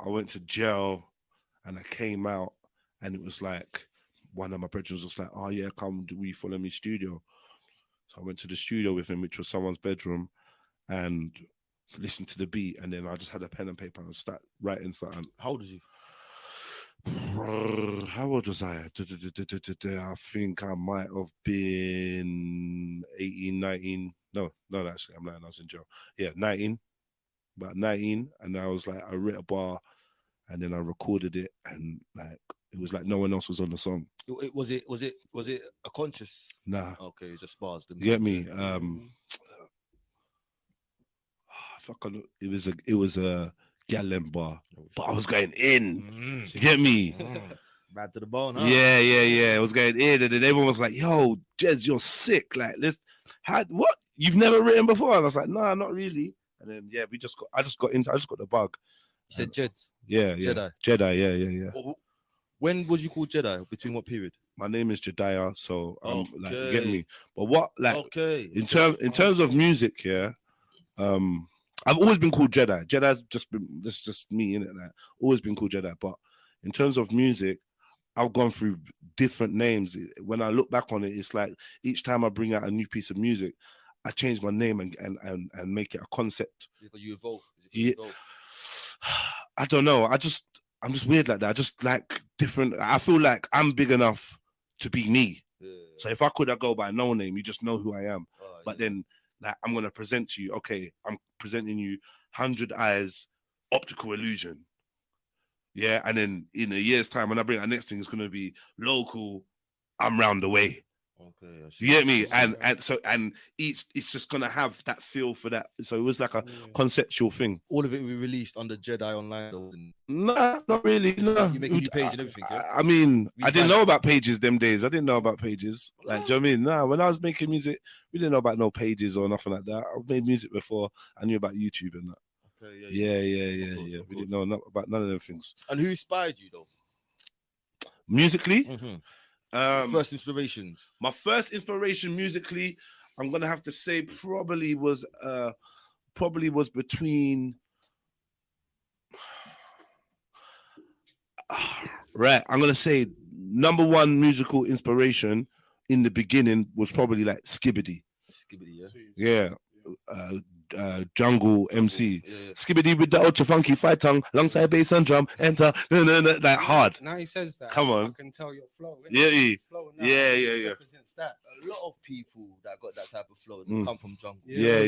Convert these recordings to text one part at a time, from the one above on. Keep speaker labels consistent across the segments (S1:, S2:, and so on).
S1: I went to jail, and I came out, and it was like one of my brethren was like, "Oh yeah, come, do we follow me studio?" So I went to the studio with him, which was someone's bedroom, and listened to the beat, and then I just had a pen and paper and start writing something.
S2: How old was you?
S1: How old was I? I think I might have been 18, 19. No, actually, I'm lying. I was in jail. Yeah, 19. About 19. And I was like, I wrote a bar and then I recorded it, and like it was like no one else was on the song.
S2: Was it a conscious?
S1: Nah.
S2: Okay, it was just bars.
S1: You get me? It was a Gallon bar, but I was going in. You get me?
S2: Bad to the bone, huh?
S1: Yeah. It was going in, and then everyone was like, "Yo, Jez, you're sick. Like, what? You've never written before?" And I was like, "Nah, not really." And then I just got the bug.
S2: You said Jeds?
S1: Yeah. Jedi, yeah.
S2: When was you called Jedi? Between what period?
S1: My name is Jediah, so like, you get me? But what, like, in terms of music, yeah, I've always been called Jedi. Jedi's just me, innit? Like, always been called Jedi. But in terms of music, I've gone through different names. When I look back on it, it's like each time I bring out a new piece of music, I change my name and make it a concept.
S2: Because you evolve.
S1: I don't know. I'm just weird like that. I just like different. I feel like I'm big enough to be me. Yeah. So if I go by no name, you just know who I am. But then, like, I'm gonna present to you. Okay, I'm presenting you 100 Eyes Optical Illusion. Yeah, and then in a year's time, when I bring our next thing, it's gonna be local. I'm round the way. Okay, you get me? And each it's just gonna have that feel for that. So it was like a conceptual thing.
S2: All of it we released under Jedi Online.
S1: Nah, not really. No.
S2: You make a new page and everything. Yeah?
S1: I mean, I didn't know about pages them days. I didn't know about pages. Like, do you know what I mean? Nah, when I was making music, we didn't know about no pages or nothing like that. I made music before I knew about YouTube and that. Okay, yeah. We didn't know about none of them things.
S2: And who inspired you though?
S1: Musically?
S2: First inspirations.
S1: My first inspiration musically, I'm gonna have to say probably was between right. I'm gonna say number one musical inspiration in the beginning was probably like Skibbity. Yeah. Jungle MC. Skibbity with the ultra funky fight tongue, alongside bass and drum, enter, like hard.
S3: Now he says that.
S1: Come on.
S3: I can tell your flow.
S1: Yeah.
S2: Represents that. A lot of people that got that type of flow come from jungle.
S1: Yeah.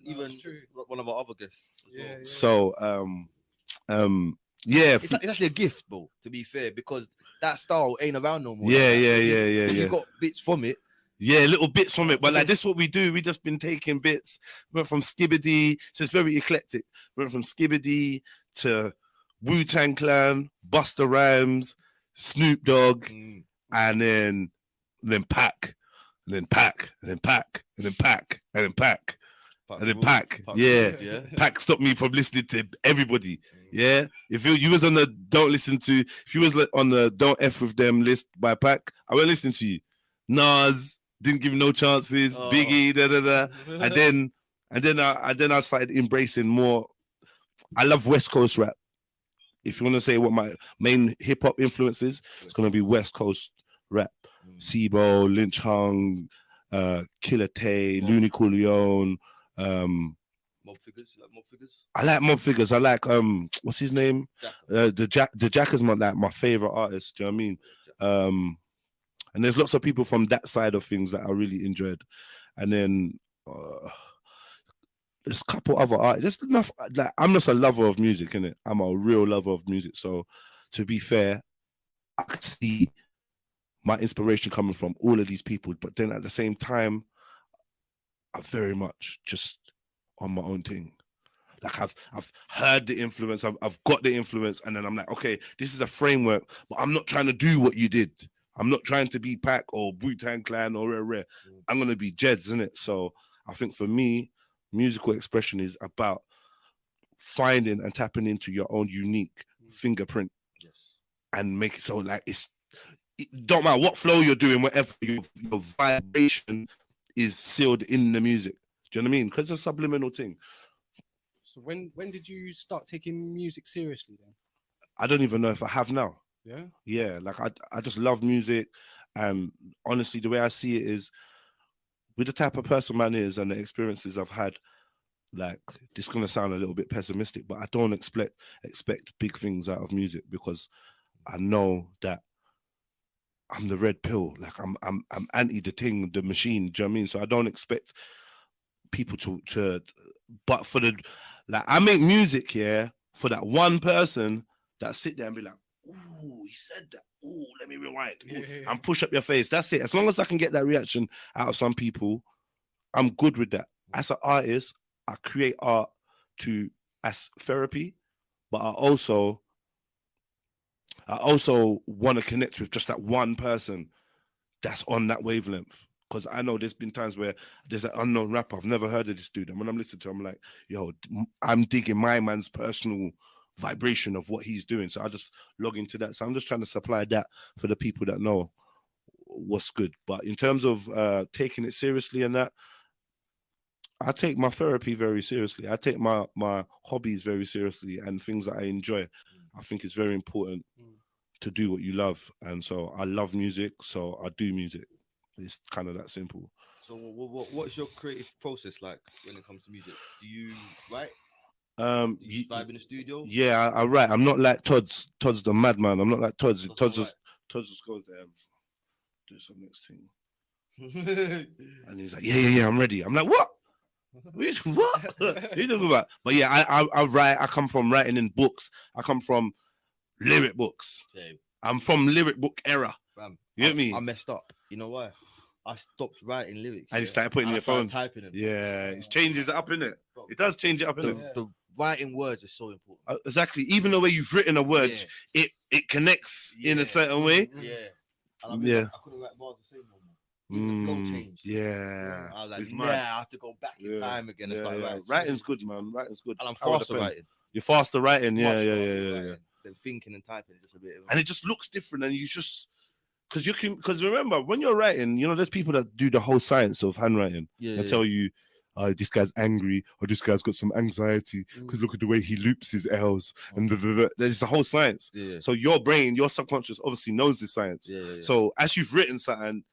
S2: Even one of our other guests.
S1: So,
S2: it's actually a gift, bro. To be fair, because that style ain't around no more.
S1: Yeah.
S2: You got bits from it.
S1: Yeah, little bits from it, but like this is what we do. We just been taking bits. Went from Skibbity, so it's very eclectic. Went from Skibbity to Wu-Tang Clan, Busta Rhymes, Snoop Dogg, and then Pac, and then Pac, and then Pac, and then Pac, and then Pac, and then Pac. Yeah, Pac stopped me from listening to everybody. Yeah, if you was on the if you was on the Don't F With Them list by Pac, I won't listen to you. Nas. Didn't give no chances. Biggie, and then I started embracing more. I love West Coast rap. If you want to say what my main hip hop influence is, it's gonna be West Coast rap. Sibo, Lynch Hung, Killer Tay, Looney Coolio.
S2: Mob figures.
S1: I like Mob Figures. I like what's his name? The Jack is my favorite artist. Do you know what I mean? And there's lots of people from that side of things that I really enjoyed. And then there's a couple other artists. There's enough. Like, I'm just a lover of music, innit? I'm a real lover of music. So to be fair, I can see my inspiration coming from all of these people. But then at the same time, I'm very much just on my own thing. Like I've heard the influence, I've got the influence, and then I'm like, okay, this is a framework, but I'm not trying to do what you did. I'm not trying to be Pac or Wu-Tang Clan or Rare. I'm going to be Jeds, isn't it? So I think for me, musical expression is about finding and tapping into your own unique fingerprint and make it so like it don't matter what flow you're doing, whatever your vibration is sealed in the music. Do you know what I mean? Because it's a subliminal thing.
S3: So when did you start taking music seriously then?
S1: I don't even know if I have now.
S3: Yeah.
S1: Yeah, like I just love music. Honestly, the way I see it is, with the type of person man is and the experiences I've had, like, this is gonna sound a little bit pessimistic, but I don't expect big things out of music, because I know that I'm the red pill. Like I'm anti the thing, the machine. Do you know what I mean? So I don't expect people to but for the, like, I make music, yeah, for that one person that sit there and be like, ooh, he said that. Ooh, let me rewind. Ooh, and push up your face. That's it. As long as I can get that reaction out of some people, I'm good with that. As an artist, I create art as therapy, but I also want to connect with just that one person that's on that wavelength. Because I know there's been times where there's an unknown rapper, I've never heard of this dude, and when I'm listening to him, I'm like, yo, I'm digging my man's personal vibration of what he's doing. So I just log into that. So I'm just trying to supply that for the people that know what's good. But in terms of taking it seriously and that, I take my therapy very seriously. I take my hobbies very seriously, and things that I enjoy. I think it's very important to do what you love. And so I love music, so I do music. It's kind of that simple.
S2: So what's your creative process like when it comes to music? Do you write? You vibe in the studio?
S1: Yeah, I write. I'm not like Todd's the madman. I'm not like Todd's just goes there and do some next thing. And he's like, yeah, I'm ready. I'm like, what? What? What are you talking about? But yeah, I write. I come from writing in books. I come from lyric books. Same. I'm from lyric book era.
S2: Fam,
S1: you get me?
S2: I messed up. You know why? I stopped writing lyrics.
S1: And you started putting in your phone.
S2: Typing them.
S1: Yeah, it changes it up, innit? It does change it up, innit?
S2: The writing words is so important.
S1: Exactly. Even the way you've written a word, it connects in a certain way.
S2: Yeah. And I couldn't write bars the same no more. The flow changed.
S1: Yeah.
S2: I was like, I have to go back in time again and start writing.
S1: Writing's good, man. Writing's good.
S2: And I'm faster writing.
S1: You're faster writing, yeah.
S2: Than thinking and typing just a bit.
S1: And it just looks different, and you just because remember when you're writing, you know, there's people that do the whole science of handwriting. They tell you, this guy's angry, or this guy's got some anxiety because look at the way he loops his L's, and there's a whole science. So your brain, your subconscious, obviously knows this science. So as you've written something,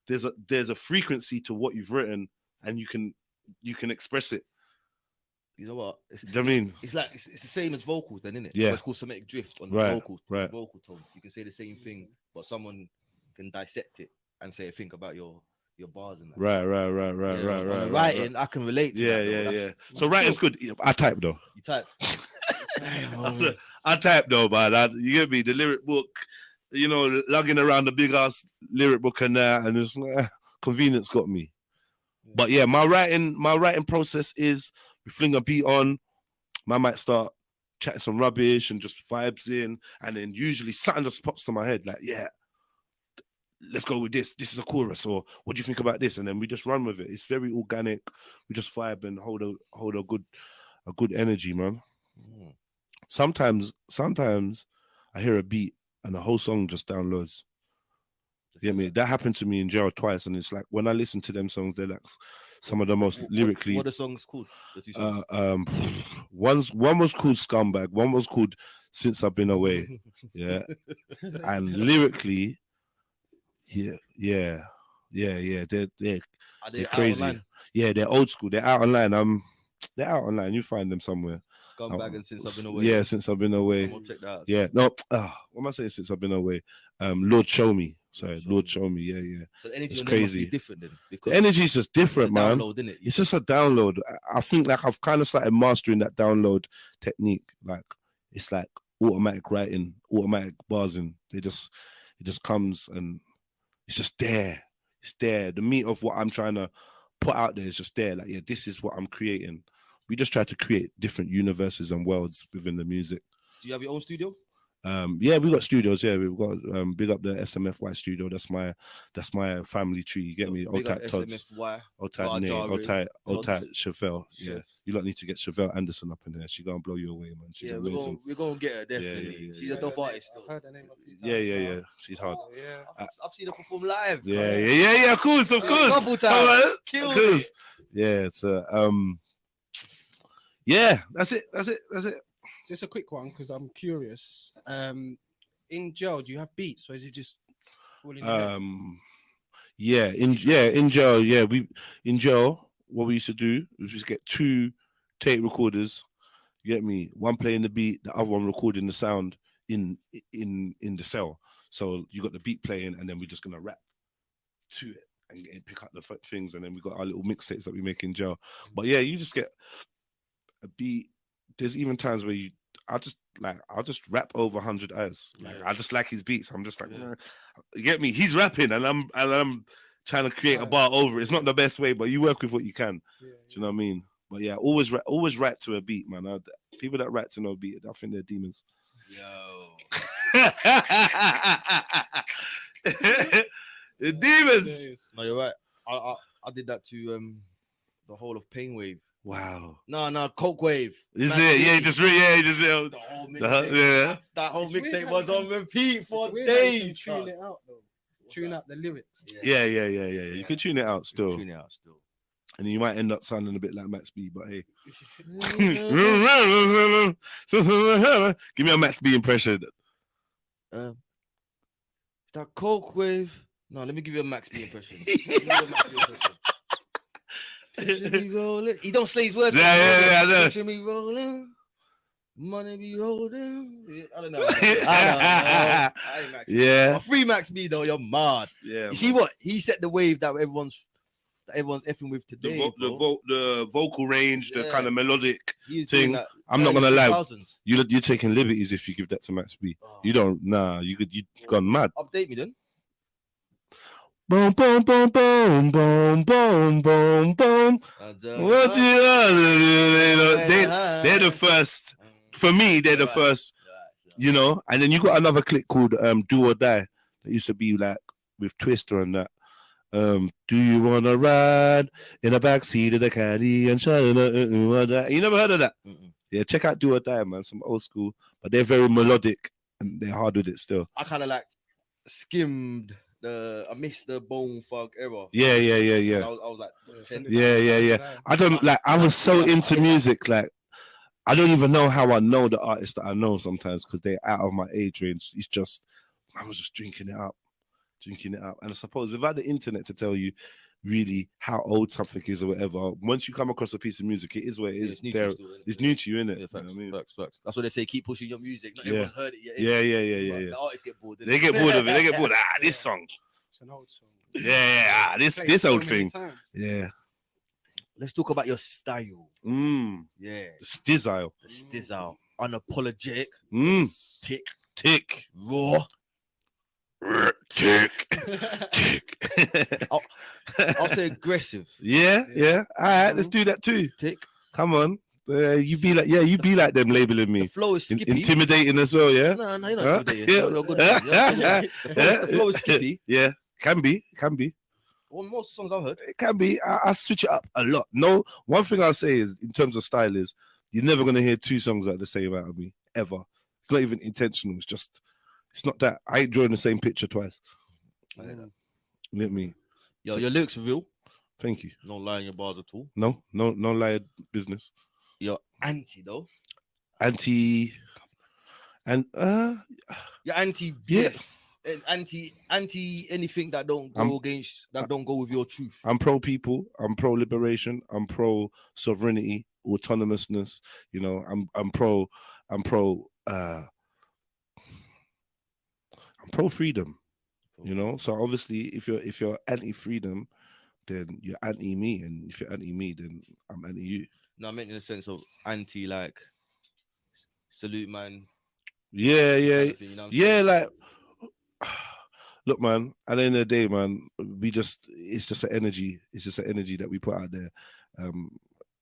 S1: there's a frequency to what you've written, and you can express it.
S2: You know what?
S1: I mean,
S2: it's like it's the same as vocals, then, isn't it?
S1: Yeah.
S2: It's called somatic drift on the vocals, vocal tone. You can say the same thing, but someone can dissect it and say, think about your bars and that. Right. Writing, I can relate to that.
S1: Yeah. So writing's good. I type though.
S2: You type.
S1: I type though, man. You get me? The lyric book, you know, lugging around the big ass lyric book and that, and it's convenience got me. But yeah, my writing process is, we fling a beat on, man might start chatting some rubbish and just vibes in, and then usually something just pops to my head, like, yeah, let's go with this. This is a chorus, or what do you think about this? And then we just run with it. It's very organic. We just vibe and hold a good energy, man. Sometimes I hear a beat and the whole song just downloads. You get me? That happened to me in jail twice, and it's like when I listen to them songs, they're like some of the most lyrically.
S2: What are the songs called? The two songs?
S1: One was called Scumbag. One was called Since I've Been Away. Yeah, and lyrically, yeah. They're crazy.
S2: Online?
S1: Yeah, they're old school. They're out online. They're out online. You find them somewhere.
S2: Scumbag and Since I've Been Away.
S1: Yeah, Since I've Been Away.
S2: We'll check that out.
S1: Yeah, no. What am I saying? Since I've Been Away. Lord Show Me. Sorry, Lord Show Me. Yeah.
S2: So the energy
S1: it's
S2: on
S1: crazy.
S2: Must be different then, because
S1: the energy is just different, man.
S2: Download, isn't it?
S1: It's just a download. I think like I've kind of started mastering that download technique. Like it's like automatic writing, automatic buzzing. It just comes and it's just there. It's there. The meat of what I'm trying to put out there is just there. Like, yeah, this is what I'm creating. We just try to create different universes and worlds within the music.
S2: Do you have your own studio?
S1: Yeah, we got studios. Yeah, we've got big up the SMFY studio. That's my family tree. You get me? Old tight Todd's. Old tight Nate. Old tight Chevelle. Yeah, you lot need to get Chevelle Anderson up in there. She's gonna blow you away, man. She's amazing.
S2: We're gonna get her definitely. She's a dope artist.
S3: I've heard her name a few times.
S1: Yeah. She's hard.
S3: Yeah.
S2: I've seen her perform live.
S1: Yeah. Of course.
S2: Couple times.
S1: Yeah, it's Yeah, that's it.
S3: Just a quick one because I'm curious. In jail, do you have beats or is it just
S1: in jail, in jail, what we used to do was just get 2 tape recorders. You get me? One playing the beat, the other one recording the sound in the cell. So you got the beat playing, and then we're just gonna rap to it and pick up the things, and then we got our little mixtapes that we make in jail. But yeah, you just get a beat. There's even times where I'll just rap over 100 as. Like I just like his beats. I'm just like, you get me? He's rapping, and I'm trying to create a bar over it. It's not the best way, but you work with what you can. Do you know what I mean? But yeah, always write to a beat, man. People that write to no beat, I think they're demons.
S2: Yo.
S1: The demons.
S2: No, you're right. I did that to the whole of Pain Wave.
S1: Wow.
S2: No, Coke Wave.
S1: Is it? Yeah, just the
S2: whole mixtape. That whole mixtape was on repeat for days.
S3: Tune it out though. Tune out the lyrics.
S1: Yeah. You can tune it out still. And you might end up sounding a bit like Max B, but hey. Give me a Max B impression.
S2: That Coke Wave. No, let me give you a Max B impression. Picture me rolling. He don't say his words.
S1: Yeah, I know.
S2: Picture me rolling. Money be holding. I don't know. I ain't Max B.
S1: Yeah.
S2: Free Max B though, you're mad.
S1: Yeah.
S2: You see what? He set the wave that everyone's effing with today.
S1: The vocal range, the kind of melodic thing.
S2: That
S1: I'm not gonna lie. You're taking liberties if you give that to Max B. You don't. Nah, you gone mad.
S2: Update me then.
S1: Boom, boom, boom, boom, boom, boom, boom, boom. What do you? They're the first. For me, they're the first. You know, and then you got another clip called "Do or Die" that used to be like with Twister and that. Do you wanna ride in the backseat of the caddy and shine? You never heard of that? Yeah, check out "Do or Die," man. Some old school, but they're very melodic and they're hard with it still.
S2: I kind of like skimmed. I missed the Bone Funk era.
S1: Yeah.
S2: I was like, 10.
S1: Yeah. I don't like. I was so into music, like I don't even know how I know the artists that I know sometimes because they're out of my age range. It's just I was just drinking it up, and I suppose without the internet to tell you really how old something is or whatever, once you come across a piece of music, it is what it is. It's new to you, innit?
S2: Yeah, facts, you know what I mean? Facts. That's what they say. Keep pushing your music. Not everyone's heard it yet.
S1: Yeah.
S2: The artists get bored.
S1: They get bored of it. They get bored. This song.
S3: It's an old song.
S1: Yeah. This old thing.
S3: Times.
S1: Yeah.
S2: Let's talk about your style. Yeah.
S1: The stizzle.
S2: Unapologetic.
S1: Tick.
S2: Raw.
S1: Tick.
S2: I'll say aggressive.
S1: Yeah. All right, let's do that too.
S2: Tick.
S1: Come on. You be like them labeling me.
S2: The flow is skippy.
S1: Intimidating as well, yeah?
S2: No, you're not intimidating. You're good. The flow is skippy.
S1: Yeah, can be.
S2: Well, most songs I've heard.
S1: It can be. I switch it up a lot. No, one thing I'll say is, in terms of style, is you're never going to hear 2 songs that are the same out of me, ever. It's not even intentional. It's not that. I ain't drawing the same picture twice. Let me.
S2: Yo, your lyrics are real.
S1: Thank you.
S2: No lying your bars at all.
S1: No lie business.
S2: You're anti though.
S1: Anti. And
S2: you're anti. Yes. And anti anything that don't go don't go with your truth.
S1: I'm pro people. I'm pro liberation. I'm pro sovereignty, autonomousness. You know, I'm pro freedom. You know, so obviously, if you're anti-freedom, then you're anti-me, and if you're anti-me, then I'm anti-you.
S2: No, I meant in the sense of anti, like salute, man.
S1: Yeah,
S2: Thing, you know
S1: like. Look, man. At the end of the day, man, it's just an energy. It's just an energy that we put out there.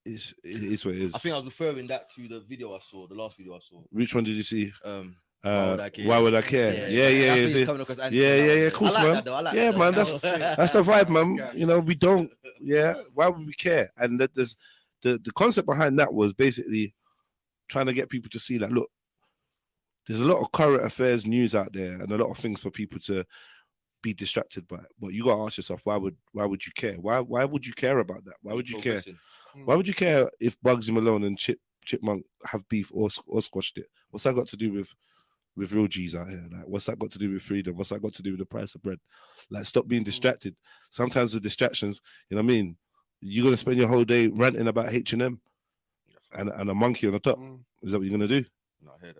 S1: It is what it is.
S2: I think I was referring that to the video I saw, the last video I saw.
S1: Which one did you see?
S2: Why would I care?
S1: Yeah. Of course, man. Man, that's the vibe, man. You know, we don't. Yeah, why would we care? And that the concept behind that was basically trying to get people to see, like, look, there's a lot of current affairs news out there, and a lot of things for people to be distracted by. But you got to ask yourself, why would you care? Why would you care about that? Why would you care? Why would you care if Bugsy Malone and Chip chipmunk have beef or squashed it. What's that got to do with real G's out here? Like, what's that got to do with freedom? What's that got to do with the price of bread? Like, stop being distracted. Sometimes the distractions, you know what I mean? You're gonna spend your whole day ranting about H&M and a monkey on the top. Is that what you're gonna do?
S2: No, I hear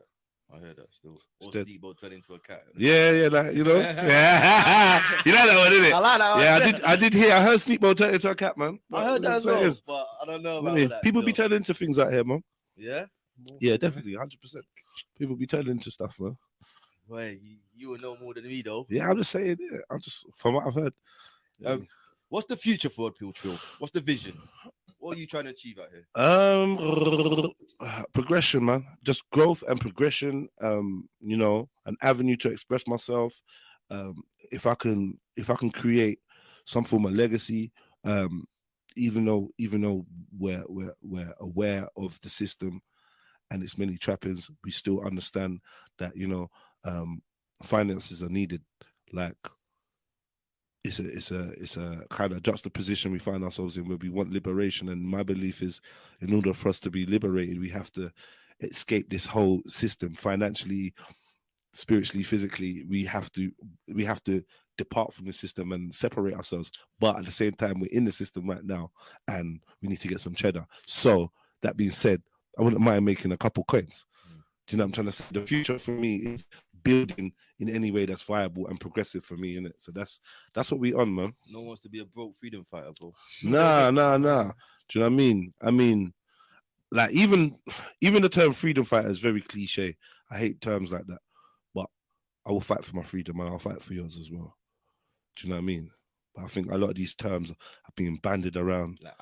S2: that still. Or
S1: Dead.
S2: Steamboat turn into a cat.
S1: Yeah, like, you know. Yeah. You know that one, innit?
S2: I like that one.
S1: Yeah, I heard Sneakbo turn into a cat, man.
S2: I heard that as well, but I don't know about that.
S1: People be turning into things out here, man.
S2: Yeah?
S1: Yeah, definitely, 100%. People be turning into stuff, man.
S2: Wait, you will know more than me, though.
S1: Yeah, I'm just saying, from what I've heard.
S2: What's the future for REDPILLTRILL? What's the vision? What are you trying to achieve out here?
S1: Progression, man. Just growth and progression. You know, an avenue to express myself. If I can create some form of legacy, even though we're aware of the system and its many trappings, we still understand that, you know, finances are needed. Like, it's a kind of juxtaposition we find ourselves in where we want liberation, and my belief is, in order for us to be liberated, we have to escape this whole system financially, spiritually, physically. We have to depart from the system and separate ourselves, but at the same time we're in the system right now and we need to get some cheddar. So that being said, I wouldn't mind making a couple coins. Do you know what I'm trying to say? The future for me is building in any way that's viable and progressive for me, innit? So that's what we on, man.
S2: No one wants to be a broke freedom fighter, bro.
S1: Nah. Do you know what I mean? I mean, like, even the term freedom fighter is very cliche. I hate terms like that. But I will fight for my freedom and I'll fight for yours as well. Do you know what I mean? But I think a lot of these terms are being bandied around.
S2: Like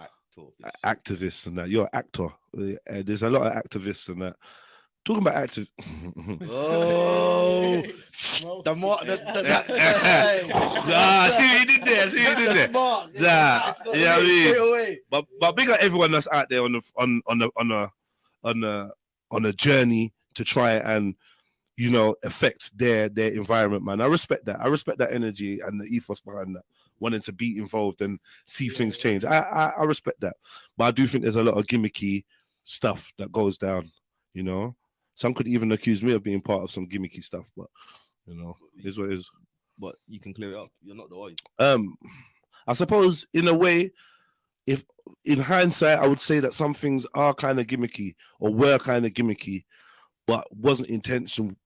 S1: activists and that. You're an actor. There's a lot of activists and that. Talking about active.
S2: Oh,
S1: see what you did there. Yeah, I mean, but big up everyone that's out there on a journey to try and, you know, affect their environment, man. I respect that. I respect that energy and the ethos behind that, wanting to be involved and see things change. I respect that, but I do think there's a lot of gimmicky stuff that goes down, you know. Some could even accuse me of being part of some gimmicky stuff, but, you know, it is what it is.
S2: But you can clear it up. You're not the oil.
S1: I suppose, in a way, if in hindsight, I would say that some things are kind of gimmicky or were kind of gimmicky, but wasn't intentionally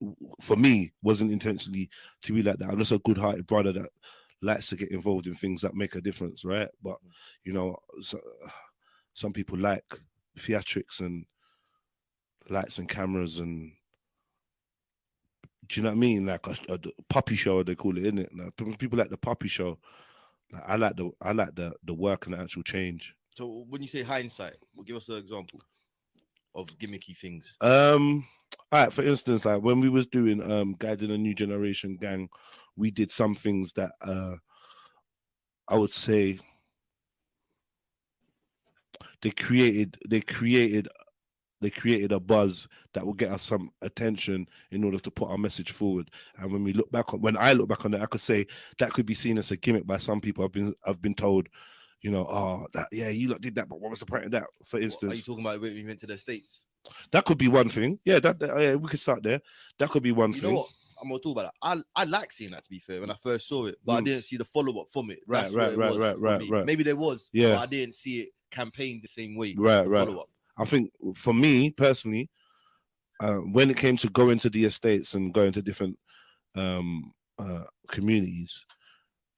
S1: to be like that. I'm just a good-hearted brother that likes to get involved in things that make a difference, right? But, you know, some people like theatrics and lights and cameras, and do you know what I mean? Like a puppy show, they call it, innit? Like, people like the puppy show. Like, I like the work and the actual change.
S2: So when you say hindsight, well, give us an example of gimmicky things.
S1: All right, for instance, like when we was doing Guiding a New Generation Gang, we did some things that I would say they created a buzz that will get us some attention in order to put our message forward. And when I look back on it, I could say that could be seen as a gimmick by some people. I've been told, you know, you lot did that, but what was the point of that? For instance,
S2: are you talking about when we went to the States?
S1: That could be one thing. Yeah, we could start there. That could be one thing.
S2: You know what? I'm gonna talk about that. I like seeing that, to be fair, when I first saw it, but I didn't see the follow-up from it. Right. Maybe there was, but I didn't see it campaigned the same way. Right. Follow-up.
S1: I think for me personally, when it came to going to the estates and going to different communities,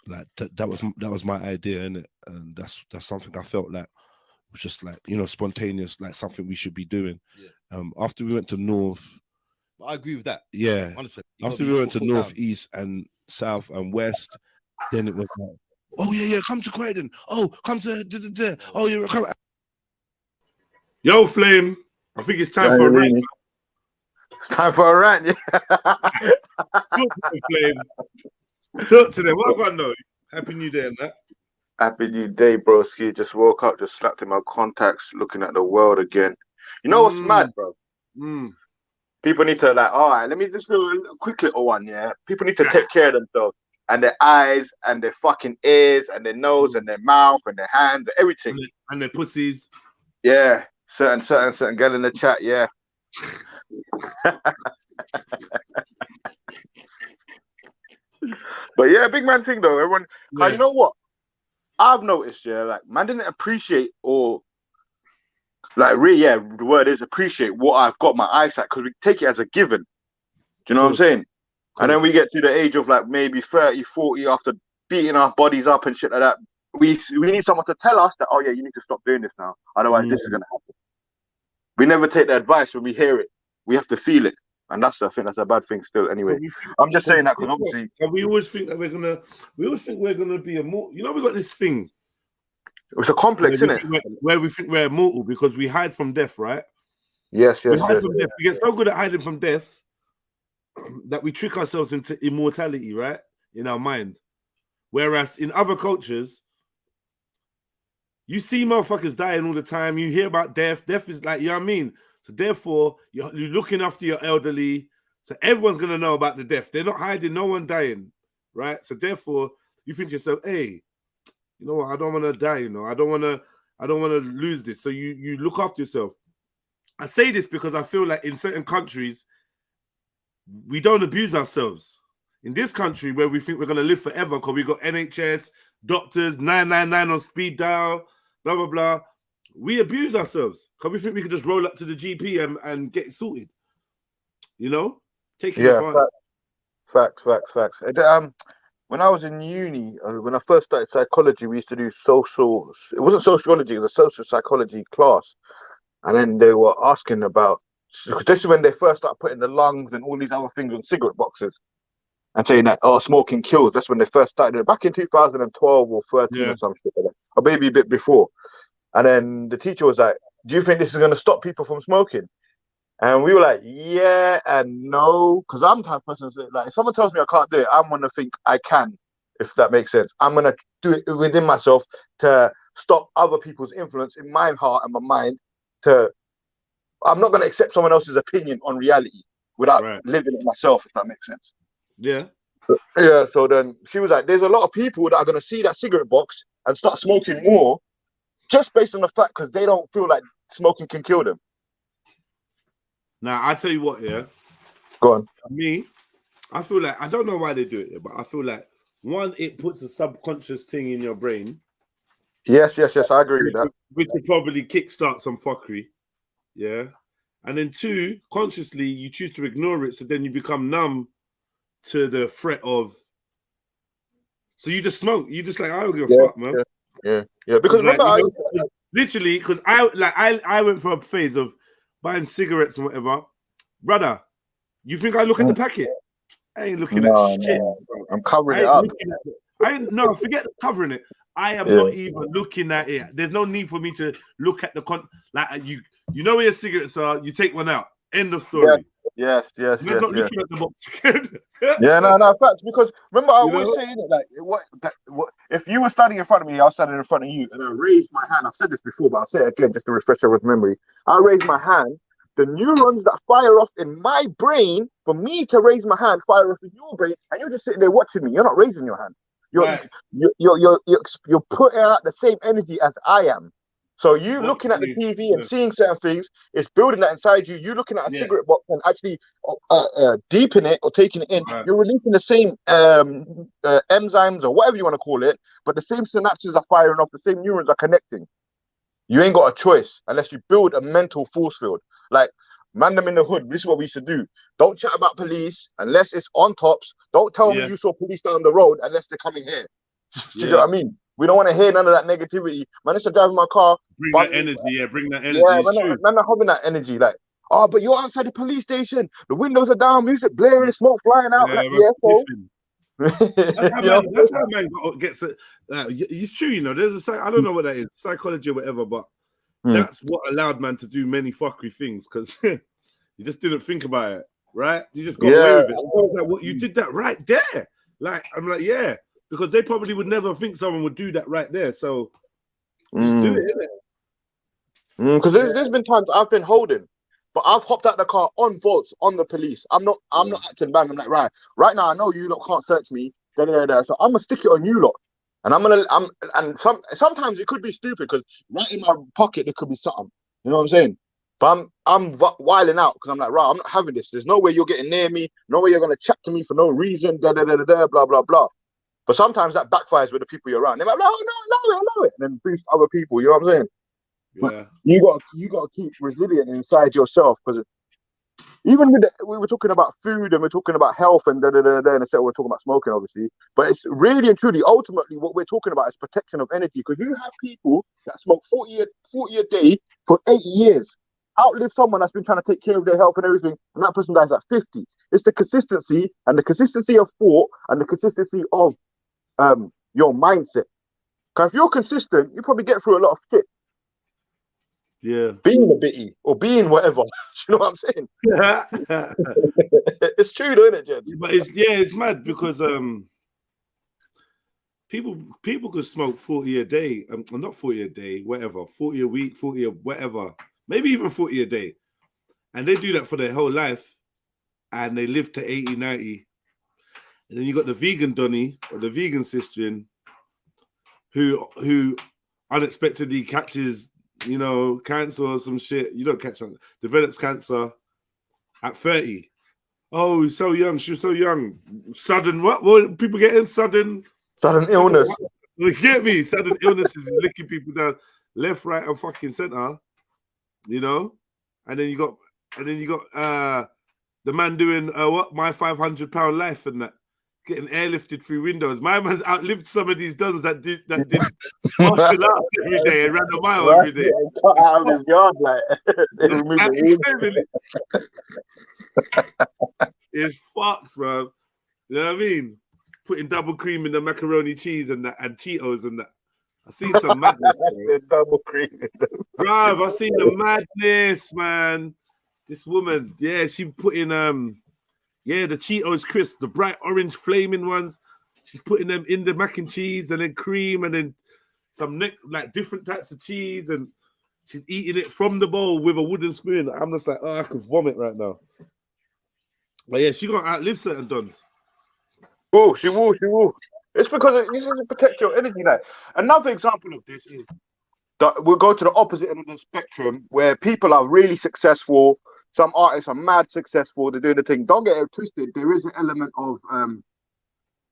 S1: like that was my idea, innit? And that's something I felt like was just like, you know, spontaneous, like something we should be doing. Yeah. After we went to North,
S2: I agree with that.
S1: Yeah. 100%. After we went to North, East, and South and West, then it was like, oh yeah, come to Croydon. Oh, come to oh yeah, come. Yo, Flame, I think it's time for a rant.
S4: It's time for a rant, yeah.
S1: Talk to them, Flame. Talk to them. What I got know? Happy New Day and that.
S4: Happy New Day, broski. Just woke up, just slapped in my contacts, looking at the world again. You know what's mad, bro? People need to, like, all right, let me just do a quick little one, yeah? People need to take care of themselves. And their eyes, and their fucking ears, and their nose, and their mouth, and their hands, everything.
S1: And their pussies.
S4: Yeah. certain girl in the chat, yeah. But yeah, big man thing though. Everyone, you know what? I've noticed, yeah, like man didn't appreciate or like really, yeah, the word is appreciate what I've got my eyesight because we take it as a given. Do you know what I'm saying? And then we get to the age of like maybe 30, 40 after beating our bodies up and shit like that. We need someone to tell us that, oh yeah, you need to stop doing this now. Otherwise this is gonna happen. We never take the advice when we hear it. We have to feel it. And I think that's a bad thing still anyway. I'm just saying that because obviously
S1: we always think that we're gonna be immortal. You know, we got this thing.
S4: It's a complex, isn't it?
S1: Where we think we're immortal because we hide from death, right?
S4: Yes.
S1: We hide from death. We get so good at hiding from death that we trick ourselves into immortality, right? In our mind. Whereas in other cultures, you see motherfuckers dying all the time. You hear about death. Death is like, you know what I mean? So therefore, you're looking after your elderly. So everyone's going to know about the death. They're not hiding, no one dying, right? So therefore, you think to yourself, hey, you know what? I don't want to die, you know. I don't want to lose this. So you look after yourself. I say this because I feel like in certain countries, we don't abuse ourselves. In this country where we think we're going to live forever because we got NHS, doctors, 999 on speed dial, blah, blah, blah. We abuse ourselves because we think we can just roll up to the GP and get sorted. You know? Taking advantage.
S4: Facts. When I was in uni, when I first started psychology, we used to do social. It wasn't sociology; it was a social psychology class. And then they were asking about. This is when they first started putting the lungs and all these other things on cigarette boxes, and saying that smoking kills. That's when they first started it back in 2012 or 13 or something like that, or maybe a bit before. And then the teacher was like, "Do you think this is going to stop people from smoking?" And we were like, yeah and no, because I'm the type of person that, like, if someone tells me I can't do it, I'm going to think I can, if that makes sense. I'm going to do it within myself to stop other people's influence in my heart and my mind. I'm not going to accept someone else's opinion on reality without living it myself, if that makes sense.
S1: Yeah.
S4: Yeah, so then she was like, there's a lot of people that are going to see that cigarette box and start smoking more just based on the fact because they don't feel like smoking can kill them.
S1: Now, I tell you what, yeah.
S4: Go on.
S1: For me, I feel like, I don't know why they do it, but I feel like, one, it puts a subconscious thing in your brain.
S4: Yes, I agree with that.
S1: Which would probably kickstart some fuckery, yeah? And then two, consciously, you choose to ignore it, so then you become numb to the threat of... So you just smoke. You just like, I don't give a fuck, man.
S4: Yeah. Because
S1: like,
S4: remember,
S1: literally, because I went for a phase of buying cigarettes and whatever. Brother, you think I look at the packet? I ain't looking at shit. Bro.
S4: I'm covering it up.
S1: No, forget covering it. I am not even looking at it. There's no need for me to look at the you know where your cigarettes are, you take one out. End of story.
S4: Yes.
S1: Not looking at the box.
S4: No, facts. Because remember, I always say it like, what if you were standing in front of me, I was standing in front of you, and I raised my hand. I've said this before, but I'll say it again just to refresh everyone's memory. I raised my hand. The neurons that fire off in my brain for me to raise my hand fire off in your brain, and you're just sitting there watching me. You're not raising your hand. You're putting out the same energy as I am. So you looking at the TV and seeing certain things, it's building that inside you. You looking at a cigarette box and actually deeping it or taking it in, you're releasing the same enzymes or whatever you want to call it, but the same synapses are firing off, the same neurons are connecting. You ain't got a choice unless you build a mental force field. Like, man, them in the hood, this is what we should do. Don't chat about police unless it's on tops. Don't tell me you saw police down the road unless they're coming here. Do you know what I mean? We don't want to hear none of that negativity. Man, if I'm driving my car,
S1: bring that energy.
S4: Yeah, man, not having that energy. Like, but you're outside the police station. The windows are down, music blaring, smoke flying out.
S1: That's how man gets it. It's true, you know. There's I don't know what that is, psychology or whatever, but that's what allowed man to do many fuckery things because you just didn't think about it, right? You just got away with it. Like, what, you did that right there. Like, I'm like, yeah. Because they probably would never think someone would do that right there. So just do it, innit?
S4: Because there's been times I've been holding, but I've hopped out the car on votes on the police. I'm not acting bang. I'm like, right now I know you lot can't search me. So I'm gonna stick it on you lot. And sometimes it could be stupid because right in my pocket there could be something. You know what I'm saying? But I'm wilding out because I'm like, right, I'm not having this. There's no way you're getting near me. No way you're gonna chat to me for no reason. Da da da da da. Blah blah blah. But sometimes that backfires with the people you're around. They're like, no, allow it, and then boost other people. You know what I'm saying?
S1: Yeah.
S4: You got to keep resilient inside yourself, because even with we were talking about food and we're talking about health and da da da da, and we're talking about smoking, obviously. But it's really and truly, ultimately, what we're talking about is protection of energy. Because you have people that smoke 40 a day for 80 years, outlive someone that's been trying to take care of their health and everything, and that person dies at 50. It's the consistency and the consistency of thought and the consistency of your mindset. Because if you're consistent, you probably get through a lot of shit.
S1: Yeah.
S4: Being a bitty or being whatever. You know what I'm saying? It's true, though, isn't it, Jed?
S1: But it's mad because people could smoke 40 a day, not 40 a day, whatever, 40 a week, 40 a whatever, maybe even 40 a day. And they do that for their whole life and they live to 80, 90. And then you got the vegan Donny or the vegan sister who unexpectedly catches, cancer or some shit. You don't catch on, develops cancer at 30. Oh, he's so young. She was so young. Sudden what? What people getting? Sudden
S4: illness.
S1: You get me? Sudden illnesses licking people down left, right, and fucking center. And then you got the man doing my 500-pound life and that, getting airlifted through windows. My man's outlived some of these dons that did martial arts every day and ran a mile every day.
S4: Cut out of his yard, like
S1: it's fucked, bro. You know what I mean? Putting double cream in the macaroni cheese and that, and Cheetos and that. I seen some madness.
S4: Double cream.
S1: Bro, I seen the madness, man. This woman, she put in the Cheetos crisp, the bright orange flaming ones. She's putting them in the mac and cheese and then cream and then some different types of cheese, and she's eating it from the bowl with a wooden spoon. I'm just like, I could vomit right now. But yeah, she gonna outlive certain dons.
S4: Oh, she will. It's because this is to protect your energy. Like, another example of this is that we'll go to the opposite end of the spectrum where people are really successful. Some artists are mad successful. They're doing the thing. Don't get it twisted. There is an element of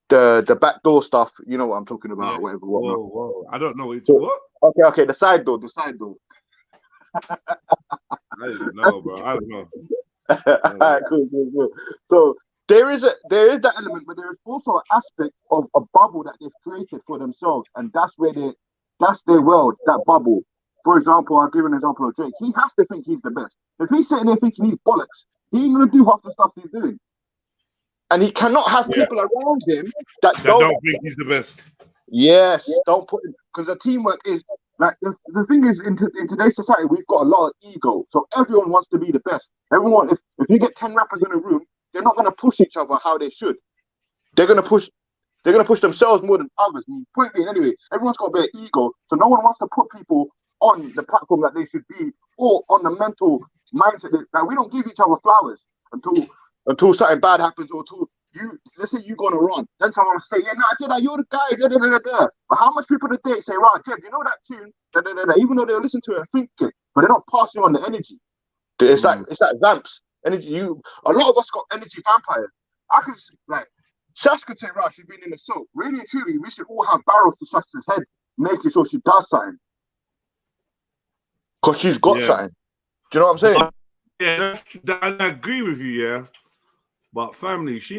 S4: the backdoor stuff. You know what I'm talking about, or whatever.
S1: Whoa. I don't know what.
S4: Okay. The side door.
S1: I don't know, bro. I don't know.
S4: Alright, cool. So there is that element, but there is also an aspect of a bubble that they've created for themselves, and that's their world, that bubble. For example, I'll give an example of Drake. He has to think he's the best. If he's sitting there thinking he's bollocks, he ain't gonna do half the stuff he's doing. And he cannot have people around him that don't
S1: think he's the best.
S4: Yes, don't put him, because the teamwork is like the thing is in today's society we've got a lot of ego, so everyone wants to be the best. Everyone, if you get 10 rappers in a room, they're not gonna push each other how they should. They're gonna push themselves more than others. Point being, anyway, everyone's got a bit of ego, so no one wants to put people on the platform that they should be, or on the mental mindset that we don't give each other flowers until something bad happens, or until let's say you go on a run, then someone will say, Jedi, you're the guy, da, da, da, da. But how much people today say, right, Jed, you know that tune, da, da, da, da, even though they'll listen to it and think it, but they're not passing on the energy. It's like vamps. Energy. A lot of us got energy vampires. I could, like, Sash could say, right, she's been in the soap. Really and truly, we should all have barrels to Shash's head, making sure she does something. Because she's got something. Do you know what I'm saying?
S1: Yeah, I agree with you, but family, she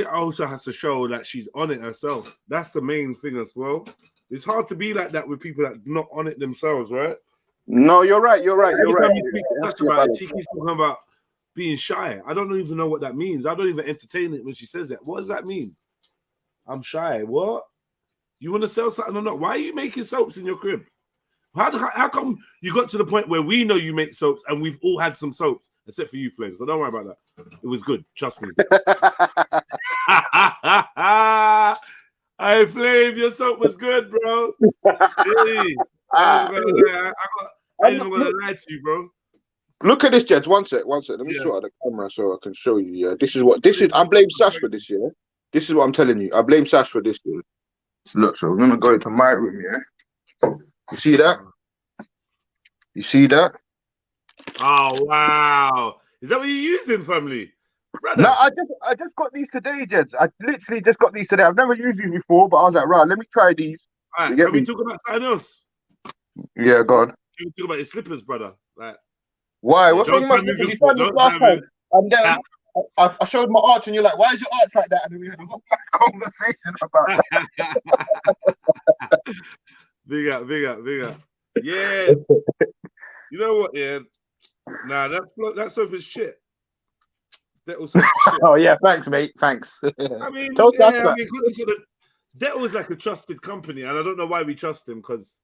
S1: also has to show that she's on it herself. That's the main thing as well. It's hard to be like that with people that are not on it themselves, right?
S4: No, you're right.
S1: Every time you speak to Sash about it, she keeps talking about being shy. I don't even know what that means. I don't even entertain it when she says that. What does that mean? I'm shy. What? You want to sell something or not? Why are you making soaps in your crib? How come you got to the point where we know you make soaps and we've all had some soaps, except for you, Flames? But don't worry about that. It was good. Trust me. Hey, Flame, your soap was good, bro. Hey, I ain't even gonna lie to you, bro.
S4: Look at this, Jeds. One sec. Let me sort out the camera so I can show you. Yeah, this is. I blame Sash for this. Yeah, this is what I'm telling you. I blame Sash for this. Yeah. Look, so we're gonna go into my room. Yeah. You see that? You see that?
S1: Oh wow! Is that what you're using, family? Brother.
S4: No, I just got these today, Jeds. I literally just got these today. I've never used these before, but I was like, right, let me try these.
S1: All right, can we talk about something else?
S4: Yeah, go on.
S1: Can we talk about your slippers, brother? Like,
S4: why?
S1: yeah,
S4: What's wrong with my slippers? You found this last time, and then I showed my arch, and you're like, why is your arch like that? And then we had a whole conversation about that.
S1: Big up. Yeah. You know what? Yeah. Nah, that soap is shit. That was shit.
S4: Oh yeah, thanks, mate. Thanks.
S1: I mean, that was like a trusted company, and I don't know why we trust them, because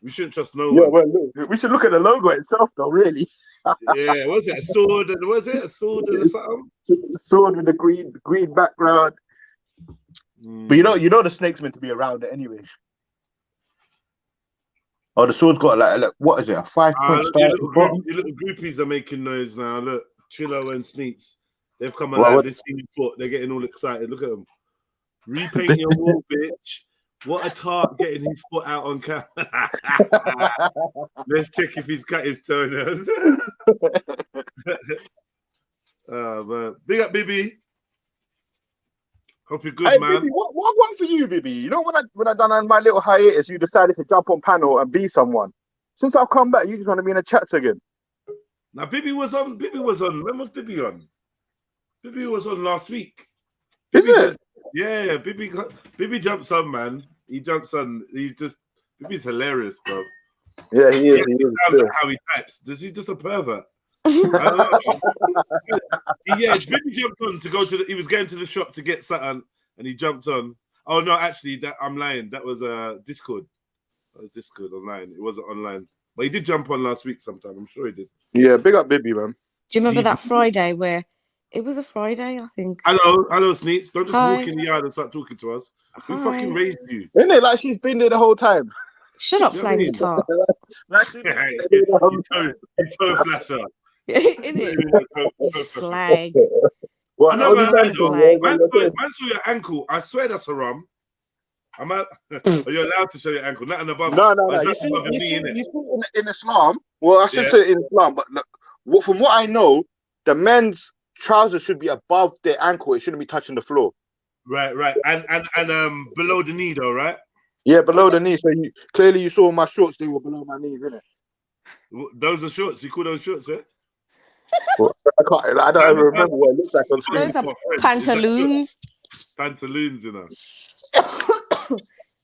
S1: we shouldn't trust no one.
S4: Yeah, well, look, we should look at the logo itself, though. Really.
S1: Yeah, was it a sword? Was it a sword or something?
S4: Sword with the green background. But you know the snake's meant to be around it anyway. Oh, the sword's got like what is it? A 5-point star.
S1: Your little groupies are making noise now. Look, Trillo and Sneets. They've come alive. They've seen your foot. They're getting all excited. Look at them. Repaint your wall, bitch. What a tart getting his foot out on camera. Let's check if he's cut his toenails. Man. Big up, Bibi. Hope you're good, man.
S4: Bibi, what one for you, Bibi? You know when I done on my little hiatus, you decided to jump on panel and be someone. Since I've come back, you just want to be in the chats again.
S1: Now, Bibi was on. When was Bibi on? Bibi was on last week.
S4: Is it?
S1: Yeah, Bibi jumps on, man. He jumps on. Bibi's hilarious, bro.
S4: Yeah, he is.
S1: He sounds like how he types. He's just a pervert. I don't know. Yeah, Bibi jumped on to go to he was going to the shop to get something, and he jumped on. Oh no, actually, I'm lying. That was Discord. That was Discord online. It wasn't online, but he did jump on last week sometime. I'm sure he did.
S4: Yeah, big up Bibi, man.
S5: Do you remember that Friday where it was a Friday? I think.
S1: Hello, Sneets. Don't just walk in the yard and start talking to us. Who fucking raised you?
S4: Isn't it like she's been there the whole time?
S5: Shut up, Flying Tart.
S1: You toe flasher.
S5: You slag.
S4: What?
S1: No, man saw your ankle. I swear that's haram. Are you allowed to show your ankle? Nothing above.
S4: No. You see in Islam. Well, I should say in Islam, but look, from what I know, the men's trousers should be above their ankle. It shouldn't be touching the floor.
S1: Right. And below the knee, though, right?
S4: Yeah, below the knee. So clearly you saw my shorts; they were below my knees, innit?
S1: Those are shorts. You call those shorts, eh?
S4: Well, I don't even remember what it looks like on screen.
S5: Those are pantaloons.
S1: Pantaloons, you know.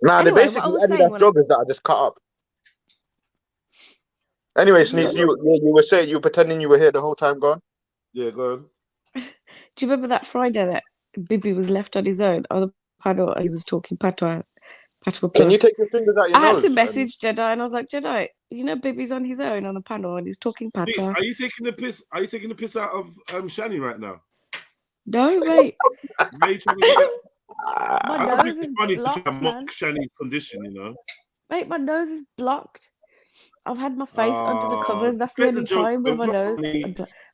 S4: Nah,
S5: Anyway,
S4: they're basically Adidas joggers that I just cut up. Anyway, Sneaks, you were saying you were pretending you were here the whole time, gone.
S1: Yeah, go on.
S5: Do you remember that Friday that Bibi was left on his own on the panel and he was talking patois?
S4: Can you take your fingers out your
S5: I
S4: nose?
S5: had to message Jedi and I was like, Jedi, you know Bibi's on his own on the panel and he's talking patois.
S1: Are you taking the piss? Are you taking the piss out of Shani right now?
S5: No, mate.
S1: My
S5: nose is
S1: funny
S5: blocked,
S1: to mock
S5: man.
S1: Shani's condition, you know.
S5: Mate, my nose is blocked. I've had my face under the covers. That's the only time with my nose.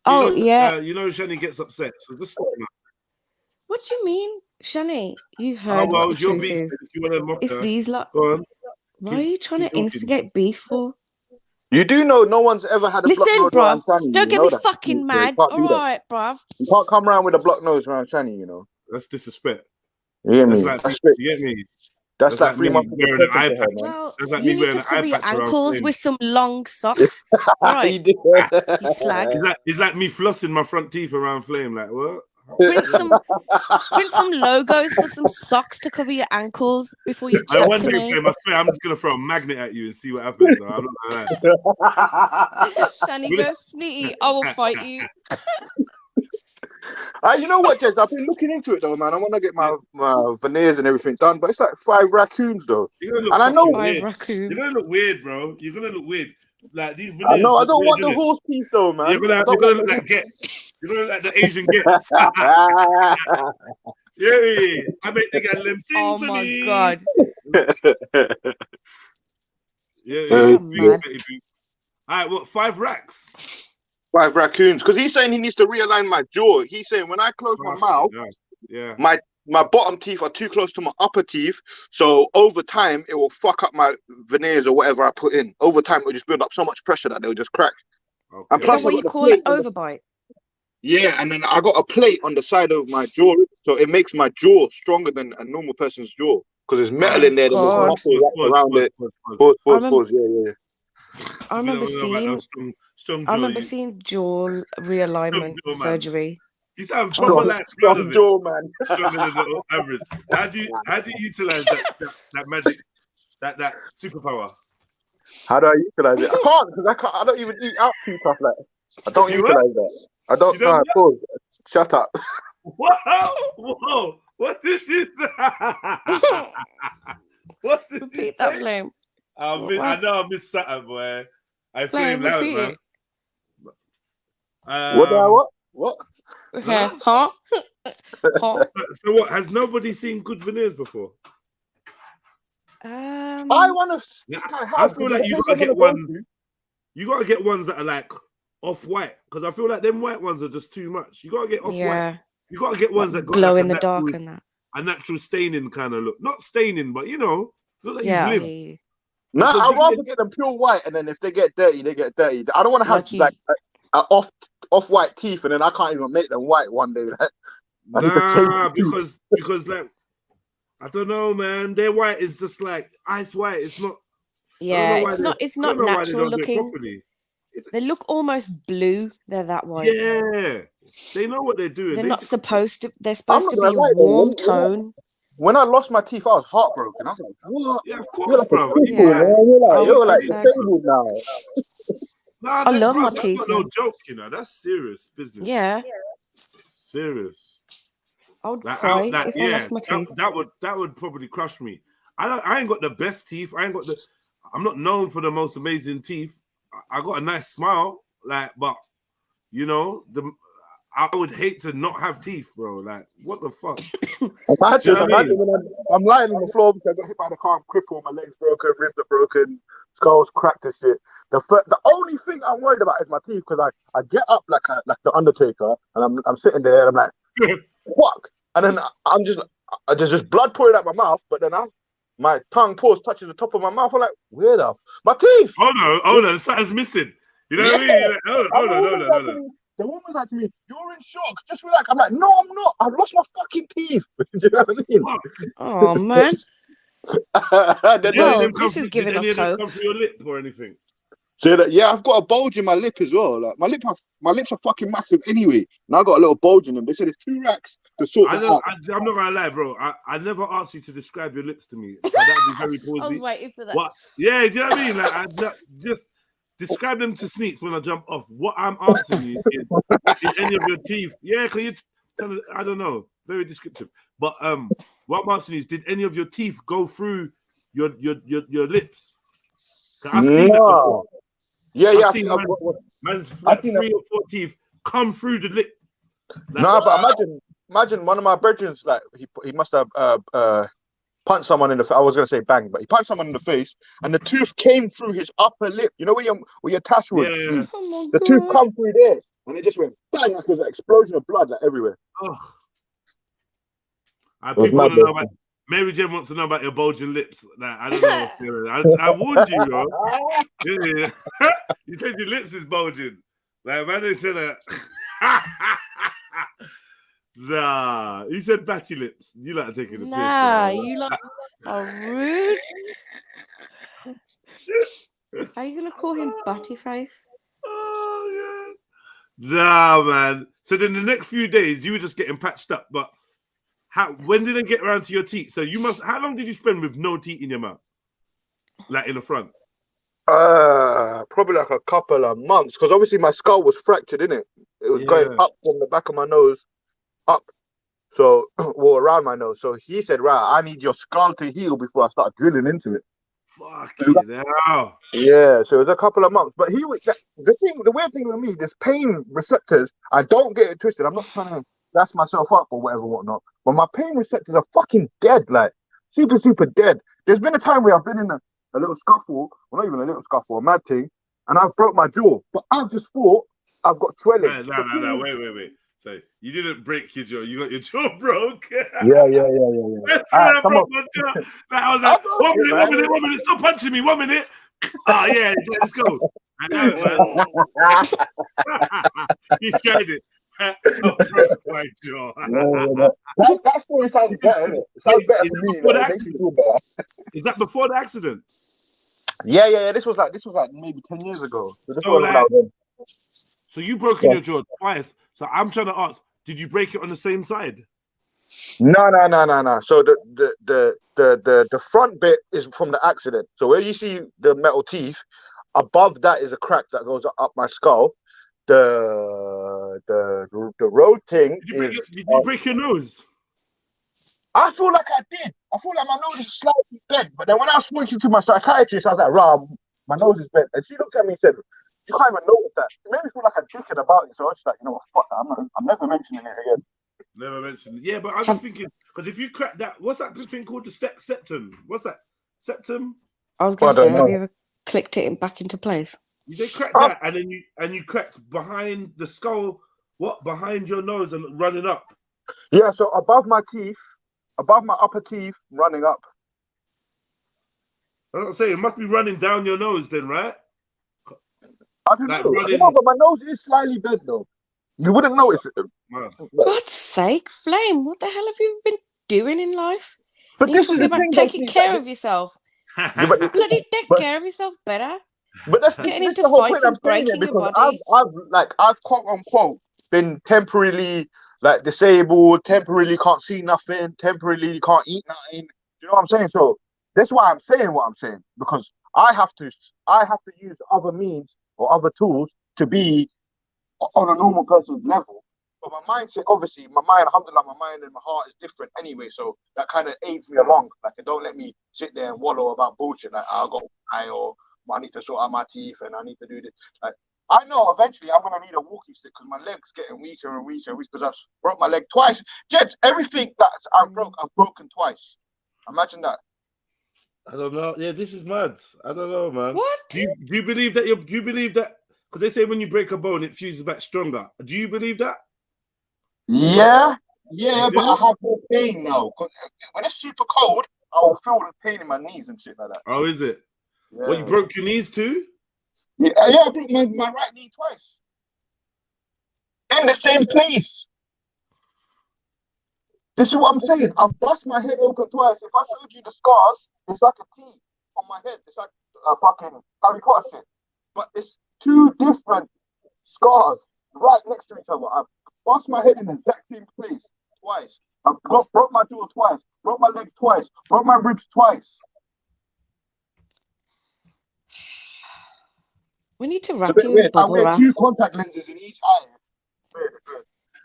S5: Oh, yeah.
S1: You know Shani gets upset, so just stop now.
S5: What do you mean? Shani, you heard
S1: well,
S5: what
S1: it's
S5: the
S1: your
S5: truth
S1: beef.
S5: is.
S1: If you want to mock
S5: It's
S1: her,
S5: these lot.
S1: go on.
S5: Why are you trying to instigate beef for?
S4: You do know no one's ever had a block
S5: Listen,
S4: nose
S5: bruv,
S4: around Shani.
S5: don't get me fucking mad. All right, bruv.
S4: You can't come around with a block nose around Shani, you know.
S1: That's disrespect.
S4: You hear me?
S1: You get me?
S4: That's like 3 months
S1: wearing an eye patch.
S5: Well,
S1: That's like
S5: you
S1: me
S5: need
S1: wearing
S5: to cover
S1: an
S5: your
S1: eye patch
S5: ankles with some long socks. Right. You slag.
S1: It's like me flossing my front teeth around Flame. Like, what?
S5: Print some logos for some socks to cover your ankles before you chat to me.
S1: Flame, I swear, I'm just going to throw a magnet at you and see what happens. Though. I'm not going to lie.
S5: Shani goes, Sneaky, I will fight you.
S4: You know what, Jez? I've been looking into it though, man. I want to get my veneers and everything done, but it's like 5 raccoons though.
S1: And
S4: I know
S5: 5 raccoons.
S1: You're gonna look weird, bro. You're gonna look weird. Like these veneers.
S4: I know. I don't want the horse piece though, man.
S1: You're gonna look like Gets. You're gonna look like the Asian Gets. Yeah, I make the guy them sing
S5: Oh
S1: for
S5: my
S1: me.
S5: god.
S1: Yeah. All right, what? 5 racks.
S4: 5 raccoons, because he's saying he needs to realign my jaw. He's saying when I close my mouth,
S1: yeah,
S4: my my bottom teeth are too close to my upper teeth. So over time, it will fuck up my veneers or whatever I put in. Over time, it will just build up so much pressure that they'll just crack.
S1: Okay.
S4: And
S5: Is
S4: plus,
S5: that what
S4: I
S5: you
S4: got a
S5: call
S4: plate
S5: it? Overbite?
S4: Yeah, and then I got a plate on the side of my jaw, so it makes my jaw stronger than a normal person's jaw because there's metal in there. Then there's
S5: God.
S4: muscle wrapped around it. Pause. Yeah.
S5: I remember seeing.
S1: Strong
S5: I
S1: jaw,
S5: remember
S1: you.
S5: sean jaw realignment
S1: jaw, man.
S5: surgery.
S1: You sound proper like proud of it.
S4: Jaw, man.
S1: Stronger than the average. How do you utilize that magic, that superpower?
S4: How do I utilize it? I can't because I don't even eat out too tough. Like I don't
S1: You
S4: utilize that. I don't know. Pause. Shut up.
S1: Whoa! What did you say? What did
S5: Repeat
S1: you
S5: that,
S1: say?
S5: Flame.
S1: I know I missed something, boy. I
S5: Flame,
S1: Flame loud,
S5: repeat
S1: man.
S4: What? What?
S5: Huh? Huh?
S1: So what? Has nobody seen good veneers before?
S4: I want to.
S1: I feel like you gotta get ones. You gotta get ones that are like off-white because I feel like them white ones are just too much. You gotta get off-white.
S5: Yeah.
S1: You gotta get ones that got
S5: glow
S1: like
S5: in the dark and that.
S1: A natural staining kind of look. Not staining, but you know, look like
S5: Yeah.
S1: you've lived.
S4: No, I'd rather get them pure white, and then if they get dirty, they get dirty. I don't want to have like off-white teeth, and then I can't even make them white one day.
S1: Nah, because like I don't know, man. Their white is just like ice white. It's not.
S5: Yeah, it's not natural looking. They look almost blue. They're that white.
S1: Yeah, they know what they're doing.
S5: They're not supposed to. They're supposed to be a warm tone.
S4: When I lost my teeth, I was heartbroken. I was like, "What?
S1: Yeah, of course, bro.
S4: You're like disabled now."
S1: Nah,
S5: I love my
S1: that's
S5: teeth.
S1: not no joke, you know. That's serious business.
S5: Yeah.
S1: Serious.
S5: I would cry if I lost my teeth.
S1: That would probably crush me. I ain't got the best teeth. I'm not known for the most amazing teeth. I got a nice smile, like, but you know, I would hate to not have teeth, bro. Like, what the fuck?
S4: Imagine when I'm lying on the floor because I got hit by the car, I'm crippled, my legs broken, ribs are broken, skulls cracked and shit. The only thing I'm worried about is my teeth because I get up like the Undertaker and I'm sitting there and I'm like, fuck, and then I'm just blood pouring out my mouth, but then my tongue touches the top of my mouth. I'm like, where my teeth?
S1: Oh no, something's missing. You know what I mean? Like, hold on.
S4: The woman was like to me, "You're in shock. Just relax." I'm like, "No, I'm not. I've lost my fucking teeth." Do you know what I mean?
S5: Oh man. This is giving us hope.
S1: Come through your lip or anything?
S4: So I've got a bulge in my lip as well. Like my lips are fucking massive anyway, and I got a little bulge in them. They said it's 2 racks to sort that out.
S1: I'm not gonna lie, bro. I never asked you to describe your lips to me. So that'd be very positive.
S5: I was waiting for that.
S1: What? Yeah, do you know what I mean? Like, just describe them to Sneaks when I jump off. What I'm asking you is any of your teeth? Yeah, can you tell? I don't know. Very descriptive. But what I'm asking is, did any of your teeth go through your lips? I've seen that before.
S4: Yeah.
S1: I've seen man's like 3 or 4 teeth come through the lip. Like,
S4: no, but imagine one of my brethren, like he must have punched someone in the face. I was gonna say bang, but he punched someone in the face, and the tooth came through his upper lip. You know where your tash would be?
S5: Oh
S4: the tooth come through there, and it just went bang, like it was an explosion of blood like everywhere.
S1: People want to know about Mary Jane wants to know about your bulging lips. Like, I don't know. I warned you, bro. Yeah. You said your lips is bulging. Like, man, they said nah. He said batty lips. You like taking the piss.
S5: Nah, you like are rude. Are you gonna call him batty face?
S1: Oh yeah. Nah, man. So then the next few days you were just getting patched up, but when did they get around to your teeth? So how long did you spend with no teeth in your mouth? Like in the front?
S4: Probably like a couple of months, because obviously my skull was fractured, innit? It was going up from the back of my nose, up. So, well, around my nose. So he said, right, I need your skull to heal before I start drilling into it.
S1: Fucking hell.
S4: Yeah, so it was a couple of months. But the weird thing with me, this pain receptors, I don't get it twisted. I'm not trying to gas myself up or whatnot. But my pain receptors are fucking dead, like super, super dead. There's been a time where I've been in a little scuffle, well, not even a little scuffle, a mad thing, and I've broke my jaw. But I've just thought I've got swelling.
S1: No, wait. So you didn't break your jaw. You got your jaw broke.
S4: Yeah.
S1: That's
S4: All
S1: when
S4: right,
S1: I
S4: come
S1: broke
S4: on.
S1: my jaw. Like, I was like, one minute, stop punching me, 1 minute. Oh yeah, let's go. I know it, man. You tried it. I broke my jaw.
S4: That story sounds better, innit? It sounds better for me. It makes me feel better.
S1: Is that before the accident?
S4: Yeah. This was like maybe 10 years ago. So this
S1: So,
S4: was
S1: like,
S4: when I was in.
S1: So you broke your jaw twice. So I'm trying to ask, did you break it on the same side?
S4: No. So the front bit is from the accident. So where you see the metal teeth, above that is a crack that goes up my skull. The road thing
S1: did you break your nose?
S4: I feel like I did. I feel like my nose is slightly bent. But then when I was speaking to my psychiatrist, I was like, "Rob, my nose is bent." And she looked at me and said, "You can't even notice that." It made me feel like a dickhead about it. So I was just like, "You know what? Fuck that. I'm never mentioning it again."
S1: Never mentioned it. Yeah, but I'm just thinking, because if you crack that, what's that thing called? The septum. What's that? Septum?
S5: I was going to say, have you ever clicked it back into place?
S1: They cracked that, and you cracked behind the skull. What? Behind your nose and running up?
S4: Yeah, so above my teeth, above my upper teeth, running up.
S1: I was saying, it must be running down your nose then, right?
S4: I don't know, but my nose is slightly bent though. You wouldn't notice it.
S5: God's sake, Flame, what the hell have you been doing in life?
S4: But this is the thing.
S5: Taking care of yourself. Bloody take care of yourself better.
S4: But that's
S5: getting
S4: into
S5: into
S4: fights and
S5: breaking your body.
S4: I've quote unquote been temporarily like disabled, temporarily can't see nothing, temporarily can't eat nothing. You know what I'm saying? So that's why I'm saying what I'm saying, because I have to use other means or other tools to be on a normal person's level. But my mindset, obviously, alhamdulillah, my mind and my heart is different anyway. So that kind of aids me along. Like, it don't let me sit there and wallow about bullshit. Like, I got eye, or I need to sort out my teeth and I need to do this. Like, I know eventually I'm gonna need a walking stick because my leg's getting weaker and weaker and weaker because I've broke my leg twice. Jets, everything that I've broken twice. Imagine that.
S1: I don't know. Yeah, this is mad. I don't know, man.
S5: What?
S1: Do you believe that? Do you believe that? Because they say when you break a bone, it fuses back stronger. Do you believe that?
S4: Yeah, but I have more pain now. When it's super cold, I will feel the pain in my knees and shit like that.
S1: Oh, is it?
S4: Yeah.
S1: Well, you broke your knees too?
S4: Yeah, I broke my right knee twice. In the same place. This is what I'm saying. I've bust my head open twice. If I showed you the scars, it's like a T on my head. It's like a fucking Harry Potter shit. But it's two different scars right next to each other. I've bust my head in the exact same place twice. I broke my jaw twice, broke my leg twice, broke my ribs twice.
S5: We need to wrap you in bubble wrap.
S4: I wear 2 contact lenses in each eye.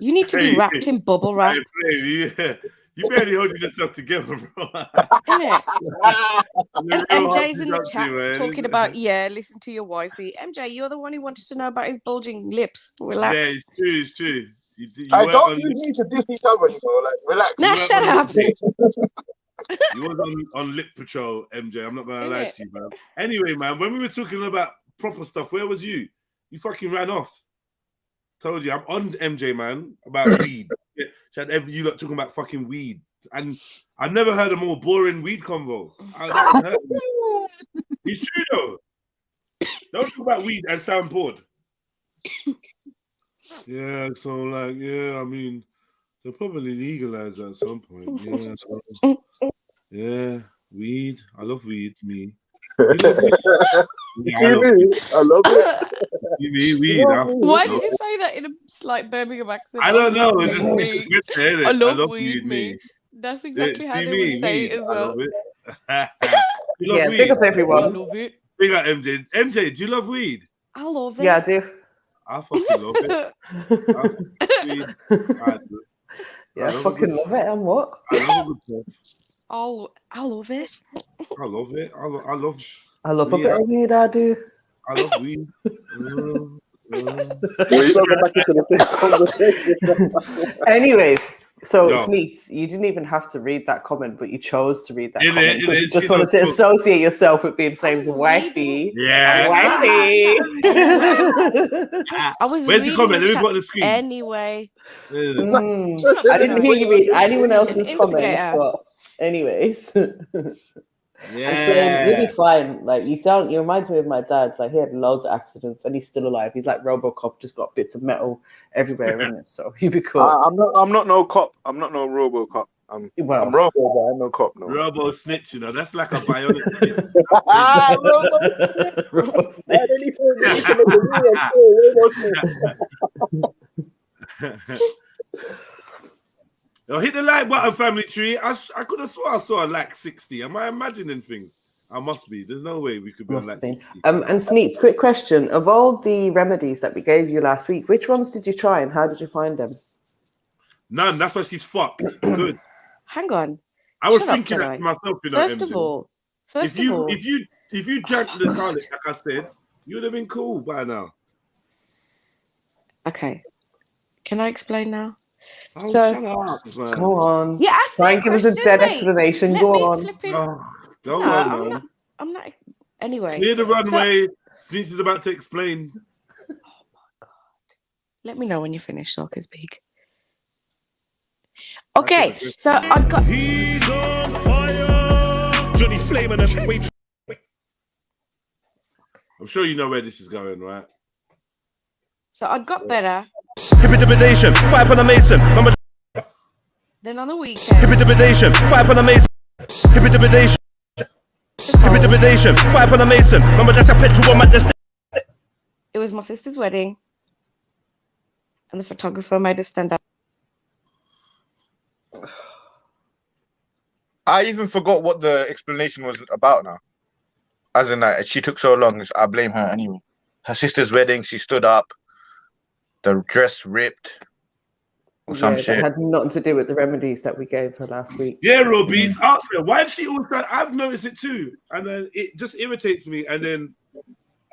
S5: You need to be wrapped in bubble wrap.
S1: You barely holding yourself together, bro.
S5: Innit? And MJ's in the chat talking about, listen to your wifey. MJ, you're the one who wanted to know about his bulging lips. Relax.
S1: Yeah, it's true. You
S4: don't use me to diss each other, like, relax.
S5: Nah, shut up.
S1: You was on lip patrol, MJ. I'm not going to lie to you, man. Anyway, man, when we were talking about proper stuff, where was you? You fucking ran off. Told you, I'm on MJ, man, about weed. You lot talking about fucking weed. And I've never heard a more boring weed convo. It's true, though. Don't talk about weed and sound bored. Yeah, so, like, I mean, they'll probably legalize that at some point. Yeah, weed. I love weed, me. You love weed?
S4: I love it.
S1: Weed.
S5: Why did you say that in a slight Birmingham accent?
S1: I don't know.
S5: I love weed, me. That's exactly how they would say it as well.
S1: You love weed?
S6: Big up everyone.
S5: I love it.
S1: Big up MJ. MJ, do you love weed?
S5: I love it.
S6: Yeah, I do.
S1: I fucking love it.
S6: I fucking love it. And what?
S1: I love a good stuff.
S5: I love it.
S1: I love it.
S6: I love a bit of weed, I do.
S1: I love weed.
S4: You don't go back into the conversation.
S6: Anyways, So,
S1: Yo.
S6: Sneaks, you didn't even have to read that comment, but you chose to read that
S1: In
S6: comment
S1: it,
S6: because you
S1: she
S6: just wanted to
S1: does talk.
S6: associate yourself with being Flame's
S5: was
S6: wifey.
S1: Yeah.
S6: Wifey.
S5: I was
S1: Where's the
S5: reading
S1: comment? Let me
S5: chat
S1: put on the screen.
S5: anyway.
S1: Yeah.
S5: Shut up,
S6: I didn't hear you read anyone
S5: Such an
S6: else's comments,
S5: instigator.
S6: but anyways.
S1: Yeah.
S6: And Flame, you'll be fine. Like you reminds me of my dad. Like he had loads of accidents and he's still alive. He's like RoboCop, just got bits of metal everywhere in it. So he'll be cool.
S4: I'm not no cop. I'm not no RoboCop. I'm Robo, but I'm no cop. No.
S1: Robo snitch, you know, that's like a bionic snitch.
S6: Robo snitch.
S1: Yo, hit the like button, family tree. I could have swore I saw like 60. Am I imagining things? I must be. There's no way we could be on like 60.
S6: And Sneaks, quick question. Of all the remedies that we gave you last week, which ones did you try and how did you find them?
S1: None. That's why she's fucked. Good.
S5: Hang on.
S1: I was
S5: Shut up,
S1: thinking that
S5: Jedi.
S1: to myself, you know,
S5: First
S1: MJ.
S5: of all,
S1: if you drank the garlic, like I said, you would have been cool by now.
S5: okay. Can I explain now?
S1: Oh,
S5: So-
S1: shut up, man.
S6: Go on.
S5: Yeah, ask
S6: Try
S5: me
S6: and give us a
S5: question,
S6: dead
S5: mate.
S6: explanation.
S5: Let
S6: Go
S5: me
S6: on.
S5: flipping.
S1: Oh, go
S5: No,
S1: on, man.
S5: I'm not. Anyway,
S1: Clear the runway. Sneeze is about to explain.
S5: oh my god. Let me know when you finish so I can speak. Okay, so I've got.
S7: He's on fire. Johnny Flame and wait.
S1: I'm sure you know where this is going, right?
S5: So I got better.
S7: Hippity-bidation, 5 on a mason. Mama,
S5: Then on the weekend,
S7: hippity-bidation, 5 on a mason. Hippity-bidation, hippity-bidation, 5 on a mason. Mama, that's a petrol bomb at the station.
S5: it was my sister's wedding, and the photographer made us stand up.
S4: I even forgot what the explanation was about now. As in, like, she took so long. I blame her anyway. Her sister's wedding, she stood up. The dress ripped. Or some
S6: That
S4: shit.
S6: had nothing to do with the remedies that we gave her last week.
S1: Yeah, Robbie. Ask her, why did she always try? I've noticed it too. And then it just irritates me. And then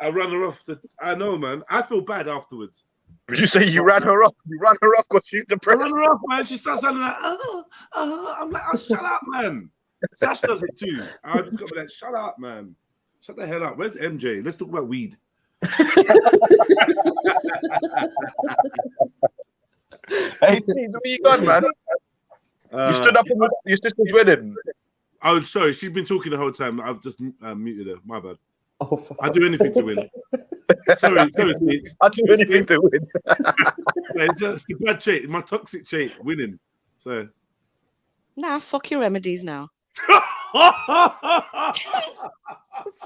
S1: I run her off. I know, man. I feel bad afterwards.
S4: Did you say you ran her off? You ran her off because she's
S1: I
S4: depressed.
S1: run her off, man. She starts sounding like, I'm like, oh, shut up, man. Sash does it too. I just got to be like, shut up, man. Shut the hell up. Where's MJ? Let's talk about weed.
S4: Hey, Steve, where you gone, man? You stood up in your sister's wedding.
S1: Oh, sorry. She's been talking the whole time. I've just muted her. My bad.
S6: Oh, fuck.
S1: I'd do anything to win. sorry, Sneaks.
S4: I'll do anything to win.
S1: It's just a bad trait. My toxic trait, winning. So.
S5: Nah, fuck your remedies now.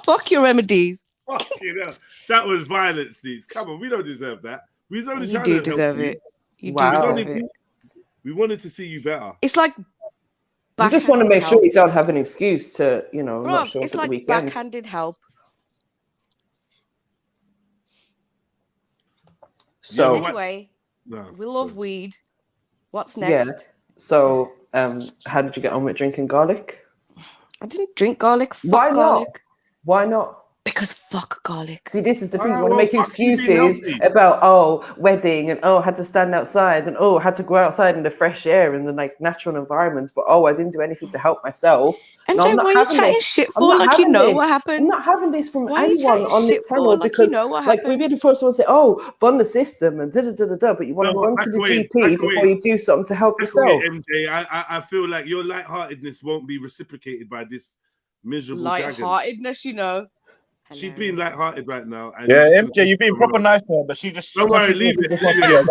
S5: Fuck your remedies.
S1: Fucking hell. That was violent, Sneaks. Come on, we don't deserve that. We was only
S5: You
S1: trying
S5: do
S1: to
S5: deserve
S1: help
S5: it. You
S6: Wow.
S5: do
S1: You.
S5: deserve it.
S1: We wanted to see you better.
S5: It's like
S6: I just want to
S5: backhanded
S6: make sure
S5: help.
S6: you don't have an excuse to, not
S5: Bro,
S6: show up
S5: it's
S6: at the
S5: like
S6: weekend.
S5: backhanded help.
S6: So,
S1: Yeah,
S5: Anyway,
S1: No,
S5: we love
S1: sorry.
S5: weed. What's
S6: yeah.
S5: next?
S6: So, how did you get on with drinking garlic?
S5: I didn't drink garlic. Fuck
S6: Why not?
S5: garlic.
S6: Why not?
S5: Because fuck garlic.
S6: See, this is the thing. You
S1: Oh,
S6: want to
S1: well,
S6: make
S1: fuck you being
S6: excuses
S1: healthy.
S6: about, wedding and, had to stand outside and, had to go outside in the fresh air and the, like, natural environments. But, I didn't do anything to help myself.
S5: MJ,
S6: No, I'm not
S5: why are you
S6: having
S5: chatting
S6: this.
S5: shit
S6: I'm
S5: for?
S6: not
S5: Like you
S6: having
S5: know
S6: this.
S5: what
S6: I'm
S5: happened?
S6: not having this from
S5: Why are you
S6: anyone
S5: chatting
S6: on
S5: shit
S6: this
S5: for?
S6: channel
S5: Like you
S6: because,
S5: know what
S6: like, we've
S5: happened?
S6: been the first one to say, bun the system and da-da-da-da-da, but you want to
S1: No,
S6: run
S1: back
S6: to the
S1: away,
S6: GP
S1: back
S6: before
S1: away.
S6: you do something to help
S1: That's the way,
S6: yourself.
S1: MJ. I feel like your lightheartedness won't be reciprocated by this miserable dragon.
S5: Lightheartedness, you know.
S1: She's being lighthearted right now. And
S4: Yeah,
S1: you're just
S4: MJ,
S1: gonna
S4: you've been
S1: come
S4: proper
S1: on.
S4: nice to her, but she just.
S1: Don't worry, leave it. Leave it.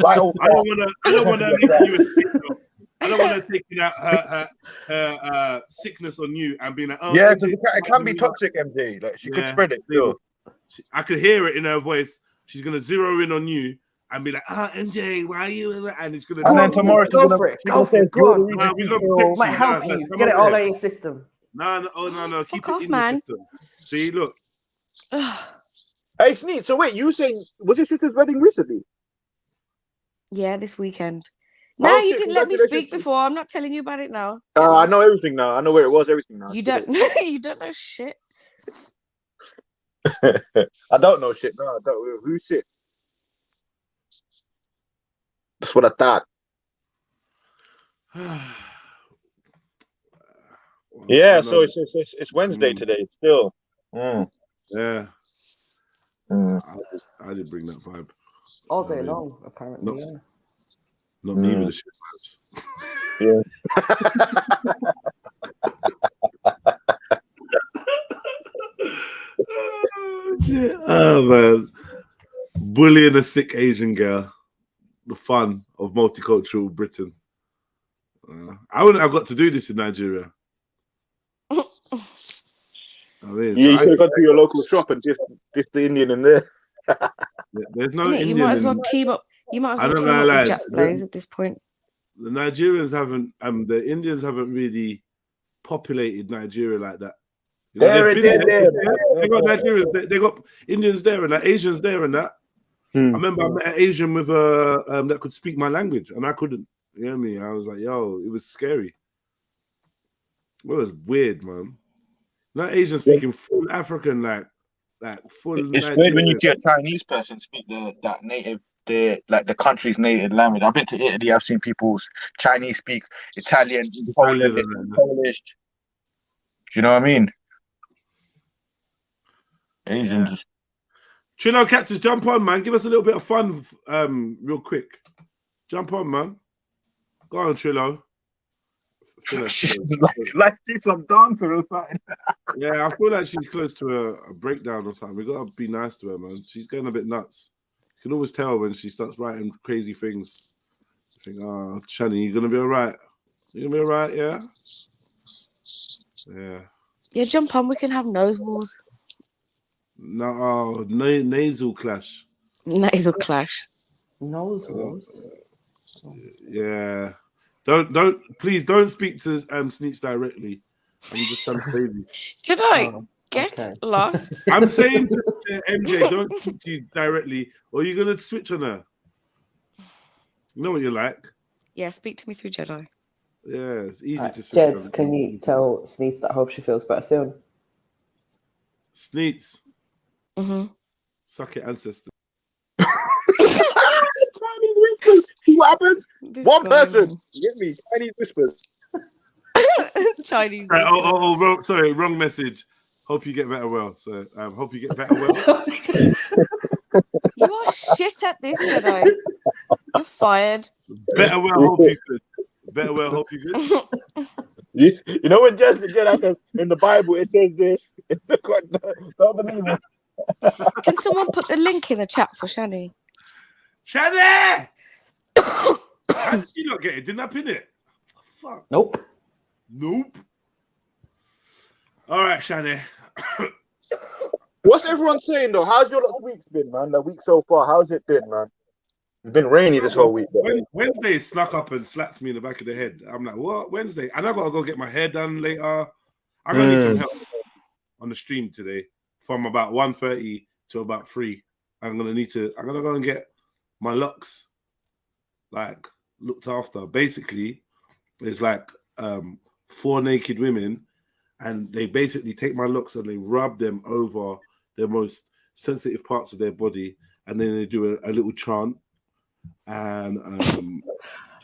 S4: Right,
S1: I don't wanna leave you in TikTok. I don't want to take out her sickness on you and be like, oh,
S4: yeah,
S1: MJ,
S4: because it can be toxic, MJ. Like she could
S1: Yeah,
S4: spread it.
S1: leave
S4: Sure.
S1: it. I could hear it in her voice. She's gonna zero in on you and be like, MJ, why are you? And it's gonna.
S4: And then
S6: Go
S4: tomorrow
S6: go for it. Go for it. Go on.
S1: we got to
S6: Might help you. Get it all out of your system.
S1: No.
S5: Fuck
S1: Keep
S5: off,
S1: it in
S5: man.
S1: your system. See, look.
S4: Hey, Sneak. So wait, you saying was your sister's wedding recently?
S5: Yeah, this weekend.
S4: Oh,
S5: No, you
S4: shit,
S5: didn't let me
S4: congratulations.
S5: speak before. I'm not telling you about it now.
S4: I know everything now. I know where it was. Everything now.
S5: You don't. You don't know shit.
S4: I don't know shit. No, I don't. Who's shit? That's what I thought. Yeah, so it's Wednesday today. Still.
S1: Yeah. I didn't bring that vibe.
S6: All day long, apparently.
S1: Not me with the shit vibes. Oh man, bullying a sick Asian girl. The fun of multicultural Britain. I wouldn't have got to do this in Nigeria. I mean,
S4: you could have gone to your local shop and diss the Indian in there.
S1: There's no Indian.
S5: You might as well team up. You might as well team up with Jack Blaze at this point.
S1: The Nigerians haven't, the Indians haven't really populated Nigeria like that. You know, they got Nigerians, they got Indians there and that, Asians there and that. I remember I met an Asian with that could speak my language and I couldn't. You know what I mean? I was like, yo, it was scary. It was weird, man. Not Asian speaking full African, like full.
S4: It's
S1: Nigerian.
S4: weird when you see a Chinese person speak the country's native language. I've been to Italy. I've seen people Chinese speak Italian, Polish. Do you know what I mean? Asians.
S1: Yeah. Trillo Cactus, jump on, man. Give us a little bit of fun, real quick. Jump on, man. Go on, Trillo.
S4: like she's some dancer or something.
S1: Yeah, I feel like she's close to a breakdown or something. We gotta be nice to her, man. She's going a bit nuts. You can always tell when she starts writing crazy things. I think, oh, Shani, you gonna be all right? You gonna be all right? Yeah. Yeah.
S5: Yeah, jump on. We can have nose wars.
S1: No, nasal clash.
S5: Nasal clash.
S6: Nose wars.
S1: Yeah. Please don't speak to Sneaks directly. I'm just trying to save you.
S5: Should I get lost?
S1: I'm saying to MJ, don't speak to you directly, or you're gonna switch on her. You know what you're like.
S5: Yeah, speak to me through Jedi.
S1: Yeah, it's easy to switch.
S6: Jeds, can you tell Sneaks that I hope she feels better soon?
S1: Sneaks. Suck it, ancestor.
S4: Chinese whispers. See what happens? One person. You get me? Chinese whispers.
S5: Chinese.
S1: Sorry, wrong message. Hope you get better well. So, hope you get better well.
S5: You are shit at this, Jedi. You're fired.
S1: Better well, hope you good. Better well, hope you good.
S4: You know when Jedi says in the Bible it says this. Don't believe it.
S5: Can someone put the link in the chat for Shani?
S1: Shani! How did you not get it? Didn't I pin it? Fuck.
S6: Nope.
S1: All right, Shani.
S4: What's everyone saying though? How's your week been, man? The week so far, how's it been, man? It's been rainy this whole week.
S1: Wednesday snuck up and slapped me in the back of the head. I'm like, what? Wednesday? And I gotta go get my hair done later. I'm gonna need some help on the stream today from about 1:30 to about 3. I'm gonna go and get my locks like looked after. Basically, there's like 4 naked women, and they basically take my locks and they rub them over their most sensitive parts of their body, and then they do a little chant. And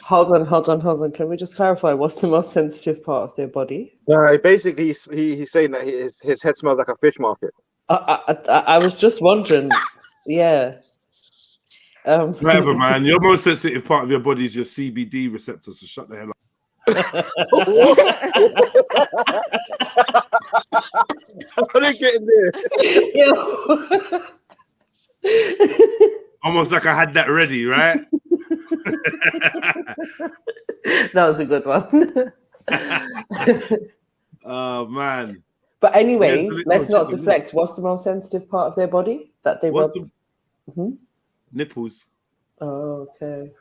S6: hold on. Can we just clarify what's the most sensitive part of their body?
S4: Basically, he's saying that his head smells like a fish market.
S6: I was just wondering. Yeah.
S1: Whatever, man. Your most sensitive part of your body is your CBD receptors. So shut the hell up.
S4: How did get in there?
S1: Almost like I had that ready, right?
S6: That was a good one.
S1: Oh man.
S6: But anyway, let's not deflect. What's the most sensitive part of their body that they rub?
S1: Nipples.
S6: Oh, okay.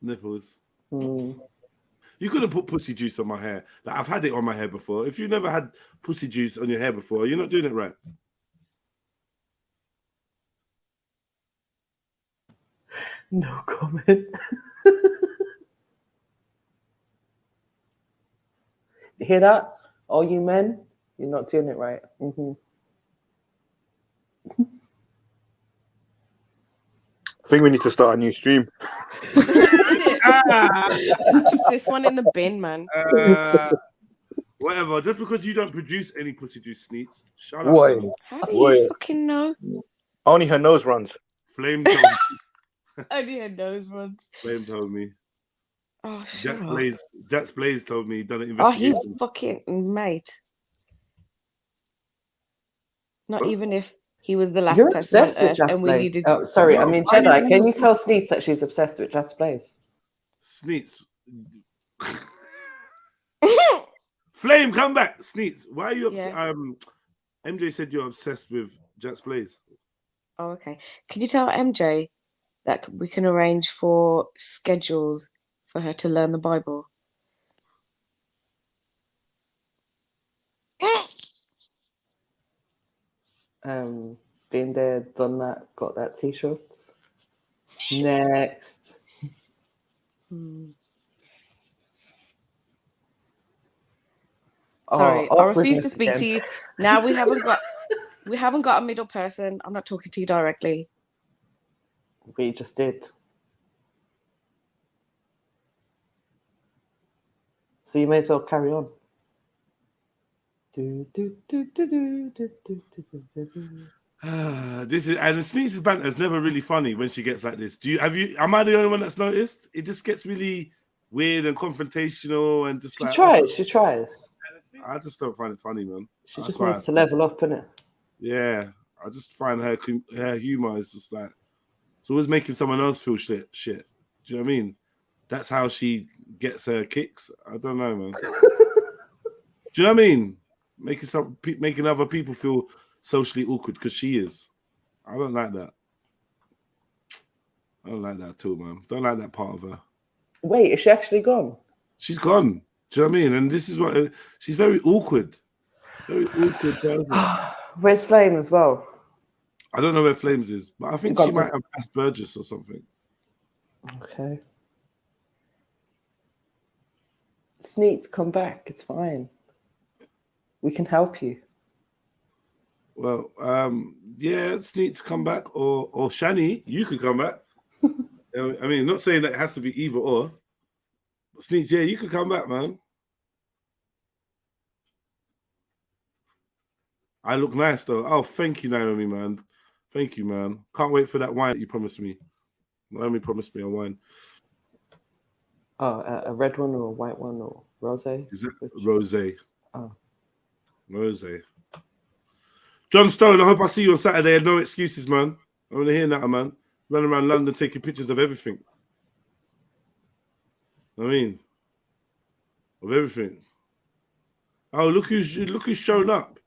S1: Nipples. You could have put pussy juice on my hair. Like, I've had it on my hair before. If you never had pussy juice on your hair before, you're not doing it right.
S6: No comment. You hear that? All you men, you're not doing it right.
S4: I think we need to start a new stream.
S5: Chuck this one in the bin, man.
S1: Whatever. Just because you don't produce any pussy juice, Sneets. Shut up.
S4: Boy.
S1: Man.
S5: How do you fucking know?
S4: Only her nose runs.
S1: Flame told me.
S5: Only her nose runs.
S1: Flame told me.
S5: Oh,
S1: Jax Blaze told me he done an
S5: Oh,
S1: investigation.
S5: he fucking mate. Not even if he was the last
S6: You're
S5: person
S6: obsessed
S5: on
S6: with
S5: Earth
S6: Jax
S5: and we
S6: Blaze.
S5: needed.
S6: Oh, sorry,
S1: No,
S6: I mean
S1: I
S6: Jedi.
S1: didn't
S6: Can
S1: know.
S6: you tell Sneets that she's obsessed with Jax Blaze?
S1: Sneets. Flame, come back. Sneets. Why are you obsessed?
S5: Yeah.
S1: MJ said you're obsessed with Jax Blaze.
S5: Oh, okay. Can you tell MJ that we can arrange for schedules for her to learn the Bible?
S6: Been there, done that, got that t-shirt. Next.
S5: Sorry, I refuse to speak
S6: again.
S5: to you. Now we haven't got a middle person. I'm not talking to you directly.
S6: We just did. So you may as well carry on.
S1: This is and Sneez's banter is never really funny when she gets like this. Am I the only one that's noticed? It just gets really weird and confrontational and just
S6: She tries.
S1: I just don't find it funny, man.
S6: She just needs to level up, innit?
S1: Yeah, I just find her humor is just like it's always making someone else feel shit. Do you know what I mean? That's how she gets her kicks. I don't know, man. Do you know what I mean? Making other people feel socially awkward because she is. I don't like that. I don't like that at all, man. Don't like that part of her.
S6: Wait, is she actually gone?
S1: She's gone. Do you know what I mean? And this is what she's very awkward. Very awkward person.
S6: Where's Flame as well?
S1: I don't know where Flames is, but I think she might have Asperger's or something.
S6: Okay. Sneets, come back. It's fine. We can help you.
S1: Well, yeah, Sneets come back, or Shani, you could come back. I mean, not saying that it has to be either or. But Sneets, yeah, you could come back, man. I look nice though. Oh, thank you, Naomi, man. Thank you, man. Can't wait for that wine that you promised me. Naomi promised me a wine.
S6: Oh, a red one or a white one or rosé?
S1: Is it rosé?
S6: Oh.
S1: Rosé. John Stone, I hope I see you on Saturday. No excuses, man. I want to hear that, man. Running around London taking pictures of everything. I mean, of everything. Oh, look who's shown up.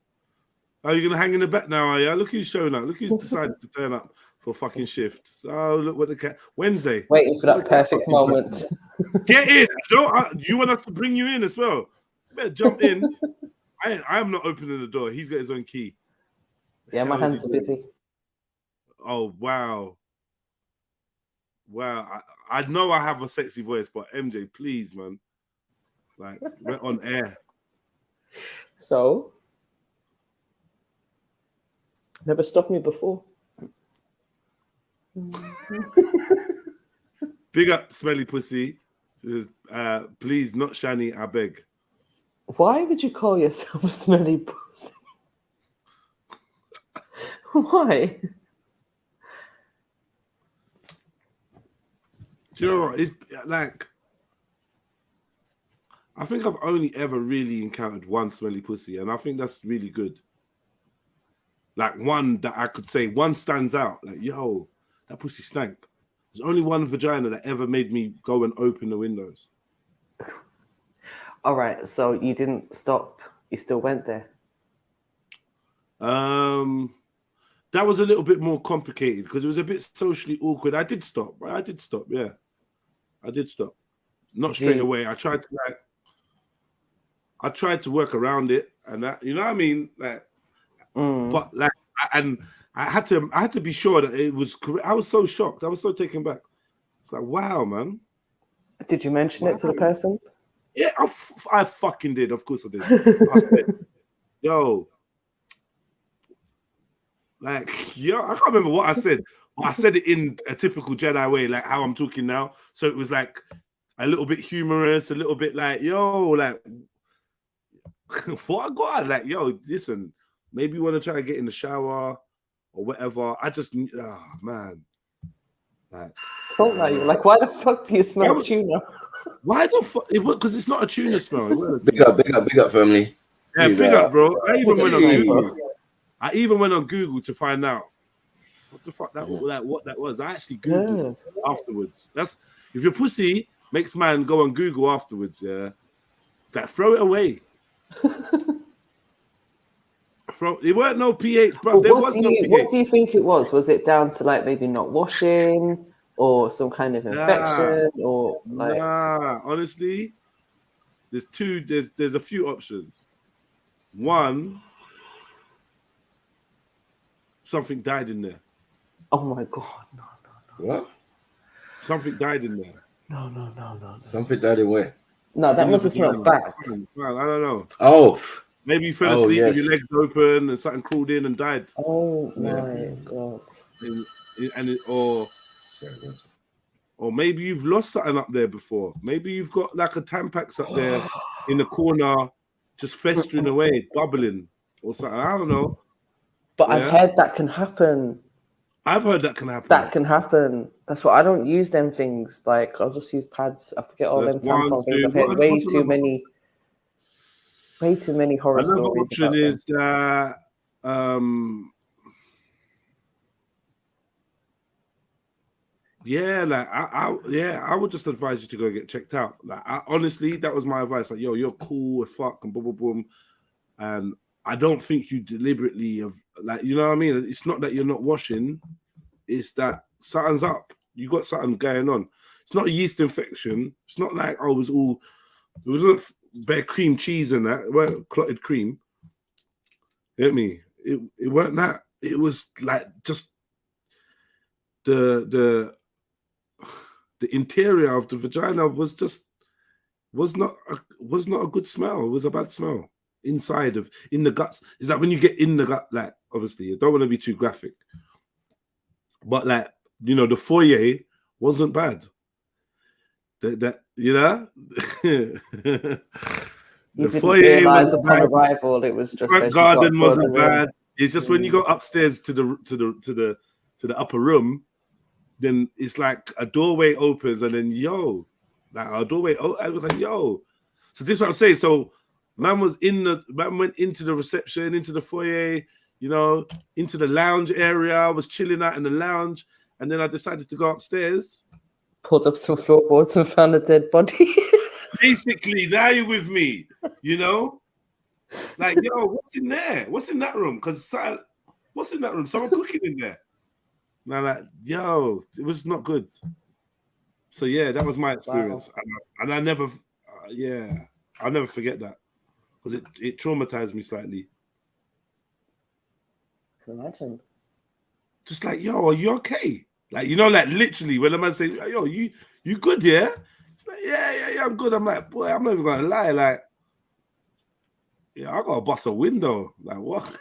S1: Oh, you're gonna hang in the back now, are you? Look who's shown up. Look who's decided to turn up for fucking shift. Oh, look what the cat Wednesday.
S6: Waiting for that perfect moment.
S1: Get in. You want us to bring you in as well? You better jump in. I am not opening the door. He's got his own key.
S6: Yeah, my hands are busy.
S1: Oh wow. Wow. I know I have a sexy voice, but MJ, please, man. Like, we're on air.
S6: So? Never stopped me before.
S1: Big up, Smelly Pussy. Please, not Shani, I beg.
S6: Why would you call yourself Smelly Pussy? Why?
S1: Do you know what? It's like, I think I've only ever really encountered one smelly pussy, and I think that's really good. Like one that I could say, one stands out. Like, yo, that pussy stank. There's only one vagina that ever made me go and open the windows.
S6: All right, so you didn't stop. You still went there.
S1: That was a little bit more complicated because it was a bit socially awkward. I did stop. Yeah. I did stop. Not straight away. I tried to work around it, and that, you know what I mean? Like, but like, and I had to be sure that it was correct. I was so shocked. I was so taken back. It's like, wow, man.
S6: Did you mention it to the person?
S1: Yeah, I fucking did. Of course I did. I said, yo, like, yo, I can't remember what I said. But I said it in a typical Jedi way, like how I'm talking now. So it was like, a little bit humorous, a little bit like, yo, like, what I got? Like, yo, listen, maybe you want to try to get in the shower or whatever. I just, oh, man. Like,
S6: like, why the fuck do you smell tuna?
S1: Why the fuck? Because it's not a tuna smell.
S8: Big up, family.
S1: Yeah, big up, bro. I even went on Google to find out what the fuck what that was. I actually Googled afterwards. That's if your pussy makes man go on Google afterwards, yeah, that throw it away. It weren't no pH, bro.
S6: Well, what do you think it was? Was it down to like maybe not washing or some kind of infection or like?
S1: Nah, honestly, there's a few options. One, something died in there.
S6: Oh my god, no.
S8: What?
S1: Something died in there.
S6: No.
S8: Something died in where?
S6: No, that must have smelled bad.
S1: I don't know.
S8: Oh.
S1: Maybe you fell asleep with your legs open and something crawled in and died.
S6: Oh my god.
S1: Or maybe you've lost something up there before. Maybe you've got like a Tampax up there in the corner, just festering away, bubbling or something. I don't know.
S6: But I've heard that can happen.
S1: I've heard that can happen.
S6: That can happen. That's why I don't use them things. Like I'll just use pads. I forget all them tampon things. I've heard way too many horror
S1: Another
S6: stories.
S1: Option is that I would just advise you to go get checked out. Like honestly, that was my advice. Like, yo, you're cool as fuck and boom, boom, boom. And I don't think you deliberately have, like, you know what I mean? It's not that you're not washing, it's that something's up. You got something going on. It's not a yeast infection. It's not like it wasn't bare cream cheese and that. It weren't clotted cream. You get me? It weren't that. It was like just the interior of the vagina was not a good smell. It was a bad smell. In the guts. Is that when you get in the gut, like, obviously, I don't want to be too graphic, but like, you know, the foyer wasn't bad. The foyer wasn't bad.
S6: Arrival, it was just
S1: front garden wasn't bad. It's just when you go upstairs to the upper room, then it's like a doorway opens and then a doorway. I was like, yo. So this is what I'm saying. So man went into the reception, into the foyer, you know, into the lounge area. I was chilling out in the lounge, and then I decided to go upstairs.
S6: Pulled up some floorboards and found a dead body.
S1: Basically, now you're with me, you know? Like, yo, what's in there? What's in that room? What's in that room? Someone cooking in there. And I'm like, yo, it was not good. So yeah, that was my experience. Wow. And I never, I'll never forget that. Because it traumatized me slightly.
S6: Can imagine.
S1: Just like, yo, are you okay? Like, you know, like literally when a man say, yo, you good, yeah? It's like, yeah, I'm good. I'm like, boy, I'm not even gonna lie. Like, yeah, I gotta bust a window. Like, what?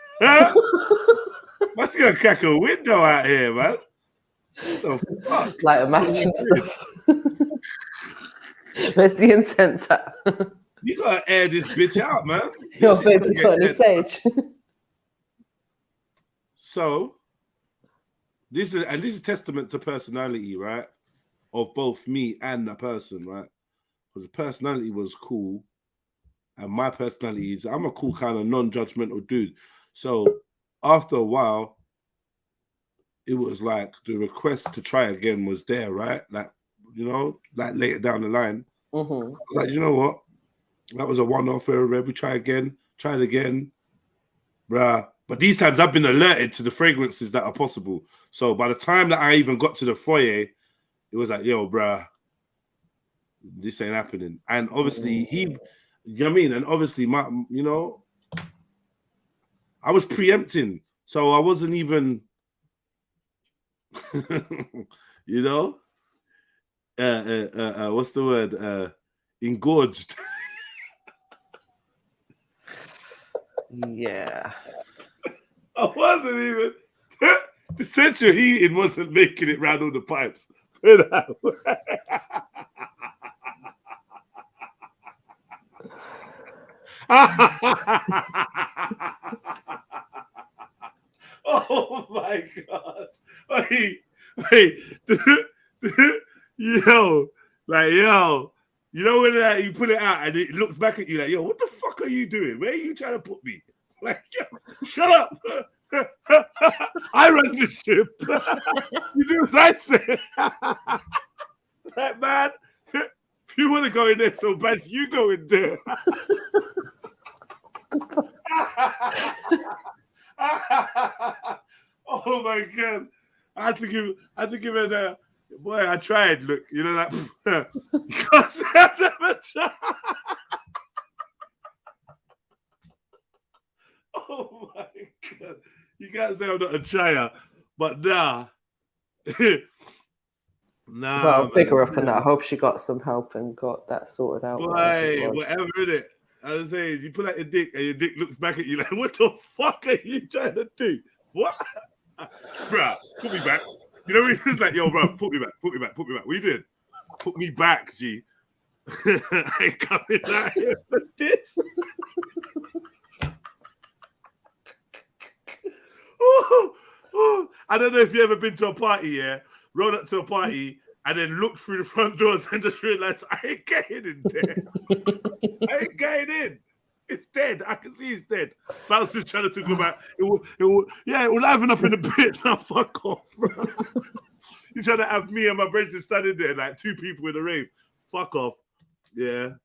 S1: What's gonna crack a window out here, man? What the fuck?
S6: Like a match and stuff. Where's the incense at?
S1: You gotta air this bitch out, man.
S6: Your baby's got any sage.
S1: So, this is testament to personality, right? Of both me and the person, right? Because the personality was cool, and my personality is I'm a cool kind of non-judgmental dude. So after a while, it was like the request to try again was there, right? Like, you know, like later down the line.
S6: Mm-hmm.
S1: I was like, you know what? That was a one-off error. We try it again, bruh. But these times I've been alerted to the fragrances that are possible. So by the time that I even got to the foyer, it was like, yo, bruh, this ain't happening. And obviously you know what I mean? And obviously I was preempting. So I wasn't even, you know, what's the word? Engorged.
S6: Yeah.
S1: I wasn't even. The central heating wasn't making it round all the pipes. Oh my god! Wait, yo, like yo, you know when you put it out and it looks back at you like, yo, what the fuck are you doing? Where are you trying to put me? Like, yo, shut up! I run the ship. You do as I say. Like, man, if you want to go in there so bad, you go in there. Oh my god! I had to give it a boy. I tried. Look, you know that. Because I never tried. Oh my god! You can't say I'm not a trier, but nah. Nah.
S6: Well, I'll pick her up and I hope she got some help and got that sorted out.
S1: Boy, whatever it is. I was saying, you pull out your dick and your dick looks back at you like, what the fuck are you trying to do? What? Bruh, put me back. You know, it's like, yo, bro, put me back. What you doing? Put me back, G. I ain't coming out here for this. I don't know if you ever been to a party, yeah? Rolled up to a party and then looked through the front doors and just realized I ain't getting in there. I ain't getting in. It's dead. I can see it's dead. But I was just trying to talk about it will liven up in a bit. Now fuck off, bro. You're trying to have me and my brother just standing there like two people in a rave. Fuck off. Yeah.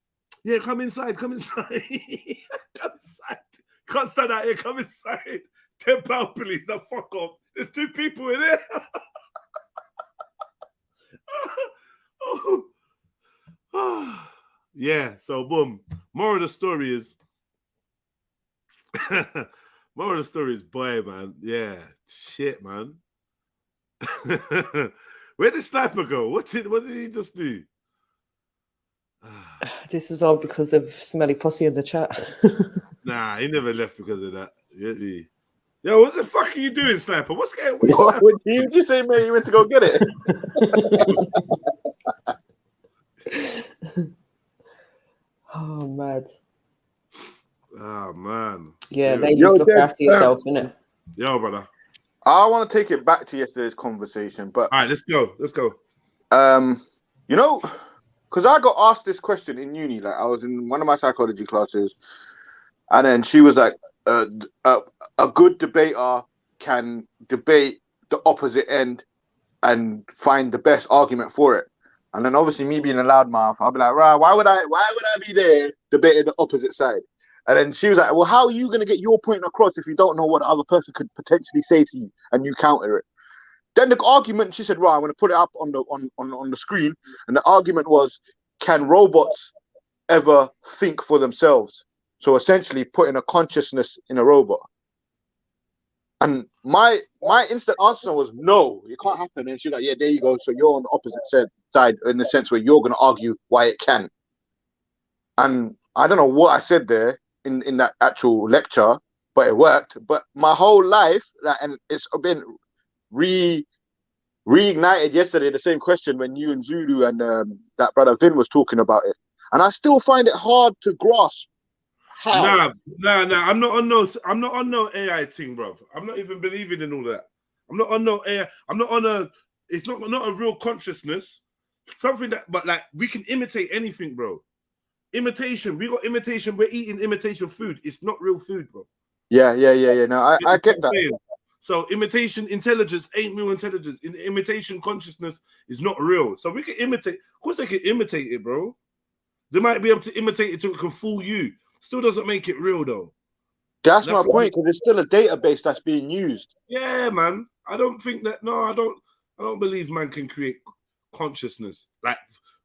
S1: Yeah, come inside. Come inside. Come inside. Can't stand out here. Come inside. £10, please. Now fuck off. There's two people in there. Yeah, so boom. Moral of the story is boy, man. Yeah, shit, man. Where did Sniper go? What did he just do?
S6: This is all because of smelly pussy in the chat.
S1: Nah, he never left because of that. Yo, what the fuck are you doing, Sniper? What's going on?
S4: What would you just say, man? You went to go get it.
S6: Oh, mad.
S1: Oh, man.
S6: Yeah, they just look after yourself, innit?
S1: Yo, brother.
S4: I want to take it back to yesterday's conversation, but
S1: all right, let's go.
S4: You know, because I got asked this question in uni. Like, I was in one of my psychology classes, and then she was like, a good debater can debate the opposite end and find the best argument for it. And then obviously me being a loudmouth, I'll be like, right, why would I be there debating the opposite side? And then she was like, well, how are you going to get your point across if you don't know what the other person could potentially say to you and you counter it? Then the argument, she said, right, I'm going to put it up on the screen. And the argument was, can robots ever think for themselves? So essentially putting a consciousness in a robot. And my instant answer was, no, it can't happen. And she's like, yeah, there you go. So you're on the opposite side in the sense where you're going to argue why it can. And I don't know what I said there in that actual lecture, but it worked. But my whole life, and it's been reignited yesterday, the same question when you and Zulu and that brother Vin was talking about it. And I still find it hard to grasp. How?
S1: Nah. I'm not on no AI thing, bro. I'm not even believing in all that. I'm not on no AI. I'm not on it's not a real consciousness. Something that, but like, we can imitate anything, bro. Imitation. We got imitation. We're eating imitation food. It's not real food, bro.
S4: Yeah. No, I get that.
S1: So imitation intelligence ain't real intelligence. Imitation consciousness is not real. So we can imitate. Of course, they can imitate it, bro. They might be able to imitate it so it can fool you. Still doesn't make it real, though.
S4: That's my point, because it's still a database that's being used.
S1: Yeah, man. I don't think that. No, I don't believe man can create consciousness, like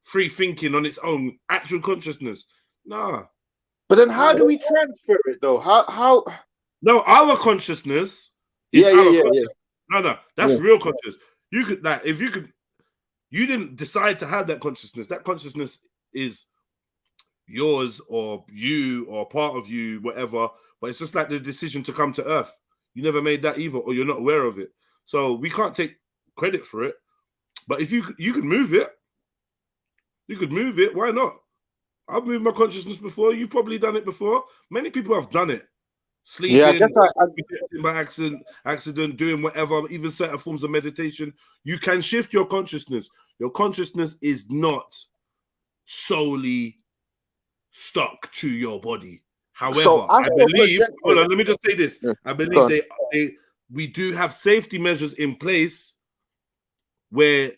S1: free thinking on its own, actual consciousness. Nah.
S4: But then how do we transfer it, though? How?
S1: No, our consciousness is consciousness. No, that's real consciousness. You could, like, if you could, you didn't decide to have that consciousness. That consciousness is yours or you or part of you, whatever. But it's just like the decision to come to Earth. You never made that either, or you're not aware of it. So we can't take credit for it. But if you could move it, why not? I've moved my consciousness before. You've probably done it before. Many people have done it. Sleeping,
S4: Yeah, I guess
S1: by accident, doing whatever, even certain forms of meditation. You can shift your consciousness. Your consciousness is not solely stuck to your body. However,
S4: So
S1: I believe,
S4: projected.
S1: hold on, let me just say this.
S4: Yeah,
S1: I
S4: go
S1: believe
S4: on.
S1: we do have safety measures in place where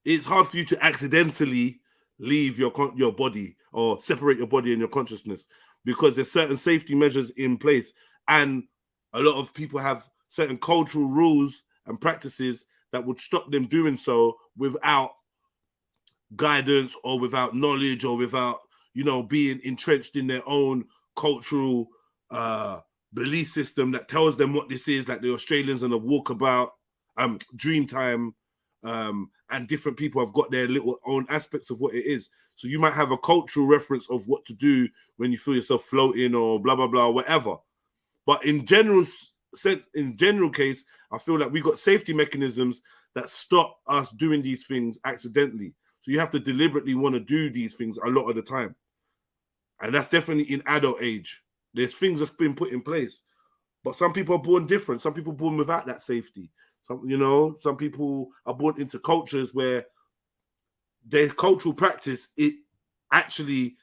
S1: it's hard for you to accidentally leave your body or separate your body and your consciousness, because there's certain safety measures in place, and a lot of people have certain cultural rules and practices that would stop them doing so without guidance or without knowledge or without, you know, being entrenched in their own cultural belief system that tells them what this is, like the Australians and the walkabout, dream time, and different people have got their little own aspects of what it is. So you might have a cultural reference of what to do when you feel yourself floating or blah blah blah, whatever. But in general sense, in general case, I feel like we got safety mechanisms that stop us doing these things accidentally. So you have to deliberately want to do these things a lot of the time, and that's definitely in adult age. There's things that's been put in place, but some people are born different. Some people are born without that safety. Some people are born into cultures where their cultural practice, it actually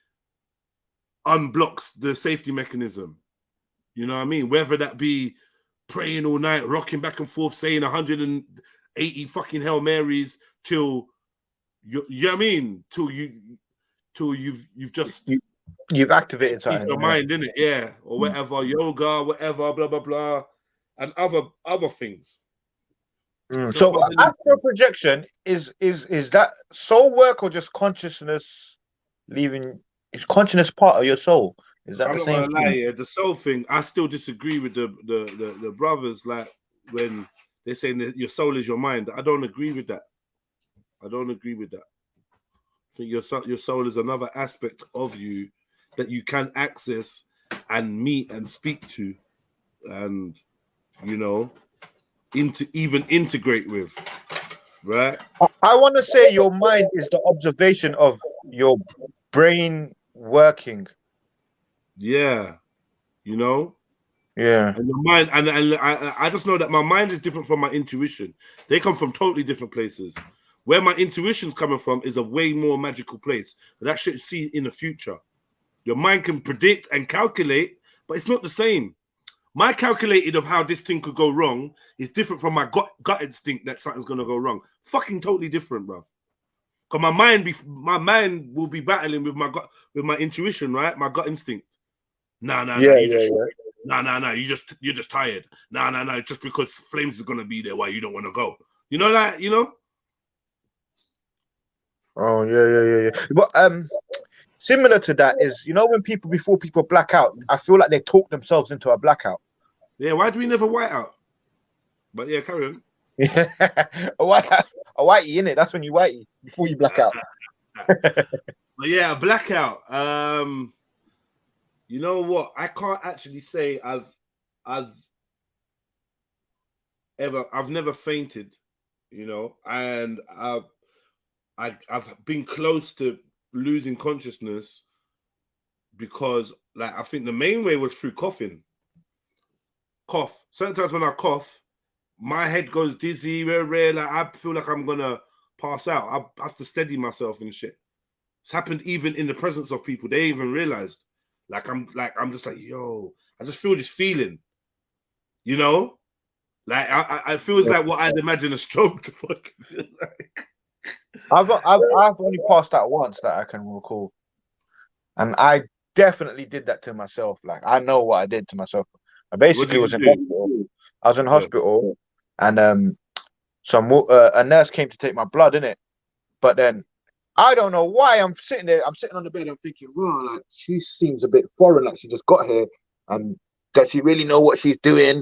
S1: unblocks the safety mechanism. You know what I mean? Whether that be praying all night, rocking back and forth, saying 180 fucking Hail Marys till you know what I mean? Till you've just
S4: You've activated something.
S1: your mind, innit? Yeah, or whatever, yoga, whatever, blah blah blah, and other things.
S4: So astral projection is that soul work or just consciousness leaving? Is consciousness part of your soul? Is that
S1: I'm
S4: the
S1: not
S4: same
S1: gonna lie, yeah, the soul thing, I still disagree with the brothers, like when they're saying that your soul is your mind. I don't agree with that. I think your soul is another aspect of you that you can access and meet and speak to, and integrate with, right?
S4: I want to say your mind is the observation of your brain working.
S1: Yeah,
S4: Yeah.
S1: And your mind, and I just know that my mind is different from my intuition. They come from totally different places. Where my intuition's coming from is a way more magical place. That shit see in the future. Your mind can predict and calculate, but it's not the same. My calculated of how this thing could go wrong is different from my gut instinct that something's gonna go wrong. Fucking totally different, bro. Because my mind will be battling with my intuition, right? My gut instinct. Nah, you're just tired. Nah, just because flames is gonna be there, why you don't want to go? You know that,
S4: Oh yeah. But similar to that is, when before people black out, I feel like they talk themselves into a blackout.
S1: Yeah, why do we never white out? But yeah, carry on.
S4: Yeah, a whitey in it. That's when you whitey before you black out.
S1: But yeah, a blackout. You know what? I can't actually say I've never fainted, and I've been close to losing consciousness because, like, I think the main way was through coughing. Cough. Sometimes when I cough, my head goes dizzy, rare. Like I feel like I'm gonna pass out. I have to steady myself and shit. It's happened even in the presence of people. They even realized. I'm just like, yo, I just feel this feeling, Like I feels like what I'd imagine a stroke to fucking feel like.
S4: I've only passed out once that I can recall, and I definitely did that to myself. Like I know what I did to myself. I basically was in hospital. I was in hospital, and a nurse came to take my blood, innit? But then I don't know why I'm sitting there. I'm sitting on the bed. I'm thinking, well, like she seems a bit foreign. Like she just got here, and does she really know what she's doing?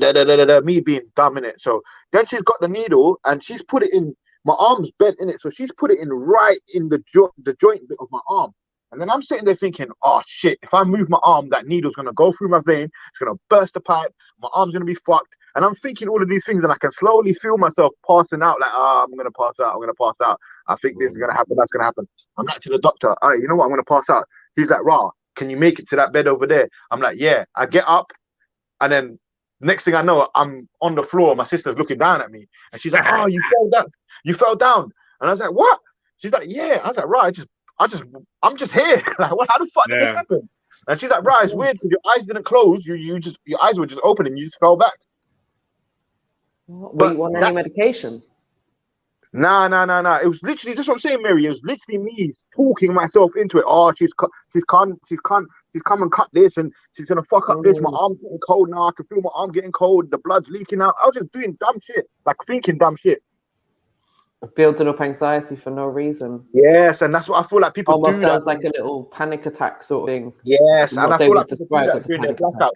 S4: Me being dumb in it. So then she's got the needle and she's put it in. My arm's bent in it, so she's put it in right in the joint bit of my arm. And then I'm sitting there thinking, oh shit! If I move my arm, that needle's gonna go through my vein. It's gonna burst the pipe. My arm's gonna be fucked. And I'm thinking all of these things, and I can slowly feel myself passing out, like, I'm going to pass out. I'm going to pass out. I think this is going to happen. That's going to happen. I'm like to the doctor, all right, you know what? I'm going to pass out. He's like, Rah, can you make it to that bed over there? I'm like, yeah. I get up, and then next thing I know, I'm on the floor. My sister's looking down at me, and she's like, oh, you fell down. You fell down. And I was like, what? She's like, yeah. I was like, right, I'm just here. Like, what? How the fuck did this happen? And she's like, right, it's weird because your eyes didn't close. Your eyes were just open and you just fell back.
S6: Were you on any medication?
S4: Nah. It was literally just what I'm saying, Mary. It was literally me talking myself into it. Oh, she's come and cut this, and she's gonna fuck up this. My arm's getting cold now. I can feel my arm getting cold. The blood's leaking out. I was just doing dumb shit, like thinking dumb shit.
S6: Building up anxiety for no reason.
S4: Yes, and that's what I feel like people
S6: almost
S4: do.
S6: Sounds like a little panic attack sort of thing.
S4: Yes, and I feel like people do that during their blackout.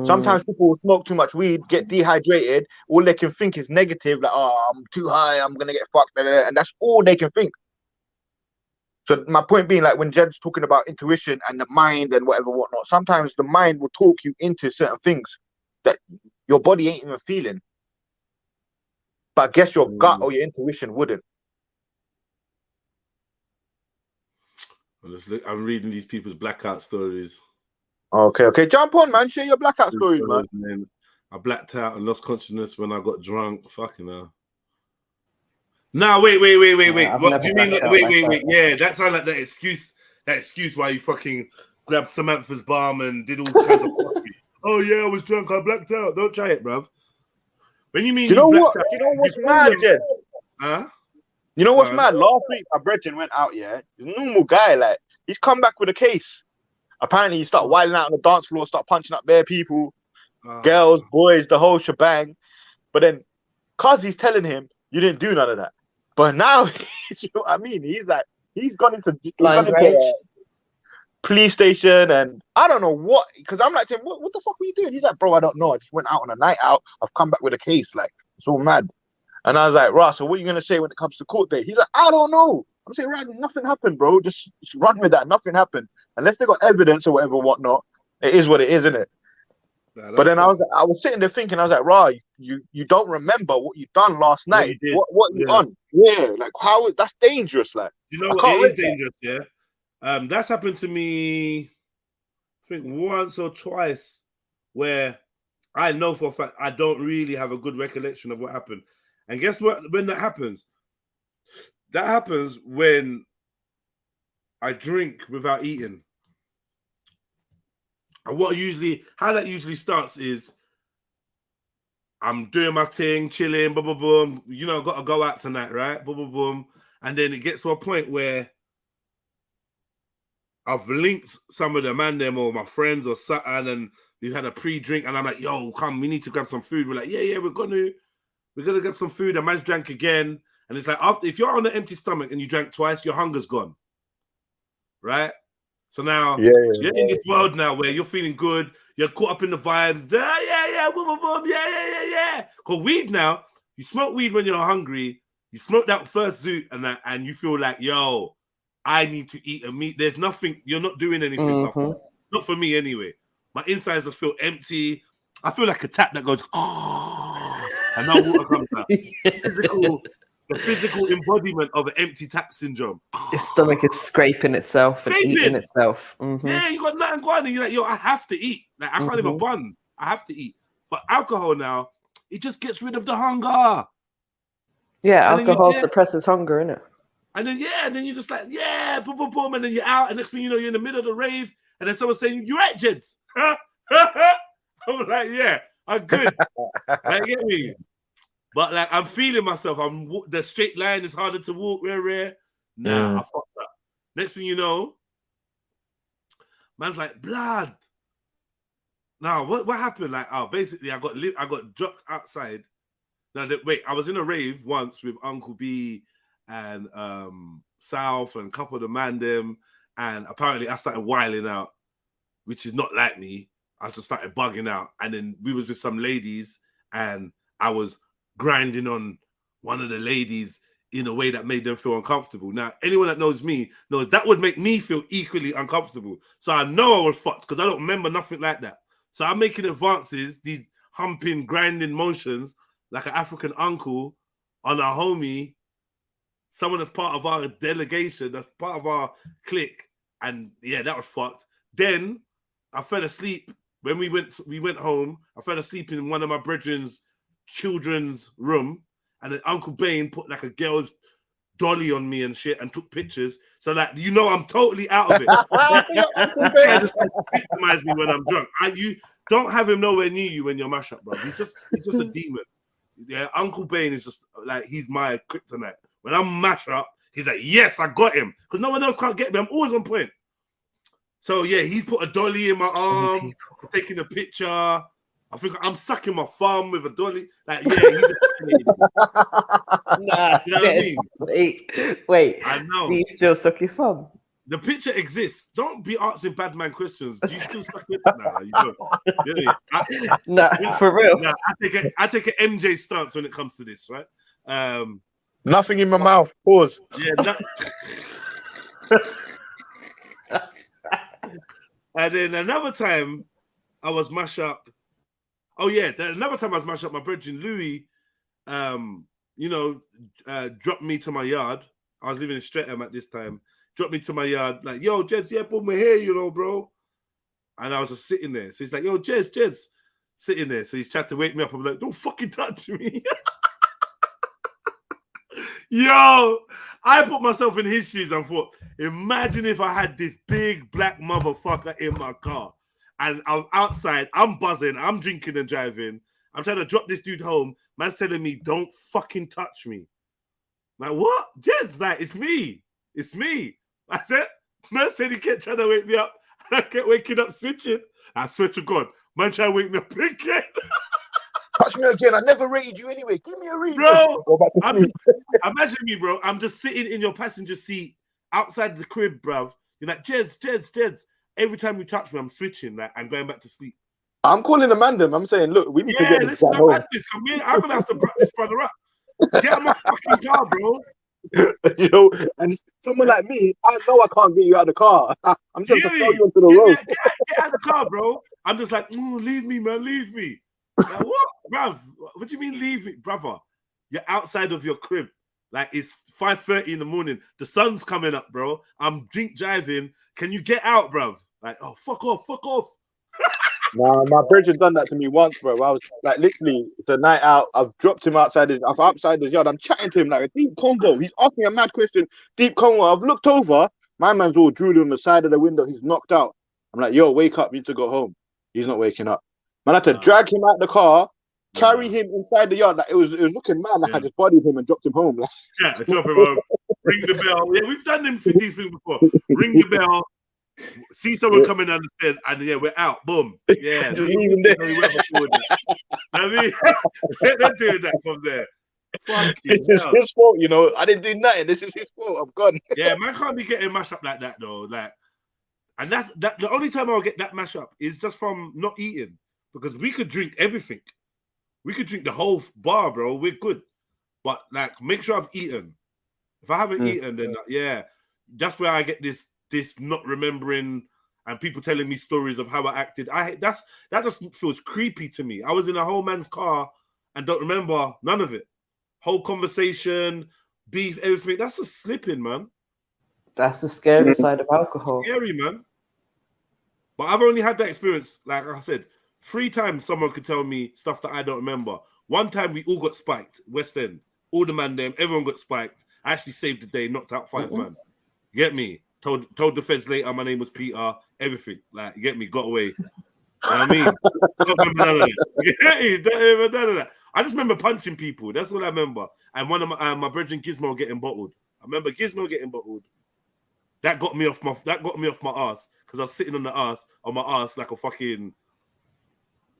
S4: Sometimes people will smoke too much weed, get dehydrated. All they can think is negative, like, oh, I'm too high, I'm gonna get fucked, and that's all they can think. So my point being, like when Jed's talking about intuition and the mind and whatnot, sometimes the mind will talk you into certain things that your body ain't even feeling. But I guess your gut or your intuition wouldn't.
S1: I'm reading these people's blackout stories.
S4: Okay. Jump on, man. Share your blackout stories, man.
S1: I blacked out and lost consciousness when I got drunk. Fucking hell. No, wait. What do you mean? Wait. Yeah, that sounds like that excuse why you fucking grabbed Samantha's balm and did all kinds of coffee. Oh yeah, I was drunk. I blacked out. Don't try it, bruv. When you mean
S4: do you know what? Do you know what's mad, Jed?
S1: Huh?
S4: You know what's mad? Last week, my brethren went out. Yeah, he's a normal guy. Like he's come back with a case. Apparently, he started wilding out on the dance floor, start punching up bare people, girls, boys, the whole shebang. But then, cause he's telling him you didn't do none of that. But now, you know what I mean? He's gone into police station, and I don't know what. Because I'm like to him, what the fuck were you doing? He's like, bro, I don't know. I just went out on a night out. I've come back with a case. Like it's all mad. And I was like, Ross, so what are you gonna say when it comes to court day? He's like, I don't know. I'm saying, right, nothing happened, bro. Just run with that. Nothing happened. Unless they got evidence or whatnot, it is what it is, isn't it? Nah, but then I was sitting there thinking, I was like, Rah, you don't remember what you done last night. What you done? Yeah, like how that's dangerous. Like
S1: you know what? It is dangerous, yeah. That's happened to me, I think once or twice, where I know for a fact I don't really have a good recollection of what happened. And guess what? When that happens when I drink without eating. And how that usually starts is I'm doing my thing, chilling, boom, boom, boom. You know, got to go out tonight, right? Boom, boom, boom. And then it gets to a point where I've linked some of the man them or my friends or something, and we've had a pre-drink, and I'm like, yo, come, we need to grab some food. We're like, yeah, we're gonna grab some food. And man's drank again. And it's like, if you're on an empty stomach and you drank twice, your hunger's gone. Right? So now you're in this world now where you're feeling good, you're caught up in the vibes. Yeah, boom, boom, yeah. Because weed now, you smoke weed when you're hungry, you smoke that first zoot and you feel like, yo, I need to eat a meat. There's nothing, you're not doing anything. Not for me anyway. My insides feel empty. I feel like a tap that goes, and no water comes out. The physical embodiment of an empty tap syndrome.
S6: Your stomach is scraping itself and eating itself.
S1: Yeah, you got nothing going on. You're like, yo, I have to eat. Like, I can't even bun. I have to eat. But alcohol now, it just gets rid of the hunger.
S6: Yeah, alcohol suppresses hunger, innit?
S1: And then you're just like, yeah, boom, boom, boom. And then you're out. And next thing you know, you're in the middle of the rave. And then someone's saying, you're right, Jeds. I'm like, yeah, I'm good. Like, get me? But like, I'm feeling myself. The straight line is harder to walk. Rare. Nah, I fucked up. Next thing you know, man's like, blood. Now, what happened? Like, basically, I got dropped outside. Now, I was in a rave once with Uncle B and South and a couple of the man them, and apparently I started wilding out, which is not like me. I just started bugging out, and then we was with some ladies, and I was grinding on one of the ladies in a way that made them feel uncomfortable. Now, anyone that knows me knows that would make me feel equally uncomfortable. So I know I was fucked because I don't remember nothing like that. So I'm making advances. These humping, grinding motions like an African uncle on a homie, someone that's part of our delegation, that's part of our clique, and yeah, that was fucked. Then I fell asleep when we went home. I fell asleep in one of my brethren's children's room, and then Uncle Bane put like a girl's dolly on me and shit and took pictures. So like, you know, I'm totally out of it. I just victimize me when I'm drunk. You don't have him nowhere near you when you're mash up, bro. He's just a demon. Yeah, Uncle Bane is just like, he's my kryptonite. When I'm mash up, he's like, yes, I got him. Because no one else can't get me. I'm always on point. So yeah, he's put a dolly in my arm, taking a picture. I think I'm sucking my thumb with a dolly. Like, yeah, he's
S6: Nah,
S1: you know what I mean?
S6: Wait,
S1: I know.
S6: do you still suck your thumb?
S1: The picture exists. Don't be asking bad man questions. Do you still suck it? Nah, you don't. Really?
S6: Nah, for real.
S1: Nah, I take an MJ stance when it comes to this, right?
S4: Nothing in my mouth. Pause.
S1: Yeah. And then another time I was mash up. Oh yeah, another time I was mash up. My brother Louis, dropped me to my yard. I was living in Streatham at this time. Dropped me to my yard, like, yo, Jeds, yeah, put my hair, you know, bro. And I was just sitting there. So he's like, yo, Jeds, sitting there. So he's trying to wake me up. I'm like, don't fucking touch me. Yo, I put myself in his shoes and thought, imagine if I had this big black motherfucker in my car. And I'm outside, I'm buzzing, I'm drinking and driving. I'm trying to drop this dude home. Man's telling me, don't fucking touch me. Like, what? Jeds, like, it's me. It's me. I said, man said he kept trying to wake me up. And I kept waking up switching. I swear to God, man trying to wake me up again.
S4: Touch me again. I never rated you anyway. Give me a read.
S1: Bro,
S4: Go back to sleep.
S1: Imagine me, bro. I'm just sitting in your passenger seat outside the crib, bruv. You're like, Jeds. Every time you touch me, I'm switching. Like, I'm going back to sleep.
S4: I'm calling the man. I'm saying, look, we need to get this guy home.
S1: I'm going to have to back this brother up. Get out of my fucking car, bro.
S4: You know, and someone like me, I know I can't get you out of the car. I'm just gonna throw you into the road.
S1: Get out of the car, bro. I'm just like, leave me, man, leave me. Like, what, bruv? What do you mean, leave me, brother? You're outside of your crib. Like, it's 5:30 in the morning. The sun's coming up, bro. I'm drink driving. Can you get out, bruv? Like, oh, fuck off.
S4: Nah, my brother done that to me once, bro. I was like, literally, the night out, I've dropped him outside his yard. I'm chatting to him like a deep convo. He's asking a mad question, deep convo. I've looked over. My man's all drooling on the side of the window. He's knocked out. I'm like, yo, wake up. You need to go home. He's not waking up. Man, I had to drag him out the car, carry him inside the yard. Like, it was looking mad. Like, I just bodied him and dropped him home. Like,
S1: yeah, drop him home. Ring the bell. Yeah, we've done these things before. Ring the bell. See someone coming down the stairs, and yeah, we're out. Boom. Yeah.
S4: Just leaving there.
S1: I mean, they're doing that from there.
S4: This is his fault, you know. I didn't do nothing. This is his fault. I'm gone.
S1: Yeah, man can't be getting mashed up like that though. Like, and that's the only time I'll get that mash up is just from not eating, because we could drink everything. We could drink the whole bar, bro. We're good, but like, make sure I've eaten. If I haven't eaten, then yeah, that's where I get this not remembering and people telling me stories of how I acted. That just feels creepy to me. I was in a whole man's car and don't remember none of it. Whole conversation, beef, everything. That's a slipping, man.
S6: That's the scary side of alcohol.
S1: Scary, man. But I've only had that experience, like I said, 3 times someone could tell me stuff that I don't remember. One time we all got spiked, West End. All the man them, everyone got spiked. I actually saved the day, knocked out 5 man. You get me? Told the feds later my name was Peter, everything. Like, you get me? Got away. You know what I mean? Don't remember none of that. You get me? Don't remember none of that. I just remember punching people. That's what I remember. And one of my brethren Gizmo getting bottled. I remember Gizmo getting bottled. That got me off my ass, because I was sitting on my ass like a fucking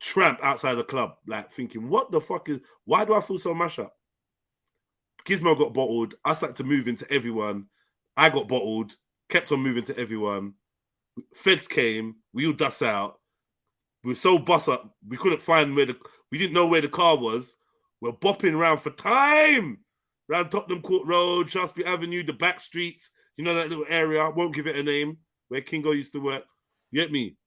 S1: tramp outside the club, like thinking, what the fuck why do I feel so mash up? Gizmo got bottled. I started to move into everyone. I got bottled. Kept on moving to everyone. Feds came. We all dust out. We were so bust up. We couldn't find we didn't know where the car was. We're bopping around for time. Around Tottenham Court Road, Shaftesbury Avenue, the back streets. You know that little area. I won't give it a name. Where Kingo used to work. You get me?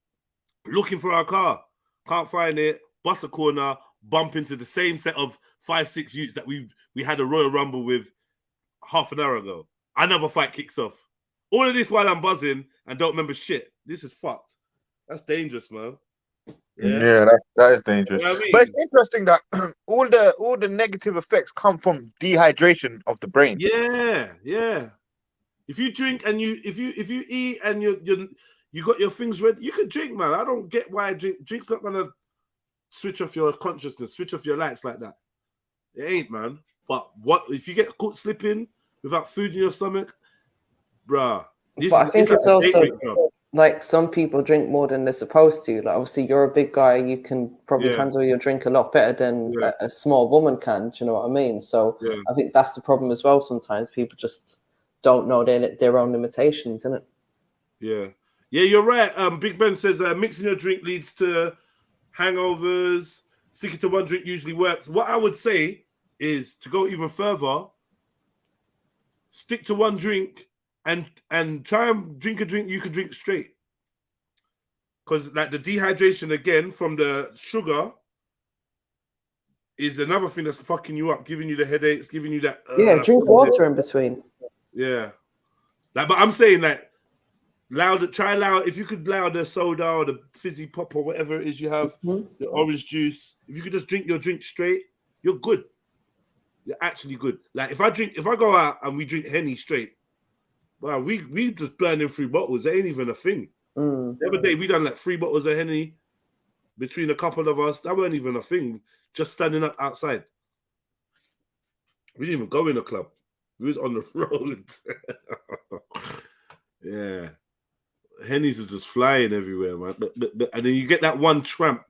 S1: Looking for our car. Can't find it. bust a corner, bump into the same set of 5-6 youths that we had a Royal Rumble with half an hour ago. Another fight kicks off. All of this while I'm buzzing and don't remember shit. This is fucked. That's dangerous, man.
S4: Yeah, that is dangerous.
S1: You know what I mean?
S4: But it's interesting that all the negative effects come from dehydration of the brain.
S1: Yeah, yeah. If you drink and if you eat and you got your things ready, you can drink, man. I don't get why drink's not gonna switch off your consciousness, switch off your lights like that. It ain't, man. But what if you get caught slipping without food in your stomach, bruh?
S6: But I think it's also like some people drink more than they're supposed to. Like obviously, you're a big guy, you can probably handle your drink a lot better than a small woman can. Do you know what I mean? So I think that's the problem as well. Sometimes people just don't know their own limitations, isn't it?
S1: Yeah, you're right. Big Ben says mixing your drink leads to hangovers. Sticking to one drink usually works. What I would say is to go even further. Stick to one drink and try and drink a drink you can drink straight. Because like the dehydration again from the sugar is another thing that's fucking you up, giving you the headaches, giving you that.
S6: Drink water in between.
S1: Yeah, like, but I'm saying like, try if you could allow the soda or the fizzy pop or whatever it is you have, the orange juice. If you could just drink your drink straight, you're good. You're actually good. Like if I go out and we drink Henny straight, wow, we just burning 3 bottles. It ain't even a thing. The other day we done like 3 bottles of Henny between a couple of us. That weren't even a thing. Just standing up outside. We didn't even go in a club. We was on the road. Yeah. Henny's is just flying everywhere, man. And then you get that one tramp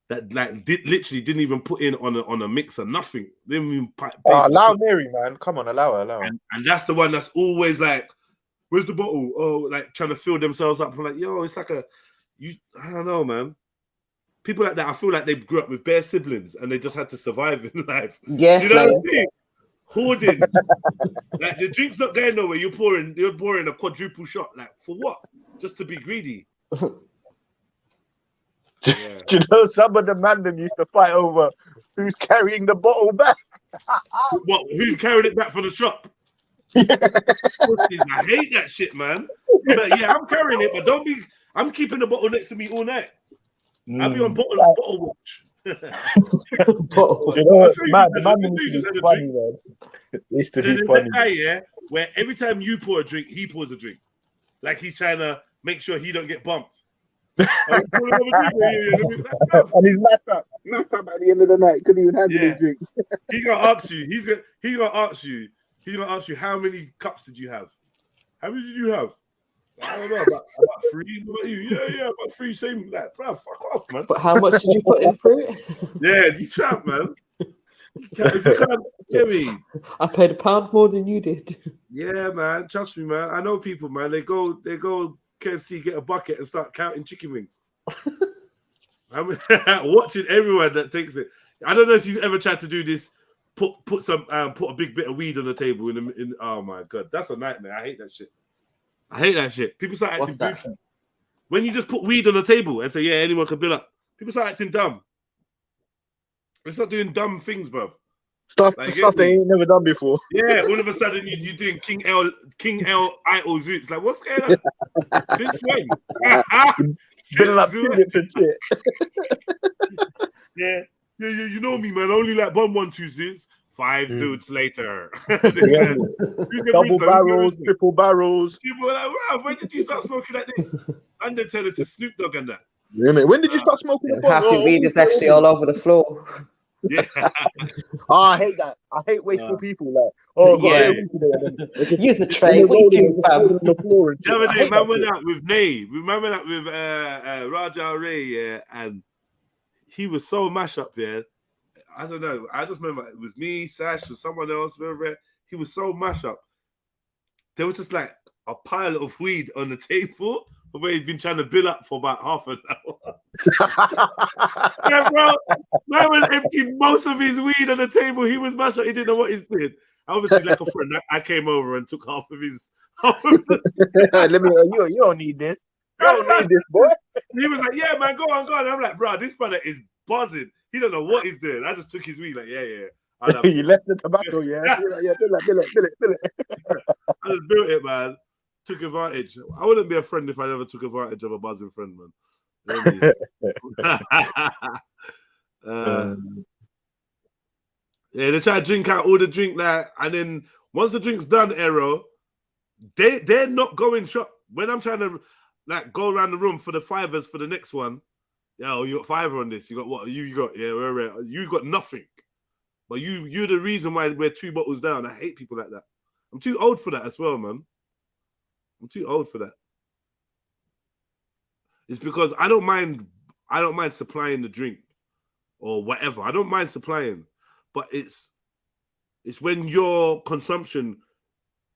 S1: that like literally didn't even put in on a mixer, nothing. Didn't even
S4: allow Mary, man. Come on, allow her.
S1: And that's the one that's always like, where's the bottle? Oh, like trying to fill themselves up. I'm like, yo, it's like I don't know, man. People like that, I feel like they grew up with bare siblings and they just had to survive in life.
S6: Yeah,
S1: do you know what I mean? Hoarding. Like the drink's not going nowhere. You're pouring a quadruple shot. Like for what? Just to be greedy. Yeah.
S4: Do you know some of the man them used to fight over who's carrying the bottle back?
S1: What? Who's carrying it back for the shop? I hate that shit, man. But yeah, I'm carrying it, but don't be. I'm keeping the bottle next to me all night. I'll be on bottle watch.
S4: You know what? Man, the man used to be funny, man. It used to be funny.
S1: That guy, where every time you pour a drink, he pours a drink. Like he's trying to make sure he don't get bumped. And
S4: he's lapped up at the end of the night. Couldn't even handle his drink.
S1: He's gonna ask you. He's gonna ask you how many cups did you have? How many did you have? I don't know, about 3. What about you? Yeah, about 3. Same, like, bro, fuck off, man.
S6: But how much did you put in for it?
S1: Yeah, you tramp, man. If you can't get me,
S6: I paid £1 more than you did.
S1: Yeah, man. Trust me, man. I know people, man. They go KFC, get a bucket, and start counting chicken wings. I'm watching everyone that takes it. I don't know if you've ever tried to do this. Put a big bit of weed on the table. Oh my god, that's a nightmare. I hate that shit. People start acting booky. When you just put weed on the table and say, yeah, anyone can bill up. People start acting dumb. They start doing dumb things, bro.
S4: Stuff they ain't never done before.
S1: Yeah, all of a sudden you're doing King L idol zoots. Like, what's going on? Since when?
S4: Billing up tickets and shit.
S1: Yeah, you know me, man. I only like 1, 2 zoots. 5 zoots later.
S4: Double barrels, triple barrels.
S1: People were like, wow, when did you start smoking like this? And then tell it to Snoop Dogg and that.
S4: Yeah, when did you start smoking?
S6: Half your weed is actually all over the floor.
S1: Yeah.
S4: I hate that. I hate wasteful people. Like, oh,
S6: yeah. Use a tray. What you doing, fam?
S1: The other day, man went out with Nay. We went out with Raja Ray, and he was so mash up, yeah. I don't know. I just remember it was me, Sash, or someone else. Remember, he was so mash up. There was just like a pile of weed on the table where he'd been trying to bill up for about half an hour. Yeah, bro. Man was emptying most of his weed on the table. He was mashed up. He didn't know what he's doing. Obviously, like a friend, I came over and took half of his.
S4: Let me. You don't need this. You don't need this, boy.
S1: He was like, "Yeah, man, go on." I'm like, "Bro, this brother is buzzing. He don't know what he's doing. I just took his weed, like, yeah.
S4: You left the tobacco, yeah. Yeah, bill it.
S1: I just built it, man. Took advantage. I wouldn't be a friend if I never took advantage of a buzzing friend, man. You know what I mean? Yeah, they try to drink out all the drink that, and then once the drink's done, Aero, they're not going shop. When I'm trying to like go around the room for the fivers for the next one, yo, you got fiver on this. You got what? You got you got nothing. But you're the reason why we're 2 bottles down. I hate people like that. I'm too old for that as well, man. I'm too old for that. It's because I don't mind supplying the drink or whatever. I don't mind supplying, but it's when your consumption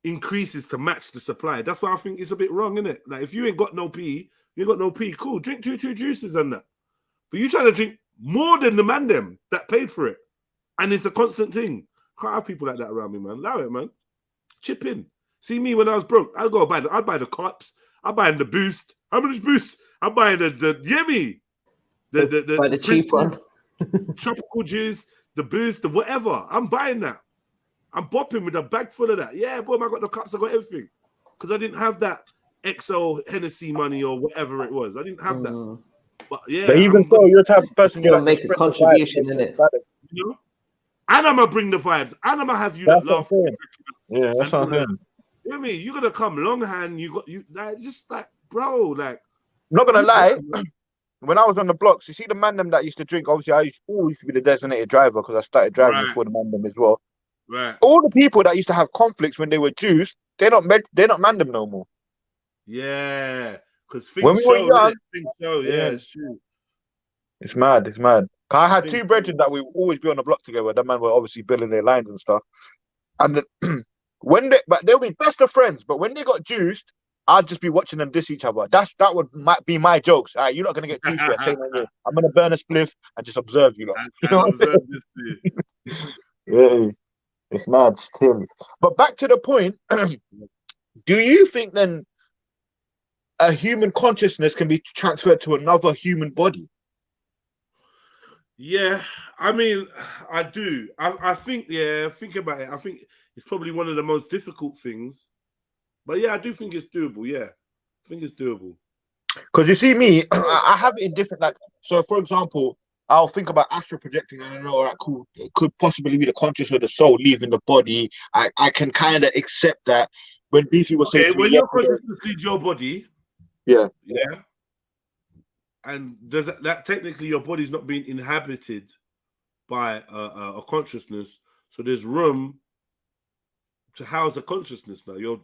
S1: increases to match the supply. That's why I think it's a bit wrong, isn't it? Like if you ain't got no pee, you ain't got no pee. Cool, drink two juices and that. But you trying to drink more than the man them that paid for it. And it's a constant thing. Can't have people like that around me, man. Allow it, man. Chip in. See me when I was broke. I'd buy the cups. I'm buying the boost. How much boost? I'm buying the Yemi.
S6: The cheap one.
S1: Tropical juice, the boost, the whatever. I'm buying that. I'm bopping with a bag full of that. Yeah, boy, I got the cups, I got everything. Because I didn't have that XO Hennessy money or whatever it was. I didn't have that. But yeah.
S4: But even so, you're the type of person
S6: still make a contribution in it.
S1: You know? And I'm gonna bring the vibes. And I'm gonna have you that laugh.
S4: Yeah, that's what I'm saying.
S1: You know what I mean? You're gonna come longhand. You like just like bro, like.
S4: I'm not gonna lie. When I was on the blocks, you see the man them that used to drink. Obviously, I always used to be the designated driver because I started driving before the man them as well.
S1: Right.
S4: All the people that used to have conflicts when they were Jews, they're not man them no more.
S1: Yeah, because
S4: when we were young,
S1: yeah, it's true.
S4: It's mad. I had 2 brethren that we would always be on the block together. That man were obviously building their lines and stuff. And then, they'll be best of friends. But when they got juiced, I'd just be watching them diss each other. That might be my jokes. All right, you're not gonna get juiced yet. I'm gonna burn a spliff and just observe you. Yeah, it's mad still. But back to the point. Do you think then a human consciousness can be transferred to another human body?
S1: Yeah, I mean, I do. I think, think about it. I think it's probably one of the most difficult things. But yeah, I do think it's doable. Yeah, I think it's doable.
S4: Because you see me, I have it in different, like, so for example, I'll think about astral projecting and I know, all right, cool, it could possibly be the conscious of the soul leaving the body. I can kind of accept that. When BC was saying,
S1: when your consciousness leaves your body,
S4: yeah.
S1: And does that technically your body's not being inhabited by a consciousness, so there's room to house a consciousness now. You're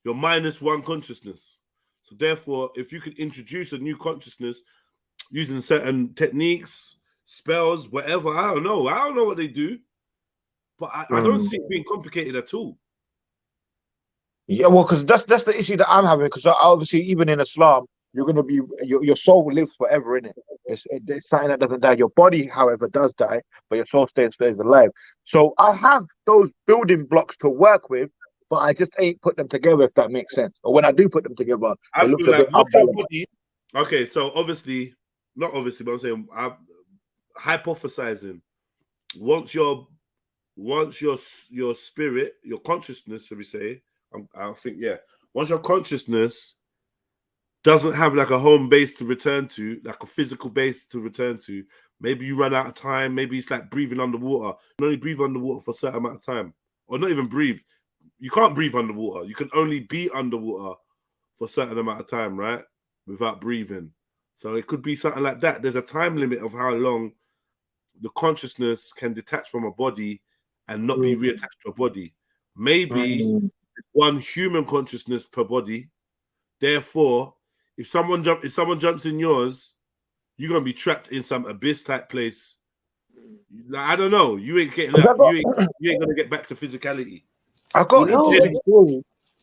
S1: -1 consciousness. So therefore, if you could introduce a new consciousness using certain techniques, spells, whatever, I don't know what they do, but I don't see it being complicated at all.
S4: Yeah, well, because that's the issue that I'm having. Because obviously, even in Islam, you're going to be your soul lives forever in it. It's something that doesn't die. Your body, however, does die, but your soul stays alive. So I have those building blocks to work with, but I just ain't put them together, if that makes sense. Or when I do put them together,
S1: I
S4: it looks
S1: feel
S4: a
S1: like
S4: bit
S1: what's your
S4: unbalanced.
S1: body? Okay, so not obviously, but I'm saying I'm hypothesizing. Once your spirit, your consciousness, shall we say? I think once your consciousness doesn't have like a home base to return to, like a physical base to return to, maybe you run out of time. Maybe it's like breathing underwater. You can only breathe underwater for a certain amount of time, or not even breathe. You can't breathe underwater. You can only be underwater for a certain amount of time, right? Without breathing. So it could be something like that. There's a time limit of how long the consciousness can detach from a body and not be reattached to a body. Maybe one human consciousness per body. Therefore, if someone jumps in yours, you're gonna be trapped in some abyss type place. Like, I don't know. You ain't getting that. You ain't gonna get back to physicality.
S4: I got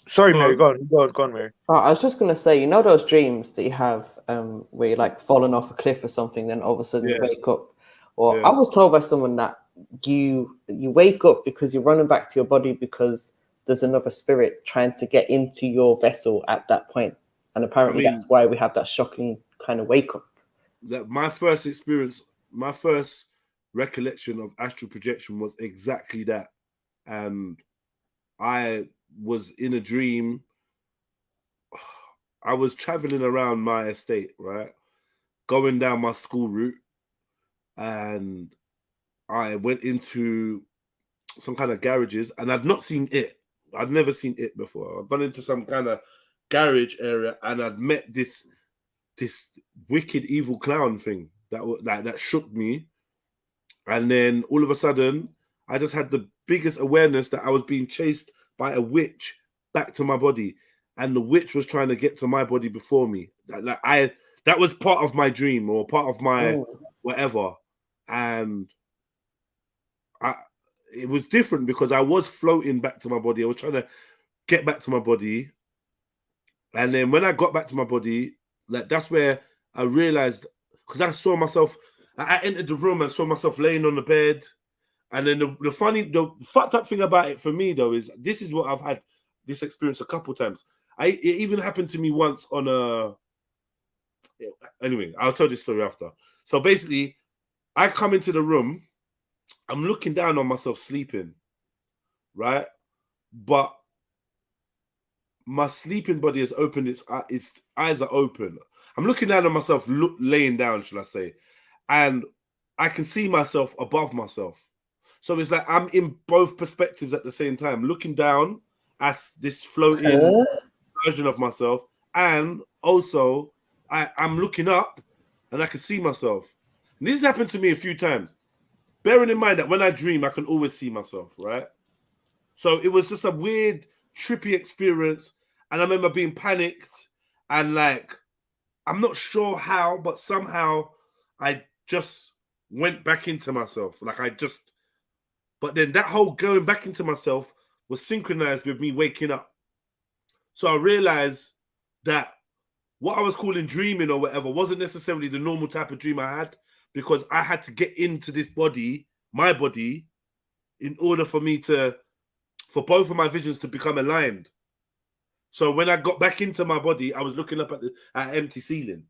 S4: Sorry, Mary. Go on, Mary.
S6: I was just gonna say, you know those dreams that you have, where you're like falling off a cliff or something, then all of a sudden you wake up. Or I was told by someone that you wake up because you're running back to your body because there's another spirit trying to get into your vessel at that point. And apparently that's why we have that shocking kind of wake up.
S1: That my first experience my first recollection of astral projection was exactly that, and I was in a dream. I was traveling around my estate, right, going down my school route, and I went into some kind of garages, and I'd not seen it. I'd never seen it before. I'd gone into some kind of garage area, and I'd met this wicked evil clown thing that shook me. And then all of a sudden, I just had the biggest awareness that I was being chased by a witch back to my body, and the witch was trying to get to my body before me. That was part of my dream or part of my whatever, and it was different because I was floating back to my body. I was trying to get back to my body. And then when I got back to my body, like that's where I realized, because I saw myself, I entered the room and saw myself laying on the bed. And then the fucked up thing about it for me though is this is what I've had this experience a couple times. It even happened to me once on a, anyway, I'll tell this story after. So basically, I come into the room, I'm looking down on myself sleeping, right? But my sleeping body has opened, its eyes are open. I'm looking down on myself, laying down, should I say, and I can see myself above myself. So it's like I'm in both perspectives at the same time, looking down as this floating version of myself, and also I'm looking up and I can see myself. And this has happened to me a few times. Bearing in mind that when I dream, I can always see myself, right? So it was just a weird, trippy experience. And I remember being panicked and like, I'm not sure how, but somehow I just went back into myself. But then that whole going back into myself was synchronized with me waking up. So I realized that what I was calling dreaming or whatever wasn't necessarily the normal type of dream I had, because I had to get into this body, my body, in order for both of my visions to become aligned. So when I got back into my body, I was looking up at empty ceiling.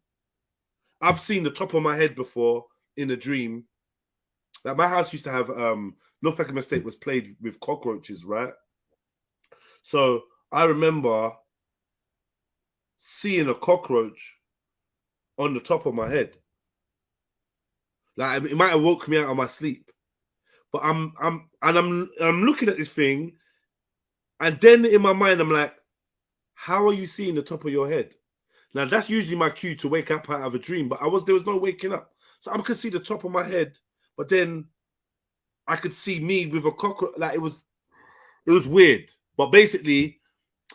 S1: I've seen the top of my head before in a dream. Like my house used to have, North Peckham Estate was plagued with cockroaches, right? So I remember seeing a cockroach on the top of my head. Like it might have woke me out of my sleep, but I'm looking at this thing, and then in my mind I'm like, how are you seeing the top of your head? Now that's usually my cue to wake up out of a dream, but there was no waking up, so I could see the top of my head, but then I could see me with a cockroach. Like it was weird, but basically,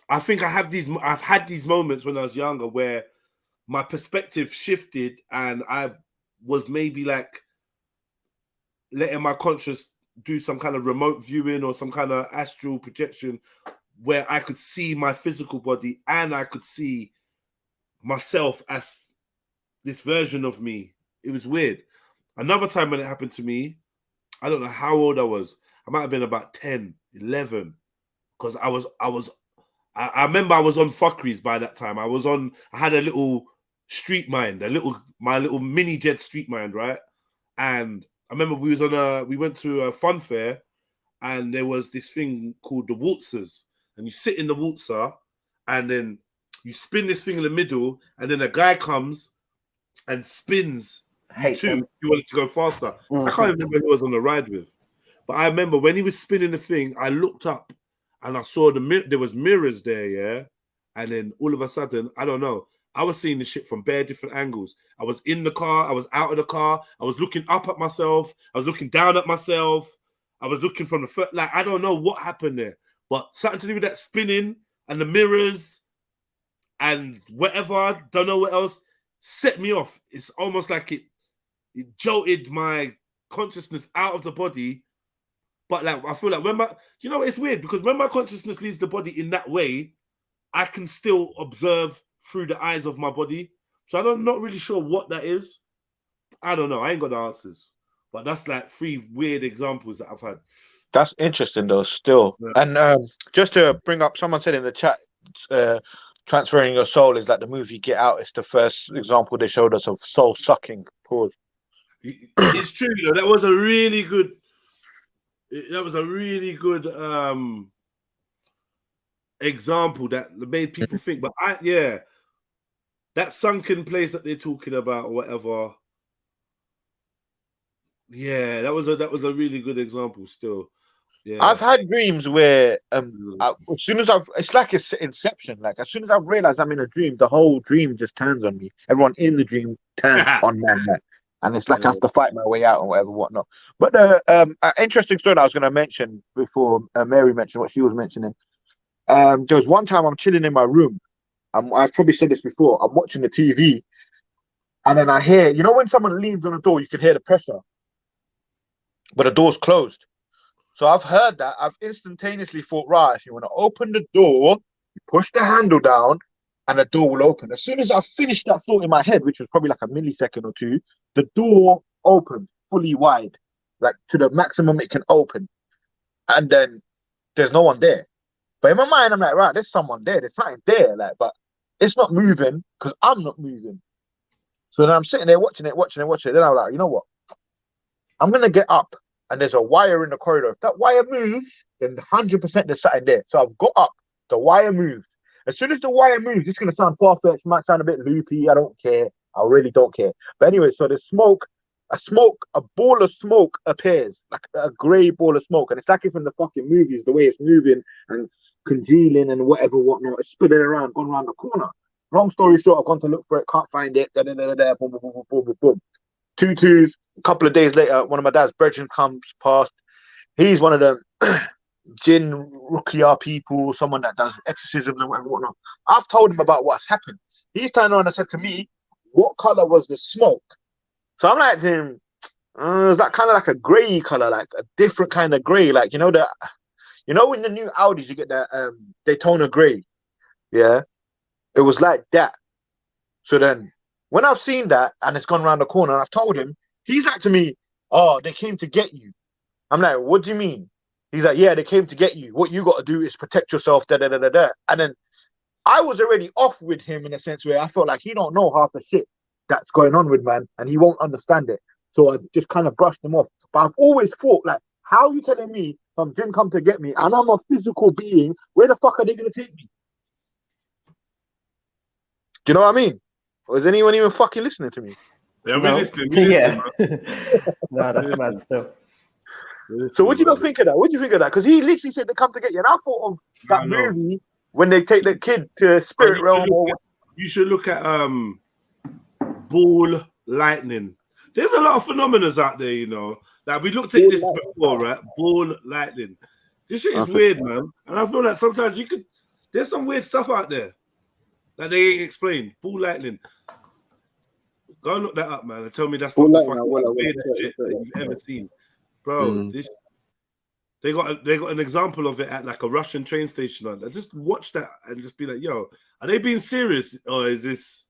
S1: I think I've had these moments when I was younger where my perspective shifted and I was maybe like letting my conscious do some kind of remote viewing or some kind of astral projection where I could see my physical body and I could see myself as this version of me. It was weird. Another time when it happened to me, I don't know how old I was. I might have been about 10, 11, because I remember I was on fuckeries by that time. I had a little street mind, my little mini Jed street mind, right? And I remember we went to a fun fair, and there was this thing called the waltzers, and you sit in the waltzer, and then you spin this thing in the middle, and then a guy comes and spins you too. You wanted to go faster. I can't remember who I was on the ride with, but I remember when he was spinning the thing, I looked up and I saw there was mirrors there, yeah. And then all of a sudden, I don't know, I was seeing the shit from bare different angles. I was in the car, I was out of the car, I was looking up at myself, I was looking down at myself, I was looking from the foot. Like, I don't know what happened there, but something to do with that spinning and the mirrors and whatever, don't know what else, set me off. It's almost like it jolted my consciousness out of the body. But like, I feel like it's weird because when my consciousness leaves the body in that way, I can still observe through the eyes of my body. So I'm not really sure what that is. I don't know. I ain't got the answers. But that's like 3 weird examples that I've had.
S9: That's interesting though, still. Yeah. And just to bring up, someone said in the chat, transferring your soul is like the movie Get Out. It's the first example they showed us of soul sucking. Pause.
S1: It's true, you know, that was a really good example that made people think. But that sunken place that they're talking about or whatever. Yeah, that was a really good example still. Yeah.
S9: I've had dreams where as soon as it's like it's Inception. Like as soon as I've realized I'm in a dream, the whole dream just turns on me. Everyone in the dream turns on me, and it's like I have to fight my way out or whatnot. But an interesting story that I was going to mention before Mary mentioned what she was mentioning. There was one time I'm chilling in my room. I've probably said this before. I'm watching the TV, and then I hear, you know, when someone leans on the door, you can hear the pressure, but the door's closed. So I've heard that. I've instantaneously thought, right, if you want to open the door, you push the handle down and the door will open. As soon as I finished that thought in my head, which was probably like a millisecond or two, the door opened fully wide, like to the maximum it can open. And then there's no one there. But in my mind, I'm like, right, there's someone there. There's something there, like, but it's not moving because I'm not moving. So then I'm sitting there watching it. Then I'm like, you know what? I'm going to get up. And there's a wire in the corridor. If that wire moves, then 100% there's something there. So I've got up. The wire moved. As soon as the wire moves, it's going to sound far-fetched, might sound a bit loopy. I don't care. I really don't care. But anyway, so the a ball of smoke appears, like a grey ball of smoke. And it's like it's in the fucking movies, the way it's moving and congealing and whatnot. It's spinning around, going around the corner. Long story short, I've gone to look for it, can't find it. Boom, boom, boom, boom, boom, boom. 2-2s. A couple of days later, one of my dad's brethren comes past. He's one of the jinn ruqya people, someone that does exorcisms and whatnot. I've told him about what's happened. He's turned around and said to me, what color was the smoke? So I'm like to him, it was that kind of like a grey color, like a different kind of grey. Like, you know, in the new Audis, you get that Daytona grey. Yeah. It was like that. So then when I've seen that and it's gone around the corner and I've told him, he's like to me, oh, they came to get you. I'm like, what do you mean? He's like, yeah, they came to get you. What you got to do is protect yourself, da-da-da-da-da. And then I was already off with him in a sense where I felt like he don't know half the shit that's going on with man and he won't understand it. So I just kind of brushed him off. But I've always thought, like, how are you telling me some didn't come to get me and I'm a physical being? Where the fuck are they going to take me? Do you know what I mean? Or is anyone even fucking listening to me?
S1: Yeah, we're listening. Yeah.
S6: No, that's mad stuff.
S9: So what do you not think of that? What do you think of that? Because he literally said they come to get you. And I thought of that movie when they take the kid to spirit realm.
S1: You should look at ball lightning. There's a lot of phenomena out there, you know. Like we looked at this before, right? Ball lightning. This shit is weird, man. And I feel like sometimes there's some weird stuff out there that they ain't explained. Ball lightning. Go and look that up, man, and tell me that's not the fucking weirdest shit that you've ever seen, bro. They got an example of it at like a Russian train station. Just watch that and just be like, yo, are they being serious or is this?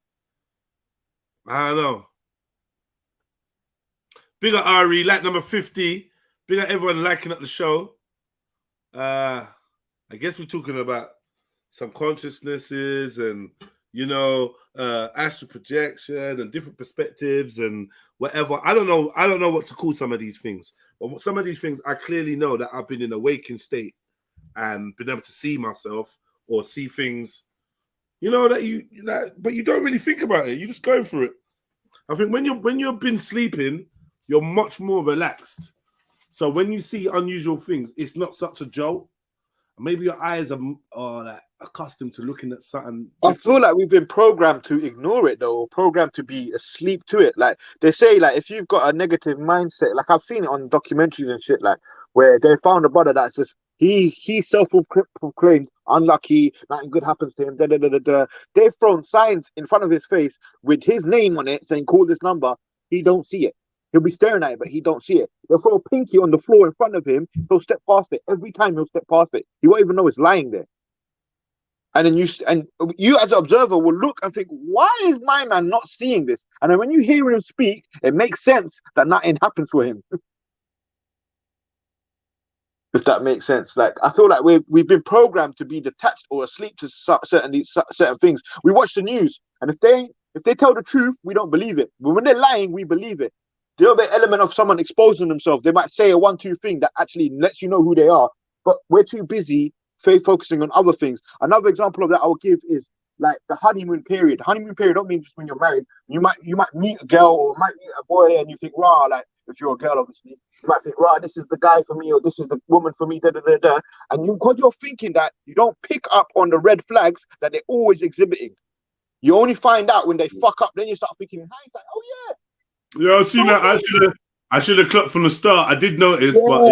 S1: I don't know. Big up Ari, like number 50. Big up everyone liking up the show. I guess we're talking about some consciousnesses and, you know, astral projection and different perspectives and whatever. I don't know what to call some of these things. But some of these things, I clearly know that I've been in a waking state and been able to see myself or see things, you know, but you don't really think about it. You're just going through it. I think when you've been sleeping, you're much more relaxed. So when you see unusual things, it's not such a jolt. Maybe your eyes are like accustomed to looking at something different.
S9: I feel like we've been programmed to ignore it though, or programmed to be asleep to it. Like they say, like if you've got a negative mindset, like I've seen it on documentaries and shit, like where they found a brother that's just he self-proclaimed unlucky, nothing good happens to him. Da, da, da, da, da. They've thrown signs in front of his face with his name on it saying call this number. He don't see it. He'll be staring at it, but he don't see it. They'll throw a pinky on the floor in front of him. He'll step past it. Every time he'll step past it. He won't even know it's lying there. And then you as an observer will look and think, why is my man not seeing this? And then when you hear him speak, it makes sense that nothing happens for him. If that makes sense. Like I feel like we've been programmed to be detached or asleep to certain things. We watch the news, and if they tell the truth, we don't believe it. But when they're lying, we believe it. little bit element of someone exposing themselves. They might say a 1-2 thing that actually lets you know who they are, but we're too busy focusing on other things. Another example of that I'll give is like the honeymoon period. Honeymoon period don't mean just when you're married. You might meet a girl or might meet a boy and you think, rah, like if you're a girl, obviously, you might think, rah, this is the guy for me or this is the woman for me, and because you're thinking that, you don't pick up on the red flags that they're always exhibiting. You only find out when they fuck up, then you start thinking in hindsight, oh yeah.
S1: Yeah, I've seen that. I should have clocked from the start. I did notice, but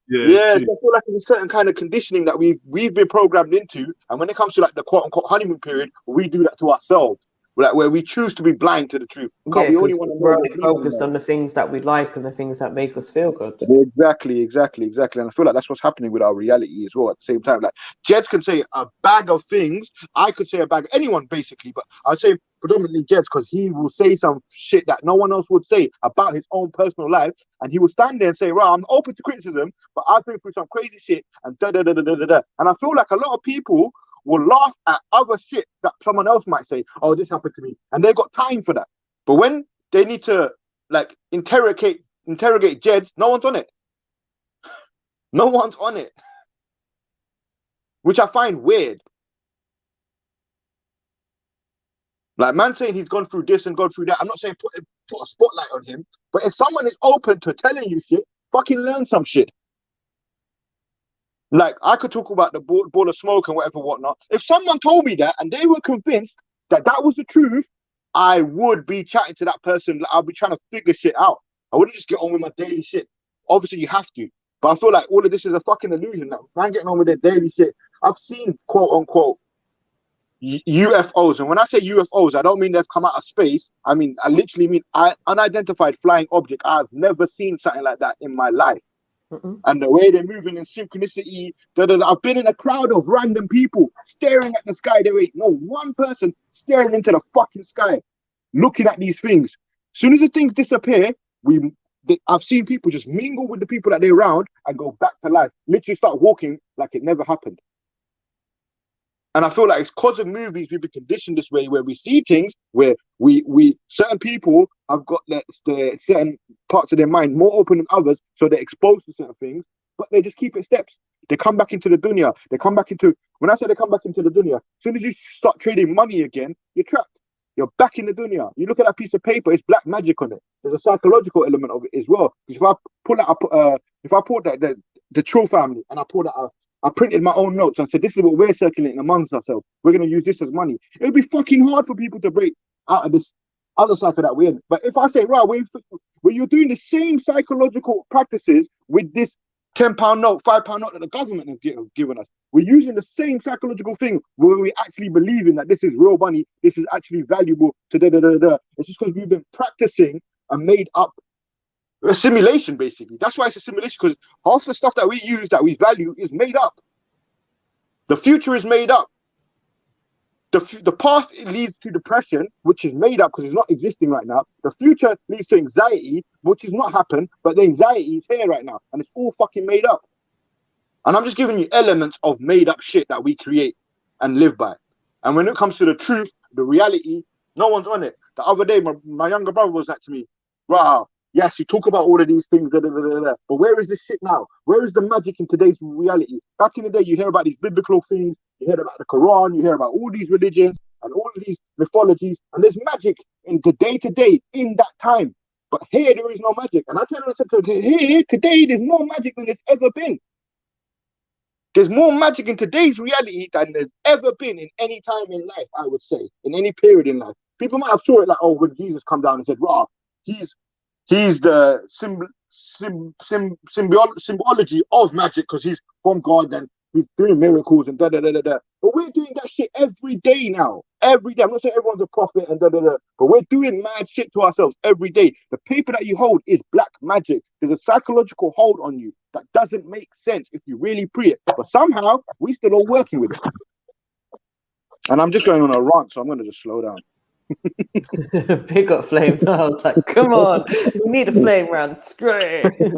S9: yeah. I feel like there's a certain kind of conditioning that we've been programmed into, and when it comes to like the quote unquote honeymoon period, we do that to ourselves, like where we choose to be blind to the truth.
S6: Yeah, we we're only focused on the things that we like and the things that make us feel good.
S9: Exactly. And I feel like that's what's happening with our reality as well. At the same time, like Jed can say a bag of things, I could say a bag of anyone basically, but I'd say predominantly Jed because he will say some shit that no one else would say about his own personal life, and he will stand there and say, "Right, I'm open to criticism, but I've been through some crazy shit and da da da da da da." And I feel like a lot of people will laugh at other shit that someone else might say, "Oh, this happened to me," and they've got time for that. But when they need to like interrogate Jed, no one's on it. No one's on it, which I find weird. Like man saying he's gone through this and gone through that. I'm not saying put a spotlight on him, but if someone is open to telling you shit, fucking learn some shit. Like I could talk about the ball of smoke and whatnot. If someone told me that and they were convinced that that was the truth, I would be chatting to that person. Like, I'll be trying to figure shit out. I wouldn't just get on with my daily shit. Obviously, you have to, but I feel like all of this is a fucking illusion. That man getting on with their daily shit. I've seen quote unquote UFOs, and when I say UFOs, I don't mean they've come out of space. I literally mean unidentified flying object. I've never seen something like that in my life. And the way they're moving in synchronicity, I've been in a crowd of random people staring at the sky. There ain't no one person staring into the fucking sky, looking at these things. As soon as the things disappear, I've seen people just mingle with the people that they're around and go back to life. Literally start walking like it never happened. And I feel like it's because of movies we've been conditioned this way, where we see things where we certain people have got the certain parts of their mind more open than others, so they're exposed to certain things, but they just keep it steps. They come back into the dunya. When I say they come back into the dunya, as soon as you start trading money again, you're trapped. You're back in the dunya. You look at that piece of paper, it's black magic on it. There's a psychological element of it as well. Because if I pull that the Trill family and I pull that out, I printed my own notes and said, this is what we're circulating amongst ourselves. We're going to use this as money. It would be fucking hard for people to break out of this other cycle that we're in. But if I say, right, where you're doing the same psychological practices with this £10 note, £5 note that the government has given us, we're using the same psychological thing where we actually believe in that this is real money, this is actually valuable to da-da-da-da. It's just because we've been practicing a made up a simulation, basically. That's why it's a simulation, because half the stuff that we use, that we value, is made up. The future is made up. The past, it leads to depression, which is made up because it's not existing right now. The future leads to anxiety, which has not happened, but the anxiety is here right now, and it's all fucking made up. And I'm just giving you elements of made up shit that we create and live by. And when it comes to the truth, the reality, no one's on it. The other day, my younger brother was like to me, wow, yes, you talk about all of these things, but where is this shit now? Where is the magic in today's reality? Back in the day, you hear about these biblical things, you hear about the Quran, you hear about all these religions and all of these mythologies, and there's magic in the day-to-day in that time. But here, there is no magic. And I tell you, here, today, there's more magic than there's ever been. There's more magic in today's reality than there's ever been in any time in life, I would say, in any period in life. People might have saw it like, oh, when Jesus come down and said, rah, he's the symbology of magic because he's from God and he's doing miracles and da-da-da-da-da. But we're doing that shit every day now. Every day. I'm not saying everyone's a prophet and da-da-da, but we're doing mad shit to ourselves every day. The paper that you hold is black magic. There's a psychological hold on you that doesn't make sense if you really pre it. But somehow, we still are working with it. And I'm just going on a rant, so I'm going to just slow down.
S6: Big up Flame. I was like, come on, we need a Flame rant. Screw it.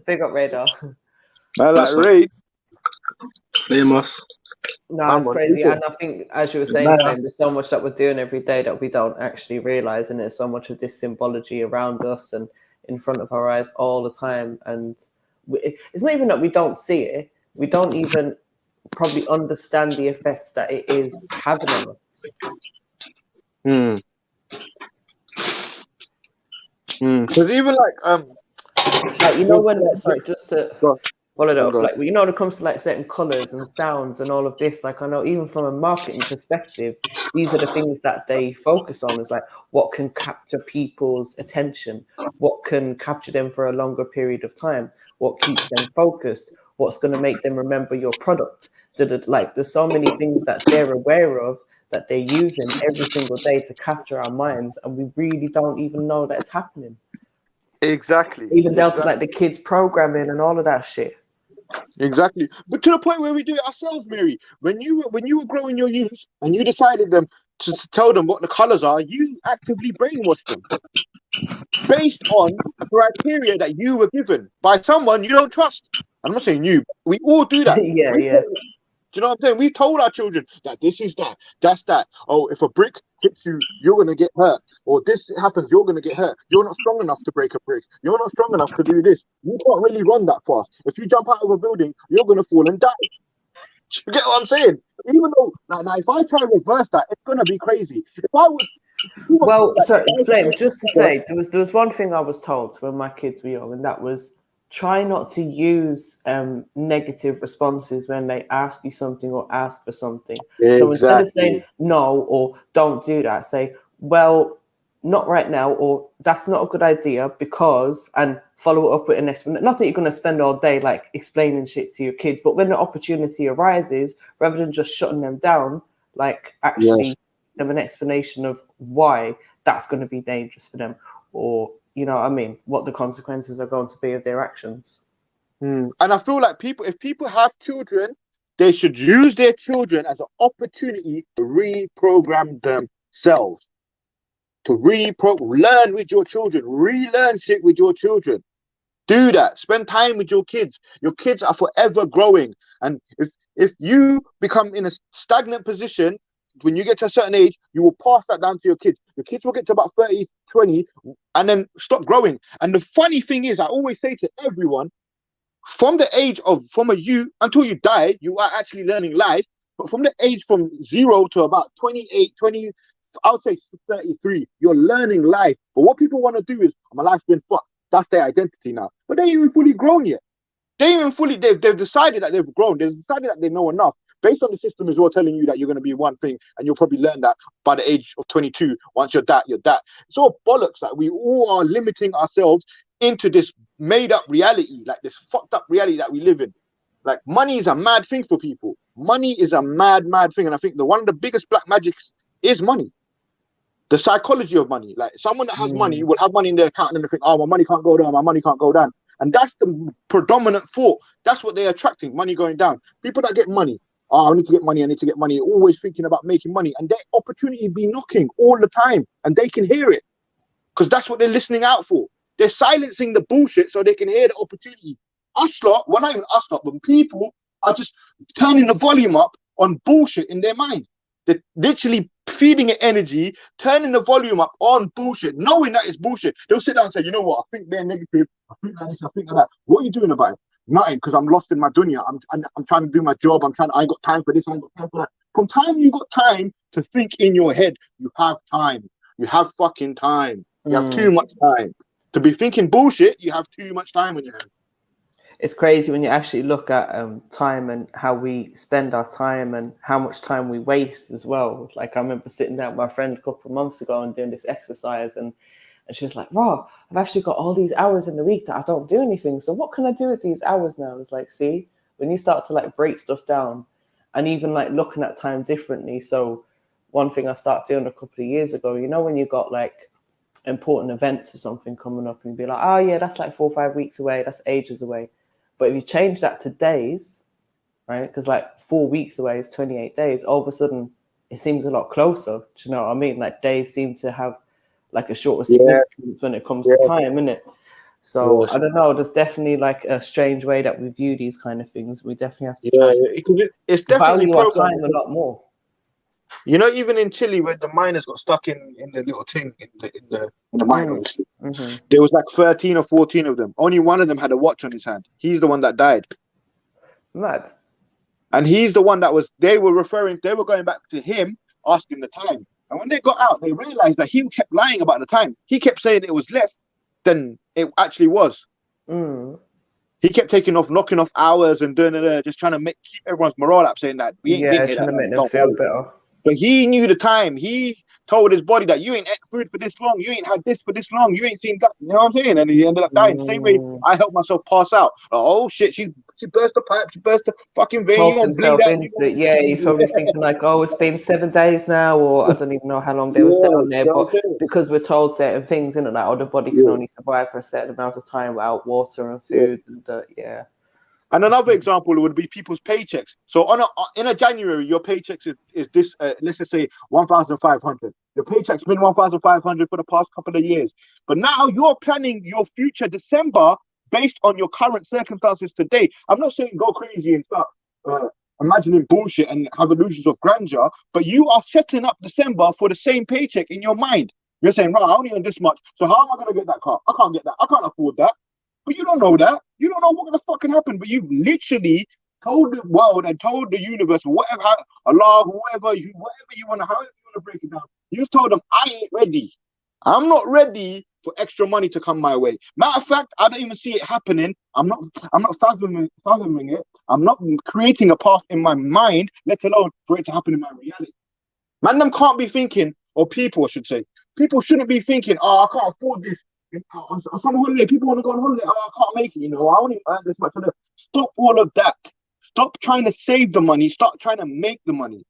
S6: Big up Radar.
S9: I like Ray.
S8: Flame us.
S6: No, it's crazy. And I think, as you were saying, Flame, there's so much that we're doing every day that we don't actually realize. And there's so much of this symbology around us and in front of our eyes all the time. And it's not even that we don't see it. We don't even probably understand the effects that it is having on us.
S9: Because even like
S6: you know, when sorry, just to follow it up, like, you know, when it comes to like certain colors and sounds and all of this, like, I know even from a marketing perspective, these are the things that they focus on, is like what can capture people's attention, what can capture them for a longer period of time, what keeps them focused, what's going to make them remember your product. Like, there's so many things that they're aware of that they're using every single day to capture our minds, and we really don't even know that it's happening.
S9: Exactly.
S6: Even down to like the kids programming and all of that shit.
S9: Exactly. But to the point where we do it ourselves, Mary. When you were growing your youth and you decided them to tell them what the colours are, you actively brainwashed them based on criteria that you were given by someone you don't trust. I'm not saying you. We all do that.
S6: Yeah.
S9: Do you know what I'm saying? We told our children that this is that, that's that. Oh, if a brick hits you, you're going to get hurt. Or this happens, you're going to get hurt. You're not strong enough to break a brick. You're not strong enough to do this. You can't really run that fast. If you jump out of a building, you're going to fall and die. Do you get what I'm saying? Even though, now if I try to reverse that, it's going to be crazy. If I was...
S6: Well, so, Flame, just to say, there was one thing I was told when my kids were young, and that was, try not to use negative responses when they ask you something or ask for something. Exactly. So instead of saying no or don't do that, say, well, not right now, or that's not a good idea because, and follow it up with an explanation. Not that you're going to spend all day like explaining shit to your kids, but when the opportunity arises, rather than just shutting them down, like actually give an explanation of why that's going to be dangerous for them, or, you know what I mean, what the consequences are going to be of their actions.
S9: And I feel like if people have children, they should use their children as an opportunity to reprogram themselves, to learn with your children, relearn shit with your children. Do that. Spend time with your kids. Your kids are forever growing. And if you become in a stagnant position, when you get to a certain age, you will pass that down to your kids. Your kids will get to about 30, 20, and then stop growing. And the funny thing is, I always say to everyone, from a youth until you die, you are actually learning life. But from the age from 0 to about 28, 20, I would say 33, you're learning life. But what people want to do is, my life's been fucked. That's their identity now. But they ain't even fully grown yet. They've decided that they've grown. They've decided that they know enough. Based on the system as well, telling you that you're going to be one thing, and you'll probably learn that by the age of 22. Once you're that, you're that. It's all bollocks. Like, we all are limiting ourselves into this made-up reality, like this fucked-up reality that we live in. Like, money is a mad thing for people. Money is a mad thing, and I think one of the biggest black magics is money. The psychology of money. Like, someone that has money will have money in their account, and they think, oh, my money can't go down. My money can't go down. And that's the predominant thought. That's what they're attracting, money going down. People that get money. Oh, I need to get money, always thinking about making money. And their opportunity be knocking all the time. And they can hear it. Because that's what they're listening out for. They're silencing the bullshit so they can hear the opportunity. Us lot, well, not even us lot, but people are just turning the volume up on bullshit in their mind. They're literally feeding it energy, turning the volume up on bullshit, knowing that it's bullshit. They'll sit down and say, you know what, I think they're negative. I think like this, I think like that. What are you doing about it? Nothing, because I'm lost in my dunya. I'm trying to do my job. I ain't got time for this. I ain't got time for that. From time you got time to think in your head, you have time. You have fucking time. You have too much time. To be thinking bullshit, you have too much time on your hands.
S6: It's crazy when you actually look at time and how we spend our time and how much time we waste as well. Like, I remember sitting down with my friend a couple of months ago and doing this exercise, and she was like, "Raw, I've actually got all these hours in the week that I don't do anything. So what can I do with these hours now?" It's like, see, when you start to like break stuff down and even like looking at time differently. So one thing I started doing a couple of years ago, you know, when you got like important events or something coming up and you'd be like, oh yeah, that's like 4 or 5 weeks away. That's ages away. But if you change that to days, right? Because like 4 weeks away is 28 days. All of a sudden, it seems a lot closer. Do you know what I mean? Like, days seem to have like a shorter significance when it comes to time, innit? So I don't know. There's definitely like a strange way that we view these kind of things. We definitely have to
S9: it's definitely
S6: value our
S9: programmed.
S6: time a lot more.
S9: You know, even in Chile, where the miners got stuck in the little thing in the mine, there was like 13 or 14 of them. Only one of them had a watch on his hand. He's the one that died.
S6: Mad.
S9: And he's the one that was. They were going back to him asking the time. And when they got out, they realized that he kept lying about the time. He kept saying it was less than it actually was. He kept knocking off hours and doing it, just trying to keep everyone's morale up, saying that we ain't been here.
S6: Trying to make them feel better.
S9: But he knew the time. He told his body that you ain't ate food for this long, you ain't had this for this long, you ain't seen that. You know what I'm saying? And he ended up dying. Same way I helped myself pass out. Oh shit, she burst the pipe, she burst the fucking vein.
S6: Himself into it. Yeah, he's probably thinking like, oh, it's been 7 days now, or I don't even know how long they was down there. But because we're told certain things, you know, like, oh, the body can only survive for a certain amount of time without water and food and
S9: And another example would be people's paychecks. So in a January, your paychecks is this, let's just say 1,500. Your paycheck's been 1,500 for the past couple of years. But now you're planning your future December based on your current circumstances today. I'm not saying go crazy and start imagining bullshit and have illusions of grandeur, but you are setting up December for the same paycheck in your mind. You're saying, right, I only earn this much. So how am I going to get that car? I can't get that. I can't afford that. But you don't know that. You don't know what the fuck can happen. But you literally told the world and told the universe, whatever, Allah, whoever you want to, however you want to break it down. You told them, I ain't ready. I'm not ready for extra money to come my way. Matter of fact, I don't even see it happening. I'm not fathoming it. I'm not creating a path in my mind, let alone for it to happen in my reality. Man, them can't be thinking, or people, I should say, people shouldn't be thinking, oh, I can't afford this. On some holiday, people want to go on holiday. Oh, I can't make it, you know. I only earn this much. Stop all of that. Stop trying to save the money. Start trying to make the money.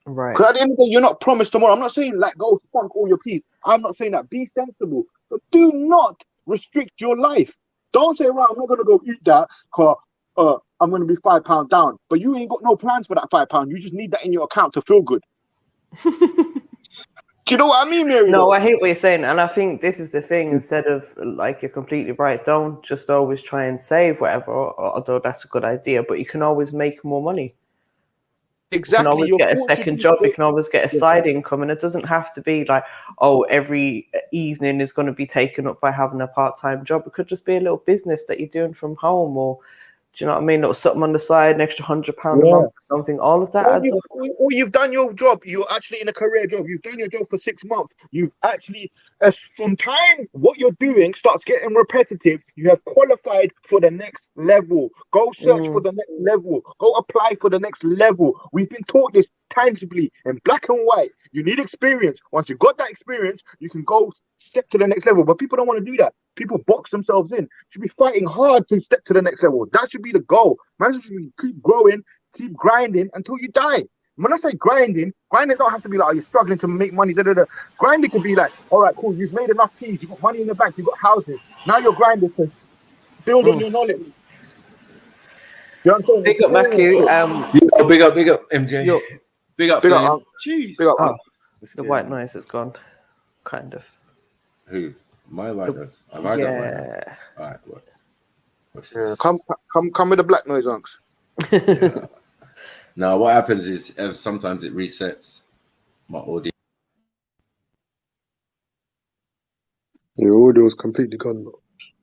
S6: Right.
S9: Because at the end of the day, you're not promised tomorrow. I'm not saying like go funk all your peas. I'm not saying that. Be sensible, but do not restrict your life. Don't say, right, I'm not gonna go eat that because I'm gonna be £5 down. But you ain't got no plans for that £5. You just need that in your account to feel good. Do you know what I mean, Mary?
S6: No, I hate what you're saying. And I think this is the thing. Instead of, like, you're completely right, don't just always try and save whatever, although that's a good idea, but you can always make more money.
S9: Exactly.
S6: You can always get a second job. You can always get a side income. And it doesn't have to be like, oh, every evening is going to be taken up by having a part-time job. It could just be a little business that you're doing from home, or do you know what I mean? Or something on the side, an extra £100 a month or something. All of that adds up.
S9: Or you've done your job. You're actually in a career job. You've done your job for 6 months. You've actually, from time what you're doing starts getting repetitive, you have qualified for the next level. Go search for the next level. Go apply for the next level. We've been taught this tangibly in black and white. You need experience. Once you've got that experience, you can go step to the next level. But people don't want to do that. People box themselves in. Should be fighting hard to step to the next level. That should be the goal. Man should keep growing, keep grinding until you die. When I say grinding don't have to be like, oh, you're struggling to make money. Grinding could be like, all right, cool, you've made enough peas, you've got money in the bank, you've got houses. Now you're grinding to build on your knowledge. You know what I'm saying?
S6: Big up, Matthew.
S8: Big up, MJ.
S6: Yo,
S8: big up,
S3: Jeez.
S9: Big up,
S6: the white noise has gone, kind of.
S8: Who? My white noise. Have I got white noise? All right, what's this?
S9: Come with the black noise, unks.
S8: Yeah. Now, what happens is sometimes it resets my audio.
S10: Your audio's completely gone.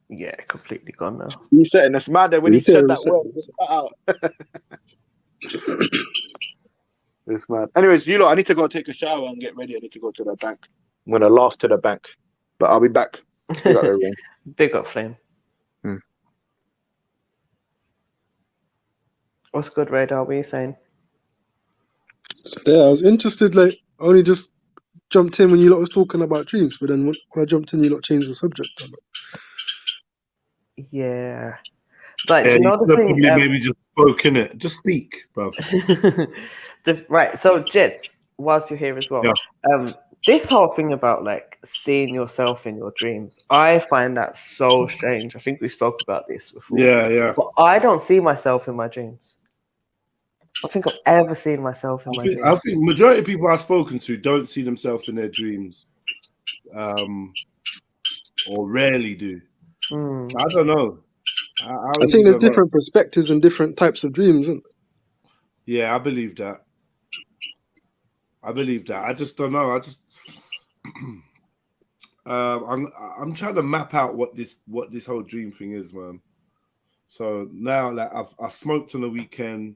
S6: Yeah, completely gone now.
S9: You said, and it's mad that when he said that word, it's out. It's mad. Anyways, you lot, I need to go take a shower and get ready. I need to go to the bank. I'm gonna last to the bank, but I'll be back.
S6: Big up, Flame. What's good, Radar? What are you saying?
S10: Yeah, I was interested. Like, I only just jumped in when you lot was talking about dreams, but then when I jumped in, you lot changed the subject.
S6: Yeah, like you know the thing.
S1: Maybe just spoke in it. Just speak, bro.
S6: Right. So, Jets, whilst you're here as well, this whole thing about like seeing yourself in your dreams, I find that so strange. I think we spoke about this before.
S1: Yeah.
S6: But I don't see myself in my dreams. I think I've ever seen myself in my dreams.
S1: I think majority of people I've spoken to don't see themselves in their dreams. or rarely do.
S6: Mm.
S1: I don't know.
S10: I think there's different perspectives and different types of dreams, isn't there?
S1: Yeah, I believe that. I just don't know. I just I'm trying to map out what this whole dream thing is, man. So now, like, I smoked on the weekend,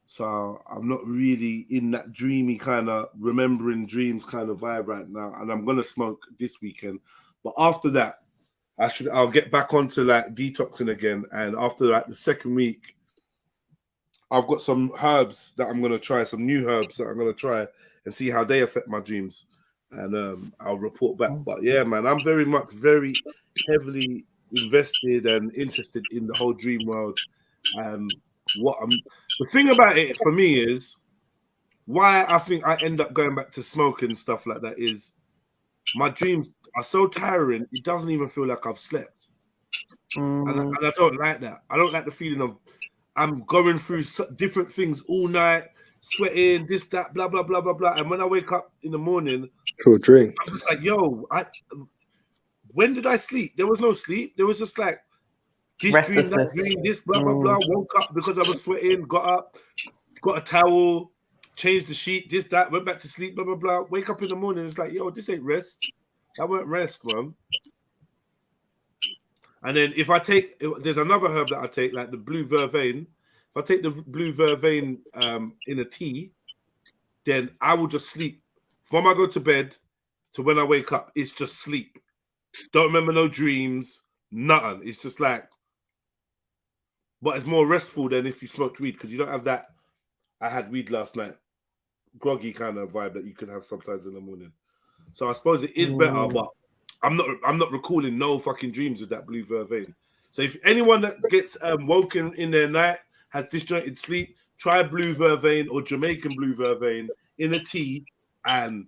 S1: so I'm not really in that dreamy kind of remembering dreams kind of vibe right now, and I'm gonna smoke this weekend. But after that, I'll get back onto like detoxing again, and after like the second week, I've got some herbs that I'm gonna try, some new herbs that I'm gonna try and see how they affect my dreams, and I'll report back. But yeah, man, I'm very heavily invested and interested in the whole dream world. The thing about it for me is why I think I end up going back to smoking and stuff like that is my dreams are so tiring. It doesn't even feel like I've slept, and I don't like that. I don't like the feeling of I'm going through different things all night, sweating, this, that, blah, blah, blah, blah, blah. And when I wake up in the morning,
S10: for a drink,
S1: I'm just like, yo, when did I sleep? There was no sleep. There was just like this dream, that dream, this, blah, blah, blah. Woke up because I was sweating, got up, got a towel, changed the sheet, this, that, went back to sleep, blah, blah, blah. Wake up in the morning, it's like, yo, this ain't rest. That weren't rest, man. And then there's another herb that I take, like the blue vervain. If I take the blue vervain in a tea, then I will just sleep. From I go to bed to when I wake up, it's just sleep. Don't remember no dreams, nothing. It's just like, but it's more restful than if you smoked weed because you don't have that. I had weed last night, groggy kind of vibe that you can have sometimes in the morning. So I suppose it is better, but I'm not recalling no fucking dreams with that blue vervain. So if anyone that gets woken in their night, has disjointed sleep, try blue vervain or Jamaican blue vervain in a tea, and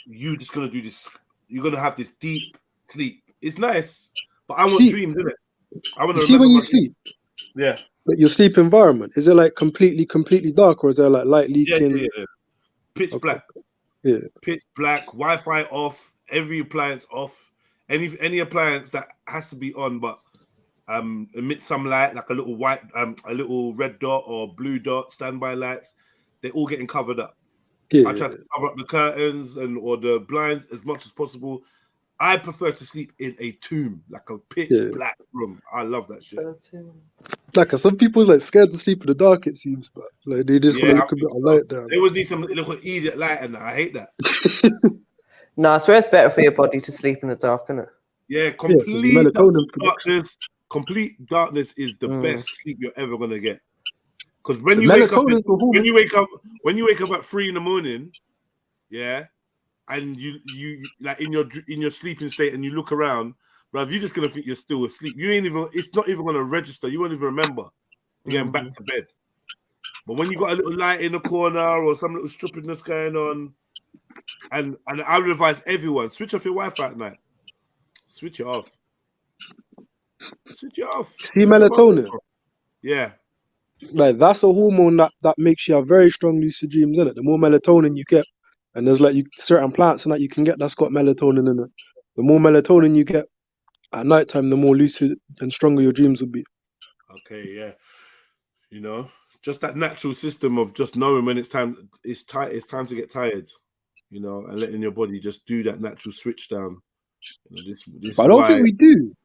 S1: you're just gonna do this. You're gonna have this deep sleep. It's nice, but I want dreams, innit? I want to
S10: see when you sleep.
S1: Yeah.
S10: But your sleep environment, is it like completely dark, or is there like light leaking?
S1: Yeah. Pitch black.
S10: Yeah.
S1: Pitch black, Wi-Fi off, every appliance off. Any appliance that has to be on, but emit some light, like a little a little red dot or blue dot, standby lights, they're all getting covered up.
S10: Yeah.
S1: I try to cover up the curtains or the blinds as much as possible. I prefer to sleep in a tomb, like a pitch black room. I love that shit.
S10: Like some people's like scared to sleep in the dark, it seems, but like they just want to look a bit of light down.
S1: They would need some little idiot light, and I hate that.
S6: No, I swear it's better for your body to sleep in the dark, isn't it?
S1: Yeah, complete darkness is the best sleep you're ever gonna get. Because when you wake up at 3 a.m, yeah, and you like in your sleeping state, and you look around, bruv, you're just gonna think you're still asleep. It's not even gonna register. You won't even remember. You're getting back to bed. But when you got a little light in the corner or some little stupidness going on, and I would advise everyone, switch off your Wi-Fi at night. Switch it off.
S10: See melatonin?
S1: Yeah.
S10: Like that's a hormone that makes you have very strong lucid dreams, isn't it? The more melatonin you get, and there's like certain plants and that you can get that's got melatonin in it. The more melatonin you get at nighttime, the more lucid and stronger your dreams will be.
S1: Okay, yeah. You know, just that natural system of just knowing when it's time to get tired, you know, and letting your body just do that natural switch down. You know, this
S10: but I don't think we do.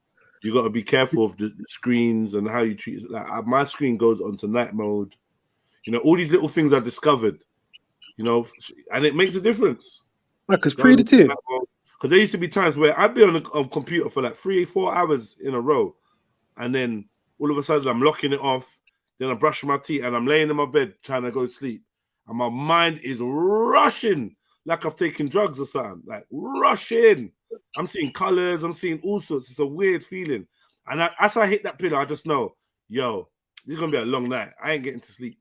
S1: You got to be careful of the screens and how you treat it. Like my screen goes onto night mode. You know, all these little things I discovered, you know, and it makes a difference.
S10: Like, because because
S1: there used to be times where I'd be on a computer for like 3-4 hours in a row, and then all of a sudden I'm locking it off. Then I brush my teeth and I'm laying in my bed trying to go to sleep, and my mind is rushing like I've taken drugs or something. Like rushing. I'm seeing colors. I'm seeing all sorts. It's a weird feeling. And as I hit that pillow, I just know, yo, this is gonna be a long night. I ain't getting to sleep.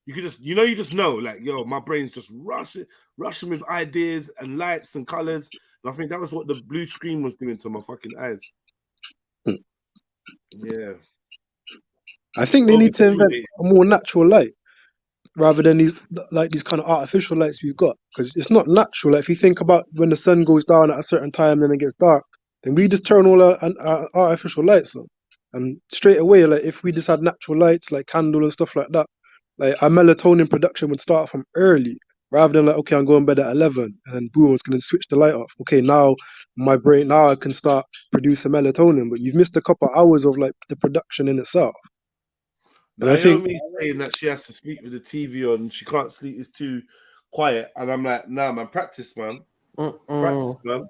S1: You just know, like, yo, my brain's just rushing with ideas and lights and colors. And I think that was what the blue screen was doing to my fucking eyes. Yeah.
S10: I think they need to invent a more natural light. rather than these kind of artificial lights we've got, because it's not natural. Like if you think about when the sun goes down at a certain time, then it gets dark, then we just turn all our artificial lights on, and straight away, like if we just had natural lights like candle and stuff like that, like our melatonin production would start from early, rather than like, okay, I'm going to bed at 11 and then boom, it's going to switch the light off. Okay, now my brain, now I can start producing melatonin, but you've missed a couple of hours of like the production in itself. And
S1: Naomi's saying that she has to sleep with the TV on. She can't sleep; it's too quiet. And I'm like, nah, man, practice, man. Practice, man.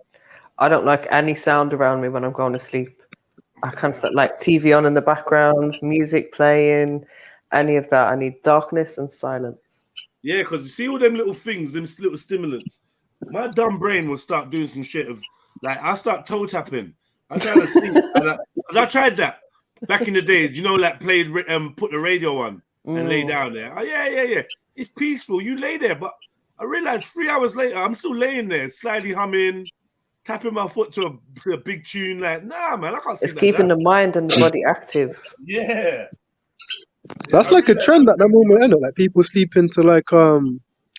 S6: I don't like any sound around me when I'm going to sleep. I can't like TV on in the background, music playing, any of that. I need darkness and silence.
S1: Yeah, because you see all them little things, them little stimulants. My dumb brain will start doing some shit of like I start toe tapping. I'm trying to sleep. Because I tried that. Back in the days, you know, like put the radio on and lay down there. Oh, yeah. It's peaceful. You lay there, but I realized 3 hours later, I'm still laying there, slightly humming, tapping my foot to a big tune. Like, nah, man, I can't see that.
S6: It's keeping the mind and the body active.
S1: Yeah.
S10: That's like a trend at the moment, isn't it? Like people sleep into like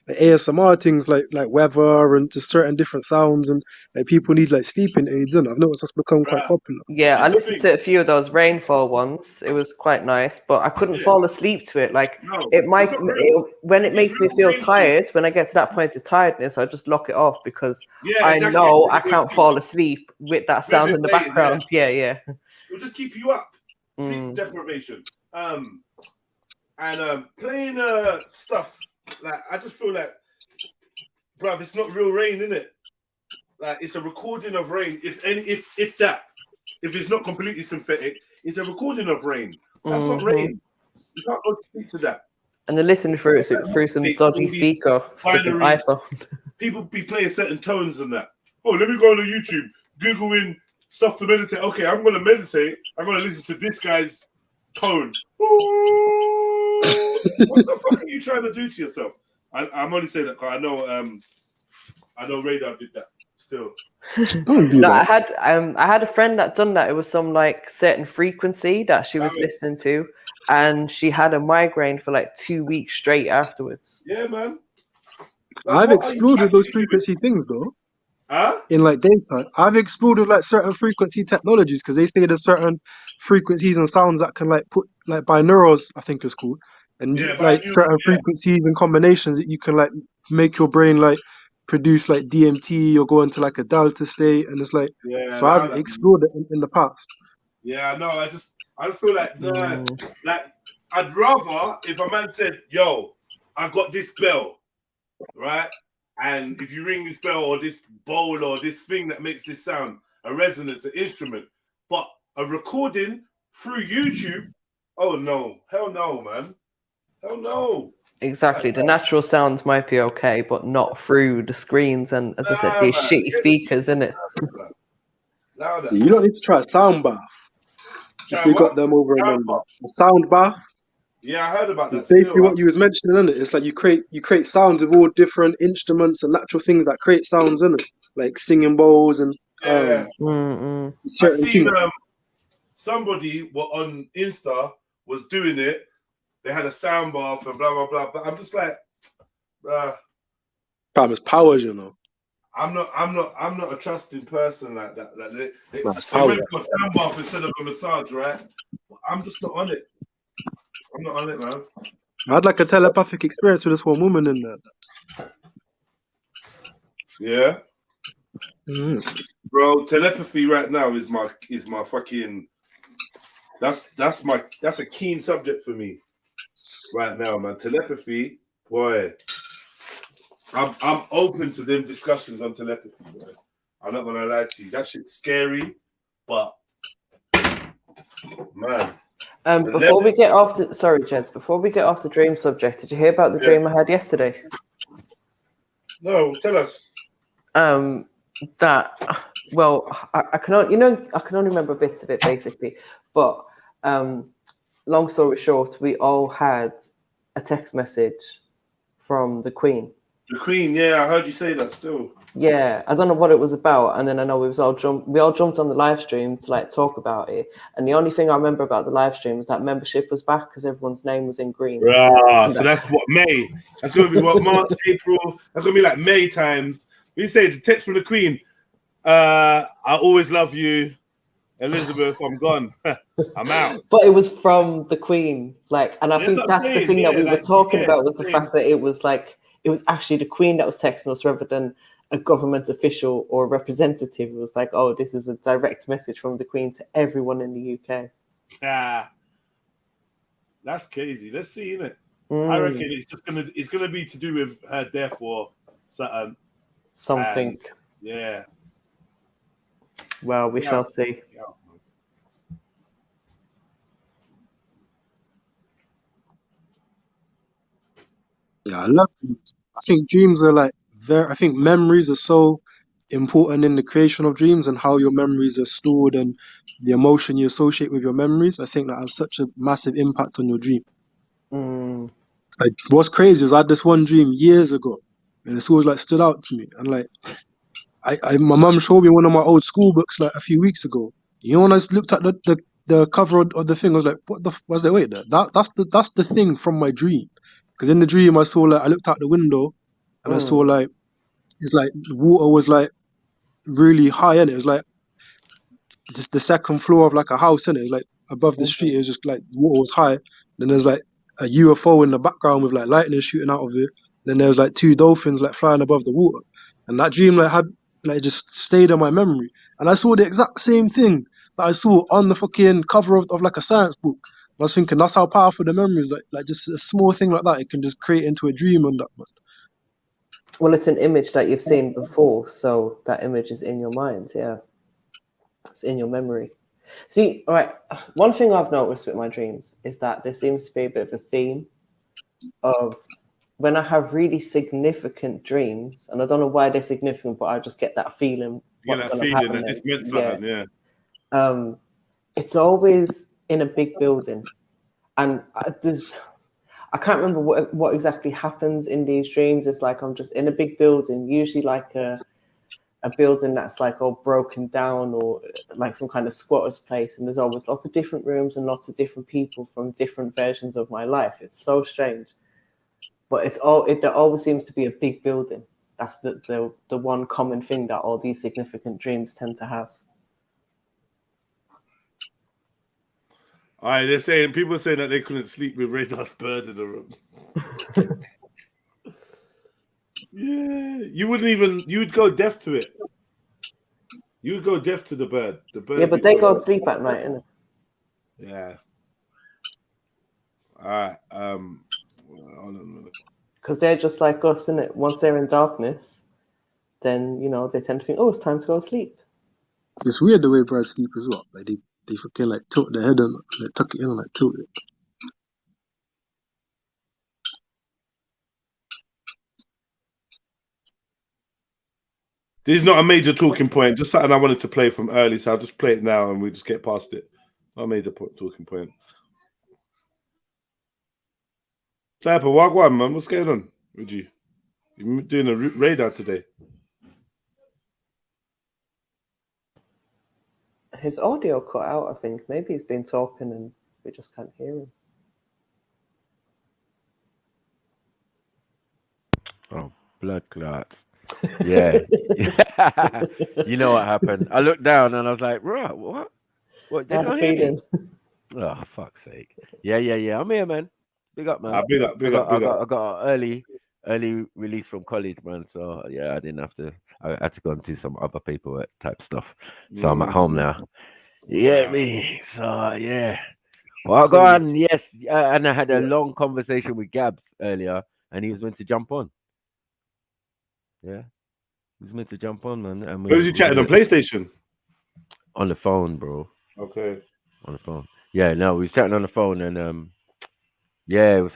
S10: ASMR things like weather and just certain different sounds, and like people need like sleeping aids, and I've noticed that's become quite popular.
S6: Yeah, I listened to a few of those rainfall ones. It was quite nice, but I couldn't fall asleep to it. Like when it makes me feel tired, when I get to that point of tiredness, I just lock it off because I know I can't fall asleep with that sound in the background. Yeah.
S1: It'll just keep you up. Sleep deprivation. And playing stuff. Like I just feel like, bruv, it's not real rain, innit? Like it's a recording of rain. If it's not completely synthetic, it's a recording of rain. That's not rain. You can't go speak to that.
S6: And they're listening through some dodgy speaker, iPhone.
S1: People be playing certain tones and that. Oh, let me go on YouTube, Googling stuff to meditate. Okay, I'm gonna meditate. I'm gonna listen to this guy's tone. What the fuck are you trying to do to yourself? I'm only saying that because I know Radar did that still.
S6: No, I had a friend that done that. It was some like certain frequency that she was listening to, and she had a migraine for like 2 weeks straight afterwards.
S1: Yeah, man.
S10: I've explored with those frequency things though. In like daytime, I've explored with like certain frequency technologies because they say there's certain frequencies and sounds that can like put like binaurals, I think it's called, and like certain frequencies and combinations that you can like make your brain like produce like DMT or go into like a delta state, and it's like so I've explored it in the past.
S1: Yeah, no, I feel like like I'd rather if a man said, "Yo, I got this bell," right? And if you ring this bell or this bowl or this thing that makes this sound, a resonance, an instrument, but a recording through YouTube, oh no, hell no, man. Hell no.
S6: Exactly. The natural sounds might be okay, but not through the screens and, as I said, these shitty speakers, innit?
S10: You don't need to try a sound bath. If you got them over a sound bath.
S1: Yeah, I heard about that.
S10: It's basically what you was mentioning, isn't it? It's like you create sounds of all different instruments and natural things that create sounds, isn't it? Like singing bowls and certain
S1: I seen somebody on Insta was doing it. They had a sound bath and blah blah blah. But I'm just like,
S10: it's powers, you know.
S1: I'm not a trusting person like that. Like they went for a sound bath instead of a massage, right? I'm just not on it. I'm not on it, man.
S10: I had like a telepathic experience with this one woman in there.
S1: Yeah. Bro, telepathy right now is my fucking that's a keen subject for me right now, man. Telepathy, boy. I'm open to them discussions on telepathy, boy. I'm not gonna lie to you. That shit's scary, but man.
S6: Before we get off the dream subject, did you hear about the dream I had yesterday?
S1: No, tell us.
S6: I can only remember bits of it basically, but long story short, we all had a text message from the Queen
S1: The Queen, yeah, I heard you say that still.
S6: Yeah, I don't know what it was about, and then I know we all jumped on the live stream to like talk about it. And the only thing I remember about the live stream was that membership was back because everyone's name was in green.
S1: So that's what May. That's gonna be what March, April. That's gonna be like May times. We say the text from the Queen. I always love you, Elizabeth. I'm gone. I'm out.
S6: But it was from the Queen, like, and I think that's the thing that we were talking about was the fact that it was like it was actually the Queen that was texting us rather than a government official or a representative. It was like, oh, this is a direct message from the Queen to everyone in the UK.
S1: That's crazy. Let's see, innit? I reckon it's gonna be to do with her death or something. Yeah.
S6: Well, we shall see.
S10: Yeah, I love dreams. I think dreams are like I think memories are so important in the creation of dreams and how your memories are stored and the emotion you associate with your memories. I think that has such a massive impact on your dream. Like, what's crazy is I had this one dream years ago, and it's always like stood out to me. And like, my mum showed me one of my old school books like a few weeks ago. You know, when I just looked at the cover of the thing, I was like, what the? Was that? Wait, that's the thing from my dream. Because in the dream, I saw like I looked out the window, and I saw like it's like the water was like really high, and it was like just the second floor of like a house, and it was like above the street. It was just like water was high. Then there's like a UFO in the background with like lightning shooting out of it. Then there was like two dolphins like flying above the water, and that dream like had like just stayed in my memory. And I saw the exact same thing that I saw on the fucking cover of like a science book. I was thinking that's how powerful the memory is. Like just a small thing like that, it can just create into a dream and that, man.
S6: Well, it's an image that you've seen before, so that image is in your mind. Yeah, it's in your memory. See, all right. One thing I've noticed with my dreams is that there seems to be a bit of a theme of when I have really significant dreams, and I don't know why they're significant, but I just get that feeling.
S1: You get that feeling that it's meant something, yeah.
S6: It's always in a big building, and I can't remember what exactly happens in these dreams. It's like I'm just in a big building, usually like a building that's like all broken down or like some kind of squatter's place, and there's always lots of different rooms and lots of different people from different versions of my life. It's so strange, but there always seems to be a big building. That's the one common thing that all these significant dreams tend to have.
S1: All right, people are saying that they couldn't sleep with Radar's bird in the room. Yeah, you would go deaf to it. You would go deaf to the bird. The bird.
S6: Yeah, but they go sleep at night, innit?
S1: Yeah. All right. Hold on.
S6: Because they're just like us, innit? Once they're in darkness, then they tend to think, oh, it's time to go sleep.
S10: It's weird the way birds sleep as well. Like they fucking like tilt their head and like tuck it in and like tilt it.
S1: This is not a major talking point, just something I wanted to play from early, so I'll just play it now and we just get past it. Not a major talking point. Sniper, Wagwan, man, what's going on with you? You're doing a radar today.
S6: His audio cut out, I think. Maybe he's been talking and we just can't hear him.
S11: Oh, blood clot. Yeah. You know what happened. I looked down and I was like, right, what? What? They can't hear me? Oh, fuck's sake. Yeah. I'm here, man. Big up, man.
S1: Big up.
S11: I got an early release from college, man. So, yeah, I didn't have to. I had to go and do some other paperwork type stuff. So I'm at home now. You get me? So, yeah. Well, go on. Yes. And I had a long conversation with Gabs earlier and he was meant to jump on. Yeah, he was meant to jump on, man. And
S1: where was you chatting on PlayStation?
S11: On the phone, bro.
S1: Okay.
S11: On the phone. Yeah, no, we was chatting on the phone, and yeah, it was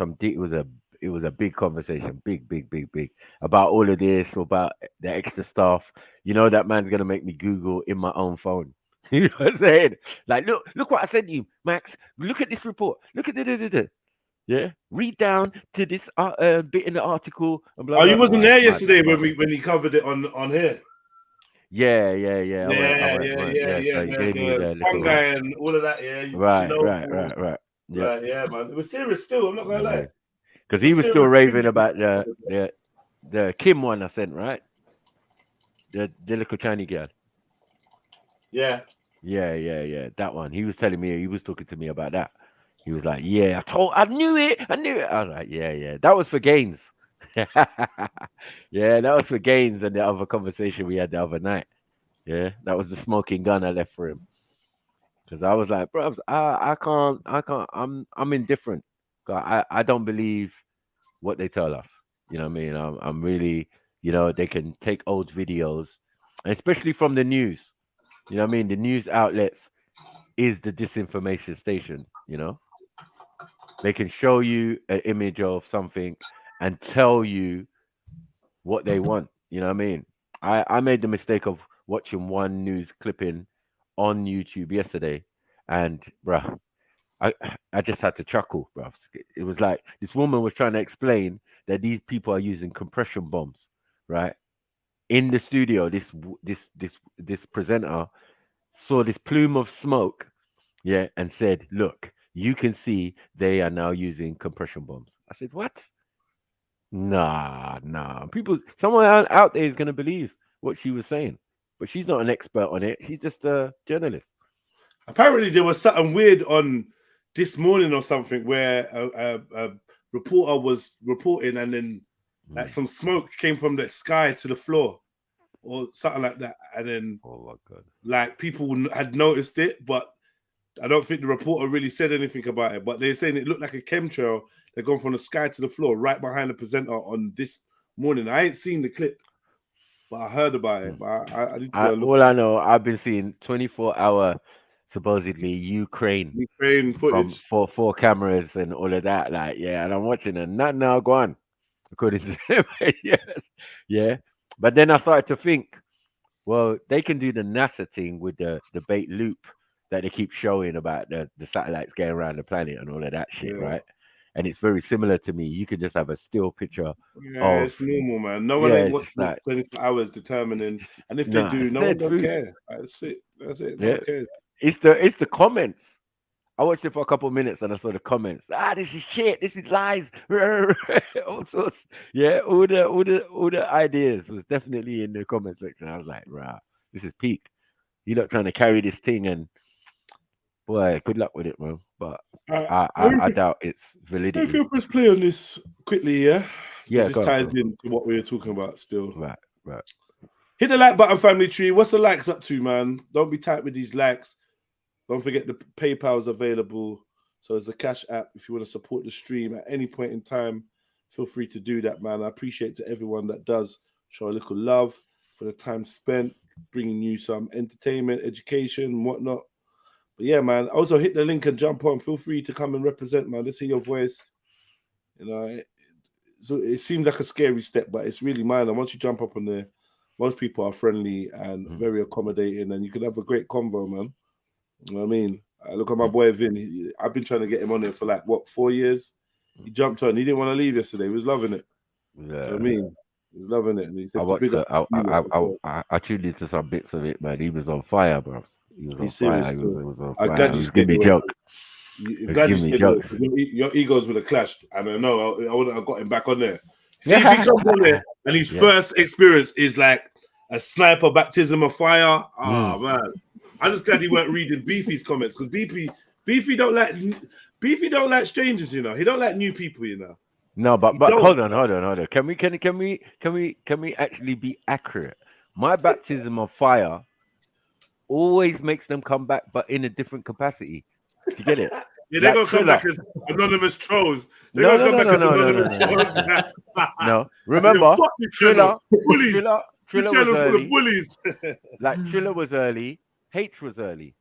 S11: it was a big conversation, big about all of this, about the extra stuff. You know that man's gonna make me Google in my own phone. You know what I'm saying? Like, look what I sent you, Max. Look at this report. Look at the. Yeah, read down to this bit in the article. And blah,
S1: Oh,
S11: blah.
S1: you wasn't there
S11: It's mad,
S1: yesterday
S11: it's mad.
S1: when he covered it on here.
S11: Yeah. I
S1: Yeah,
S11: went.
S1: yeah.
S11: So you gave me the
S1: One
S11: little.
S1: guy and all of that. Yeah,
S11: Right.
S1: Yeah,
S11: Yeah.
S1: yeah, man. It was serious still. I'm not gonna lie.
S11: Because he was still raving about the Kim one I sent, right? The little Chinese girl.
S1: Yeah.
S11: Yeah. That one. He was telling me, he was talking to me about that. He was like, "Yeah, I knew it. I was like, "Yeah. That was for Gaines." Yeah, that was for Gaines and the other conversation we had the other night. Yeah, that was the smoking gun I left for him. Because I was like, bro, I can't. I'm indifferent. I don't believe what they tell us. You know what I mean? I'm really, they can take old videos, and especially from the news. You know what I mean? The news outlets is the disinformation station. They can show you an image of something and tell you what they want. You know what I mean? I made the mistake of watching one news clipping on YouTube yesterday, and bruh, I just had to chuckle, bruv. It was like this woman was trying to explain that these people are using compression bombs, right? In the studio, this presenter saw this plume of smoke, yeah, and said, "Look, you can see they are now using compression bombs." I said, "What? Nah. Someone out there is gonna believe what she was saying, but she's not an expert on it. She's just a journalist."
S1: Apparently, there was something weird on This Morning or something where a reporter was reporting, and then like some smoke came from the sky to the floor, or something like that, and then
S11: oh my god,
S1: like people had noticed it, but I don't think the reporter really said anything about it. But they're saying it looked like a chemtrail. They're going from the sky to the floor, right behind the presenter on This Morning. I ain't seen the clip, but I heard about it. But I need to go look.
S11: All I know, I've been seeing 24-hour supposedly Ukraine
S1: footage
S11: from four cameras and all of that. Like, yeah, and I'm watching and not now go on, according to him. Yes, yeah. But then I started to think, well, they can do the NASA thing with the bait loop that they keep showing about the satellites going around the planet and all of that shit, right? And it's very similar to me. You can just have a still picture.
S1: Yeah, it's normal, man. No one ain't watching 24 hours determining, and if they do, no one don't care. That's it. No one cares.
S11: It's the comments. I watched it for a couple of minutes and I saw the comments. This is shit. This is lies. All sorts. Yeah, all the ideas was definitely in the comment section. I was like, "Rah, this is peak. You're not trying to carry this thing, and boy, good luck with it, man." But I doubt its validity.
S1: Let's play on this quickly, yeah.
S11: Yeah,
S1: this ties into what we were talking about still.
S11: Right.
S1: Hit the like button, family tree. What's the likes up to, man? Don't be tight with these likes. Don't forget the PayPal is available. So there's a Cash app if you want to support the stream at any point in time. Feel free to do that, man. I appreciate to everyone that does show a little love for the time spent bringing you some entertainment, education, and whatnot. But yeah, man. Also hit the link and jump on. Feel free to come and represent, man. Let's hear your voice. So it seems like a scary step, but it's really mine. And once you jump up on there, most people are friendly and very accommodating, and you can have a great convo, man. You know what I mean? I look at my boy Vin. I've been trying to get him on there for 4 years. He jumped on. He didn't want to leave yesterday. He was loving it.
S11: Yeah,
S1: you know what I mean, he was loving it. And he said,
S11: I tuned into some bits of it, man. He was on fire, bro. He was on fire. He was on fire.
S1: I'm glad you
S11: give me jokes.
S1: Your egos would have clashed. I don't know. I wouldn't have got him back on there. See if he comes on there and his first experience is like a sniper baptism of fire. Oh man. I'm just glad he weren't reading Beefy's comments, because Beefy don't like strangers, you know. He don't like new people, you know.
S11: No, but hold on. Can we actually be accurate? My baptism of fire always makes them come back, but in a different capacity. Do you get it?
S1: Yeah, they're gonna come back as anonymous trolls.
S11: No. Remember, Triller was early. Triller was early. H was early.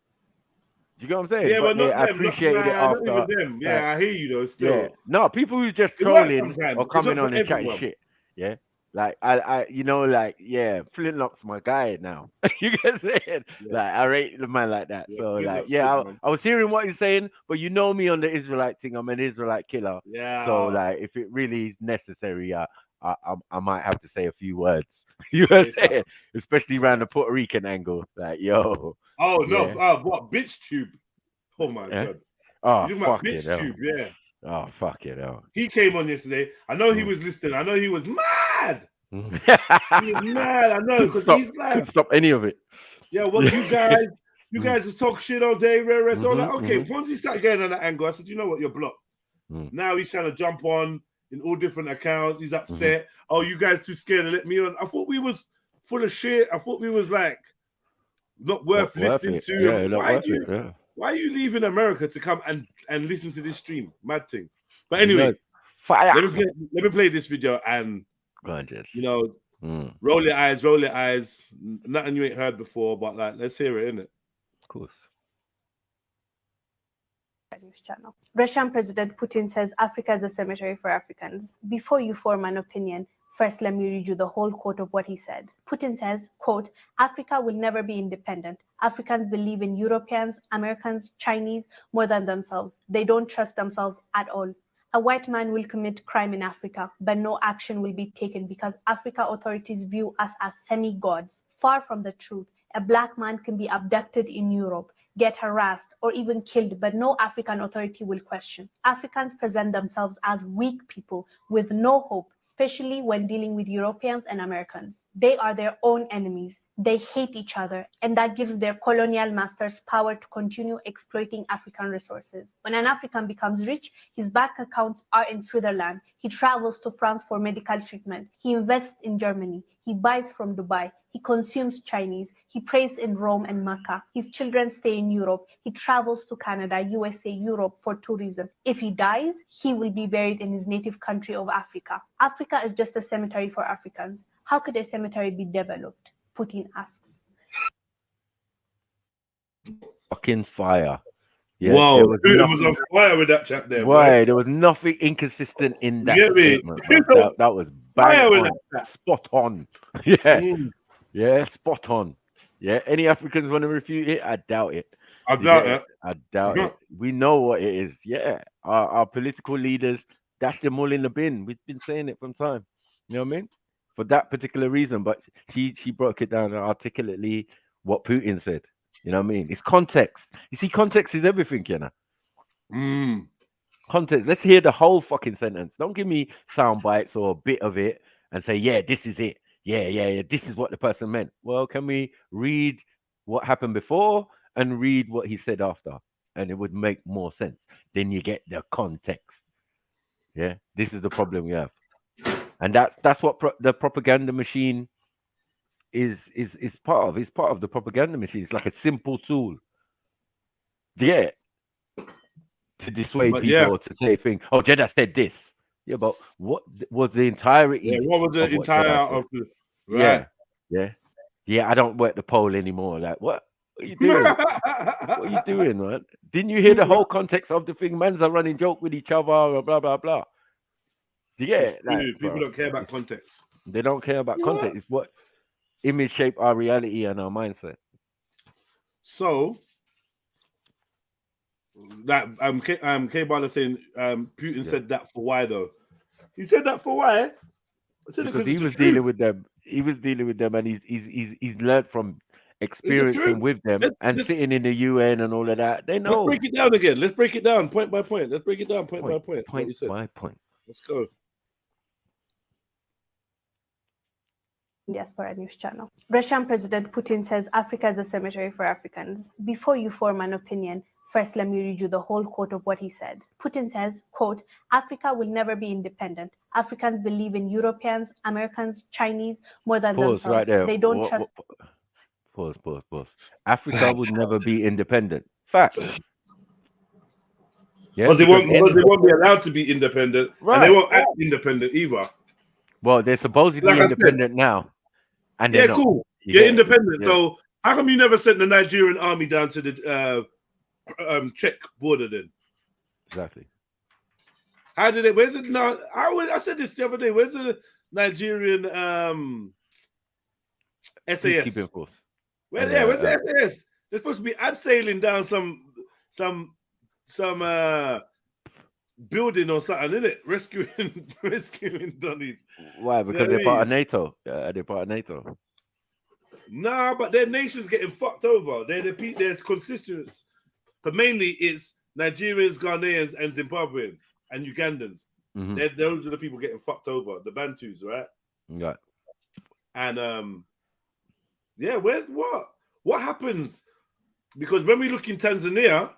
S11: Do you get what I'm saying?
S1: Yeah, but
S11: I appreciated it after.
S1: Yeah, I hear you though. Still,
S11: no, people who just trolling or coming on and chatting shit. Yeah, Like I, you know, like yeah, Flintlock's my guy now. You get it?
S1: Yeah.
S11: Like I rate the man like that.
S1: Yeah,
S11: So like,
S1: Flintlock's
S11: yeah,
S1: good, man.
S11: I was hearing what he's saying, but you know me on the Israelite thing. I'm an Israelite killer.
S1: Yeah.
S11: So like, if it really is necessary, I might have to say a few words. You know what I'm saying? Especially around the Puerto Rican angle. Like, yo.
S1: Oh no!
S11: Yeah.
S1: What bitch tube? Oh my god!
S11: Oh,
S1: You talking about
S11: fuck it,
S1: bitch tube? Yeah.
S11: Oh, fuck it, hell.
S1: He came on yesterday. I know he was listening. I know he was mad. He was mad. I know because he's like,
S11: couldn't stop any of it.
S1: yeah. Well, you guys just talk shit all day, rare. So like, okay. Once he started getting on that angle, I said, you know what? You're blocked. Now he's trying to jump on in all different accounts. He's upset. Oh, you guys too scared to let me on. I thought we was full of shit. I thought we was like not worth listening to. Why are you leaving America to come and listen to this stream? Mad thing. But anyway, let me play this video and you know, roll your eyes. Nothing you ain't heard before, but like let's hear it, innit?
S11: Of course.
S12: News channel. Russian President Putin says Africa is a cemetery for Africans. Before you form an opinion, first let me read you the whole quote of what he said. Putin says, quote, Africa will never be independent. Africans believe in Europeans, Americans, Chinese more than themselves. They don't trust themselves at all. A white man will commit crime in Africa, but no action will be taken because Africa authorities view us as semi-gods. Far from the truth, a black man can be abducted in Europe, get harassed, or even killed, but no African authority will question. Africans present themselves as weak people with no hope, especially when dealing with Europeans and Americans. They are their own enemies. They hate each other, and that gives their colonial masters power to continue exploiting African resources. When an African becomes rich, his bank accounts are in Switzerland. He travels to France for medical treatment. He invests in Germany. He buys from Dubai. He consumes Chinese. He prays in Rome and Mecca. His children stay in Europe. He travels to Canada, USA, Europe for tourism. If he dies, he will be buried in his native country of Africa. Africa is just a cemetery for Africans. How could a cemetery be developed? Putin asks.
S11: Fucking fire. Yeah,
S1: Whoa, Putin was on fire with that chat there.
S11: Why? There was nothing inconsistent in that statement. That was bang on, spot on. Yeah, yeah, spot on. Yeah, any Africans want to refute it? I doubt it.
S1: I doubt it.
S11: I doubt it. We know what it is. Yeah, our political leaders dash them all in the bin. We've been saying it from time. You know what I mean? For that particular reason, but she broke it down articulately what Putin said. You know what I mean? It's context. You see, context is everything, you know. Context. Let's hear the whole fucking sentence. Don't give me sound bites or a bit of it and say, yeah, this is it. Yeah, this is what the person meant. Well, can we read what happened before and read what he said after? And it would make more sense. Then you get the context. Yeah, this is the problem we have. And that's what the propaganda machine is part of. It's part of the propaganda machine. It's like a simple tool. Yeah. To dissuade people to say things. Oh, JEDI said this. Yeah, but what was the entirety?
S1: Yeah, what was the entire of the right?
S11: Yeah. I don't work the poll anymore. Like, what are you doing? What are you doing, man? Didn't you hear the whole context of the thing? Man's are running joke with each other, or blah blah blah. Yeah, like,
S1: people don't care about context.
S11: They don't care about context. It's what image shape our reality and our mindset.
S1: So that K-Bar saying Putin said that for why though? He said that for why?
S11: Because he was dealing with them. He was dealing with them, and he's learned from experiencing with them and sitting in the UN and all of that. They know.
S1: Let's break it down again. Let's break it down point by point. Let's break it down point by point.
S11: Point by point.
S1: Let's go.
S12: Yes, for a news channel. Russian President Putin says Africa is a cemetery for Africans. Before you form an opinion, first let me read you the whole quote of what he said. Putin says, quote, Africa will never be independent. Africans believe in Europeans, Americans, Chinese more than themselves.
S11: Right there.
S12: They don't trust.
S11: Pause. Africa would never be independent. Fact.
S1: Yeah, because they won't be allowed to be independent, and they won't act independent either.
S11: Well, they're supposedly independent now. And
S1: yeah, cool. You're independent. Yeah. So how come you never sent the Nigerian army down to the Czech border then?
S11: Exactly.
S1: How did it? Where's it now? I said this the other day. Where's the Nigerian SAS?
S11: Peacekeeping force.
S1: Where's the SAS? They're supposed to be abseiling down some building or something, isn't it? Rescuing Donnies.
S11: Why? Because they're part of NATO. They're part of NATO.
S1: Nah, but their nation's getting fucked over. There's constituents. But mainly it's Nigerians, Ghanaians, and Zimbabweans and Ugandans.
S11: Mm-hmm.
S1: Those are the people getting fucked over. The Bantus, right?
S11: Right.
S1: And yeah, what happens? Because when we look in Tanzania,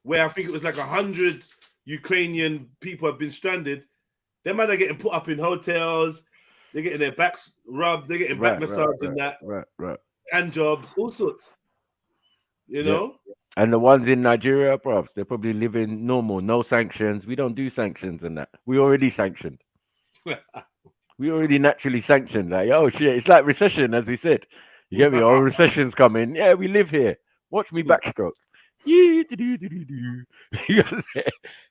S1: where I think it was like 100 Ukrainian people have been stranded, them man are getting put up in hotels. They're getting their backs rubbed. They're getting back massaged and that.
S11: Right.
S1: And jobs, all sorts. You know?
S11: And the ones in Nigeria, bro, they're probably living normal, no sanctions. We don't do sanctions and that. We already sanctioned. We already naturally sanctioned. Like, oh shit, it's like recession, as we said. You get me? Oh, recession's coming. Yeah, we live here. Watch me backstroke. Yeah,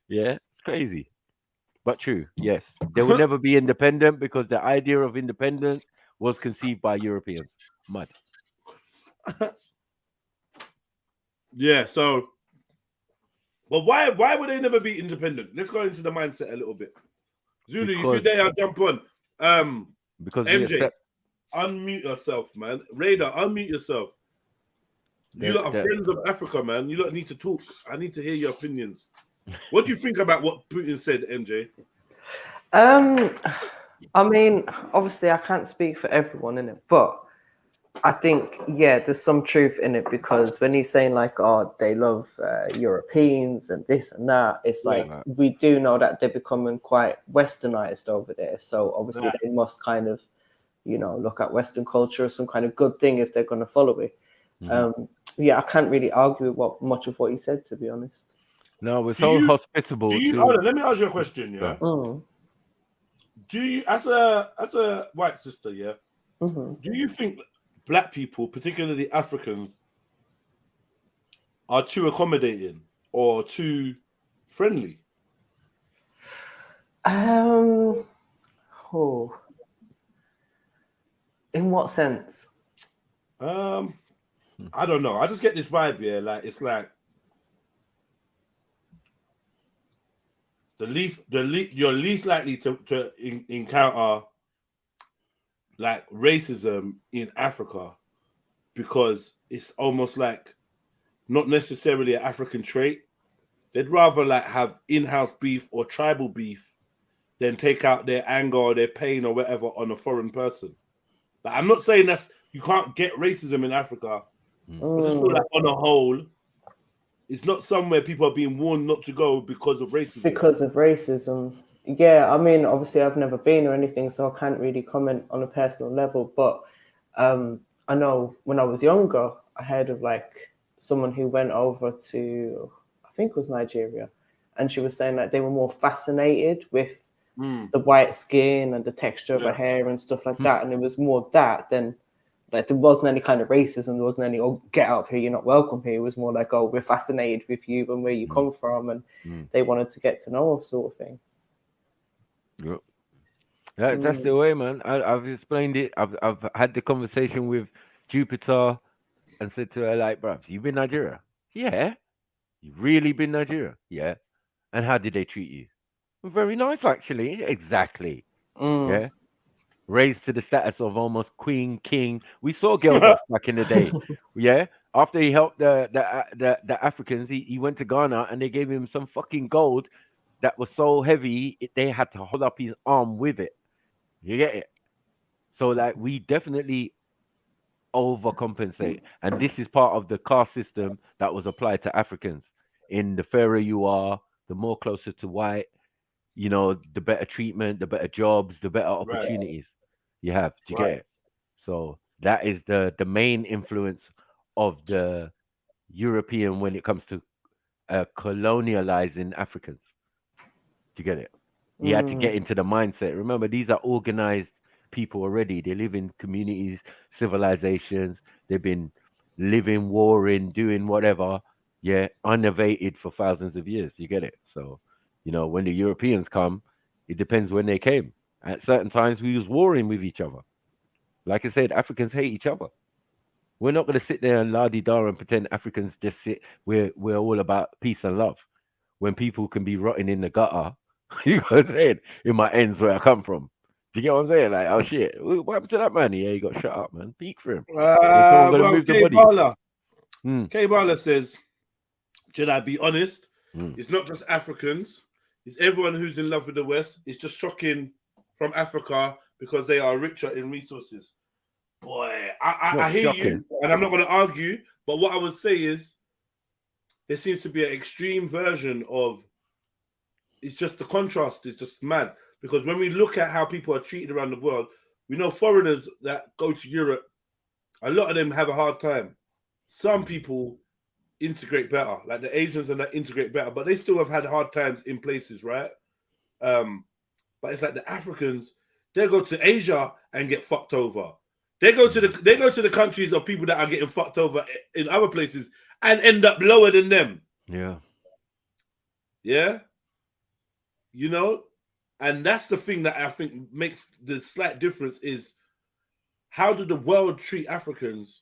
S11: it's crazy. But true, yes. They will never be independent because the idea of independence was conceived by Europeans. Mad.
S1: Yeah, so, but why would they never be independent? Let's go into the mindset a little bit. Zulu, if you're there, I'll jump on. Because MJ, unmute yourself, man. Radar, unmute yourself. You lot are friends of Africa, man. You lot need to talk. I need to hear your opinions. What do you think about what Putin said, MJ?
S6: I mean, obviously, I can't speak for everyone in it, but I think, yeah, there's some truth in it because when he's saying like, oh, they love Europeans and this and that, it's like we do know that they're becoming quite westernized over there. So obviously they must kind of, you know, look at Western culture as some kind of good thing if they're going to follow it. Yeah, I can't really argue with much of what he said, to be honest.
S11: No, we're so hospitable.
S1: Hold on, let me ask you a question, yeah? Do you, as a white sister, yeah, do you think Black people, particularly Africans, are too accommodating or too friendly?
S6: In what sense?
S1: I don't know. I just get this vibe here. Like it's like you're least likely to encounter like racism in Africa because it's almost like not necessarily an African trait. They'd rather like have in-house beef or tribal beef than take out their anger or their pain or whatever on a foreign person. Like, I'm not saying you can't get racism in Africa. I just feel like on a whole, it's not somewhere people are being warned not to go because of racism.
S6: Because of racism. Yeah, I mean, obviously I've never been or anything, so I can't really comment on a personal level. But I know when I was younger, I heard of like someone who went over to, I think it was Nigeria, and she was saying that they were more fascinated with the white skin and the texture of her hair and stuff like that. And it was more that than like there wasn't any kind of racism. There wasn't any, oh, get out of here, you're not welcome here. It was more like, oh, we're fascinated with you and where you come from. And they wanted to get to know us, sort of thing.
S11: Yep. That's the way, man. I've explained it. I've had the conversation with Jupiter and said to her, like, bruv, you been Nigeria? Yeah. You really been Nigeria? Yeah. And how did they treat you? Very nice, actually. Exactly. Yeah. Raised to the status of almost queen, king. We saw Gilbert back in the day. Yeah. After he helped the Africans, he went to Ghana and they gave him some fucking gold that was so heavy they had to hold up his arm with it. You get it? So like we definitely overcompensate, and this is part of the caste system that was applied to Africans. In the fairer you are, the more closer to white, you know, the better treatment, the better jobs, the better opportunities you have. Do you get it? So that is the main influence of the European when it comes to colonializing Africans. Do you get it? You had to get into the mindset. Remember, these are organized people already. They live in communities, civilizations. They've been living, warring, doing whatever, unabated for thousands of years. You get it? So, you know, when the Europeans come, it depends when they came At certain times, we was warring with each other. Like I said, Africans hate each other. We're not going to sit there and la-di-da and pretend Africans just sit. We're all about peace and love. When people can be rotting in the gutter, you know what I'm saying? In my ends where I come from. Do you get what I'm saying? Like, oh shit, what happened to that man? Yeah, he got shut up, man. Peek for him.
S1: Well, K Bala says, should I be honest? It's not just Africans. It's everyone who's in love with the West. It's just shocking from Africa because they are richer in resources. Boy, I hear you, and I'm not going to argue. But what I would say is, there seems to be an extreme version of. It's just the contrast is just mad because when we look at how people are treated around the world, we know foreigners that go to Europe. A lot of them have a hard time. Some people integrate better, like the Asians and that integrate better, but they still have had hard times in places, right? But it's like the Africans, they go to Asia and get fucked over. They go to the countries of people that are getting fucked over in other places and end up lower than them.
S11: Yeah.
S1: Yeah. You know, and that's the thing that I think makes the slight difference is how do the world treat Africans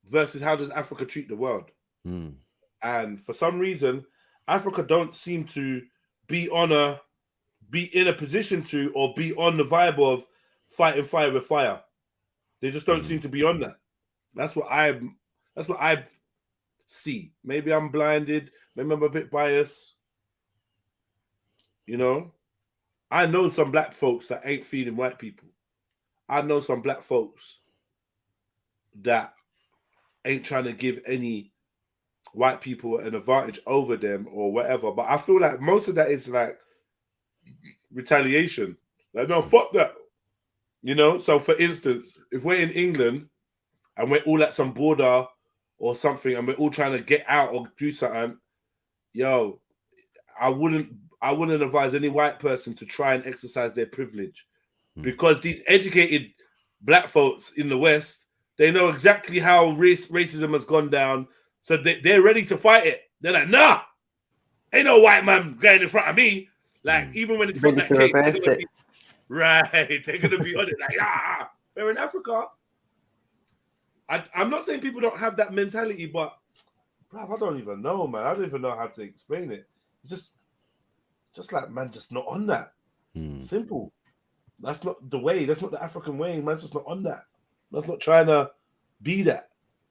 S1: versus how does Africa treat the world? And for some reason, Africa don't seem to be in a position to or be on the vibe of fighting fire with fire. They just don't seem to be on that. That's what I see. Maybe I'm blinded. Maybe I'm a bit biased. You know, I know some black folks that ain't feeding white people. I know some black folks that ain't trying to give any white people an advantage over them or whatever. But I feel like most of that is like retaliation. Like, no, fuck that. You know, so for instance, if we're in England and we're all at some border or something and we're all trying to get out or do something, yo, I wouldn't advise any white person to try and exercise their privilege because these educated black folks in the West, they know exactly how racism has gone down. So they're ready to fight it. They're like, nah, ain't no white man going in front of me. Like, even when it's not that case, right, they're going to be on it like, ah, they're in Africa. I'm not saying people don't have that mentality, but bruv, I don't even know, man. I don't even know how to explain it. It's just like, man, just not on that. Simple. That's not the way. That's not the African way. Man's just not on that. That's not trying to be that.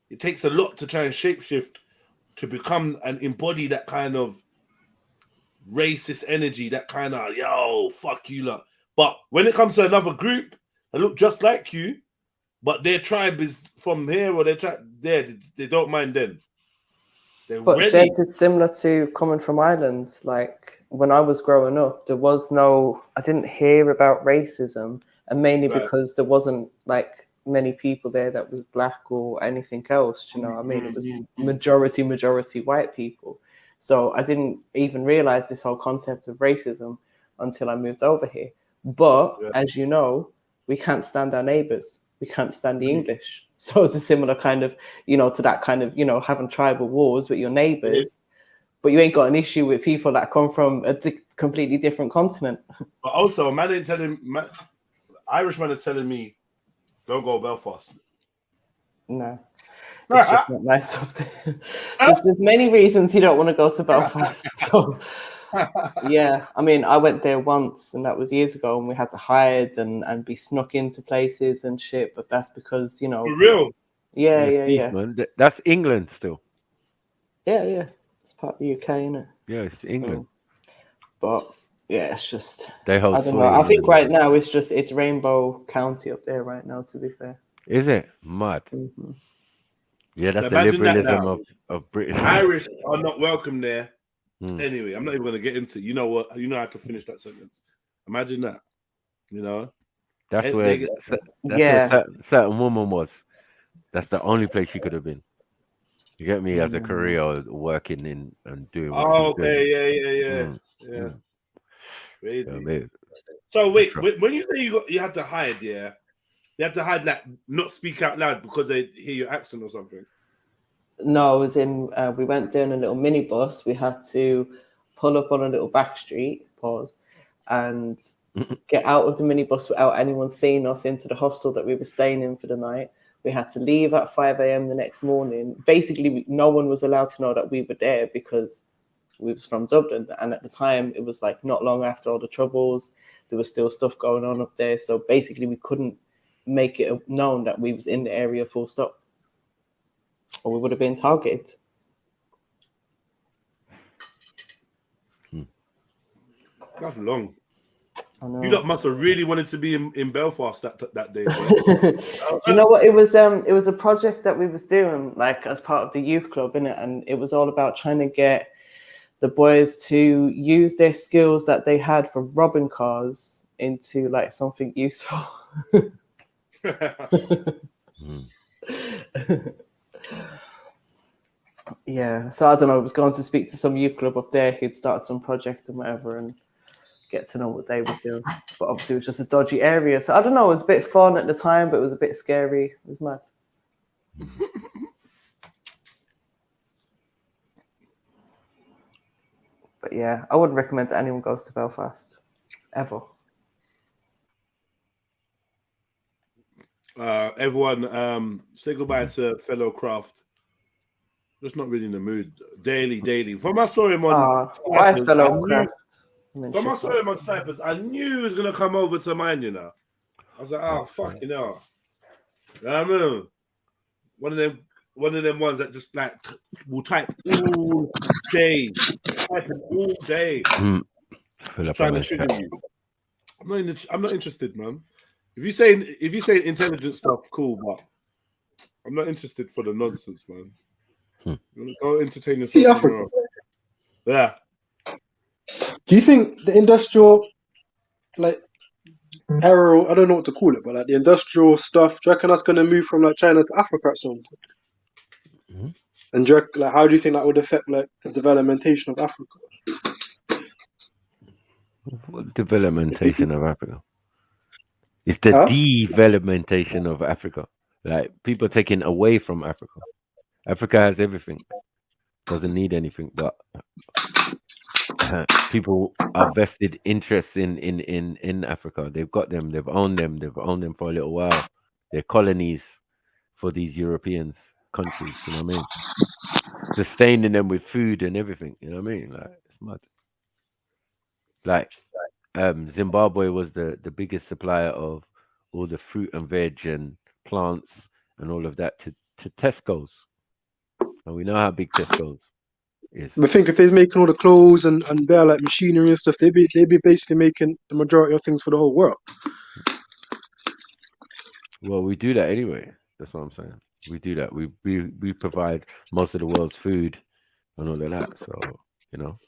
S1: It takes a lot to try and shapeshift to become and embody that kind of racist energy, that kind of, yo, fuck you lot. But when it comes to another group that look just like you, but their tribe is from here or their tribe there, they don't mind them.
S6: But Jeds, it's similar to coming from Ireland. Like when I was growing up, I didn't hear about racism, and mainly because there wasn't like many people there that was black or anything else. Do you know what I mean? It was majority white people. So I didn't even realize this whole concept of racism until I moved over here. But as you know, we can't stand our neighbors. We can't stand the English. So it's a similar kind of, to that kind of, having tribal wars with your neighbors, but you ain't got an issue with people that come from a completely different continent. But
S1: also, Irishman is telling me, don't go Belfast.
S6: No. It's just not nice up there. There's many reasons you don't want to go to Belfast. So yeah, I mean, I went there once, and that was years ago, and we had to hide and be snuck into places and shit. But that's because
S1: for real.
S6: Yeah.
S11: Man. That's England still.
S6: Yeah. It's part of the UK, isn't it?
S11: Yeah, it's England.
S6: But yeah, it's just
S11: I don't
S6: know. I think right now it's Rainbow County up there right now. To be fair,
S11: is it mad?
S6: Mm-hmm.
S11: Yeah, that's the liberalism of British.
S1: Irish are not welcome there. Anyway, I'm not even going to get into it. You know what? You know how to finish that sentence. Imagine that.
S11: That's where certain woman was. That's the only place she could have been. You get me? As a career, working in and doing.
S1: Oh, okay, yeah. Crazy. So wait, when you say you had to hide, you had to hide, like not speak out loud because they hear your accent or something.
S6: No, it was in. We went down a little minibus. We had to pull up on a little back street, and get out of the minibus without anyone seeing us into the hostel that we were staying in for the night. We had to leave at 5 a.m. the next morning. Basically, no one was allowed to know that we were there because we was from Dublin. And at the time, it was like not long after all the troubles. There was still stuff going on up there. So basically, we couldn't make it known that we was in the area full stop, or we would have been targeted.
S1: That's long.
S6: I
S1: You lot must have really wanted to be in Belfast that day.
S6: Do you know what? It was a project that we was doing like as part of the youth club, innit? And it was all about trying to get the boys to use their skills that they had for robbing cars into like something useful. Yeah, so I don't know. I was going to speak to some youth club up there who'd started some project and whatever, and get to know what they was doing. But obviously, it was just a dodgy area. So I don't know. It was a bit fun at the time, but it was a bit scary. It was mad. But yeah, I wouldn't recommend that anyone goes to Belfast ever.
S1: Everyone, say goodbye to fellow Craft. Just not really in the mood. Daily. When I saw him on Snipers, I knew he was gonna come over to mine. You know, I was like, oh fuck, you know. I mean, one of them ones that just like will type all day, typing all day, just trying to trigger you. I'm not interested, man. If you say intelligent stuff, cool, but I'm not interested for the nonsense, man. Go entertain yourself.
S10: See Africa.
S1: Yeah.
S10: Do you think the industrial, like, era, I don't know what to call it, but like the industrial stuff, do you reckon that's going to move from like China to Africa at some point? And do you reckon, like, how do you think that would affect like the developmentation of Africa?
S11: What developmentation of Africa? It's the developmentation of Africa. Like people taking away from Africa. Africa has everything. Doesn't need anything, but people are vested interests in Africa. They've got them. They've owned them. They've owned them for a little while. They're colonies for these European countries. You know what I mean? Sustaining them with food and everything. You know what I mean? Like it's mad. Like Zimbabwe was the biggest supplier of all the fruit and veg and plants and all of that to Tesco's. And we know how big Tesco's is.
S10: I think if they're making all the clothes and bare like machinery and stuff, they'd be basically making the majority of things for the whole world.
S11: Well, we do that anyway. That's what I'm saying. We do that. We provide most of the world's food and all of that. So, you know,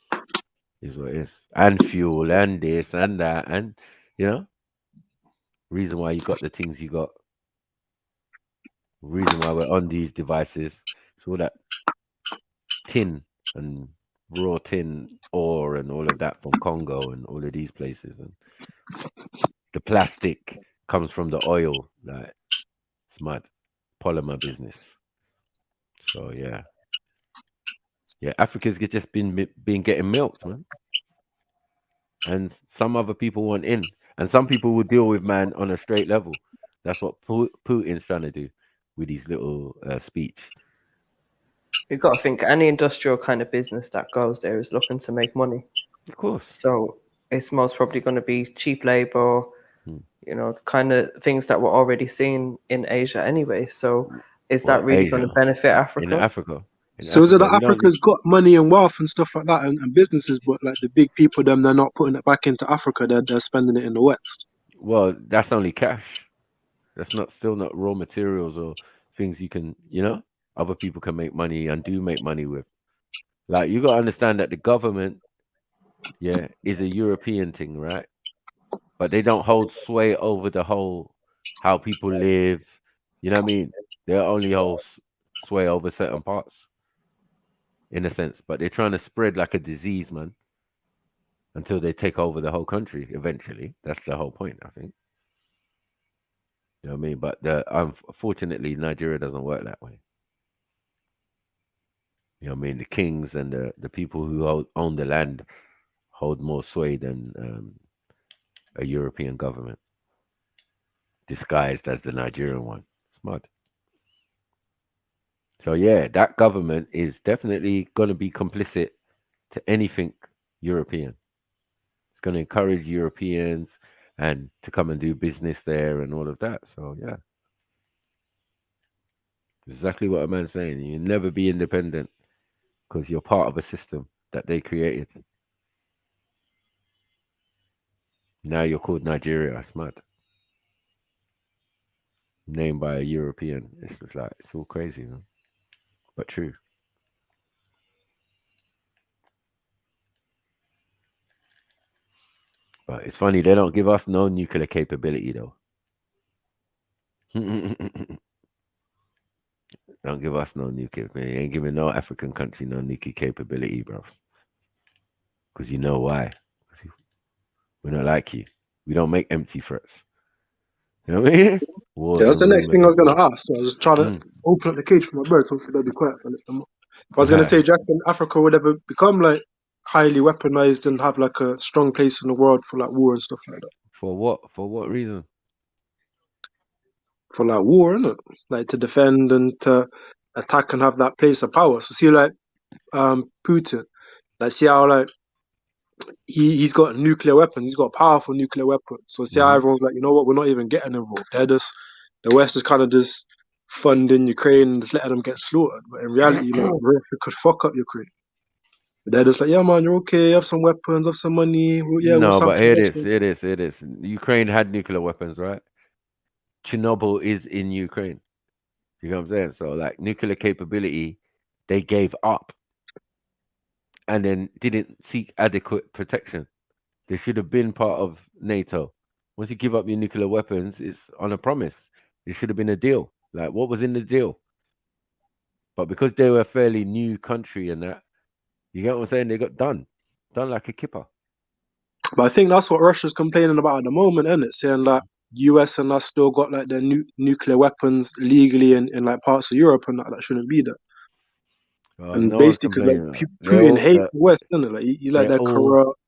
S11: is what it is. And fuel and this and that. And, you know, reason why you got the things you got. Reason why we're on these devices. So all that tin and raw tin ore and all of that from Congo and all of these places. And the plastic comes from the oil. Like, it's mad. Polymer business. So yeah, Africa's just been getting milked, man. And some other people want in, and some people will deal with man on a straight level. That's what Putin's trying to do with his little speech.
S6: You've got to think any industrial kind of business that goes there is looking to make money.
S11: Of course.
S6: So it's most probably going to be cheap labor, you know, kind of things that we're already seeing in Asia anyway. So is that really going to benefit Africa?
S11: In Africa.
S10: So is it that Africa's got money and wealth and stuff like that and businesses, but like the big people, they're not putting it back into Africa, they're spending it in the West?
S11: Well, that's only cash. That's still not raw materials or things you can, you know, other people can make money and do make money with. Like, you got to understand that the government, is a European thing, right? But they don't hold sway over the whole, how people live. You know what I mean? They only hold sway over certain parts, in a sense. But they're trying to spread like a disease, man, until they take over the whole country eventually. That's the whole point, I think. You know what I mean? But unfortunately, Nigeria doesn't work that way. You know what I mean? The kings and the people who own the land hold more sway than a European government disguised as the Nigerian one. It's mad. So yeah, that government is definitely going to be complicit to anything European. It's going to encourage Europeans and to come and do business there and all of that. So yeah, exactly what a man's saying. You never be independent because you're part of a system that they created. Now you're called Nigeria. It's mad. Named by a European. It's just like, it's all crazy, you know? But true. But it's funny, they don't give us no nuclear capability though. Don't give us no nuclear. They ain't giving no African country no nuclear capability, bro. Because you know why? We're not like you. We don't make empty threats. You know what I mean?
S10: Yeah, that's the next thing I was going to ask. So I was trying to open up the cage for my birds. Hopefully they'll be quiet for a little more. I was going to say, Jack, in Africa would ever become like highly weaponized and have like a strong place in the world for like war and stuff like that.
S11: For what? For what reason?
S10: For like war, innit? Like to defend and to attack and have that place of power. So see, like Putin, like see how like he's got nuclear weapons. He's got a powerful nuclear weapon. So see how everyone's like, you know what? We're not even getting involved. The West is kind of just funding Ukraine and just letting them get slaughtered. But in reality, like, Russia could fuck up Ukraine. But they're just like, yeah, man, you're okay. Have some weapons, have some money.
S11: No, but it is. Ukraine had nuclear weapons, right? Chernobyl is in Ukraine. You know what I'm saying? So, like, nuclear capability, they gave up and then didn't seek adequate protection. They should have been part of NATO. Once you give up your nuclear weapons, it's on a promise. It should have been a deal. Like, what was in the deal? But because they were a fairly new country and that, you get what I'm saying? They got done like a kipper.
S10: But I think that's what Russia's complaining about at the moment, isn't it? Saying like US and us still got like their nuclear weapons legally in like parts of Europe and that shouldn't be there. And
S11: no
S10: basically, because like Putin hates the West, isn't it? Like he like that corrupt.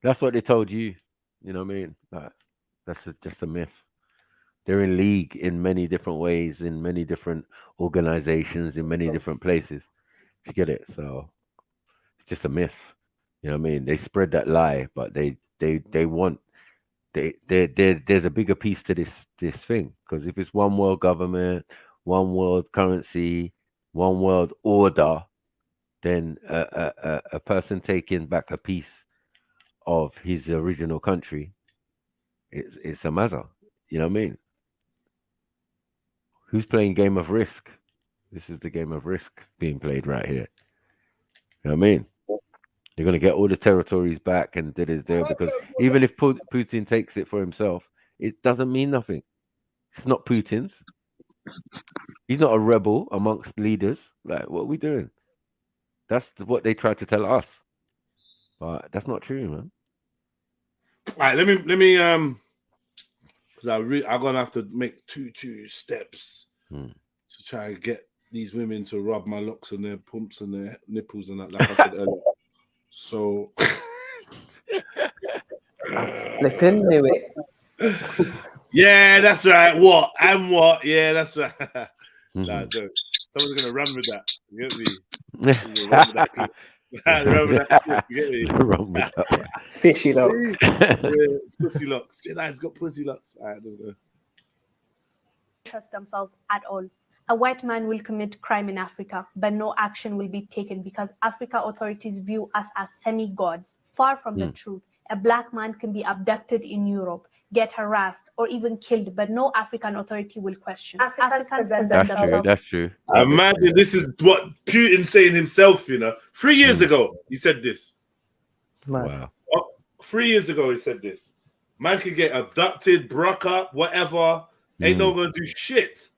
S11: That's what they told you. You know what I mean? Like, that's just a myth. They're in league in many different ways, in many different organizations, in many different places. To get it, so it's just a myth. You know what I mean? They spread that lie, but they want there's a bigger piece to this thing, because if it's one world government, one world currency, one world order, then a person taking back a piece of his original country, it's a matter. You know what I mean? Who's playing game of Risk? This is the game of Risk being played right here. You know what I mean? You're going to get all the territories back and there, because even if Putin takes it for himself, it doesn't mean nothing. It's not Putin's. He's not a rebel amongst leaders. Like, what are we doing? That's what they try to tell us. But that's not true, man.
S1: All right, let me because I'm gonna have to make two steps to try and get these women to rub my locks and their pumps and their nipples and that, like I said earlier. So
S6: flipping knew it.
S1: Yeah, that's right. What? Yeah, that's right. Nah, don't. Someone's gonna run with that. You get me? Run with that clip. Run with that clip. You get me?
S11: Run with that.
S6: Fishy locks.
S1: Pussy locks. Jedi's got pussy locks. All right, let's go.
S12: Trust themselves at all. A white man will commit crime in Africa, but no action will be taken because Africa authorities view us as semi-gods. Far from the truth. A black man can be abducted in Europe, get harassed, or even killed, but no African authority will question. Africans present themselves.
S11: That's true.
S1: Imagine this is what Putin's saying himself, you know. 3 years ago, he said this.
S11: Wow.
S1: 3 years ago, he said this. Man can get abducted, broke up, whatever. Ain't no gonna do shit.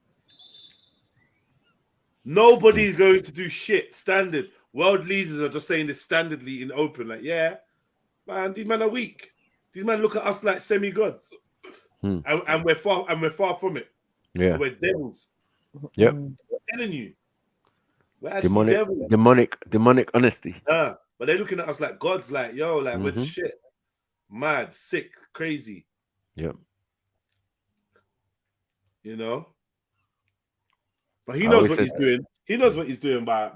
S1: Nobody's going to do shit. Standard. World leaders are just saying this standardly in open. Like, yeah, man, these men are weak. These men look at us like semi-gods. And we're far from it.
S11: Yeah.
S1: And we're devils.
S11: Yep.
S1: I'm telling you. We're actually devils.
S11: Demonic honesty.
S1: But they're looking at us like gods, like, yo, like we're the shit. mad, sick, crazy.
S11: Yep.
S1: You know, but he knows what he's doing. He knows what he's doing by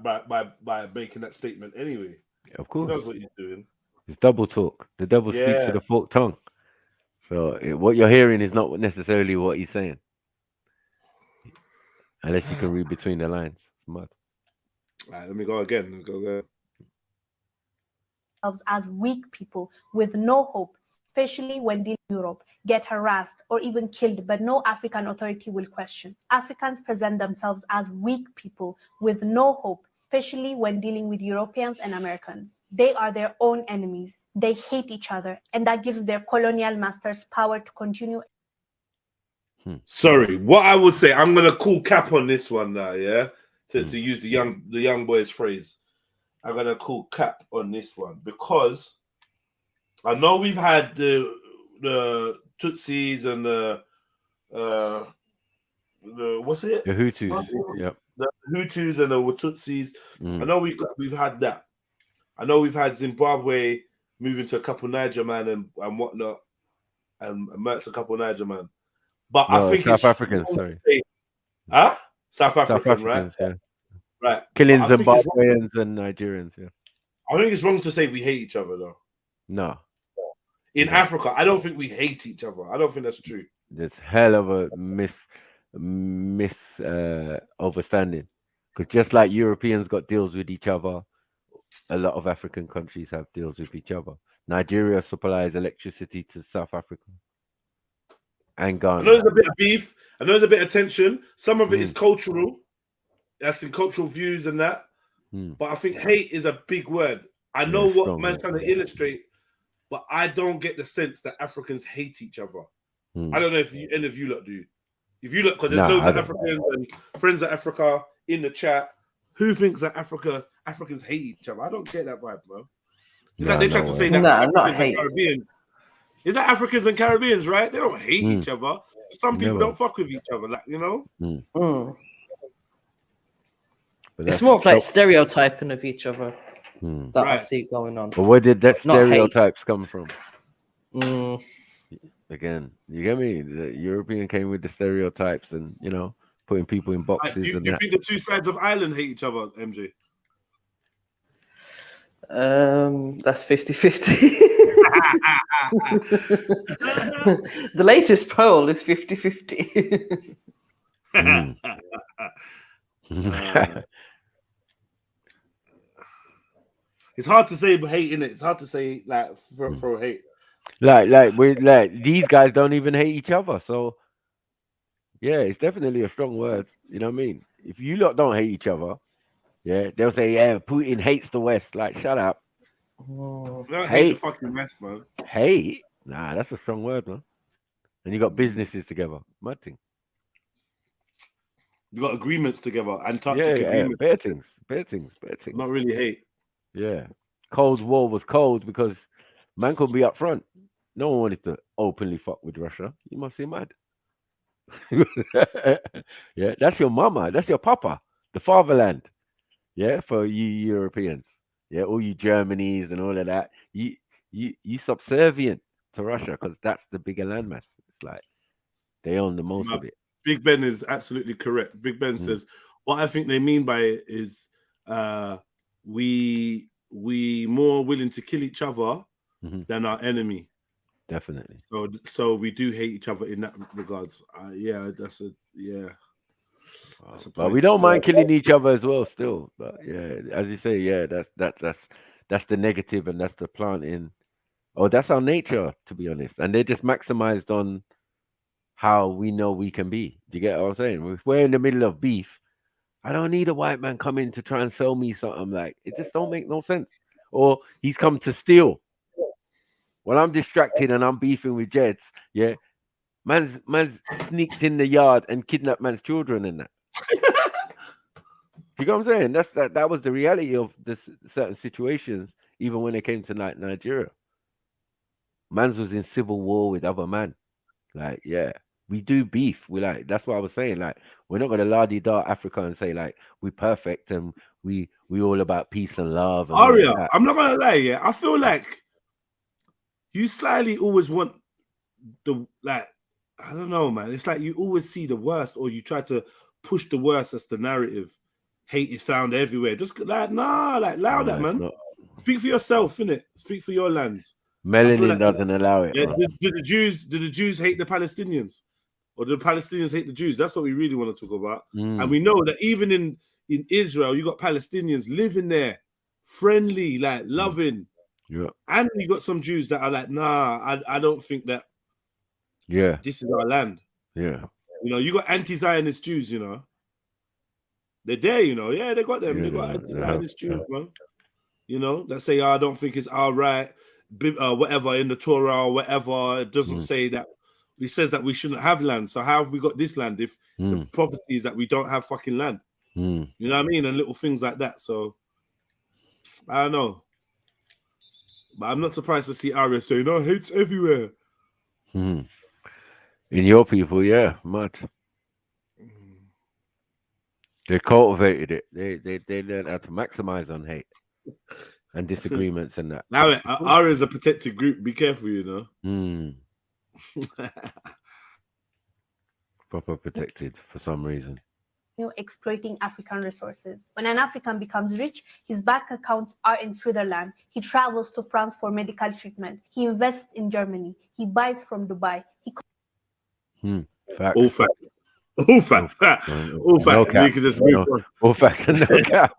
S1: making that statement anyway.
S11: Of course,
S1: he knows what he's doing.
S11: It's double talk. The devil speaks with a forked tongue. So what you're hearing is not necessarily what he's saying, unless you can read between the lines. It's mad.
S1: All right, let me go again.
S12: As weak people with no hope, especially when dealing with Europe, get harassed or even killed, but no African authority will question. Africans present themselves as weak people with no hope, especially when dealing with Europeans and Americans. They are their own enemies. They hate each other, and that gives their colonial masters power to continue.
S1: Sorry, what I would say, I'm gonna call cap on this one now, yeah. To use the young boy's phrase, I'm gonna call cap on this one because I know we've had the Tutsis and the what's it?
S11: The Hutus, yep.
S1: The Hutus and the Tutsis. I know we've had that. I know we've had Zimbabwe moving to a couple Niger man and whatnot, and Merck's a couple Niger man. But no, I think
S11: South Africans, sorry.
S1: South African, right?
S11: Yeah.
S1: Right.
S11: Killing Zimbabweans and Nigerians, yeah.
S1: I think it's wrong to say we hate each other, though.
S11: No.
S1: In Africa, I don't think we hate each other. I don't think that's true.
S11: There's hell of a overstanding. Because just like Europeans got deals with each other, a lot of African countries have deals with each other. Nigeria supplies electricity to South Africa and Ghana.
S1: I know there's a bit of beef. I know there's a bit of tension. Some of it is cultural. That's in cultural views and that. But I think hate is a big word. I know what man's trying to illustrate, but I don't get the sense that Africans hate each other. I don't know if any of you lot do. If you look, because there's loads of Africans and friends of Africa in the chat. Who thinks that Africans hate each other? I don't get that vibe, bro. It's like they're trying to say that Africans and Caribbean. Is that Africans and Caribbeans, right? They don't hate each other. Some people don't fuck with each other, like, you know.
S6: It's more of like stereotyping of each other that I see going on.
S11: But where did that stereotypes come from? Again, you get me? The European came with the stereotypes and, you know, putting people in boxes.
S1: Do you think the two sides of Ireland hate each other, MJ?
S6: That's 50-50. The latest poll is 50-50.
S1: It's hard to say hate, innit? It's hard to say like for hate.
S11: Like these guys don't even hate each other. So yeah, it's definitely a strong word. You know what I mean? If you lot don't hate each other, yeah, they'll say, yeah, Putin hates the West. Like, shut up.
S1: Don't hate the fucking West, man.
S11: Hate? Nah, that's a strong word, man. And you got businesses together. Mad thing.
S1: You got agreements together, Antarctic agreements.
S11: Better things.
S1: Not really hate.
S11: Yeah. Cold War was cold because man could be up front. No one wanted to openly fuck with Russia. You must be mad. Yeah, that's your mama. That's your papa. The fatherland. Yeah, for you Europeans. Yeah, all you Germanys and all of that. You subservient to Russia because that's the bigger landmass. It's like they own the most of it.
S1: Big Ben is absolutely correct. Big Ben says what I think they mean by it is we more willing to kill each other than our enemy.
S11: Definitely.
S1: So we do hate each other in that regards.
S11: But we don't mind killing each other as well, still. But yeah, as you say, yeah, that's the negative, and that's the planting. Oh, that's our nature, to be honest. And they're just maximized on how we know we can be. Do you get what I'm saying? If we're in the middle of beef, I don't need a white man coming to try and sell me something. Like, it just don't make no sense. Or he's come to steal. When I'm distracted and I'm beefing with Jeds, yeah, man's sneaked in the yard and kidnapped man's children and that. You know what I'm saying? That was the reality of this certain situations, even when it came to like Nigeria. Mans was in civil war with other man. Like, yeah, we do beef. We like, that's what I was saying. Like, we're not gonna la-di-da Africa and say like we're perfect and we all about peace and love. And
S1: Aria, I'm not gonna lie, yeah. I feel like you slightly always want the like. I don't know, man. It's like you always see the worst, or you try to push the worst as the narrative. Hate is found everywhere. Just like allow that, man. Speak for yourself, innit? Speak for your lands.
S11: Melanin doesn't allow it.
S1: Yeah, do the Jews hate the Palestinians, or do the Palestinians hate the Jews? That's what we really want to talk about. And we know that even in Israel, you got Palestinians living there, friendly, like loving.
S11: Yeah.
S1: And you got some Jews that are like, nah, I don't think that.
S11: Yeah.
S1: This is our land.
S11: Yeah.
S1: You know, you got anti-Zionist Jews. You know, they're there. You know, yeah, they got them. They got anti-Zionist Jews, man. You know, that say, I don't think it's our right. Whatever in the Torah or whatever, it doesn't say that. It says that we shouldn't have land. So how have we got this land if the prophecy is that we don't have fucking land? You know what I mean? And little things like that. So I don't know, but I'm not surprised to see Arya saying, "No, hate's everywhere."
S11: In your people, yeah, mad. They cultivated it. They learned how to maximize on hate and disagreements and that.
S1: Now, Arya is a protected group. Be careful, you know.
S11: Proper protected for some reason.
S12: Exploiting African resources. When an African becomes rich, his bank accounts are in Switzerland. He travels to France for medical treatment. He invests in Germany. He buys from Dubai.
S11: Facts.
S1: All facts. All facts. All facts.
S11: No
S1: You can just move on.
S11: All facts and no cap.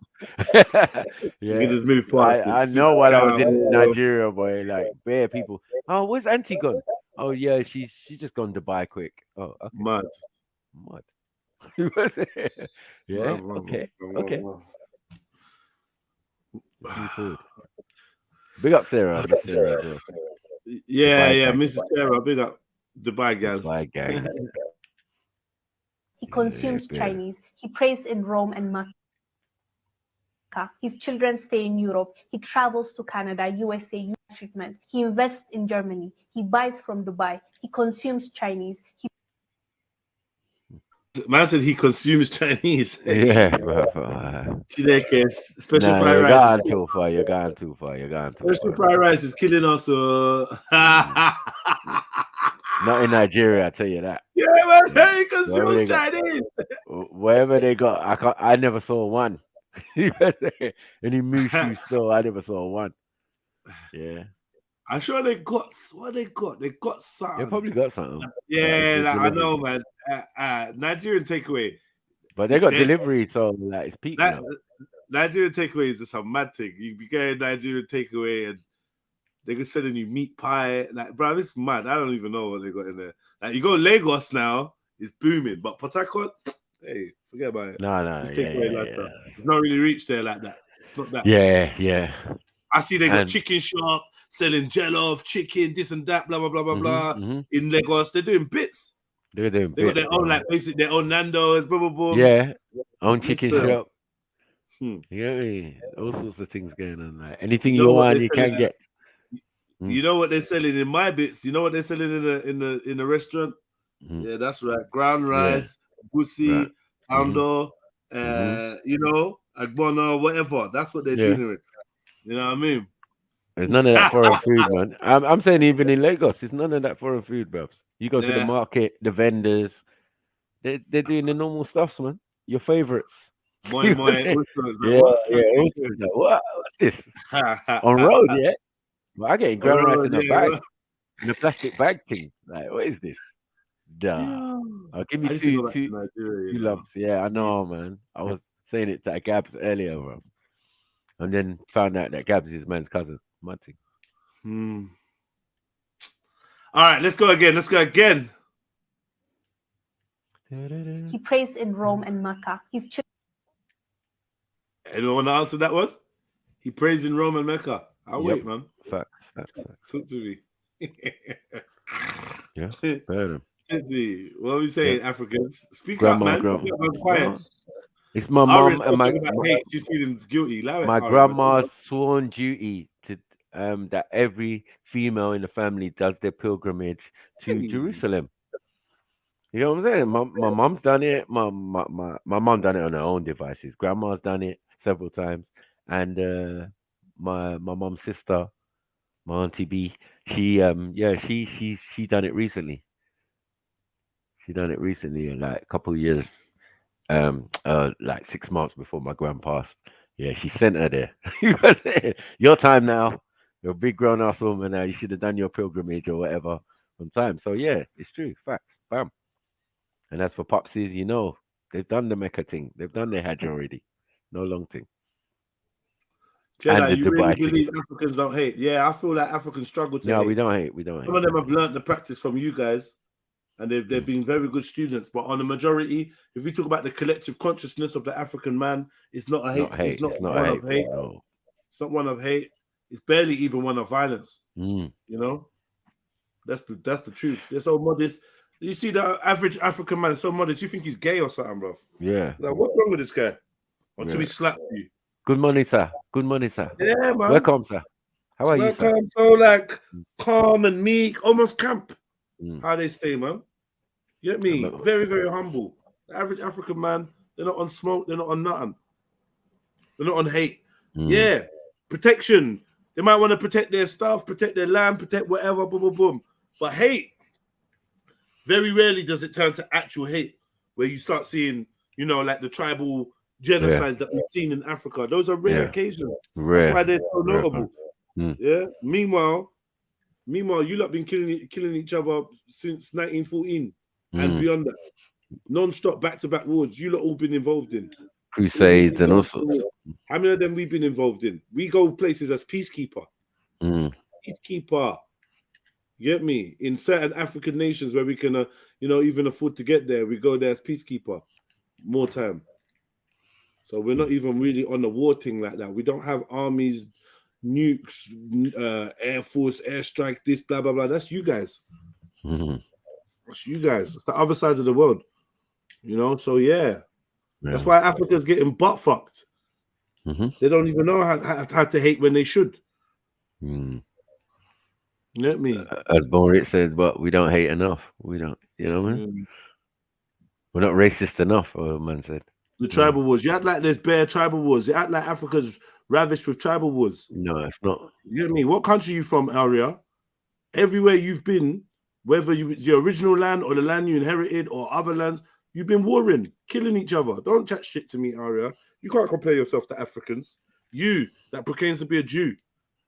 S1: You can just move past.
S11: I know while I was in Nigeria, boy, like bare people. Oh, where's Auntie gone? Oh yeah, she's just gone to Dubai quick. Oh, okay.
S1: Mad.
S11: Yeah. Okay. Big up Sarah.
S1: Yeah, Mrs. Sarah. Big up Dubai gal.
S11: Dubai gang.
S12: He consumes Chinese. He prays in Rome and Mecca. His children stay in Europe. He travels to Canada, USA, treatment. He invests in Germany. He buys from Dubai. He consumes Chinese.
S1: Man said he consumes Chinese.
S11: Yeah.
S1: Special fried rice.
S11: You're going too far.
S1: Special fried rice is killing us.
S11: Not in Nigeria, I tell you that.
S1: Yeah, man, he consumes Chinese.
S11: Wherever they got, I never saw one. Any Mushu store, I never saw one. Yeah.
S1: I'm sure they got what they got. They got something.
S11: They probably got something.
S1: Yeah, I know, man. Nigerian takeaway.
S11: But they got delivery, so like it's peak now.
S1: Nigerian takeaway is just a mad thing. You be getting Nigerian takeaway and they could send you meat pie. Like, bro, it's mad. I don't even know what they got in there. Like, you go Lagos now, it's booming. But Port Harcourt, hey, forget about it.
S11: No.
S1: It's not really reached there like that. It's not that.
S11: Yeah.
S1: I see they got chicken shop selling jollof, chicken, this and that, blah blah blah blah blah. In Lagos, they're doing bits.
S11: They're doing
S1: they got their own basically their own Nando's, blah blah blah.
S11: Yeah, own chicken shop. You know what I mean? All sorts of things going on. Like anything you want, you can get.
S1: You know what they're selling in my bits? You know what they're selling in the restaurant? Yeah, that's right. Ground rice, busi, poundo, you know, agbona, whatever. That's what they're dealing with. You know what I mean?
S11: There's none of that foreign food, man. I'm saying even in Lagos, there's none of that foreign food, bro. You go to the market, the vendors, they're doing the normal stuff, man. Your favorites.
S1: What's
S11: this? On road, yeah. Well, I get ground rice in a bag, in a plastic bag thing. Like, what is this? Duh. Give me two lumps. Yeah, I know, man. I was saying it to Gabs earlier, bro. And then found out that Gabs is his man's cousin. My thing.
S1: All right, let's go again.
S12: He prays in Rome and Mecca.
S1: Anyone want to answer that one? He prays in Rome and Mecca. I'll wait, man.
S11: Facts.
S1: Talk to me.
S11: Yeah. Better.
S1: What are we saying, Africans? Speak
S11: up, man. Quiet. It's my mom and my
S1: she's feeling guilty.
S11: My grandma's sworn duty to that every female in the family does their pilgrimage to Jerusalem. You know what I'm saying? My mom's done it. My mom done it on her own devices. Grandma's done it several times, and my mom's sister My auntie B, she she done it recently. She done it recently, like a couple of years, like 6 months before my grand passed. Yeah, she sent her there. Your time now. You're a big grown ass woman now. You should have done your pilgrimage or whatever on time. So yeah, it's true. Facts. Bam. And as for Popsies, you know, they've done the Mecca thing. They've done their Hajj already. No long thing.
S1: Jedi, you really believe Africans don't hate? Yeah, I feel like Africans struggle to hate.
S11: No, we don't hate. We don't hate.
S1: Some of them have learned the practice from you guys, and they've been very good students. But on the majority, if we talk about the collective consciousness of the African man, it's not a hate. It's not one of hate. No. It's not one of hate. It's barely even one of violence. You know, that's the truth. They're so modest. You see, the average African man is so modest. You think he's gay or something, bro?
S11: Yeah.
S1: Like, what's wrong with this guy? Until he slaps you.
S11: Good morning, sir. Good morning, sir.
S1: Yeah, man.
S11: Welcome, sir. How are you, sir?
S1: So like calm and meek, almost camp. How they stay, man. You get me? Very, very humble. The average African man, they're not on smoke, they're not on nothing. They're not on hate. Yeah. Protection. They might want to protect their stuff, protect their land, protect whatever, boom, boom, boom. But hate, very rarely does it turn to actual hate, where you start seeing, you know, like the tribal genocides that we've seen in Africa. Those are rare occasions. That's why they're so notable. Yeah. Meanwhile, you lot been killing each other since 1914 and beyond that. Non-stop back-to-back wars. You lot all been involved in.
S11: Crusades and all sorts.
S1: How many of them we've been involved in? We go places as peacekeeper. Peacekeeper. You get me? In certain African nations where we can, you know, even afford to get there, we go there as peacekeeper. More time. So we're not even really on the war thing like that. We don't have armies, nukes, air force, airstrike, this, blah, blah, blah. That's you guys. That's you guys. It's the other side of the world. You know? So, yeah. That's why Africa's getting butt fucked. They don't even know how to hate when they should. You get me?
S11: As Borit said, but we don't hate enough. We don't, you know what I mean? We're not racist enough, man said.
S1: The tribal wars. You act like there's bare tribal wars. You act like Africa's ravished with tribal wars.
S11: No, it's not.
S1: You get me? What country are you from, Aria? Everywhere you've been, whether your original land or the land you inherited or other lands, you've been warring, killing each other. Don't chat shit to me, Aria. You can't compare yourself to Africans. You that proclaims to be a Jew.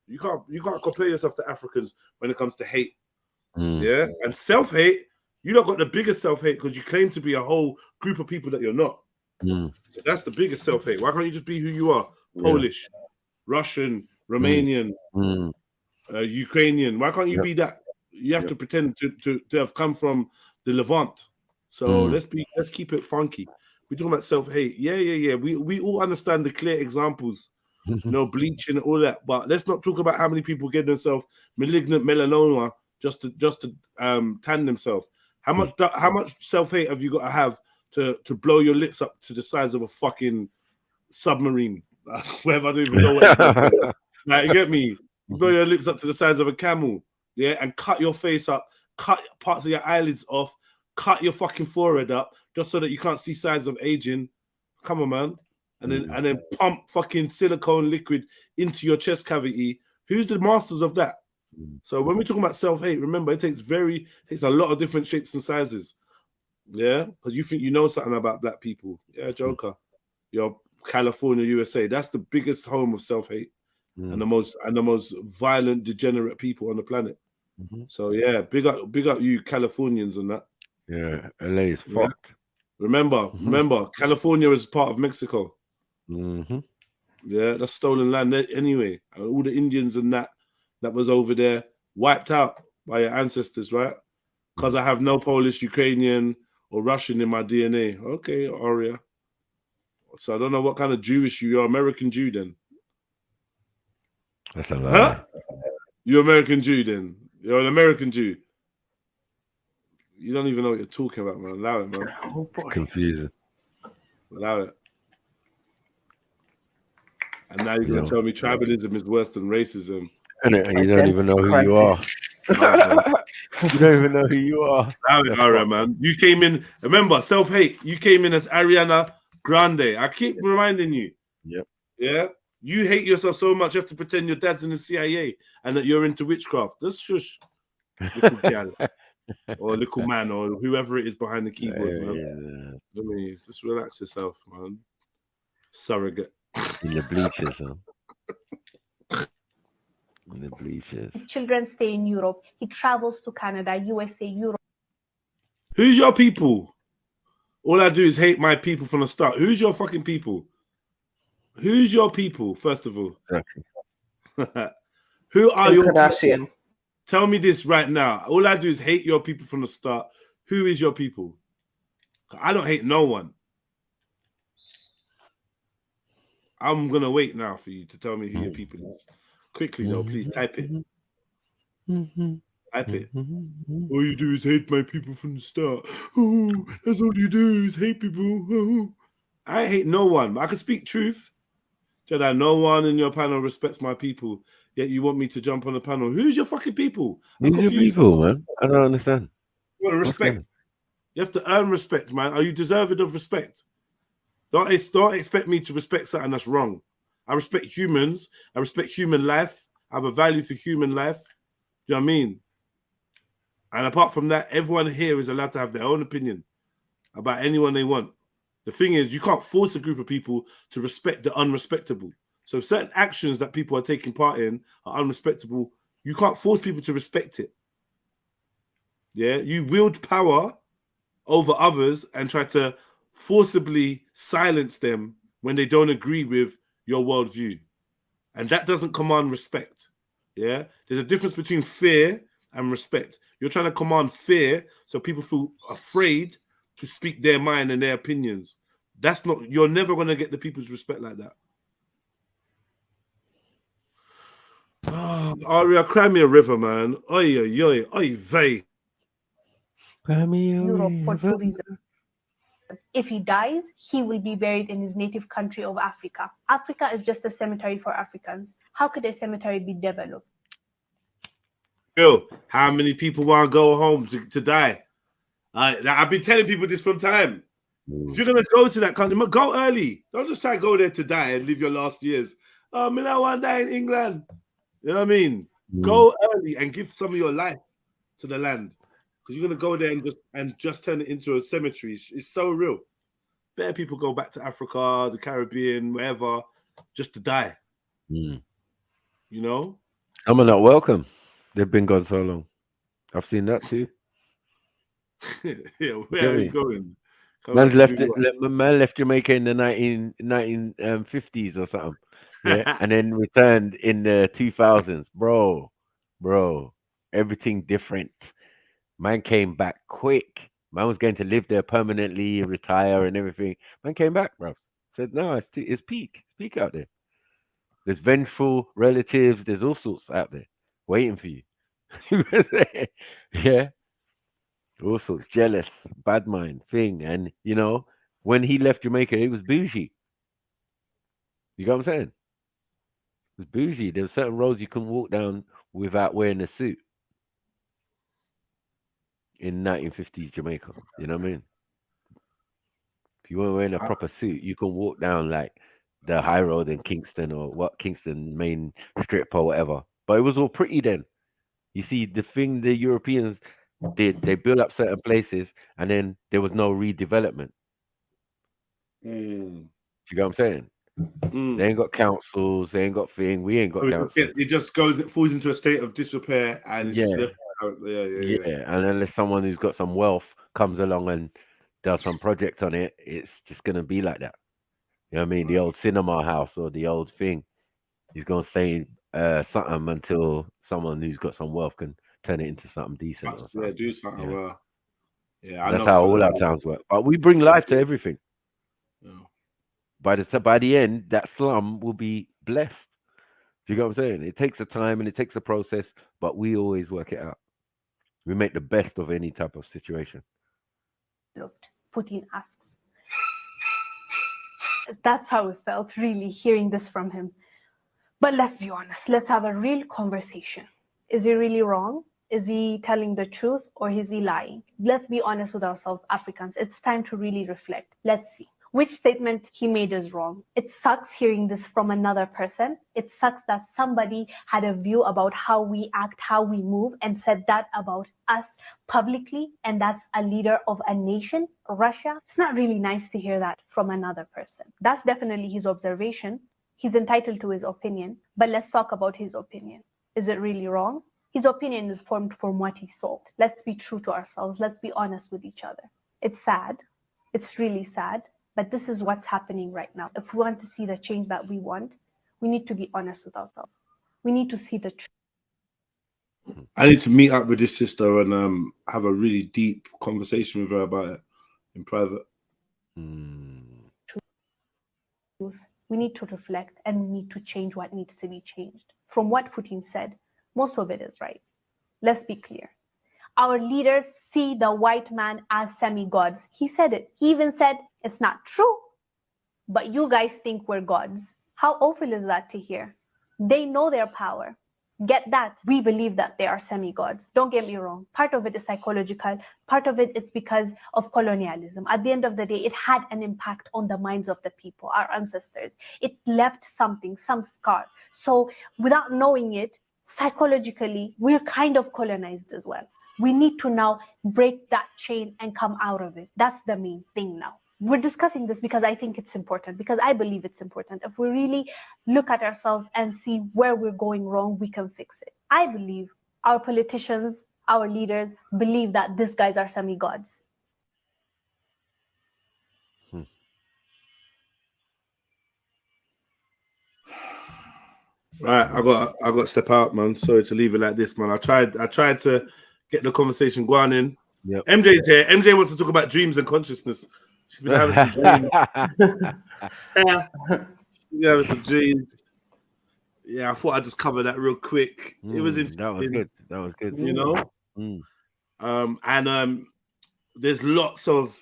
S1: You can't compare yourself to Africans when it comes to hate. Yeah? And self-hate, you don't got the biggest self-hate because you claim to be a whole group of people that you're not. So that's the biggest self-hate. Why can't you just be who you are? Polish, Russian, Romanian, Ukrainian. Why can't you be that? You have to pretend to have come from the Levant. So let's keep it funky. We're talking about self-hate. Yeah. We all understand the clear examples, you know, bleaching and all that. But let's not talk about how many people get themselves malignant melanoma just to tan themselves. How much self-hate have you got to have to blow your lips up to the size of a fucking submarine? Whatever, I don't even know what like, you get me? You blow your lips up to the size of a camel, yeah, and cut your face up, cut parts of your eyelids off, cut your fucking forehead up just so that you can't see signs of aging. Come on, man. And then pump fucking silicone liquid into your chest cavity. Who's the masters of that? So when we're talking about self-hate, remember it takes a lot of different shapes and sizes. Yeah, because you think you know something about black people. Yeah, Joker. You're California, USA. That's the biggest home of self-hate and the most violent, degenerate people on the planet. So yeah, big up you Californians and that.
S11: Yeah, LA is fucked.
S1: Remember, California is part of Mexico. Yeah, that's stolen land anyway. And all the Indians and that was over there wiped out by your ancestors, right? Because I have no Polish, Ukrainian, or Russian in my DNA. Okay, Aria. So I don't know what kind of Jewish you're American Jew then.
S11: That's a lie.
S1: Huh? You're American Jew then. You're an American Jew. You don't even know what you're talking about, man. Allow it, man.
S11: Oh, boy. Confusing.
S1: Allow it. And now you're going to tell me tribalism is worse than racism.
S11: And you don't even know who you are. You don't even know who you are.
S1: All right, man. You came in, remember, self-hate. You came in as Ariana Grande. I keep reminding you.
S11: Yep.
S1: Yeah? You hate yourself so much you have to pretend your dad's in the CIA and that you're into witchcraft. Just shush, little gal or little man or whoever it is behind the keyboard, man. I mean, just relax yourself, man. Surrogate.
S11: In the bleachers, huh? In the bleachers.
S12: His children stay in Europe. He travels to Canada, USA, Europe.
S1: Who's your people? All I do is hate my people from the start. Who's your fucking people? Who's your people, first of all? Who are your people? Tell me this right now. All I do is hate your people from the start. Who is your people? I don't hate no one. I'm going to wait now for you to tell me who your people is. Quickly, though, please type it. Type it. All you do is hate my people from the start. Oh, that's all you do is hate people. Oh. I hate no one. I can speak truth. Jedi, no one in your panel respects my people, yet you want me to jump on the panel. Who's your fucking people?
S11: Who's your people, man? I don't understand.
S1: You want to respect. You have to earn respect, man. Are you deserving of respect? Don't expect me to respect something that's wrong. I respect humans. I respect human life. I have a value for human life. Do you know what I mean? And apart from that, everyone here is allowed to have their own opinion about anyone they want. The thing is, you can't force a group of people to respect the unrespectable. So if certain actions that people are taking part in are unrespectable, you can't force people to respect it. Yeah, you wield power over others and try to forcibly silence them when they don't agree with your worldview. And that doesn't command respect. Yeah, there's a difference between fear and respect. You're trying to command fear so people feel afraid to speak their mind and their opinions. That's not, you're never going to get the people's respect like that. Oh, Aria, cry me a river, man. Oi, oi, oi, oi, vey.
S11: Cry me a
S12: Europe for
S11: river.
S12: tourism. If he dies, he will be buried in his native country of Africa. Africa is just a cemetery for Africans. How could a cemetery be developed?
S1: Yo, how many people want to go home to die? I've been telling people this from time. If you're going to go to that country, go early. Don't just try to go there to die and live your last years. Oh, man, I want to die in England. You know what I mean? Go early and give some of your life to the land. Because you're going to go there and just turn it into a cemetery. It's so real. Better people go back to Africa, the Caribbean, wherever, just to die. You know?
S11: Some are not welcome. They've been gone so long. I've seen that too.
S1: Yeah, where are you going?
S11: Man left Jamaica in the 1950s or something. Yeah, and then returned in the 2000s. Bro, everything different. Man came back quick. Man was going to live there permanently, retire and everything. Man came back, bro. Said, no, it's peak. It's peak out there. There's vengeful relatives. There's all sorts out there waiting for you. Yeah. All sorts, jealous, bad mind thing. And, you know, when he left Jamaica, it was bougie. You got what I'm saying? It was bougie. There were certain roads you couldn't walk down without wearing a suit in 1950s Jamaica. You know what I mean? If you weren't wearing a proper suit, you couldn't walk down like the high road in Kingston or Kingston main strip or whatever. But it was all pretty then. You see, the thing the Europeans did, they built up certain places and then there was no redevelopment. You know what I'm saying? They ain't got councils, they ain't got thing, we ain't got councils.
S1: It just falls into a state of disrepair and it's just left. Yeah.
S11: And unless someone who's got some wealth comes along and does some project on it, it's just gonna be like that. You know what I mean? The old cinema house or the old thing is gonna stay something until someone who's got some wealth can turn it into something decent. Or something.
S1: Yeah, do something well. Yeah,
S11: that's how all our towns work. But we bring life to everything.
S1: Yeah.
S11: By the end, that slum will be blessed. Do you get what I'm saying? It takes a time and it takes a process, but we always work it out. We make the best of any type of situation.
S12: Looked, Putin asks. That's how it felt, really, hearing this from him. But let's be honest. Let's have a real conversation. Is he really wrong? Is he telling the truth or is he lying? Let's be honest with ourselves, Africans. It's time to really reflect. Let's see. Which statement he made is wrong. It sucks hearing this from another person. It sucks that somebody had a view about how we act, how we move, and said that about us publicly, and that's a leader of a nation, Russia. It's not really nice to hear that from another person. That's definitely his observation. He's entitled to his opinion, but let's talk about his opinion. Is it really wrong? His opinion is formed from what he saw. Let's be true to ourselves. Let's be honest with each other. It's sad. It's really sad. But this is what's happening right now. If we want to see the change that we want, we need to be honest with ourselves. We need to see the truth.
S1: I need to meet up with this sister and have a really deep conversation with her about it in private.
S12: We need to reflect and we need to change what needs to be changed. From what Putin said, most of it is right. Let's be clear. Our leaders see the white man as semi-gods. He said it. He even said it's not true, but you guys think we're gods. How awful is that to hear? They know their power. Get that. We believe that they are semi-gods. Don't get me wrong. Part of it is psychological. Part of it is because of colonialism. At the end of the day, it had an impact on the minds of the people, our ancestors. It left something, some scar. So without knowing it, psychologically, we're kind of colonized as well. We need to now break that chain and come out of it. That's the main thing now. We're discussing this because I think it's important, because I believe it's important. If we really look at ourselves and see where we're going wrong, we can fix it. I believe our politicians, our leaders, believe that these guys are semi-gods.
S1: Right, I got to step out, man. Sorry to leave it like this, man. I tried to get the conversation going in.
S11: Yep.
S1: MJ's here. MJ wants to talk about dreams and consciousness. She's been having some dreams. She's been having some dreams. Yeah, I thought I'd just cover that real quick. It was interesting.
S11: That was good. That was good.
S1: You know? And there's lots of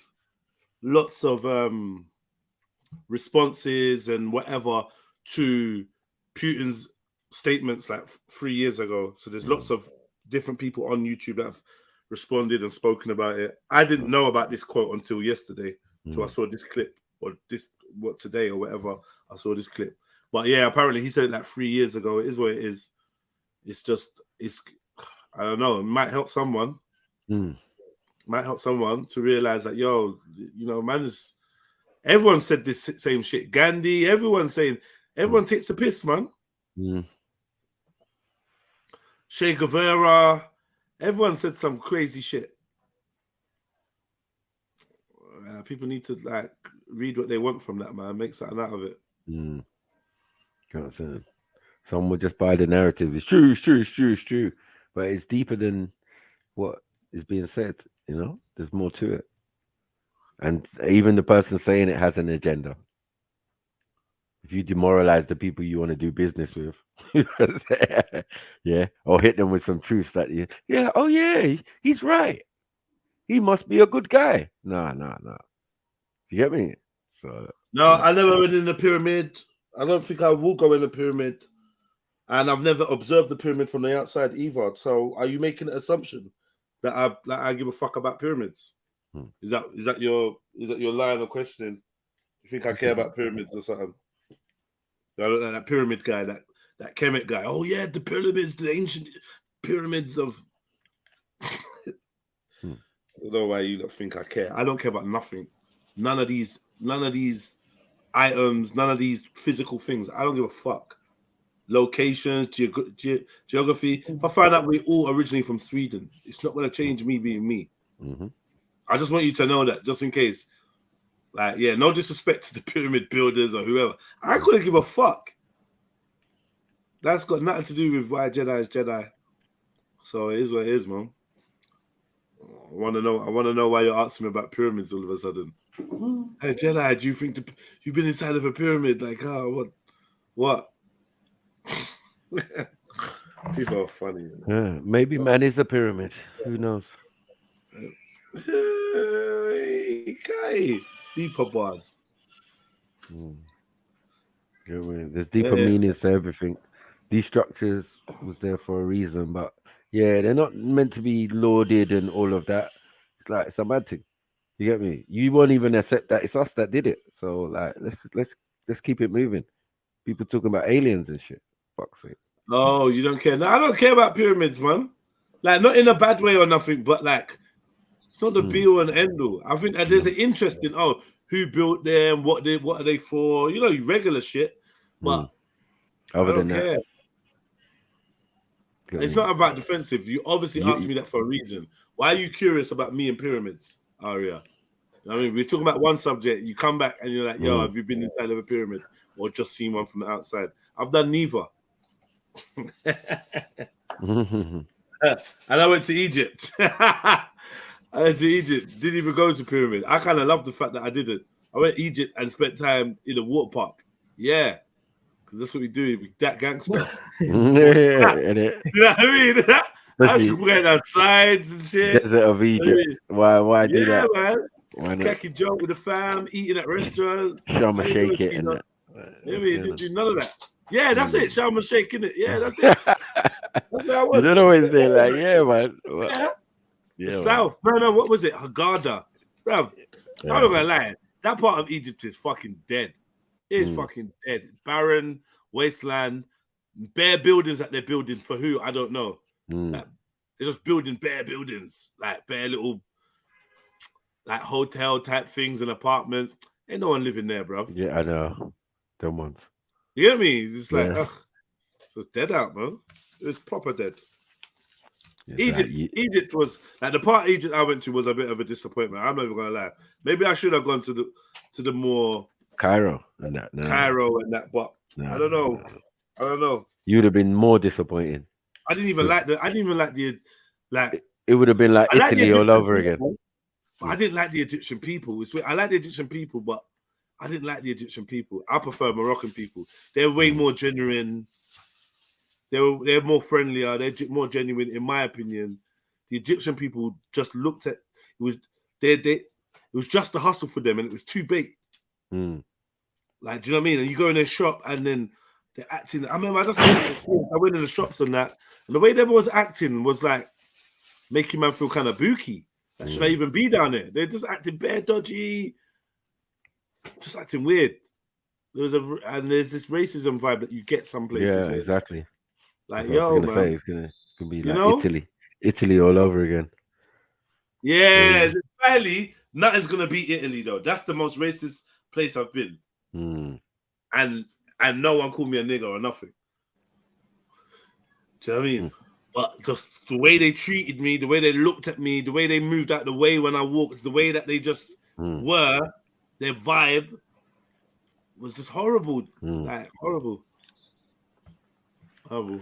S1: responses and whatever to Putin's statements like 3 years ago. So there's lots of different people on YouTube that have responded and spoken about it. I didn't know about this quote until yesterday. So I saw this clip or today or whatever. I saw this clip. But yeah, apparently he said it like 3 years ago. It is what it is. I don't know. It might help someone. Might help someone to realize that, yo, you know, man, everyone said this same shit. Gandhi, everyone takes a piss, man. Che Guevara, everyone said some crazy shit. People need to like read what they want from that, man. Make something out of it.
S11: Someone will just buy the narrative. It's true, it's true, it's true, it's true. But it's deeper than what is being said, you know? There's more to it. And even the person saying it has an agenda. If you demoralize the people you want to do business with, yeah, or hit them with some truths that he's right. He must be a good guy. No. You get me? So
S1: no, I never went in the pyramid. I don't think I will go in the pyramid. And I've never observed the pyramid from the outside either. So are you making an assumption that I give a fuck about pyramids? Is that your line of questioning? You think I care about pyramids or something? I look like that pyramid guy, that Kemet guy. Oh yeah, the pyramids, the ancient pyramids of. I don't know why you don't think I care. I don't care about nothing. None of these items, none of these physical things. I don't give a fuck. Locations, geography. If I find out we're all originally from Sweden, it's not going to change me being me. I just want you to know that, just in case. Like, yeah, no disrespect to the pyramid builders or whoever. I couldn't give a fuck. That's got nothing to do with why Jedi is Jedi. So it is what it is, man. I want to know why you're asking me about pyramids all of a sudden. Hey, Jedi, do you think you've been inside of a pyramid? Like, what? People are funny.
S11: Yeah, maybe man is a pyramid. Who knows?
S1: Okay. Deeper bars.
S11: There's deeper meanings to everything. These structures was there for a reason, but yeah, they're not meant to be lauded and all of that. It's like it's a bad thing. You get me? You won't even accept that it's us that did it. So like, let's keep it moving. People talking about aliens and shit. Fuck's sake.
S1: Oh, you don't care? No, I don't care about pyramids, man. Like, not in a bad way or nothing, but like, it's not the be all and end all. I think that there's an interest in who built them, what are they for? You know, regular shit. But I don't care. It's not about defensive. You obviously asked me that for a reason. Why are you curious about me and pyramids, Aria? I mean, we're talking about one subject. You come back and you're like, yo, have you been inside of a pyramid or just seen one from the outside? I've done neither. And I went to Egypt. Didn't even go to pyramid. I kind of love the fact that I didn't. I went to Egypt and spent time in a water park. Yeah. Because that's what we do. We that gangster. You know what I mean? I swear on slides and shit.
S11: Desert of Egypt. Why do that?
S1: Man. Cracking joke with the fam, eating at restaurants.
S11: Sharma shake it and that.
S1: You know what I mean? Didn't do none of that. Yeah, that's it. Sharma shake, innit? Yeah, that's it. That's where I was.
S11: You don't always say like, yeah, man.
S1: Yeah. South. No, what was it? Haggadah. Bruv, I'm not gonna lie. That part of Egypt is fucking dead. It is fucking dead. Barren, wasteland, bare buildings that they're building for who? I don't know. Like, they're just building bare buildings, like bare little like hotel type things and apartments. Ain't no one living there, bruv.
S11: Yeah, I know. Them ones.
S1: You get me? It's like, ugh. So it's dead out, man. It was proper dead. Yeah, Egypt was like the part of Egypt I went to was a bit of a disappointment. I'm not even gonna lie. Maybe I should have gone to the more
S11: Cairo and that. No.
S1: Cairo and that, but I don't know. I don't know.
S11: You would have been more disappointing.
S1: I didn't even like the
S11: It would have been like Italy all over again.
S1: I didn't like the Egyptian people. I like the Egyptian people, but I didn't like the Egyptian people. I prefer Moroccan people. They're way more genuine. They're more friendlier. They're more genuine, in my opinion. The Egyptian people just looked at it was just a hustle for them, and it was too bait. Like, do you know what I mean? And you go in their shop, and then they're acting. I remember I went in the shops and that, and the way they was acting was like making man feel kind of booky. Like, should I even be down there? They're just acting bare dodgy, just acting weird. There's this racism vibe that you get some places.
S11: Yeah, exactly.
S1: Like, yo, man,
S11: it's gonna be like Italy all over again.
S1: Yeah, finally, nothing's gonna beat Italy though. That's the most racist place I've been, and no one called me a nigger or nothing. Do you know what I mean? But just the way they treated me, the way they looked at me, the way they moved out the way when I walked, the way that they just were, their vibe was just horrible. Like horrible.
S11: Feel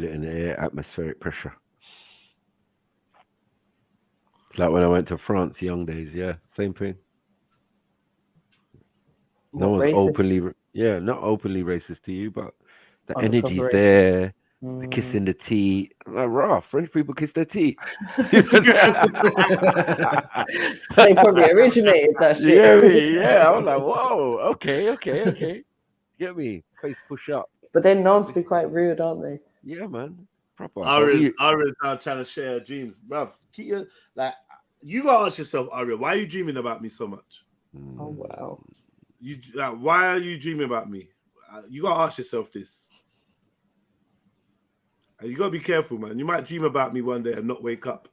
S11: it in the air, atmospheric pressure. Like when I went to France, young days, yeah, same thing. No one's openly, not openly racist to you, but the energy's there, the kissing the teeth. Like, raw, French people kiss their teeth.
S6: They probably originated that shit.
S11: Yeah, I was like, whoa, okay. Get me, face push up.
S6: But they're known to be quite rude, aren't they?
S11: Yeah, man. Proper.
S1: Aria's now trying to share her dreams, bruv. You gotta ask yourself, Aria, why are you dreaming about me so much?
S6: Oh wow.
S1: Why are you dreaming about me? You gotta ask yourself this. And you gotta be careful, man. You might dream about me one day and not wake up.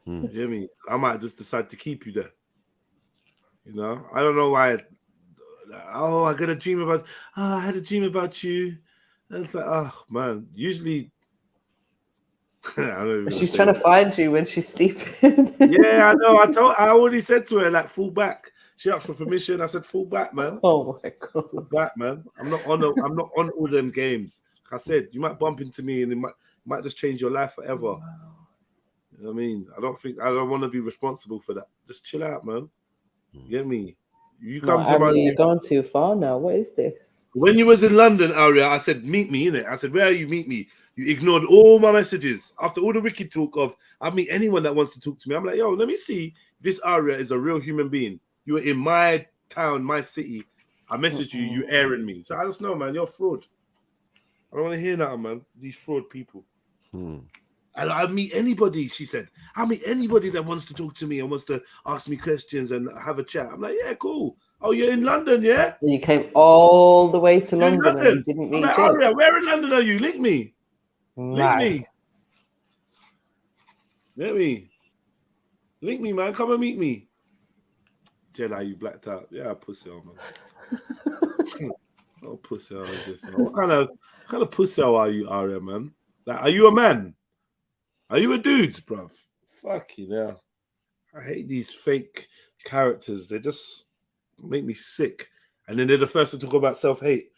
S1: You hear me? I might just decide to keep you there. You know, I don't know why. I got a dream about. I had a dream about you. And it's like, oh man. Usually,
S6: she's trying to find you when she's sleeping.
S1: Yeah, I know. I already said to her like, fall back. She asked for permission. I said, fall back, man.
S6: Oh my god,
S1: fall back, man. I'm not on all them games. Like I said, you might bump into me and it might just change your life forever. Wow. You know what I mean? I don't want to be responsible for that. Just chill out, man. You get me? You come to my.
S6: You're going too far now. What is this?
S1: When you was in London, Aria, I said, meet me, innit? I said, where are you? Meet me. You ignored all my messages. After all the wicked talk of, I'll meet anyone that wants to talk to me. I'm like, yo, let me see if this Aria is a real human being. You were in my town, my city. I messaged you, you airing me. So I just know, man, you're a fraud. I don't want to hear that, man. These fraud people. And I'll meet anybody, she said. I'll meet anybody that wants to talk to me and wants to ask me questions and have a chat. I'm like, yeah, cool. Oh, you're in London, yeah?
S6: You came all the way to
S1: You're in
S6: London and you didn't
S1: I'm
S6: meet
S1: like,
S6: Jed.
S1: Aria, where in London are you? Link me. Link me. Let me. Link me, man. Come and meet me. Jedi, you blacked out. Yeah, pussy on, man. Oh, pussy on this. What kind of pussy are you, Aria, man? Like, are you a man? Are you a dude, bruv? Fucking hell. I hate these fake characters. They just make me sick. And then they're the first to talk about self-hate.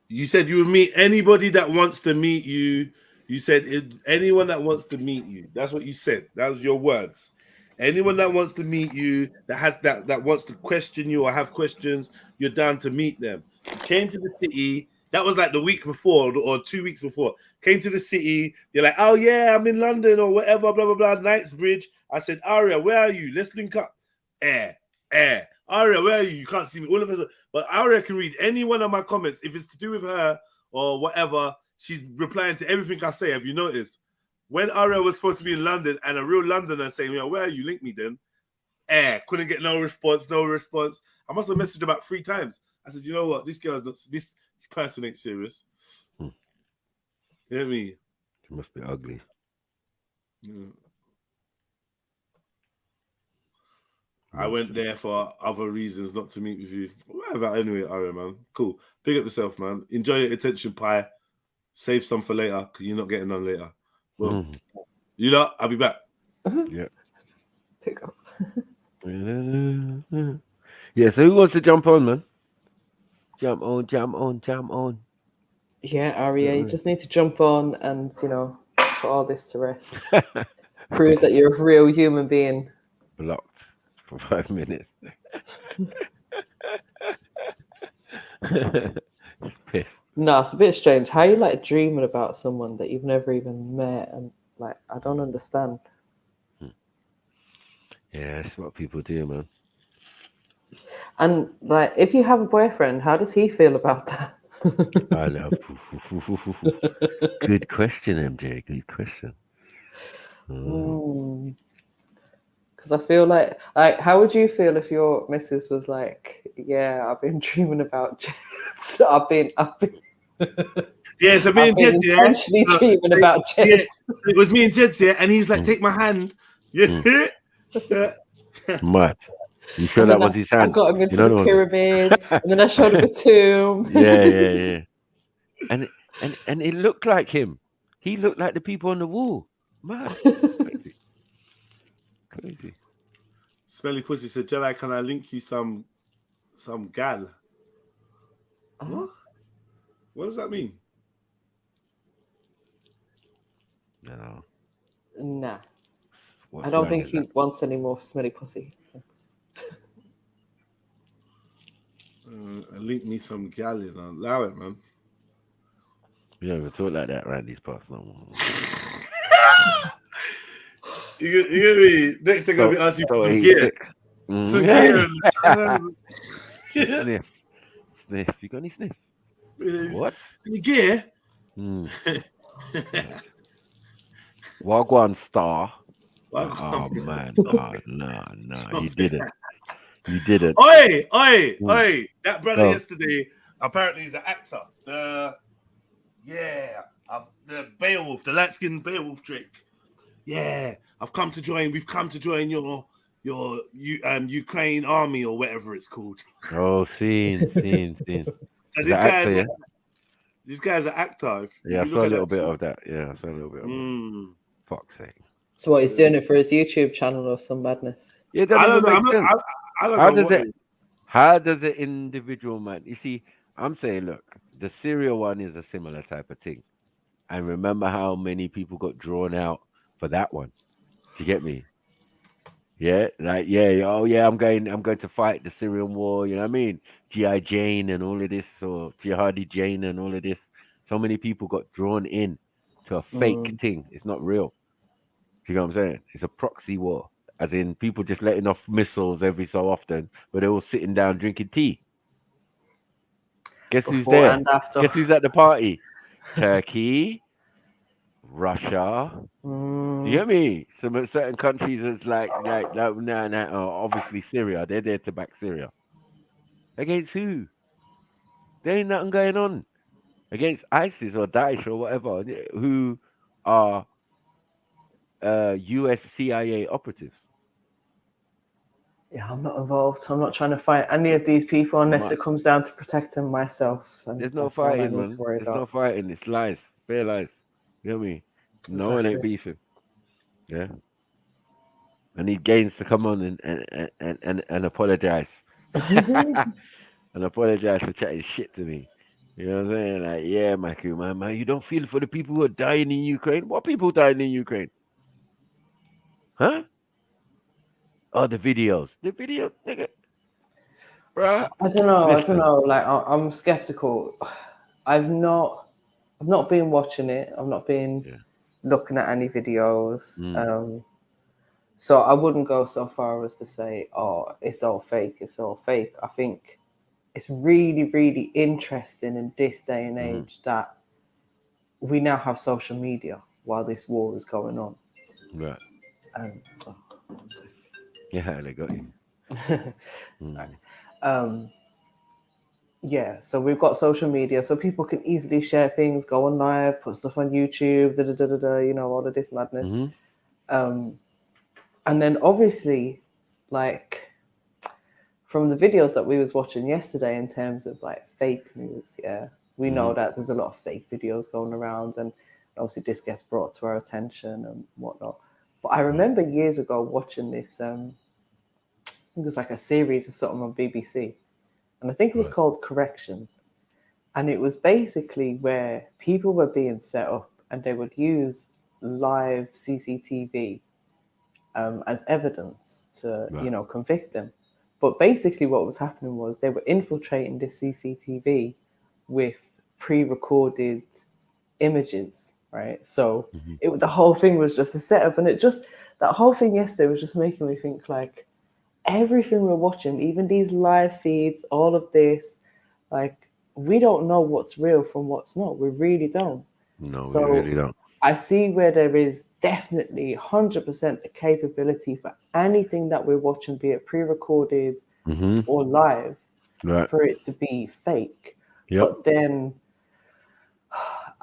S1: You said you would meet anybody that wants to meet you. You said anyone that wants to meet you. That's what you said. That was your words. Anyone that wants to meet you, that has that wants to question you or have questions, you're down to meet them. You came to the city. That was like the week before or 2 weeks before. Came to the city. You're like, oh yeah, I'm in London or whatever, blah, blah, blah, Knightsbridge. I said, Aria, where are you? Let's link up. Aria, where are you? You can't see me. All of us. But Aria can read any one of my comments. If it's to do with her or whatever, she's replying to everything I say. Have you noticed? When Aria was supposed to be in London and a real Londoner saying, yeah, where are you? Link me then. Couldn't get no response. I must have messaged about 3 times. I said, you know what? This person ain't serious. You know what I mean?
S11: She must be ugly.
S1: Yeah. I went there for other reasons, not to meet with you. Whatever. Anyway, Aria, man. Cool. Pick up yourself, man. Enjoy your attention pie. Save some for later, because you're not getting none later. Well, you know, I'll be back.
S11: Yeah.
S6: Pick up.
S11: Yeah, so who wants to jump on, man? Jump on.
S6: Yeah, Aria, you just need to jump on and, you know, put all this to rest. Prove that you're a real human being.
S11: Blocked for 5 minutes.
S6: No, it's a bit strange. How you like dreaming about someone that you've never even met, and like I don't understand.
S11: Yeah, that's what people do, man.
S6: And like, if you have a boyfriend, how does he feel about that?
S11: I know. Good question, MJ. Good question.
S6: Because I feel like, how would you feel if your missus was like, "Yeah, I've been dreaming about jets. I've been."
S1: Yeah, so me and Jed,
S6: intentionally dreaming about jets.
S1: Yeah, it was me and Jed, yeah, and he's like, "Take my hand." Yeah.
S11: Mad. You sure that was his hand?
S6: I got him into the pyramid, and then I showed him a tomb.
S11: Yeah. And it looked like him. He looked like the people on the wall. Mad. Crazy.
S1: Smelly Pussy said, Jedi, can I link you some gal? What? What does that mean?
S11: No.
S6: Nah. I don't think he wants any more Smelly Pussy. Thanks.
S1: Link me some gal in. Allow it, man.
S11: We don't even talk like that around these parts no more.
S1: You get me? Next thing I'll be asking you for some gear. Some gear.
S11: Sniff. You got any sniff? What?
S1: Any gear?
S11: Wagwan Star. Oh man. No, you didn't. You didn't.
S1: Oi! That brother yesterday, apparently he's an actor. The Beowulf, the light-skinned Beowulf Drake. Yeah, we've come to join your Ukraine army or whatever it's called.
S11: Oh, seen.
S1: So this guy's an actor.
S11: Yeah, I saw a little bit of that. Yeah, I saw a little bit of that. Fuck's sake.
S6: So what, he's doing it for his YouTube channel or some madness?
S11: Yeah,
S1: I don't know.
S11: How does an individual man? You see, I'm saying, look, the Syria one is a similar type of thing. And remember how many people got drawn out for that one? Do you get me? Yeah, like I'm going to fight the Syrian war. You know what I mean? G.I. Jane and all of this, or Jihadi Jane and all of this. So many people got drawn in to a fake thing. It's not real. Do you know what I'm saying? It's a proxy war, as in people just letting off missiles every so often, but they're all sitting down drinking tea. Guess who's
S6: before
S11: there?
S6: and after.
S11: Guess who's at the party? Turkey, Russia. You get me? Some certain countries it's like obviously Syria. They're there to back Syria. Against who? There ain't nothing going on. Against ISIS or Daesh or whatever, who are US CIA operatives.
S6: Yeah, I'm not involved. I'm not trying to fight any of these people unless it comes down to protecting myself. And
S11: there's no
S6: that's all I
S11: fighting,
S6: need
S11: man.
S6: to worry
S11: There's
S6: about.
S11: no fighting. It's lies. Bare lies. You know what I mean? No one ain't beefing. Yeah. I need Gaines to come on and apologize. And apologize for chatting shit to me. You know what I'm saying? Like, yeah, Michael, man, you don't feel for the people who are dying in Ukraine? What people dying in Ukraine? Huh? Oh, the videos. The videos, nigga. Bruh.
S6: I don't know.
S11: Listen.
S6: Like, I'm skeptical. I've not been watching it. I've not been looking at any videos. So I wouldn't go so far as to say, oh, it's all fake. It's all fake. I think it's really, really interesting in this day and age that we now have social media while this war is going on.
S11: Right. Yeah, they got you.
S6: Sorry. Yeah, so we've got social media, so people can easily share things, go on live, put stuff on YouTube, you know, all of this madness. And then obviously, like, from the videos that we was watching yesterday in terms of like fake news, we know that there's a lot of fake videos going around, and obviously this gets brought to our attention and whatnot. But I remember years ago watching this, I think it was like a series or something on BBC, and I think it was called Correction. And it was basically where people were being set up and they would use live CCTV as evidence to, you know, convict them. But basically what was happening was they were infiltrating this CCTV with pre-recorded images, right? So the whole thing was just a setup, and that whole thing yesterday was just making me think, like, everything we're watching, even these live feeds, all of this, like, we don't know what's real from what's not. We really don't.
S11: No,
S6: so
S11: we really don't.
S6: I see where there is definitely 100% a capability for anything that we're watching, be it pre-recorded or live, for it to be fake. But then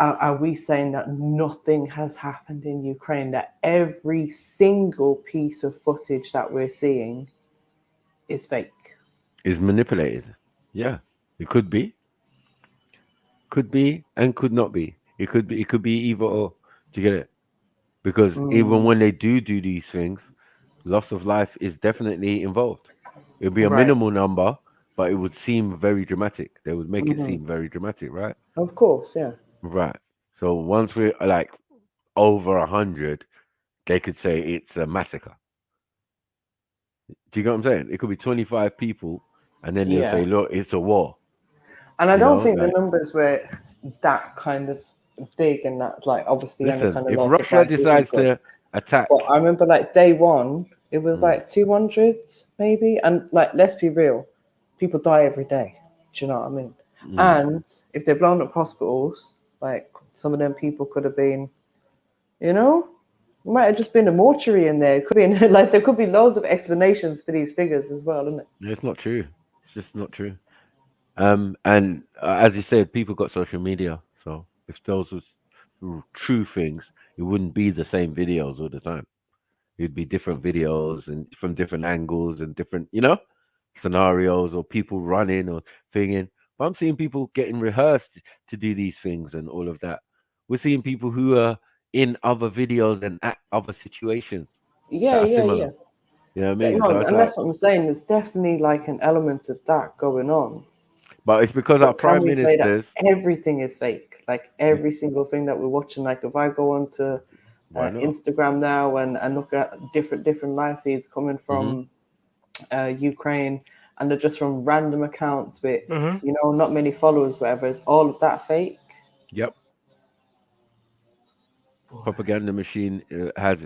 S6: are we saying that nothing has happened in Ukraine, that every single piece of footage that we're seeing is fake?
S11: Is manipulated. Yeah, it could be. Could be and could not be. It could be either or. Do you get it? Because even when they do these things, loss of life is definitely involved. It would be a minimal number, but it would seem very dramatic. They would make it seem very dramatic, right?
S6: Of course, yeah.
S11: Right. So once we're like over 100, they could say it's a massacre. Do you get what I'm saying? It could be 25 people, and then they'll say, look, it's a war.
S6: And I don't think the numbers were that kind of big, and that, like, obviously,
S11: listen,
S6: kind of
S11: if
S6: loss
S11: Russia
S6: of life
S11: decides to attack,
S6: but I remember, like, day one, it was like 200 maybe, and, like, let's be real, people die every day. Do you know what I mean? And if they're blown up hospitals, like, some of them people could have been, you know, it might have just been a mortuary in there. It could be like, there could be loads of explanations for these figures as well, isn't it?
S11: It's not true. It's just not true. And as you said, people got social media. So if those was true things, it wouldn't be the same videos all the time. It'd be different videos and from different angles and different, you know, scenarios, or people running or thinging. But I'm seeing people getting rehearsed to do these things and all of that. We're seeing people who are in other videos and at other situations that are similar. You know what I mean?
S6: No,
S11: So
S6: and that's what I'm saying. There's definitely like an element of that going on.
S11: But it's because our prime ministers. Say that
S6: everything is fake? Like every single thing that we're watching. Like if I go onto Instagram now and look at different live feeds coming from Ukraine, and they're just from random accounts with you know, not many followers, whatever. Is all of that fake?
S11: Yep. Propaganda machine has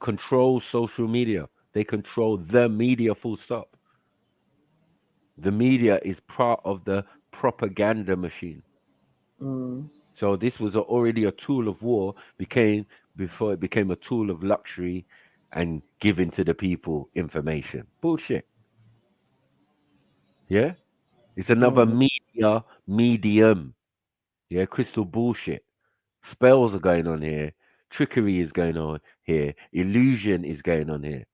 S11: controls social media. They control the media, full stop. The media is part of the propaganda machine.
S6: Mm.
S11: So this was already a tool of war, before it became a tool of luxury and giving to the people information. Bullshit. Yeah? It's another medium. Yeah, crystal bullshit. Spells are going on here. Trickery is going on here. Illusion is going on here.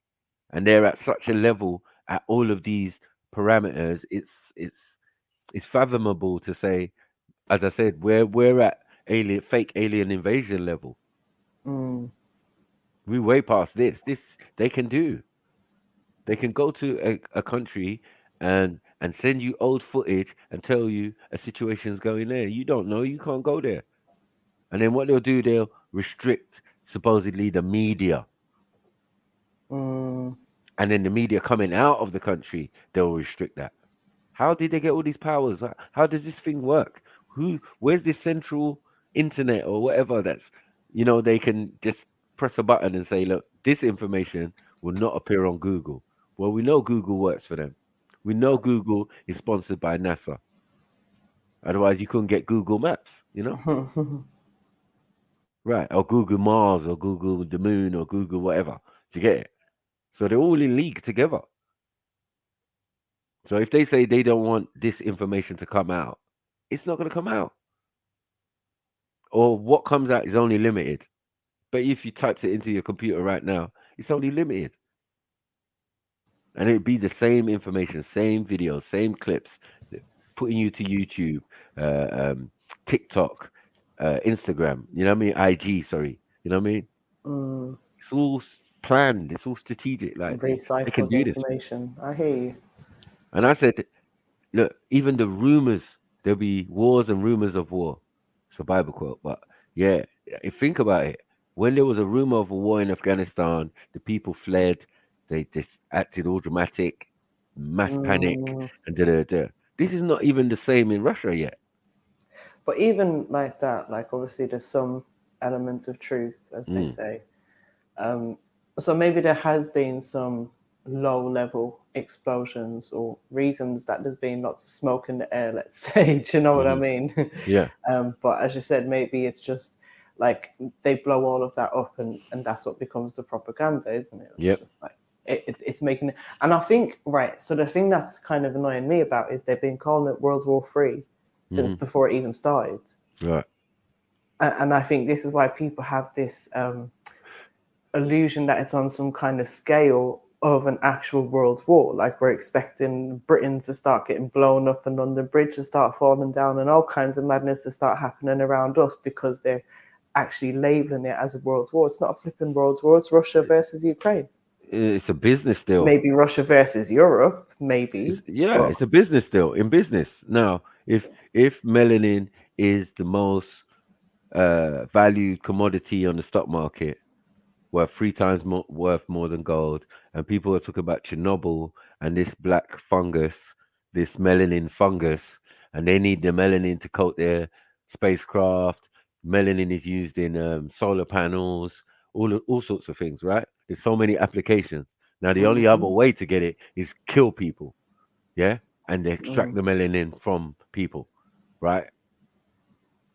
S11: And they're at such a level at all of these parameters, it's fathomable to say, as I said, we're at fake alien invasion level.
S6: Mm.
S11: We're way past this. This they can do. They can go to a country and send you old footage and tell you a situation's going there. You don't know. You can't go there. And then what they'll do, they'll restrict supposedly the media.
S6: Mm.
S11: And then the media coming out of the country, they'll restrict that. How did they get all these powers? How does this thing work? Where's this central internet or whatever that's, they can just press a button and say, look, this information will not appear on Google. Well, we know Google works for them. We know Google is sponsored by NASA. Otherwise, you couldn't get Google Maps, Right, or Google Mars, or Google the Moon, or Google whatever. Do you get it? So they're all in league together. So if they say they don't want this information to come out, it's not going to come out. Or what comes out is only limited. But if you typed it into your computer right now, it's only limited. And it'd be the same information, same videos, same clips, putting you to YouTube, TikTok, Instagram, you know what I mean? IG, sorry. You know what I mean?
S6: Mm.
S11: It's all planned. It's all strategic. Like they can
S6: Recycled
S11: do this.
S6: information. I hear you.
S11: And I said, look, even the rumors, there'll be wars and rumors of war. It's a Bible quote, but yeah, think about it. When there was a rumor of a war in Afghanistan, the people fled. They just acted all dramatic, mass panic, and da. This is not even the same in Russia yet.
S6: But even like that, like obviously there's some elements of truth, as they say. So maybe there has been some low-level explosions or reasons that there's been lots of smoke in the air, let's say. Do you know what I mean?
S11: Yeah.
S6: But as you said, maybe it's just like they blow all of that up and that's what becomes the propaganda, isn't it? It's just like it's making it. And I think, right, so the thing that's kind of annoying me about is they've been calling it World War III since before it even started.
S11: Right.
S6: And I think this is why people have this illusion that it's on some kind of scale of an actual world war. Like we're expecting Britain to start getting blown up and London Bridge to start falling down and all kinds of madness to start happening around us because they're actually labeling it as a world war. It's not a flipping world war. It's Russia versus Ukraine.
S11: It's a business deal.
S6: Maybe Russia versus Europe, maybe.
S11: It's a business deal. In business. Now, if melanin is the most valued commodity on the stock market, worth 3 times worth more than gold, and people are talking about Chernobyl and this black fungus, this melanin fungus, and they need the melanin to coat their spacecraft. Melanin is used in solar panels, all sorts of things, right? There's so many applications. Now, the only other way to get it is kill people, yeah? And they extract the melanin from people, right?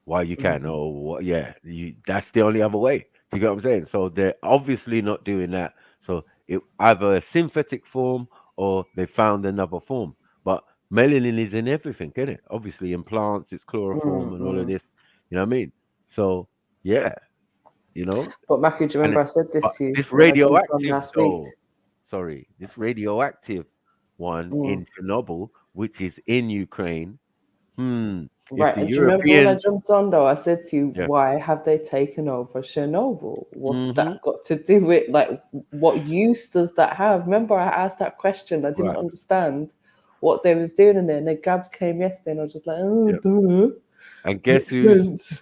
S11: While you can, that's the only other way. You get what I'm saying? So they're obviously not doing that. So it either a synthetic form or they found another form. But melanin is in everything, isn't it? Obviously in plants, it's chloroform and all of this. You know what I mean? So yeah,
S6: But Mackie, do you remember I said this to you?
S11: This
S6: when I jumped on
S11: radioactive
S6: last week?
S11: this radioactive one in Chernobyl, which is in Ukraine.
S6: Right, and do you remember when I jumped on though? I said to you, why have they taken over Chernobyl? What's that got to do with, like, what use does that have? Remember I asked that question. I didn't understand what they was doing in there. And then Gabs came yesterday and I was just like, duh.
S11: And guess who's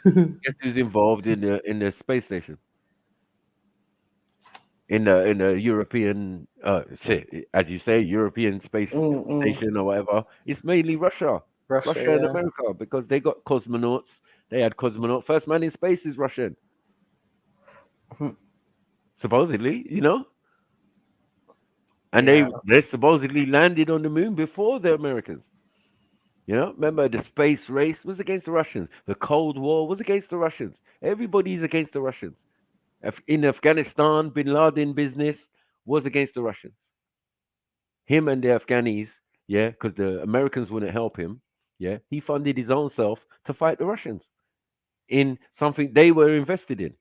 S11: involved in the space station? In the European as you say, European space station or whatever, it's mainly Russia and America, because they got cosmonauts. They had cosmonaut. First man in space is Russian. Supposedly, and they supposedly landed on the moon before the Americans. You know, remember the space race was against the Russians. The Cold War was against the Russians. Everybody's against the Russians. In Afghanistan, Bin Laden business was against the Russians. Him and the Afghanis, yeah, because the Americans wouldn't help him. Yeah, he funded his own self to fight the Russians in something they were invested in.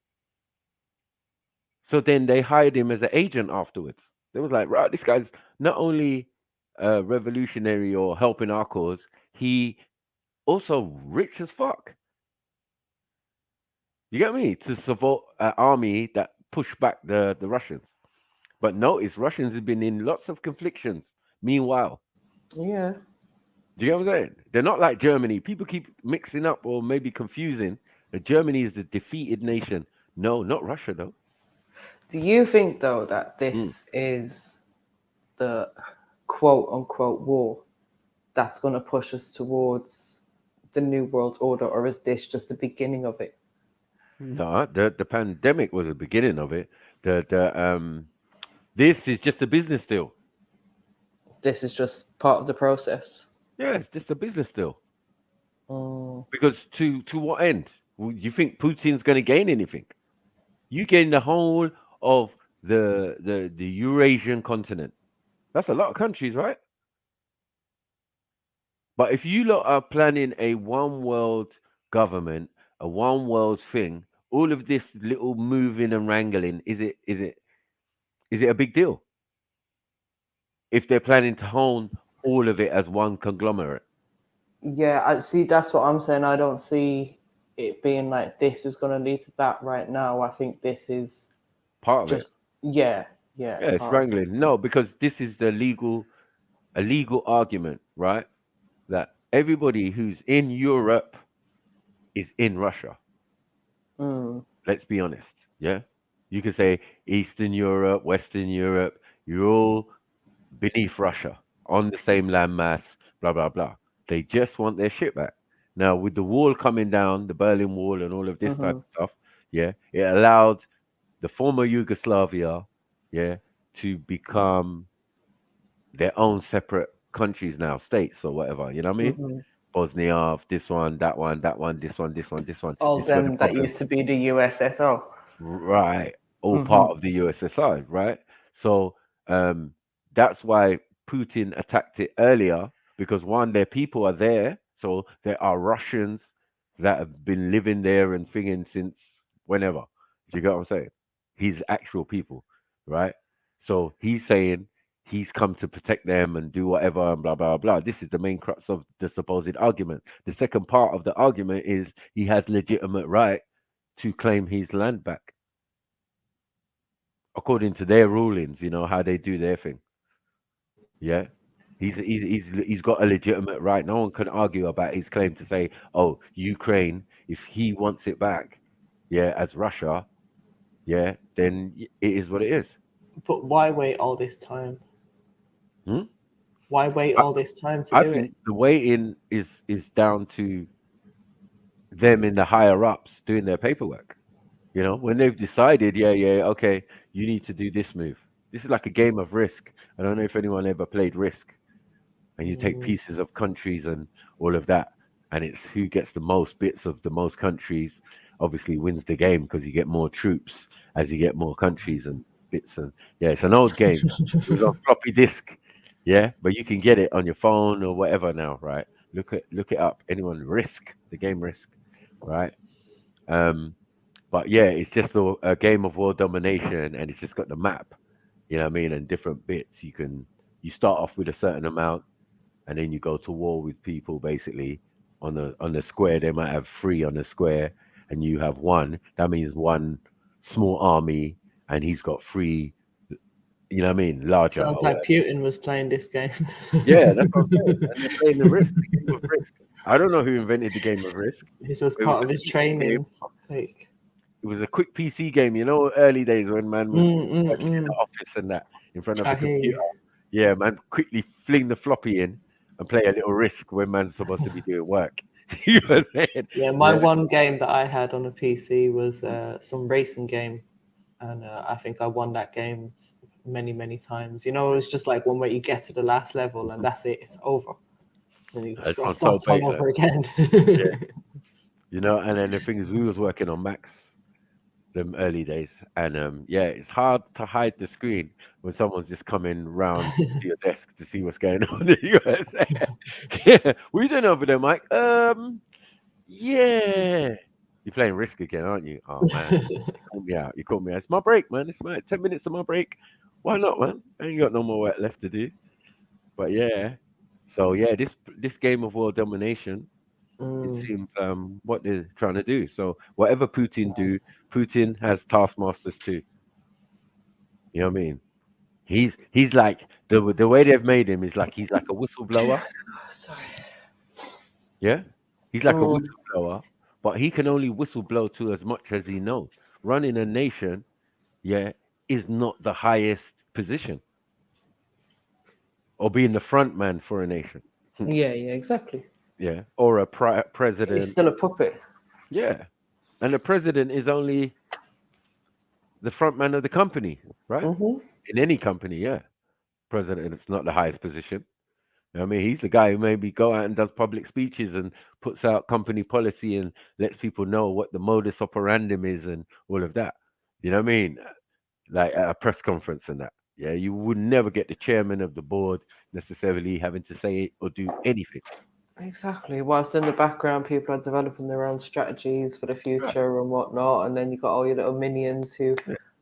S11: So then they hired him as an agent afterwards. They was like, right, this guy's not only revolutionary or helping our cause, he also rich as fuck. You get me? To support an army that pushed back the Russians. But notice Russians have been in lots of conflictions. Meanwhile,
S6: Yeah.
S11: do you get what I'm saying? They're not like Germany. People keep mixing up or maybe confusing that Germany is the defeated nation. No, not Russia though.
S6: Do you think though that this is the quote unquote war that's going to push us towards the new world order, or is this just the beginning of it?
S11: No, the pandemic was the beginning of it. This is just a business deal.
S6: This is just part of the process.
S11: Yeah, it's just a business deal.
S6: Oh.
S11: Because to what end? You think Putin's going to gain anything? You gain the whole of the Eurasian continent. That's a lot of countries, right? But if you lot are planning a one world government, a one world thing, all of this little moving and wrangling, is it a big deal? If they're planning to own all of it as one conglomerate.
S6: Yeah, I see. That's what I'm saying. I don't see it being like this is going to lead to that right now. I think this is
S11: part of
S6: just,
S11: it.
S6: Yeah,
S11: it's wrangling. No, because this is a legal argument, right? That everybody who's in Europe is in Russia. Let's be honest. Yeah, you could say Eastern Europe, Western Europe. You're all beneath Russia on the same landmass. Blah blah blah. They just want their shit back. Now, with the wall coming down, the Berlin Wall, and all of this type of stuff, yeah, it allowed the former Yugoslavia, yeah, to become their own separate countries now, states or whatever. You know what I mean? Bosnia, this one, that one, that one, this one, this one, this one.
S6: All them that used to be the USSR.
S11: Right. All part of the USSR, right? So that's why Putin attacked it earlier, because one, their people are there. So there are Russians that have been living there and thinking since whenever. Do you get what I'm saying? His actual people, right? So he's saying he's come to protect them and do whatever and blah blah blah. This is the main crux of the supposed argument. The second part of the argument is he has legitimate right to claim his land back according to their rulings. You know how they do their thing. Yeah, he's got a legitimate right. No one can argue about his claim to say, oh, Ukraine, if he wants it back, yeah, as Russia, yeah, then it is what it is.
S6: But why wait all this time? Why wait all this time to
S11: I
S6: do
S11: think
S6: it?
S11: the waiting is down to them in the higher ups doing their paperwork. You know, when they've decided, okay, you need to do this move. This is like a game of Risk. I don't know if anyone ever played Risk, and you take pieces of countries and all of that, and it's who gets the most bits of the most countries obviously wins the game, because you get more troops as you get more countries and bits. And yeah, it's an old game. It was on floppy disk, yeah, but you can get it on your phone or whatever now, right? Look it up. Anyone, Risk, the game Risk, right? But yeah, it's just a game of world domination, and it's just got the map, you know what I mean, and different bits. You start off with a certain amount, and then you go to war with people basically on the square. They might have 3 on the square, and you have 1. That means 1 small army, and he's got 3. You know what I mean? Larger.
S6: Sounds like Putin was playing this game.
S11: Yeah, that's what I'm saying. And they're playing the game of Risk. I don't know who invented the game of Risk.
S6: This was part of his training. Fuck's sake.
S11: It was a quick PC game, you know, early days when man was working in the office and that in front of a computer. Yeah, man, quickly fling the floppy in and play a little Risk when man's supposed to be doing work. You know what I'm saying?
S6: Yeah, my one game that I had on a PC was some racing game, and I think I won that game many times. You know, it was just like one where you get to the last level and that's it, it's over. And you
S11: It's
S6: got
S11: on
S6: start all
S11: Tobacco.
S6: over again.
S11: Yeah. You know, and then the thing is, we was working on Macs them early days, and yeah, it's hard to hide the screen when someone's just coming round to your desk to see what's going on in the USA. Yeah, what are you doing over there, Mike? Yeah, you're playing Risk again, aren't you? Oh man, you called me out. You called me out. It's my break, man. It's my 10 minutes of my break. Why not, man? I ain't got no more work left to do. But yeah, so yeah, this game of world domination. It seems what they're trying to do. So whatever Putin do, Putin has taskmasters too. You know what I mean? He's like the way they've made him is like he's like a whistleblower.
S6: Sorry.
S11: Yeah, he's like a whistleblower, but he can only whistleblow to as much as he knows. Running a nation, yeah, is not the highest position, or being the front man for a nation.
S6: Yeah, exactly.
S11: Yeah, or a president.
S6: He's still a puppet.
S11: Yeah, and the president is only the front man of the company, right? In any company, yeah. President, it's not the highest position. You know what I mean, he's the guy who maybe go out and does public speeches and puts out company policy and lets people know what the modus operandum is and all of that. You know what I mean? Like at a press conference and that. Yeah, you would never get the chairman of the board necessarily having to say or do anything.
S6: Exactly. Whilst in the background, people are developing their own strategies for the future and whatnot, and then you've got all your little minions who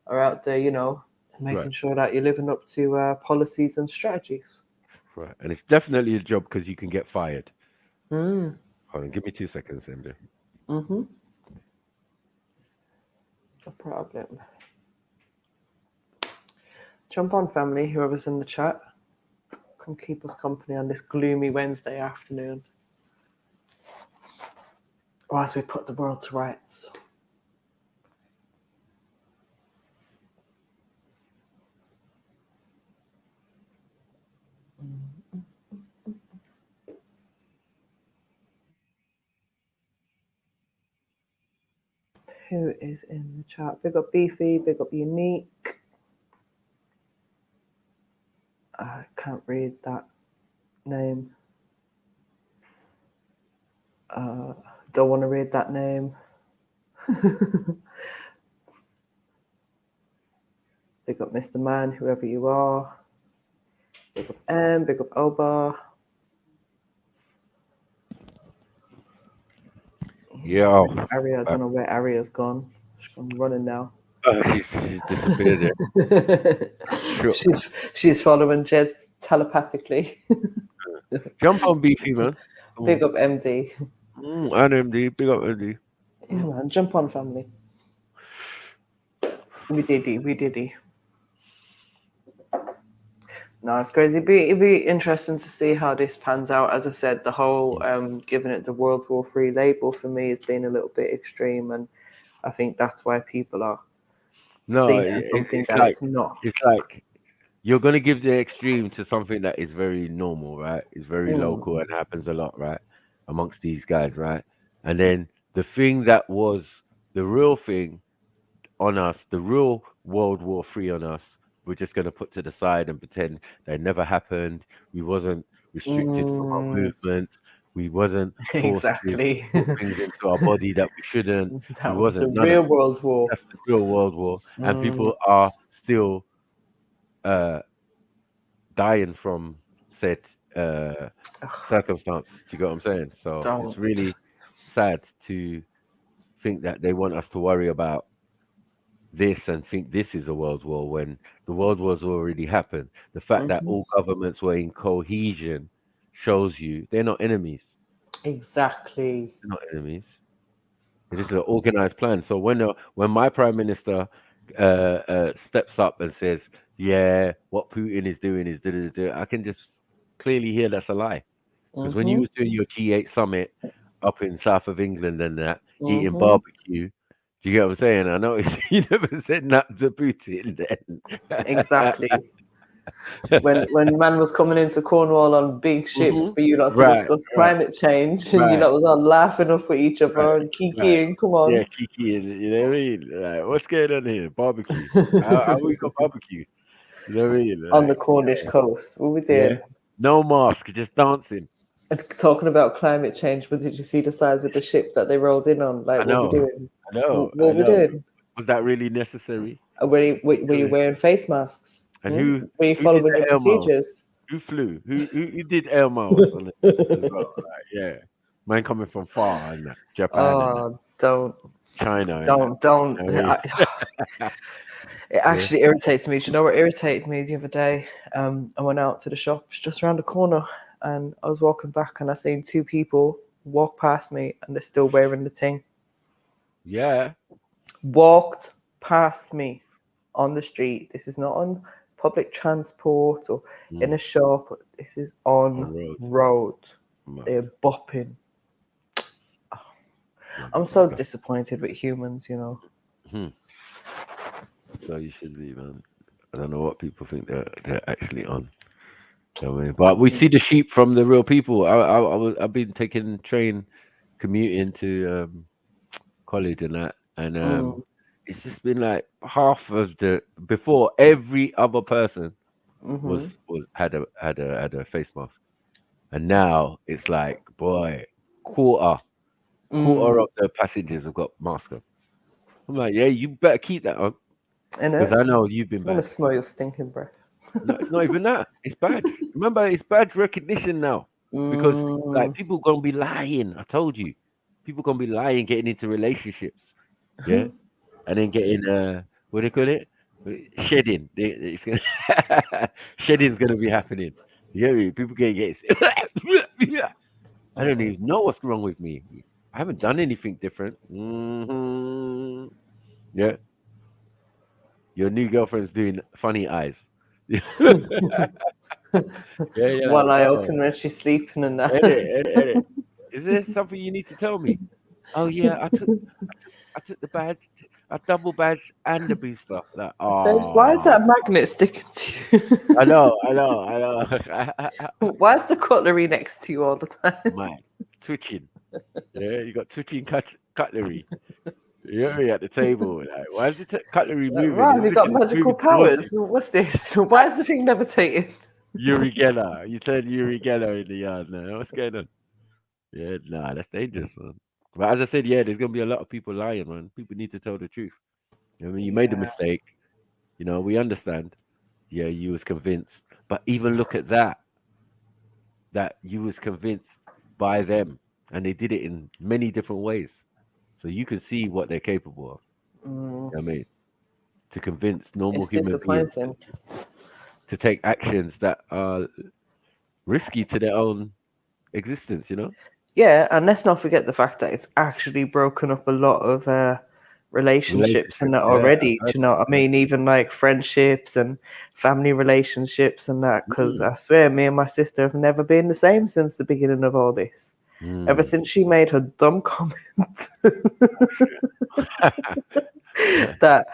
S6: are out there, you know, making sure that you're living up to policies and strategies.
S11: Right, and it's definitely a job because you can get fired.
S6: Mm.
S11: Hold on, give me 2 seconds, MJ.
S6: No problem. Jump on, family, whoever's in the chat. Come keep us company on this gloomy Wednesday afternoon, whilst we put the world to rights. Who is in the chat? Big up Beefy, big up Unique. I can't read that name. Don't want to read that name. Big up Mr. Man, whoever you are. Big up M, big up Oba.
S11: Yeah.
S6: Aria, I don't know where Aria's gone. She's gone running now.
S11: She's disappeared. Yeah. Sure.
S6: She's following Jed telepathically.
S11: Jump on Beefy, man.
S6: Big up MD.
S11: And MD, big up MD.
S6: Yeah, man, jump on, family. We did it. No, it's crazy. It'd be interesting to see how this pans out. As I said, the whole giving it the World War III label for me has been a little bit extreme, and I think that's why people are seeing it as something that it's not.
S11: It's like you're going to give the extreme to something that is very normal, right? It's very local and happens a lot, right? Amongst these guys, right? And then the thing that was the real thing on us, the real World War III on us, we're just going to put to the side and pretend that it never happened. We wasn't restricted from our movement. We wasn't forced to put things into our body that we shouldn't.
S6: That was the real World War.
S11: That's the real World War. And people are still dying from said circumstance. Do you get what I'm saying? So it's really sad to think that they want us to worry about this and think this is a world war when the world war's already happened. The fact that all governments were in cohesion shows you they're not enemies.
S6: Exactly.
S11: They're not enemies. It is an organized plan. So when my prime minister steps up and says, "Yeah, what Putin is doing is da-da-da-da," I can just clearly hear that's a lie. Because when you was doing your G8 summit up in south of England and that, eating barbecue. Do you get what I'm saying? I noticed you never said nothing to Putin then.
S6: Exactly. when man was coming into Cornwall on big ships for you lot to discuss climate change, and you lot was all laughing up with each other and kikiing. Come on.
S11: Yeah, kikiing. You know what I mean? Like, what's going on here? Barbecue. how we got barbecue? You know what I mean? Like,
S6: on the Cornish coast. What we did?
S11: Yeah. No mask, just dancing.
S6: And talking about climate change, but did you see the size of the ship that they rolled in on? Like, what we doing? What we doing?
S11: Was that really necessary?
S6: Were you wearing face masks?
S11: And who
S6: were you following the procedures?
S11: Who flew? Who did air miles on it as well? Like, yeah, man coming from far and Japan and
S6: don't
S11: China.
S6: Don't. It actually irritates me. Do you know what irritated me the other day? I went out to the shops just around the corner, and I was walking back, and I seen two people walk past me, and they're still wearing the thing.
S11: Yeah.
S6: Walked past me on the street. This is not on public transport or in a shop. This is on road. They're bopping. I'm so disappointed with humans, you know.
S11: So you should be, man. I don't know what people think they're actually on. I mean, but we see the sheep from the real people. I've been taking train, commuting to college and that, and it's just been like half of the before every other person had a face mask, and now it's like quarter of the passengers have got masks on. I'm like, yeah, you better keep that on. Because I know you've been bad.
S6: I want to smell your stinking breath.
S11: No, it's not even that. It's bad. Remember, it's bad recognition now. Because like people gonna be lying. I told you. People gonna be lying, getting into relationships. Yeah. And then getting what do they call it? Shedding. It's gonna shedding's gonna be happening. Yeah, people get I don't even know what's wrong with me. I haven't done anything different. Yeah. Your new girlfriend's doing funny eyes.
S6: One eye open when she's sleeping and that.
S11: Edit. Is there something you need to tell me? Oh yeah, I took the badge, a double badge and the booster. Like,
S6: why is that magnet sticking to you?
S11: I know.
S6: Why is the cutlery next to you all the time?
S11: Man, twitching. Yeah, you got twitching cutlery. You're at the table. Like, why is the cutlery moving?
S6: Right, we got magical powers. What's this? Why is the thing levitating?
S11: Uri Geller. You turned Uri Geller in the yard now. What's going on? Yeah, nah, that's dangerous, man. But as I said, yeah, there's gonna be a lot of people lying, man. People need to tell the truth. I mean, you made a mistake. You know, we understand. Yeah, you was convinced. But even look at that you was convinced by them. And they did it in many different ways. So you can see what they're capable of. You know what I mean, to convince normal human beings to take actions that are risky to their own existence, you know?
S6: Yeah, and let's not forget the fact that it's actually broken up a lot of relationships and that already. Do you know what I mean? Even like friendships and family relationships and that. Because I swear, me and my sister have never been the same since the beginning of all this. Ever since she made her dumb comment that,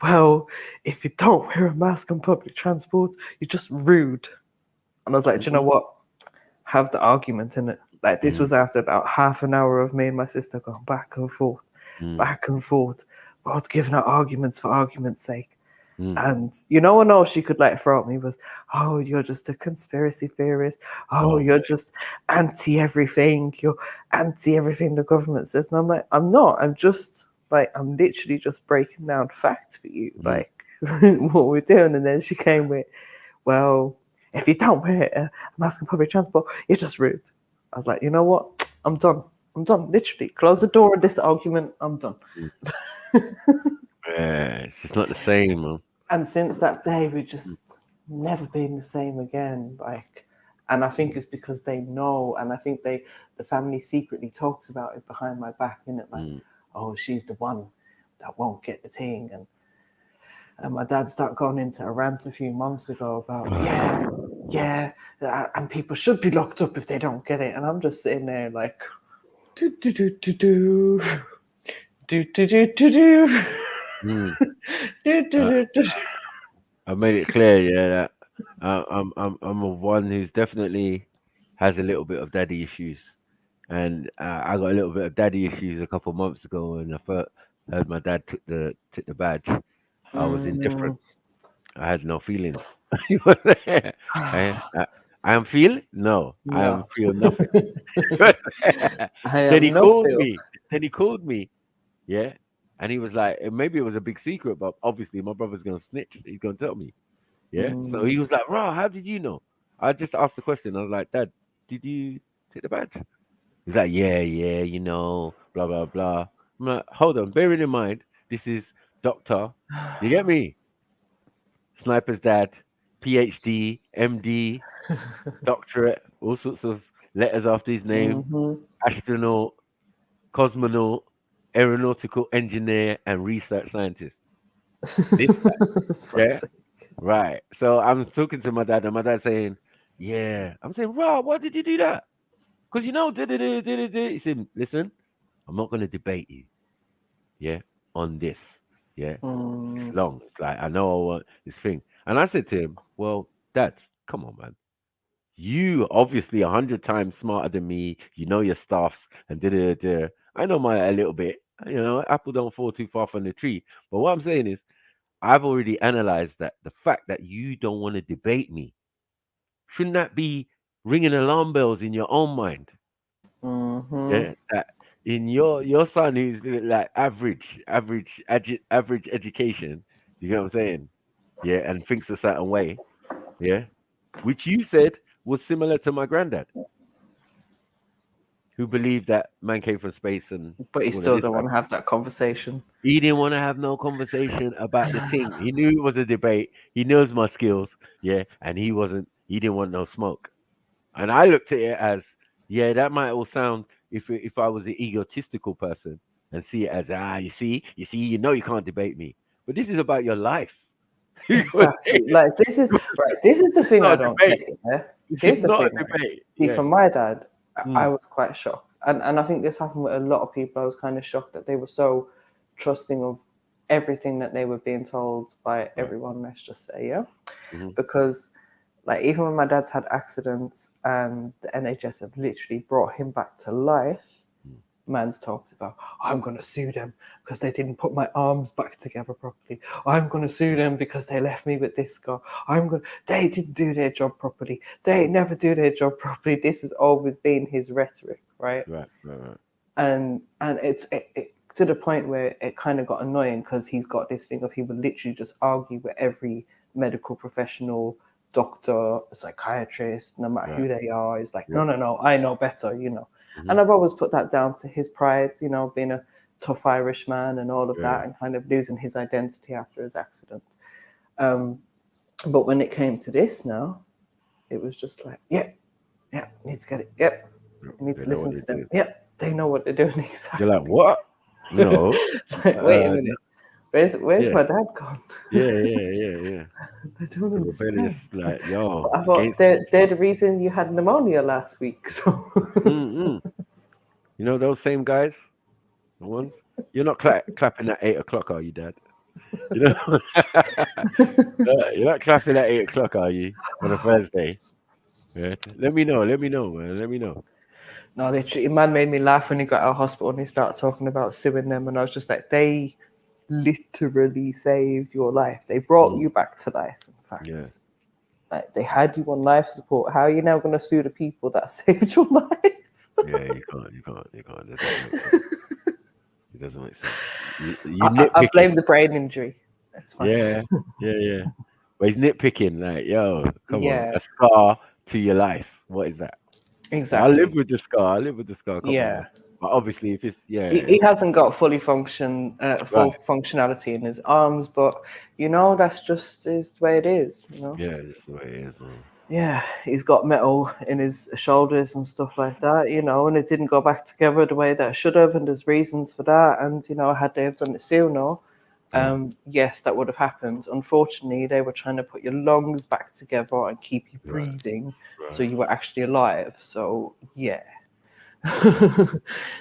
S6: well, if you don't wear a mask on public transport, you're just rude. And I was like, do you know what? Have the argument in it. Like, this was after about half an hour of me and my sister going back and forth, both giving out arguments for argument's sake. And you know what else she could like throw at me was, oh, you're just a conspiracy theorist. Oh, you're just anti everything. You're anti everything the government says. And I'm like, I'm not. I'm just like, I'm literally just breaking down facts for you, like what we're doing. And then she came with, well, if you don't wear a mask on public transport, you're just rude. I was like, you know what? I'm done. Literally, close the door of this argument. I'm done.
S11: Yeah, it's just not the same, man.
S6: And since that day, we've just never been the same again. Like, and I think it's because they know, and I think the family secretly talks about it behind my back, innit? Like, oh, she's the one that won't get the thing. And my dad started going into a rant a few months ago about, and people should be locked up if they don't get it. And I'm just sitting there like, do.
S11: I made it clear, that I'm a one who's definitely has a little bit of daddy issues, and I got a little bit of daddy issues a couple of months ago when I first heard my dad took the badge. I was indifferent. I had no feelings. I I am feel? No, I am
S6: No.
S11: feel nothing.
S6: I
S11: Then
S6: am
S11: he
S6: no
S11: called
S6: feel.
S11: me. Then he called me. Yeah. And he was like, and maybe it was a big secret, but obviously my brother's gonna snitch. He's gonna tell me. Yeah. So he was like, "Raw, how did you know?" I just asked the question. I was like, "Dad, did you take the badge?" He's like, "Yeah, you know, blah blah blah." I'm like, "Hold on, bearing in mind, this is doctor. You get me? Sniper's dad, PhD, MD, doctorate, all sorts of letters after his name, astronaut, cosmonaut, aeronautical engineer, and research scientist. This guy, yeah, right. So I'm talking to my dad, and my dad's saying, "Yeah." I'm saying, "Rob, why did you do that?" Because you know, he said, "Listen, I'm not going to debate you, yeah, on this, yeah. It's long. It's like I know I want this thing." And I said to him, "Well, Dad, come on, man. You obviously 100 times smarter than me. You know your stuffs and da. I know my a little bit. You know, apple don't fall too far from the tree. But what I'm saying is, I've already analyzed that the fact that you don't want to debate me shouldn't that be ringing alarm bells in your own mind? Yeah, that in your son who's like average education. You know what I'm saying? Yeah, and thinks a certain way. Yeah, which you said was similar to my granddad, who believed that man came from space and
S6: But he
S11: all of
S6: still
S11: this
S6: don't
S11: stuff.
S6: want to have that conversation.
S11: He didn't want to have no conversation about the thing. He knew it was a debate. He knows my skills, yeah, and he wasn't. He didn't want no smoke. And I looked at it as, yeah, that might all sound if I was an egotistical person and see it as you know you can't debate me, but this is about your life.
S6: Exactly. Like this is right. This is the thing I don't get. Yeah? Here's the thing. Right? See, for my dad, I was quite shocked, and I think this happened with a lot of people. I was kind of shocked that they were so trusting of everything that they were being told by everyone. Let's just say, yeah, because like even when my dad's had accidents and the NHS have literally brought him back to life. Man's talked about, I'm going to sue them because they didn't put my arms back together properly. I'm going to sue them because they left me with this scar. They didn't do their job properly. They never do their job properly. This has always been his rhetoric, right?
S11: Right.
S6: And it's to the point where it kind of got annoying because he's got this thing of he would literally just argue with every medical professional, doctor, psychiatrist, no matter who they are. He's like, no, I know better, you know. And I've always put that down to his pride, you know, being a tough Irish man and all of that, and kind of losing his identity after his accident. But when it came to this now, it was just like, need to get it. Yep, you need to listen to them. Yep, they know what they're doing exactly.
S11: You're like, what? No.
S6: Like, wait a minute. Where's my dad gone?
S11: Yeah.
S6: I don't understand.
S11: Like, yo,
S6: I thought they're the reason you had pneumonia last week. So
S11: you know those same guys, the ones you're not clapping at 8 o'clock, are you, Dad? You know, you're not clapping at 8 o'clock, are you, on a Thursday? Yeah. Let me know, man. Let me know.
S6: No, literally, man made me laugh when he got out of hospital and he started talking about suing them, and I was just like, they literally saved your life. They brought you back to life. In fact, like they had you on life support. How are you now going to sue the people that saved your life?
S11: Yeah, you can't. It doesn't make sense.
S6: I blame the brain injury. That's fine.
S11: Yeah. But he's nitpicking, like, yo, come on, a scar to your life. What is that?
S6: Exactly.
S11: I live with the scar. Come on. But obviously, if it's
S6: he hasn't got full functionality in his arms, but you know that's just is the way it is. You know.
S11: Yeah, that's the way it is. Man.
S6: Yeah, he's got metal in his shoulders and stuff like that, you know, and it didn't go back together the way that it should have, and there's reasons for that. And you know, had they have done it sooner, yes, that would have happened. Unfortunately, they were trying to put your lungs back together and keep you breathing, so you were actually alive. So yeah.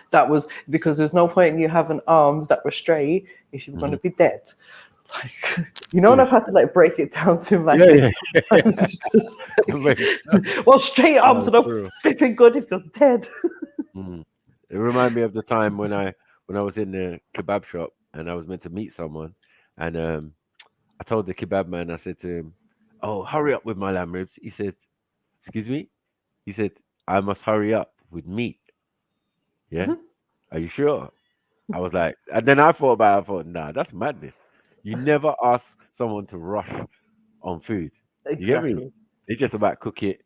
S6: That was because there's no point in you having arms that were straight if you were going to be dead. Like, you know, and I've had to like break it down to him like this. Well, straight arms are not flipping good if you're dead.
S11: It reminded me of the time when I was in the kebab shop and I was meant to meet someone, and I told the kebab man, I said to him, "Oh, hurry up with my lamb ribs." He said, excuse me? He said, I must hurry up with meat. Yeah? Are you sure? I was like, and then I thought about it, I thought, nah, that's madness. You never ask someone to rush on food. You get me?
S6: Exactly.
S11: It's just about cook it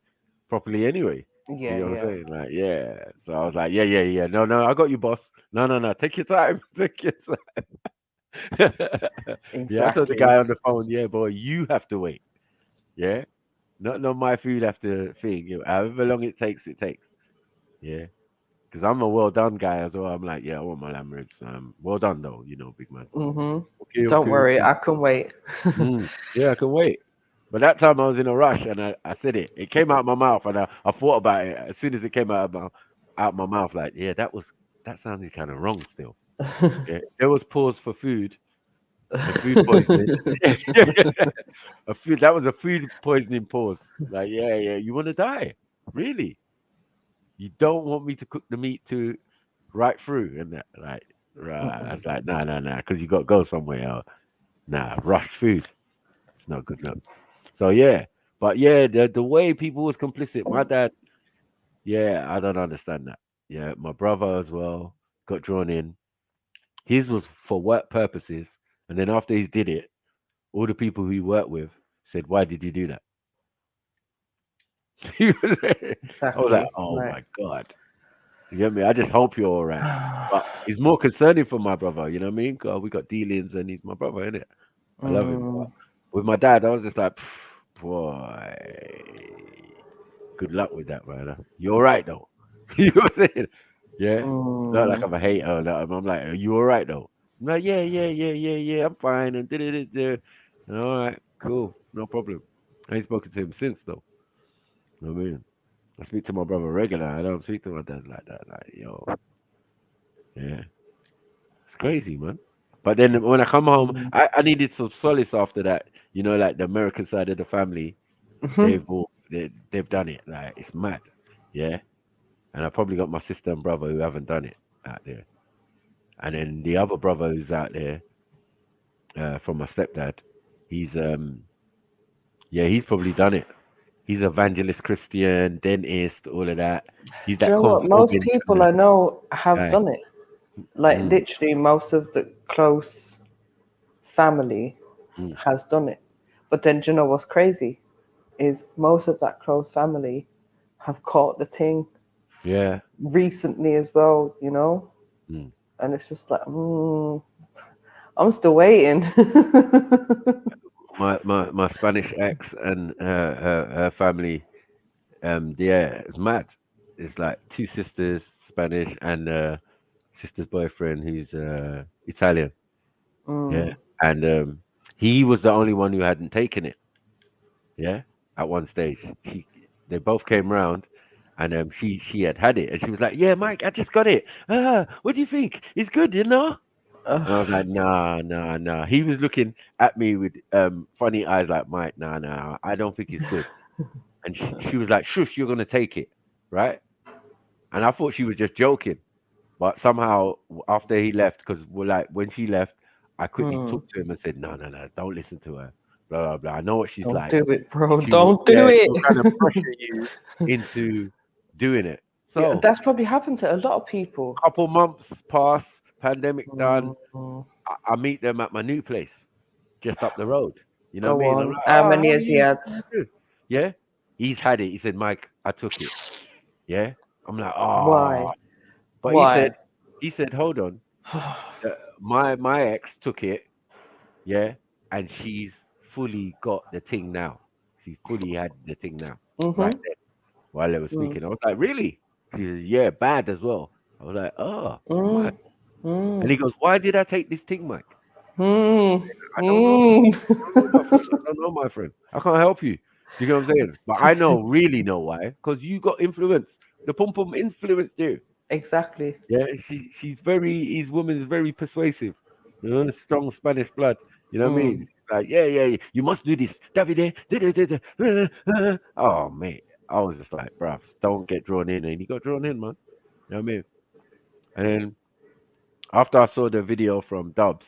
S11: properly anyway.
S6: Yeah,
S11: You know what
S6: yeah.
S11: I'm saying? Like, yeah. So I was like, yeah. No, I got you, boss. No. Take your time. Take your time. Yeah, I told the
S6: Exactly.
S11: guy on the phone, yeah, boy, you have to wait. Yeah? Not my food have to thing. You know, however long it takes, it takes. Yeah. Because I'm a well done guy as well. I'm like, yeah, I want my lamb ribs. Well done though, big man.
S6: Don't worry, I can wait.
S11: Yeah, I can wait. But that time I was in a rush and I said it. It came out of my mouth and I thought about it as soon as it came out of my mouth. Like, yeah, that sounded kind of wrong still. Yeah, there was pause for food and food poisoning. That was a food poisoning pause. Like, yeah, you want to die, really? You don't want me to cook the meat to right through and that, like, right? I was like, nah, because you got to go somewhere else. Nah, rushed food. It's not good enough. So yeah, but yeah, the way people was complicit. My dad, yeah, I don't understand that. Yeah, my brother as well got drawn in. His was for work purposes, and then after he did it, all the people who he worked with said, "Why did you do that?" I was like,
S6: Exactly.
S11: "Oh
S6: Right.
S11: my god." You get me? I just hope you're all right. But it's more concerning for my brother, you know what I mean? God, we got dealings and he's my brother, innit? I love him. But with my dad, I was just like, boy, good luck with that, man. You're all right, though. You know what I'm saying? Yeah? Not like I'm a hater. Or nothing. I'm like, are you all right, though? I'm like, yeah, I'm fine. And da-da-da-da. And all right, cool. No problem. I ain't spoken to him since, though. You know what I mean? I speak to my brother regular. I don't speak to my dad like that. Like, yo, yeah, it's crazy, man. But then when I come home, I needed some solace after that. You know, like the American side of the family, they've done it. Like it's mad, yeah. And I probably got my sister and brother who haven't done it out there. And then the other brother who's out there, from my stepdad, he's he's probably done it. He's evangelist Christian, dentist, all of that. He's
S6: Do you
S11: that
S6: know what? Most
S11: conforming
S6: people
S11: kind
S6: I
S11: of
S6: know have
S11: guy.
S6: done it. Like literally, most of the close family has done it. But then, do you know what's crazy? Is most of that close family have caught the thing.
S11: Yeah.
S6: Recently as well, you know, and it's just like, I'm still waiting.
S11: my Spanish ex and her family, yeah, it's mad. It's like two sisters, Spanish, and sister's boyfriend who's Italian. Yeah, and he was the only one who hadn't taken it. Yeah, at one stage, they both came round, and she had it, and she was like, "Yeah, Mike, I just got it. What do you think? It's good, you know." And I was like, nah. He was looking at me with funny eyes, like, Mike, nah, I don't think it's good. And she was like, shush, you're gonna take it, right? And I thought she was just joking, but somehow after he left, because we're like when she left, I quickly talked to him and said, no, don't listen to her, blah blah blah. I know what she's
S6: Don't
S11: like.
S6: do it, bro.
S11: She will,
S6: Don't do it.
S11: she'll kind of pressure you into doing it. So
S6: yeah, that's probably happened to a lot of people.
S11: Couple months pass, pandemic done. I meet them at my new place, just up the road. You know what I mean? I'm like,
S6: How many
S11: how
S6: has he had?
S11: Yeah, he's had it. He said, Mike, I took it. Yeah, I'm like,
S6: Why?
S11: But
S6: Why?
S11: he said, hold on. My ex took it. Yeah, and she's fully got the thing now. She fully had the thing now. Right then, while they were speaking, I was like, really? She said, yeah, bad as well. I was like, oh, mad. And he goes, why did I take this thing, Mike? I don't know. I don't know, my friend. I can't help you. You know what I'm saying? But I really know why. Because you got influence. The pum pum influenced you.
S6: Exactly.
S11: Yeah, his woman is very persuasive. You know, strong Spanish blood. You know what I mean? Like, yeah, you must do this. Davide. Oh, mate. I was just like, bruv, don't get drawn in. And he got drawn in, man. You know what I mean? And then after I saw the video from Dubs,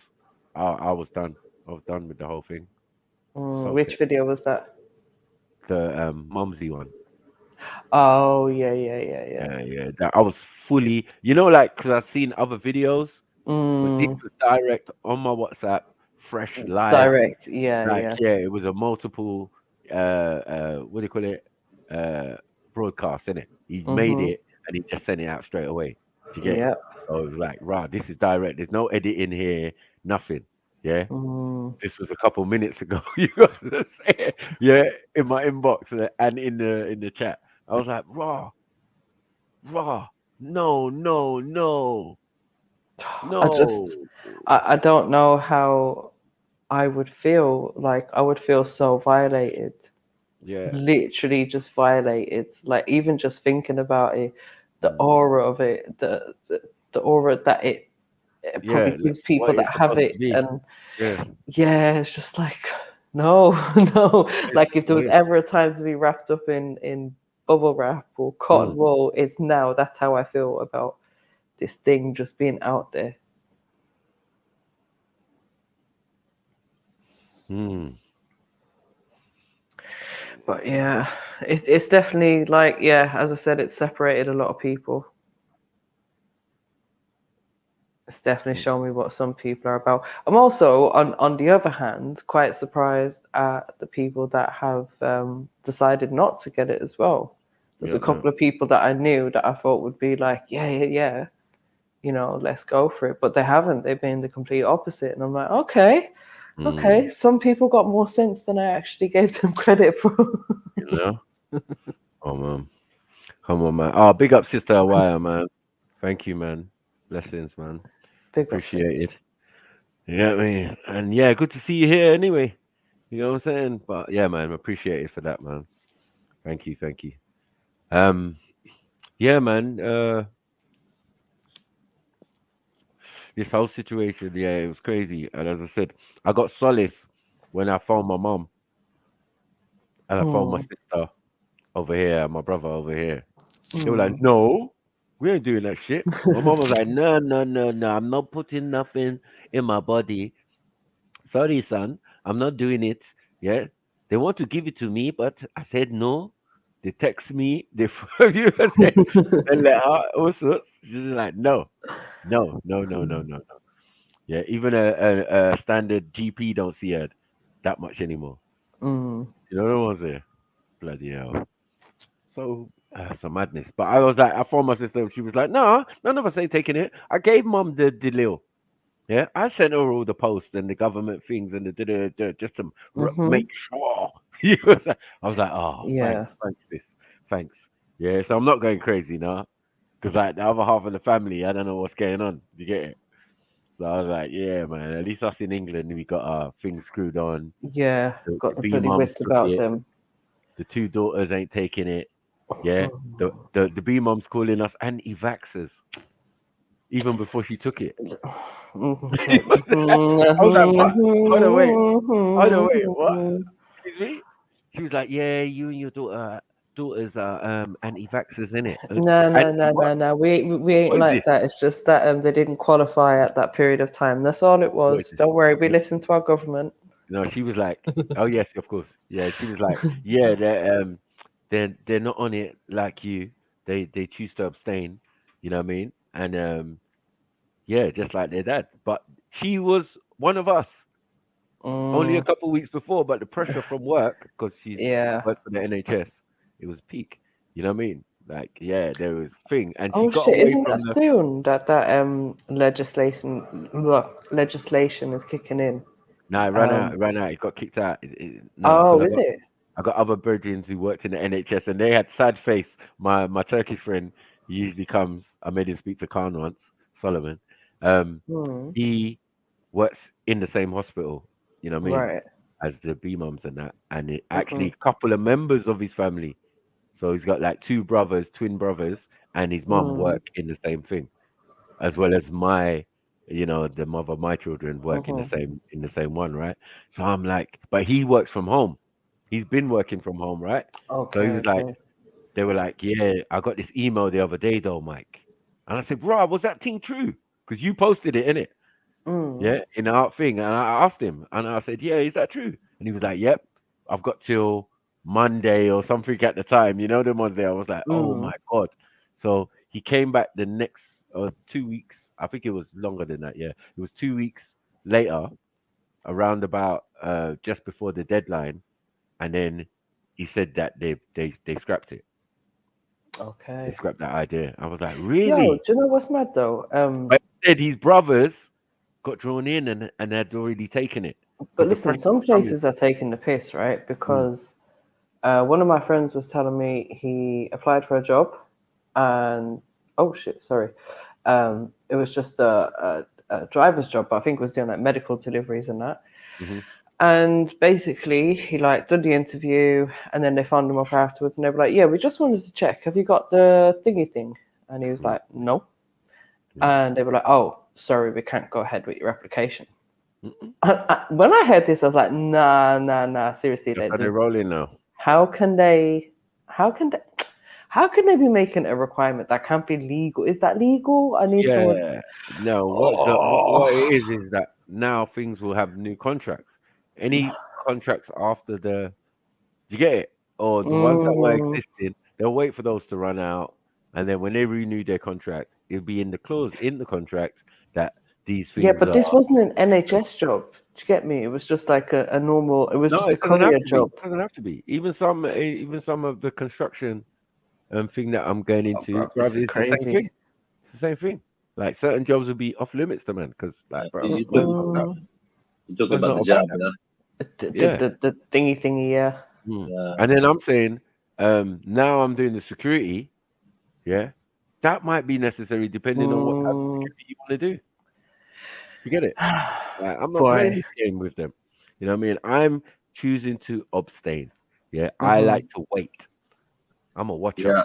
S11: I was done. I was done with the whole thing.
S6: Which video was that?
S11: The Mumsy one.
S6: Oh yeah.
S11: Yeah. That I was fully, like, because I've seen other videos, but this was direct on my WhatsApp, fresh live.
S6: Direct,
S11: Like,
S6: yeah.
S11: it was a multiple, what do you call it, broadcast, innit? He made it and he just sent it out straight away. Do you get it?
S6: Yeah.
S11: So it was like, rah, this is direct. There's no editing here, nothing. Yeah. This was a couple minutes ago. You got to say it. Yeah, in my inbox and in the chat. I was like, rah, no.
S6: I don't know how I would feel. Like, I would feel so violated.
S11: Yeah.
S6: Literally just violated. Like, even just thinking about it, the aura of it, the aura that it probably gives people that have it. And it's just like, no. Like, if there was ever a time to be wrapped up in bubble wrap or cotton wool, it's now. That's how I feel about this thing just being out there. But yeah, it's definitely like, as I said, it's separated a lot of people. It's definitely shown me what some people are about. I'm also, on the other hand, quite surprised at the people that have decided not to get it as well. There's a couple of people that I knew that I thought would be like, yeah, let's go for it. But they haven't. They've been the complete opposite. And I'm like, okay. Some people got more sense than I actually gave them credit for.
S11: Oh, man. Come on, man. Oh, big up, Sister Awaya, man. Thank you, man. Blessings, man. Appreciate it. You know what I mean? And yeah, good to see you here anyway. You know what I'm saying? But yeah, man, appreciate it for that, man. Thank you. Yeah, man. This whole situation, it was crazy. And as I said, I got solace when I found my mom. And I found my sister over here, and my brother over here. They were like, no, we ain't doing that shit. My mom was like, no, I'm not putting nothing in my body. Sorry, son, I'm not doing it. Yeah. They want to give it to me, but I said no. They text me, they and let her also. She's like, no. Yeah, even a standard GP don't see her that much anymore. You know what I'm saying? Bloody hell. So some madness. But I was like, I phoned my sister. She was like, no, none of us ain't taking it. I gave mom the deal. Yeah, I sent her all the posts and the government things and the just to make sure. I was like, oh, thanks, sis. Thanks. Yeah, so I'm not going crazy now. Because like the other half of the family, I don't know what's going on. You get it? So I was like, yeah, man. At least us in England, we got our things screwed on.
S6: Yeah, got the bloody wits about them.
S11: The two daughters ain't taking it. Yeah, the B mom's calling us anti-vaxxers, even before she took it. I was like, what? Hold on, wait, what? Excuse me? She was like, yeah, you and your daughters are anti-vaxxers, innit?
S6: No. We ain't like that. It's just that they didn't qualify at that period of time. That's all it was. Don't worry, we listen to our government.
S11: No, she was like, oh yes, of course. Yeah, she was like, yeah, they're not on it like you. They choose to abstain. You know what I mean? And yeah, just like their dad. But she was one of us. Only a couple of weeks before, but the pressure from work, because she worked for the NHS, it was peak. You know what I mean? Like, yeah, there was thing, and she got away
S6: isn't
S11: from
S6: that soon that legislation is kicking in?
S11: No, it ran out. It got kicked out.
S6: Is it?
S11: I got other brethren who worked in the NHS, and they had sad face. My Turkish friend, he usually comes. I made him speak to Khan once, Solomon. He works in the same hospital. You know what I mean?
S6: Right.
S11: As the B mums and that, and it actually a couple of members of his family. So he's got like two brothers, twin brothers, and his mum work in the same thing, as well as my, the mother of my children work in the same one, right? So I'm like, but he works from home. He's been working from home, right?
S6: Okay.
S11: So he was like, they were like, yeah, I got this email the other day though, Mike. And I said, bro, was that thing true? Because you posted it, innit? Yeah, in the art thing. And I asked him, and I said, yeah, is that true? And he was like, yep, I've got till Monday or something at the time. You know, the ones there. I was like, oh my God. So he came back the next 2 weeks. I think it was longer than that. Yeah, it was 2 weeks later, around about just before the deadline, and then he said that they scrapped it.
S6: Okay.
S11: They scrapped that idea. I was like, really?
S6: Yo, do you know what's mad though?
S11: But instead, his brothers got drawn in and had already taken it.
S6: But listen, some places are taking the piss, right? Because one of my friends was telling me he applied for a job, and it was just a driver's job, but I think it was doing like medical deliveries and that. And basically, he like did the interview, and then they found him up afterwards, and they were like, "Yeah, we just wanted to check. Have you got the thingy thing?" And he was like, "No." And they were like, "Oh, sorry, we can't go ahead with your application." When I heard this, I was like, "Nah, seriously."
S11: They're rolling now.
S6: How can they be making a requirement that can't be legal? Is that legal? I need someone.
S11: No, what it is that now things will have new contracts. Any contracts after you get it? Or the ones that were existing, they'll wait for those to run out, and then when they renew their contract, it'll be in the clause in the contract that these things.
S6: Yeah, but this wasn't an NHS job. Do you get me? It was just like a normal. It was just a career job.
S11: It doesn't have to be. Even some of the construction thing that I'm going into,
S6: this is crazy.
S11: The same thing. It's the same thing. Like certain jobs will be off limits to man because like bro,
S13: you talk about the job,
S6: the thingy, yeah.
S11: And then I'm saying, now I'm doing the security, that might be necessary depending on what type of security you want to do. You get it? Like, I'm not playing this game with them. You know what I mean? I'm choosing to abstain. Yeah, I like to wait. I'm a watcher.
S13: Yeah,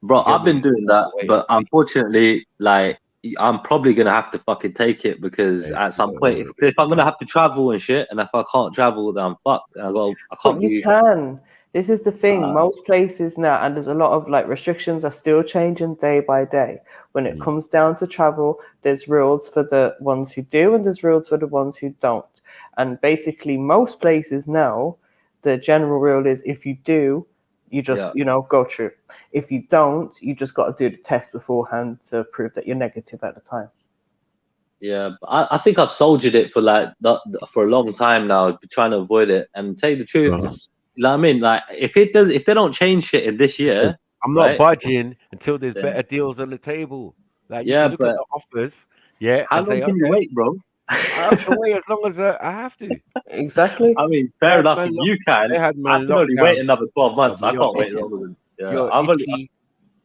S13: bro, I've been doing that, but unfortunately, like, I'm probably gonna have to fucking take it because at some point, if I'm gonna have to travel and shit, and if I can't travel, then I'm fucked. I can't.
S6: But you can. This is the thing. Most places now, and there's a lot of like restrictions are still changing day by day. When it comes down to travel, there's rules for the ones who do, and there's rules for the ones who don't. And basically, most places now, the general rule is if you do, you just go through. If you don't, you just got to do the test beforehand to prove that you're negative at the time.
S13: Yeah, but I think I've soldiered it for for a long time now, trying to avoid it. And tell you the truth, you know what I mean? Like if they don't change shit in this year,
S11: I'm not budging until there's better deals on the table. Like you can look at the offers. Yeah,
S13: how long can you wait, bro?
S11: I have to wait as long as I have to.
S6: Exactly.
S13: I mean, fair enough. If you can. I can only wait another 12 months. I can't wait longer than.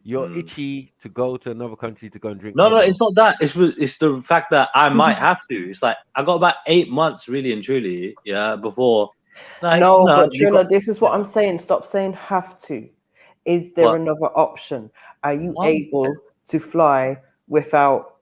S11: You're itchy to go to another country to go and drink.
S13: No, it's not that. It's the fact that I might have to. It's like I got about 8 months, really and truly, before. Like,
S6: but Trilla, this is what I'm saying. Stop saying have to. Is there another option? Are you able to fly without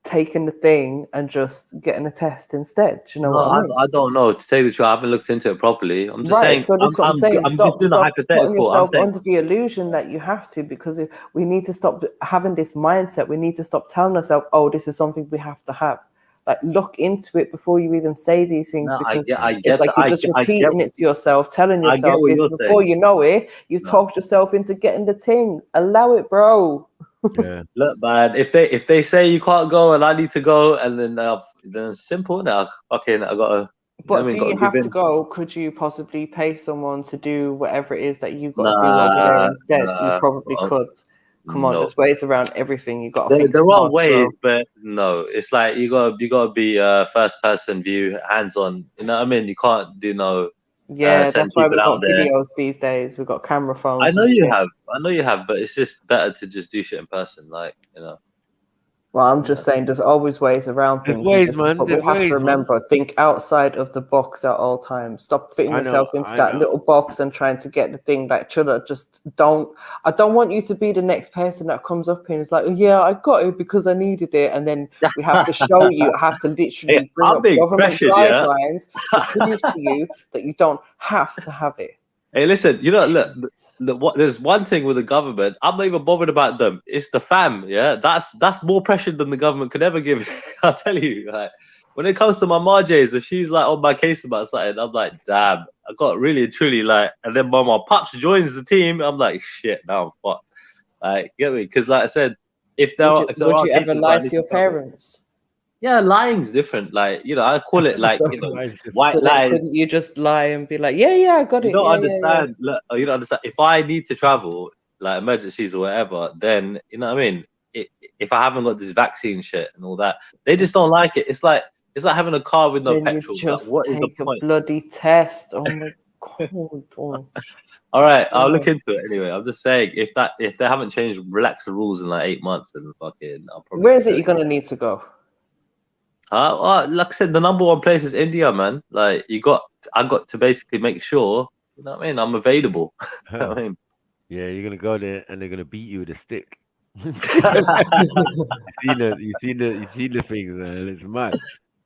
S6: taking the thing and just getting a test instead? Do you know what I mean?
S13: I don't know. To tell you the truth, I haven't looked into it properly. I'm just saying.
S6: So that's what I'm saying. Stop
S13: doing a hypothetical.
S6: Putting yourself under the illusion that you have to, because we need to stop having this mindset. We need to stop telling ourselves, "Oh, this is something we have to have." Like look into it before you even say these things, because it's like you're just repeating it to yourself, telling yourself this before you know it. You've talked yourself into getting the thing. Allow it, bro.
S11: Yeah.
S13: Look, man. If they say you can't go and I need to go, and then it's simple now. Okay, I gotta.
S6: But do you have to go? Could you possibly pay someone to do whatever it is that you've got to do over there instead? You probably could. Come on, there's ways around everything. You got to think.
S13: There are ways, but no, it's like you got to be first person view, hands on. You know what I mean? You can't do no.
S6: Yeah, that's why we've got videos these days. We've got camera phones.
S13: I know you have, but it's just better to just do shit in person, like
S6: Well, I'm just saying there's always ways around things. But we have to remember, think outside of the box at all times. Stop fitting yourself into that little box and trying to get the thing that I don't want you to be the next person that comes up and is like, oh, yeah, I got it because I needed it. And then we have to show you, I have to literally bring up government guidelines to prove to you that you don't have to have it.
S13: Hey, listen, look, there's one thing with the government. I'm not even bothered about them. It's the fam, yeah? That's more pressure than the government could ever give. I'll tell you. Like, when it comes to my Marjays, if she's like on my case about something, I'm like, damn, I got really and truly like. And then when my pops joins the team, I'm like, shit, now I'm fucked. Like, get me? Because like I said, if there
S6: Would you ever
S13: cases
S6: lie to your parents?
S13: Yeah, lying's different. Like, you know, I call it like, you know, white
S6: So then
S13: lies.
S6: couldn't you just lie and be like, yeah, I got
S13: You
S6: it.
S13: don't
S6: Yeah.
S13: understand. Look, you don't understand. If I need to travel, like emergencies or whatever, then you know what I mean. If I haven't got this vaccine shit and all that, they just don't like it. It's like having a car with no
S6: Then
S13: petrol.
S6: you
S13: Like,
S6: just
S13: what is the
S6: take a
S13: point?
S6: bloody test. Oh my god. Oh.
S13: All right, I'll look into it anyway. I'm just saying, if they haven't changed, relax the rules in like 8 months, then fucking, I'll probably.
S6: Where is it you're gonna need to go?
S13: Like I said, the number one place is India, man. Like I got to basically make sure, you know what I mean, I'm available. You know what I mean?
S11: Yeah, you're gonna go there and they're gonna beat you with a stick. you seen the things, man. It's mad.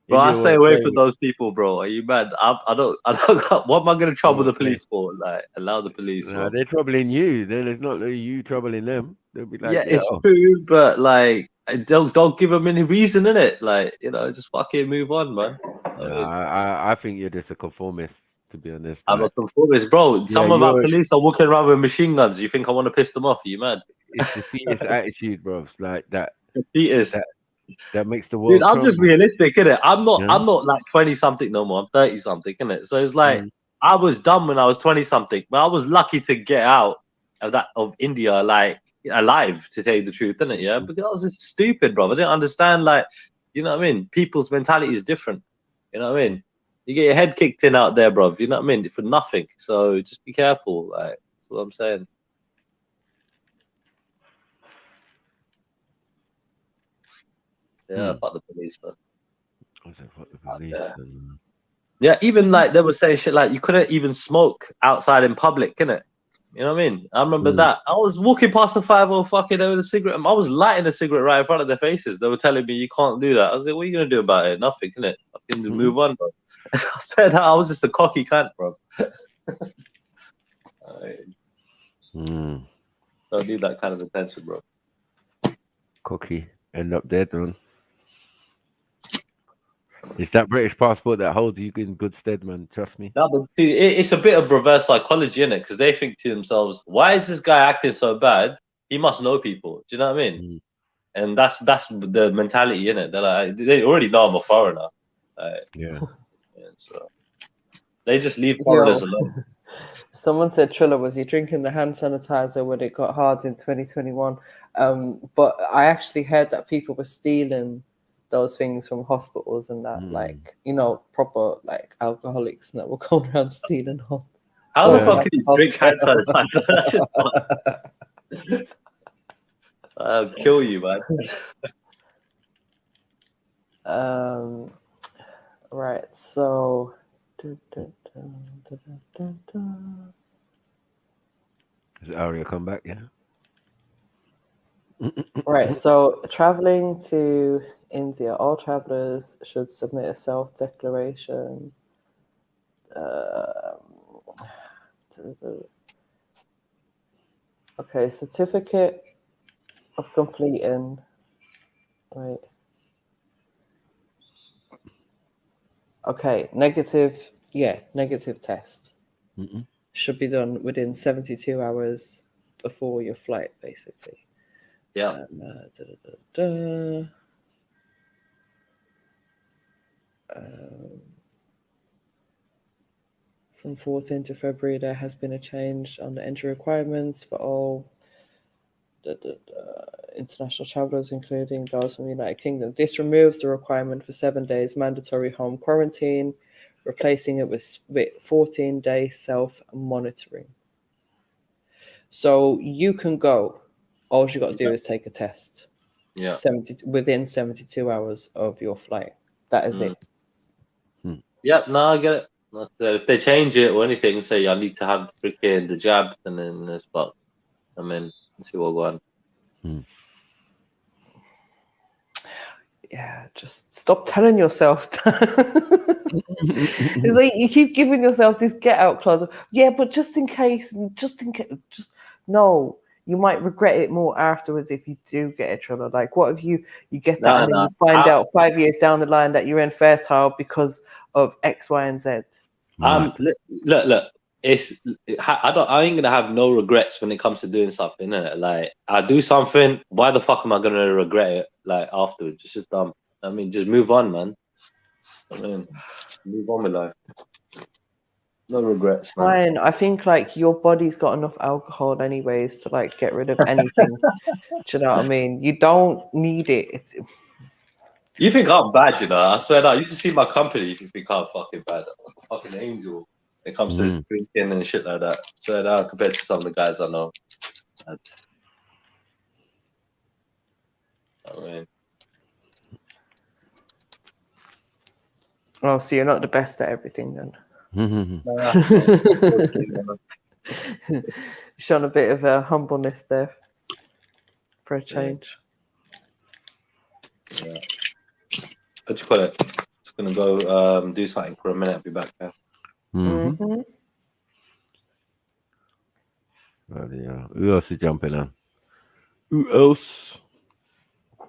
S13: Bro, I
S11: India
S13: stay
S11: was
S13: away
S11: very-
S13: from those people, bro. Are you mad? I don't. What am I gonna trouble the police for? Like, allow the police.
S11: Nah,
S13: bro.
S11: they're troubling you. Then it's not you troubling them. They'll be like,
S13: Yeah,
S11: yeah,
S13: it's true, but like, don't give them any reason in it. Like, you know, just fucking move on, man.
S11: I think you're just a conformist, to be honest.
S13: I'm a
S11: Like,
S13: conformist, bro. Some of our
S11: you're-
S13: police are walking around with machine guns. You think I want to piss them off? Are you mad?
S11: it's the defeatist attitude, bro. It's like that.
S13: Defeatist.
S11: That makes the world.
S13: Dude, I'm just
S11: crumble.
S13: realistic, innit? I'm
S11: Yeah.
S13: not like 20 something no more. I'm 30 something, innit? So it's like I was dumb when I was 20 something, but I was lucky to get out of India like alive, to tell you the truth, innit? Yeah, because I was just stupid, bro. I didn't understand, like, you know what I mean? People's mentality is different. You know what I mean? You get your head kicked in out there, bro. You know what I mean? For nothing. So just be careful. Like, that's what I'm saying. Yeah, fuck the police, man.
S11: I said, fuck the police.
S13: Yeah, even like they were saying shit like you couldn't even smoke outside in public, innit? You know what I mean? I remember that. I was walking past the 5-0 fucking there with a cigarette. I was lighting a cigarette right in front of their faces. They were telling me you can't do that. I was like, what are you gonna do about it? Nothing, innit? Fucking just move on, bro. I said I was just a cocky cunt, bro. Don't need that kind of attention, bro.
S11: Cocky. End up dead, man. It's that British passport that holds you in good stead, man. Trust me.
S13: No, but see, it's a bit of reverse psychology, innit? Because they think to themselves, why is this guy acting so bad? He must know people. Do you know what I mean? And that's the mentality, innit? They're like, they already know I'm a foreigner.
S11: Yeah.
S13: So they just leave foreigners alone.
S6: Someone said, Triller, was he drinking the hand sanitizer when it got hard in 2021? But I actually heard that people were stealing those things from hospitals and that, like, you know, proper like alcoholics that were going around stealing them.
S13: How the fuck can you drink hand sanitizer? I'll kill you, man.
S6: Right, so
S11: Is Aria come back? Yeah.
S6: right, so traveling to India, all travelers should submit a self-declaration. Okay, certificate of completing. Right. Okay, negative test should be done within 72 hours before your flight, basically.
S13: Yeah.
S6: From 14th to February, there has been a change on the entry requirements for all international travelers, including those from the United Kingdom. This removes the requirement for 7 days mandatory home quarantine, replacing it with 14-day self-monitoring. So you can go. All you got to do is take a test.
S13: Yeah.
S6: Within 72 hours of your flight. That is it.
S13: Yeah, no, I get it. If they change it or anything, say I need to have the jab, and then it's fucked. I mean, let's see what go on.
S6: Yeah, just stop telling yourself that. It's like you keep giving yourself this get out clause of, yeah, but just in case, just no. you might regret it more afterwards if you do get a Trillo. Like, what if you get that and then you find out 5 years down the line that you're infertile because of X, Y, and Z?
S13: Look. I ain't gonna have no regrets when it comes to doing something, innit? Like, I do something, why the fuck am I gonna regret it like afterwards? It's just dumb. I mean, just move on, man. I mean, move on with life. No regrets, man.
S6: Fine. I think like your body's got enough alcohol anyways to like get rid of anything. Do you know what I mean? You don't need it.
S13: You think I'm bad, you know? I swear that you can see my company, you can think I'm fucking bad. I'm a fucking angel when it comes to this drinking and shit like that. So that compared to some of the guys I know. I mean,
S6: oh, so you're not the best at everything then. Shown a bit of humbleness there for a change.
S13: Yeah. What do you call it? Just gonna go do something for a minute. I'll be back there.
S11: Who else is jumping on? Who else?
S6: I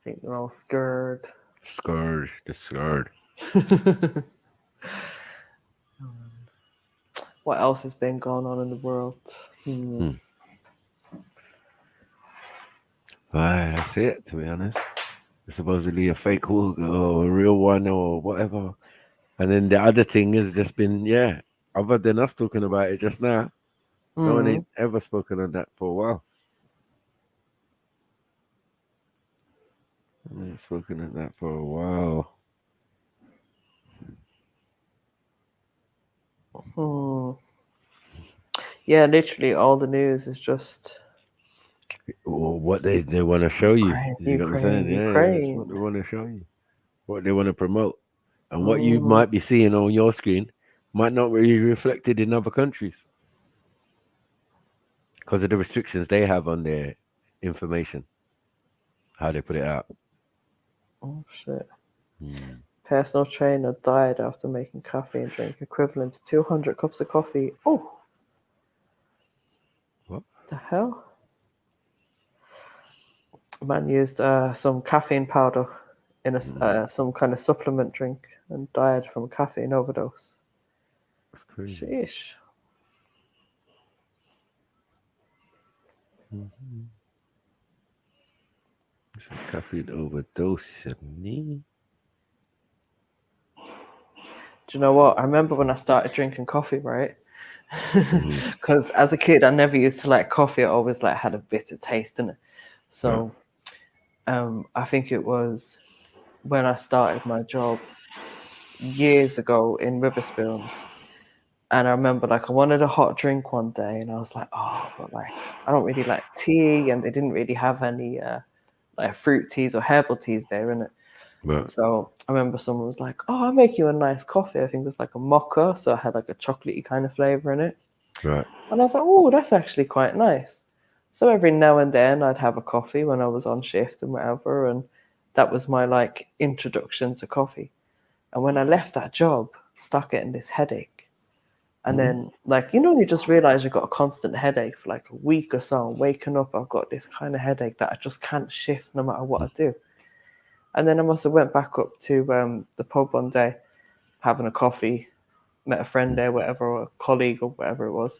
S6: think they're all scared.
S11: Scared.
S6: What else has been going on in the world?
S11: That's it, to be honest. It's supposedly a fake or a real one or whatever. And then the other thing has just been, other than us talking about it just now, no one ain't ever spoken on that for a while. I ain't spoken on that for a while.
S6: Yeah, literally all the news is just
S11: what they want to show you. You know what I'm saying?
S6: Ukraine.
S11: That's what they want to show you. What they want to promote. And what you might be seeing on your screen might not be reflected in other countries because of the restrictions they have on their information, how they put it out.
S6: Oh, shit. Personal trainer died after making caffeine drink equivalent to 200 cups of coffee. Oh.
S11: What
S6: the hell? Man used some caffeine powder in a some kind of supplement drink and died from a caffeine overdose.
S11: That's crazy.
S6: Sheesh.
S11: It's a caffeine overdose.
S6: Do you know what? I remember when I started drinking coffee, right? Because as a kid, I never used to like coffee. I always like had a bitter taste in it. So I think it was when I started my job years ago in Riverspoons. And I remember like I wanted a hot drink one day and I was like, oh, but like I don't really like tea, and they didn't really have any like fruit teas or herbal teas there, innit?
S11: Right.
S6: So I remember someone was like, oh, I'll make you a nice coffee. I think it was like a mocha, so it had like a chocolatey kind of flavor in it.
S11: Right.
S6: And I was like, oh, that's actually quite nice. So every now and then I'd have a coffee when I was on shift and whatever, and that was my like introduction to coffee. And when I left that job, I started getting this headache. And then, like, you know, you just realize you've got a constant headache for like a week or so. Waking up, I've got this kind of headache that I just can't shift no matter what I do. And then I must have went back up to the pub one day, having a coffee, met a friend there, whatever, or a colleague or whatever it was.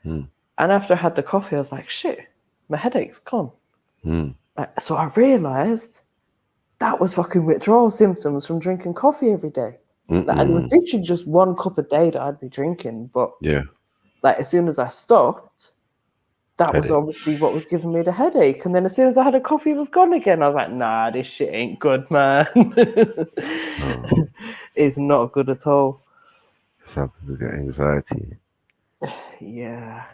S6: And after I had the coffee, I was like, shit, my headache's gone. Like, so I realized that was fucking withdrawal symptoms from drinking coffee every day. Like, and it was literally just 1 cup a day that I'd be drinking. But like as soon as I stopped, that was obviously what was giving me the headache. And then as soon as I had a coffee, it was gone again. I was like, nah, this shit ain't good, man. It's not good at all.
S11: Some people get anxiety.
S6: Yeah.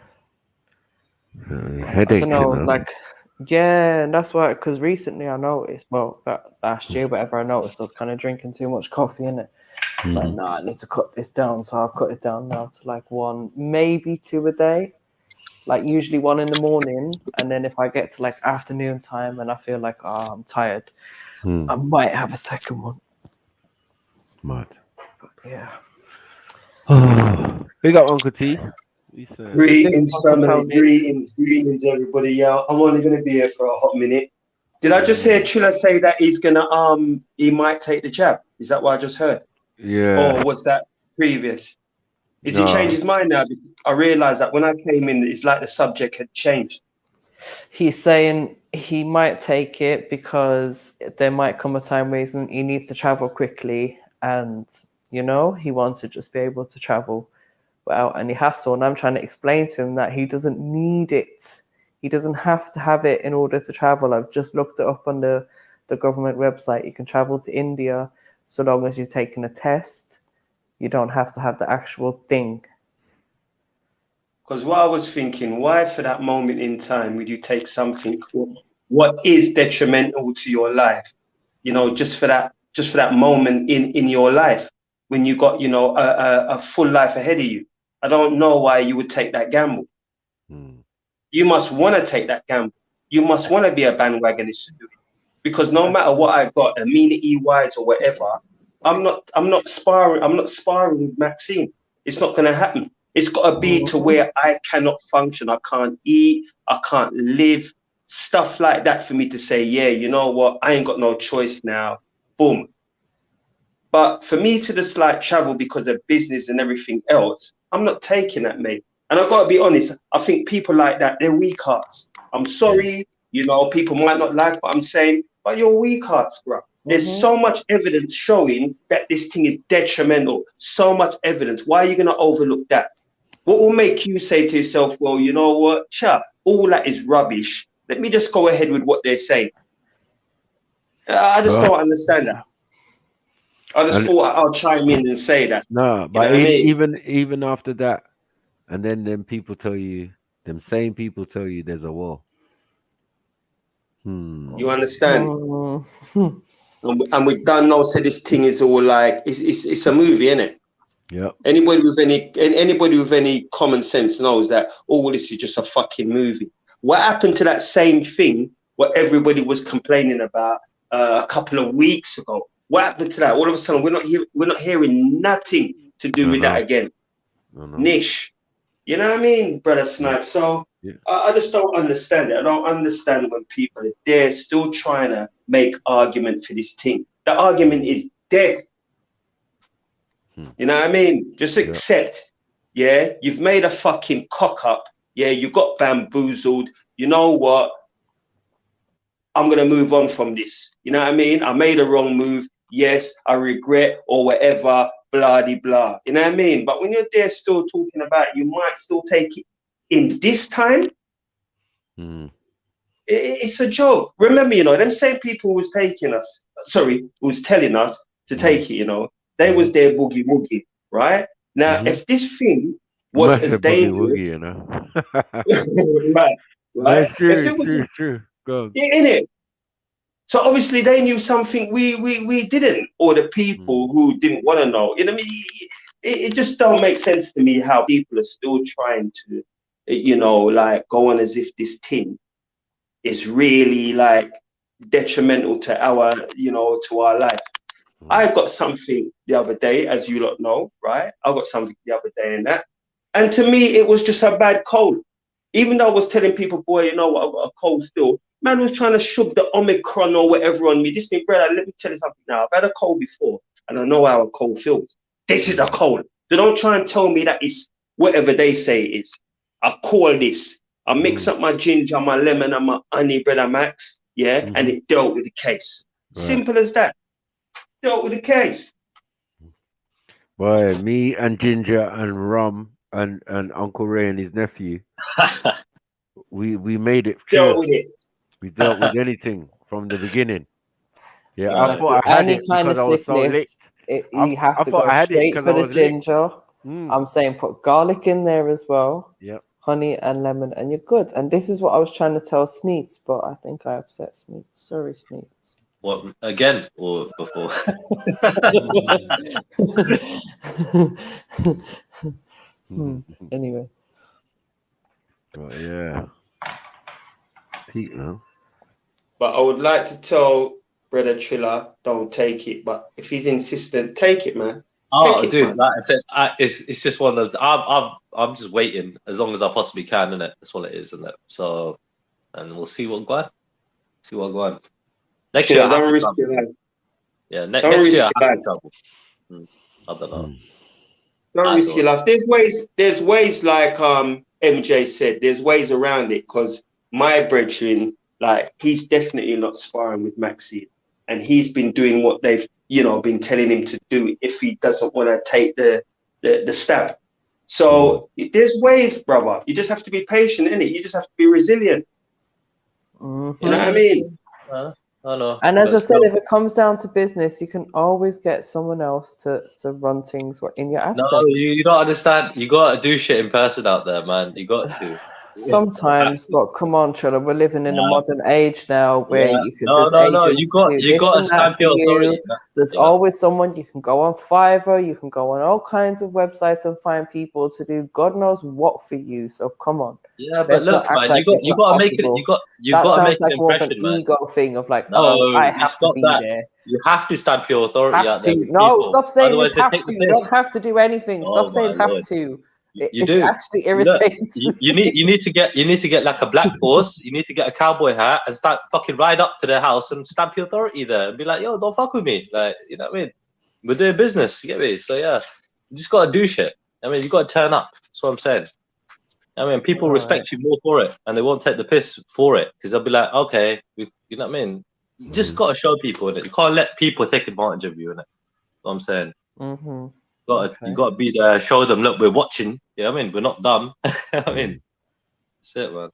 S11: Headaches,
S6: I don't know, like, yeah, and that's why, because recently I noticed, well, last year, whatever, I noticed I was kind of drinking too much coffee in it. It's like, nah, I need to cut this down. So I've cut it down now to like 1, maybe 2 a day. Like usually 1 in the morning. And then if I get to like afternoon time and I feel like, oh, I'm tired, I might have a second one.
S11: Mad.
S6: But, yeah.
S11: Big up, Uncle T.
S14: Greetings, family. Greetings, everybody. Yeah, I'm only going to be here for a hot minute. Did I just hear Triller say that he's gonna he might take the jab? Is that what I just heard?
S11: Yeah.
S14: Or was that previous? Is he changed his mind now? Because I realized that when I came in, it's like the subject had changed.
S6: He's saying he might take it because there might come a time where he needs to travel quickly, and you know, he wants to just be able to travel without any hassle. And I'm trying to explain to him that he doesn't need it. He doesn't have to have it in order to travel. I've just looked it up on the government website. You can travel to India so long as you've taken a test. You don't have to have the actual thing.
S14: Because what I was thinking, why for that moment in time would you take something what is detrimental to your life? You know, just for that moment in your life when you got, you know, a full life ahead of you. I don't know why you would take that gamble. You must want to take that gamble. You must want to be a bandwagonist to do it. Because no matter what I got, amenity-wise or whatever, I'm not sparring with Maxine. It's not gonna happen. It's gotta be to where I cannot function. I can't eat, I can't live, stuff like that for me to say, yeah, you know what, I ain't got no choice now. Boom. But for me to just like travel because of business and everything else, I'm not taking that, mate. And I've got to be honest, I think people like that, they're weak hearts. I'm sorry, you know, people might not like what I'm saying, but you're weak hearts, bro. There's so much evidence showing that this thing is detrimental. So much evidence. Why are you going to overlook that? What will make you say to yourself, well, you know what, all that is rubbish. Let me just go ahead with what they're saying. I just don't understand that. I just thought I'll chime in and say that.
S11: No, but even after that, and then them same people tell you there's a war.
S14: You understand? And we done know, say this thing is all like it's a movie, isn't it?
S11: Yeah.
S14: Anybody with any common sense knows that all this is just a fucking movie. What happened to that same thing what everybody was complaining about a couple of weeks ago? What happened to that? All of a sudden, we're not hearing nothing to do with that again. Niche. You know what I mean, Brother Snipe? So I just don't understand it. I don't understand when people are there still trying to make argument for this thing. The argument is dead. You know what I mean? Just accept, you've made a fucking cock up. Yeah, you got bamboozled. You know what? I'm going to move on from this. You know what I mean? I made a wrong move. Yes, I regret or whatever, blah, de blah. You know what I mean? But when you're there still talking about you might still take it in this time, it's a joke. Remember, you know, them same people who was who was telling us to take it, you know, they was there boogie woogie, right? Now, if this thing was as dangerous,
S11: boogie, you know.
S14: right?
S11: That's true. Go on.
S14: In it. So obviously they knew something we didn't, or the people who didn't want to know. You know what I mean? It just don't make sense to me how people are still trying to, you know, like go on as if this thing is really like detrimental to our, you know, to our life. I got something the other day, as you lot know, right? I got something the other day in that. And to me, it was just a bad cold. Even though I was telling people, boy, you know what, I've got a cold still. Man was trying to shove the Omicron or whatever on me. This thing, brother, let me tell you something now. I've had a cold before, and I know how a cold feels. This is a cold. So don't try and tell me that it's whatever they say it is. I call this. I mix up my ginger, my lemon, and my honey, brother Max, and it dealt with the case. Right. Simple as that. Dealt with the case.
S11: Boy, me and Ginger and Rum and Uncle Ray and his nephew, we made it.
S14: Dealt with it.
S11: We dealt with anything from the beginning. Yeah, I thought I had it because I was so lit.
S6: You have to go straight for the ginger. I'm saying put garlic in there as well.
S11: Yeah.
S6: Honey and lemon, and you're good. And this is what I was trying to tell Sneets, but I think I upset Sneets. Sorry, Sneets.
S13: What, again or before?
S6: Anyway.
S11: But yeah. Pete, man.
S14: But I would like to tell Brother Triller, don't take it. But if he's insistent, take it, man.
S13: Oh,
S14: Take it,
S13: dude,
S14: man.
S13: like I said, it's just one of those. I'm just waiting as long as I possibly can, innit? That's what it is, isn't it? So, and we'll see what go on. See what go on. Next year, I have
S14: Don't
S13: to
S14: risk
S13: travel.
S14: your life.
S13: Yeah,
S14: Don't
S13: next
S14: risk
S13: year I
S14: your
S13: have
S14: life.
S13: to travel. I don't know.
S14: Don't risk your life. There's ways like MJ said, there's ways around it, because my brethren, like, he's definitely not sparring with Maxine, and he's been doing what they've, been telling him to do if he doesn't want to take the stab. So there's ways, brother. You just have to be patient, innit? You just have to be resilient. You know what I mean?
S13: I know.
S6: And as I said, if it comes down to business, you can always get someone else to run things in your absence.
S13: No, you don't understand. You got to do shit in person out there, man. You got to.
S6: Sometimes, but come on, Trilla, we're living in a modern age now where you could.
S13: No.
S6: Agents
S13: You got to stamp your authority.
S6: There's always someone you can go on Fiverr, you can go on all kinds of websites and find people to do God knows what for you. So come on.
S13: Yeah, but look, man, you got to make it. You got to make an impression, man.
S6: Ego thing of like, I have to be there.
S13: You have to stamp your authority out there.
S6: No, stop saying this have to. You don't have to do anything. Stop saying have to.
S13: You do.
S6: It actually irritates.
S13: Look, you need to get like a black horse. You need to get a cowboy hat and start fucking ride up to their house and stamp your authority there and be like, yo, don't fuck with me. Like, you know what I mean? We're doing business. You get me? So yeah, you just gotta do shit. I mean, you gotta turn up. That's what I'm saying. I mean, people respect you more for it, and they won't take the piss for it because they'll be like, okay, you know what I mean? You just gotta show people in it. You can't let people take advantage of you in it. What I'm saying. You gotta be there, show them, look, we're watching. Yeah, I mean, we're not dumb. I mean, that's it, man.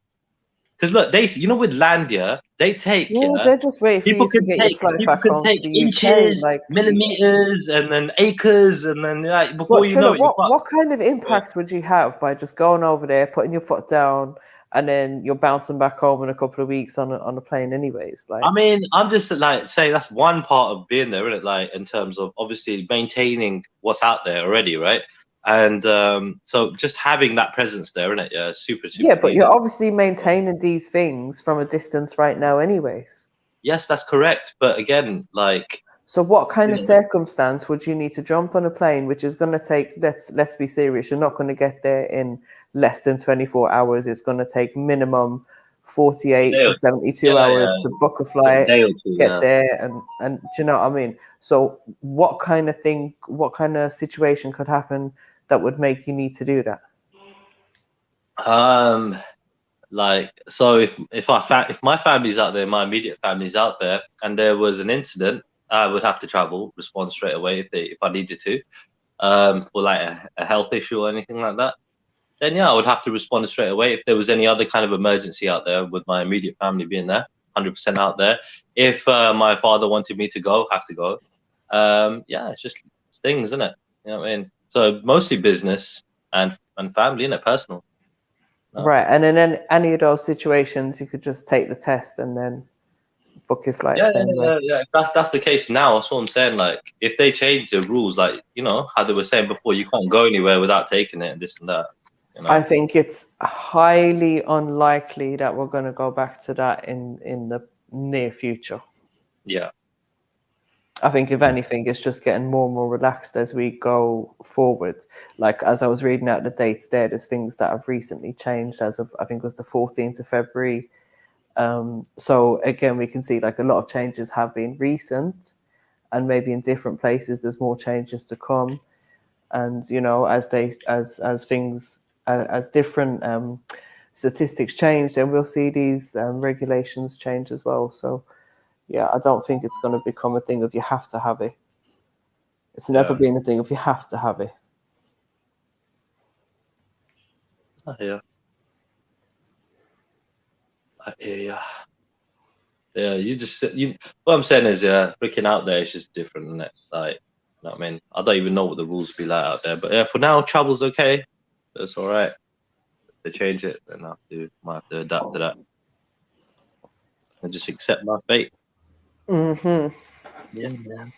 S13: Because look, with land, they take.
S6: They just wait for you to get your flight back home to the
S13: inches,
S6: UK, like
S13: millimeters, and then acres, and then like before you know it.
S6: What kind of impact would you have by just going over there, putting your foot down, and then you're bouncing back home in a couple of weeks on a plane, anyways? Like,
S13: I mean, I'm just like saying that's one part of being there, isn't it? Like in terms of obviously maintaining what's out there already, right? And so just having that presence there, isn't it? Yeah, super.
S6: Yeah, but you're obviously maintaining these things from a distance right now, anyways.
S13: Yes, that's correct. But again, like.
S6: So what kind of circumstance would you need to jump on a plane, which is going to take? Let's be serious. You're not going to get there in less than 24 hours. It's going to take minimum 48 to 72 hours to book a flight, get there, and do you know what I mean? So what kind of situation could happen that would make you need to do that?
S13: Like, so if my family's out there, my immediate family's out there, and there was an incident, I would have to travel, respond straight away if I needed to, for like a health issue or anything like that. Then yeah, I would have to respond straight away. If there was any other kind of emergency out there with my immediate family being there, 100% out there. If my father wanted me to go, have to go. Yeah, it's just things, isn't it? You know what I mean? So mostly business and family, isn't it? Personal. No.
S6: Right, and in any of those situations, you could just take the test and then book your flight.
S13: Yeah. If that's the case now. That's what I'm saying. Like, if they change the rules, like, you know how they were saying before, you can't go anywhere without taking it and this and that. You know?
S6: I think it's highly unlikely that we're going to go back to that in the near future.
S13: Yeah.
S6: I think if anything, it's just getting more and more relaxed as we go forward. Like, as I was reading out the dates there's things that have recently changed as of, I think it was the 14th of February. So again, we can see like a lot of changes have been recent, and maybe in different places, there's more changes to come. And, you know, as different statistics change, then we'll see these regulations change as well. So, yeah, I don't think it's going to become a thing of you have to have it. It's never been a thing of you have to have it.
S13: Yeah. Yeah. What I'm saying is, freaking out there is just different, isn't it? Like, you know what I mean? I don't even know what the rules be like out there. But yeah, for now, travel's okay. That's all right. If they change it, then might have to adapt to that. And just accept my fate.
S6: Mm-hmm.
S13: Yeah, man.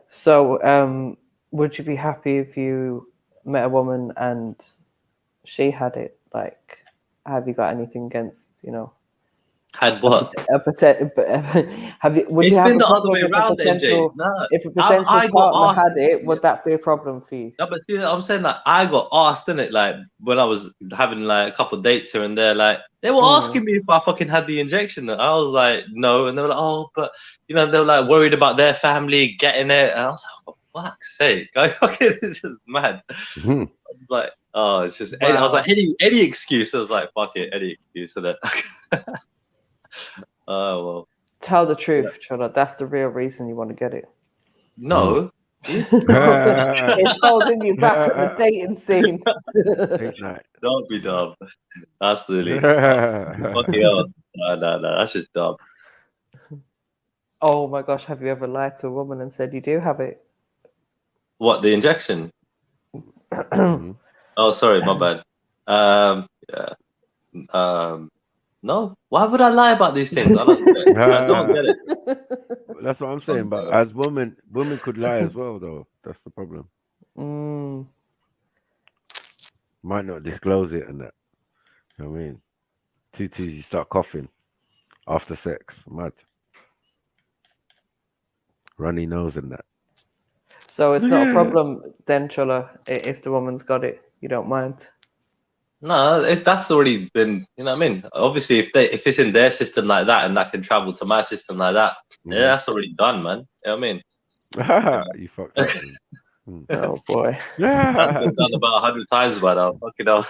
S6: So, would you be happy if you met a woman and she had it? Like, have you got anything against, you know?
S13: Had what?
S6: Have you? Would
S13: It's
S6: you have
S13: been
S6: a
S13: the other
S6: problem
S13: way
S6: if a
S13: around, MJ.
S6: potential
S13: Nah,
S6: if a potential
S13: I got
S6: partner
S13: asked.
S6: had it? Would that be a problem for you?
S13: No, but see, I'm saying that I got asked in it, like when I was having like a couple of dates here and there, like they were asking me if I fucking had the injection. And I was like, no, and they were like, oh, but you know, they were like worried about their family getting it, and I was like, for fuck's sake, I fucking it's just mad. Like, oh, it's just. I was like, any excuse. I was like, fuck it, any excuse. And oh well.
S6: Tell the truth, Trilla. That's the real reason you want to get it.
S13: No.
S6: It's holding you back at the dating scene.
S13: Don't be dumb. That's silly. Fucking hell. No. That's just dumb.
S6: Oh my gosh, have you ever lied to a woman and said you do have it?
S13: What, the injection? Oh, sorry, my bad. No. Why would I lie about these things? I don't get it. I don't get it.
S11: That's what I'm saying. But as women could lie as well, though. That's the problem. Might not disclose it and that. You know what I mean? Too, you start coughing after sex. Mad. Runny nose and that.
S6: So it's not a problem then, Trilla, if the woman's got it. You don't mind.
S13: No, that's already been, you know what I mean? Obviously, if it's in their system like that and that can travel to my system like that, yeah, that's already done, man. You know what I mean?
S11: You fucked up.
S6: Oh boy.
S13: That's been done about 100 times by now. Fucking hell.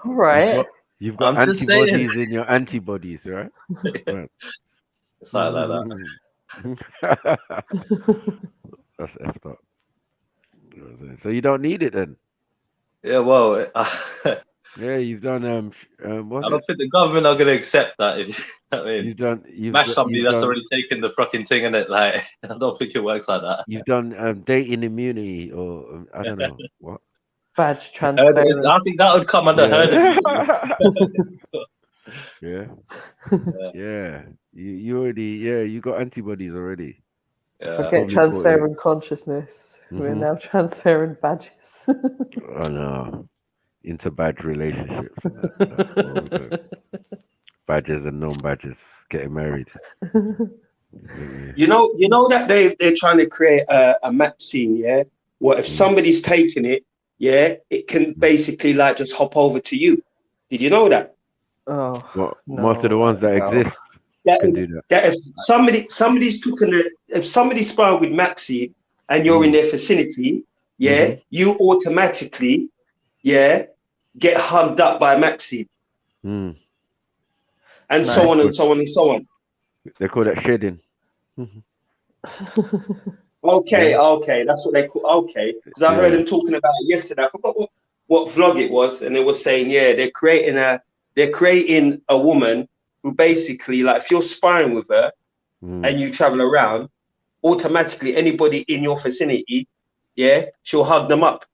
S6: All right.
S11: You've got antibodies in your antibodies, right?
S13: Something like that.
S11: That's effed up. So you don't need it then?
S13: Yeah, well,
S11: yeah, you've done.
S13: I don't think the government are going to accept that. If you know what I mean,
S11: you've
S13: match somebody that's already taken the fucking thing in it. Like, I don't think it works like that.
S11: You've done dating immunity, or I don't know what.
S6: Badge transference.
S13: I think that would come under herd.
S11: Yeah. You already. Yeah, you got antibodies already.
S6: Forget transferring consciousness. We're now transferring badges.
S11: Oh no, into badge relationships. Badges and non-badges getting married.
S14: You know that they're trying to create a map scene, yeah. What if somebody's taking it, yeah, it can basically like just hop over to you. Did you know that?
S6: Oh,
S11: well, most of the ones that exist.
S14: That if somebody's sparring with Maxi and you're in their vicinity, yeah, you automatically, yeah, get hugged up by Maxi. And so on and so on and so on.
S11: They call that shedding.
S14: Okay, that's what they call. Okay, because I heard them talking about it yesterday. I forgot what vlog it was, and it was saying, yeah, they're creating a woman who basically, like, if you're sparring with her and you travel around, automatically anybody in your vicinity, yeah, she'll hug them up.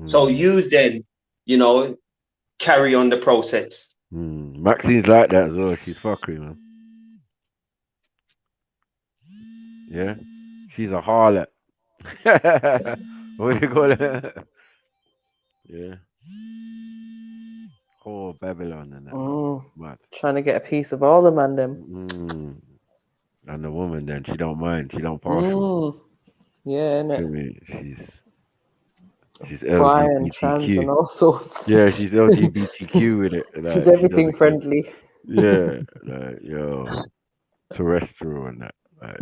S14: So you then, you know, carry on the process.
S11: Maxine's like that as well. She's fuckery, man. Yeah, she's a harlot. What do you call it? Yeah. Oh, Babylon and that. Mad.
S6: Trying to get a piece of all the man them.
S11: And the woman then, she don't mind. She don't partial.
S6: Yeah, innit?
S11: She's
S6: bi and
S11: LGBTQ.
S6: trans and all sorts.
S11: Yeah, she's LGBTQ with it. Like,
S6: she's everything friendly.
S11: Yeah, like, yo, terrestrial and that. Like,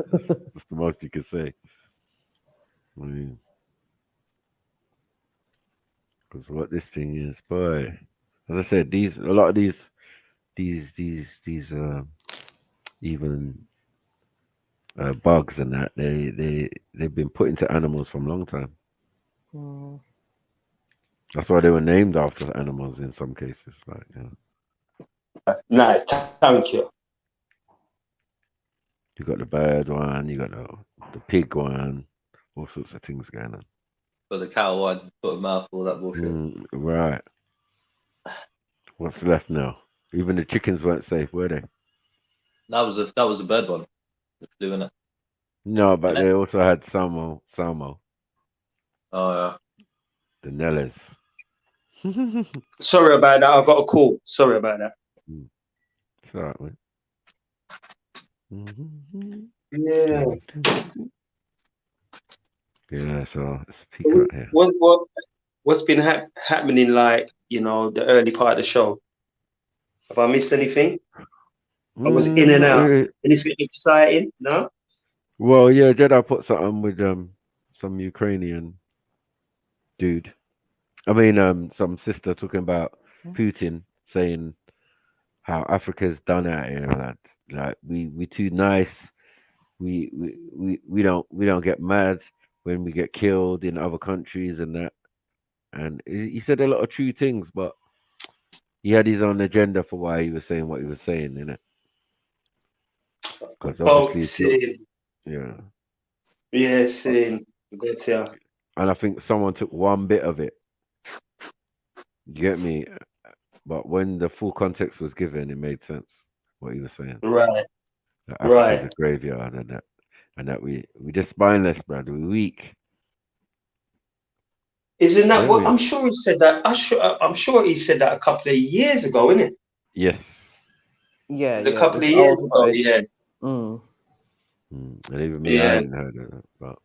S11: that's the most you can say. I mean, because what this thing is, boy. As I said, a lot of these even bugs and that they've been put into animals from a long time. That's why they were named after animals in some cases. Like, you know.
S14: Nice, thank you.
S11: You got the bird one, you got the pig one, all sorts of things going on.
S13: But the cow one, put a mouthful, that bullshit.
S11: Right. What's left now? Even the chickens weren't safe, were they?
S13: That was a bird one. Doing it.
S11: No, but they also had Samo.
S13: Oh yeah.
S11: The Nellas.
S14: Sorry about that. I got a call. Sorry about that.
S11: It's all right, man.
S14: Yeah.
S11: Yeah, so it's a peak out here.
S14: What's been happening, like, you know, the early part of the show? Have I missed anything? I was in and
S11: Not
S14: out.
S11: really.
S14: Anything exciting? No?
S11: Well, yeah, Jedi put something with some Ukrainian dude. I mean, some sister talking about Putin saying how Africa's done out here, lad. Like we too nice. We don't get mad when we get killed in other countries and that. And he said a lot of true things, but he had his own agenda for why he was saying what he was saying, innit? Because obviously it's not, yeah.
S14: Yeah, same. Got ya.
S11: And I think someone took one bit of it. You get me? But when the full context was given, it made sense what he was saying.
S14: Right.
S11: That Africa's a graveyard and that we just spineless, brother. We weak.
S14: Isn't that what I'm sure he said that? I'm sure he said that a couple of years ago, isn't it?
S11: Yes.
S6: Yeah,
S14: It was a couple of years ago, yeah.
S6: Mm.
S11: And even me, I hadn't heard of it, but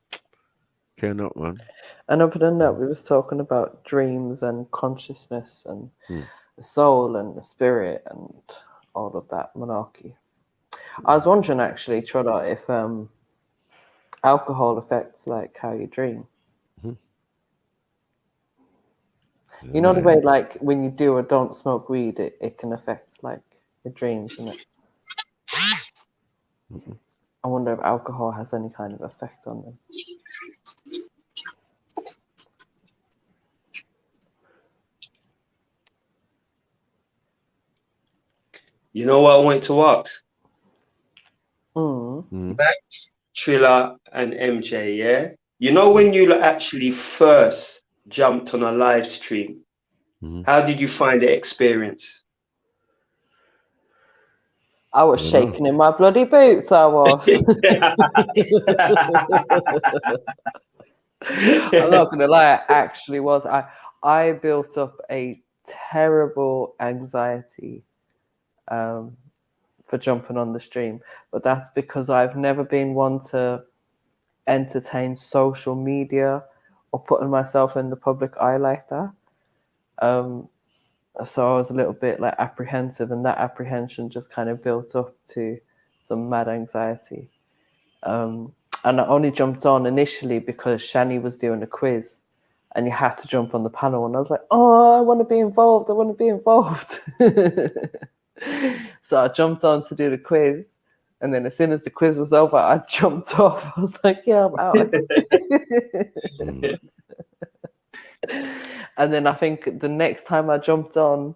S11: care not, man.
S6: And other than that, we was talking about dreams and consciousness and the soul and the spirit and all of that monarchy. I was wondering actually, Trilla, if alcohol affects like how you dream. You know the way like when you do or don't smoke weed, it can affect like your dreams, isn't it? I wonder if alcohol has any kind of effect on them.
S14: You know what I wanted to ask?
S6: Mm.
S14: Max, Trilla, and MJ, yeah? You know when you actually first jumped on a live stream, how did you find the experience?
S6: I was shaking in my bloody boots, I was. I'm not gonna lie, I actually was. I built up a terrible anxiety for jumping on the stream, but that's because I've never been one to entertain social media or putting myself in the public eye like that. So I was a little bit like apprehensive, and that apprehension just kind of built up to some mad anxiety. And I only jumped on initially because Shani was doing a quiz and you had to jump on the panel, and I was like, oh, I want to be involved. I want to be involved. So I jumped on to do the quiz. And then as soon as the quiz was over, I jumped off. I was like, yeah, I'm out. And then I think the next time I jumped on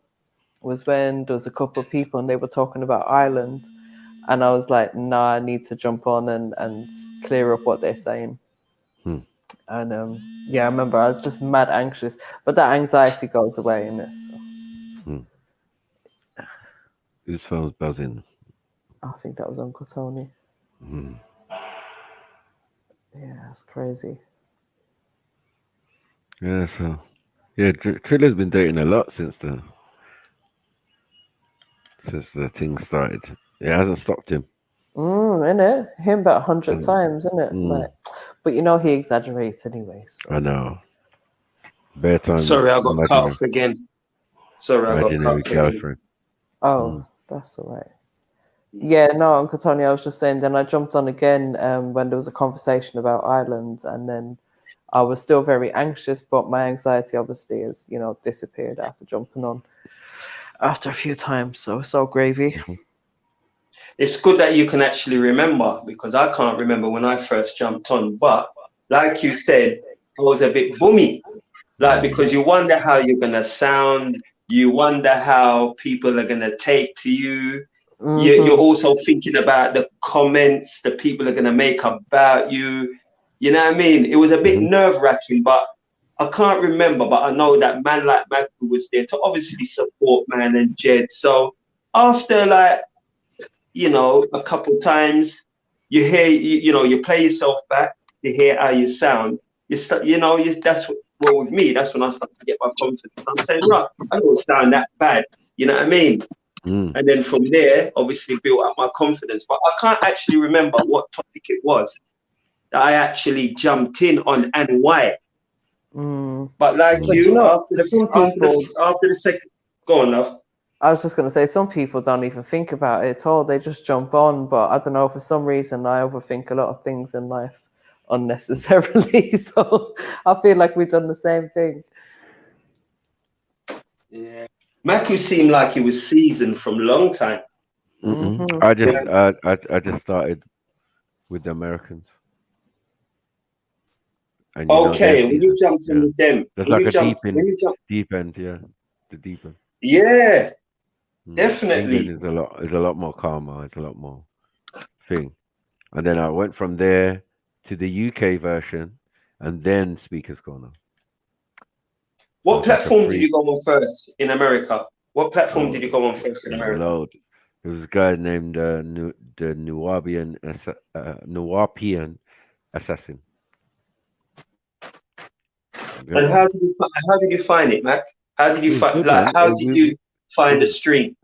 S6: was when there was a couple of people and they were talking about Ireland. And I was like, nah, I need to jump on and clear up what they're saying. And yeah, I remember I was just mad anxious. But that anxiety goes away in this. So.
S11: Whose phone's buzzing?
S6: I think that was Uncle Tony. Yeah, that's crazy.
S11: Yeah, so yeah, Trilla's been dating a lot since the thing started. It hasn't stopped him.
S6: Innit? Him about 100 times, innit? Like, but you know he exaggerates anyway. So.
S11: I know. Bare times.
S14: Sorry, I got cut off again. Sorry, I got cut off again.
S6: Oh, that's all right. Yeah, no, Uncle Tony, I was just saying, then I jumped on again when there was a conversation about Ireland, and then I was still very anxious, but my anxiety obviously has, disappeared after jumping on after a few times. So it's all gravy.
S14: It's good that you can actually remember, because I can't remember when I first jumped on. But like you said, I was a bit boomy, like, because you wonder how you're going to sound. You wonder how people are going to take to you. You're also thinking about the comments that people are going to make about you. You know what I mean? It was a bit nerve-wracking, but I can't remember. But I know that man like Michael was there to obviously support man and Jed. So after, like, a couple times, you hear, you play yourself back to hear how you sound. That's what with me. That's when I start to get my confidence. I'm saying, right, I don't sound that bad. You know what I mean? And then from there, obviously built up my confidence. But I can't actually remember what topic it was that I actually jumped in on and why. But like
S6: But
S14: you,
S6: you know,
S14: after the second, go on, love.
S6: I was just going to say, some people don't even think about it at all. They just jump on. But I don't know, for some reason, I overthink a lot of things in life unnecessarily. So I feel like we've done the same thing.
S14: Yeah. Maku seemed like he was seasoned from a long time.
S11: I just started with the Americans. And
S14: okay, when you jumped in with them,
S11: there's like a deep end, yeah, the deep end.
S14: Yeah, definitely.
S11: England is a lot more calmer. It's a lot more thing. And then I went from there to the UK version, and then Speaker's Corner.
S14: What platform did you go on first in America? What platform did you go on first in America?
S11: There was a guy named the Nuwapian Assassin.
S14: And how did you find it, Mac? How did you find you find the stream?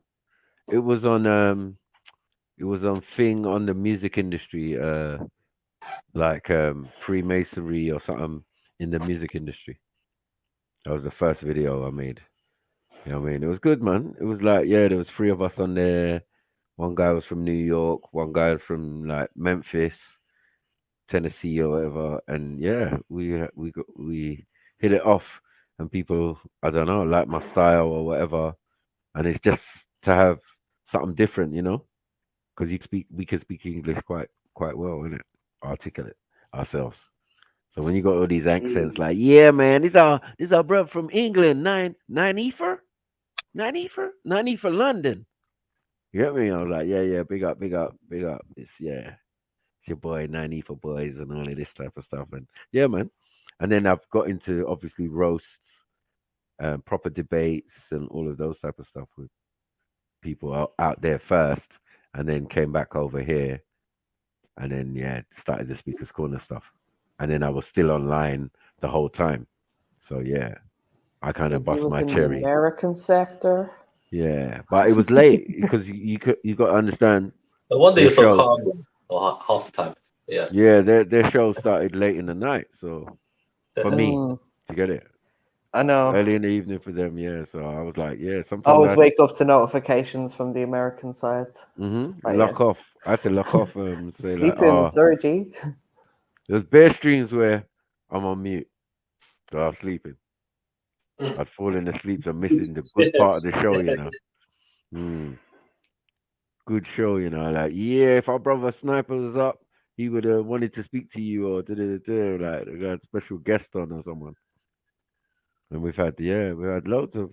S11: It was on thing on the music industry, like Freemasonry or something in the music industry. That was the first video I made. You know what I mean? It was good, man. It was like, there was 3 of us on there. One guy was from New York, one guy was from like Memphis, Tennessee or whatever, and we hit it off, and people, I don't know, like my style or whatever, and it's just to have something different, because we can speak English quite well, innit? Articulate ourselves. So when you got all these accents, like, yeah, man, these are bro from England, 90 for London. You get me? I was like, yeah, big up. It's your boy 90 for boys and all of this type of stuff, and yeah, man. And then I've got into obviously roasts, proper debates, and all of those type of stuff with people out there first, and then came back over here, and then started the Speaker's Corner stuff, and then I was still online the whole time. So yeah, I kind of bust my cherry.
S6: The American sector.
S11: Yeah, but it was late because you got to understand.
S13: No wonder you're so calm half the time. Yeah.
S11: Yeah, their show started late in the night, so for me to get it.
S6: I know.
S11: Early in the evening for them, yeah. So I was like, sometimes
S6: I always wake up to notifications from the American side.
S11: Lock off. I had to lock off. Say
S6: sleeping, sorry, G.
S11: There's bare streams where I'm on mute, so I was sleeping. I'd fallen asleep, so missing the good part of the show, Good show, like, if our brother Sniper was up, he would have wanted to speak to you, or like we got a special guest on or someone. And we've had loads of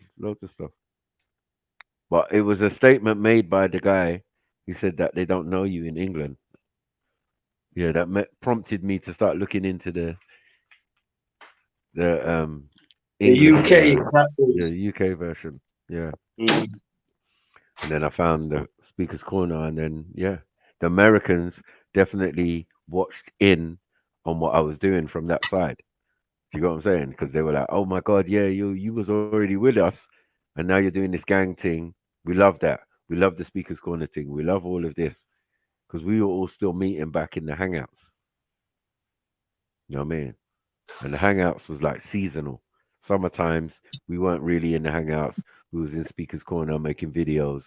S11: stuff. But it was a statement made by the guy who said that they don't know you in England. Yeah, that prompted me to start looking into the English,
S14: UK platforms.
S11: the UK version. Yeah. And then I found the Speaker's Corner, and then the Americans definitely watched in on what I was doing from that side. Do you get what I'm saying? Because they were like, "Oh my God, you was already with us, and now you're doing this gang thing. We love that. We love the Speaker's Corner thing. We love all of this." Because we were all still meeting back in the Hangouts. You know what I mean? And the Hangouts was like seasonal. Summertimes we weren't really in the Hangouts. We was in Speaker's Corner making videos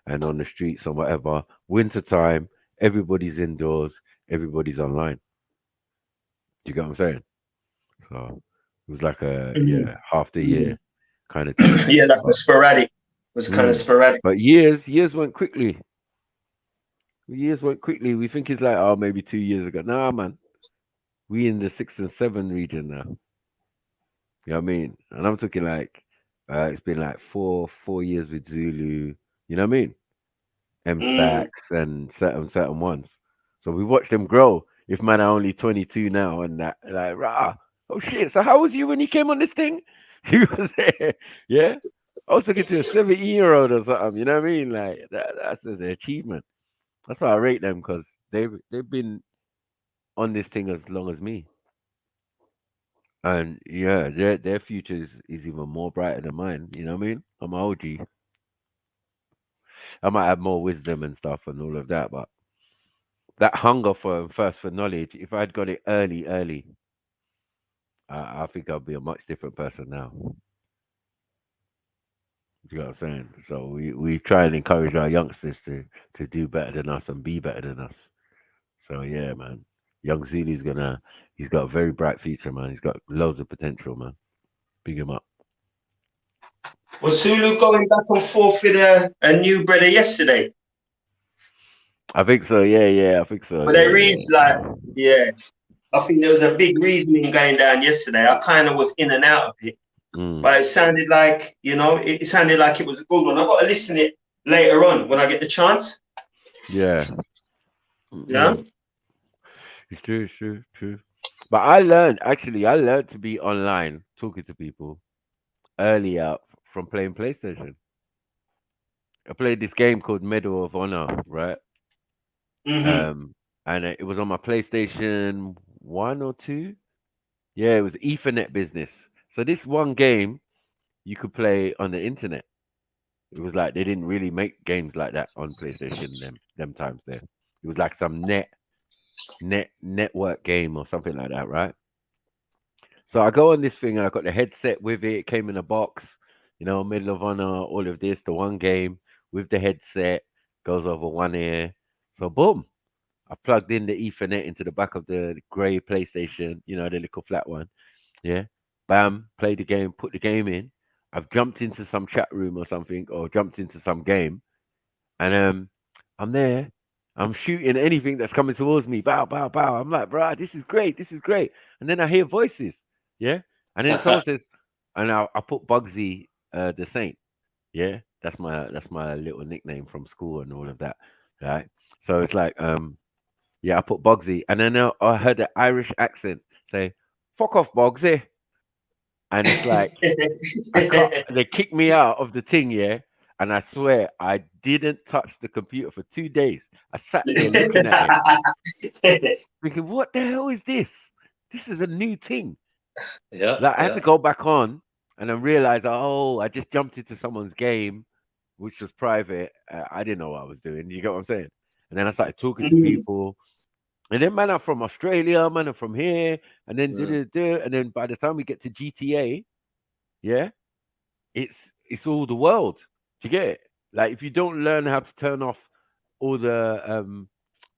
S11: and on the streets or whatever. Wintertime, everybody's indoors, everybody's online. Do you get what I'm saying? So it was like half the year kind of thing.
S14: Yeah, that was sporadic. It was kind of sporadic.
S11: But years went quickly. Years went quickly. We think it's like, maybe 2 years ago. Nah, man. We in the 6 and 7 region now. You know what I mean? And I'm talking like, it's been like four years with Zulu. You know what I mean? M-Stacks and certain ones. So we watched them grow. If man are only 22 now and that, like, rah, oh shit. So how was you when you came on this thing? He was there. Yeah. I was talking to a 17-year-old or something. You know what I mean? Like that's an achievement. That's why I rate them, because they've been on this thing as long as me. And their future is even more brighter than mine. You know what I mean? I'm an OG. I might have more wisdom and stuff and all of that, but that hunger for knowledge, if I'd got it early, I think I'd be a much different person now. You know what I'm saying? So we try and encourage our youngsters to do better than us and be better than us. So yeah, man. Young Zulu's he's got a very bright future, man. He's got loads of potential, man. Big him up.
S14: Was Zulu going back and forth with a new brother yesterday?
S11: I think so, yeah, I think so.
S14: But they reached I think there was a big reasoning going down yesterday. I kind of was in and out of it. But it sounded like, it sounded like it was a good one. I've got to listen to it later on when I get the chance.
S11: Yeah.
S14: Yeah.
S11: It's true. But I learned to be online talking to people earlier from playing PlayStation. I played this game called Medal of Honor, right?
S14: Mm-hmm.
S11: And it was on my PlayStation 1 or 2. Yeah, it was Ethernet business. So this one game you could play on the internet. It was like they didn't really make games like that on PlayStation them times there. It was like some network game or something like that, right? So I go on this thing and I got the headset with it. It came in a box, Medal of Honor, all of this, the one game with the headset goes over one ear. So boom, I plugged in the Ethernet into the back of the grey PlayStation, the little flat one. Yeah, bam, played the game, put the game in. I've jumped into some chat room or something, or jumped into some game, and I'm there. I'm shooting anything that's coming towards me. Bow, bow, bow. I'm like, bro, this is great. And then I hear voices. Yeah. And then someone says, and I put Bugsy the Saint. Yeah. That's my little nickname from school and all of that. Right. So it's like, I put Bugsy. And then I heard the Irish accent say, fuck off, Bugsy. And it's like, they kicked me out of the thing, yeah. And I swear, I didn't touch the computer for 2 days. I sat there looking at it, thinking, what the hell is this? This is a new thing.
S13: Yeah.
S11: Like, I had to go back on and I realized, I just jumped into someone's game, which was private. I didn't know what I was doing. You get what I'm saying? And then I started talking to people. And then man are from Australia, man are from here. And then, and then by the time we get to GTA, yeah, it's all the world. Do you get it? Like, if you don't learn how to turn off all the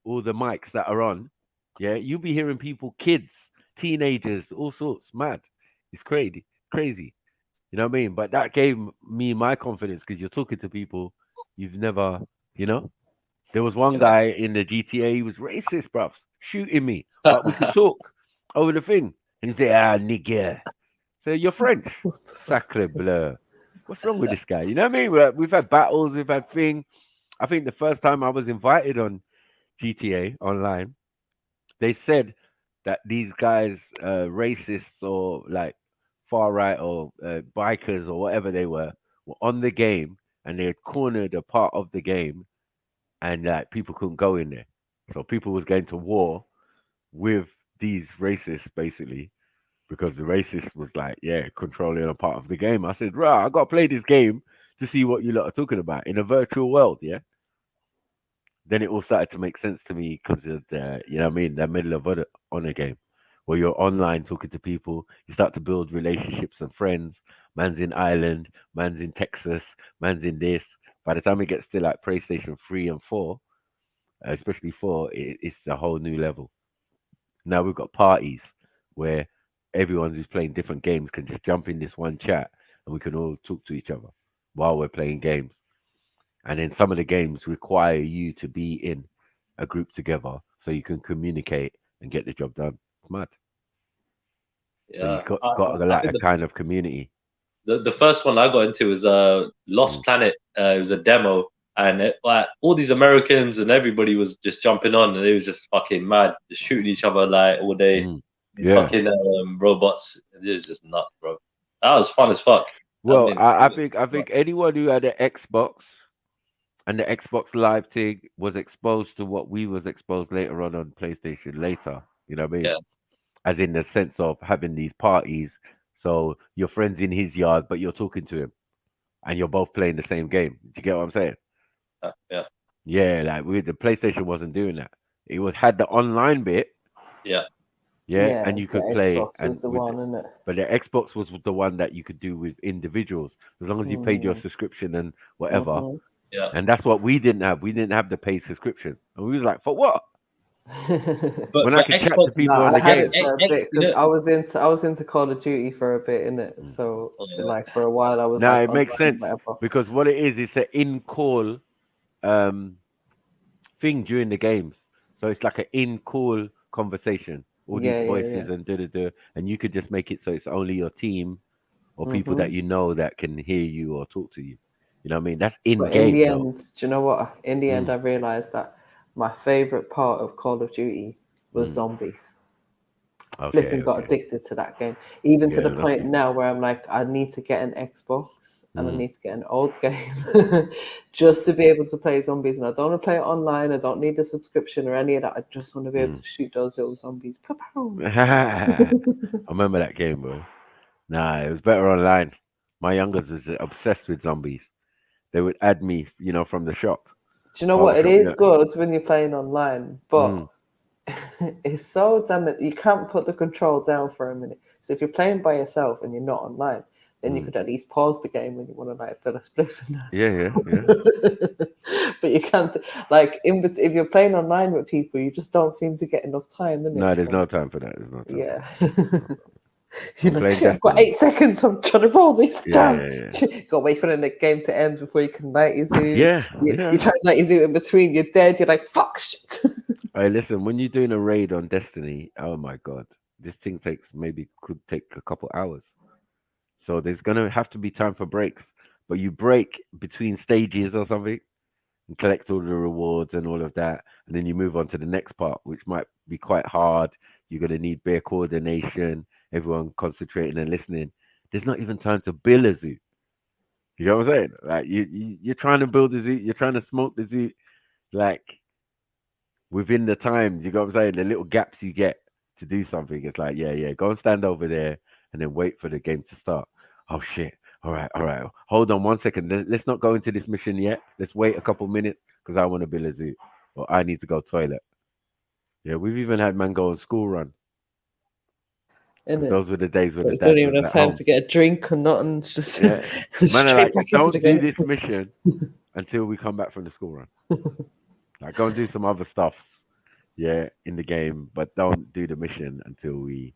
S11: mics that are on, yeah, you'll be hearing people, kids, teenagers, all sorts, mad. It's crazy. You know what I mean? But that gave me my confidence because you're talking to people you've never, There was one guy in the GTA, he was racist, bruv, shooting me. But we could talk over the thing. And he said, nigga. So you're French. Sacre bleu. What's wrong with this guy? You know what I mean? We've had battles, we've had things. I think the first time I was invited on GTA online, they said that these guys, racists or like far right or bikers or whatever they were on the game and they had cornered a part of the game and like people couldn't go in there. So people was going to war with these racists basically because the racist was like, controlling a part of the game. I said, I got to play this game to see what you lot are talking about in a virtual world, yeah? Then it all started to make sense to me because of the, the Medal of Honor game where you're online talking to people, you start to build relationships and friends. Man's in Ireland, man's in Texas, man's in this. By the time it gets to like PlayStation 3 and 4, especially 4, it's a whole new level. Now we've got parties where everyone who's playing different games can just jump in this one chat and we can all talk to each other while we're playing games. And then some of the games require you to be in a group together so you can communicate and get the job done. It's mad.
S13: Yeah.
S11: So you've got a kind of community.
S13: The first one I got into was Lost Planet. It was a demo. And all these Americans and everybody was just jumping on and it was just fucking mad. Just shooting each other like all day. Fucking robots. It was just nuts, bro. That was fun as fuck.
S11: Well, I think anyone who had an Xbox and the Xbox Live thing was exposed to what we was exposed later on PlayStation later. You know what I mean?
S13: Yeah.
S11: As in the sense of having these parties. So your friend's in his yard, but you're talking to him. And you're both playing the same game. Do you get what I'm saying? Yeah, like the PlayStation wasn't doing that. It had the online bit.
S13: Yeah.
S11: Yeah, and you could play.
S6: Xbox was the one, isn't it?
S11: But the Xbox was the one that you could do with individuals, as long as you paid your subscription and whatever.
S13: Yeah.
S11: And that's what we didn't have. We didn't have the paid subscription, and we was like, for what? When I could chat to people on the
S6: I had
S11: game.
S6: it for a bit because I was into Call of Duty for a bit, innit? So like for a while I was.
S11: No,
S6: like,
S11: it makes sense because what it is, it's an in-call thing during the games. So it's like an in-call conversation, all these voices and and you could just make it so it's only your team or people that you know that can hear you or talk to you. You know what I mean? That's in
S6: But
S11: game.
S6: in the end, do you know what? In the end, I realized that my favorite part of Call of Duty was zombies. Flipping got addicted to that game, even to the point now where I'm like, I need to get an Xbox and I need to get an old game just to be able to play zombies. And I don't want to play it online. I don't need the subscription or any of that. I just want to be able to shoot those little zombies.
S11: I remember that game, bro. Nah, it was better online. My youngers was obsessed with zombies. They would add me, from the shop.
S6: Do you know what? It is good when you're playing online, but it's so damn it. You can't put the control down for a minute. So if you're playing by yourself and you're not online, then you could at least pause the game when you want to like fill a spliff.
S11: Yeah.
S6: But you can't if you're playing online with people, you just don't seem to get enough time.
S11: No, there's no time for that. There's no time.
S6: Yeah. You're like, shit, I've got 8 seconds. I'm trying to roll this down. You got to wait for the game to end before you can light your zoom. You try to light your zoom in between. You're dead. You're like, fuck shit.
S11: Hey, listen, when you're doing a raid on Destiny, oh my god, this thing could take a couple hours. So there's gonna have to be time for breaks. But you break between stages or something and collect all the rewards and all of that, and then you move on to the next part, which might be quite hard. You're gonna need bare coordination, everyone concentrating and listening. There's not even time to build a zoo. You know what I'm saying? Like you're trying to build a zoo, you're trying to smoke the zoo, like within the time. You know what I'm saying? The little gaps you get to do something. It's like, go and stand over there and then wait for the game to start. Oh shit! All right. Hold on 1 second. Let's not go into this mission yet. Let's wait a couple minutes because I want to build a zoo or I need to go toilet. Yeah, we've even had man go on school run. Those were the days when
S6: you don't even have time to get a drink or nothing. It's just straight back into the game.
S11: Don't do this mission until we come back from the school run. Like, go and do some other stuff, in the game, but don't do the mission until we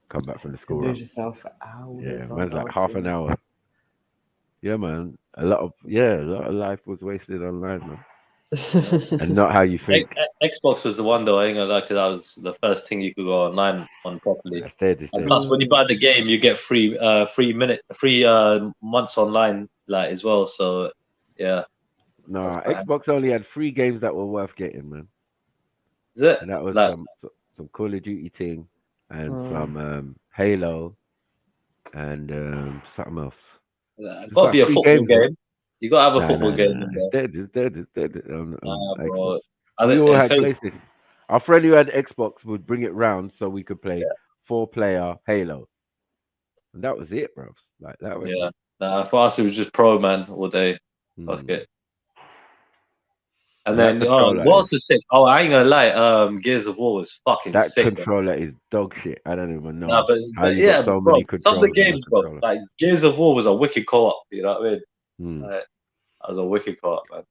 S11: come back from the school run.
S6: Lose yourself for hours.
S11: Yeah, man's like half an hour. Yeah, man. A lot of life was wasted online, man. And not how you think.
S13: Xbox was the one though. I ain't gonna lie, because that was the first thing you could go online on properly.
S11: It's dead.
S13: And plus, when you buy the game, you get free months online, like as well. So yeah.
S11: No, Xbox only had 3 games that were worth getting, man.
S13: Is it?
S11: And that was some Call of Duty thing and some Halo and something else.
S13: It's got to be a football game. You got to have a football game.
S11: It's dead.
S13: Bro.
S11: We all had PlayStation. Our friend who had Xbox would bring it round so we could play 4-player Halo. And that was it, bro. Like that was it.
S13: Nah, for us it was just pro, man, all day. Fuck it. And then what else was sick? Oh, I ain't gonna lie, Gears of War was fucking
S11: that
S13: sick.
S11: That controller is dog shit. I don't even know.
S13: Nah, but yeah, bro, some of the games, bro, like Gears of War was a wicked co-op, you know what I mean? That was a wicked co-op, man.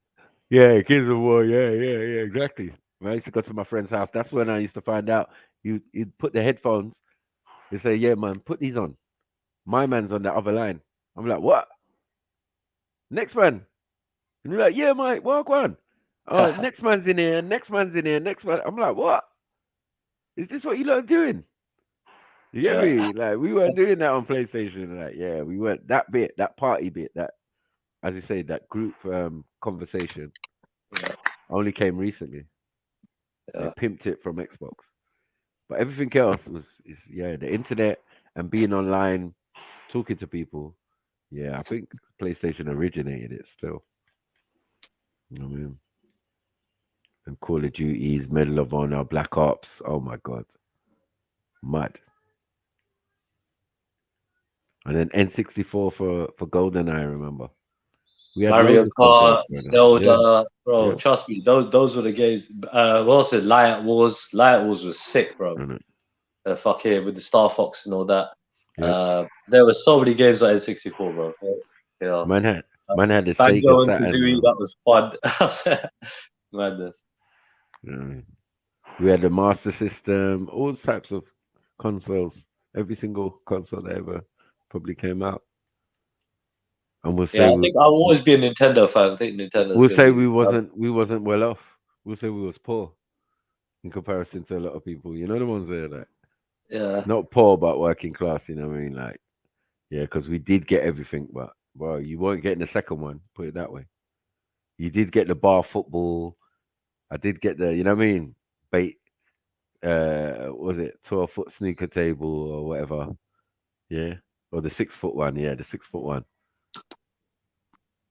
S11: Yeah, Gears of War, yeah, exactly. When I used to go to my friend's house, that's when I used to find out you'd put the headphones, you say, yeah, man, put these on. My man's on the other line. I'm like, what? Next man. And you're like, yeah, mate, walk on. Oh, next man's in here, next man's in here, next man. I'm like, what? Is this what you lot are doing? You get me? Like, we weren't doing that on PlayStation. Like, yeah, we weren't. That bit, that party bit, that, as you say, that group conversation only came recently. They pimped it from Xbox. But everything else is the internet and being online, talking to people. Yeah, I think PlayStation originated it still. You know what I mean? And Call of Duty's, Medal of Honor, Black Ops. Oh my God. Mad. And then N64 for GoldenEye, I remember. We had
S13: Mario
S11: loads of consoles,
S13: Kart,
S11: brother.
S13: Zelda, bro.
S11: Yeah.
S13: Trust me, those were the games. What else? Light Wars. Light Wars was sick, bro. Fucking with the Star Fox and all that.
S11: Yeah.
S13: There were so many games on N64, bro. You know,
S11: Man had the
S13: Banjo
S11: Sega
S13: and
S11: Saturn.
S13: Kazooie, that was fun. Madness.
S11: Yeah. We had the Master System, all types of consoles. Every single console that ever probably came out. And we'll say
S13: I think I'll always be a Nintendo fan. I think Nintendo's
S11: we'll
S13: gonna
S11: say
S13: be
S11: we wasn't well off. We'll say we was poor in comparison to a lot of people. You know the ones there that not poor but working class. You know what I mean? Like because we did get everything, but well, you weren't getting the second one. Put it that way. You did get the bar football. I did get the, you know what I mean? Bait. Was it 12-foot snooker table or whatever? Yeah, or the 6-foot one. Yeah, the 6-foot one.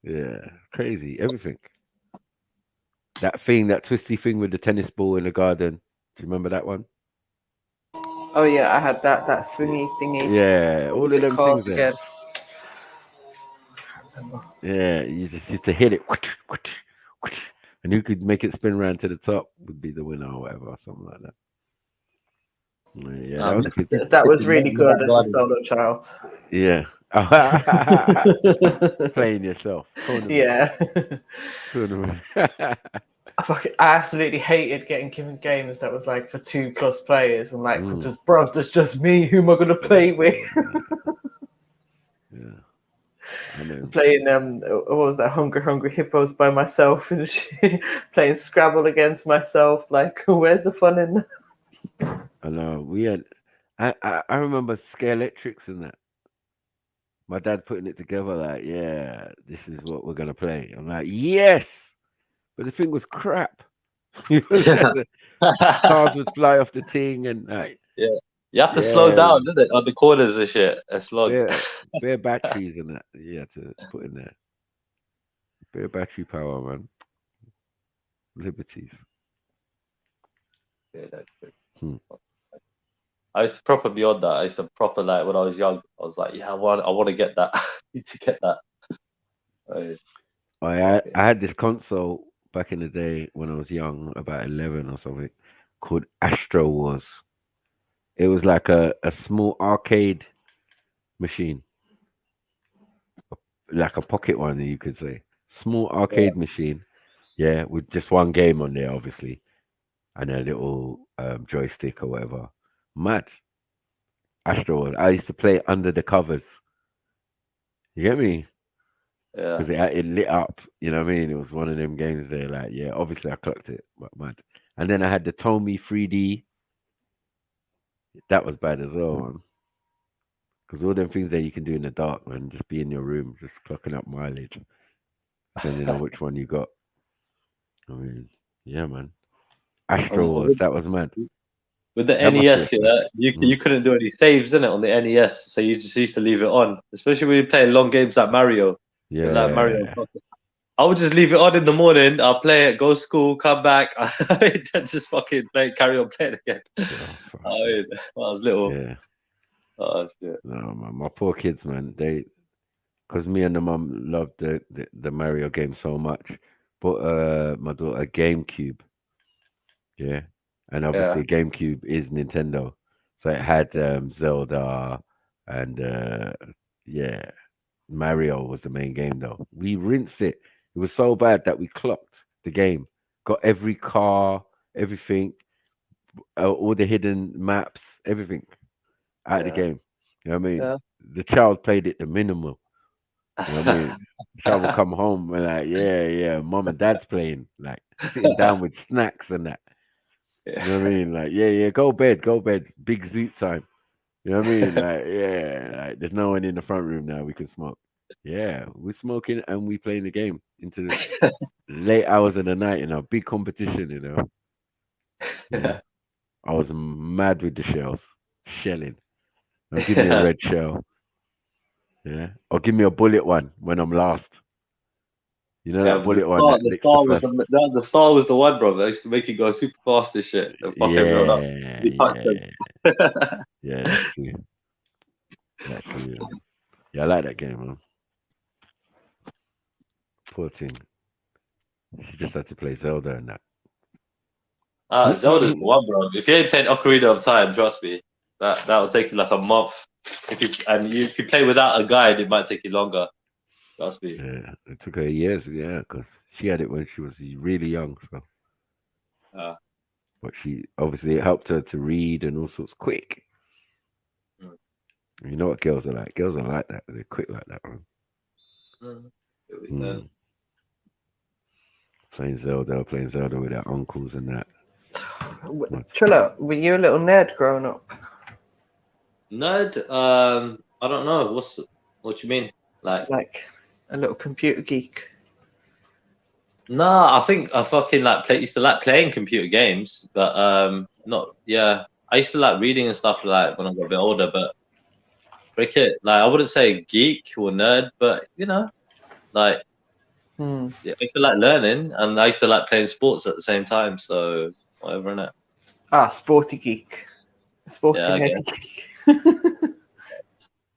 S11: Yeah, crazy. Everything. That thing, that twisty thing with the tennis ball in the garden. Do you remember that one?
S6: Oh yeah, I had that swingy thingy.
S11: Yeah, all of them things there.
S6: Again?
S11: Yeah, you just used to hit it, and who could make it spin around to the top would be the winner or whatever, or something like that. Yeah, that was good.
S6: That was really good as a solo child.
S11: Yeah. Playing yourself.
S6: Yeah.
S11: Tournament.
S6: I absolutely hated getting given games that was like for 2+ players. I'm like, there's just me. Who am I gonna play with?
S11: Yeah. I know.
S6: Playing what was that? Hungry Hippos by myself and shit. Playing Scrabble against myself. Like, where's the fun in that?
S11: I know. We had. I remember Scare Electrics and that. My dad putting it together like, yeah, this is what we're gonna play. I'm like, yes, but the thing was crap. Cars would fly off the thing and like.
S13: Yeah, you have to slow down, didn't it, on the corners and shit. A slog.
S11: Bare batteries and that. You had to put in there. Bare battery power, man. Liberties.
S13: Yeah, that's good. I used to proper beyond that. I used to proper like when I was young. I was like, yeah, I want to get that. I need to get that.
S11: I had this console back in the day when I was young, about 11 or something, called Astro Wars. It was like a small arcade machine, like a pocket one, you could say. Small arcade machine, with just one game on there, obviously, and a little joystick or whatever. Mad. Astro Wars. I used to play under the covers. You get me?
S13: Yeah.
S11: Because it lit up, you know what I mean? It was one of them games there, like, obviously I clocked it, but mad. And then I had the Tomy 3D. That was bad as well, man. Because all them things that you can do in the dark, man, just be in your room, just clocking up mileage, depending on which one you got. I mean, yeah, man. Astro Wars, that was mad.
S13: With the NES, you couldn't do any saves in it on the NES, so you just used to leave it on, especially when you play long games like Mario.
S11: Yeah.
S13: Like Mario. I would just leave it on in the morning. I'll play it, go to school, come back, and just fucking carry on playing again. I was little.
S11: Yeah.
S13: Oh shit.
S11: No, man, my poor kids, man. Because me and the mum loved the Mario game so much, bought my daughter a GameCube. Yeah. And obviously GameCube is Nintendo. So it had Zelda and Mario was the main game though. We rinsed it. It was so bad that we clocked the game. Got every car, everything, all the hidden maps, everything out of the game. You know what I mean?
S13: Yeah.
S11: The child played it the minimal. You know what I mean? The child would come home and like, mom and dad's playing, like sitting down with snacks and that. You know what I mean? Like, go bed, big zoot time. You know what I mean? Like, there's no one in the front room now. We can smoke. Yeah, we're smoking and we playing the game into the late hours of the night. Big competition. Yeah. I was mad with the shells, shelling. Now give me a red shell. Yeah, or give me a bullet one when I'm last. You know that bullet one.
S13: The star was the one, bro. They used to make you go super fast and shit. And fuck everyone up.
S11: Yeah, that's true. That's true. Yeah, I like that game, man. Poor thing. She just had to play Zelda and that.
S13: Zelda's the one, bro. If you ain't played Ocarina of Time, trust me, that'll take you like a month. If you play without a guide, it might take you longer. Trust me.
S11: Yeah, it took her years, because she had it when she was really young. So, but she obviously it helped her to read and all sorts quick. You know what girls are like? Girls are like that. They're quick like that, man. Playing Zelda with their uncles and that.
S6: Trilla, were you a little nerd growing up?
S13: Nerd? I don't know. What you mean? Like
S6: a little computer geek?
S13: Nah, I think I fucking used to like playing computer games, but not. Yeah, I used to like reading and stuff like when I got a bit older, but cricket, like I wouldn't say geek or nerd, but like. Yeah, I used to like learning, and I used to like playing sports at the same time. So whatever, innit?
S6: Sporty geek, sporty geek.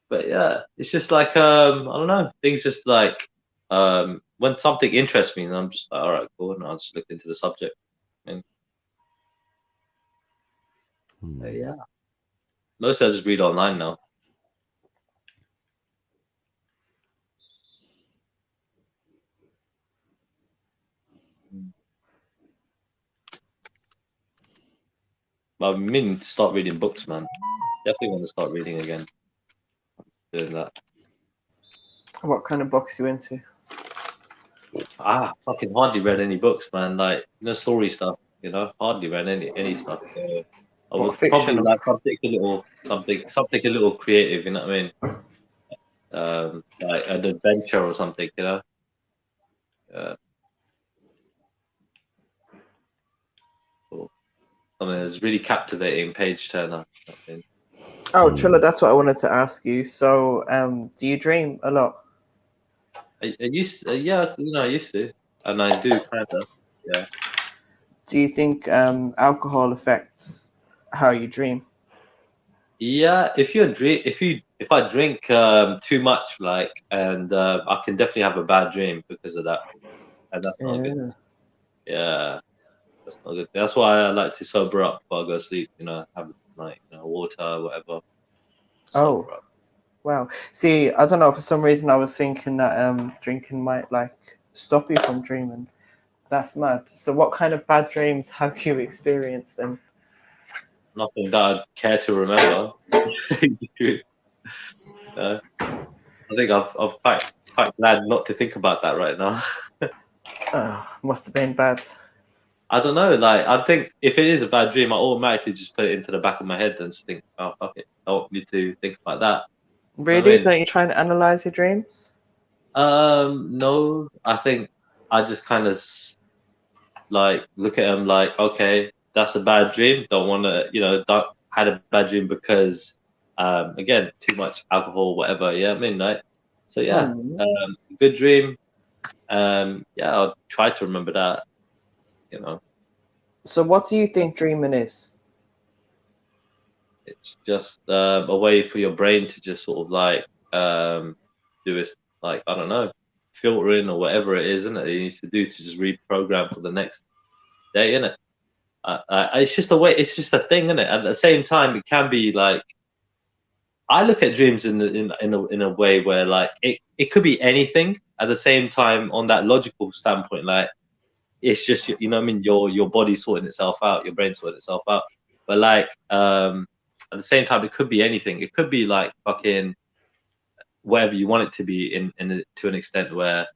S13: But yeah, it's just like I don't know. Things just like when something interests me, and I'm just like, all right, cool, and I'll just look into the subject. And yeah, mostly I just read online now. But I'm meaning to start reading books, man. Definitely want to start reading again. Doing that.
S6: What kind of books you into?
S13: Fucking hardly read any books, man. Like story stuff. Hardly read any stuff. I would probably like something a little creative. You know what I mean? Like an adventure or something. Something that's really captivating, page turner.
S6: Oh, Trilla, that's what I wanted to ask you. So, do you dream a lot?
S13: I used to, and I do kind of, yeah.
S6: Do you think alcohol affects how you dream?
S13: Yeah, if I drink too much, and I can definitely have a bad dream because of that, and that's not good. Yeah, that's not good. That's why I like to sober up before I go to sleep. Have water, whatever.
S6: Sober up. Wow. See, I don't know. For some reason, I was thinking that drinking might stop you from dreaming. That's mad. So, what kind of bad dreams have you experienced then?
S13: Nothing that I'd care to remember. I think I'm quite glad not to think about that right now.
S6: Must have been bad.
S13: I don't know. I think if it is a bad dream, I automatically just put it into the back of my head and just think, oh, fuck it. I don't need to think about that.
S6: Really? Don't you try and analyze your dreams?
S13: No. I think I just kind of look at them like, okay, that's a bad dream. Don't want to, had a bad dream because, again, too much alcohol, whatever. Yeah, midnight. So yeah, good dream. Yeah, I'll try to remember that.
S6: So what do you think dreaming is?
S13: It's just a way for your brain to just sort of do it, I don't know, filtering or whatever it is, isn't it? It needs to do to just reprogram for the next day, isn't it? It's just a way. It's just a thing, isn't it? At the same time, it can be I look at dreams in a way where it could be anything. At the same time, on that logical standpoint, it's just what I mean. Your body sorting itself out, your brain sorting itself out. But at the same time, it could be anything. It could be fucking whatever you want it to be to an extent where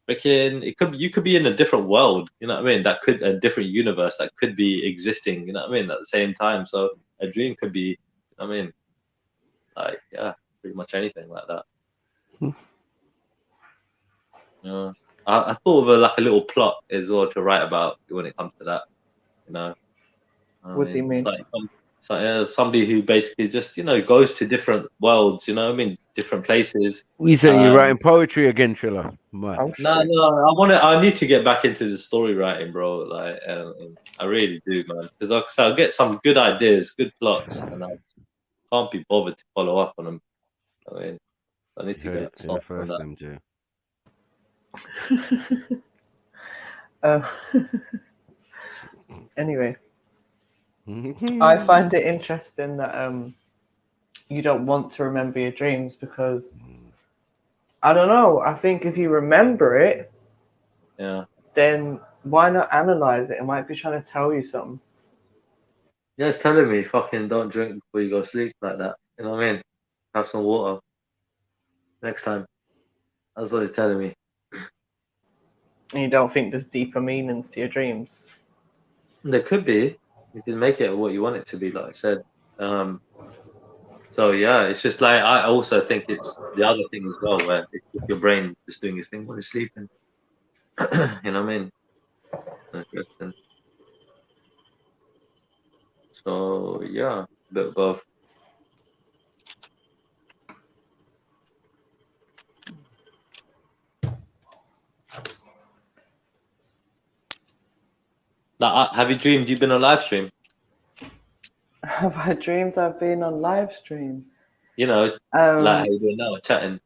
S13: you could be in a different world, you know what I mean? That could a different universe that could be existing, you know what I mean, at the same time. So a dream could be, I mean, pretty much anything like that. I thought of a little plot as well to write about when it comes to that,
S6: What do you mean?
S13: It's somebody who basically just goes to different worlds, you know what I mean, different places.
S11: We say you're writing poetry again, Trilla.
S6: Oh,
S13: no, I need to get back into the story writing, bro. I really do, man, because I'll get some good ideas, good plots, and I can't be bothered to follow up on them. I mean, I need to get started on that.
S11: MJ.
S6: Anyway, I find it interesting that you don't want to remember your dreams because I don't know. I think if you remember it, then why not analyze it? It might be trying to tell you something.
S13: Yeah, it's telling me fucking don't drink before you go to sleep like that. You know what I mean? Have some water next time. That's what it's telling me.
S6: And you don't think there's deeper meanings to your dreams?
S13: There could be. You can make it what you want it to be, like I said. So yeah, it's just like I also think it's the other thing as well, where if your brain is doing its thing when it's sleeping. You know what I mean? Interesting. So yeah, a bit of both. Have you dreamed you've been on live stream?
S6: Have I dreamed I've been on live stream?
S13: You know, like how you doing now, chatting.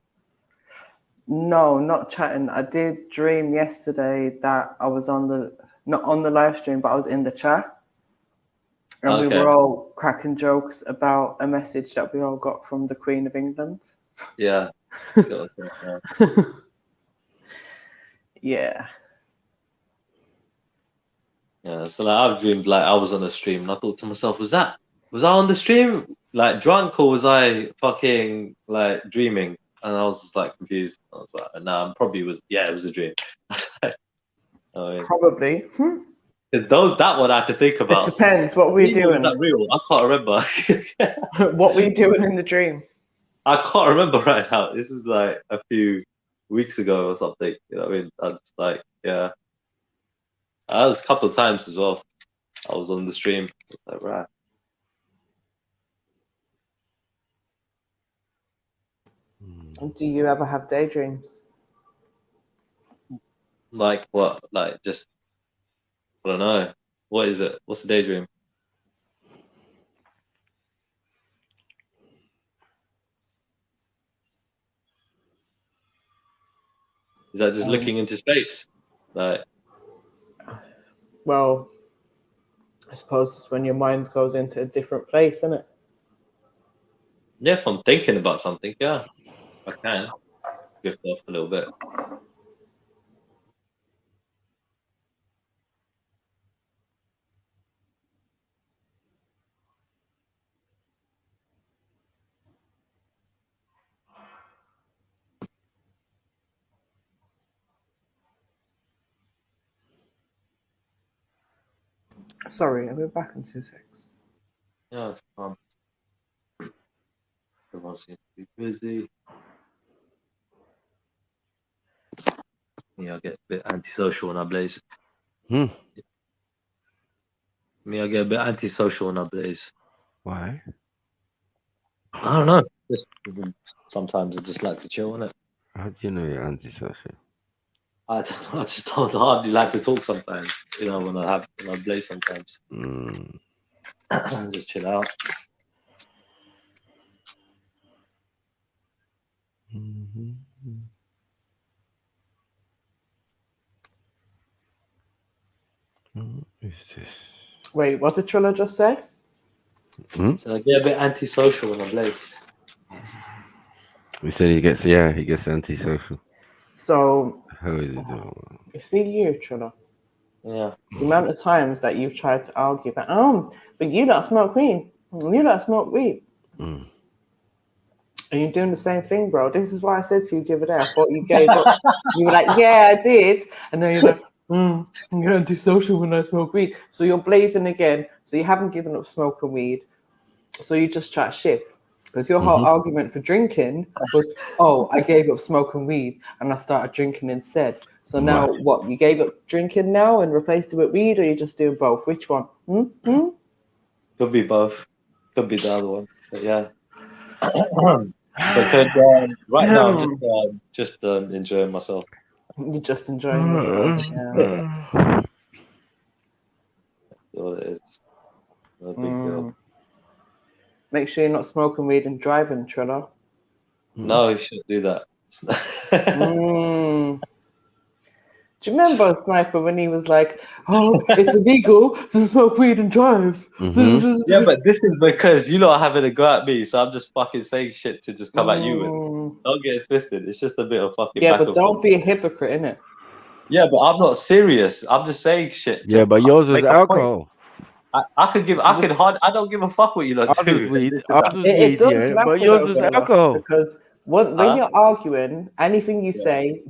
S6: No, not chatting. I did dream yesterday that I was not on the live stream, but I was in the chat. And we were all cracking jokes about a message that we all got from the Queen of England.
S13: Yeah.
S6: Yeah.
S13: Yeah, so like I've dreamed like I was on a stream and I thought to myself, was I on the stream like drunk or was I fucking like dreaming? And I was just like confused. I was like, no, probably was. Yeah, it was a dream.
S6: Probably.
S13: That one I have to think about.
S6: It depends. What were you doing?
S13: Was that real? I can't remember.
S6: What were you doing in the dream?
S13: I can't remember right now. This is like a few weeks ago or something. You know what I mean? I just like, yeah. That was a couple of times as well. I was on the stream. It's like, right.
S6: Do you ever have daydreams?
S13: Like what? Like just, I don't know. What is it? What's a daydream? Is that just looking into space? Like,
S6: well, I suppose it's when your mind goes into a different place, isn't it?
S13: yeah, if I'm thinking about something, yeah, I can drift off a little bit.
S6: Sorry, I'll be back in 2 seconds.
S13: Yeah, it's fun. Everyone seems to be busy. Yeah, I get a bit antisocial when I blaze. Me, I get a bit antisocial when I blaze.
S11: Why?
S13: I don't know. Sometimes I just like to chill, innit?
S11: How do you know you're antisocial?
S13: I just don't hardly like to talk sometimes. You know, when I blaze sometimes. Just chill out.
S11: What is this?
S6: Wait, what did Trilla just say?
S13: So I get a bit antisocial when I blaze.
S11: We said he gets antisocial.
S6: So,
S11: how is he doing?
S6: You see you, Trilla.
S13: Yeah.
S6: The amount of times that you've tried to argue that, but you don't smoke weed. You don't smoke weed. And you're doing the same thing, bro. This is why I said to you the other day, I thought you gave up. You were like, yeah, I did. And then you're like, I'm antisocial when I smoke weed. So you're blazing again. So you haven't given up smoking weed. So you just chat shit. Because your whole argument for drinking was, I gave up smoking weed and I started drinking instead. So now what? You gave up drinking now and replaced it with weed, or you just doing both? Which one?
S13: Could be both. Could be the other one. But yeah. Because right now I'm just enjoying myself.
S6: You're just enjoying yourself. Yeah.
S13: That's all it is. No big deal.
S6: Make sure you're not smoking weed and driving, Trilla.
S13: No, you shouldn't do that.
S6: Do you remember Sniper when he was like, "Oh, it's illegal to smoke weed and drive"?
S13: Yeah, but this is because you lot are having a go at me, so I'm just fucking saying shit to just come at you. And don't get it twisted. It's just a bit of fucking.
S6: Yeah,
S13: back
S6: but
S13: and
S6: don't
S13: forth.
S6: be a hypocrite, innit?
S13: Yeah, but I'm not serious. I'm just saying shit.
S11: Yeah, but yours was
S13: make a point.
S11: alcohol.
S13: I could give. I could hard. I don't give a fuck what you lot
S11: Ours
S13: do.
S11: was weed.
S13: This and
S11: Ours
S13: that.
S11: was
S6: It
S11: weed,
S6: does
S11: yeah.
S6: matter,
S11: But yours
S6: though,
S11: was
S6: Bella,
S11: alcohol.
S6: because when you're arguing, anything you say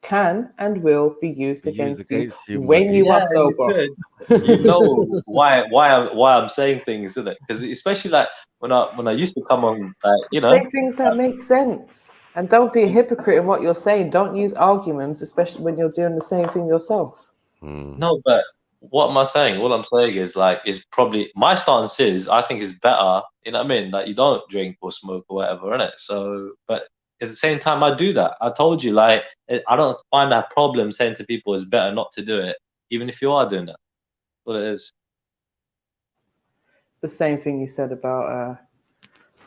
S6: can and will be used against you when you are sober.
S13: You know why I'm saying things, isn't it? Because especially like when I used to come on, like, you know,
S6: Say things that make sense, and don't be a hypocrite in what you're saying. Don't use arguments, especially when you're doing the same thing yourself.
S13: No, but what am I saying? All I'm saying is like, is probably my stance is I think it's better. You know what I mean? Like you don't drink or smoke or whatever, innit? So, but at the same time, I do that. I told you, like, I don't find that problem saying to people it's better not to do it, even if you are doing that. That's what it is.
S6: It's the same thing you said about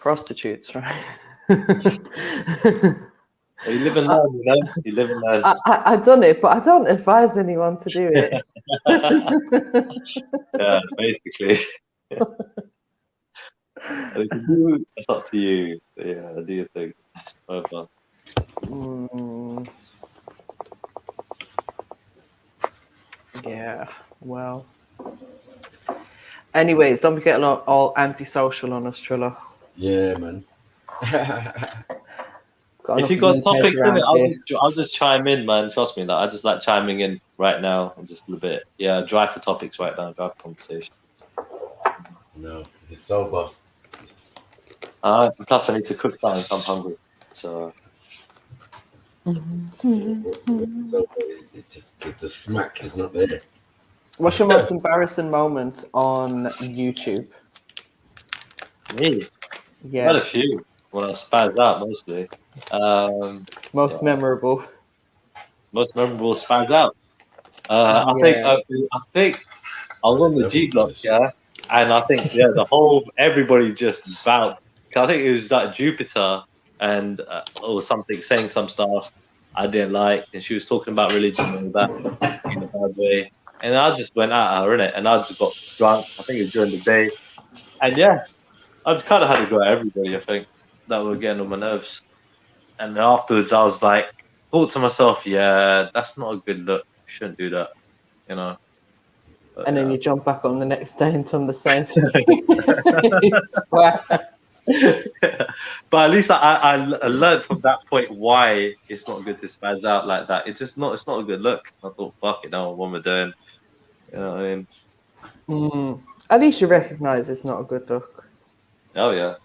S6: prostitutes, right?
S13: You live and learn, you know. You live and learn.
S6: I done it, but I don't advise anyone to do it.
S13: Yeah, basically. It's up to you. Yeah, do your thing. Over.
S6: Yeah, well. Anyways, don't forget all antisocial on us, Trilla.
S8: Yeah, man.
S13: If you got topics in it, I'll just chime in, man. Trust me, I just like chiming in right now. I'm just a little bit, dry for topics right now, dry for conversation.
S8: No, it's sober.
S13: Plus, I need to cook something, so I'm hungry. So.
S8: It's just the smack is not there.
S6: What's your most embarrassing moment on YouTube?
S13: Me?
S6: Yeah.
S13: Quite a few. When I spaz out, mostly.
S6: Most memorable.
S13: Most memorable spaz out. I think I was on the G block, and I think everybody just vowed. I think it was like Jupiter and or something saying some stuff I didn't like, and she was talking about religion and that in a bad way, and I just went at her, innit, and I just got drunk. I think it was during the day, and I just kind of had to go at everybody. I think that were getting on my nerves, and then afterwards I was like, thought to myself, that's not a good look. Shouldn't do that, you know. But,
S6: and then you jump back on the next day and done the same thing.
S13: But at least I learned from that point why it's not good to spaz out like that. It's not a good look. I thought, fuck it, what am I doing? You know what I mean?
S6: At least you recognise it's not a good look.
S13: Oh yeah.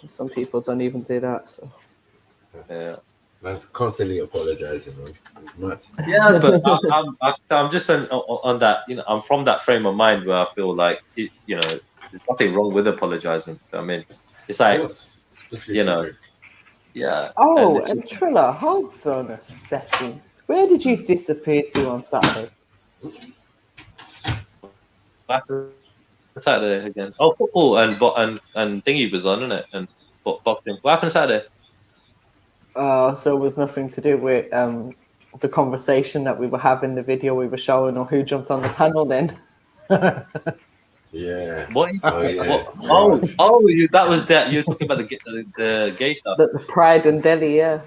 S6: Some people don't even do that. So.
S13: Yeah.
S8: Man's constantly apologizing, man.
S13: Yeah, but I'm just on that. You know, I'm from that frame of mind where I feel like there's nothing wrong with apologizing. I mean, it's like, you know, yeah.
S6: Oh, and Trilla, hold on a second. Where did you disappear to on Saturday?
S13: Saturday again. Oh, football and thingy was on, isn't it? And boxing. What happened Saturday?
S6: So it was nothing to do with the conversation that we were having, the video we were showing, or who jumped on the panel then.
S8: Yeah.
S13: What?
S8: Oh, yeah.
S13: That was that. You're talking about the gay stuff.
S6: The Pride and Delhi, yeah.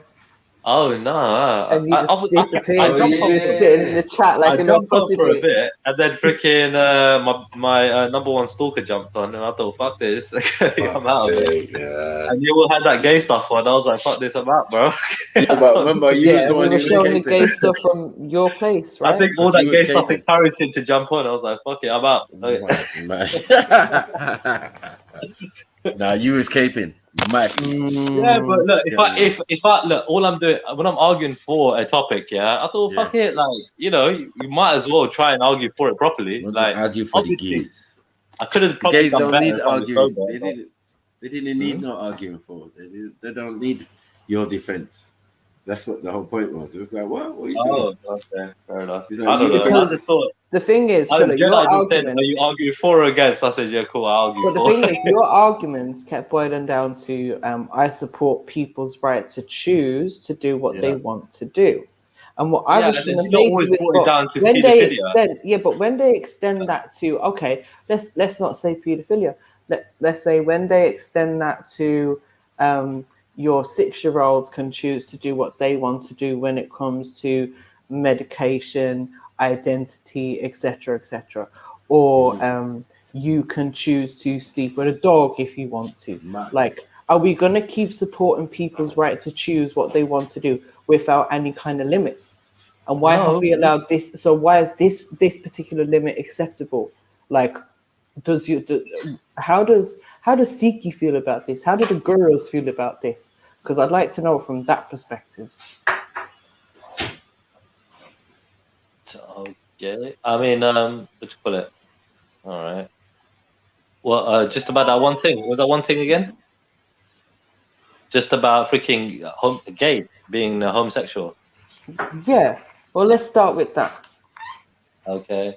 S13: Oh no!
S6: And you just disappeared.
S13: I jumped
S6: you were sitting in the chat like an opposite
S13: for a bit, and then freaking my number one stalker jumped on, and I thought, "Fuck this, I'm out of it." Yeah. And you all had that gay stuff on. I was like, "Fuck this, I'm out, bro."
S8: Yeah, but remember, you was the one who was
S6: showing the gay stuff from your place, right?
S13: I think all that gay stuff encouraged him to jump on. I was like, "Fuck it, I'm out."
S8: Nah, you was caping.
S13: Yeah, but look, if I look, all I'm doing when I'm arguing for a topic, I thought, fuck it, like, you might as well try and argue for it properly. Like,
S8: argue for the gays.
S13: I could have probably
S8: gays
S13: done
S8: don't
S13: better
S8: need arguing. They didn't need no arguing for. They don't need your defense. That's what the whole point was. It was like, what are you doing?
S13: Oh, okay, fair enough.
S8: Like,
S13: I don't know. I just thought.
S6: The thing is, Trilla, your argument.
S13: Are you arguing for or against? I said, yeah, cool. I argue
S6: but
S13: for.
S6: The thing is, your arguments kept boiling down to, I support people's right to choose to do what they want to do. And what I was trying to say to you is, but when they extend that to, okay, let's not say pedophilia. Let's say when they extend that to your 6-year-olds can choose to do what they want to do when it comes to medication, identity, etc., or you can choose to sleep with a dog if you want to. Like, are we going to keep supporting people's right to choose what they want to do without any kind of limits? And why have we allowed this? So why is this particular limit acceptable? Like, how does Siki feel about this? How do the gurus feel about this? Because I'd like to know from that perspective.
S13: Okay, I mean, what you call it? All right. Well, just about that one thing. What was that one thing again? Just about freaking gay being homosexual.
S6: Yeah. Well, let's start with that.
S13: Okay.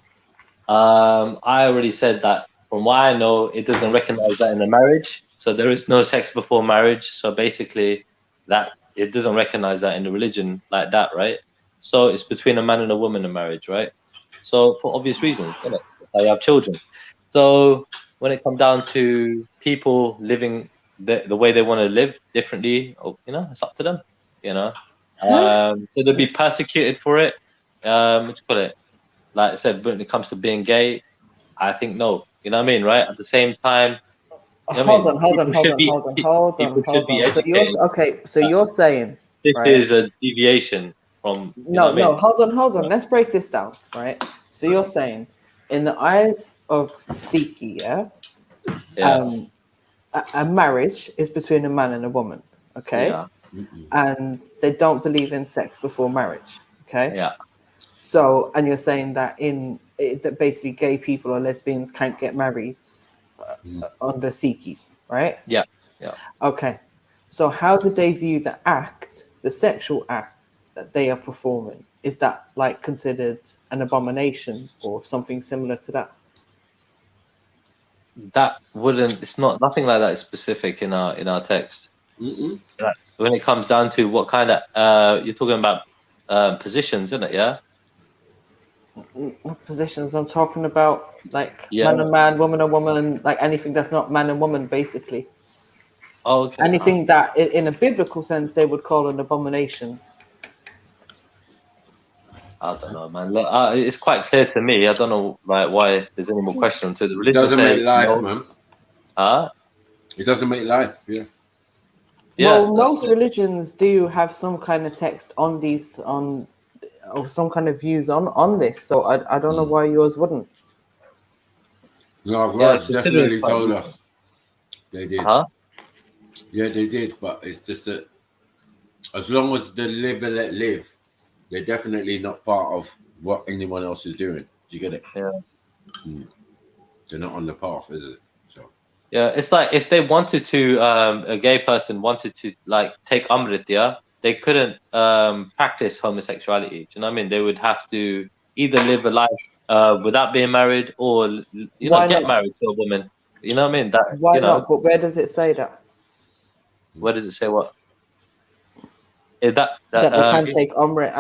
S13: I already said that. From what I know, it doesn't recognize that in a marriage. So there is no sex before marriage. So basically, that it doesn't recognize that in the religion like that, right? So it's between a man and a woman in marriage, right? So for obvious reasons, you know, they have children. So when it comes down to people living the way they want to live differently, you know, it's up to them, you know. So they'll be persecuted for it. What you call it? Like I said, when it comes to being gay, I think no. You know what I mean, right? At the same time,
S6: Hold on. So you're saying
S13: this
S6: right?
S13: is a deviation from.
S6: No, hold on. Let's break this down, right? So you're saying, in the eyes of Siki, a marriage is between a man and a woman, okay?
S13: Yeah.
S6: And they don't believe in sex before marriage, okay?
S13: Yeah.
S6: So, and you're saying that that basically gay people or lesbians can't get married under Siki, right?
S13: Yeah. Yeah.
S6: Okay. So how do they view the act, the sexual act that they are performing? Is that like considered an abomination or something similar to that?
S13: That wouldn't. It's not. Nothing like that is specific in our text. Like, when it comes down to what kind of you're talking about positions, isn't it? Yeah.
S6: Not positions. I'm talking about like man and man, woman and woman, like anything that's not man and woman, basically.
S13: Oh, okay.
S6: Anything that, in a biblical sense, they would call an abomination.
S13: I don't know, man. Look, it's quite clear to me. I don't know why there's any more question to the religion.
S8: It doesn't
S13: says,
S8: make life, man. It doesn't make life. Yeah.
S6: Well, most religions do have some kind of text on these, or some kind of views on this. So I don't know why yours wouldn't.
S8: No, our words definitely told us they did. Yeah, they did. But it's just that as long as they live and let live, they're definitely not part of what anyone else is doing. Do you get it?
S13: Yeah.
S8: They're not on the path, is it? So.
S13: Yeah, it's like if they wanted to, a gay person wanted to like take Amrit, they couldn't practice homosexuality. Do you know what I mean? They would have to either live a life without being married, or get married to a woman. You know what I mean? That
S6: why not? But where does it say that?
S13: Where does it say what? That
S6: they can take Amrit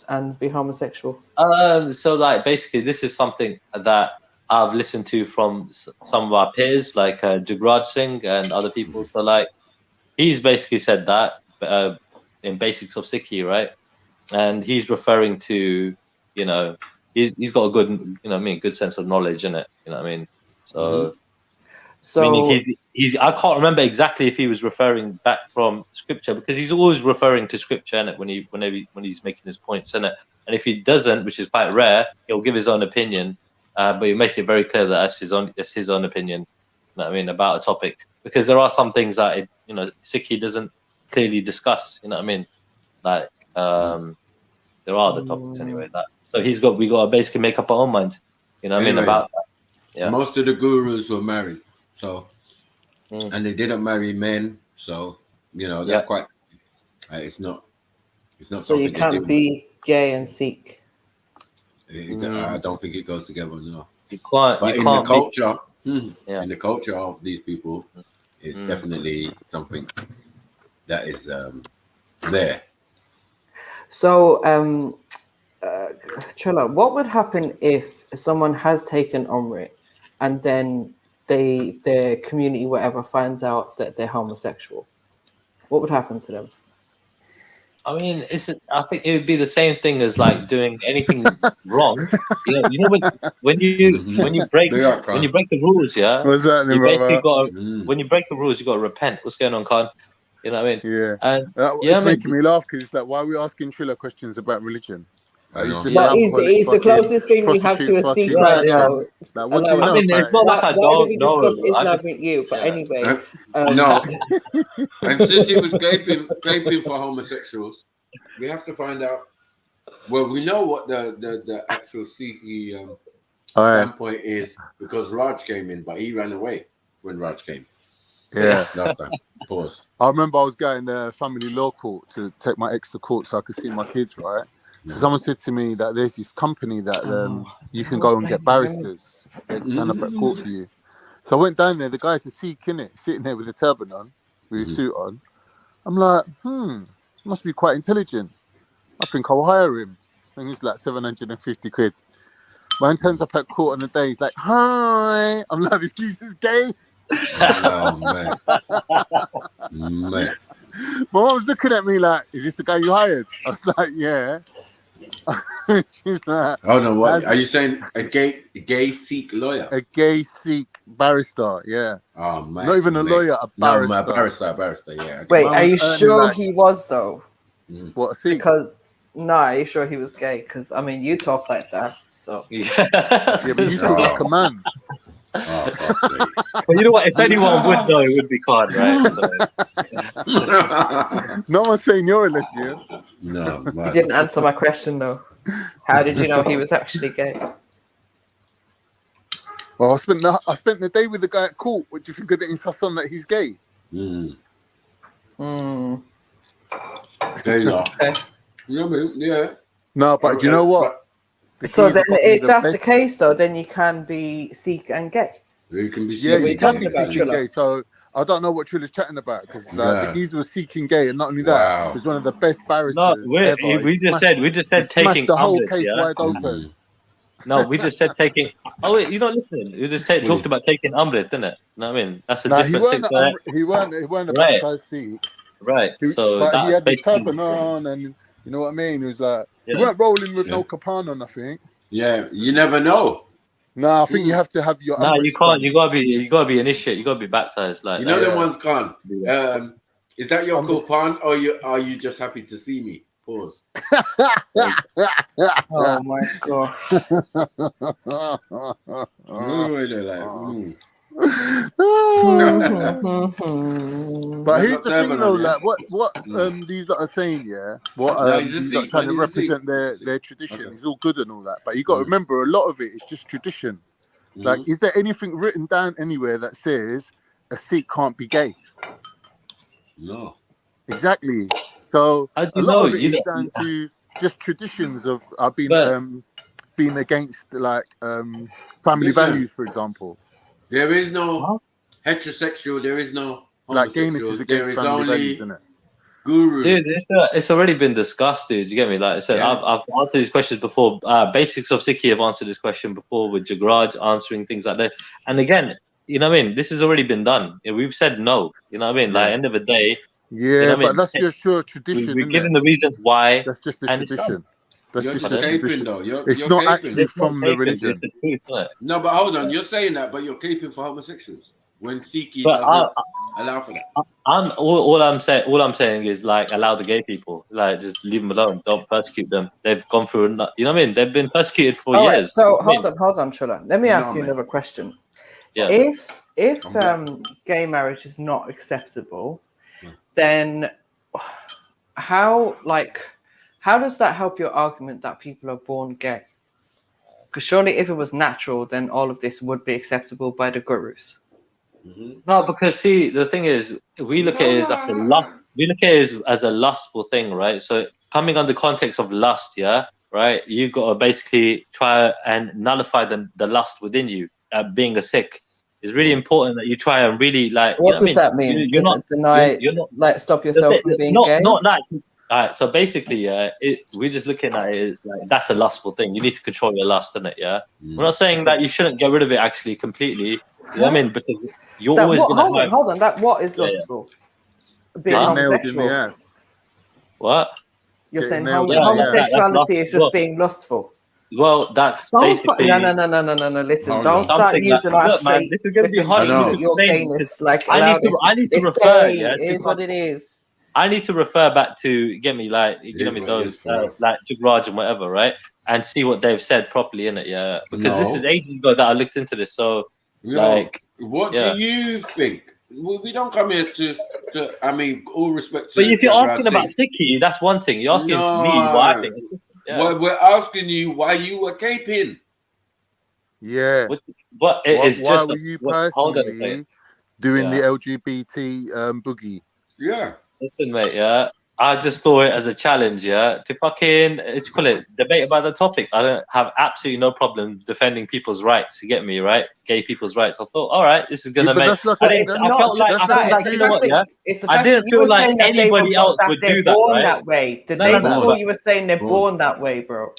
S6: and be homosexual.
S13: So like basically, this is something that I've listened to from some of our peers, like Jagraj Singh and other people. So like, he's basically said that in Basics of Sikhi, right? And he's referring to, he's got a good, good sense of knowledge in it. You know what I mean? So, meaning I can't remember exactly if he was referring back from scripture, because he's always referring to scripture in it when he's making his points in it. And if he doesn't, which is quite rare, he'll give his own opinion. But you make it very clear that that's his own opinion. You know what I mean, about a topic, because there are some things that Sikhi doesn't clearly discuss. You know what I mean? Like there are other topics anyway. So we got to basically make up our own mind. You know what I mean about that. Yeah.
S8: Most of the gurus were married, so and they didn't marry men, so that's quite. It's not.
S6: So you can't be gay and Sikh.
S8: I don't think it goes together. No,
S13: you can't.
S8: But
S13: in
S8: the culture, in the culture of these people, it's definitely something that is there.
S6: So, Trilla, what would happen if someone has taken Omri and then their community, whatever, finds out that they're homosexual? What would happen to them?
S13: I mean, I think it would be the same thing as like doing anything wrong. You know when you break the rules, yeah.
S15: What's that,
S13: you basically
S15: brother?
S13: when you break the rules, you got to repent. What's going on, Khan? You know what I mean?
S15: Yeah.
S13: And
S15: it's making me laugh because it's like, why are we asking Trilla questions about religion?
S6: He's the closest thing we have to a Sikh right now.
S15: Like, what do you know?
S13: I mean, it's not like I
S6: Why do we
S13: don't
S6: discuss
S13: know.
S6: Islam with you? But anyway,
S8: no. And since he was gaping for homosexuals, we have to find out. Well, we know what the actual Sikhi standpoint is because Raj came in, but he ran away when Raj came.
S15: Yeah.
S8: Last time. Pause.
S15: I remember I was going to family law court to take my ex to court so I could see my kids, right? So someone said to me that there's this company that you can go and get barristers. They can turn up at court for you. So I went down there. The guy's a Sikh, innit? Sitting there with a turban on, with his suit on. I'm like, must be quite intelligent. I think I'll hire him. I think it's like 750 quid. Man turns up at court on the day. He's like, hi. I'm like, this geese is gay.
S8: Oh, man. Man.
S15: My mom was looking at me like, is this the guy you hired? I was like, yeah. She's like,
S8: oh no, what are you saying? A gay Sikh lawyer?
S15: A gay Sikh barrister, yeah.
S8: Oh man.
S15: Not even a lawyer, a barrister.
S8: No, a barrister, yeah.
S6: Wait, are you sure he was though?
S15: What, a Sikh?
S6: Because no, are you sure he was gay? Because I mean, you talk like that, so
S15: yeah, but you talk like a man.
S8: Oh, fuck's sake.
S13: But you know what? If anyone would know, it would be Khan, right? So.
S15: No one's saying you're a lesbian.
S8: No, man.
S6: You didn't answer my question though. How did you know he was actually gay?
S15: Well, I spent the day with the guy at court. What do you think of the insist on that he's gay?
S8: Gay law. Yeah.
S15: No, but do you know what?
S6: So then, if that's the case, though, then you can be Sikh and gay.
S8: You can be
S15: yeah, you can be Sikh and gay. So I don't know what Trilla's chatting about because the geezer was Sikh and gay, and not only that, he was one of the best barristers.
S13: No,
S15: ever.
S13: we just said taking
S15: the whole case wide open.
S13: No, we just said taking. Oh wait, you're not listening. We just talked about taking Amrit, didn't it? You know what I mean? That's a different thing.
S15: He weren't a baptized Sikh.
S13: Right. So
S15: but he had his turban on, and you know what I mean. He was like, he weren't rolling with no kapan on. I think.
S8: Yeah, you never know.
S15: No, I think you have to have your.
S13: No, you can't. You gotta be initiated. You gotta be baptized. Like
S8: you know, them ones can't. Is that your kapan, or are you just happy to see me? Pause.
S6: Oh my gosh.
S15: But here's the thing though, like what these lot are saying, yeah, these lot trying to represent their tradition is all good and all that, but you got to remember a lot of it is just tradition. Like, is there anything written down anywhere that says a Sikh can't be gay?
S8: No.
S15: Exactly. So a lot of it is down to just traditions of being against like family values, for example.
S8: There is no heterosexual. There is no
S15: like gayness is against family values, isn't it?
S8: Guru.
S13: Dude, it's already been discussed, dude. You get me? Like I said, I've answered these questions before. Basics of Sikhi have answered this question before with Jagraj answering things like that. And again, you know what I mean? This has already been done. We've said no. You know what I mean? Like end of the day.
S15: Yeah,
S13: you know
S15: but that's just your tradition.
S13: We're given the reasons why.
S15: That's just the tradition. That's
S8: you're
S15: just
S8: the
S15: tradition.
S8: caping, though.
S15: It's not actually from the religion.
S8: No, but hold on. You're saying that, but you're caping for homosexuals when Sikhi doesn't allow for that.
S13: All I'm saying is like allow the gay people, like just leave them alone. Don't persecute them. They've gone through, you know what I mean? They've been persecuted for years.
S6: So hold on, Trilla. Let me ask you another question.
S13: Yeah.
S6: If gay marriage is not acceptable, then how does that help your argument that people are born gay? Because surely if it was natural, then all of this would be acceptable by the gurus.
S13: No, because see, the thing is, we look at it as like a lust. We look at it as a lustful thing, right? So coming on the context of lust, right? You've got to basically try and nullify the lust within you. Being a Sikh. It's really important that you try and really like.
S6: What does that mean? You're not deny, like stop yourself from being gay.
S13: Not like All right, so basically, we're just looking at it like that's a lustful thing. You need to control your lust, isn't it? Yeah. We're not saying that you shouldn't get rid of it actually completely. You know what I mean? Because you're
S6: That
S13: always
S6: what?
S13: gonna
S6: Hold
S13: have.
S6: on. That what is
S13: Yeah,
S6: lustful? Being
S15: Getting nailed in the
S6: homosexual.
S15: ass.
S13: What?
S6: You're
S15: Getting
S6: saying
S15: nailed in the ass.
S6: homosexuality is just being lustful.
S13: Well, that's
S6: Don't
S13: basically.
S6: no. Listen,
S8: Hold
S6: don't
S8: on.
S6: start
S13: Something
S6: using
S13: like,
S6: our
S13: look, man,
S6: straight
S13: this is gonna be
S6: flipping
S13: hard
S6: views
S13: to
S6: at your
S13: explain
S6: gayness.
S13: because
S6: Like,
S13: I
S6: allow
S13: need to,
S6: this.
S13: I need to
S6: It's
S13: refer.
S6: gay.
S13: Yeah,
S6: It is what it is.
S13: I need to refer back to get me like you know
S8: is
S13: me
S8: what it
S13: those
S8: is for real.
S13: like Raj and whatever, right? And see what they've said properly in it, yeah. Because this is
S8: No.
S13: ages ago that I looked into this, so like,
S8: what
S13: yeah.
S8: do you think? We don't come here to. I mean, all respect to.
S13: But if you're
S8: Deborah
S13: asking about
S8: Singh.
S13: Tiki, that's one thing. You're asking to me what I think. Yeah.
S8: Well, we're asking you why you were caping.
S15: Yeah.
S13: But it is
S15: why
S13: just.
S15: were you
S13: hold on a
S15: personally
S13: second.
S15: doing
S13: Yeah.
S15: the LGBT boogie?
S8: Yeah.
S13: Listen, mate. Yeah. I just saw it as a challenge, yeah, to fucking call it debate about the topic. I don't have absolutely no problem defending people's rights. You get me, right? Gay people's rights. I thought, all right, this is gonna make.
S6: But it's
S13: I
S6: not
S13: felt like
S6: just
S13: I felt like you know what, yeah.
S6: It's the
S13: I
S6: fact
S13: didn't
S6: that you
S13: feel
S6: were
S13: like
S6: saying that
S13: anybody else would
S6: they're
S13: do that,
S6: born
S13: right?
S6: that way. The
S13: No,
S6: day
S13: no, no,
S6: before
S13: but-
S6: you were saying they're born that way, bro.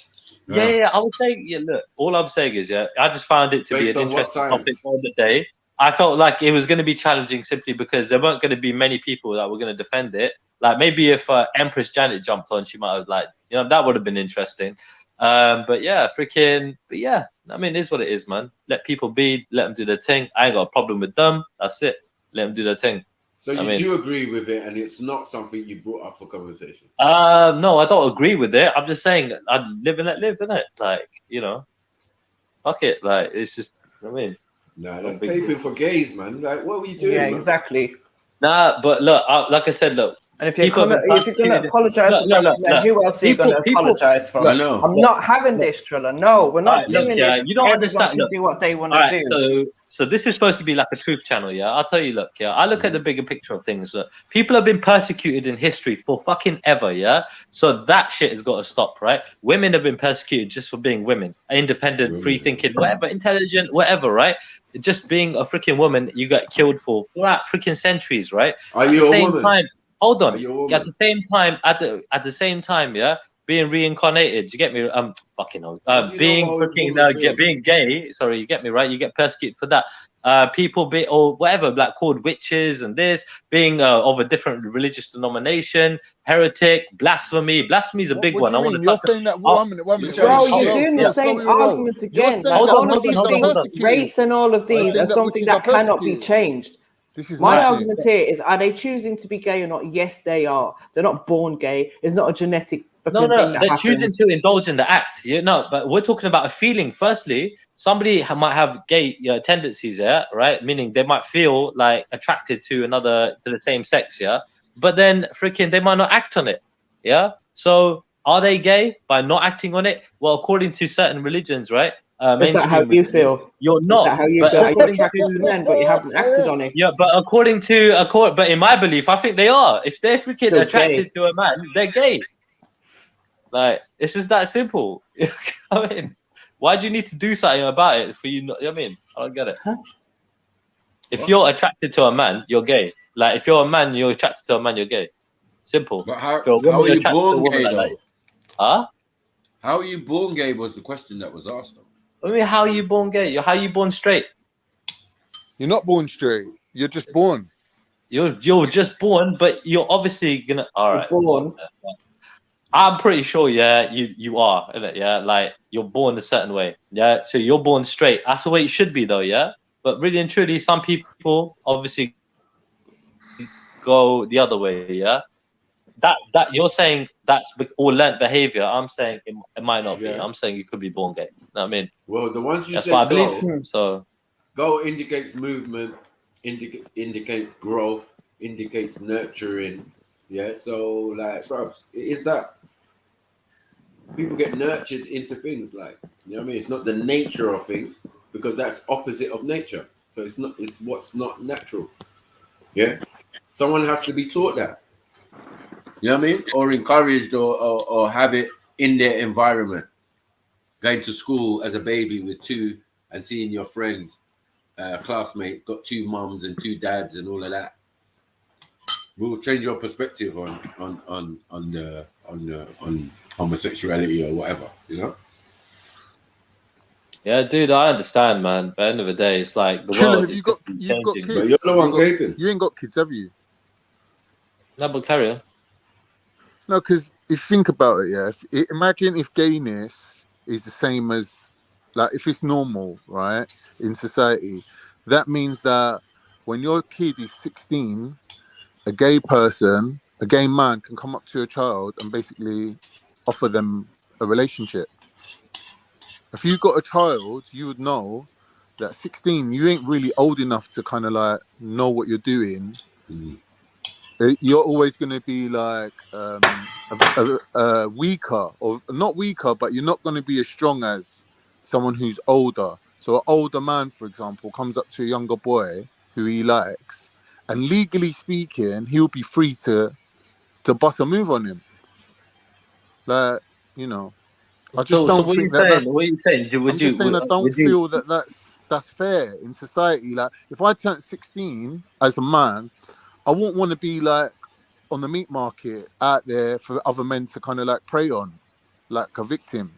S13: Yeah, I was saying, yeah, look, all I'm saying is, yeah, I just found it to be
S8: Based
S13: an
S8: on what
S13: interesting
S8: science?
S13: topic on the day. I felt like it was going to be challenging simply because there weren't going to be many people that were going to defend it. Like maybe if Empress Janet jumped on, she might have like, you know, that would have been interesting. But yeah, but yeah, I mean, it is what it is, man. Let people be, let them do their thing. I ain't got a problem with them. That's it. Let them do their thing.
S8: So you
S13: I mean,
S8: do agree with it, and it's not something you brought up for conversation.
S13: no, I don't agree with it. I'm just saying I'd live and let live, innit? Like, you know, fuck it. Like, it's just, I mean.
S8: Nah, that's caping for gays, man. Like, what were you doing?
S6: Yeah,
S8: man?
S6: exactly.
S13: Nah, but look, like I said, look.
S6: And if you're gonna apologize for that, then who else are you gonna apologize for?
S8: I know.
S6: I'm not having this, Triller. No, we're not doing this.
S13: You don't
S6: Everyone
S13: understand.
S6: can do what they want to do.
S13: So this is supposed to be like a truth channel, yeah? I'll tell you, look, yeah, I look at the bigger picture of things. Look, people have been persecuted in history for fucking ever, yeah? So that shit has got to stop, right? Women have been persecuted just for being women, independent, free thinking, whatever, intelligent, whatever, right? Just being a freaking woman, you got killed for throughout freaking centuries, right?
S8: Are
S13: at
S8: you
S13: the
S8: a
S13: same
S8: woman?
S13: time, hold on.
S8: Are you a woman?
S13: At the same time, at the same time, yeah, being reincarnated, you get me? Fucking hell. Being freaking being gay. Sorry, you get me, right? You get persecuted for that. People be or whatever, like called witches and this, being of a different religious denomination, heretic, blasphemy. Blasphemy is a big one. I want to.
S15: You're saying that one minute.
S6: Bro, you're doing the same arguments again. Like, all of these things, race and all of these are something that cannot be changed. My argument here is: are they choosing to be gay or not? Yes, they are. They're not born gay. It's not a genetic fucking thing that
S13: they're
S6: happens.
S13: choosing to indulge in the act. You know, but we're talking about a feeling. Firstly, somebody might have gay tendencies, yeah, right? Meaning they might feel like attracted to the same sex, yeah. But then, freaking, they might not act on it, yeah. So, are they gay by not acting on it? Well, according to certain religions, right?
S6: Is that how you feel?
S13: You're not.
S6: Is that how you feel? Are you attracted to men, but you haven't acted on it?
S13: Yeah, but but in my belief, I think they are. If they're freaking
S6: Still
S13: attracted
S6: gay.
S13: to a man, they're gay. Like, it's just that simple. I mean, why do you need to do something about it for you? I mean, I don't get it. If you're attracted to a man, you're gay. Like, if you're a man, you're attracted to a man, you're gay. Simple.
S8: But how
S13: If you're
S8: are you
S13: attracted to a
S8: born
S13: woman
S8: gay
S13: like
S8: though?
S13: that- Huh?
S8: How are you born gay was the question that was asked. Though.
S13: I mean, how are you born gay? How are you born straight?
S15: You're not born straight. You're just born.
S13: You're just born, but you're obviously gonna. All right.
S6: Born.
S13: I'm pretty sure, yeah, you are, innit? Yeah, like you're born a certain way, yeah. So you're born straight. That's the way it should be, though, yeah. But really and truly, some people obviously go the other way, yeah. That you're saying that all learnt behavior. I'm saying it might not be. I'm saying you could be born gay. You know what I mean?
S8: Well, the ones you
S13: That's
S8: said
S13: what I
S8: go,
S13: believe. So
S8: go indicates movement, indicates growth, indicates nurturing. Yeah, so like, bro, is that people get nurtured into things like, you know what I mean? It's not the nature of things because that's opposite of nature. So it's what's not natural. Yeah, someone has to be taught that. You know what I mean? Or encouraged or have it in their environment. Going to school as a baby with two and seeing your friend, classmate, got two mums and two dads and all of that. will change your perspective on homosexuality or whatever, you know.
S13: Yeah, dude, I understand, man. But at the end of the day, it's like the
S15: Trilla,
S13: world
S15: have
S13: is
S15: you've got
S13: changing.
S15: kids?
S8: But you're the one gaping.
S15: You ain't got kids, have you?
S13: No, but carry on.
S15: No, because if you think about it, yeah. Imagine if gayness is the same as, like, if it's normal, right, in society, that means that when your kid is 16, a gay man can come up to a child and basically offer them a relationship. If you got a child, you would know that at 16, you ain't really old enough to kind of like know what you're doing. You're always going to be like weaker, or not weaker, but you're not going to be as strong as someone who's older. So an older man, for example, comes up to a younger boy who he likes, and legally speaking, he'll be free to bust a move on him. Like, you know, I just don't
S13: what are you
S15: think that
S13: saying?
S15: that's.
S13: What are you saying?
S15: I'm just saying I don't feel that that's fair in society. Like, if I turn 16 as a man, I won't want to be like on the meat market out there for other men to kind of like prey on, like a victim.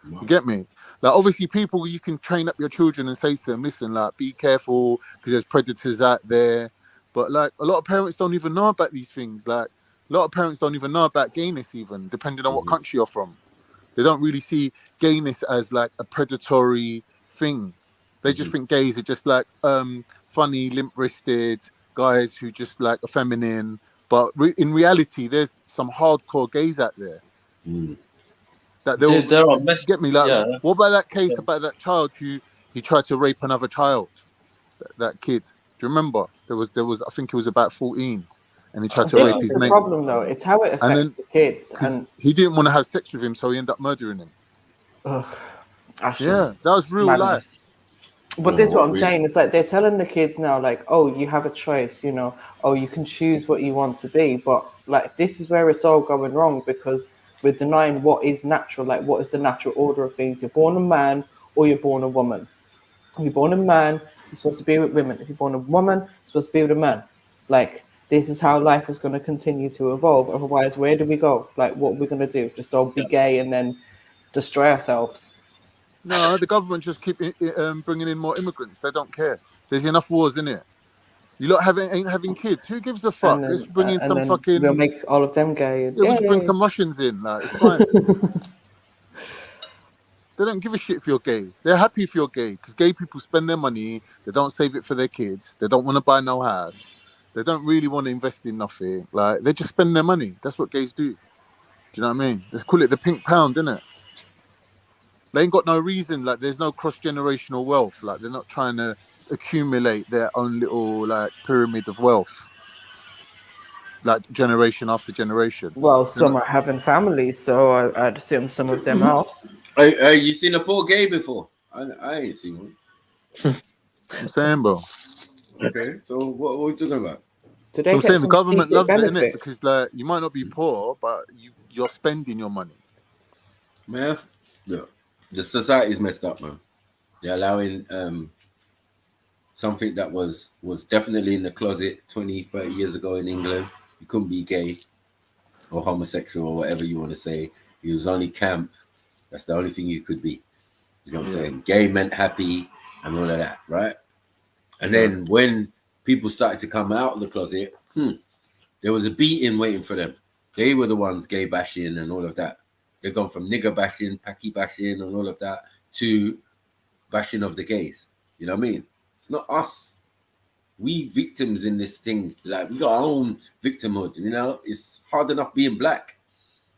S15: You get me? Like, obviously, people, you can train up your children and say to them, listen, like, be careful because there's predators out there. But like, a lot of parents don't even know about these things. Like, a lot of parents don't even know about gayness, even depending on what country you're from. They don't really see gayness as like a predatory thing. They just think gays are just like funny, limp-wristed guys who just like are feminine. But in reality, there's some hardcore gays out there. That they'll get me. Like, what about that case about that child who he tried to rape another child? That kid. Do you remember? There was. I think he was about 14, and he tried to rape his mate.
S6: This is the problem, though. It's how it affects the kids, and
S15: he didn't want to have sex with him, so he ended up murdering him. Yeah, that was real life.
S6: But this is what I'm saying. It's like they're telling the kids now, like, oh, you have a choice, you know, oh, you can choose what you want to be. But like, this is where it's all going wrong, because we're denying what is natural, like what is the natural order of things. You're born a man or you're born a woman. If you're born a man, you're supposed to be with women. If you're born a woman, you're supposed to be with a man. Like, this is how life is going to continue to evolve. Otherwise, where do we go? Like, what are we going to do? Just all be gay and then destroy ourselves?
S15: No, the government just keep bringing in more immigrants. They don't care. There's enough wars in it. You lot ain't having kids. Who gives a fuck? Let's bring in some fucking.
S6: We'll make all of them gay.
S15: Yeah, we should bring some Russians in. Like, it's fine. They don't give a shit if you're gay. They're happy if you're gay, because gay people spend their money. They don't save it for their kids. They don't want to buy no house. They don't really want to invest in nothing. Like, they just spend their money. That's what gays do. Do you know what I mean? Let's call it the pink pound, innit? They ain't got no reason. Like, there's no cross-generational wealth. Like, they're not trying to accumulate their own little like pyramid of wealth, like generation after generation.
S6: Well, some are having families, so I'd assume some of them are.
S8: Hey, you seen a poor gay before? I ain't seen one.
S15: I'm saying, bro.
S8: Okay, so what are we talking about?
S15: So I'm saying the government loves it, innit? Because like, you might not be poor, but you're spending your money.
S8: Man, look, the society's messed up, man. They're allowing something that was definitely in the closet 20, 30 years ago in England. You couldn't be gay or homosexual or whatever you want to say. It was only camp. That's the only thing you could be. You know what I'm saying? Gay meant happy and all of that, right? And then when people started to come out of the closet, there was a beating waiting for them. They were the ones gay bashing and all of that. They've gone from nigger bashing, packy bashing and all of that to bashing of the gays. You know what I mean? It's not us. We victims in this thing. Like, we got our own victimhood, you know? It's hard enough being black.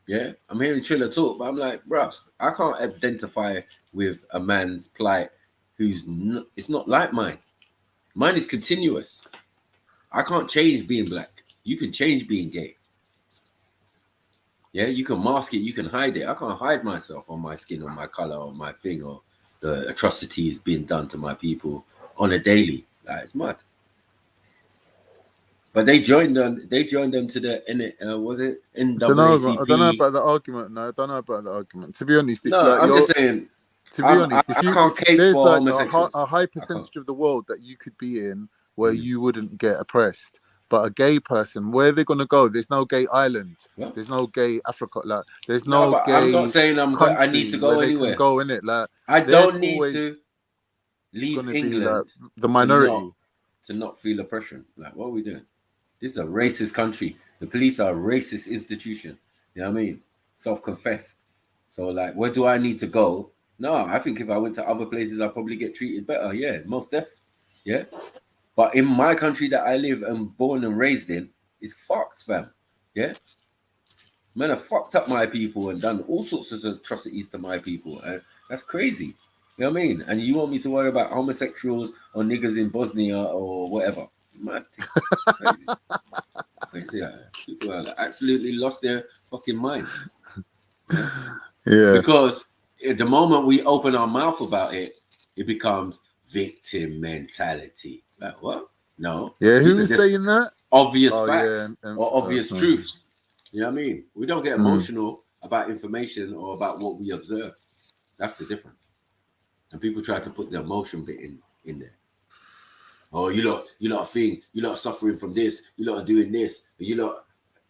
S8: Yeah? I'm hearing Triller talk, but I'm like, bruv, I can't identify with a man's plight who's not, it's not like mine. Mine is continuous. I can't change being black. You can change being gay. Yeah, you can mask it, you can hide it. I can't hide myself on my skin or my color or my thing or the atrocities being done to my people on a daily. Like, it's mad. But they joined them to the was it NAACP?
S15: I don't know about the argument. No, I don't know about the argument. To be honest,
S8: no, like, I'm just saying.
S15: To be honest, there's like a high
S8: homosexuals.
S15: percentage of the world that you could be in where you wouldn't get oppressed. But a gay person, where are they gonna go? There's no gay island.
S8: What?
S15: There's no gay Africa. Like, there's
S8: No,
S15: no
S8: but
S15: gay
S8: I'm not saying I need to
S15: country
S8: go
S15: where they
S8: anywhere.
S15: can go in it. Like,
S8: I
S15: they're
S8: don't need
S15: always
S8: to leave
S15: gonna be like
S8: England
S15: the minority.
S8: to not feel oppression. Like, what are we doing? This is a racist country. The police are a racist institution. You know what I mean? Self-confessed. So, like, where do I need to go? No, I think if I went to other places, I'd probably get treated better. Yeah, most definitely. Yeah. But in my country that I live and born and raised in, it's fucked, fam. Yeah. Men have fucked up my people and done all sorts of atrocities to my people. And that's crazy. You know what I mean? And you want me to worry about homosexuals or niggas in Bosnia or whatever? Mad thing. Crazy. Crazy. People are absolutely lost their fucking mind.
S15: Yeah.
S8: Because at the moment we open our mouth about it, it becomes victim mentality. Like, what? No.
S15: Yeah, who
S8: These are
S15: was
S8: just
S15: saying that?
S8: obvious
S15: Oh,
S8: facts
S15: yeah,
S8: or obvious truths. You know what I mean? We don't get emotional about information or about what we observe. That's the difference. And people try to put the emotion bit in there. Oh, you lot think, you lot are suffering from this, you lot are doing this, you lot,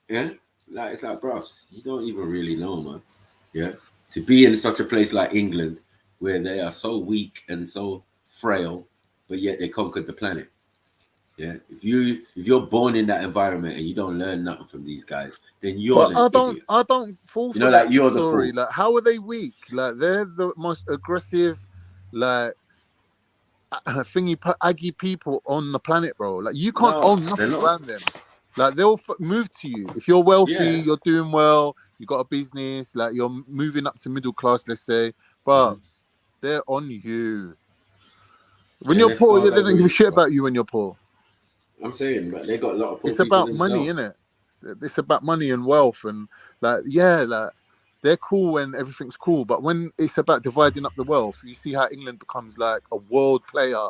S8: yeah? Like, it's like, bruv, you don't even really know, man. Yeah? To be in such a place like England, where they are so weak and so frail, but yet they conquered the planet. Yeah, if you're born in that environment and you don't learn nothing from these guys, then you're
S15: But
S8: an idiot.
S15: I don't fall
S8: You
S15: for
S8: know,
S15: that
S8: like you're the
S15: story.
S8: fool.
S15: Like, how are they weak? Like, they're the most aggressive, like Aggie people on the planet, bro. Like, you can't own nothing around them. Like, they'll move to you if you're wealthy, you're doing well, you got a business, like you're moving up to middle class, let's say, but they're on you. When you're poor, they don't give a shit about you when you're poor.
S8: I'm saying, but they got a lot of poor
S15: It's
S8: people
S15: about money,
S8: themselves.
S15: innit? It's about money and wealth, and like, yeah, like they're cool when everything's cool, but when it's about dividing up the wealth, you see how England becomes like a world player.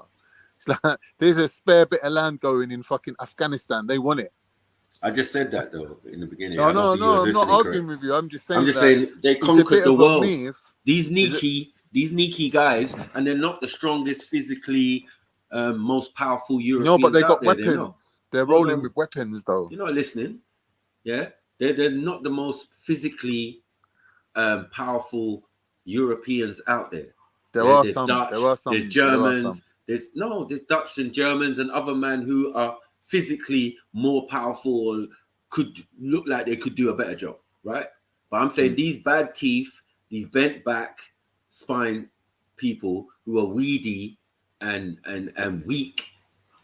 S15: It's like there's a spare bit of land going in fucking Afghanistan. They want it.
S8: I just said that though in the beginning.
S15: No, I'm not arguing with you. I'm just saying.
S8: They conquered the world.
S15: Myth.
S8: These sneaky guys, and they're not the strongest physically, most powerful Europeans.
S15: No, but they got
S8: there.
S15: weapons. They're rolling with weapons, though.
S8: You're not listening. Yeah, they're not the most physically powerful Europeans out there.
S15: There are
S8: there's
S15: some.
S8: Dutch,
S15: There are some.
S8: There's Germans. There's Dutch and Germans and other men who are physically more powerful or could look like they could do a better job, right? But I'm saying these bad teeth, these bent back spine people who are weedy and weak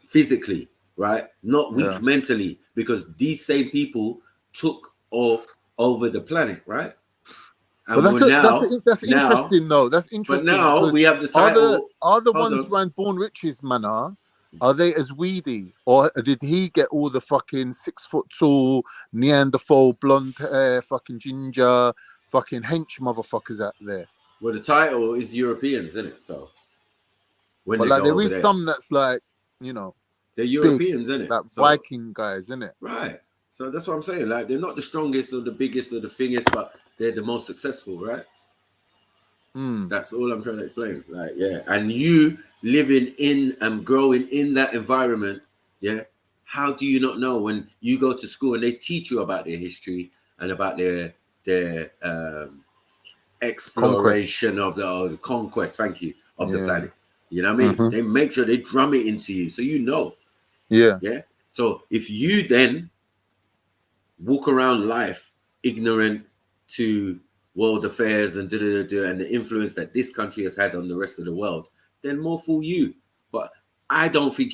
S8: physically, right? Not weak mentally, because these same people took over the planet, right? And
S15: but that's interesting, though. That's interesting.
S8: But now we have the title.
S15: Are the ones around Born Rich's manor? Are they as weedy, or did he get all the fucking 6 foot tall Neanderthal blonde hair, fucking ginger, fucking hench motherfuckers out there?
S8: Well, the title is Europeans, isn't it? So,
S15: but like there is some that's like, you know,
S8: they're Europeans, isn't it?
S15: Like Viking guys, isn't it?
S8: Right. So that's what I'm saying. Like, they're not the strongest or the biggest or the thingest, but they're the most successful, right? That's all I'm trying to explain. Like, yeah. And you living in and growing in that environment, yeah. How do you not know when you go to school and they teach you about their history and about their exploration of the conquest? Thank you, of the planet. You know what I mean? They make sure they drum it into you so you know.
S15: Yeah.
S8: Yeah. So if you then walk around life ignorant to world affairs and and the influence that this country has had on the rest of the world, then more fool you. But I don't think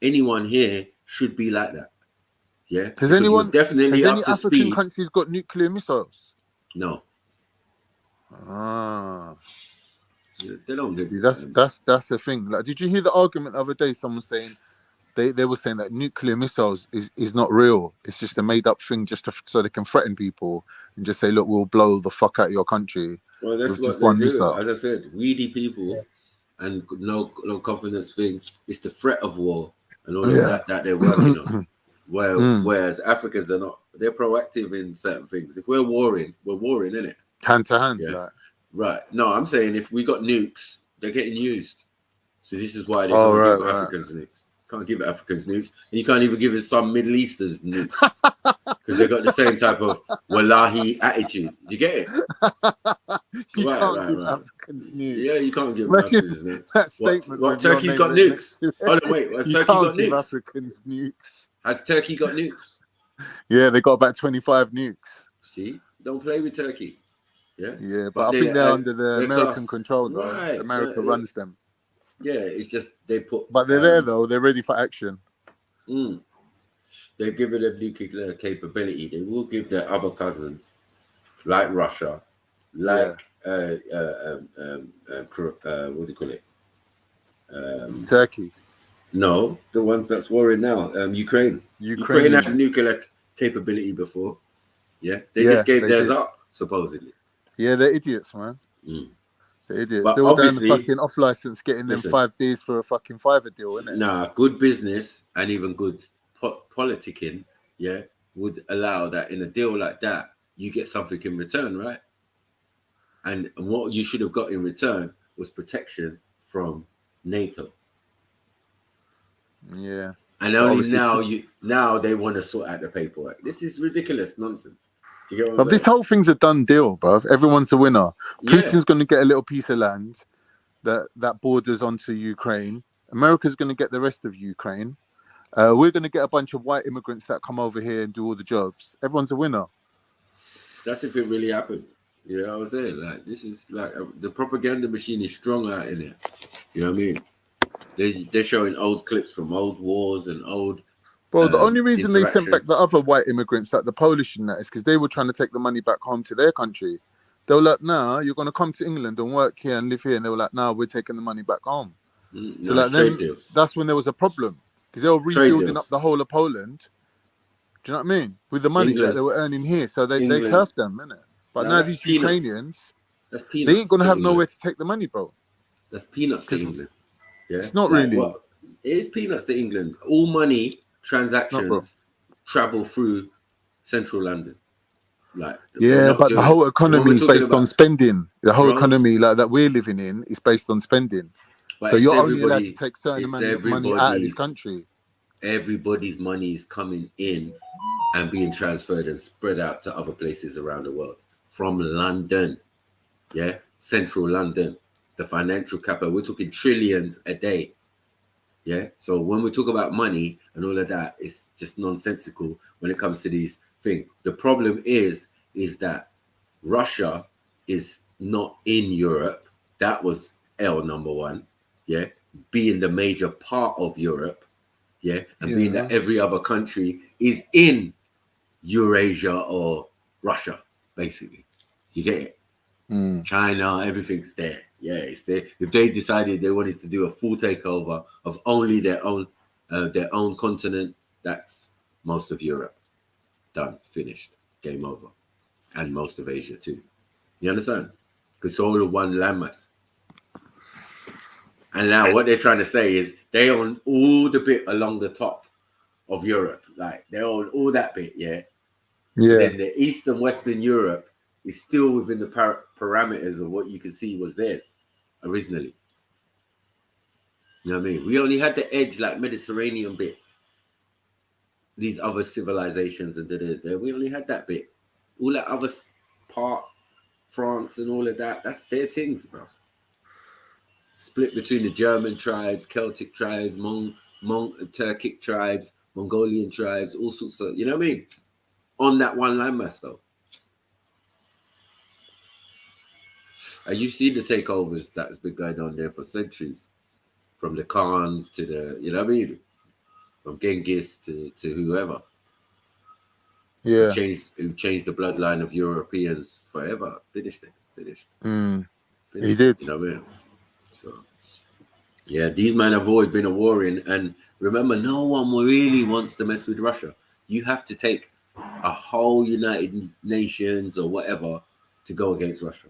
S8: anyone here should be like that. Yeah.
S15: Has any
S8: African
S15: speed. Countries got nuclear missiles?
S8: No. Yeah, they don't do.
S15: That's the thing. Like, did you hear the argument the other day? Someone saying they were saying that nuclear missiles is not real. It's just a made up thing so they can threaten people and just say, look, we'll blow the fuck out of your country.
S8: Well, that's what they do. As I said, weedy people and no confidence things. It's the threat of war and all of that they're working on. Whereas Africans are not. They're proactive in certain things. If we're warring, innit?
S15: Hand to hand.
S8: Yeah.
S15: Like.
S8: Right. No, I'm saying if we got nukes, they're getting used. So this is why they're going to give Africans nukes. Can't give Africans nukes. And you can't even give us some Middle Easterners nukes. Because they've got the same type of wallahi attitude. Do you get it?
S15: You can't give Africans nukes.
S8: Yeah, you can't give
S15: Imagine
S8: Africans nukes.
S15: that statement.
S8: What
S15: with your
S8: Turkey's
S15: name
S8: got
S15: written
S8: nukes?
S15: next to it.
S8: Hold on, wait. Has
S15: You
S8: Turkey
S15: can't
S8: got
S15: give
S8: nukes?
S15: Africans nukes.
S8: Has Turkey got nukes?
S15: Yeah, they got about 25 nukes.
S8: See? Don't play with Turkey. Yeah?
S15: Yeah, but I think they're under the American control, though.
S8: Right.
S15: America runs them.
S8: Yeah, it's just they put...
S15: But they're there, though. They're ready for action.
S8: They've given them nuclear capability. They will give their other cousins, like Russia, like what do you call it?
S15: Turkey.
S8: No, the ones that's warring now. Ukraine. Ukraine had nuclear capability before. Yeah, they just gave theirs up, supposedly.
S15: Yeah, they're idiots, man. They're idiots.
S8: But
S15: They're all down the
S8: obviously-
S15: fucking off license getting them 5 beers for a fucking $5 deal, isn't it?
S8: Nah, good business and even good politicking, yeah, would allow that in a deal like that, you get something in return, right? And what you should have got in return was protection from NATO.
S15: Yeah.
S8: And only now they want to sort out the paperwork. This is ridiculous nonsense. Do you get what I'm
S15: But
S8: saying?
S15: this whole thing's a done deal, bruv. Everyone's a winner.
S8: Yeah.
S15: Putin's going to get a little piece of land that borders onto Ukraine. America's going to get the rest of Ukraine. We're going to get a bunch of white immigrants that come over here and do all the jobs. Everyone's a winner.
S8: That's if it really happened. You know what I'm saying? Like, this is like the propaganda machine is strong out in here. You know what I mean? They're showing old clips from old wars and old.
S15: Well, the only reason they sent back the other white immigrants, like the Polish and that, is because they were trying to take the money back home to their country. They were like, nah, you're going to come to England and work here and live here. And they were like, nah, we're taking the money back home. So like then, that's when there was a problem. Because they were rebuilding up the whole of Poland. Do you know what I mean? With the money that they were earning here. So they turfed them, innit? But now these Ukrainians, they ain't going to have nowhere to take the money, bro.
S8: That's peanuts to England. Yeah,
S15: it's not really.
S8: It is peanuts to England. All money transactions travel through central London. Like,
S15: yeah, but the whole economy is based on spending. The whole economy like that we're living in is based on spending.
S8: But
S15: so you're only allowed to take certain amount of money out of this
S8: everybody's
S15: country.
S8: Everybody's money is coming in and being transferred and spread out to other places around the world from London. Yeah, central London, the financial capital. We're talking trillions a day. Yeah, so when we talk about money and all of that, it's just nonsensical when it comes to these things. The problem is that Russia is not in Europe. That was L number one. Yeah, being the major part of Europe. Yeah, and being that every other country is in Eurasia or Russia, basically. Do you get it? China, everything's there. Yeah, it's there. If they decided they wanted to do a full takeover of only their own continent, that's most of Europe. Done, finished, game over. And most of Asia too. You understand? Because it's all one landmass. And now what they're trying to say is they own all the bit along the top of Europe. Like they own all that bit, yeah?
S15: Yeah.
S8: Then the East and Western Europe is still within the parameters of what you can see was theirs originally. You know what I mean? We only had the edge, like Mediterranean bit. These other civilizations and we only had that bit. All that other part, France and all of that, that's their things, bro. Split between the German tribes, Celtic tribes, Turkic tribes, Mongolian tribes, all sorts of, you know what I mean? On that one landmass, though. And you see the takeovers that's been going on there for centuries, from the Khans to the, you know what I mean? From Genghis to whoever.
S15: Yeah.
S8: Who changed the bloodline of Europeans forever. Finished.
S15: He did.
S8: You know what I mean? So, yeah, these men have always been a warring. And remember, no one really wants to mess with Russia. You have to take a whole United Nations or whatever to go against Russia.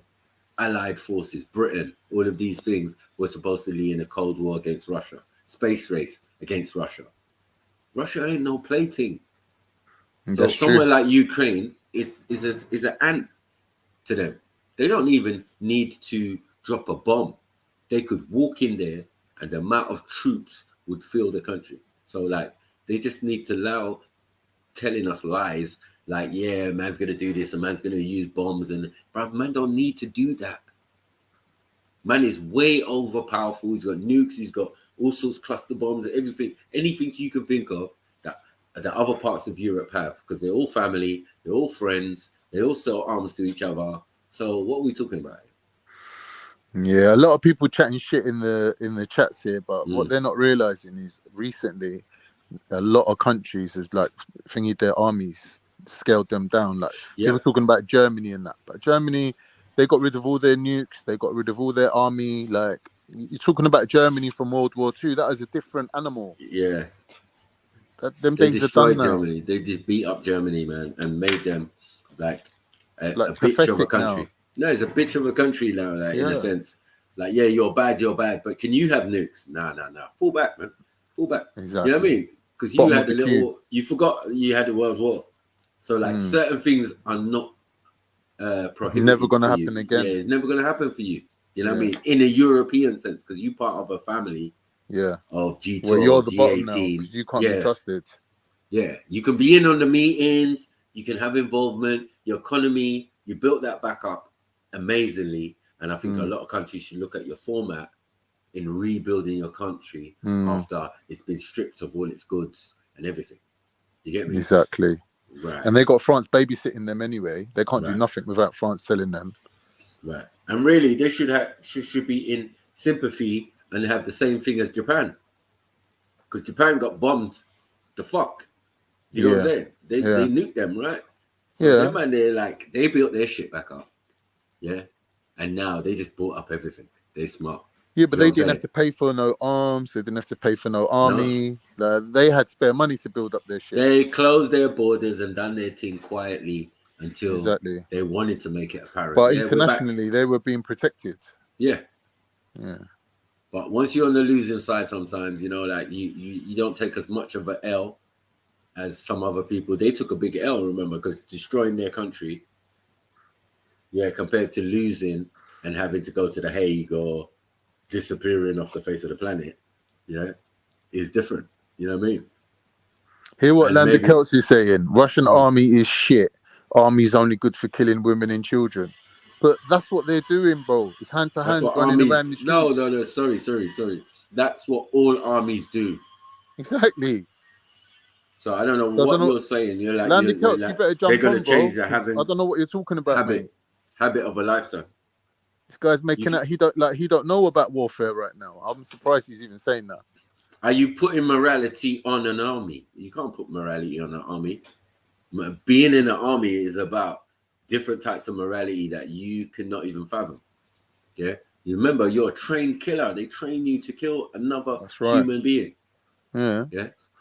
S8: Allied forces, Britain, all of these things were supposedly in a Cold War against Russia. Space race against Russia. Russia ain't no plaything. So
S15: That's
S8: somewhere
S15: true.
S8: like Ukraine is an ant to them. They don't even need to drop a bomb. They could walk in there and the amount of troops would fill the country. So like they just need to allow telling us lies like, yeah, man's gonna do this and man's gonna use bombs, and bruv, man don't need to do that. Man is way over powerful. He's got nukes, he's got all sorts of cluster bombs and everything, anything you can think of that the other parts of Europe have, because they're all family, they're all friends, they all sell arms to each other. So what are we talking about?
S15: Yeah, a lot of people chatting shit in the chats here, but what they're not realizing is recently a lot of countries have like thingy their armies, scaled them down. Like people talking about Germany and that, but Germany, they got rid of all their nukes, they got rid of all their army. Like you're talking about Germany from World War II, that is a different animal.
S8: Yeah,
S15: them
S8: they
S15: days are done
S8: destroyed
S15: now.
S8: Germany. They just beat up Germany, man, and made them like a bitch
S15: pathetic
S8: of a country.
S15: now.
S8: No, it's a bitch of a country now, like in a sense. Like, yeah, you're bad, but can you have nukes? Nah. Pull back, man. Pull back.
S15: Exactly.
S8: You know what I mean? Because you had the little, you forgot you had the World War. So like certain things are not prohibited.
S15: Never gonna happen again.
S8: Yeah, it's never gonna happen for you. You know what I mean? In a European sense, because you're part of a family. Of G12,
S15: well, you're the
S8: G18.
S15: bottom now because you can't be trusted.
S8: Yeah, you can be in on the meetings. You can have involvement. Your economy, you built that back up amazingly. And I think a lot of countries should look at your format in rebuilding your country after it's been stripped of all its goods and everything. You get me?
S15: Exactly.
S8: Right.
S15: And they got France babysitting them anyway. They can't do nothing without France telling them.
S8: Right. And really, they should be in sympathy and have the same thing as Japan. Because Japan got bombed the fuck. You know what I'm saying? They nuked them, right? So them and they built their shit back up. Yeah. And now they just bought up everything. They're smart.
S15: Yeah, but they didn't have to pay for no arms. They didn't have to pay for no army. They had spare money to build up their shit.
S8: They closed their borders and done their thing quietly until they wanted to make it apparent.
S15: But internationally, they were being protected.
S8: Yeah.
S15: Yeah.
S8: But once you're on the losing side, sometimes, you know, like you don't take as much of an L as some other people. They took a big L, remember, because destroying their country, compared to losing and having to go to The Hague or disappearing off the face of the planet, is different. You know what I mean?
S15: Hear what Lander Kelsey's saying. Russian army is shit. Army's only good for killing women and children. But that's what they're doing, bro. It's hand to hand running around the streets.
S8: No. Sorry. That's what all armies do.
S15: Exactly.
S8: So I don't know what you're saying. You're like,
S15: Landy Kelts, you better jump on, bro.
S8: I
S15: don't know what you're talking about, mate.
S8: Habit of a lifetime.
S15: This guy's making out he don't know about warfare right now. I'm surprised he's even saying that.
S8: Are you putting morality on an army? You can't put morality on an army. Being in an army is about different types of morality that you cannot even fathom. Yeah, you remember you're a trained killer. They train you to kill another human being.
S15: Yeah.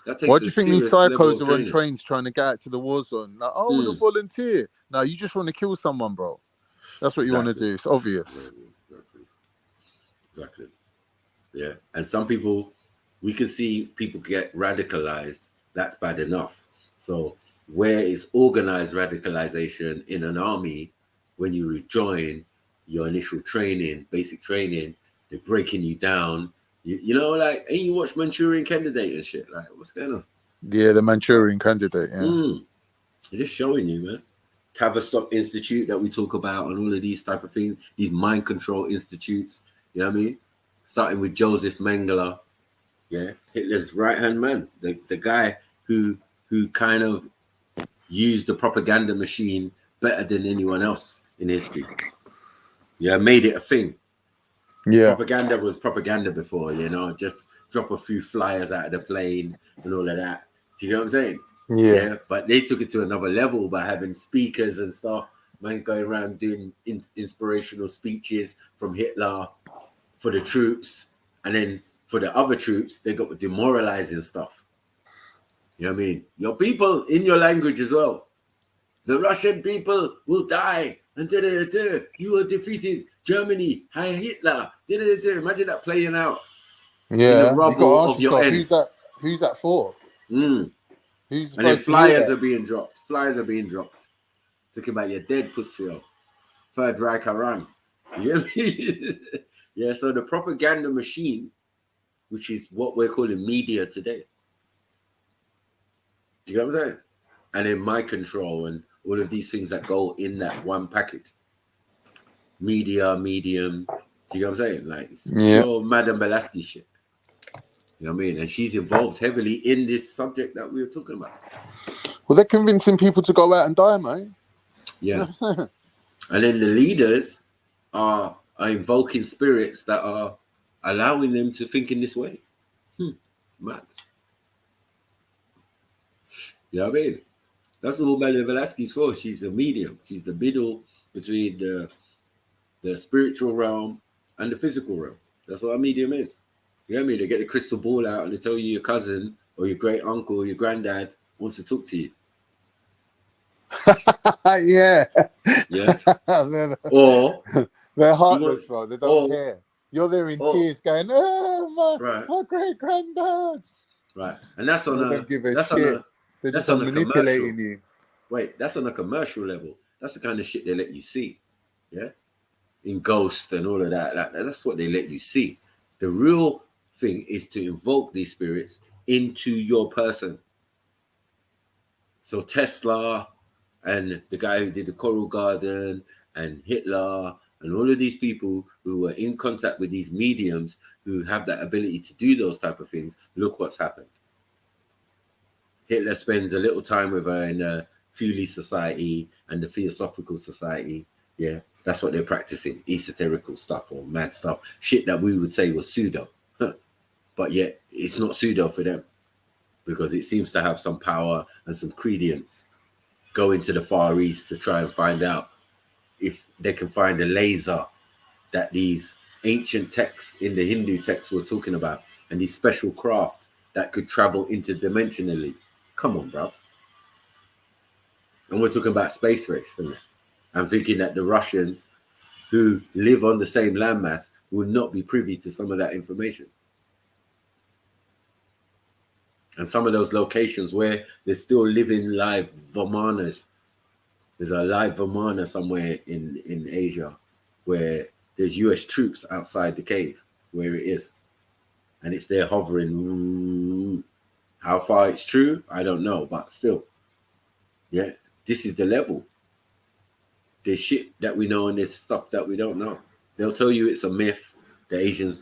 S8: That takes
S15: Why do you think these psychos are on
S8: training.
S15: trains trying to get out to the war zone? Like, the volunteer. No, you just want to kill someone, bro. That's what you want to do. It's obvious.
S8: Exactly. Yeah. And some people, we can see people get radicalized. That's bad enough. So where is organized radicalization in an army? When you rejoin your initial training, basic training, they're breaking you down. You know, like, and you watch Manchurian Candidate and shit. Like, what's going on?
S15: Yeah, the Manchurian Candidate. Yeah.
S8: It's just showing you, man. Tavistock Institute that we talk about and all of these type of things, these mind control institutes, you know what I mean? Starting with Joseph Mengele, Hitler's right-hand man, the guy who kind of used the propaganda machine better than anyone else in history. Made it a thing.
S15: Yeah.
S8: Propaganda was propaganda before, just drop a few flyers out of the plane and all of that. Do you know what I'm saying?
S15: Yeah.
S8: But they took it to another level by having speakers and stuff, man, going around doing inspirational speeches from Hitler for the troops. And then for the other troops, they got demoralizing stuff. You know what I mean? Your people in your language as well. The Russian people will die. And you are defeated. Germany, Heil Hitler. Imagine that playing out.
S15: Yeah.
S8: In the rubble of your ends.
S15: Who's that for? Who's
S8: and then flyers are being dropped. Talking about your dead pussy. Third Reich Iran. You get me? Yeah, so the propaganda machine, which is what we're calling media today, Do you get what I'm saying? And then mind control and all of these things that go in that one package. Media, medium. Do you get what I'm saying? Like, it's pure Madame Blavatsky shit. You know what I mean? And she's involved heavily in this subject that we were talking about.
S15: Well, they're convincing people to go out and die, mate.
S8: Yeah. And then the leaders are invoking spirits that are allowing them to think in this way. Mad. You know what I mean? That's all Madame Blavatsky's for. She's a medium. She's the middle between the spiritual realm and the physical realm. That's what a medium is. You know what I mean? They get the crystal ball out and they tell you your cousin or your great uncle or your granddad wants to talk to you.
S15: Yeah.
S8: Or
S15: they're heartless, bro. They don't care. You're there in tears going, oh, my great granddad.
S8: Right. And that's on
S15: don't give a shit. They're just manipulating you.
S8: Wait, that's on a commercial level. That's the kind of shit they let you see. Yeah. In Ghost and all of that. That's what they let you see. The real thing is to invoke these spirits into your person. So Tesla and the guy who did the Coral Garden and Hitler and all of these people who were in contact with these mediums who have that ability to do those type of things, look what's happened. Hitler spends a little time with her in the Thule Society and the Theosophical Society. Yeah, that's what they're practicing, esoterical stuff or mad stuff, shit that we would say was pseudo. But yet it's not pseudo for them because it seems to have some power and some credence. Go into the Far East to try and find out if they can find a laser that these ancient texts in the Hindu texts were talking about and these special craft that could travel interdimensionally. Come on, bruv. And we're talking about space race. Isn't it? I'm thinking that the Russians who live on the same landmass will not be privy to some of that information. And some of those locations where they're still living live Vamanas. There's a live Vamana somewhere in Asia where there's US troops outside the cave where it is. And it's there hovering. How far it's true, I don't know, but still. Yeah, this is the level. There's shit that we know and there's stuff that we don't know. They'll tell you it's a myth, the Asians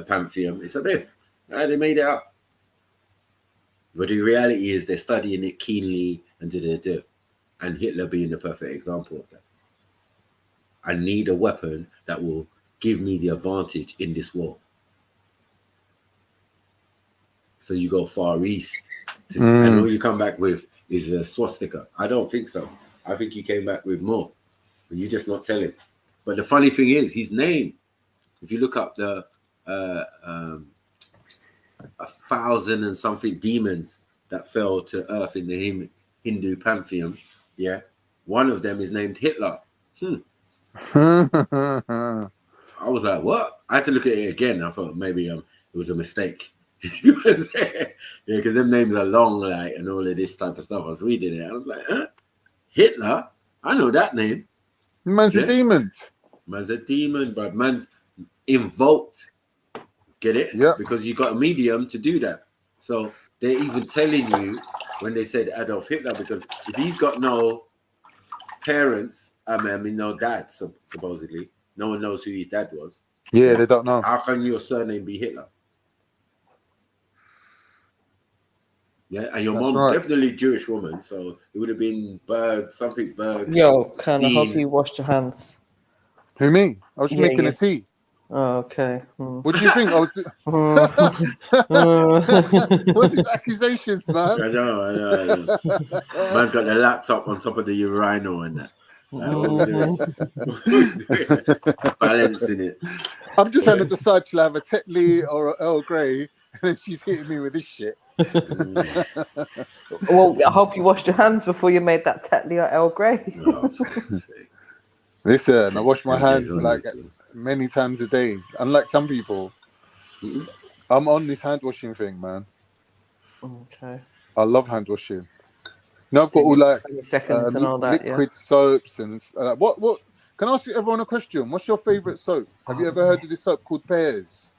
S8: pantheon. It's a myth. They made it up. But the reality is they're studying it keenly and and Hitler being the perfect example of that. I need a weapon that will give me the advantage in this war. So you go Far East, and all you come back with is a swastika. I don't think so. I think he came back with more. But you're just not telling. But the funny thing is, his name, if you look up the 1,000 and something demons that fell to earth in the Hindu pantheon, yeah, one of them is named Hitler. I was like, what? I had to look at it again. I thought maybe it was a mistake. Yeah, because them names are long, like, and all of this type of stuff. I was reading it. I was like, huh? Hitler? I know that name.
S15: Man's a demon.
S8: Man's a demon, but man's invoked. Get it?
S15: Yeah.
S8: Because you got a medium to do that. So they're even telling you when they said Adolf Hitler, because if he's got no parents, I mean no dad, supposedly, no one knows who his dad was.
S15: Yeah, they don't know.
S8: How can your surname be Hitler? Yeah, and your mom's definitely a Jewish woman, so it would have been Berg, something Berg.
S6: Yo, can I hope you washed your hands?
S15: Who, me? I was making a tea.
S6: Oh, okay.
S15: What do you think? What's his accusations, man?
S8: I know. Man's got the laptop on top of the urinal and that. Balancing it.
S15: I'm just trying to decide to have a Tetley or an Earl Grey, and then she's hitting me with this shit.
S6: Well, I hope you washed your hands before you made that Tetley or Earl Grey.
S15: Listen, I wash my hands like many times a day. Unlike some people, I'm on this hand washing thing, man.
S6: Okay.
S15: I love hand washing. Now I've got all like
S6: seconds and all that,
S15: liquid soaps and what? Can I ask everyone a question? What's your favorite soap? Have you ever heard of this soap called Pears?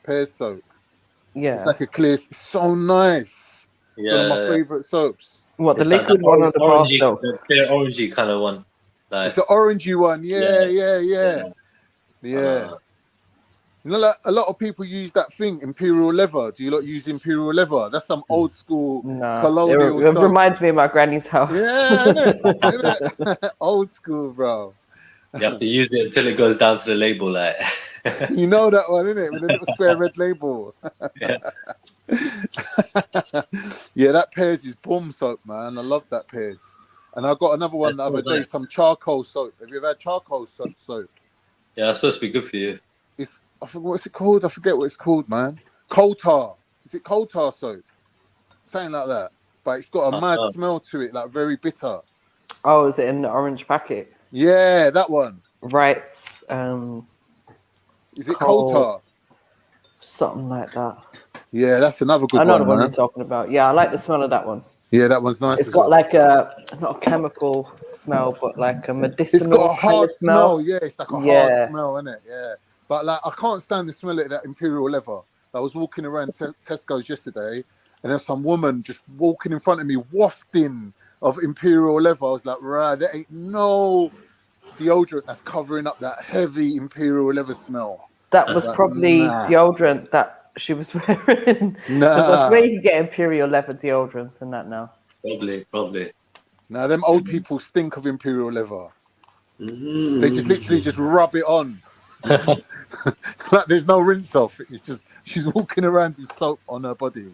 S15: Pears soap.
S6: Yeah.
S15: It's like a clear. It's so nice.
S13: Yeah,
S15: one of my favorite soaps.
S6: What, the
S13: it's like
S6: liquid one or the bar
S13: orangey,
S6: soap?
S13: the clear orangey kind of one. Like,
S15: It's the orangey one. Yeah.
S13: Uh,
S15: You know, like a lot of people use that thing, imperial leather. Do you lot use imperial leather? That's some old school colonial
S6: it
S15: soap.
S6: reminds me of my granny's house.
S15: Yeah, innit? Old school, bro.
S13: you have to use it until it goes down to the label, like.
S15: You know that one, innit? With a little square red label.
S13: Yeah.
S15: Yeah, that Pears is bomb soap, man. I love that Pears. And I got another one the other day, some charcoal soap. Have you ever had charcoal soap?
S13: Yeah, that's supposed to be good for you.
S15: I forget what's it called. I forget what it's called, man. Coal tar. Is it coal tar soap? Something like that. But it's got a mad smell to it, like very bitter.
S6: Oh, is it in the orange packet?
S15: Yeah, that one.
S6: Right.
S15: Is it coal tar?
S6: Something like that.
S15: Yeah, that's another good one.
S6: I know the one
S15: man.
S6: you're talking about. Yeah, I like the smell of that one.
S15: Yeah, that one's nice.
S6: It's got like not a chemical smell, but like a medicinal.
S15: It's got a hard
S6: kind of smell.
S15: Yeah, it's like a hard smell, isn't it? Yeah. But like, I can't stand the smell of that imperial leather. I was walking around Tesco's yesterday, and there's some woman just walking in front of me, wafting of imperial leather. I was like, right, there ain't no deodorant that's covering up that heavy imperial leather smell.
S6: That was probably deodorant that she was wearing. That's where you can get imperial leather deodorants and that now.
S13: Probably.
S15: Now, them old people stink of imperial leather. They just literally just rub it on. Like there's no rinse off. It's just she's walking around with soap on her body.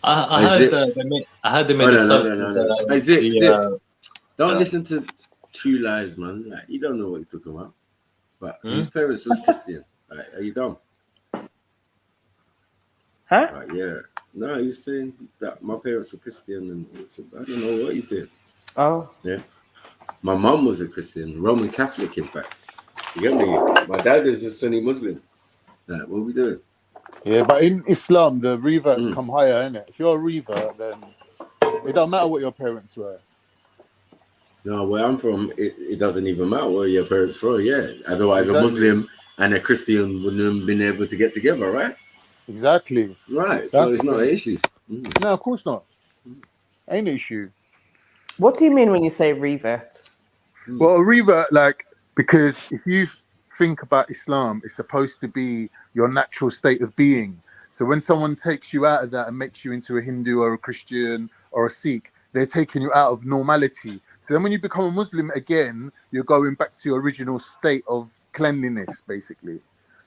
S13: I heard they made it soap.
S8: No. Is it? Don't listen to True Lies, man. Like, you don't know what he's talking about. But his parents was Christian. Like, are you dumb?
S6: Huh?
S8: Like, yeah. No, he's saying that my parents were Christian, and I don't know what he's doing.
S6: Oh.
S8: Yeah. My mum was a Christian, Roman Catholic, in fact. You get me? My dad is a Sunni Muslim. Like, what are we doing?
S15: Yeah, but in Islam, the reverts come higher, innit? If you're a revert, then it don't matter what your parents were.
S8: No, where I'm from, it doesn't even matter where your parents were. Yeah, otherwise a Muslim and a Christian wouldn't have been able to get together, right?
S15: Exactly.
S8: Right. So it's not an issue.
S15: No, of course not. Ain't an issue.
S6: What do you mean when you say revert?
S15: Well, a revert, like, because if you think about Islam, it's supposed to be your natural state of being. So when someone takes you out of that and makes you into a Hindu or a Christian or a Sikh, they're taking you out of normality. So then when you become a Muslim again, you're going back to your original state of cleanliness, basically.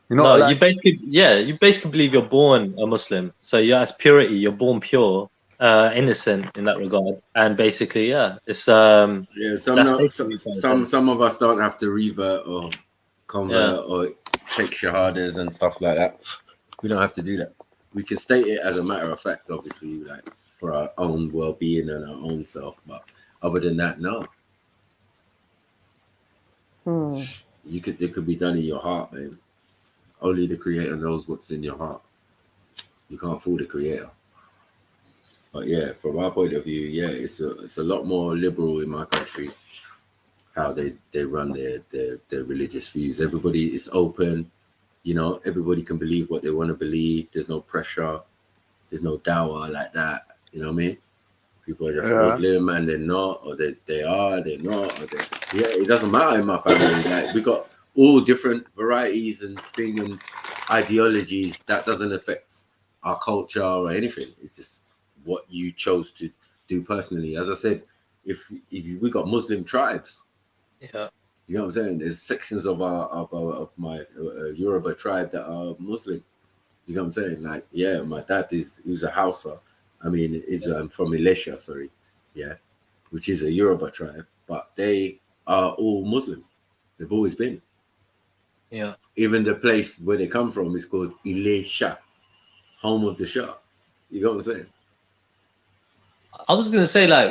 S15: You know,
S13: you basically believe you're born a Muslim. So you're as purity, you're born pure, innocent in that regard. And basically, it's
S8: some of us don't have to revert or convert or take shahadas and stuff like that. We don't have to do that. We can state it as a matter of fact, obviously, like for our own well-being and our own self. But other than that, no. It could be done in your heart, man. Only the Creator knows what's in your heart. You can't fool the Creator. But yeah, from our point of view, yeah, it's a lot more liberal in my country. How they run their religious views. Everybody is open. You know, everybody can believe what they want to believe. There's no pressure. There's no dawah like that. You know what I mean? People are just Muslim and they're not, or they are, they're not. It doesn't matter in my family. Like, we got all different varieties and things and ideologies. That doesn't affect our culture or anything. It's just what you chose to do personally. As I said, if we got Muslim tribes, you know what I'm saying? There's sections of my Yoruba tribe that are Muslim. You know what I'm saying? Like, yeah, my dad he's a Hausa. I mean, I'm from Elisha, which is a Yoruba tribe, but they are all Muslims. They've always been.
S13: Yeah.
S8: Even the place where they come from is called Elisha, home of the Shah. You know what I'm saying?
S13: I was gonna say, like,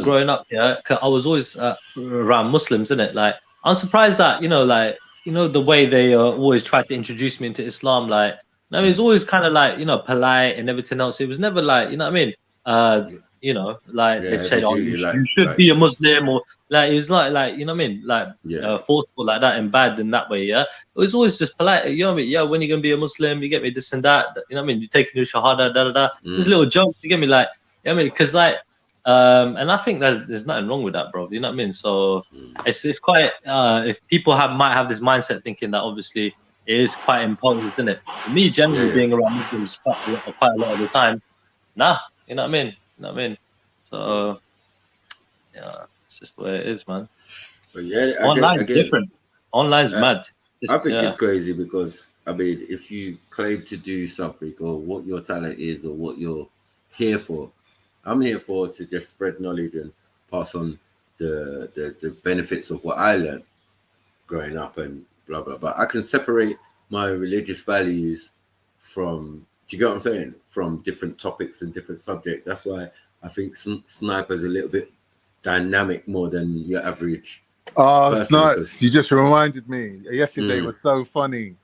S13: growing up, I was always around Muslims, innit? Like, I'm surprised that the way they always tried to introduce me into Islam, like, it was always kind of like polite and everything else. It was never like, you know what I mean? you know, like
S8: Yeah,
S13: they said,
S8: heavy
S13: oh,
S8: duty,
S13: you should be a Muslim, or like it's like you know what I mean, like
S8: Yeah.
S13: forceful like that and bad in that way. Yeah, it was always just polite. You know what I mean? Yeah, when you gonna be a Muslim? You get me this and that. You know what I mean? You taking your shahada, da da da. There's little jokes. You get me? Like, you know what I mean? Because like, and I think there's nothing wrong with that, bro. You know what I mean? So it's quite if people might have this mindset thinking that obviously it is quite imposed, isn't it? For me, generally being around Muslims quite a lot of the time, nah, you know what I mean? You know what I mean? So yeah, it's just the way it is, man.
S8: But yeah,
S13: Online's different. Online's mad.
S8: I think it's crazy because I mean, if you claim to do something or what your talent is or what you're here for, I'm here for to just spread knowledge and pass on the benefits of what I learned growing up and blah blah blah. I can separate my religious values from, do you get what I'm saying? From different topics and different subjects. That's why I think Sniper's a little bit dynamic more than your average.
S15: Snipes, you just reminded me. Yesterday was so funny.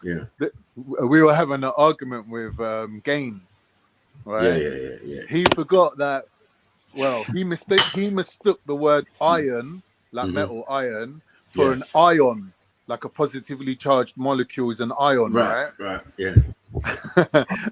S8: Yeah.
S15: We were having an argument with Gain, right?
S8: Yeah.
S15: He forgot that, well, he mistook the word iron, like metal iron, for an ion, like a positively charged molecule is an ion, right?
S8: Right, yeah.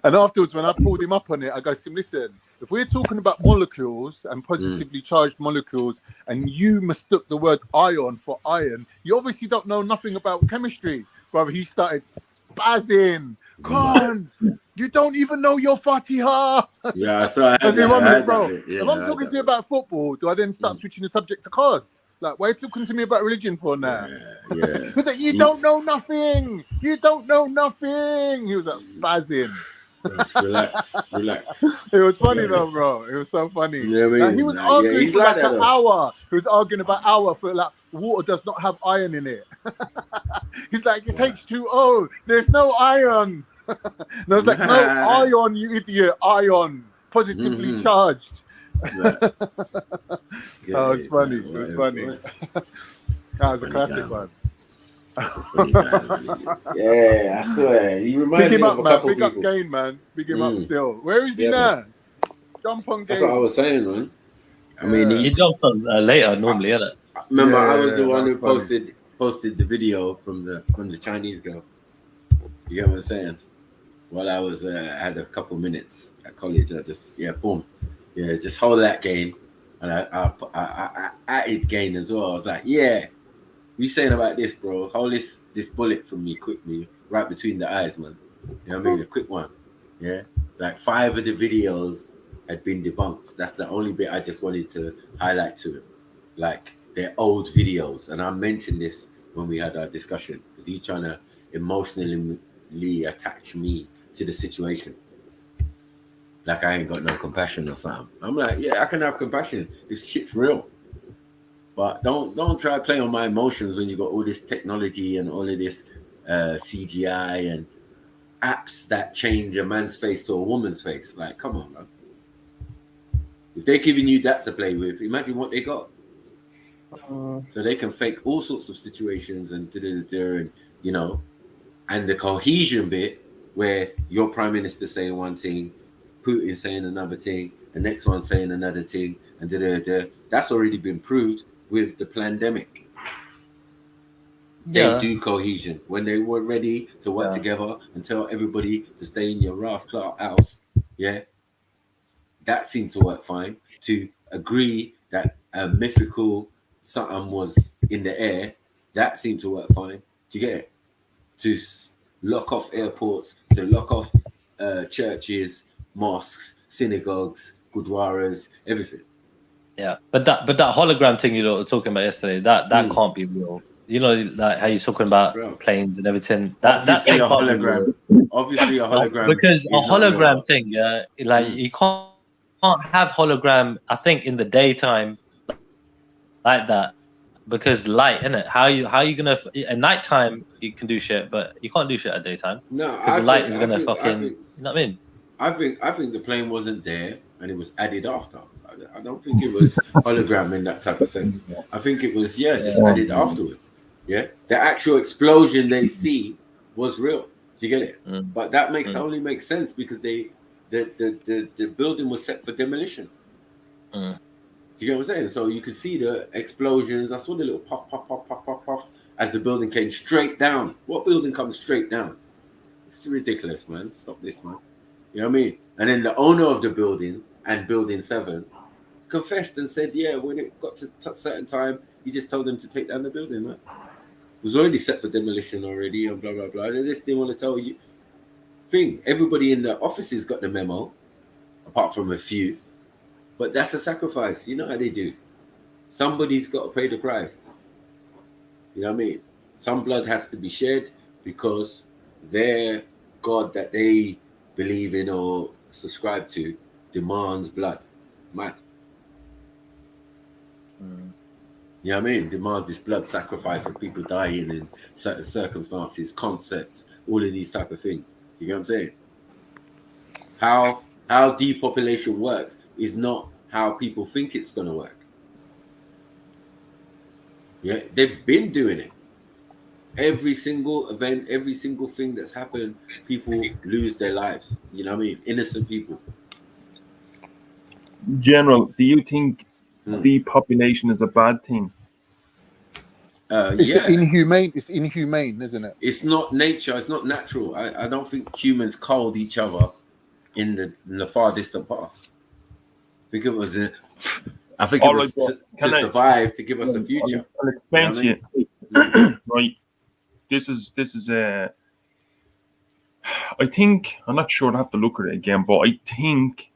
S15: And afterwards, when I pulled him up on it, I go to him, listen, if we're talking about molecules and positively charged molecules, and you mistook the word ion for iron, you obviously don't know nothing about chemistry. Brother, he started spazzing. Con, you don't even know your Fatiha.
S8: Yeah, so I
S15: If
S8: I'm
S15: I'm talking to you about football, do I then start switching the subject to cars? Like, why are you talking to me about religion for now?
S8: Yeah.
S15: He's like, you don't know nothing. You don't know nothing. He was like spazzing.
S8: Relax.
S15: It was funny though, bro. It was so funny.
S8: Yeah,
S15: like, he was arguing for
S8: like
S15: like an hour. He was arguing about an hour for like water does not have iron in it. He's like, it's H2O. There's no iron. And I was like, no ion, you idiot. Ion, positively charged. That was funny. It was funny. That was a classic one.
S8: Yeah, I swear. You remind me of a couple
S15: Big up
S8: people.
S15: Gain, man. Big him up still. Where is he now?
S8: Man.
S15: Jump on Gain.
S8: That's what I was saying, man. I mean,
S13: he jumps on later normally, isn't it?
S8: Remember, I was the one who posted the video from the Chinese girl. You get what I'm saying? While I was had a couple minutes at college, I just boom, just hold that Gain, and I added Gain as well. I was like, you saying about this, bro? Hold this bullet from me quickly, right between the eyes, man. You know what I mean? A quick one. Yeah, like 5 of the videos had been debunked. That's the only bit I just wanted to highlight to him. Like, they're old videos, and I mentioned this when we had our discussion because he's trying to emotionally attach me to the situation. Like I ain't got no compassion or something. I'm like, I can have compassion. This shit's real. But don't try to play on my emotions when you got all this technology and all of this CGI and apps that change a man's face to a woman's face. Like, come on, man. If they're giving you that to play with, imagine what they got. So they can fake all sorts of situations and and and the cohesion bit where your prime minister saying one thing, Putin saying another thing, the next one saying another thing, and that's already been proved with the pandemic. They do cohesion when they were ready to work together and tell everybody to stay in your rascal house. That seemed to work fine. To agree that a mythical something was in the air, that seemed to work fine. Do you get it? To lock off airports, to lock off churches, mosques, synagogues, gurdwaras, everything.
S13: Yeah, but that hologram thing you were talking about yesterday, that can't be real. You know, like how you're talking about planes and everything.
S8: Obviously a hologram. Obviously a hologram.
S13: Because a hologram thing, you can't have hologram. I think in the daytime like that because light, innit? How you gonna at nighttime you can do shit, but you can't do shit at daytime.
S8: No,
S13: because the light is gonna fucking. You know what I mean?
S8: I think the plane wasn't there and it was added after. I don't think it was hologram in that type of sense. I think it was just added afterwards. Yeah, the actual explosion they see was real. Do you get it? But that only makes sense because the building was set for demolition. Do you get what I'm saying? So you could see the explosions. I saw the little puff, puff, puff, puff, puff, puff as the building came straight down. What building comes straight down? It's ridiculous, man. Stop this, man. You know what I mean? And then the owner of the building and Building 7 confessed and said, yeah, when it got to a certain time, he just told them to take down the building, man. It was already set for demolition already and blah, blah, blah. They just didn't want to tell you. Everybody in the offices got the memo, apart from a few. But that's a sacrifice. You know how they do. Somebody's got to pay the price. You know what I mean? Some blood has to be shed because their God that they believe in or subscribe to demands blood. Mad. You know what I mean? Demand this blood sacrifice of people dying in certain circumstances, concepts, all of these type of things. You know what I'm saying? How depopulation works is not how people think it's going to work. Yeah, they've been doing it. Every single event, every single thing that's happened, people lose their lives. You know what I mean? Innocent people.
S16: General, do you think depopulation is a bad thing?
S15: It's inhumane. It's inhumane, isn't it?
S8: It's not nature. It's not natural. I don't think humans culled each other in the far distant past. I think it was to survive, to give us a future.
S16: I'll explain to you. Right. This is I think, I'm not sure, I have to look at it again, but I think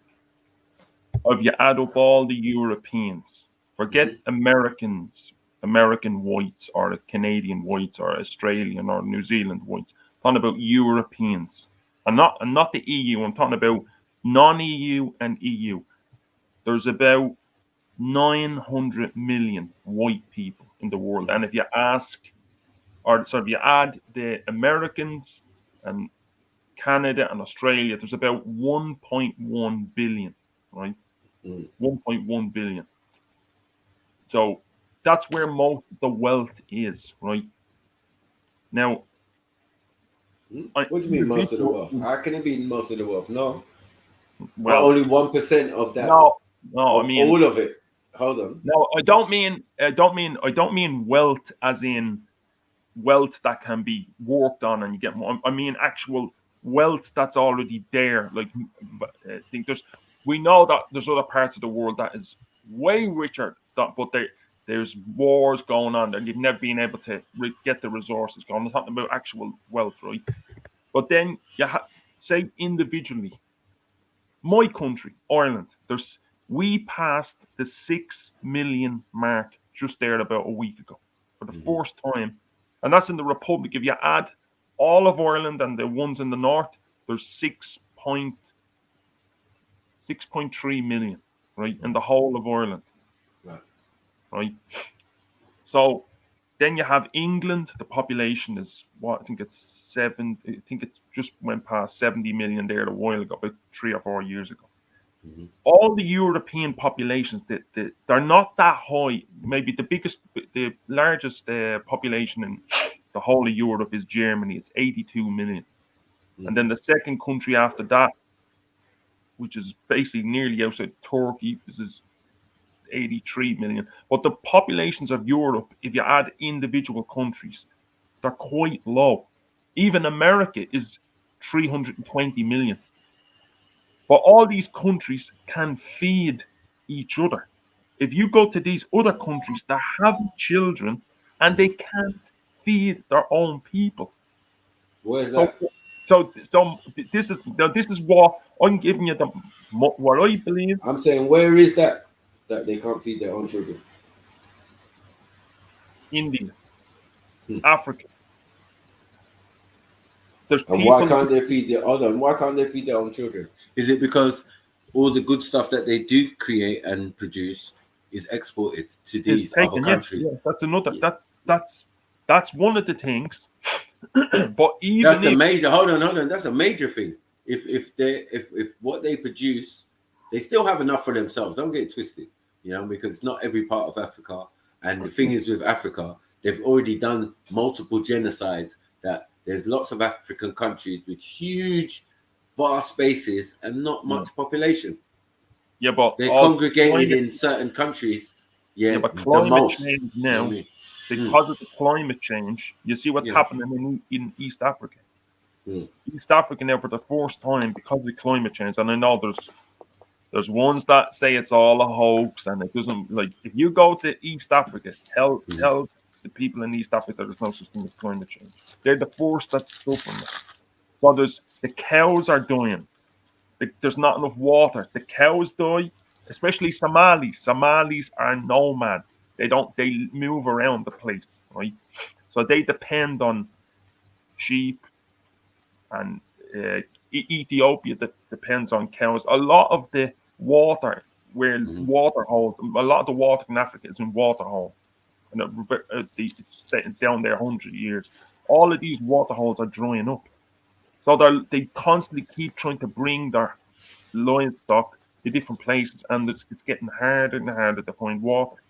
S16: if you add up all the Europeans, forget Americans, American whites or Canadian whites or Australian or New Zealand whites, I'm talking about Europeans. And not the EU, I'm talking about non-EU and EU. There's about 900 million white people in the world. And if you add the Americans and Canada and Australia, there's about 1.1 billion, right? 1.1 billion. So that's where most of the wealth is, right? Now,
S8: what do you mean most of the wealth? How can it be most of the wealth? No.
S16: Well,
S8: only 1% of that.
S16: No, I mean
S8: all of it. Hold on.
S16: No, I don't mean wealth as in wealth that can be worked on and you get more. I mean actual wealth that's already there. Like I think we know that there's other parts of the world that is way richer, but there's wars going on and you've never been able to get the resources going. It's not about actual wealth, right? But then you say individually, my country, Ireland, we passed the 6 million mark just there about a week ago for the first time. And that's in the Republic. If you add all of Ireland and the ones in the north, there's 6.3 million, right, in the whole of Ireland. Right. So then you have England. The population is what? I think it's just went past 70 million there a while ago, about 3 or 4 years ago. All the European populations, they're not that high. Maybe the largest population in the whole of Europe is Germany. It's 82 million. And then the second country after that, which is basically nearly outside Turkey, is 83 million. But the populations of Europe, if you add individual countries, they're quite low. Even America is 320 million. But all these countries can feed each other. If you go to these other countries that have children and they can't feed their own people.
S8: Where's that?
S16: So this is what I'm giving you what I believe.
S8: I'm saying, where is that they can't feed their own children?
S16: India, Africa.
S8: And why can't they feed their own children? Is it because all the good stuff that they do create and produce is exported to these other countries?
S16: Yeah, that's another. That's one of the things. But even
S8: that's the major. Hold on. That's a major thing. If what they produce, they still have enough for themselves. Don't get it twisted, because it's not every part of Africa. And the thing is with Africa, they've already done multiple genocides. That there's lots of African countries with huge, vast spaces and not much population.
S16: Yeah, but
S8: they congregated in certain countries. Yeah,
S16: but
S8: the
S16: climate
S8: most.
S16: change now,
S8: You know
S16: because of the climate change, you see what's happening in East Africa. East Africa now, for the first time, because of the climate change, and I know there's ones that say it's all a hoax, and it doesn't. Like, if you go to East Africa, tell the people in East Africa there's no such thing as climate change. They're the first that's suffering it. So the cows are dying. There's not enough water. The cows die, especially Somalis. Somalis are nomads. They move around the place, right? So they depend on sheep, and Ethiopia that depends on cows. A lot of the water, water holes, a lot of the water in Africa is in water holes, and it's down there 100 years. All of these water holes are drying up, so they constantly keep trying to bring their livestock to different places, and it's getting harder and harder to find water.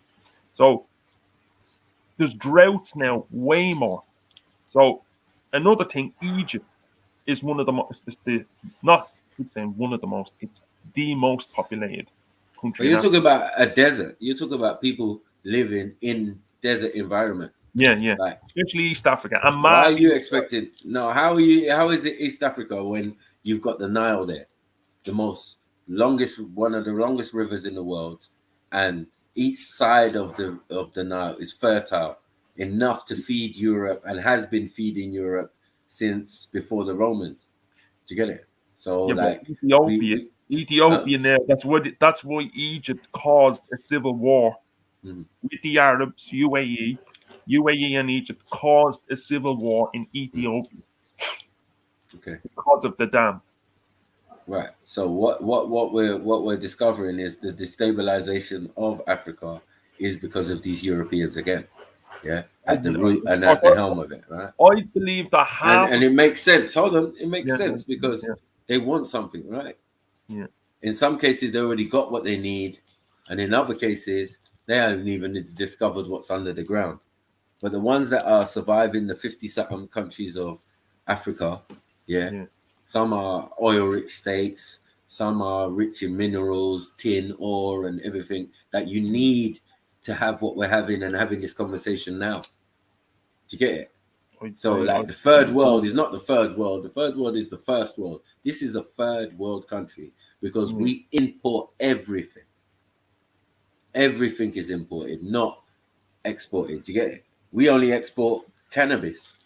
S16: So there's droughts now, way more. So another thing, Egypt is one of the most, it's the most populated country.
S8: But you're talking about a desert. You're talking about people living in desert environment.
S16: Yeah.
S8: Like,
S16: especially East Africa. And
S8: why are you expecting? No, how is it East Africa when you've got the Nile there, one of the longest rivers in the world, and each side of the Nile is fertile enough to feed Europe and has been feeding Europe since before the Romans. Do you get it? So
S16: Ethiopia now. That's why Egypt caused a civil war with the Arabs. UAE and Egypt caused a civil war in Ethiopia.
S8: Okay.
S16: Because of the dam.
S8: Right. So what we're discovering is the destabilization of Africa is because of these Europeans again. Yeah. At the root and at the helm of it, right?
S16: I believe that
S8: and it makes sense. Hold on, it makes sense because they want something, right?
S16: Yeah.
S8: In some cases, they already got what they need, and in other cases, they haven't even discovered what's under the ground. But the ones that are surviving the 50-something countries of Africa, some are oil-rich states, some are rich in minerals, tin, ore, and everything that you need to have what we're having and having this conversation now. Do you get it? So, like, the third world is not the third world. The third world is the first world. This is a third world country because we import everything. Everything is imported, not exported. Do you get it? We only export cannabis.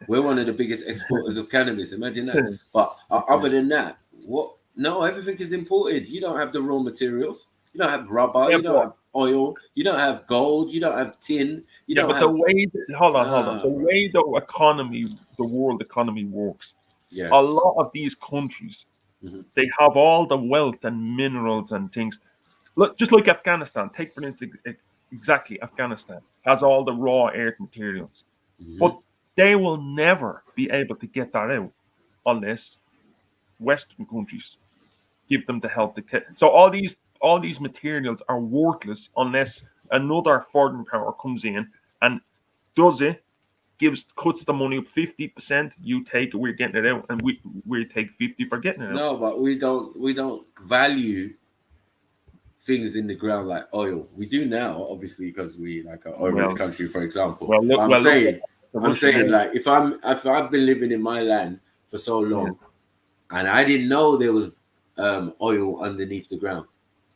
S8: We're one of the biggest exporters of cannabis. Imagine that. But other than that, no, everything is imported. You don't have the raw materials. You don't have rubber. You don't have oil. You don't have gold. You don't have tin.
S16: The way the way the world economy works.
S8: Yeah.
S16: A lot of these countries, they have all the wealth and minerals and things. Look, just like Afghanistan. Take for instance, exactly Afghanistan has all the raw earth materials, but they will never be able to get that out unless Western countries give them the help. So all these materials are worthless unless another foreign power comes in and cuts the money up 50%. You take it, we're getting it out, and we take 50 for getting it out.
S8: No, but we don't value things in the ground like oil. We do now, obviously, because we like an oil-rich country, for example. I'm saying, like, if I've been living in my land for so long, and I didn't know there was oil underneath the ground.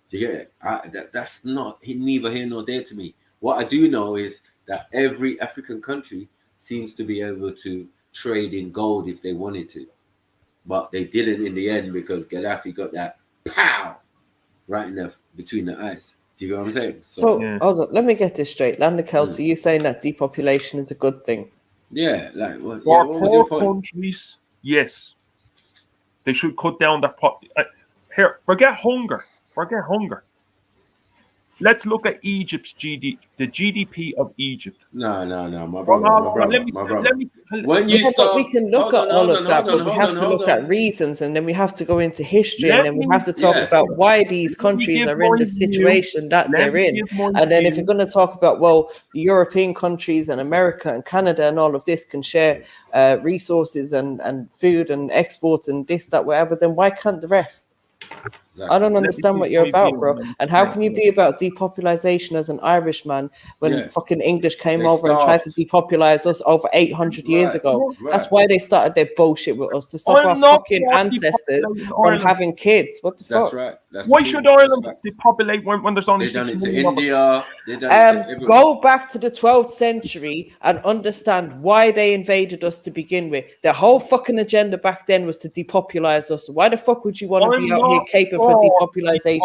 S8: Do you get it? That's not neither here nor there to me. What I do know is that every African country seems to be able to trade in gold if they wanted to, but they didn't in the end because Gaddafi got that pow right in between the eyes. Do you know what I'm saying?
S6: So hold on, let me get this straight. Landerkel, so you saying that depopulation is a good thing?
S8: Yeah, like what
S16: was your point? Countries, yes, they should cut down their here. Forget hunger. Let's look at Egypt's GDP, the GDP of Egypt.
S8: No, my brother. When you start,
S6: we can look at all of that, but we have to look at reasons, and then we have to go into history, and then we have to talk about why these countries are in the situation that they're in. And then if you're going to talk about, well, the European countries and America and Canada and all of this can share resources and food and export and this, that, whatever, then why can't the rest? I don't understand what you're about, bro. And how can you be about depopulation as an Irishman when fucking English came over and tried to depopulise us over 800 years ago? That's why they started their bullshit with us, to stop our fucking ancestors from having kids. What the fuck?
S8: Right.
S16: Why should Ireland depopulate when there's only 6 million?
S8: They've done it to India. They've done it to everyone.
S6: Go back to the 12th century and understand why they invaded us to begin with. Their whole fucking agenda back then was to depopulise us. Why the fuck would you want to be out here caping for depopulation?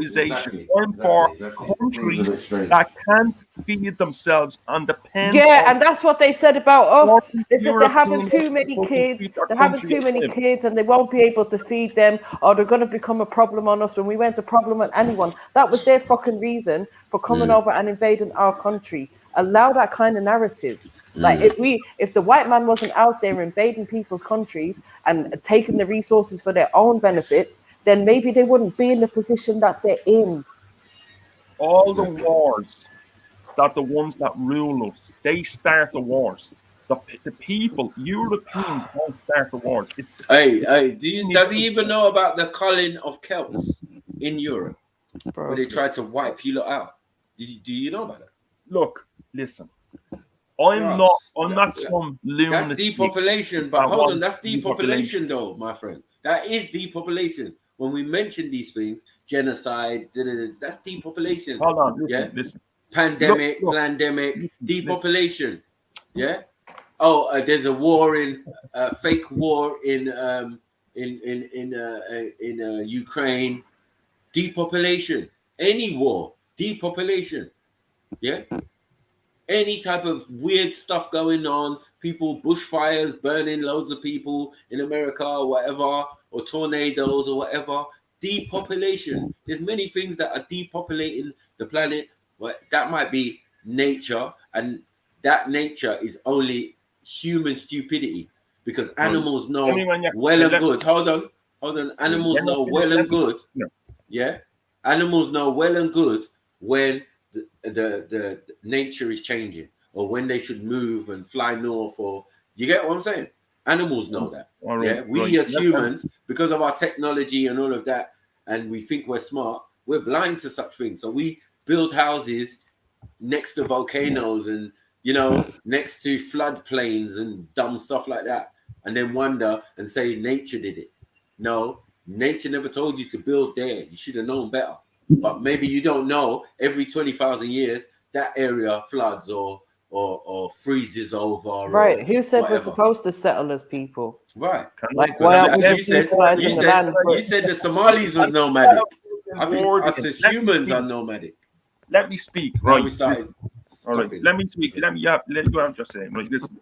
S16: Exactly. I'm for countries that can't feed themselves and depend.
S6: Yeah, and that's what they said about us. They said they're having too many kids. They're having too many kids, and they won't be able to feed them, or they're going to become a problem on us when we weren't a problem on anyone. That was their fucking reason for coming over and invading our country. Allow that kind of narrative. Like if the white man wasn't out there invading people's countries and taking the resources for their own benefits, then maybe they wouldn't be in the position that they're in.
S16: All the wars that the ones that rule us, they start the wars. The people, Europeans, don't start the wars.
S8: Does he even know about the culling of Celts in Europe, where they tried to wipe you lot out? Do you know about that?
S16: Look, listen. I'm not some lunatic.
S8: That's depopulation, but hold on, that's depopulation though, my friend. That is depopulation. When we mention these things, genocide, that's depopulation.
S16: Hold on, listen.
S8: Pandemic, depopulation. Yeah. Oh, there's a war fake war in Ukraine. Depopulation. Any war, depopulation. Yeah. Any type of weird stuff going on, people, bushfires, burning loads of people in America or whatever, or tornadoes or whatever. Depopulation. There's many things that are depopulating the planet. But that might be nature, and that nature is only human stupidity, because animals know well and good. Hold on. Animals know well and good. Yeah. Animals know well and good when the nature is changing, or when they should move and fly north, or you get what I'm saying? Animals know that. We as humans, because of our technology and all of that, and we think we're smart, we're blind to such things. So we build houses next to volcanoes and next to floodplains and dumb stuff like that, and then wonder and say nature did it. No, nature never told you to build there. You should have known better. But maybe you don't know, every 20,000 years that area floods or freezes over.
S6: Right. Who said we're supposed to settle as people?
S8: Right.
S6: Like, why aren't we just utilizing the land?
S8: You said the Somalis were nomadic. I think us as humans are nomadic.
S16: Let me speak. Right. We started. All right. Let me speak. Let you have just saying. Right. Listen.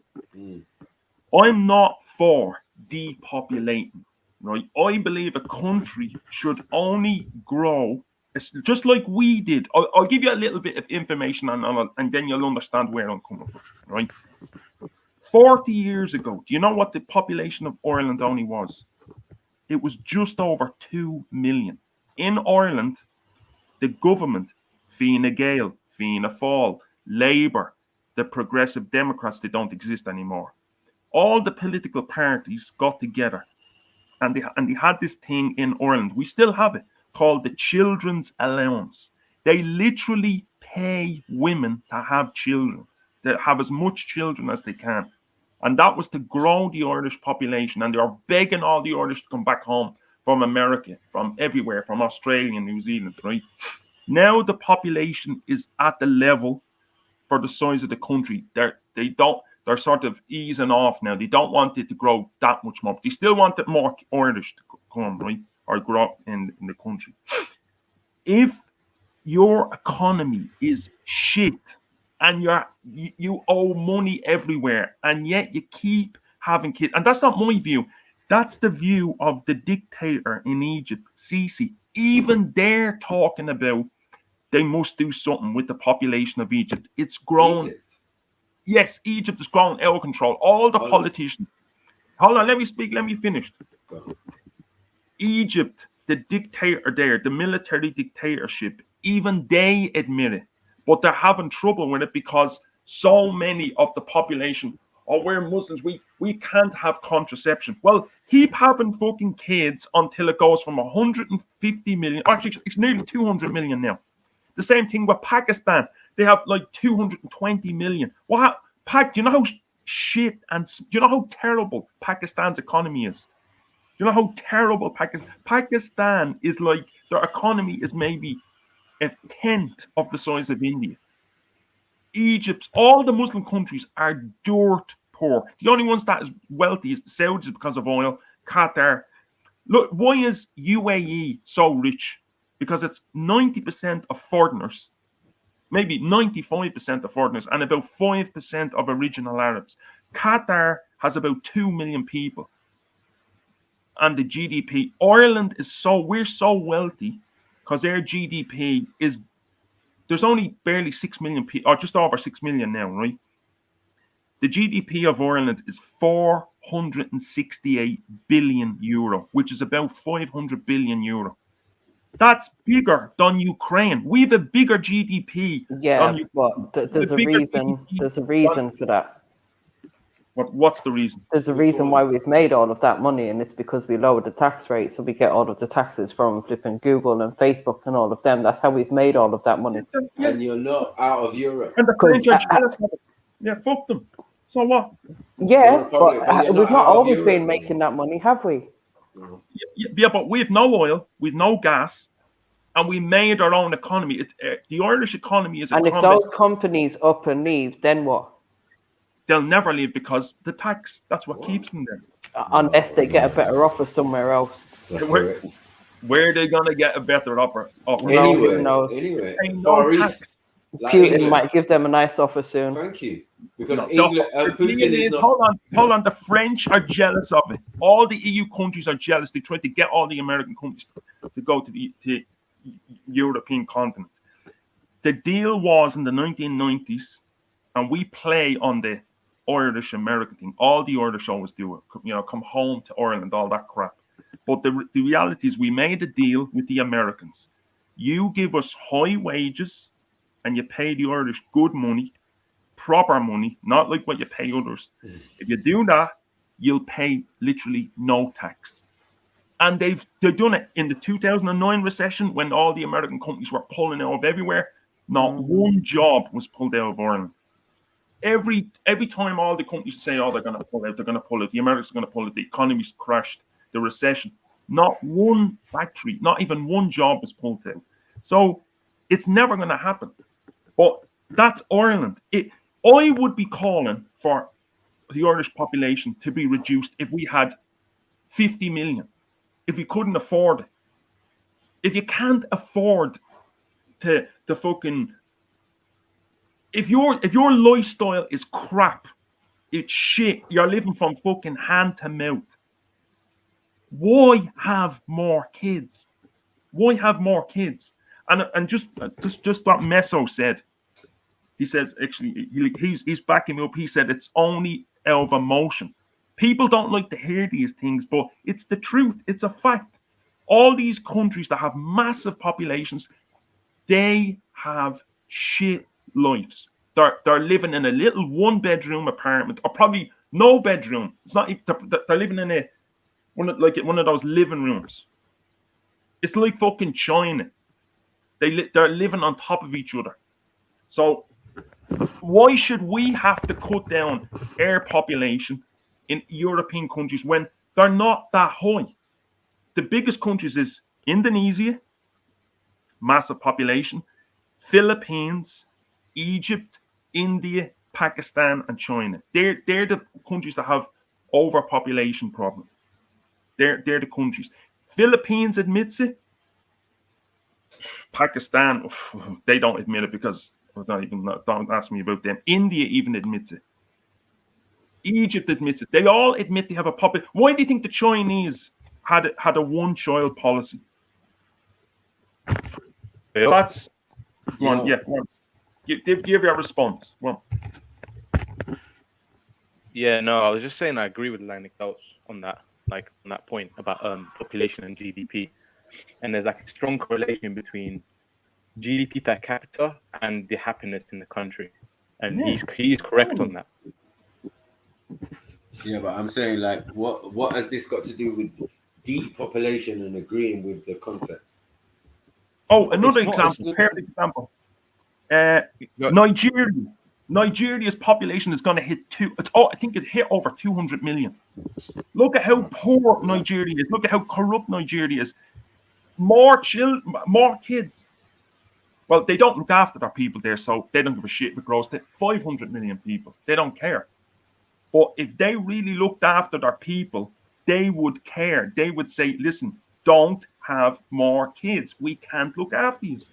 S16: I'm not for depopulating. Right. I believe a country should only grow. It's just like we did. I'll give you a little bit of information and then you'll understand where I'm coming from, right? 40 years ago, do you know what the population of Ireland only was? It was just over 2 million. In Ireland, the government, Fine Gael, Fianna Fáil, Labour, the Progressive Democrats, they don't exist anymore. All the political parties got together and they had this thing in Ireland. We still have it, called the Children's Allowance. They literally pay women to have children, to have as much children as they can. And that was to grow the Irish population. And they are begging all the Irish to come back home from America, from everywhere, from Australia and New Zealand, right? Now the population is at the level for the size of the country. They're sort of easing off now. They don't want it to grow that much more. They still want it more Irish to come, right? Or grow up in the country. If your economy is shit and you owe money everywhere and yet you keep having kids, and that's not my view, that's the view of the dictator in Egypt, Sisi. Even they're talking about they must do something with the population of Egypt. It's grown. Yes, Egypt is growing out of control. All the politicians. Hold on, let me speak. Let me finish. Egypt, the dictator there, the military dictatorship, even they admit it, but they're having trouble with it because so many of the population oh, we're Muslims, we can't have contraception. Well, keep having fucking kids until it goes from 150 million. Actually, it's nearly 200 million now. The same thing with Pakistan. They have like 220 million. Do you know how shit and do you know how terrible Pakistan's economy is? Do you know how terrible Pakistan is? Like, their economy is maybe a tenth of the size of India. Egypt, all the Muslim countries are dirt poor. The only ones that is wealthy is the Saudis because of oil, Qatar. Look, why is UAE so rich? Because it's 90% of foreigners, maybe 95% of foreigners, and about 5% of original Arabs. Qatar has about 2 million people. And the GDP, Ireland we're so wealthy because their GDP is, there's only barely 6 million people, or just over 6 million now, right? The GDP of Ireland is 468 billion euro, which is about 500 billion euro. That's bigger than Ukraine. We have a bigger GDP.
S6: Yeah, but there's a reason. There's a reason for that.
S16: What's the reason?
S6: There's a reason why we've made all of that money, and it's because we lowered the tax rate, so we get all of the taxes from flipping Google and Facebook and all of them. That's how we've made all of that money.
S8: And you're not out of Europe.
S16: And the French are jealous of it. Yeah, fuck them. So what?
S6: Yeah, but we've not always been making that money, have we?
S16: Yeah, but we've no oil, we've no gas, and we made our own economy. The Irish economy is.
S6: And if those companies up and leave, then what?
S16: They'll never leave because the tax. That's what keeps them there.
S6: Unless they get a better offer somewhere else.
S16: Where are they gonna get a better offer?
S6: Anywhere. Who knows?
S8: Anyway,
S16: Far East.
S6: Putin might give them a nice offer soon.
S8: Thank you. Because Putin is not...
S16: Hold on. The French are jealous of it. All the EU countries are jealous. They try to get all the American countries to go to the European continent. The deal was in the 1990s, and we play on the Irish American thing. All the Irish always do it. Come home to Ireland, all that crap. But the reality is, we made a deal with the Americans. You give us high wages, and you pay the Irish good money, proper money, not like what you pay others. If you do that, you'll pay literally no tax. And they've done it in the 2009 recession when all the American companies were pulling out of everywhere. Not one job was pulled out of Ireland. Every time all the companies say, oh, they're going to pull out, the Americans are going to pull out, the economy's crashed, the recession. Not one factory, not even one job was pulled out. So it's never going to happen. But that's Ireland. I would be calling for the Irish population to be reduced if we had 50 million, if we couldn't afford it. If you can't afford to fucking... If your lifestyle is crap, it's shit, you're living from fucking hand to mouth, why have more kids? Why have more kids? And just what Meso said. He says, actually, he's backing me up. He said it's only out of emotion. People don't like to hear these things, but it's the truth. It's a fact. All these countries that have massive populations, they have shit lives. They're living in a little one-bedroom apartment, or probably no bedroom. It's not even, they're living in one of those living rooms. It's like fucking China. They're living on top of each other. So why should we have to cut down our population in European countries when they're not that high? The biggest countries is Indonesia, massive population, Philippines, Egypt, India, Pakistan, and China. They're the countries that have overpopulation problem. They're the countries. Philippines admits it. Pakistan, they don't admit it because don't ask me about them. India even admits it. Egypt admits it. They all admit they have a population. Why do you think the Chinese had a one-child policy? That's one. Yeah. One. Give your response. One.
S17: Yeah, no, I was just saying I agree with anecdotes on that, like on that point about population and GDP, and there's like a strong correlation between GDP per capita and the happiness in the country, and he's correct on that.
S8: Yeah, but I'm saying, like, what has this got to do with depopulation and agreeing with the concept?
S16: Oh, another example, perfect example. Nigeria's population is going to hit I think it hit over 200 million. Look at how poor Nigeria is. Look at how corrupt Nigeria is. More kids. Well, they don't look after their people there, so they don't give a shit if it grows to 500 million people. They don't care. But if they really looked after their people, they would care. They would say, listen, don't have more kids. We can't look after these.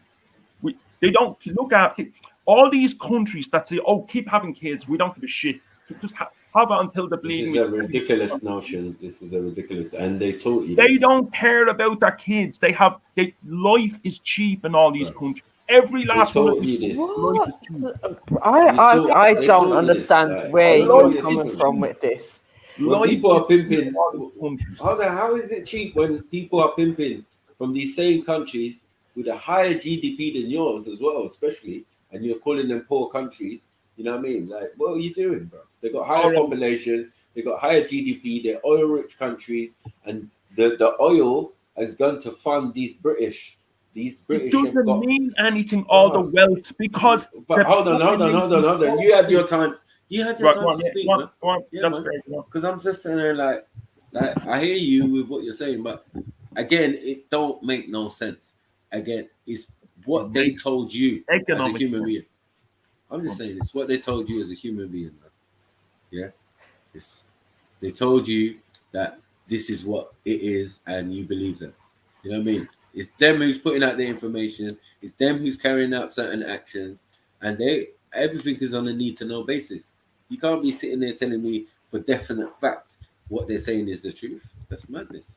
S16: They don't look after all these countries that say, oh, keep having kids. We don't give a shit. Just have it until the bleeding.
S8: This is a ridiculous notion. This is a ridiculous, and they taught you.
S16: They don't care about their kids. Life is cheap in all these countries. Every last one of these.
S6: I don't understand where you're coming from with this.
S8: When people are pimping, how is it cheap when people are pimping from these same countries with a higher GDP than yours as well, especially, and you're calling them poor countries? You know what I mean? Like, what are you doing, bro? They got higher populations, they got higher GDP, they're oil-rich countries, and the oil has gone to fund these British.
S16: It doesn't mean anything, all the wealth, because...
S8: But hold on. You had your time. You had your time to speak, man. Because I'm just saying there, like, I hear you with what you're saying, but again, it don't make no sense. Again, it's what they told you as a human being. I'm just saying, it's what they told you as a human being, man. Yeah? They told you that this is what it is, and you believe them. You know what I mean? It's them who's putting out the information. It's them who's carrying out certain actions, and everything is on a need-to-know basis. You can't be sitting there telling me for definite fact what they're saying is the truth. That's madness.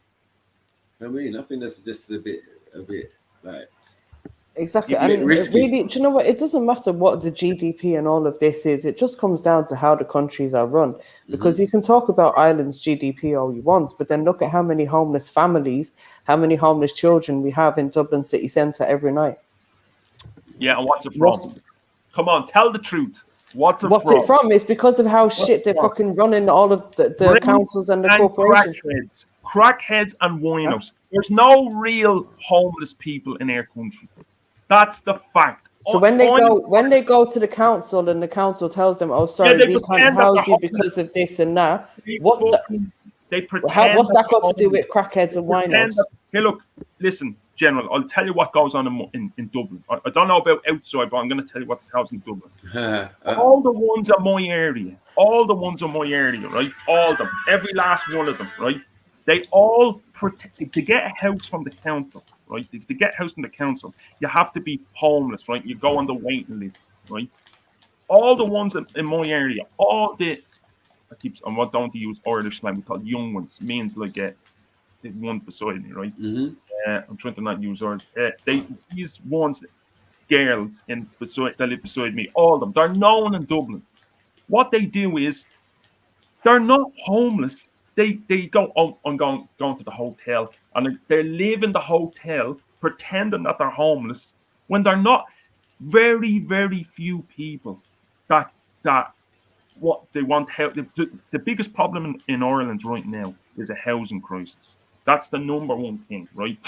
S8: You know what I mean? I think that's just a bit like
S6: exactly. And really, do you know what? It doesn't matter what the GDP and all of this is. It just comes down to how the countries are run. Because you can talk about Ireland's GDP all you want, but then look at how many homeless families, how many homeless children we have in Dublin city centre every night.
S16: Yeah, and what's it from? Come on, tell the truth. What's
S6: it from? It's because of how shit they're fucking running all of the councils and the corporations.
S16: Crackheads and winos. There's no real homeless people in our country. That's the fact.
S6: So when they go to the council and the council tells them, "Oh, sorry, we can't house you because of this and that," what's that got to do with crackheads and winos?
S16: Hey, look, listen, General. I'll tell you what goes on in Dublin. I don't know about outside, but I'm going to tell you what goes in Dublin. All the ones in my area, right? All of them, every last one of them, right? They all to get a house from the council, right? To get a house from the council, you have to be homeless, right? You go on the waiting list, right? All the ones in my area, I don't use Irish slang, we call Young ones, means like the one beside me, right? I'm trying to not use Irish. These ones, girls that live beside me, all of them, they're known in Dublin. What they do is, they're not homeless. They go, oh, I'm going to the hotel, and they live in the hotel pretending that they're homeless when they're not. Very, very few people that what they want help. The biggest problem in Ireland right now is a housing crisis. That's the number one thing, right?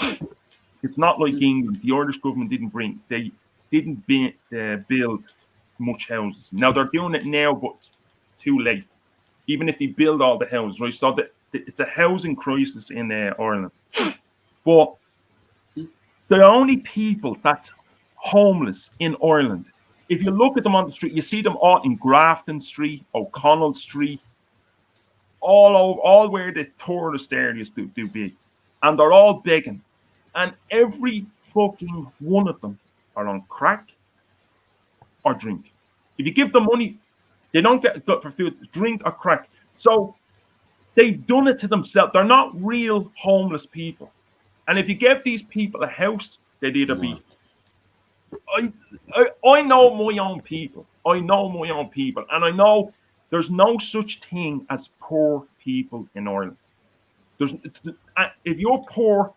S16: It's not like England. The Irish government didn't build much houses. Now they're doing it now, but it's too late. Even if they build all the houses, right? So it's a housing crisis in Ireland. But the only people that's homeless in Ireland, if you look at them on the street, you see them all in Grafton Street, O'Connell Street, all where the tourist areas do be. And they're all begging. And every fucking one of them are on crack or drink. If you give them money, they don't get for food, drink or crack. So they've done it to themselves. They're not real homeless people. And if you give these people a house, they'd either be... I know my own people. And I know there's no such thing as poor people in Ireland. If you're poor,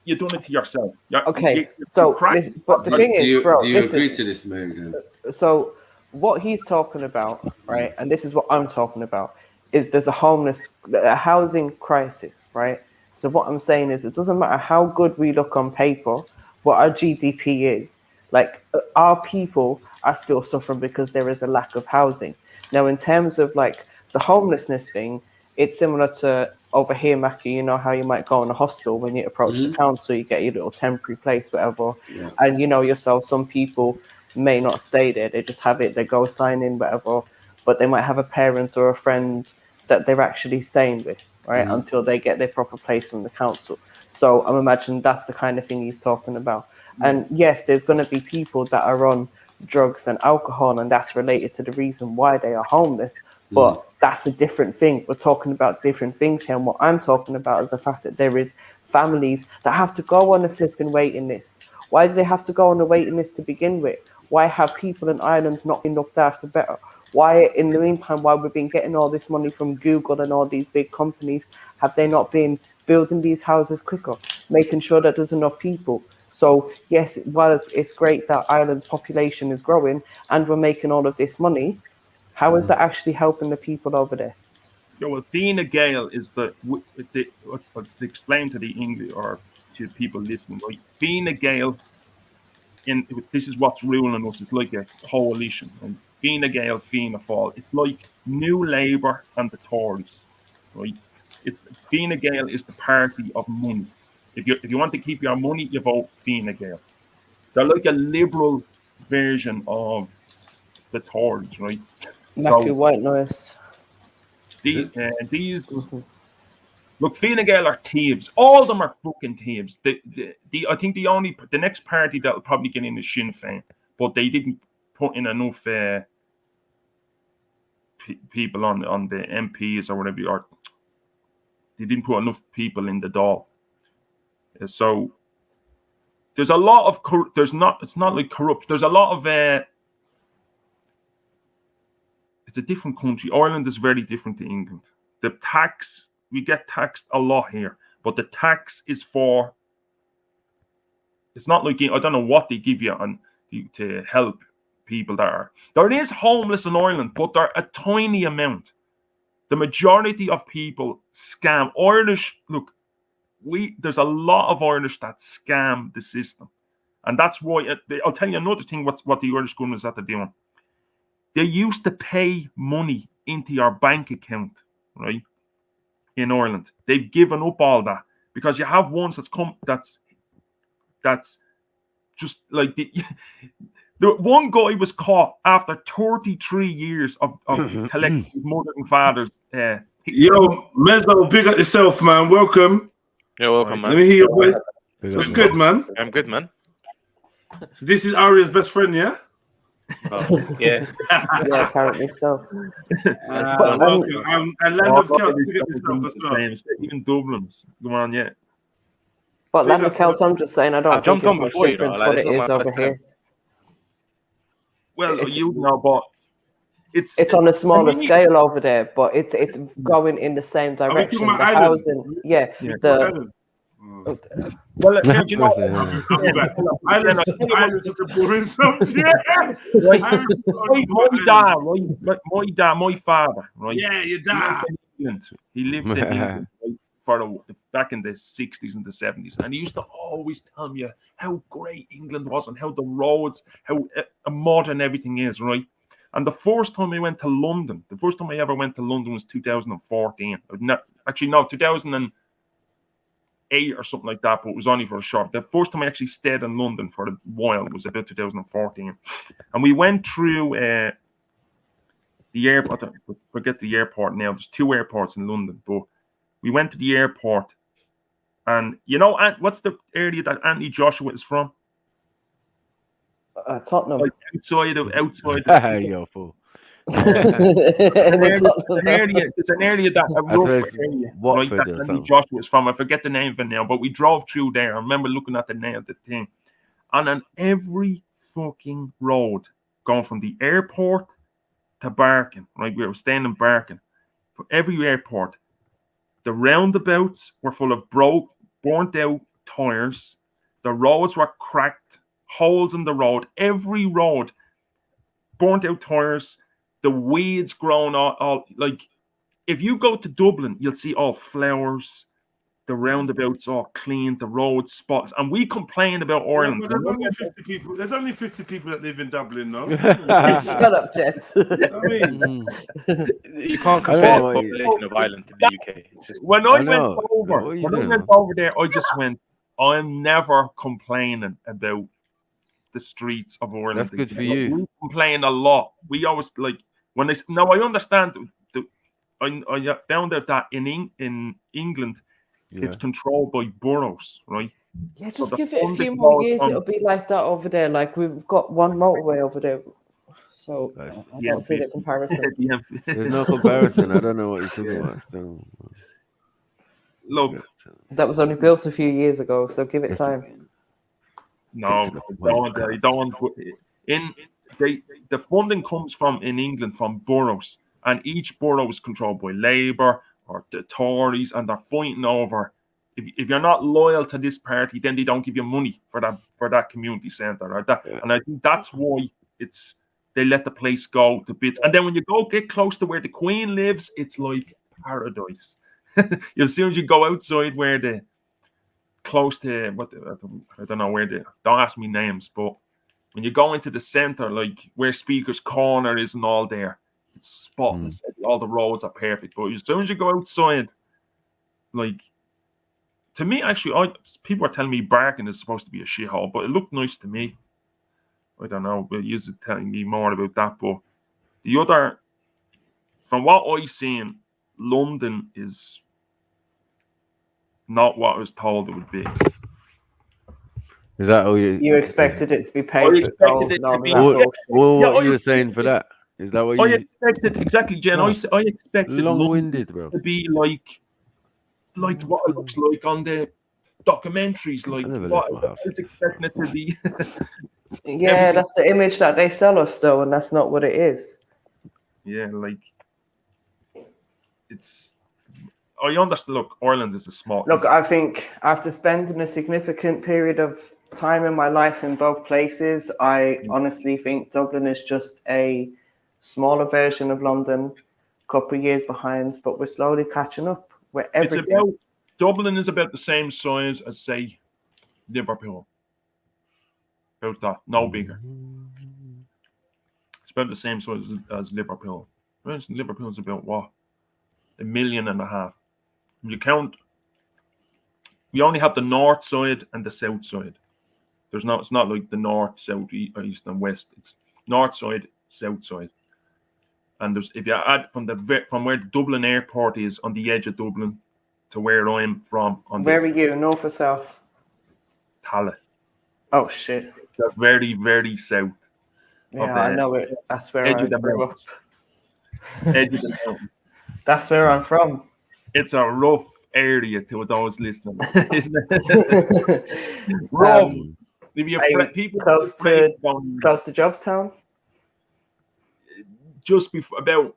S16: you've done it to yourself.
S6: Okay, but the thing is, bro,
S8: do you agree to this, Mary?
S6: So what he's talking about, right, and this is what I'm talking about, is there's a housing crisis, right? So what I'm saying is it doesn't matter how good we look on paper, what our GDP is, like our people are still suffering because there is a lack of housing. Now, in terms of like the homelessness thing, it's similar to over here, Mackie, you know how you might go in a hostel when you approach the council, you get your little temporary place, whatever.
S8: Yeah.
S6: And you know yourself, some people may not stay there. They just have it, they go sign in, whatever, but they might have a parent or a friend that they're actually staying with, right? Until they get their proper place from the council. So I'm imagining that's the kind of thing he's talking about. And yes, there's going to be people that are on drugs and alcohol, and that's related to the reason why they are homeless. But that's a different thing. We're talking about different things here. And what I'm talking about is the fact that there is families that have to go on a flipping waiting list. Why do they have to go on the waiting list to begin with? Why have people in Ireland not been looked after better? Why, in the meantime, while we've been getting all this money from Google and all these big companies, have they not been building these houses quicker, making sure that there's enough people? So, yes, while it's great that Ireland's population is growing and we're making all of this money, how is that actually helping the people over there?
S16: Yeah, well, Fine Gael is to explain to the English or to people listening, right? Fine Gael, this is what's ruling us. It's like a coalition. And Fine Gael, Fianna Fáil. It's like New Labour and the Tories, right? Fine Gael is the party of money. If you want to keep your money, you vote Fine Gael. They're like a liberal version of the Tories, right?
S6: Mackie White Noise.
S16: Look, Fine Gael are thieves. All of them are fucking thieves. I think the next party that will probably get in is Sinn Féin, but they didn't put in enough people on the MPs or whatever, or they didn't put enough people in the door. So there's a lot of it's not like corrupt. There's a lot of it's a different country. Ireland is very different to England. The tax, we get taxed a lot here, but the tax is for, it's not like, I don't know what they give you to help people there is homeless in Ireland, but they're a tiny amount. The majority of people scam. Irish, look, there's a lot of Irish that scam the system. And that's why, I'll tell you another thing, what the Irish government are doing. They used to pay money into your bank account, right? In Ireland. They've given up all that because you have ones that's just like the one guy was caught after 33 years of collecting his mother and father's
S1: Yo, Mezzo, big up yourself, man. Welcome.
S18: You're welcome, man.
S1: Let me hear your voice. What's good, man?
S18: I'm good, man.
S1: So this is Aria's best friend, yeah?
S18: Oh, yeah.
S6: Yeah, apparently so.
S1: Welcome. And Land of Celts, big up yourself as well.
S16: Even Dublin's going on, yeah.
S6: But Land of Celts, I'm just saying, I don't think it's much different to what it is over here.
S16: Well, you know, but it's
S6: on a smaller scale over there, but it's going in the same direction. The housing,
S16: well, you know,
S1: Ireland's such a boring subject.
S16: My father, right?
S1: Yeah, your dad.
S16: He lived in England, right, back in the 60s and the 70s, and he used to always tell me how great England was and how the roads, how modern everything is, right? And the first time I went to London, the first time I ever went to London was 2014. 2008 or something like that, but it was only for a short. The first time I actually stayed in London for a while was about 2014. And we went through the airport. I forget the airport now. There's 2 airports in London, but we went to the airport. And you know, what's the area that Anthony Joshua is from?
S6: Tottenham.
S16: Like outside.
S11: Yo, fool.
S16: There's an area that a rough area, right, that Anthony Joshua is from. I forget the name of it now, but we drove through there. I remember looking at the name of the thing, and on every fucking road going from the airport to Barking, right? We were staying in Barking. For every airport, the roundabouts were full of burnt out tires. The roads were cracked, holes in the road. Every road. burnt out tires, the weeds growing all like. If you go to Dublin, you'll see all flowers, the roundabouts all clean, the road spots, and we complain about Ireland.
S1: But there's only 50 people. There's only 50 people that live in Dublin, no?
S6: Shut up, Jets.
S1: I mean,
S17: You can't compare the population of Ireland to the UK. It's just,
S16: when I went over there, I just went, I'm never complaining about the streets of Ireland.
S11: That's good for you.
S16: We complain a lot. We always like when I understand. I found out that in England, it's controlled by boroughs, right?
S6: Yeah, just
S16: So
S6: give it a few more years. It'll be like that over there. Like we've got one motorway over there, so I don't see the comparison.
S11: There's no comparison. I don't know what you're talking about. So.
S16: Look,
S6: that was only built a few years ago, so give it time.
S16: No, the funding comes from in England from boroughs. And each borough is controlled by Labour or the Tories, and they're fighting over. If you're not loyal to this party, then they don't give you money for that community centre, right? And I think that's why they let the place go to bits. And then when you get close to where the Queen lives, it's like paradise. As soon as you go outside close to I don't know where don't ask me names, but when you go into the centre, like where Speaker's Corner is and all there. It's spotless. All the roads are perfect. But as soon as you go outside, like to me, actually, people are telling me Barking is supposed to be a shithole, but it looked nice to me. I don't know, but you're telling me more about that. But the other, from what I've seen, London is not what I was told it would be.
S11: Is that all you
S6: expected it to be paved with gold?
S11: What you were saying for that? Is that what
S16: I expected exactly, Jen? I expected
S11: long-winded, bro,
S16: to be like what it looks like on the documentaries. Like what I was expecting it to be.
S6: Yeah, that's the image that they sell us, though, and that's not what it is.
S16: Yeah, like it's. I understand. Look, Ireland is a small.
S6: Look, I think after spending a significant period of time in my life in both places, I honestly think Dublin is just a smaller version of London, a couple of years behind, but we're slowly catching up.
S16: Dublin is about the same size as, say, Liverpool. About that, no bigger. It's about the same size as Liverpool. Liverpool's about what? 1.5 million. When you count, we only have the north side and the south side. It's not like the north, south, east, and west. It's north side, south side. And if you add from where the Dublin airport is on the edge of Dublin to where I'm from,
S6: where are you, north or south?
S16: Tallaght.
S6: Oh shit!
S16: That's very, very south.
S6: Yeah, I know it. That's where I grew up.
S16: Edge of the mountains.
S6: That's where I'm from.
S16: It's a rough area to those listening, isn't it? Rough.
S6: People close to Jobstown.
S16: Just before about,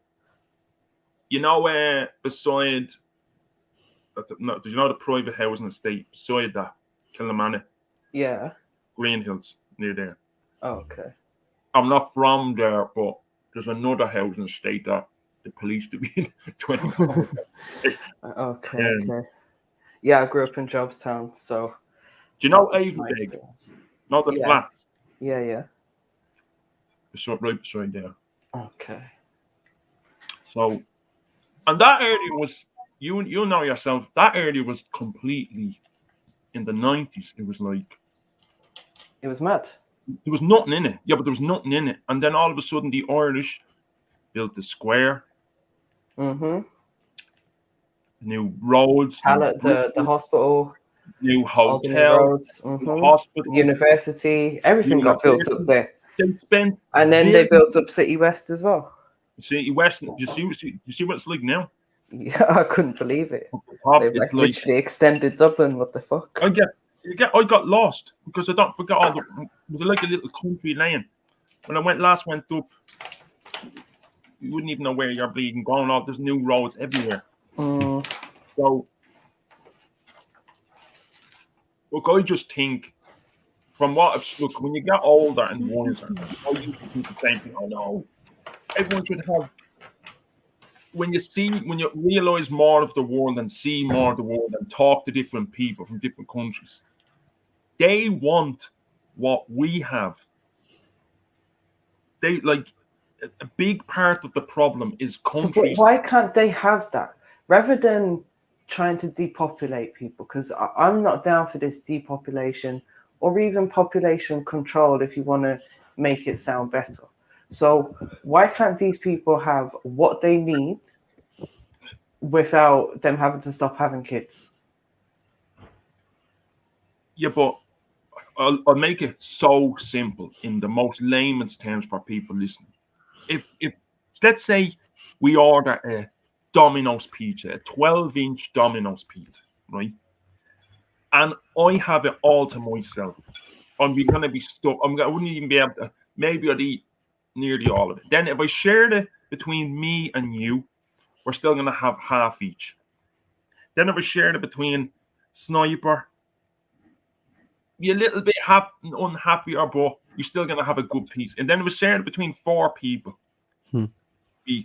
S16: beside, the private housing estate beside that, Trilluminati.
S6: Yeah.
S16: Green Hills near there.
S6: Oh, okay.
S16: I'm not from there, but there's another housing estate that the police do be 24.
S6: Okay. Yeah, I grew up in Jobstown, so.
S16: Do you know Avonbeg? Not the flats.
S6: Yeah.
S16: It's right beside there.
S6: Okay.
S16: So, and that area was, you know yourself, that area was completely in the 90s. It was like.
S6: It was mad.
S16: There was nothing in it. Yeah, but there was nothing in it. And then all of a sudden, the Irish built the square.
S6: Mm-hmm.
S16: New roads.
S6: The hospital.
S16: New hotel.
S6: Roads,
S16: hospital.
S6: University. Everything got built up there.
S16: And
S6: then they built up City West as well.
S16: City West. You see what it's like now?
S6: Yeah, I couldn't believe it. They've literally extended Dublin. What the fuck?
S16: I got lost because I don't forget all the. It was like a little country lane. When I went up, you wouldn't even know where you're bleeding going. There's new roads everywhere. So, look, I just think from what I've look, when you get older and wiser, I used to do the same thing. Oh no, everyone should have. When you realize more of the world and see more of the world and talk to different people from different countries, they want what we have. They like a big part of the problem is countries.
S6: So why can't they have that rather than trying to depopulate people? Because I'm not down for this depopulation or even population control if you want to make it sound better. So why can't these people have what they need without them having to stop having kids?
S16: Yeah, but I'll make it so simple in the most layman's terms for people listening. If let's say we order a Domino's pizza, a 12-inch Domino's pizza, right? And I have it all to myself. I'm going to be stuck. I wouldn't even be able to. Maybe I'd eat nearly all of it. Then if I shared it between me and you, we're still going to have half each. Then if I shared it between Sniper, you're a little bit unhappier, but you're still going to have a good piece. And then if I shared it between 4 people,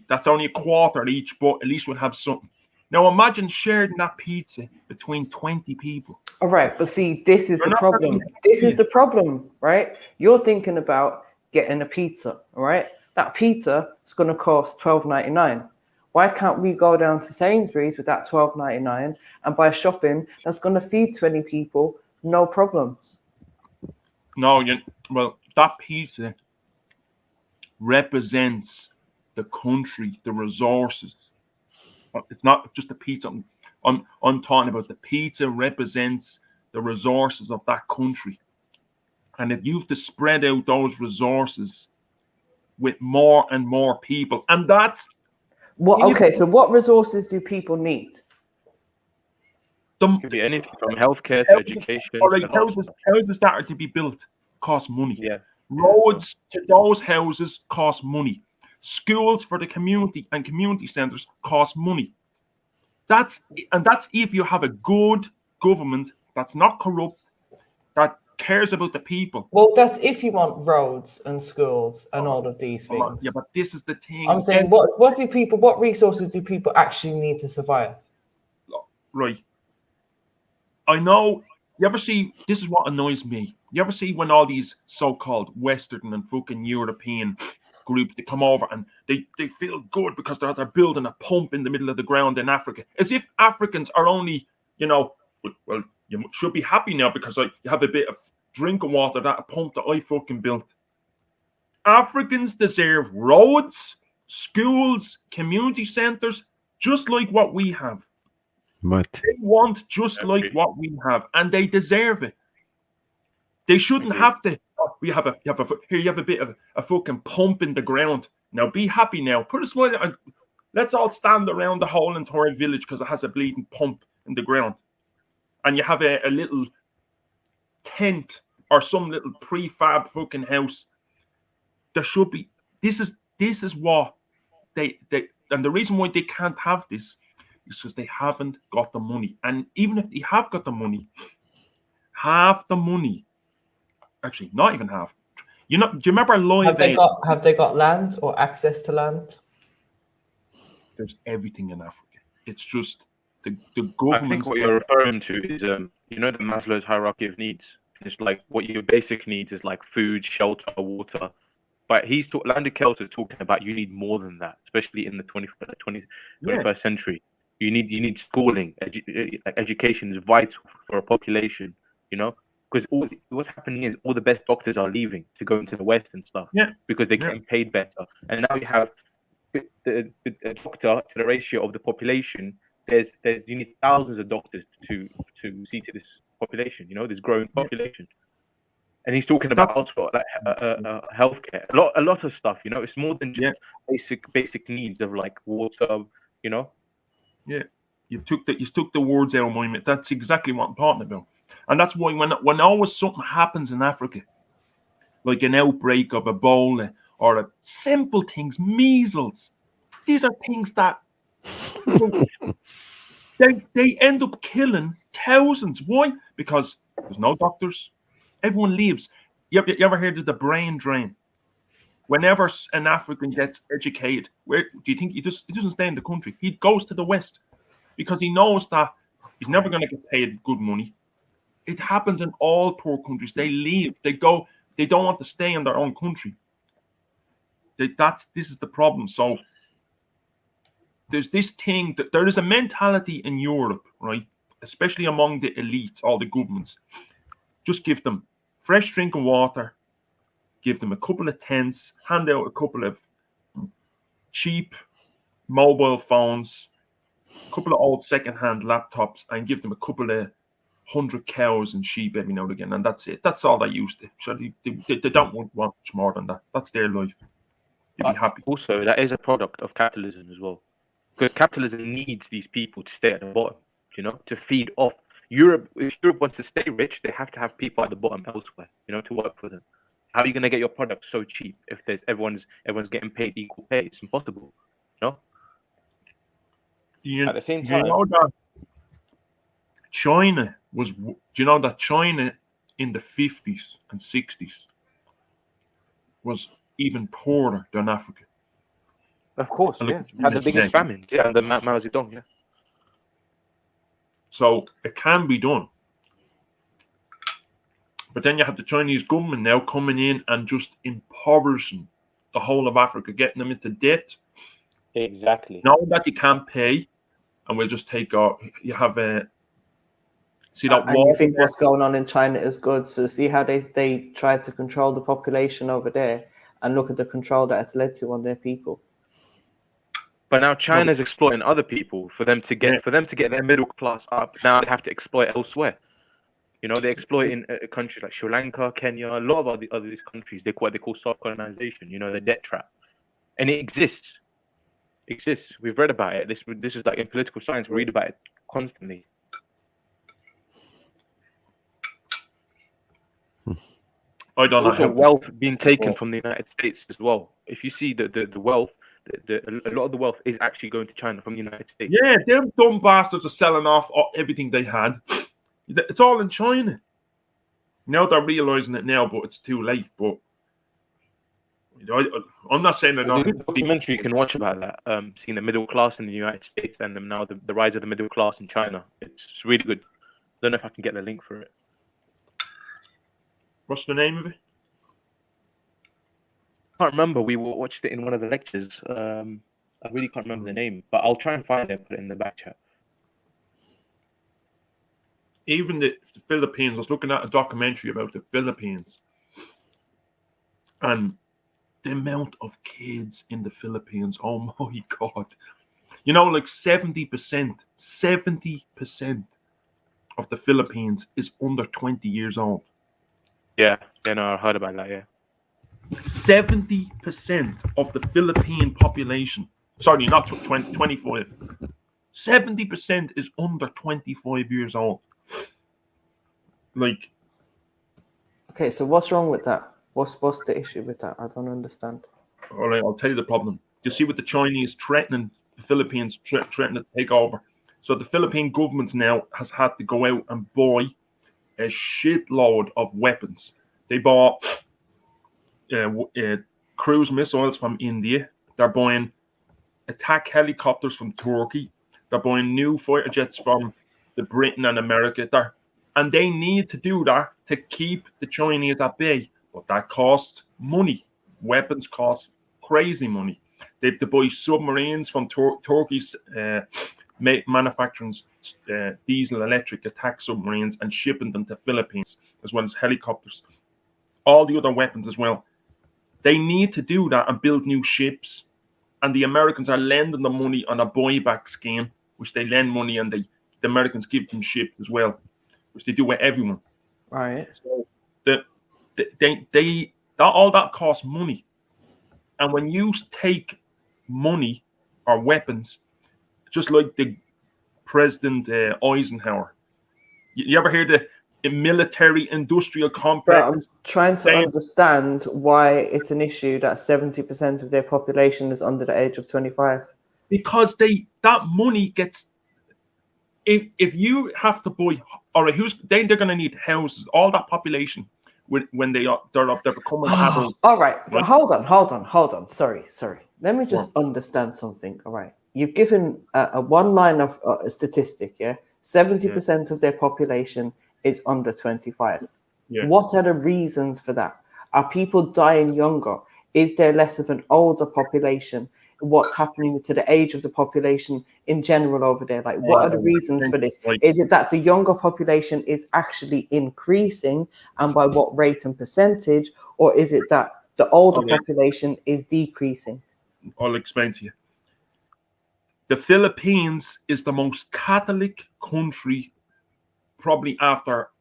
S16: that's only a quarter each, but at least we'll have something. Now imagine sharing that pizza between 20 people.
S6: All right, but see, this is the problem. This is the problem, right? You're thinking about getting a pizza, all right? That pizza is going to cost $12.99. Why can't we go down to Sainsbury's with that $12.99 and buy shopping that's going to feed 20 people? No problem.
S16: No, well, that pizza represents the country, the resources. It's not just the pizza. I'm talking about the pizza represents the resources of that country. And if you have to spread out those resources with more and more people, and that's
S6: okay. So what resources do people need?
S17: It could be anything from healthcare to education.
S16: All right, houses that are to be built cost money.
S17: Yeah.
S16: Roads to those houses cost money. Schools for the community and community centres cost money. That's if you have a good government that's not corrupt, that cares about the people.
S6: Well, that's if you want roads and schools and all of these things.
S16: Yeah, but this is the thing.
S6: I'm saying, what resources do people actually need to survive?
S16: Right. I know. You ever see? This is what annoys me. You ever see when all these so-called Western and fucking European groups, they come over and they feel good because they're building a pump in the middle of the ground in Africa, as if Africans are only, well, you should be happy now because you have a bit of drinking water, that a pump that I fucking built. Africans deserve roads, schools, community centres, just like what we have.
S11: Right.
S16: They want just like what we have, and they deserve it. They shouldn't have to. You have a bit of a fucking pump in the ground. Now be happy now. Put a smile. Let's all stand around the whole entire village because it has a bleeding pump in the ground, and you have a little tent or some little prefab fucking house. There should be. This is what they and the reason why they can't have this is because they haven't got the money. And even if they have got the money, half the money. Actually, not even half. Do you remember Live Aid?
S6: Have they got land or access to land?
S16: There's everything in Africa. It's just the government.
S17: I think what you're referring to is the Maslow's hierarchy of needs. It's like what your basic needs is like food, shelter, water. But Landon Kelter is talking about you need more than that, especially in the 21st century. You need schooling. Education is vital for a population. Because what's happening is all the best doctors are leaving to go into the West and stuff.
S16: Yeah.
S17: Because they're getting paid better. And now you have the doctor to the ratio of the population. You need thousands of doctors to see to this population. This growing population. And he's talking about also like healthcare, a lot of stuff. It's more than just basic needs of like water.
S16: Yeah, you took the words out of my mouth. That's exactly what I'm talking about. And that's why when always something happens in Africa, like an outbreak of Ebola or simple things, measles, these are things that they end up killing thousands. Why? Because there's no doctors, Everyone leaves. You ever heard of the brain drain? Whenever an African gets educated, where do you think he doesn't stay in the country? He goes to the West because he knows that he's never going to get paid good money. It happens in all poor countries. They leave. They go. They don't want to stay in their own country. This is the problem. So there's this thing that there is a mentality in Europe, right? Especially among the elites, all the governments. Just give them fresh drinking water, give them a couple of tents, hand out a couple of cheap mobile phones, a couple of old second-hand laptops, and give them a couple of 100 cows and sheep every now and again, and that's it. That's all they used to. So they don't want much more than that. That's their life. You'd be happy.
S17: Also, that is a product of capitalism as well, because capitalism needs these people to stay at the bottom, to feed off. Europe, if Europe wants to stay rich, they have to have people at the bottom elsewhere, to work for them. How are you going to get your product so cheap if there's everyone's getting paid equal pay? It's impossible, At the same time,
S16: that China was. Do you know that China in the 50s and 60s was even poorer than Africa?
S17: Of course, yeah. Had the biggest famine, and the Mao Zedong, yeah.
S16: So it can be done. But then you have the Chinese government now coming in and just impoverishing the whole of Africa, getting them into debt.
S17: Exactly.
S16: Now that you can't pay, and we'll just take off. You have a see that.
S6: And you think what's going on in China is good? So see how they try to control the population over there, and look at the control that it's led to on their people.
S17: But now China's exploiting other people for them to get their middle class up. Now they have to exploit elsewhere. They exploit in countries like Sri Lanka, Kenya, a lot of other these countries. They call soft colonization. The debt trap, and it exists. We've read about it. This is like in political science. We read about it constantly.
S16: I don't know.
S17: Also, wealth being taken from the United States as well. If you see the wealth. A lot of the wealth is actually going to China from the United States.
S16: Yeah, them dumb bastards are selling off everything they had. It's all in China. Now they're realizing it now, but it's too late. But I'm not saying they're not.
S17: There's a documentary you can watch about that. Seeing the middle class in the United States and now the rise of the middle class in China. It's really good. Don't know if I can get the link for it.
S16: What's the name of it?
S17: I can't remember. We watched it in one of the lectures. I really can't remember the name, but I'll try and find it and put it in the back chat.
S16: Even the Philippines, I was looking at a documentary about the Philippines, and the amount of kids in the Philippines, oh my God. Like 70% of the Philippines is under 20 years old.
S17: Yeah, I heard about that, yeah.
S16: 70% of the Philippine population, sorry, not 25. 70% is under 25 years old.
S6: Okay, so what's wrong with that? What's the issue with that? I don't understand.
S16: All right, I'll tell you the problem. You see, with the Chinese threatening the Philippines, threatening to take over. So the Philippine government now has had to go out and buy a shitload of weapons. They bought cruise missiles from India. They're buying attack helicopters from Turkey. They're buying new fighter jets from Britain and America. And they need to do that to keep the Chinese at bay. But that costs money. Weapons cost crazy money. They have to buy submarines from Turkey's manufacturing diesel electric attack submarines and shipping them to Philippines, as well as helicopters. All the other weapons as well. They need to do that and build new ships. And the Americans are lending them money on a buyback scheme, which they lend money and the Americans give them ships as well, which they do with everyone.
S6: Right.
S16: So all that costs money. And when you take money or weapons, just like the President Eisenhower, you ever hear the military industrial complex?
S6: But I'm trying to understand why it's an issue that 70% of their population is under the age of 25.
S16: Because that money gets, if you have to buy, all right, they're going to need houses, all that population. when they're becoming adults.
S6: All right, but hold on. Sorry. Let me just understand something. All right, you've given a one line of a statistic. Yeah, 70% of their population is under 25.
S16: Yeah.
S6: What are the reasons for that? Are people dying younger? Is there less of an older population? What's happening to the age of the population in general over there? Like, what are the reasons for this? Is it that the younger population is actually increasing, and by what rate and percentage? Or is it that the older population is decreasing?
S16: I'll explain to you. The Philippines is the most Catholic country, probably after,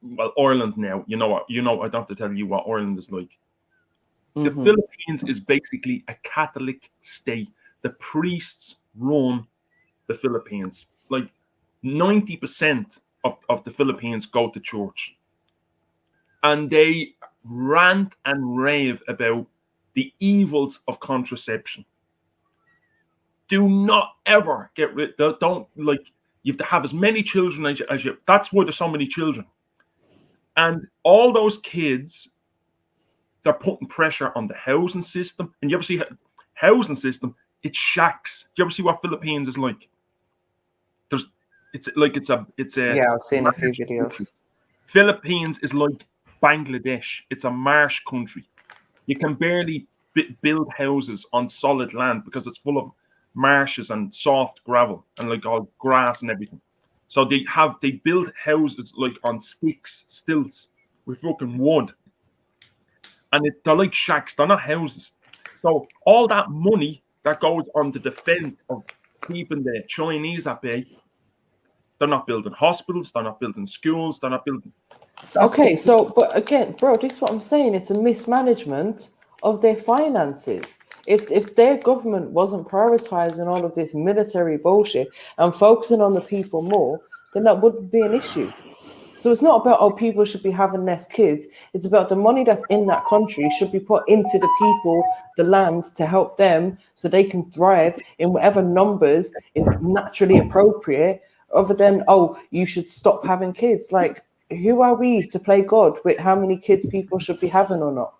S16: well, Ireland now. You know, I don't have to tell you what Ireland is like. The Philippines is basically a Catholic state. The priests run the Philippines. Like 90% of the Philippines go to church. And they rant and rave about the evils of contraception. Do not ever get rid. Don't, like, you have to have as many children as you. That's why there's so many children. And all those kids, they're putting pressure on the housing system. And you ever see housing system? It's shacks. Do you ever see what Philippines is like? It's a.
S6: Yeah, I've seen a few videos.
S16: Country. Philippines is like Bangladesh. It's a marsh country. You can barely build houses on solid land because it's full of marshes and soft gravel and like all grass and everything. So they build houses like on stilts with fucking wood. And they're like shacks, they're not houses. So all that money that goes on the defense of keeping the Chinese at bay, they're not building hospitals, they're not building schools, they're not building...
S6: Okay, so, but again, bro, this is what I'm saying. It's a mismanagement of their finances. If their government wasn't prioritizing all of this military bullshit and focusing on the people more, then that wouldn't be an issue. So it's not about, oh, people should be having less kids. It's about the money that's in that country should be put into the people, the land, to help them so they can thrive in whatever numbers is naturally appropriate, other than, oh, you should stop having kids. Like, who are we to play God with how many kids people should be having or not?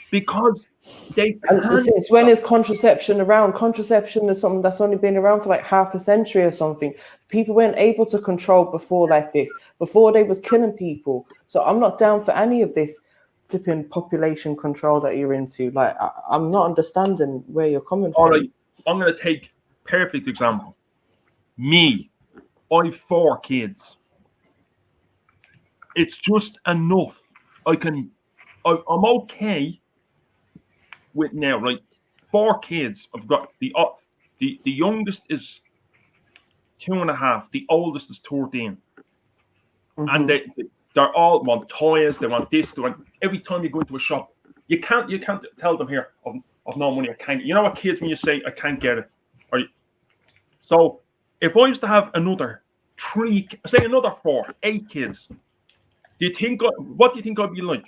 S16: Because they
S6: and since when is contraception around? Contraception is something that's only been around for like half a century or something. People weren't able to control before like this. Before they was killing people. So I'm not down for any of this flipping population control that you're into. Like, I'm not understanding where you're coming from.
S16: All right, I'm going to take perfect example. Me, I have 4 kids. It's just enough. I'm okay with now, right? 4 kids. I've got the youngest is 2.5. The oldest is 13. And they're all want toys. They want this. They want, every time you go into a shop, you can't tell them here of no money. I can't. You know what kids when you say I can't get it, right? So if I used to have another 3, say another 4, 8 kids, what do you think I'd be like?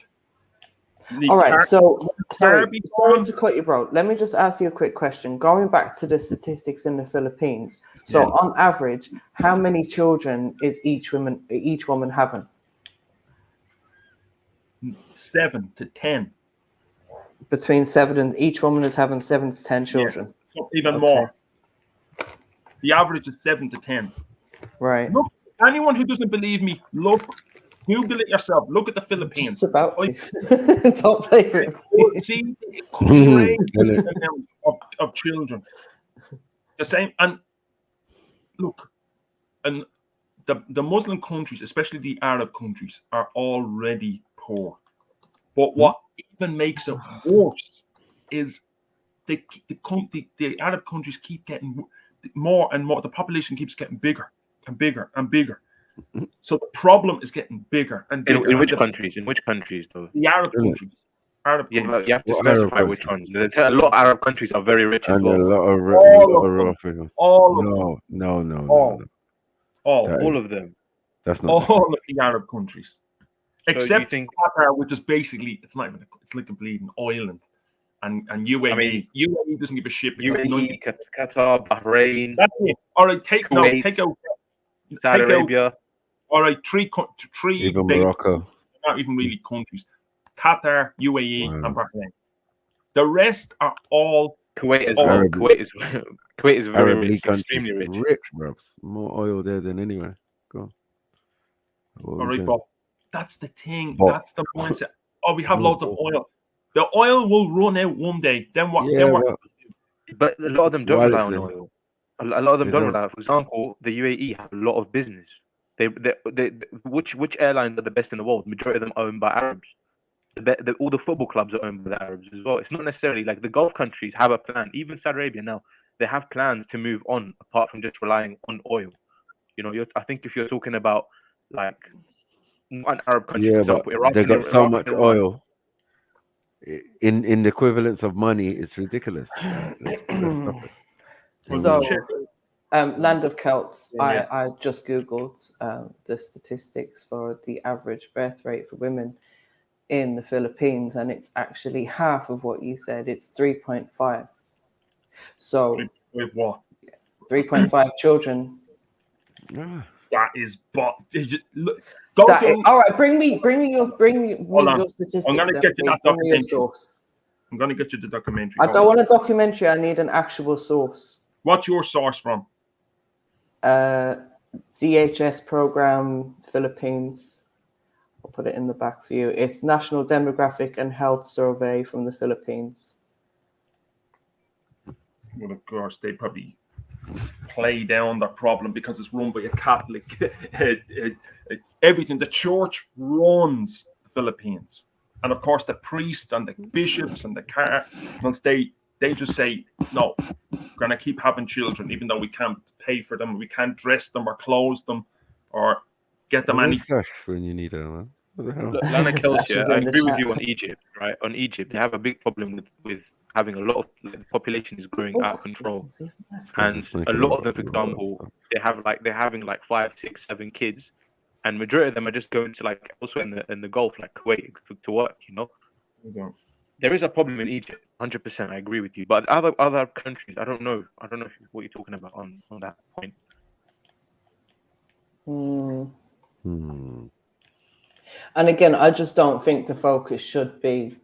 S6: All right, so sorry to cut you, bro. Let me just ask you a quick question. Going back to the statistics in the Philippines, so on average, how many children is each woman having?
S16: 7 to 10.
S6: Between 7 and each woman is having 7 to 10 children.
S16: Yeah, so even more. The average is 7 to 10.
S6: Right.
S16: Look, anyone who doesn't believe me, look. Google it yourself. Look at the Philippines.
S6: Just about to. Don't play with
S16: it. See, crazy amount of children. The same, and look, and the Muslim countries, especially the Arab countries, are already poor. But what even makes it worse is the Arab countries keep getting more and more. The population keeps getting bigger and bigger and bigger. So the problem is getting bigger and bigger.
S17: In which countries? In which countries, though?
S16: The Arab countries.
S17: Yeah, but you have to specify which ones. A lot of Arab countries are very rich as well.
S11: And a lot of
S16: all of them.
S11: No.
S16: All of them.
S11: That's not
S16: all of the Arab countries,
S17: so
S16: except Qatar, which is basically it's like a bleeding island, and UAE. I mean, UAE doesn't give a shit.
S17: UAE, Qatar, Bahrain.
S16: That's it. All right, take out
S17: Saudi Arabia.
S16: All right, three
S11: even
S16: big,
S11: Morocco.
S16: not even really countries. Qatar, UAE, and Bahrain. The rest are all
S11: Kuwait
S16: as well.
S11: Kuwait
S17: is very rich, extremely rich.
S11: Rich, bro. More oil there than anywhere. Go on.
S16: All right, Bob. That's the thing. That's the mindset. Oh, we have loads of oil. The oil will run out one day. Then what?
S11: Yeah,
S17: but a lot of them don't rely on oil. A lot of them don't rely. For example, the UAE have a lot of business. Which airlines are the best in the world? Majority of them are owned by Arabs. All the football clubs are owned by the Arabs as well. It's not necessarily like the Gulf countries have a plan. Even Saudi Arabia now, they have plans to move on apart from just relying on oil. You know, I think if you're talking about like an Arab country, for example, Iraq,
S11: they got so much oil. In the equivalence of money, it's ridiculous. Let's stop it.
S6: So, Land of Celts, I just Googled the statistics for the average birth rate for women in the Philippines, and it's actually half of what you said. It's 3.5. So,
S16: with what?
S6: 3.5 children.
S16: That is, but
S6: all right, bring me your statistics.
S16: I'm gonna get you that documentary.
S6: Source.
S16: I'm gonna get you the documentary.
S6: I don't want a documentary. I need an actual source.
S16: What's your source from?
S6: DHS program, Philippines. I'll put it in the back for you. It's National Demographic and Health Survey from the Philippines.
S16: Well, of course, they probably play down the problem because it's run by a Catholic. Everything, the church runs the Philippines, and of course, the priests and the bishops and the cardinals, they just say, no, we're gonna keep having children, even though we can't pay for them, we can't dress them or clothe them or get them any
S11: cash when you need it, man. What the hell?
S17: Lana Kelsia, I agree with you on Egypt, right? On Egypt, they have a big problem with having a lot of the population is growing out of control, and a lot of them, for example, they're having 5, 6, 7 kids, and majority of them are just going to like also in the Gulf, like Kuwait, to work. You know, there is a problem in Egypt. 100%, I agree with you. But other countries, I don't know what you're talking about on that point.
S6: And again, I just don't think the focus should be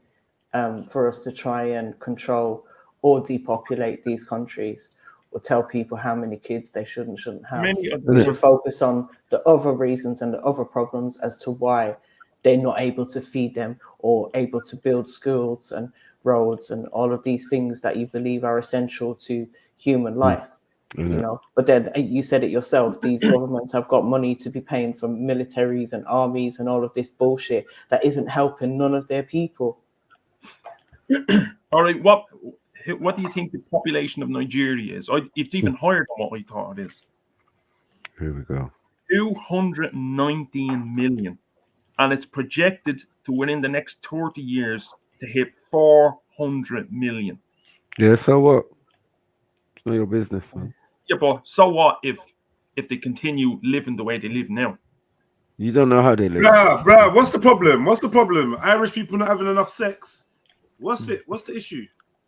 S6: for us to try and control or depopulate these countries or tell people how many kids they shouldn't have. We should focus on the other reasons and the other problems as to why they're not able to feed them or able to build schools and roads and all of these things that you believe are essential to human life. You know, but then you said it yourself, these governments have got money to be paying for militaries and armies and all of this bullshit that isn't helping none of their people.
S16: All right, what do you think the population of Nigeria is? It's even higher than what I thought it is.
S11: Here we go.
S16: 219 million. And it's projected to, within the next 30 years, to hit 400 million.
S11: Yeah, so what? It's not your business, man.
S16: Yeah, but so what if they continue living the way they live now?
S11: You don't know how they live.
S1: Bruh, what's the problem? What's the problem? Irish people not having enough sex? What's it? What's the issue?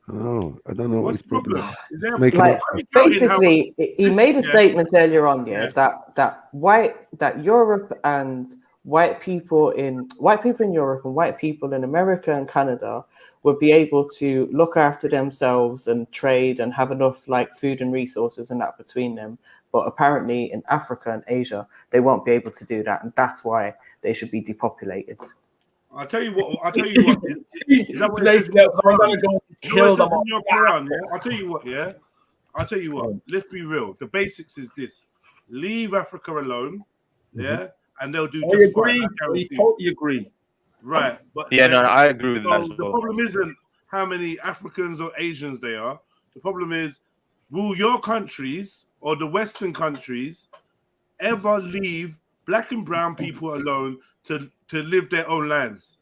S11: Oh, I don't know
S1: what's the problem. Is there
S6: basically, he made a statement earlier on that Europe and white people in Europe and white people in America and Canada would be able to look after themselves and trade and have enough food and resources and that between them. But apparently in Africa and Asia, they won't be able to do that. And that's why they should be depopulated.
S1: I'll tell you what. Is that what it says in your Quran? Yeah? I'll tell you what. Yeah. I'll tell you what. Let's be real. The basics is this: leave Africa alone. Yeah, and they'll do just fine.
S16: We totally agree.
S1: Right. But
S17: I agree with that as well.
S1: The problem isn't how many Africans or Asians they are. The problem is, will your countries or the Western countries ever leave black and brown people alone to live their own lands?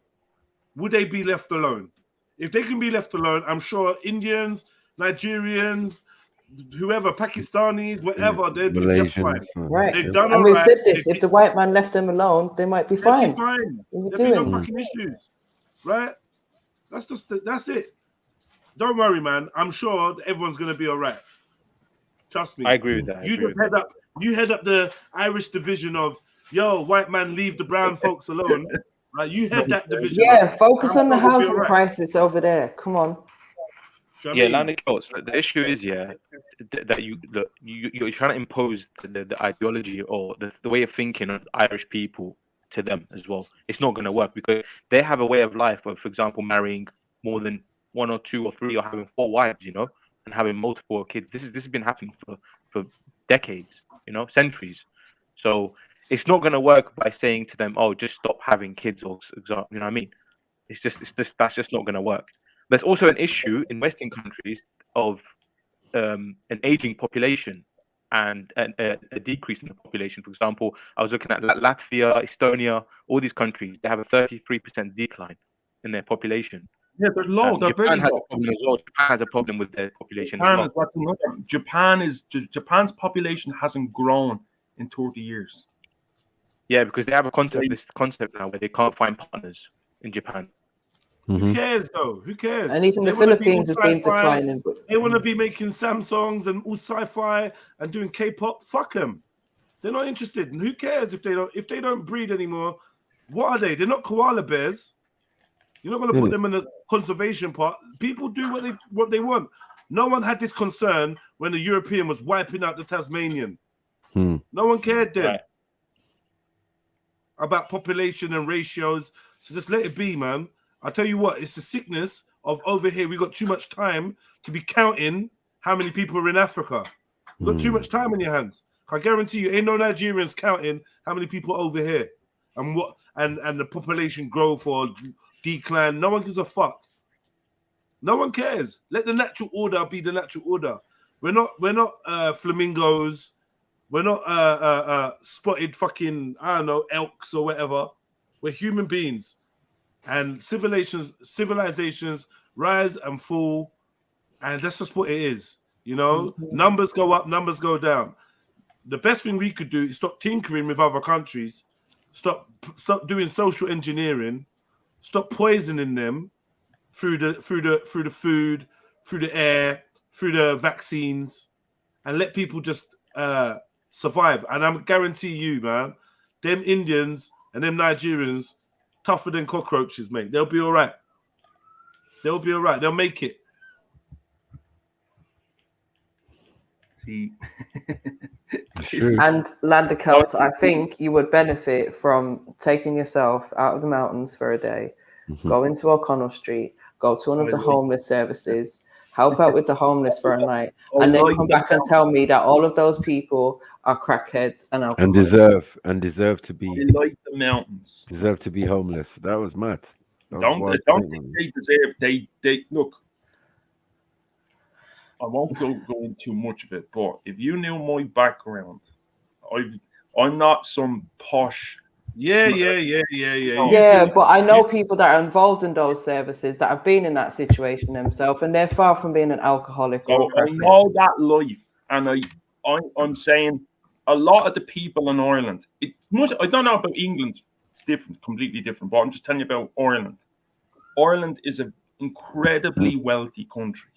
S1: Would they be left alone? If they can be left alone, I'm sure Indians, Nigerians, whoever, Pakistanis, whatever, they'll do just fine.
S6: Right.
S1: They've done
S6: and we said this, if the white man left them alone, they might be fine.
S1: There'll be no fucking issues. Right? That's it. Don't worry, man. I'm sure everyone's gonna be all right. Trust me.
S17: I agree with that.
S1: You head up the Irish division of white man leave the brown folks alone, Like you had that division.
S6: Yeah, focus on the
S1: We'll be
S6: housing
S1: alright.
S6: crisis over there. Come on.
S17: Yeah, landed coats. The issue is, that you're trying to impose the ideology or the way of thinking of Irish people to them as well. It's not going to work because they have a way of life of, for example, marrying more than 1 or 2 or 3 or having 4 wives, and having multiple kids. This has been happening for decades, centuries. So it's not going to work by saying to them, "Oh, just stop having kids," or you know what I mean? That's just not going to work. There's also an issue in Western countries of an aging population and a decrease in the population. For example, I was looking at Latvia, Estonia, all these countries. They have a 33% decline in their population.
S16: Yeah, they're low. They're
S17: Japan
S16: very
S17: has
S16: low.
S17: a problem as well. Japan has a problem with their population as well.
S16: Japan's population hasn't grown in 30 years.
S17: Yeah, because they have a concept now where they can't find partners in Japan.
S1: Who cares though? Who cares?
S6: And even the
S1: They wanna be
S6: Philippines has
S1: all
S6: been
S1: sci-fi.
S6: declining.
S1: They want to be making Samsungs and all sci-fi and doing K-pop. Fuck them. They're not interested. And who cares if they don't breed anymore? What are they? They're not koala bears. You're not going to put them in the conservation part. People do what they want. No one had this concern when the European was wiping out the Tasmanian. No one cared then about population and ratios. So just let it be, man. I tell you what, it's the sickness of over here. We got too much time to be counting how many people are in Africa. You got too much time in your hands. I guarantee you, ain't no Nigerians counting how many people are over here and what and the population growth or decline. No one gives a fuck. No one cares. Let the natural order be the natural order. We're not flamingos. We're not spotted fucking, I don't know, elks or whatever. We're human beings. And civilizations rise and fall, and that's just what it is. Numbers go up, numbers go down. The best thing we could do is stop tinkering with other countries, stop doing social engineering, stop poisoning them through the food, through the air, through the vaccines, and let people just survive. And I guarantee you, man, them Indians and them Nigerians, tougher than cockroaches, mate. They'll be all right. They'll be all right. They'll make it.
S16: See.
S6: And Lander Celts, I think you would benefit from taking yourself out of the mountains for a day, go into O'Connell Street, go to one of the homeless services, help out with the homeless for a night, and then come back and tell me that all of those people are crackheads and alcoholics.
S11: And deserve to be
S16: the mountains.
S11: Deserve to be homeless. That was mad.
S16: Don't think they deserve. They look. I won't go into too much of it, but if you knew my background, I'm not some posh.
S1: Yeah.
S6: But I know people that are involved in those services that have been in that situation themselves, and they're far from being an alcoholic.
S16: So I know that life, and I'm saying a lot of the people in Ireland. I don't know about England. It's different, completely different. But I'm just telling you about Ireland. Ireland is an incredibly wealthy country,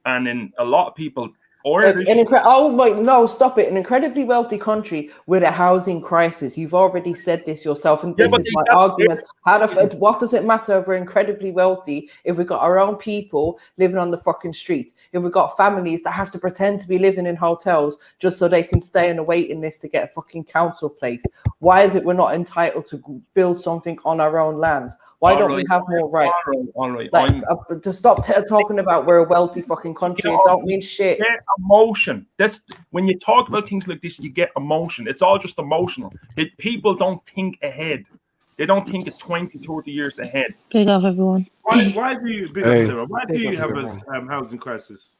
S16: and in a lot of people.
S6: Stop it. An incredibly wealthy country with a housing crisis. You've already said this yourself, and this is my argument. What does it matter if we're incredibly wealthy if we've got our own people living on the fucking streets? If we've got families that have to pretend to be living in hotels just so they can stay on a waiting list to get a fucking council place? Why is it we're not entitled to build something on our own land? Why don't we have more rights?
S16: All right.
S6: To stop talking about we're a wealthy fucking country, it don't mean shit.
S16: Get emotion. That's when you talk about things like this, you get emotion. It's all just emotional. People don't think ahead. They don't think it's 20, 30 years ahead.
S19: Big up, everyone.
S1: Why do you, big up, Sarah? Why do you have a housing crisis?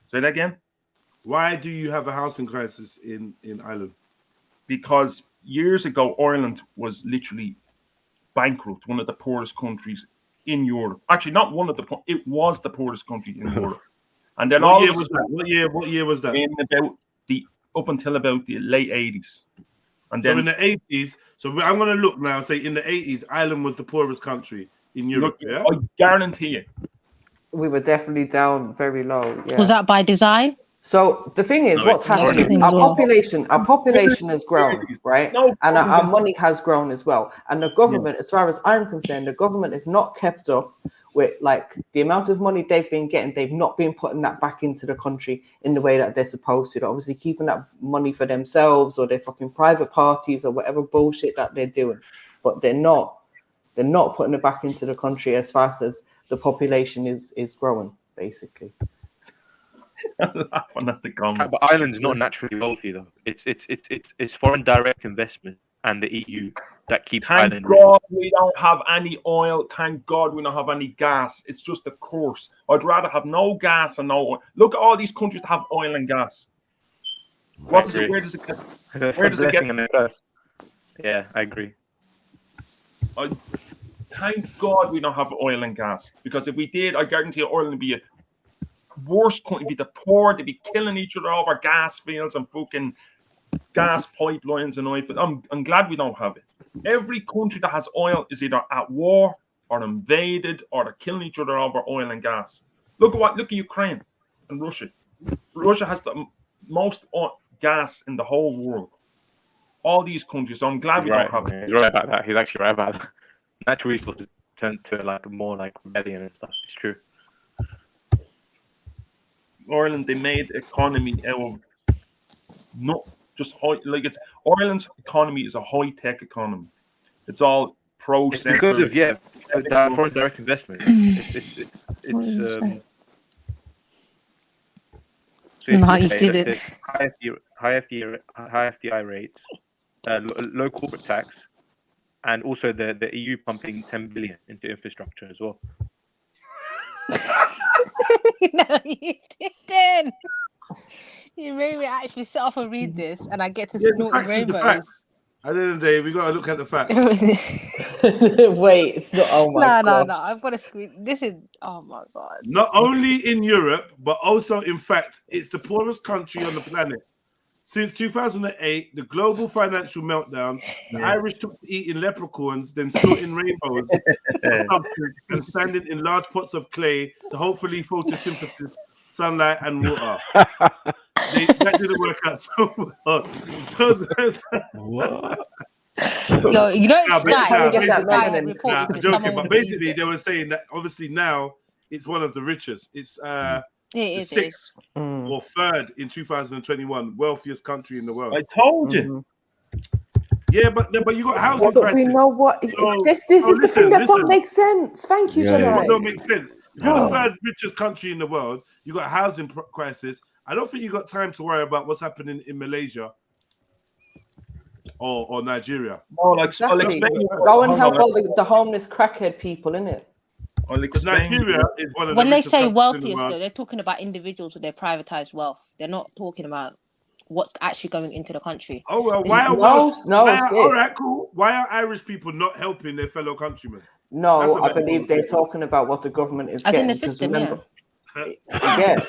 S16: Say that again.
S1: Why do you have a housing crisis in Ireland?
S16: Because years ago, Ireland was literally bankrupt, one of the poorest countries in Europe. Actually, not one of it was the poorest country in Europe. And then
S1: What year was that?
S16: Up until about the late 80s. And
S1: so
S16: then
S1: in the 80s, so I'm going to look now and say in the 80s, Ireland was the poorest country in Europe.
S16: I guarantee it.
S6: We were definitely down very low. Yeah.
S19: Was that by design?
S6: So the thing is,
S17: No,
S6: what's
S17: it's not.
S6: happening? Our population has grown, right? And our money has grown as well. And the government, as far as I'm concerned, the government is not kept up with like the amount of money they've been getting. They've not been putting that back into the country in the way that they're supposed to. They're obviously keeping that money for themselves or their fucking private parties or whatever bullshit that they're doing. But they're not putting it back into the country as fast as the population is growing, basically.
S17: Laughing at the comment. But Ireland's not naturally wealthy though. It's foreign direct investment and the EU that keeps Ireland.
S16: Thank God we don't have any oil. Thank God we don't have any gas. It's just a curse. I'd rather have no gas and no oil. Look at all these countries that have oil and gas. Where does it get? Where does it get?
S17: Yeah, I agree.
S16: Thank God we don't have oil and gas, because if we did, I guarantee Ireland would be a worse country. It'd be the poor. They'd be killing each other over gas fields and fucking gas pipelines and oil. I'm glad we don't have it. Every country that has oil is either at war or invaded or they're killing each other over oil and gas. Look at Ukraine and Russia. Russia has the most gas in the whole world. All these countries. So I'm glad we don't have it.
S17: He's right about that. He's actually right about that. Naturally, it's supposed to turn to like more like rebellion and stuff. It's true.
S16: Ireland, they made economy out of not just Ireland's economy is a high tech economy. It's all processors.
S17: It's because of that foreign direct investment.
S5: You did it.
S17: High FDI rates, low corporate tax, and also the EU pumping 10 billion into infrastructure as well.
S5: No, you didn't. You made me actually sit off and read this, and I get to snort rainbows.
S1: At the end of the day, we got to look at the facts.
S6: Wait, it's not. Oh my god.
S5: No. I've got a screen. This is. Oh my god.
S1: Not only in Europe, but also, in fact, it's the poorest country on the planet. Since 2008, the global financial meltdown, the Irish took to eating leprechauns, then snorting rainbows, and standing in large pots of clay to hopefully photosynthesis, sunlight, and water. That didn't work out so well.
S5: What? Yo, you don't
S1: joking, but basically they were saying that obviously now it's one of the richest. It's the sixth or third in 2021 wealthiest country in the world.
S16: I told you.
S1: Yeah, but you got housing
S6: but
S1: crisis.
S6: we know what this is the thing that don't make sense. Thank you, General.
S1: What don't make sense? You're the third richest country in the world. You got housing crisis. I don't think you got time to worry about what's happening in Malaysia or Nigeria.
S16: No,
S6: exactly. Go and help all the homeless crackhead people, innit?
S1: Because Nigeria is one of
S5: when they say wealthiest, though, they're talking about individuals with their privatized wealth. They're not talking about what's actually going into the country.
S1: Oh well, all right, cool. Why are Irish people not helping their fellow countrymen?
S6: No, I believe they're talking about what the government is getting.
S5: In the system,
S6: remember,
S5: yeah.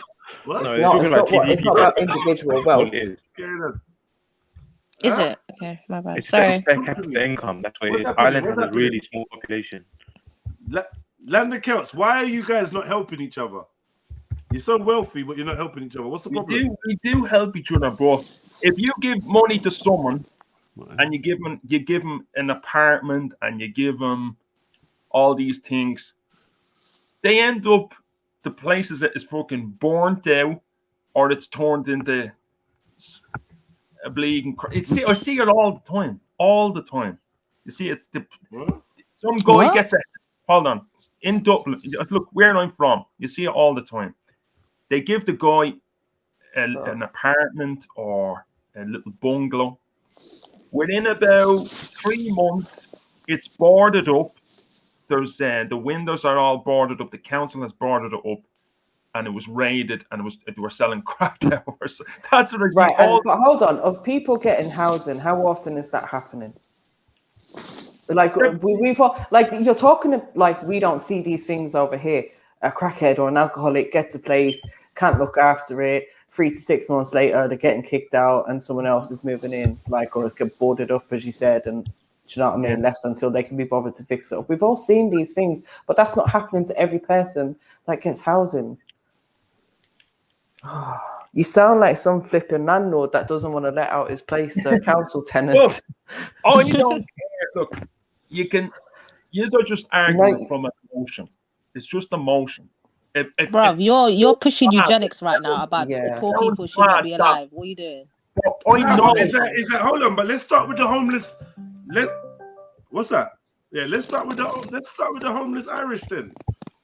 S1: What?
S6: It's not about individual wealth.
S5: Is it? Okay, my bad.
S17: It's
S5: Sorry.
S17: per capita income. That's what it is. Ireland has a really small population.
S1: Land of Celts, why are you guys not helping each other? You're so wealthy, but you're not helping each other. What's the problem?
S16: We do help each other, bro. If you give money to someone and you give them an apartment and you give them all these things, they end up the places that is fucking burnt out or it's turned into a bleeding. I see it all the time. You see it. Some guy gets it. Hold on. In Dublin, look where I'm from. You see it all the time. They give the guy an apartment or a little bungalow. Within about 3 months, it's boarded up. There's the windows are all boarded up. The council has boarded it up, and it was raided, and they were selling crack there. That's what I see.
S6: Right, but hold on. Of people getting housing, how often is that happening? Like we've like you're talking like we don't see these things over here. A crackhead or an alcoholic gets a place, can't look after it. 3 to 6 months later, they're getting kicked out, and someone else is moving in, like, or it's get boarded up, as you said, and do you know what I mean? Left until they can be bothered to fix it up. We've all seen these things, but that's not happening to every person that gets housing. You sound like some flipping landlord that doesn't want to let out his place to a council tenant.
S16: Look, I don't care. Look, you are just arguing from emotion. It's just emotion.
S5: Bro, you're pushing eugenics right now about poor people should not be alive. What are you doing?
S16: I know.
S1: Is that hold on, but let's start with the homeless. What's that? Yeah, let's start with the homeless Irish then.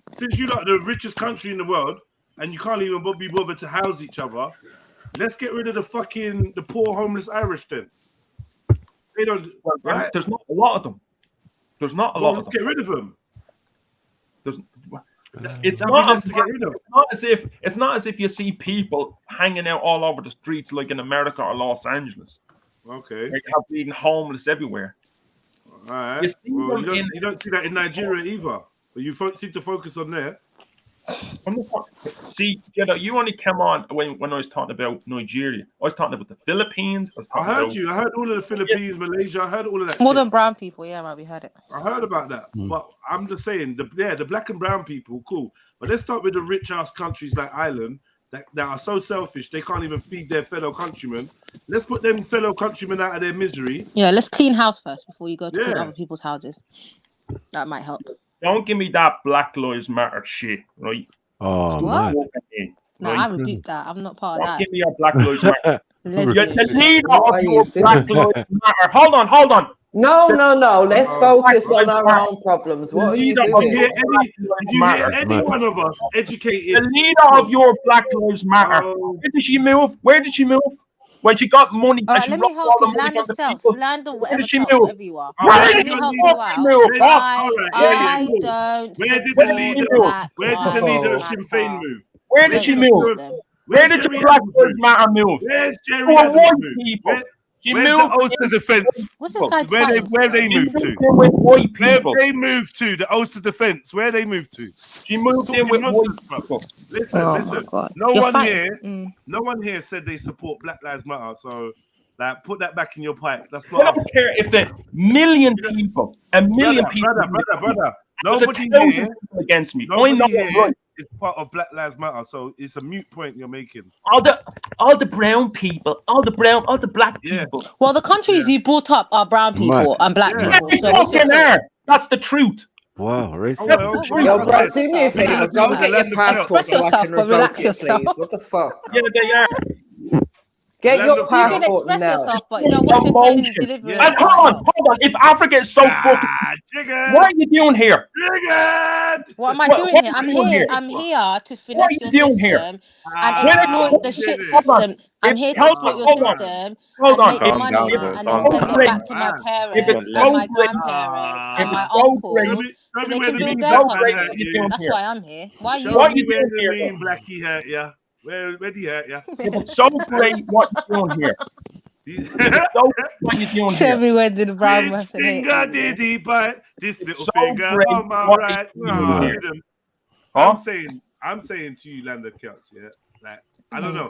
S1: Since you're like the richest country in the world and you can't even be bothered to house each other, let's get rid of the poor homeless Irish then. They don't. Right?
S16: There's not a lot of them. There's not a lot.
S1: Let's get rid of them.
S16: It's not as if you see people hanging out all over the streets like in America or Los Angeles.
S1: Okay.
S16: They have been homeless everywhere.
S1: All right. You don't see that in Nigeria either. But you seem to focus on there.
S16: See, you only came on when I was talking about Nigeria. I was talking about the Philippines.
S1: I heard you. I heard all of the Philippines, Malaysia. I heard all of that.
S5: More than brown people, yeah, man, we heard it.
S1: I heard about that, but I'm just saying, the black and brown people, cool. But let's start with the rich ass countries like Ireland that are so selfish they can't even feed their fellow countrymen. Let's put them fellow countrymen out of their misery.
S5: Yeah, let's clean house first before you go to clean other people's houses. That might help.
S16: Don't give me that Black Lives Matter shit, right?
S11: Oh,
S5: what?
S11: Man.
S5: No, I rebuke that. I'm not part of that.
S16: Give me your Black Lives Matter. You're the leader
S6: What
S16: of
S6: are
S16: your
S6: you
S16: Black
S6: doing?
S16: Lives Matter. Hold on.
S6: No. Let's focus on our own problems. What are you doing?
S1: Did you hear any one of us educated?
S16: The leader of your Black Lives Matter. Where did she move? When she got money.
S5: All right, let me help you. Land of self. Land of whatever self, wherever you are.
S16: Where
S5: Let me help you out. I don't
S1: Where did the leader of Sinn Féin move?
S16: Where did she move? Where did your Black Lives Matter move?
S1: Where's Jerry Adams move? Where's the Ulster Defence? Where they moved to? Where they moved to? The Ulster Defence. Where they moved to?
S16: She moved in with white people.
S1: Listen. No one here said they support Black Lives Matter. So, like, put that back in your pipe. That's not.
S16: I don't care if the million people,
S1: brother. Nobody here
S16: against me.
S1: Nobody here is part of Black Lives Matter, so it's a mute point you're making.
S16: All the brown people, all the black people.
S5: Well, the countries you brought up are brown people and black people.
S16: So that's the truth.
S11: Wow, racist.
S6: Yo, bro, do me a favor. Go get your passport so I can revoke it, please. What the fuck?
S16: Yeah, they are.
S6: Get your passport now.
S16: Hold on. If Africa is so fucking, what are you doing here?
S5: What am I doing here? I'm here to finesse your system and exploit the shit system. I'm here to exploit your system and make money and then send it back to my parents and my grandparents and my uncles so they can build their country. That's why I'm here. Why are you
S1: here? Blackie hurt ya. Where did he hurt ya?
S16: It's so great what you're doing here. What you doing here?
S5: Tell me where did the brown man
S1: finger did he bite this little finger on my right? I'm saying to you, Lander Celts, yeah. Like, I don't know.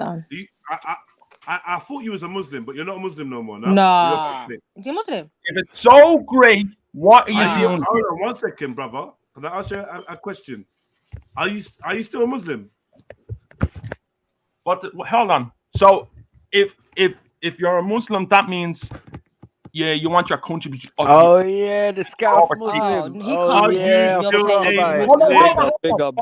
S1: I thought you was a Muslim, but you're not a Muslim no more.
S5: No. Is he Muslim?
S16: If it's so great, what are you doing?
S1: Hold on 1 second, brother. Can I ask you a question? Are you still a Muslim?
S16: But hold on. So if you're a Muslim, that means you want your country.
S11: The scout Muslim.
S5: He can't
S11: yeah,
S5: use your place.
S11: Big up.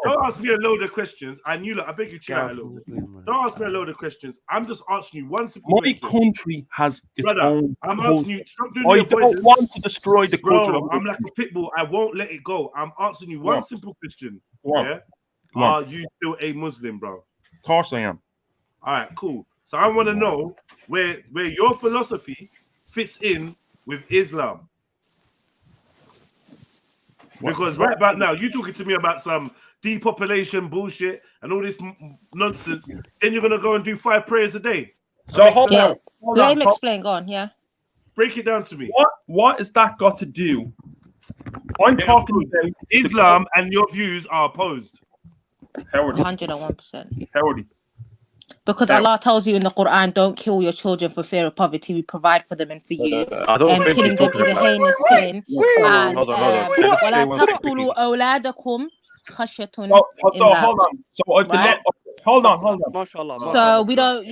S1: Don't ask me a load of questions. I beg you, chill out a little bit. Don't ask me a load of questions. I'm just asking you one simple question.
S16: My country has its own.
S1: I'm asking you. Stop doing
S16: I don't want to destroy the culture.
S1: I'm like a pit bull. I won't let it go. I'm asking you one simple question. Yeah. Are you still a Muslim, bro?
S16: Of course I am.
S1: All right, cool. So I want to know where your philosophy fits in with Islam. Because right about now, you're talking to me about some depopulation bullshit and all this nonsense. Then you're going to go and do 5 prayers a day.
S16: So hold on.
S5: Let him explain. Go on, yeah.
S1: Break it down to me.
S16: What has that got to do? I'm talking about
S1: Islam and your views are opposed.
S5: 101%.
S16: Howdy.
S5: Because Allah tells you in the Quran, don't kill your children for fear of poverty. We provide for them and for you.
S17: I don't think
S5: Killing
S17: he's
S5: them
S17: talking
S5: is a
S17: about.
S5: heinous sin. And
S17: Hold on. Let me say
S5: وَلَا
S17: one thing
S5: تَقْتُلُوا
S17: quickly.
S5: أَوْلَادَكُمْ خَشْيَةٌ
S16: So
S5: إِمْلَاقٍ.
S16: hold on. So if the
S5: Right?
S16: hold on.
S5: So we don't,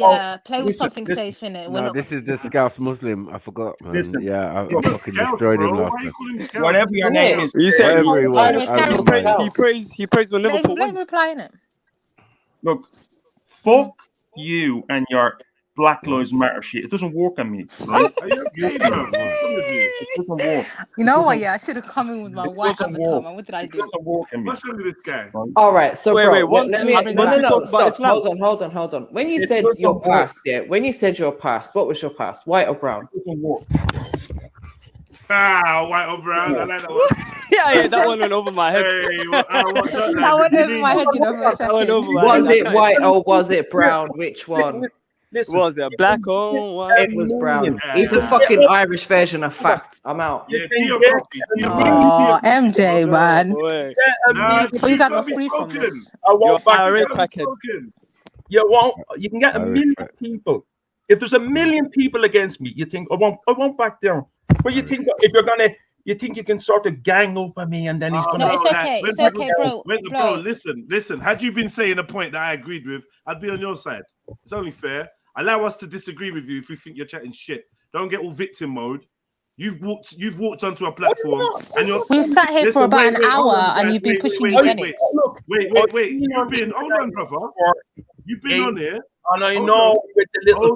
S5: play with something safe in it. We're
S11: No,
S5: not.
S11: this is the Scouse Muslim. I forgot, man.
S16: Listen,
S11: Yeah, I
S16: look,
S11: fucking destroyed him last time.
S16: Whatever your name is.
S19: You said
S11: Whatever he was,
S5: Anyway,
S11: I
S5: carry
S11: don't
S5: on.
S11: mind.
S19: he praised when Liverpool
S5: Let him
S19: wins.
S5: reply in it.
S16: Look, fuck you and your Black Lives Matter shit. It doesn't work on me, right?
S1: Are you okay, bro?
S16: It doesn't work.
S5: You know what? Yeah, I should have come in with my white avatar, man. What did I do?
S16: It doesn't work on me.
S1: What's wrong with this guy?
S6: All right, so
S19: Wait,
S6: bro, let me. No, stop.
S19: Islam.
S6: Hold on. When you said your past, when you said your past, what was your past? White or brown?
S1: White or brown. I like that one.
S19: yeah, that one went over my head.
S5: That went over my head, you know, for a second.
S6: Was it white or was it brown? Which one?
S19: Was it black or white?
S6: It was brown. He's a fucking Irish version of fact. I'm out.
S5: Oh, MJ, man. You got no free from this.
S16: You can get a million people. If there's a million people against me, you think I won't back down. But you think if you're gonna, you think you can sort of gang up on me, and then he's gonna.
S5: No, it's okay. It's okay, bro.
S1: Bro, listen. Had you been saying a point that I agreed with, I'd be on your side. It's only fair. Allow us to disagree with you if we think you're chatting shit. Don't get all victim mode. You've walked onto a platform and
S5: we've sat here for about an hour and you've been pushing eugenics.
S1: Wait. You've been hold on, brother. You've been on here.
S16: And I know with the little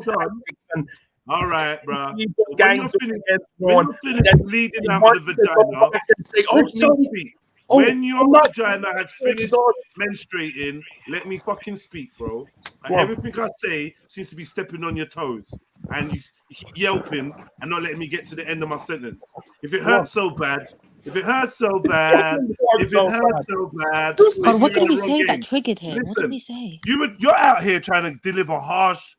S1: and all right, bro.
S16: When you're finished
S1: bleeding out of the vagina, let me speak. When your vagina has finished menstruating, let me fucking speak, bro. Like, everything I say seems to be stepping on your toes, and you keep yelping and not letting me get to the end of my sentence. If it hurts so bad, God,
S5: what did he say that triggered him?
S1: Listen,
S5: what did he say?
S1: You're out here trying to deliver harsh,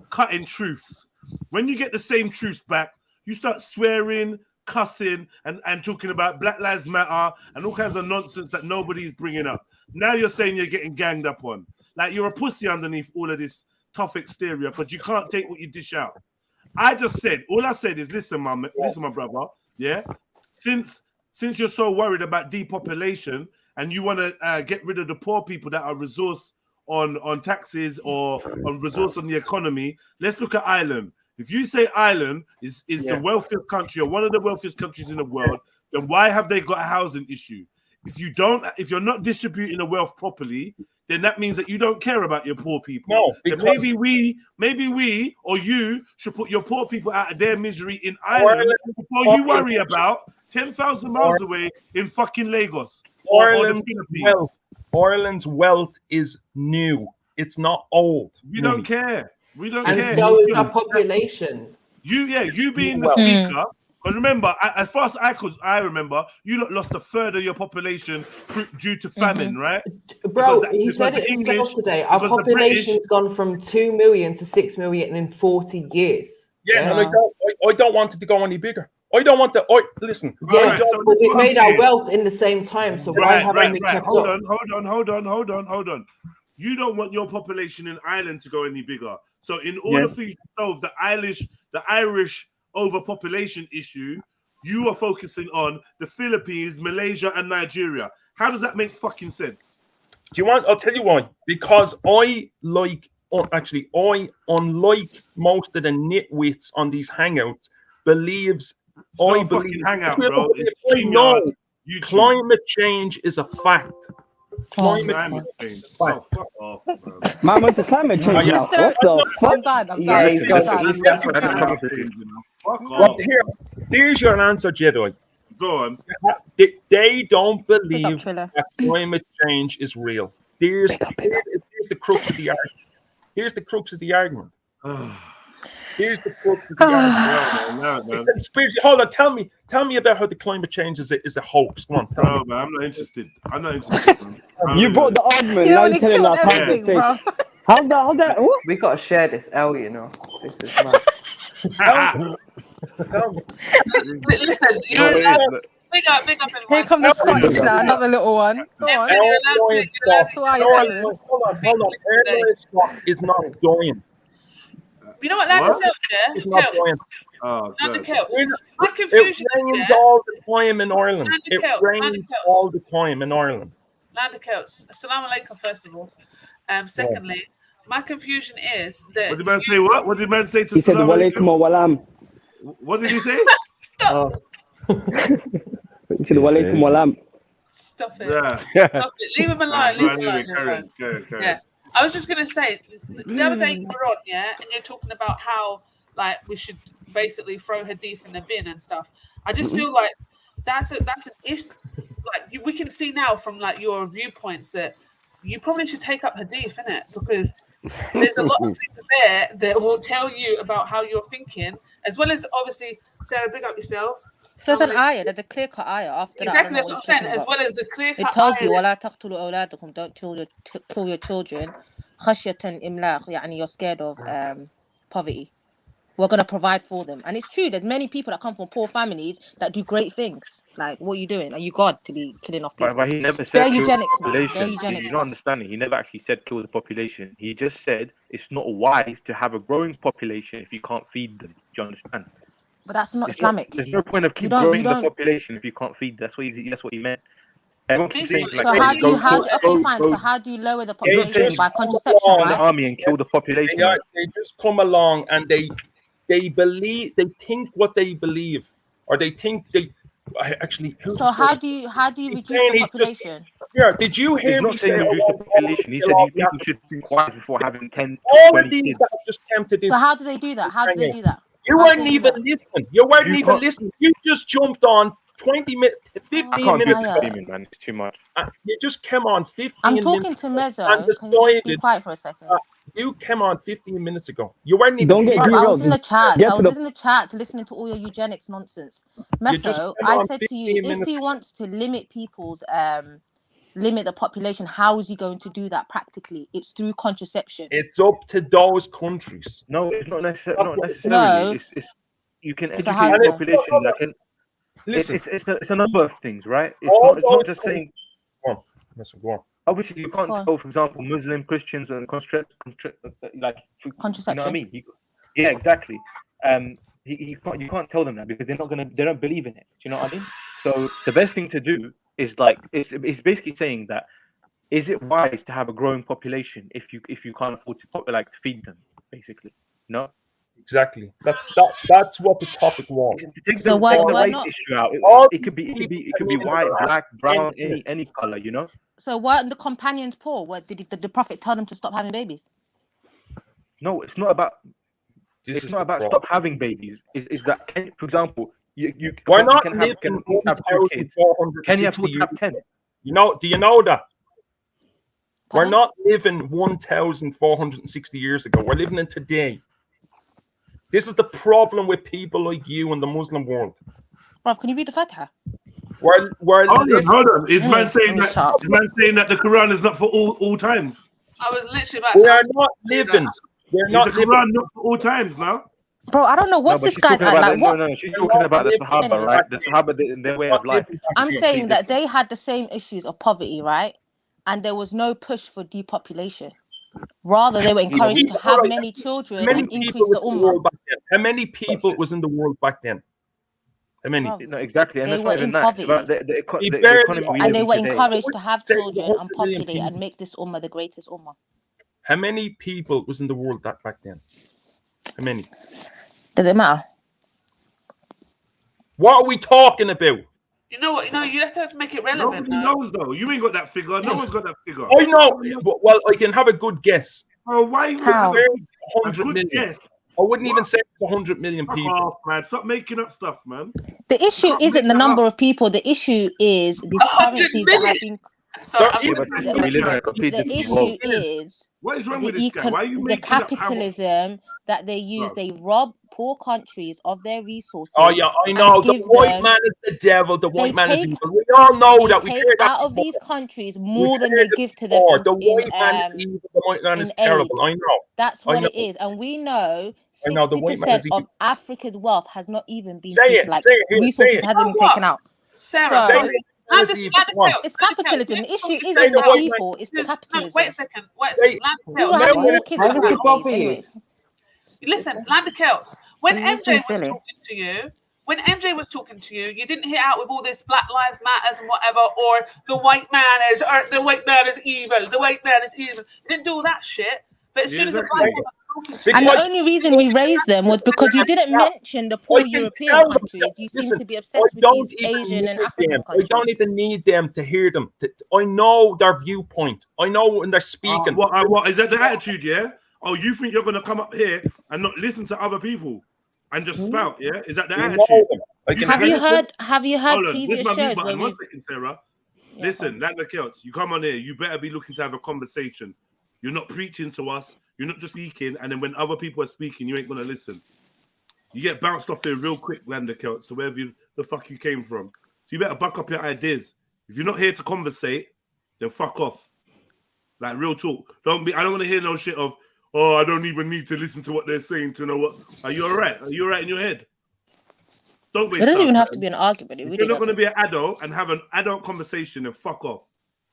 S1: cutting truths. When you get the same truths back, you start swearing, cussing, and talking about Black Lives Matter and all kinds of nonsense that nobody's bringing up. Now you're saying you're getting ganged up on. Like you're a pussy underneath all of this tough exterior, but you can't take what you dish out. All I said is, listen, my brother, yeah? Since you're so worried about depopulation and you want to get rid of the poor people that are resource on taxes or on resource on the economy, let's look at Ireland. If you say Ireland is the wealthiest country or one of the wealthiest countries in the world, then why have they got a housing issue? If you're not distributing the wealth properly, then that means that you don't care about your poor people.
S16: No, because
S1: maybe we or you should put your poor people out of their misery in Ireland before you worry about 10,000 miles away in fucking Lagos or the Philippines.
S16: Ireland's wealth is new. It's not old.
S1: We don't care. We don't
S6: and
S1: care.
S6: And so is our population.
S1: You being the speaker. Because remember, as far as I remember, you lost a third of your population due to famine, right?
S6: Bro, he said it himself today. Our population's gone from 2 million to 6 million in 40 years.
S16: Yeah, and I don't want it to go any bigger. I don't want listen.
S6: Yeah, but we've made our wealth in the same time, so why haven't we kept up?
S1: Hold on. You don't want your population in Ireland to go any bigger. So in order for you to solve the Irish overpopulation issue, you are focusing on the Philippines, Malaysia, and Nigeria. How does that make fucking sense?
S16: Do you want? I'll tell you why. Because unlike most of the nitwits on these hangouts, believes
S1: hangout, bro.
S16: Climate change is a fact. Climate change.
S1: Fuck off, bro.
S19: Man went to climate change now. What the fuck?
S1: Fuck off.
S16: Here's your answer, Jedi.
S1: Go on.
S16: They don't believe that climate change is real. Here's the crux of the argument. Here's the crux of the argument. Hold on, tell me about how the climate change is a hoax. Come on, tell me.
S1: Man, I'm not interested. Man.
S19: You brought the argument. Now you're telling us how that? What?
S6: We gotta share this L, you know. This is mad.
S16: Listen,
S20: Big up, everyone.
S5: Here come the Scottish now, another little one. Go on.
S16: Airline stock.
S5: Fly
S16: No,
S5: your colours.
S16: hold on. Airline stock is not going.
S20: You know what land is out there?
S16: It's not going.
S1: Oh,
S20: Land the
S1: God.
S20: Celts. My
S16: It
S20: confusion
S16: rains
S20: is, yeah,
S16: all the time in Ireland.
S20: Land the
S16: It
S20: Celts, land the
S16: rains
S20: Celts.
S16: all the time in Ireland.
S20: Land the Celts. Assalamu alaikum, first of all. Secondly, my confusion is that.
S1: What did man say? What? What did man say to
S19: He said,
S1: Salam
S19: "Walaikum
S1: alaikum?
S19: walam."
S1: What did he say?
S20: Stop.
S19: He said, "Walaikum walam."
S20: Stop it.
S1: Yeah.
S20: Stop it. Leave him alone. Leave him alone. Leave him alone. Yeah. I was just gonna say the other day you were on, yeah, and you're talking about how like we should basically throw hadith in the bin and stuff. I just feel like that's an issue. Like we can see now from like your viewpoints that you probably should take up hadith, innit? Because there's a lot of things there that will tell you about how you're thinking, as well as obviously Sarah, big up yourself.
S5: So there's an ayah, there's a clear-cut ayah after that.
S20: Exactly, that's what I'm saying. As well as the clear-cut
S5: it tells you,
S20: ayah.
S5: وَلَا تَقْتُلُوا أَوْلَادَكُمْ, don't kill your children. خَشْيَةً إِمْلَاقٍ, يعني you're scared of poverty. We're going to provide for them. And it's true, there's many people that come from poor families that do great things. Like, what are you doing? Are you God to be killing off people?
S17: But he never
S5: Fair
S17: said kill
S5: eugenics,
S17: the
S5: man. Fair
S17: population.
S5: eugenics.
S17: You're not understanding. He never actually said kill the population. He just said it's not wise to have a growing population if you can't feed them. Do you understand?
S5: But that's not Islamic.
S17: There's no point of keep growing the population if you can't feed. That's what he meant. Everyone keeps saying, like,
S5: so how do you so how do you lower the population by contraception, right?
S17: The army and kill the population.
S16: They just come along and they think what they believe, or they think they actually.
S5: So how do you reduce the population?
S16: Did you hear me say
S17: reduce the population? He said you people should think twice before having 10,
S16: all
S17: 20
S16: of these
S17: kids.
S16: that just came to this.
S5: So how do they do that? How do they do that?
S16: You weren't even listening. You weren't even listening. You just jumped on 20 minutes, 15
S17: I can't
S16: minutes.
S17: do the screaming, man. It's too much.
S16: You just came on 15
S5: I'm
S16: minutes.
S5: talking to Mezzo. Can you just be quiet for a second?
S16: You came on 15 minutes ago. You weren't even.
S19: Don't get
S5: I was in the chat.
S19: Get
S5: I
S19: to
S5: was
S19: the-
S5: in the chat listening to all your eugenics nonsense.
S16: just
S5: Meso,
S16: came
S5: I
S16: on
S5: said to
S16: 15
S5: you, if
S16: minutes
S5: he wants to limit people's limit the population, how is he going to do that practically? It's through contraception.
S16: It's up to those countries.
S17: No, it's not necessarily.
S5: No.
S17: It's you can
S5: So
S17: educate
S5: how-
S17: the population. Like,
S16: Listen.
S17: it's a number of things, right?
S16: All
S17: It's not
S16: those
S17: just saying.
S16: Go on. Listen, go on.
S17: Obviously, you can't
S5: Go on.
S17: tell, for example, Muslim, Christians, and like
S5: Contraception.
S17: you know what I mean? Yeah, exactly. You can't tell them that because they don't believe in it. Do you know what I mean? So the best thing to do is like it's basically saying that is it wise to have a growing population if you can't afford to feed them, basically? No.
S16: Exactly. That's what the topic was.
S5: So why
S17: race
S5: not?
S17: issue out? It could be white, black, brown, any color. You know.
S5: So weren't the companions poor? What did the prophet tell them to stop having babies?
S17: No, it's not about.
S16: This
S17: It's
S16: is
S17: not
S16: the
S17: about
S16: problem.
S17: stop having babies. Is that for example, you
S16: We're not
S17: can
S16: living
S17: have 2 kids. Can you afford to have 10?
S16: Do you know that? We're
S5: Pardon?
S16: not living 1,460 years ago. We're living in today. This is the problem with people like you in the Muslim world.
S5: Rob, can you read the Fatiha?
S16: We're
S1: Hold on. Is man
S5: Mm,
S1: saying
S5: mm,
S1: that?
S5: shut up.
S1: Is man saying that the Quran is not for all times?
S20: I was literally about
S16: We
S20: to.
S16: are not living. We're
S1: Is
S16: not
S1: the
S16: living.
S1: Quran not for all times now?
S5: Bro, I don't know what's
S17: but
S5: this
S17: she's
S5: guy
S17: talking about
S5: like. What?
S17: no, she's talking about the Sahaba,
S5: Anyway.
S17: right? The Sahaba, their way of life.
S5: I'm saying that they had the same issues of poverty, right? And there was no push for depopulation. Rather, they were encouraged to have many children
S16: How many
S5: and
S16: people
S5: increase
S16: was
S5: the
S16: in the
S5: ummah.
S16: world back then? How many people was in the world back then? How many?
S5: Bro,
S17: No, exactly, and
S5: they
S17: that's
S5: were
S17: not even
S5: in
S17: that. It's about
S5: poverty.
S17: the
S16: barely
S17: economy we
S5: And
S17: live
S5: they
S17: in
S5: were
S17: today.
S5: encouraged to have
S16: Say
S5: children
S16: 100
S5: and
S16: million
S5: populate and
S16: people.
S5: make this ummah the greatest ummah.
S16: How many people was in the world back then? How many?
S5: Does it matter?
S16: What are we talking about?
S20: You know what? You have to make it relevant.
S1: Nobody knows though. You ain't got that figure. No one's got that figure.
S16: I know. Well, I can have a good guess.
S1: Oh, why you
S5: How?
S1: have a
S16: 100
S1: good
S16: million.
S1: guess?
S16: I wouldn't even say it's 100 million
S1: Fuck
S16: people.
S1: off, man. Stop making up stuff, man.
S5: The issue
S1: Can't
S5: isn't
S1: make
S5: the
S1: that
S5: number
S1: up.
S5: of people. The issue is these
S20: 100
S5: currencies that have
S20: million.
S5: been.
S20: Sorry,
S16: Yeah,
S17: but sister, we live in a completely
S5: The
S17: different world.
S5: issue is
S1: What is wrong
S5: the
S1: with this guy? Why are you
S5: the
S1: making up how?
S5: capitalism that they use.
S1: Bro.
S5: They rob poor countries of their resources.
S16: Oh yeah, I
S5: and
S16: know. The
S5: give
S16: white
S5: them-
S16: man is the devil. The white
S5: they
S16: man is
S5: take-
S16: evil. We all know
S5: They
S16: that. We
S5: take
S16: hear that
S5: out of
S16: before.
S5: these countries more
S16: We've
S5: than
S16: heard
S5: they
S16: it
S5: give to them
S16: before. The
S5: in
S16: white man is evil. The white man is
S5: in
S16: terrible.
S5: aid.
S16: I know.
S5: That's
S16: I
S5: what
S16: know.
S5: it is. And we know
S16: I know, the white man
S5: 60%
S16: is evil.
S5: of Africa's wealth has not even been
S16: Say
S5: taken,
S16: it.
S5: like
S16: Say it. Here,
S5: resources
S16: say it.
S5: hasn't been
S20: What?
S5: taken out.
S12: Sarah,
S5: it's capitalism. The issue isn't the people, it's the capitalism.
S12: Wait a second.
S5: People are having more kids back in the days, anyways.
S12: Listen, Land of Celts. When
S5: It's just
S12: MJ was
S5: silly.
S12: talking to you, you didn't hit out with all this Black Lives Matters and whatever, or the white man is evil. The white man is evil. You didn't do all that shit. But as soon as a black woman was talking to
S5: And
S12: you,
S5: the only reason we raised them was because you didn't mention the poor European countries. You seem to be obsessed with these Asian and African countries.
S19: I don't even need them to hear them. I know their viewpoint. I know when they're speaking.
S1: What is that the attitude? Yeah. Oh, you think you're gonna come up here and not listen to other people and just spout? Yeah. Is that the attitude?
S5: Have you heard previous shows where
S1: One second, Sarah. Listen, like the Celts, you come on here. You better be looking to have a conversation. You're not preaching to us. You're not just speaking, and then when other people are speaking, you ain't gonna listen. You get bounced off here real quick, Lander Celts, to wherever the fuck you came from. So you better buck up your ideas. If you're not here to conversate, then fuck off. Like real talk. I don't want to hear no shit of, oh, I don't even need to listen to what they're saying to know what. Are you alright? Are you alright in your head? Don't waste
S5: It doesn't even
S1: time,
S5: have to be an argument.
S1: If you're not going to be an adult and have an adult conversation, then fuck off.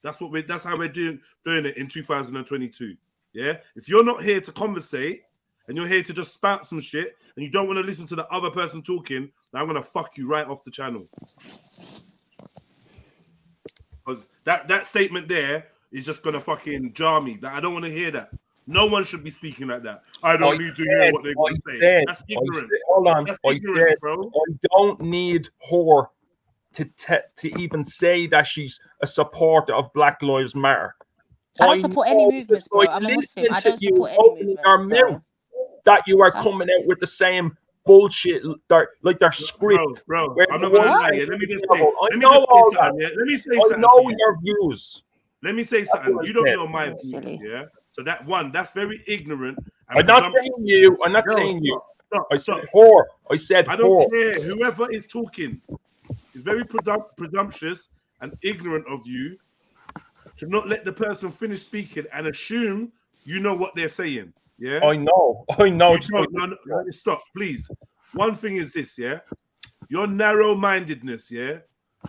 S1: That's how we're doing it in 2022. Yeah. If you're not here to conversate and you're here to just spout some shit and you don't want to listen to the other person talking, then I'm gonna fuck you right off the channel. Because that statement there is just gonna fucking jar me. Like, I don't want to hear that. No one should be speaking like that. I don't need to hear what they're going to say. That's ignorance.
S19: Hold on.
S1: That's
S19: I
S1: ignorance, bro.
S19: don't need her to even say that she's a supporter of Black Lives Matter.
S5: I don't support any movements, bro. I'm a Muslim. I don't support any movements. So.
S19: That you are coming out with the same bullshit, like their script.
S1: Bro, I'm not gonna lie. Let me just say. Let me say something.
S19: I know your views.
S1: Let me say something. You don't know my views, yeah. So that's very ignorant.
S19: I'm not saying you. I'm not saying you. I said whore. I said
S1: I don't care. Whoever is talking is very presumptuous and ignorant of you to not let the person finish speaking and assume you know what they're saying. Yeah,
S19: I know.
S1: No, stop, please. One thing is this, yeah, your narrow-mindedness, yeah,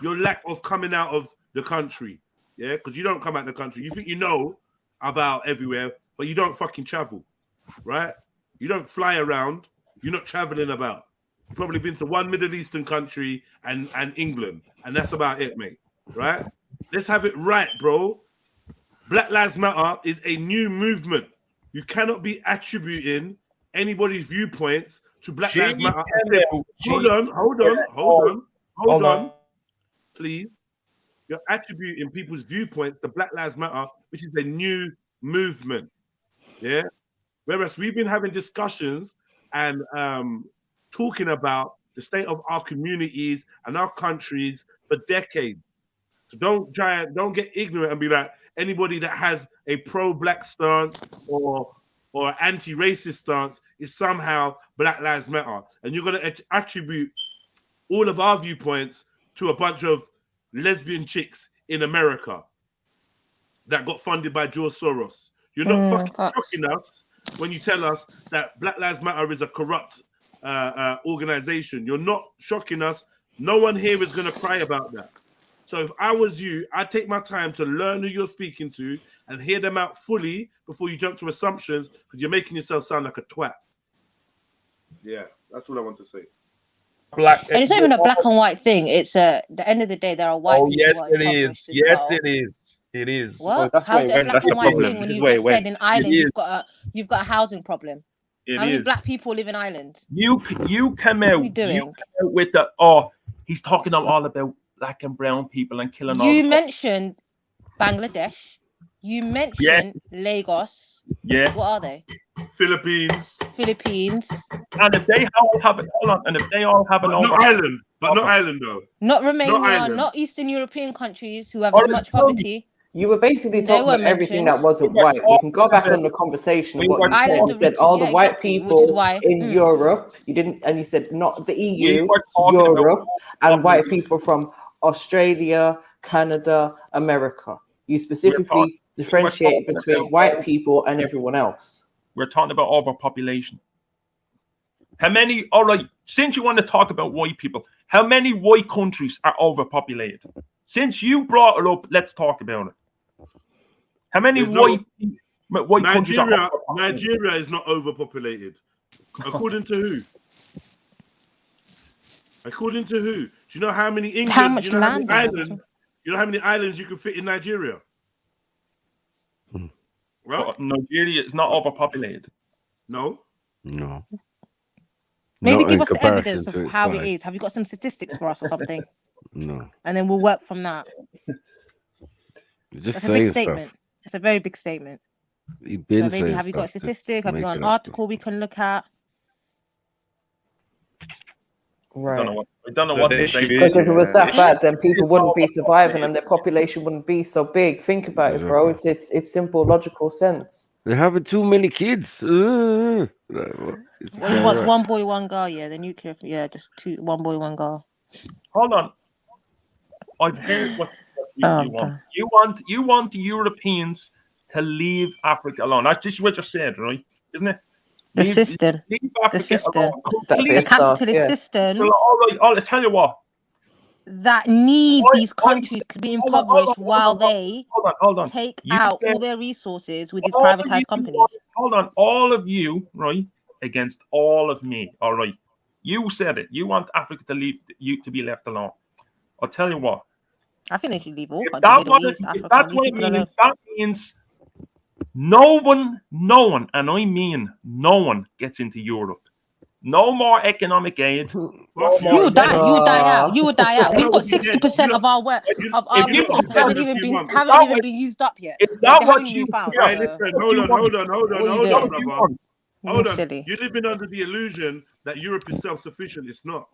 S1: your lack of coming out of the country, yeah, because you don't come out of the country. You think you know about everywhere, but you don't fucking travel, right? You don't fly around. You're not traveling about. You've probably been to one Middle Eastern country and England, and that's about it, mate, right? Let's have it right, bro. Black Lives Matter is a new movement. You cannot be attributing anybody's viewpoints to Black Lives Matter. Hold on, please. You're attributing people's viewpoints to Black Lives Matter, which is a new movement. Yeah. Whereas we've been having discussions and talking about the state of our communities and our countries for decades. So don't get ignorant and be like, anybody that has a pro-black stance or anti-racist stance is somehow Black Lives Matter. And you're going to attribute all of our viewpoints to a bunch of lesbian chicks in America that got funded by George Soros. You're not fucking shocking us when you tell us that Black Lives Matter is a corrupt organization. You're not shocking us. No one here is going to cry about that. So if I was you, I'd take my time to learn who you're speaking to and hear them out fully before you jump to assumptions, because you're making yourself sound like a twat. Yeah, that's what I want to say.
S5: And it's not even a black and white thing. It's at the end of the day, there are white people.
S19: Yes, it is. Yes, it is. It is.
S5: What? How's it a black and white thing when you just said in Ireland you've got a housing problem? How many black people live in Ireland?
S19: You come out. You come out with the he's talking all about black and brown people and killing all.
S5: You mentioned Bangladesh. You mentioned Lagos.
S19: Yeah.
S5: What are they?
S1: Philippines.
S19: And if they all have it,
S1: not Ireland, not Ireland though.
S5: Not Romania, not Eastern European countries who have as much poverty.
S6: You were basically talking about everything that wasn't white. You can go back on the conversation of what you said. You said all the white people in Europe. You didn't, and you said not the EU, Europe, and white people from Australia, Canada, America. You specifically differentiate between white people and everyone else.
S19: We're talking about overpopulation. How many? All right. Since you want to talk about white people, How many white countries are overpopulated? Since you brought it up, let's talk about it. How many white countries are overpopulated?
S1: Nigeria is not overpopulated. According to who? According to who? Do you know how many England?
S5: How much
S1: you know how many
S5: land?
S1: islands? You know how many islands you can fit in Nigeria?
S19: Right? Nigeria is not overpopulated.
S1: No.
S11: No.
S5: Maybe
S11: Not
S5: give
S11: in
S5: us the
S11: comparison
S5: evidence of
S11: to its
S5: how it
S11: size.
S5: is. Have you got some statistics for us or something?
S11: No.
S5: And then we'll work from that.
S11: You're just
S5: That's a big
S11: saying
S5: statement.
S11: stuff.
S5: It's a very big statement.
S11: You've
S5: So
S11: been
S5: maybe
S11: saying
S5: have you got a
S11: stuff to
S5: statistic? Have you
S11: make
S5: got
S11: it
S5: an
S11: up.
S5: article we can look at?
S6: Right.
S19: I don't know what to say.
S6: Because if it was that bad, then people wouldn't be surviving and their population wouldn't be so big. Think about it, bro. It's simple, logical sense.
S11: They're having too many kids.
S5: Well, he wants one boy, one girl. Yeah, the nuclear. Yeah, just one boy, one girl.
S19: Hold on. I've heard what you want. You want the Europeans to leave Africa alone. That's just what you said, right? Isn't it?
S5: The system.
S19: Leave Africa alone.
S5: The capitalist systems.
S19: All right, I'll tell you what.
S5: That need these countries to be impoverished while they take out all their resources with these privatized companies.
S19: Hold on, all of you, right, against all of me. All right, you said it. You want Africa to leave, you to be left alone. I'll tell you what.
S5: I think they should leave all
S19: If
S5: countries.
S19: that's what it means, that means no one, and I mean no one gets into Europe. No more economic aid.
S5: You will die. You will die out. You will die out. We've got 60% of our work of our resources haven't even been used up yet.
S19: Is that what you
S5: found?
S1: Right, listen, hold on, brother. Hold on.
S5: Silly.
S1: You're living under the illusion that Europe is self-sufficient. It's not.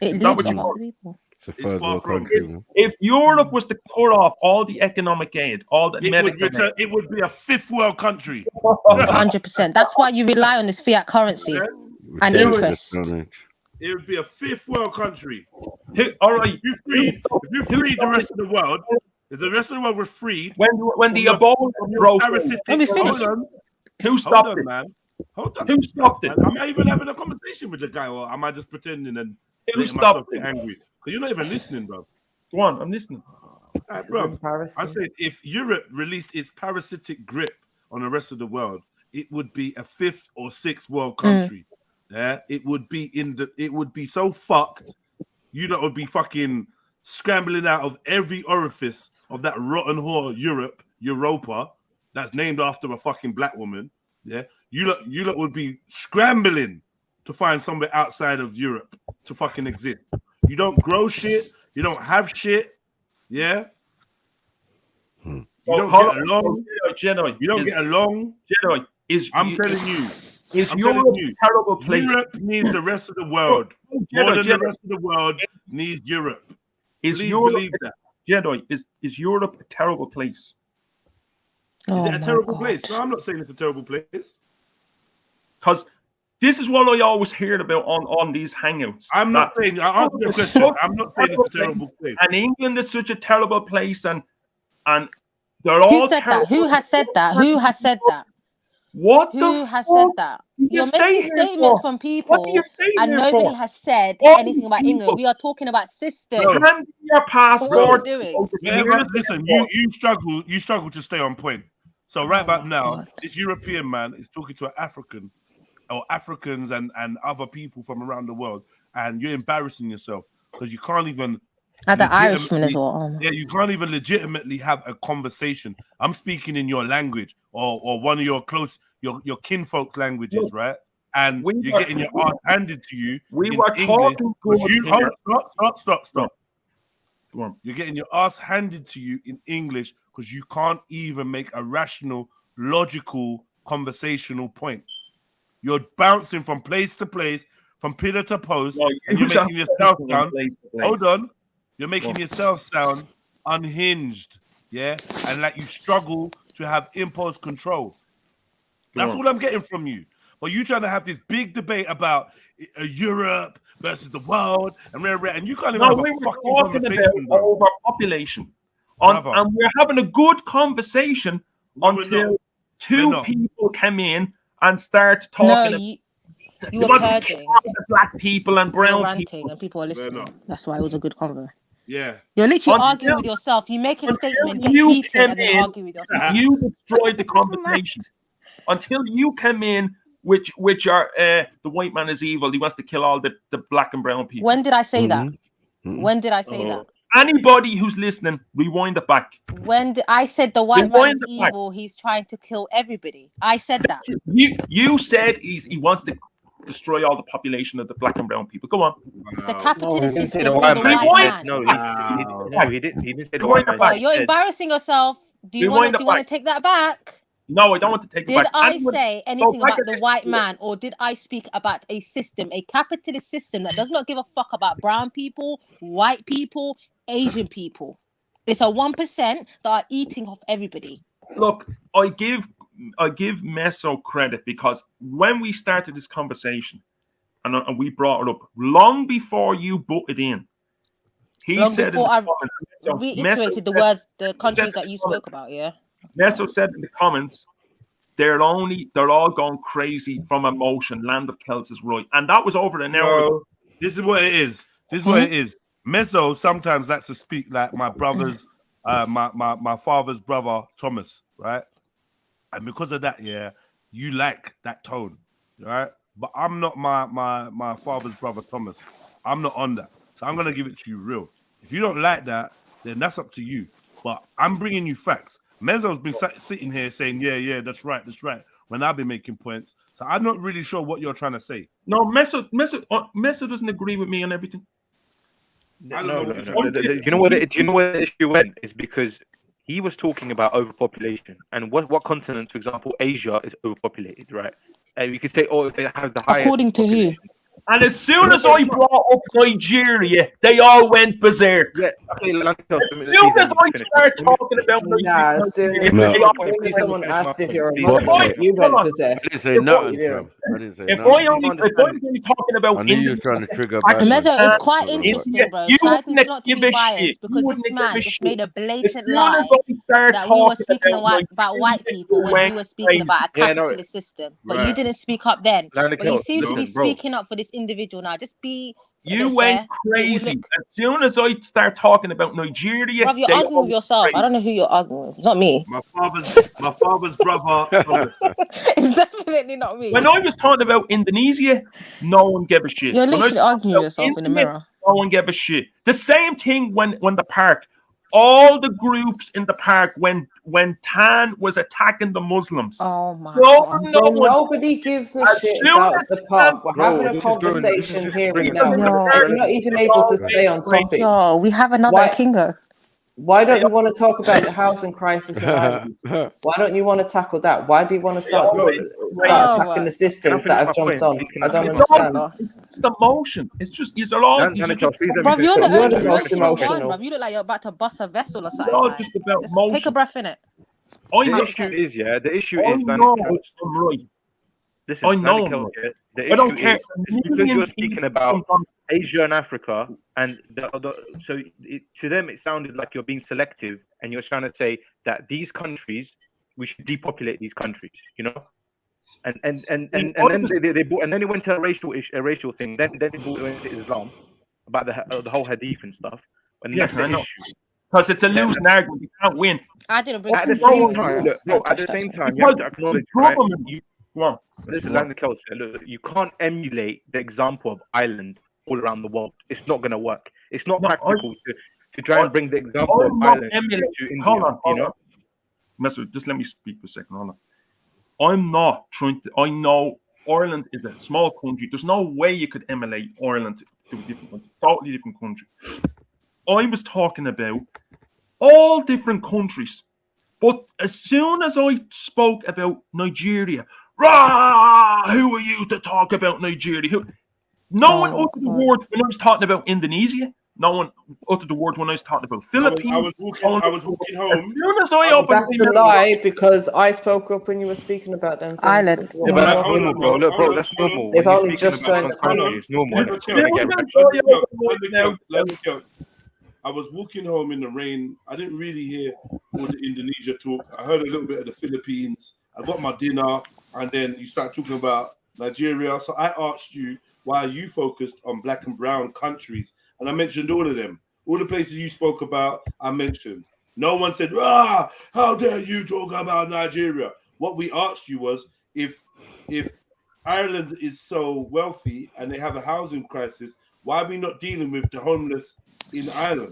S5: It
S19: Is that
S5: lives
S19: what you
S5: off
S19: want?
S5: other people.
S1: It's far from.
S19: If Europe was to cut off all the economic aid, all the medical aid,
S1: it would be a fifth world country.
S5: 100%. That's why you rely on this fiat currency and interest.
S1: It would be a fifth world country.
S19: All right.
S1: If you freed the rest of the world, if the rest of the world was freed,
S19: when the Ebola broke,
S1: hold on.
S19: Who stopped it,
S1: man? Hold on.
S19: Who stopped it?
S1: Am I even having a conversation with the guy, or am I just pretending and
S19: who stopped
S1: it? Angry? Because you're not even listening, bro.
S19: Go on, I'm listening.
S1: Bro, I said if Europe released its parasitic grip on the rest of the world, it would be a fifth or sixth world country. Yeah, it would be so fucked. You know, would be fucking scrambling out of every orifice of that rotten whore Europa, that's named after a fucking black woman. Yeah, you lot would be scrambling to find somewhere outside of Europe to fucking exist. You don't grow shit. You don't have shit. Yeah. You don't get along. You don't get along. I'm telling you.
S19: Is Europe a terrible place?
S1: Europe needs the rest of the world. More than the rest of the world needs Europe. Please believe that.
S19: Jedi, is Europe a terrible place?
S1: Is it a terrible place? No, I'm not saying it's a terrible place.
S19: Because this is what I always heard about on these hangouts.
S1: I'm not saying. I answered the question. I'm not saying it's a terrible place.
S19: And England is such a terrible place, and they're all.
S5: Who said that? Who has said that? Who has said that?
S19: What?
S5: Who has said that? You're making statements from people, and nobody has said anything about England. We are talking about systems.
S19: Your passport.
S1: Listen, you struggle to stay on point. So right about now, this European man is talking to an African or Africans and other people from around the world, and you're embarrassing yourself because you can't even.
S5: And the Irishman as well.
S1: Yeah, you can't even legitimately have a conversation. I'm speaking in your language or one of your your kinfolk languages, right? And you're getting your ass handed to you.
S19: We were talking.
S1: Stop. You're getting your ass handed to you in English because you can't even make a rational, logical, conversational point. You're bouncing from place to place, from pillar to post, and you're making yourself sound. Hold on. You're making yourself sound unhinged, yeah? And like you struggle to have impulse control. That's all I'm getting from you. But you trying to have this big debate about Europe versus the world, and you can't even have a fucking conversation.
S19: About overpopulation. And we're having a good conversation until two people come in and start talking.
S5: You were purging.
S19: Black people and
S5: You were
S19: brown
S5: ranting,
S19: people.
S5: and people were listening. That's why it was a good convo.
S1: Yeah.
S5: You're literally arguing with yourself. You make a statement, get heated, and then argue with yourself.
S19: You destroyed the conversation. Until you came in, which are the white man is evil. He wants to kill all the black and brown people.
S5: When did I say that? When did I say that?
S19: Anybody who's listening, rewind it back.
S5: When I said the white man is evil, he's trying to kill everybody. I said that.
S19: You said he wants to destroy all the population of the black and brown people. Go on.
S5: The capitalist system. The
S17: white
S5: white
S17: man.
S5: man.
S17: He didn't say the white man.
S5: No, you're embarrassing yourself. Do you want to take that back?
S19: No, I don't want to take it back.
S5: Did I say anything about the white man, or did I speak about a system, a capitalist system that does not give a fuck about brown people, white people, Asian people? It's a 1% that are eating off everybody.
S19: Look, I give Meso credit because when we started this conversation, and we brought it up long before you butted in, he said
S5: before
S19: in the
S5: I
S19: comments,
S5: reiterated the words, the countries that you spoke about, yeah.
S19: Meso said in the comments, they're all going crazy from emotion. Land of Celts is right, and that was over an hour ago.
S1: This is what it is. What it is. Meso sometimes likes to speak like my brother's, my father's brother Thomas, right? And because of that, yeah, you like that tone, right? But I'm not my father's brother Thomas. I'm not on that, so I'm gonna give it to you real. If you don't like that, then that's up to you. But I'm bringing you facts. Meso's been sitting here saying, yeah, that's right, when I've been making points. So I'm not really sure what you're trying to say.
S19: No, Meso doesn't agree with me on everything.
S17: No. Do you know what the issue went? Is because he was talking about overpopulation, and what continent, for example, Asia is overpopulated, right? And you could say, oh, it has the highest.
S5: According to who?
S19: And as soon as I brought up Nigeria, they all went berserk.
S17: Yeah, okay,
S19: as soon as I start talking about Nigeria,
S6: as soon as someone asked if you're a Muslim, you went berserk.
S11: I didn't say nothing.
S19: If I'm only talking about
S11: I knew you were trying to trigger.
S5: Meso is quite interesting, bro. Try not to be biased because this man just made a blatant lie that we were speaking about white people when we were speaking about a capitalist system, but you didn't speak up then. But you seem to be speaking up for this individual now. Just be.
S19: You went crazy. As soon as I start talking about Nigeria,
S5: Bruv, you're arguing with yourself. I don't know who you're arguing with. It's not me.
S1: My father's brother.
S5: It's definitely not me.
S19: When I was talking about Indonesia, no one gave a shit.
S5: You're literally arguing with yourself in the mirror.
S19: No one gave a shit. The same thing when the park. All the groups in the park when Tan was attacking the Muslims.
S5: Oh my God.
S6: Nobody gives a shit about the park. We're having a conversation here and now. You're not even able to stay on topic.
S5: Yo, we have another Kingo.
S6: Why don't you want to talk about the housing crisis in Ireland? Why don't you want to tackle that? Why do you want to start attacking the systems that have jumped on? I don't understand.
S19: It's the emotion. It's just these are all.
S5: Bro, you're the most emotional. Bro, you look like you're about to bust a vessel or something.
S19: All just about
S5: just
S19: emotion.
S5: take a breath in it.
S17: The issue is, right. This is
S19: I know.
S17: The issue is because you're speaking about Asia and Africa, and to them it sounded like you're being selective, and you're trying to say that these countries, we should depopulate these countries, you know. And then it went to a racial thing. Then it went to Islam about the whole hadith and stuff. And
S19: yes, I know. Because it's a losing argument. You can't win.
S5: I didn't bring
S17: at the same time. At the same time, you have to acknowledge. Listen, look, you can't emulate the example of Ireland all around the world. It's not going to work. It's not practical to try and bring the example of Ireland to India.
S19: Hold on. Messer, just let me speak for a second. Hold on. I'm not trying to. I know Ireland is a small country. There's no way you could emulate Ireland to a different country, totally different country. I was talking about all different countries, but as soon as I spoke about Nigeria, who are you to talk about Nigeria? No one uttered the word when I was talking about Indonesia. No one uttered the word when I was talking about Philippines.
S1: I was walking home.
S19: As soon as I opened
S6: that's a lie because I spoke up when you were speaking about them.
S5: Ireland.
S17: Yeah, but that's normal, bro. Look, bro, that's normal.
S6: They've only just joined the country.
S17: It's normal.
S1: Let me go. I was walking home in the rain. I didn't really hear all the Indonesia talk. I heard a little bit of the Philippines. I got my dinner, and then you start talking about Nigeria. So I asked you, why are you focused on black and brown countries? And I mentioned all of them. All the places you spoke about, I mentioned. No one said, how dare you talk about Nigeria? What we asked you was, if Ireland is so wealthy and they have a housing crisis, why are we not dealing with the homeless in Ireland?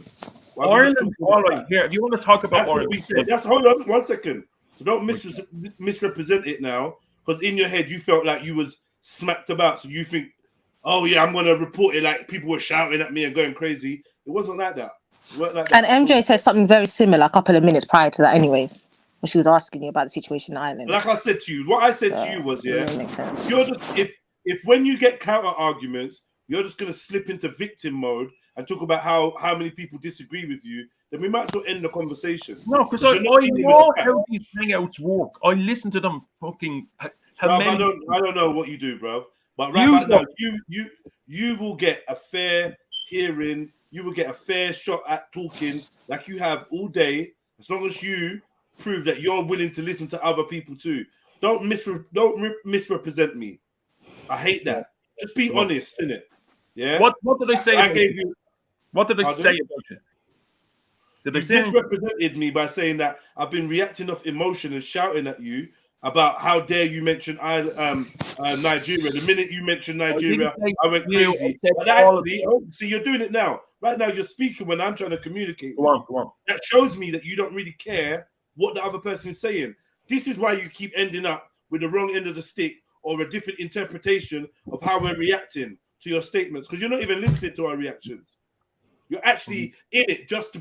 S19: Ireland, all right, here, if you want to talk about
S1: Ireland. We said. Hold on 1 second. So don't misrepresent it now, because in your head you felt like you was smacked about. So you think, oh yeah, I'm going to report it like people were shouting at me and going crazy. It wasn't like that.
S5: And MJ said something very similar a couple of minutes prior to that anyway, when she was asking you about the situation in Ireland.
S1: Like I said to you, what I said to you was, you're just, if when you get counter arguments, you're just going to slip into victim mode and talk about how many people disagree with you, then we might as well end the conversation.
S19: No, because I know how these hangouts work. I listen to them fucking.
S1: I don't know what you do, bro. But right now, you will get a fair hearing. You will get a fair shot at talking like you have all day, as long as you prove that you're willing to listen to other people too. Don't misrepresent me. I hate that. Just be honest, innit? Yeah.
S19: What did I say? What did I say about you? Did I say
S1: misrepresented me by saying that I've been reacting off emotion and shouting at you about how dare you mention Nigeria. The minute you mentioned Nigeria, I went crazy. But actually, see, you're doing it now. Right now, you're speaking when I'm trying to communicate.
S19: Go on.
S1: That shows me that you don't really care what the other person is saying. This is why you keep ending up with the wrong end of the stick or a different interpretation of how we're reacting to your statements, because you're not even listening to our reactions. You're actually in it just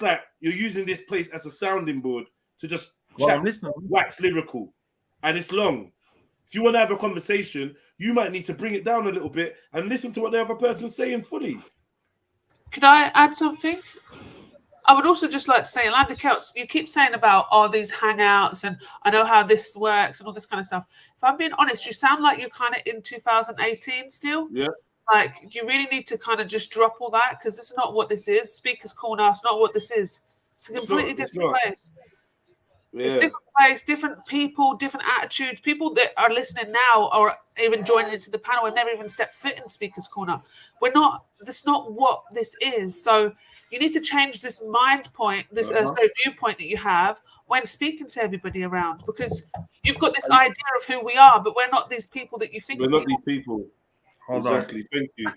S1: like you're using this place as a sounding board to just wax lyrical, and it's long. If you want to have a conversation, you might need to bring it down a little bit and listen to what the other person's saying fully.
S20: Could I add something? I would also just like to say, Lander Celts, you keep saying about these hangouts and I know how this works and all this kind of stuff. If I'm being honest, you sound like you're kind of in 2018 still.
S1: Yeah.
S20: Like, you really need to kind of just drop all that, because this is not what this is. Speaker's Corner, it's not what this is. It's a completely different place. Yeah. It's different place, different people, different attitudes. People that are listening now or even joining into the panel have never even stepped foot in Speaker's Corner. That's not what this is. So you need to change this mind point, this viewpoint that you have when speaking to everybody around, because you've got this idea of who we are, but we're not these people that you think
S1: we're not these people. Exactly. Thank you.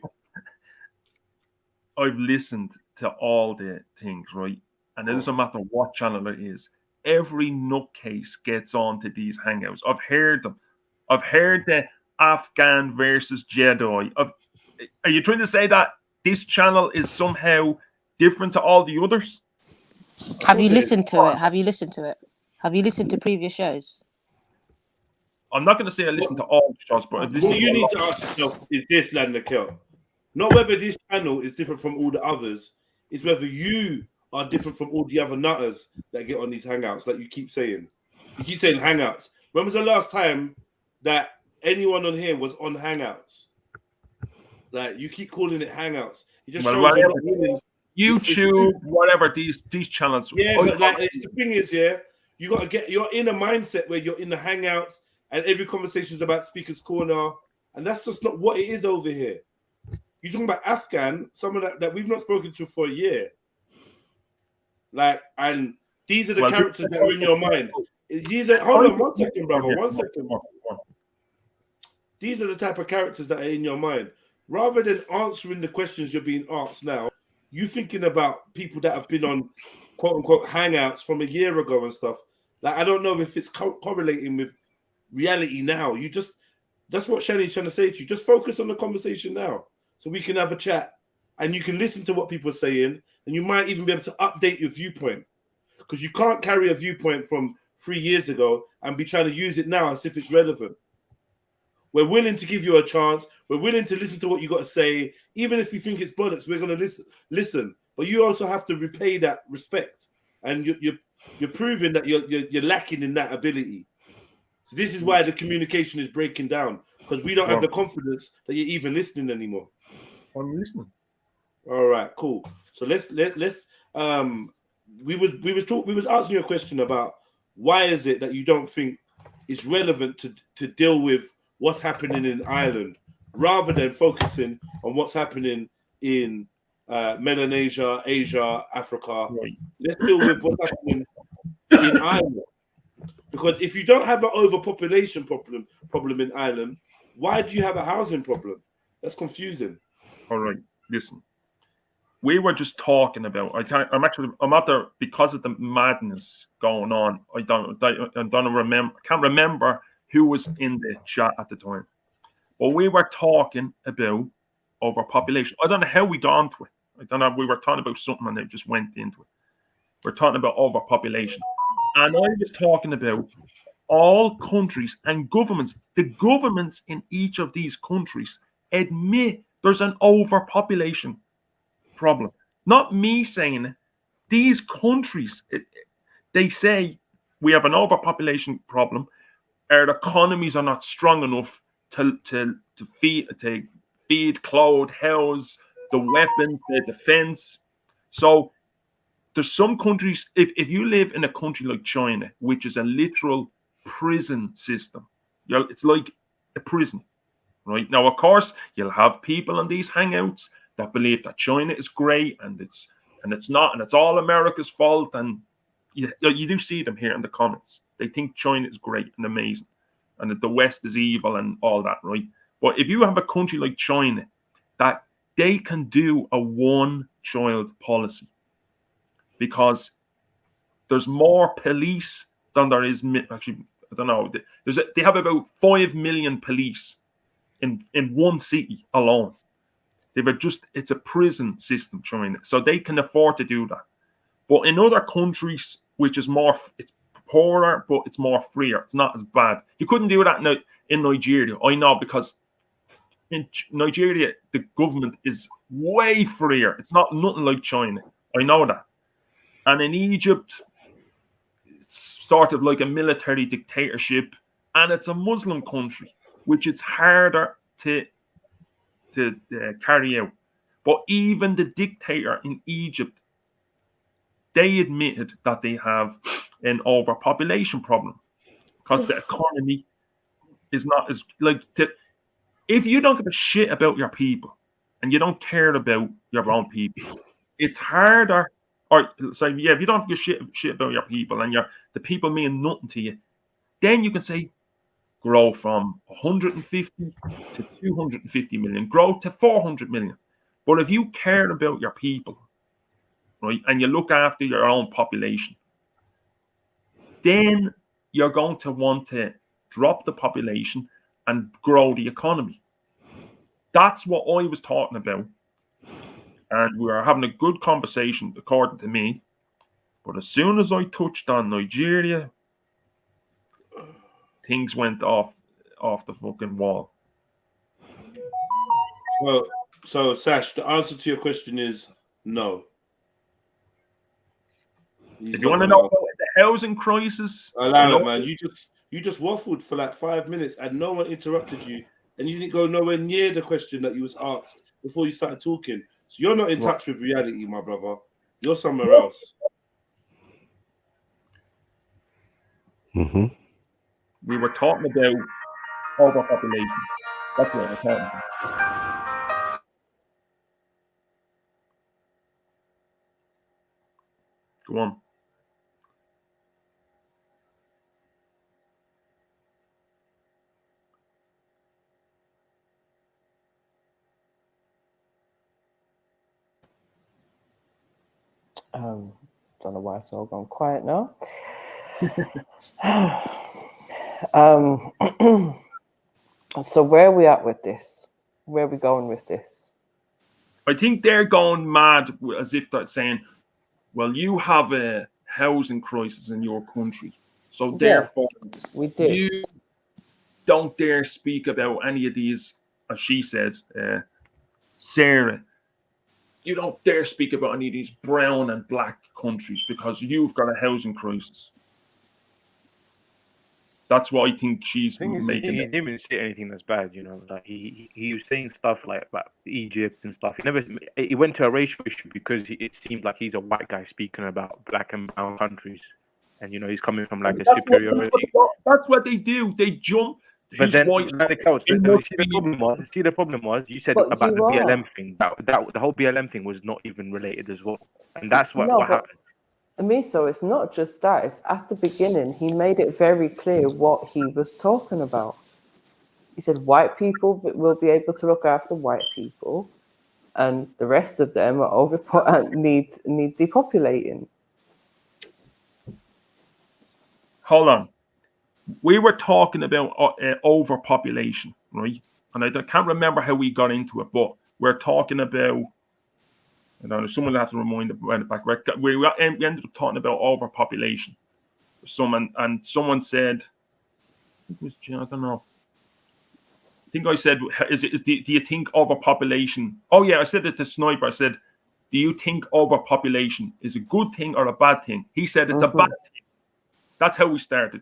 S19: I've listened to all the things, right? And it doesn't matter what channel it is. Every nutcase gets onto these hangouts. I've heard them. I've heard the Afghan versus JEDI. Are you trying to say that this channel is somehow different to all the others?
S5: Have you listened to it? Have you listened to previous shows?
S19: I'm not going to say I listen to all the shows, but
S1: what you need to ask yourself is this, Lander Celt. Not whether this channel is different from all the others. It's whether you are different from all the other nutters that get on these hangouts, like you keep saying. You keep saying hangouts. When was the last time that anyone on here was on hangouts? Like, you keep calling it hangouts. It just shows
S19: YouTube, whatever, these channels.
S1: Yeah, but like, the thing is, you got to get, you're in a mindset where you're in the hangouts and every conversation is about Speaker's Corner, and that's just not what it is over here. You're talking about Afghan, someone that we've not spoken to for a year. Like, and these are the characters that are in your mind. Hold on 1 second, brother. 1 second. These are the type of characters that are in your mind. Rather than answering the questions you're being asked now, you thinking about people that have been on quote unquote hangouts from a year ago and stuff. Like, I don't know if it's correlating with reality now. That's what Shani's trying to say to you. Just focus on the conversation now so we can have a chat and you can listen to what people are saying, and you might even be able to update your viewpoint, because you can't carry a viewpoint from 3 years ago and be trying to use it now as if it's relevant. We're willing to give you a chance. We're willing to listen to what you got to say. Even if you think it's bollocks, we're going to listen. But you also have to repay that respect. And you're proving that you're lacking in that ability. So this is why the communication is breaking down, because we don't have the confidence that you're even listening anymore.
S19: I'm listening.
S1: All right, cool. So let's we was asking you a question about why is it that you don't think it's relevant to deal with what's happening in Ireland, rather than focusing on what's happening in Melanesia, Asia, Africa. Let's deal with what's happening in Ireland. Because if you don't have an overpopulation problem in Ireland, why do you have a housing problem? That's confusing.
S19: All right, listen. We were just talking about. I'm out there because of the madness going on. I don't remember. I can't remember who was in the chat at the time. But we were talking about overpopulation. I don't know how we got onto it. I don't know. We were talking about something and it just went into it. We're talking about overpopulation. And I was talking about all countries and governments. The governments in each of these countries admit there's an overpopulation problem. Not me saying it. These countries, they say we have an overpopulation problem. Our economies are not strong enough to feed, clothe, house, the weapons, the defense. So there's some countries, if you live in a country like China, which is a literal prison system, it's like a prison, right? Now, of course, you'll have people in these hangouts that believe that China is great and it's not, and it's all America's fault. And you do see them here in the comments. They think China is great and amazing, and that the West is evil and all that, right? But if you have a country like China that they can do a one-child policy, because there's more police than there is, actually, I don't know. They have about 5 million police in one city alone. It's a prison system, China, so they can afford to do that. But in other countries, which is more, it's poorer, but it's more freer. It's not as bad. You couldn't do that in Nigeria. I know, because in Nigeria, the government is way freer. It's nothing like China. I know that. And in Egypt, it's sort of like a military dictatorship, and it's a Muslim country, which it's harder to carry out. But even the dictator in Egypt, they admitted that they have an overpopulation problem because the economy is not as if you don't give a shit about your people and you don't care about your own people, it's harder. Or sorry, yeah, if you don't give shit about your people and the people mean nothing to you, then you can say grow from 150 to 250 million, grow to 400 million. But if you care about your people, right, and you look after your own population, then you're going to want to drop the population and grow the economy. That's what I was talking about. And we were having a good conversation, according to me. But as soon as I touched on Nigeria, things went off the fucking wall.
S1: So Sash, the answer to your question is no.
S19: If you want to know about the housing crisis,
S1: allow it, man. You just waffled for like 5 minutes and no one interrupted you, and you didn't go nowhere near the question that you was asked before you started talking. So you're not in touch with reality, my brother. You're somewhere else.
S19: Mm-hmm. We were talking about overpopulation. That's what we're talking about. Go on.
S6: Don't know why it's all gone quiet now. So where are we at with this? Where are we going with this?
S19: I think they're going mad as if they're saying, well, you have a housing crisis in your country, so therefore you don't dare speak about any of these, as she said, Sarah, you don't dare speak about any of these brown and black countries because you've got a housing crisis. That's what I think she's making.
S17: He didn't even say anything that's bad, you know. Like he was saying stuff like about Egypt and stuff. He went to a racial issue because it seemed like he's a white guy speaking about black and brown countries, and you know he's coming from like a superiority.
S19: That's what they do. They jump
S17: But
S19: his
S17: then,
S19: voice.
S17: see, the problem was you said
S6: But
S17: about
S6: you
S17: the
S6: are.
S17: BLM thing. That the whole BLM thing was not even related as well, and that's what
S6: No, but
S17: happened.
S6: Amiso, it's not just that. It's at the beginning. He made it very clear what he was talking about. He said white people will be able to look after white people, and the rest of them are need depopulating.
S19: Hold on. We were talking about overpopulation, right? And I can't remember how we got into it, but we're talking about. I don't know. Someone will have to remind it back. We ended up talking about overpopulation. Someone said, I don't know. I think I said, do you think overpopulation? Oh yeah, I said it to Sniper. I said, do you think overpopulation is a good thing or a bad thing? He said it's a bad thing. That's how we started.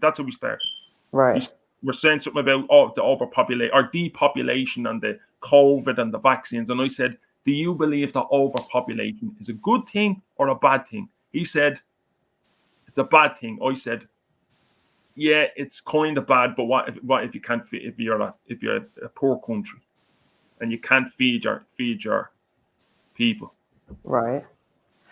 S6: Right.
S19: We're saying something about the overpopulation or depopulation and the COVID and the vaccines. And I said, do you believe that overpopulation is a good thing or a bad thing? He said, it's a bad thing. I said, yeah, it's kind of bad, but what if you can't feed, if you're a poor country and you can't feed your people?
S6: Right.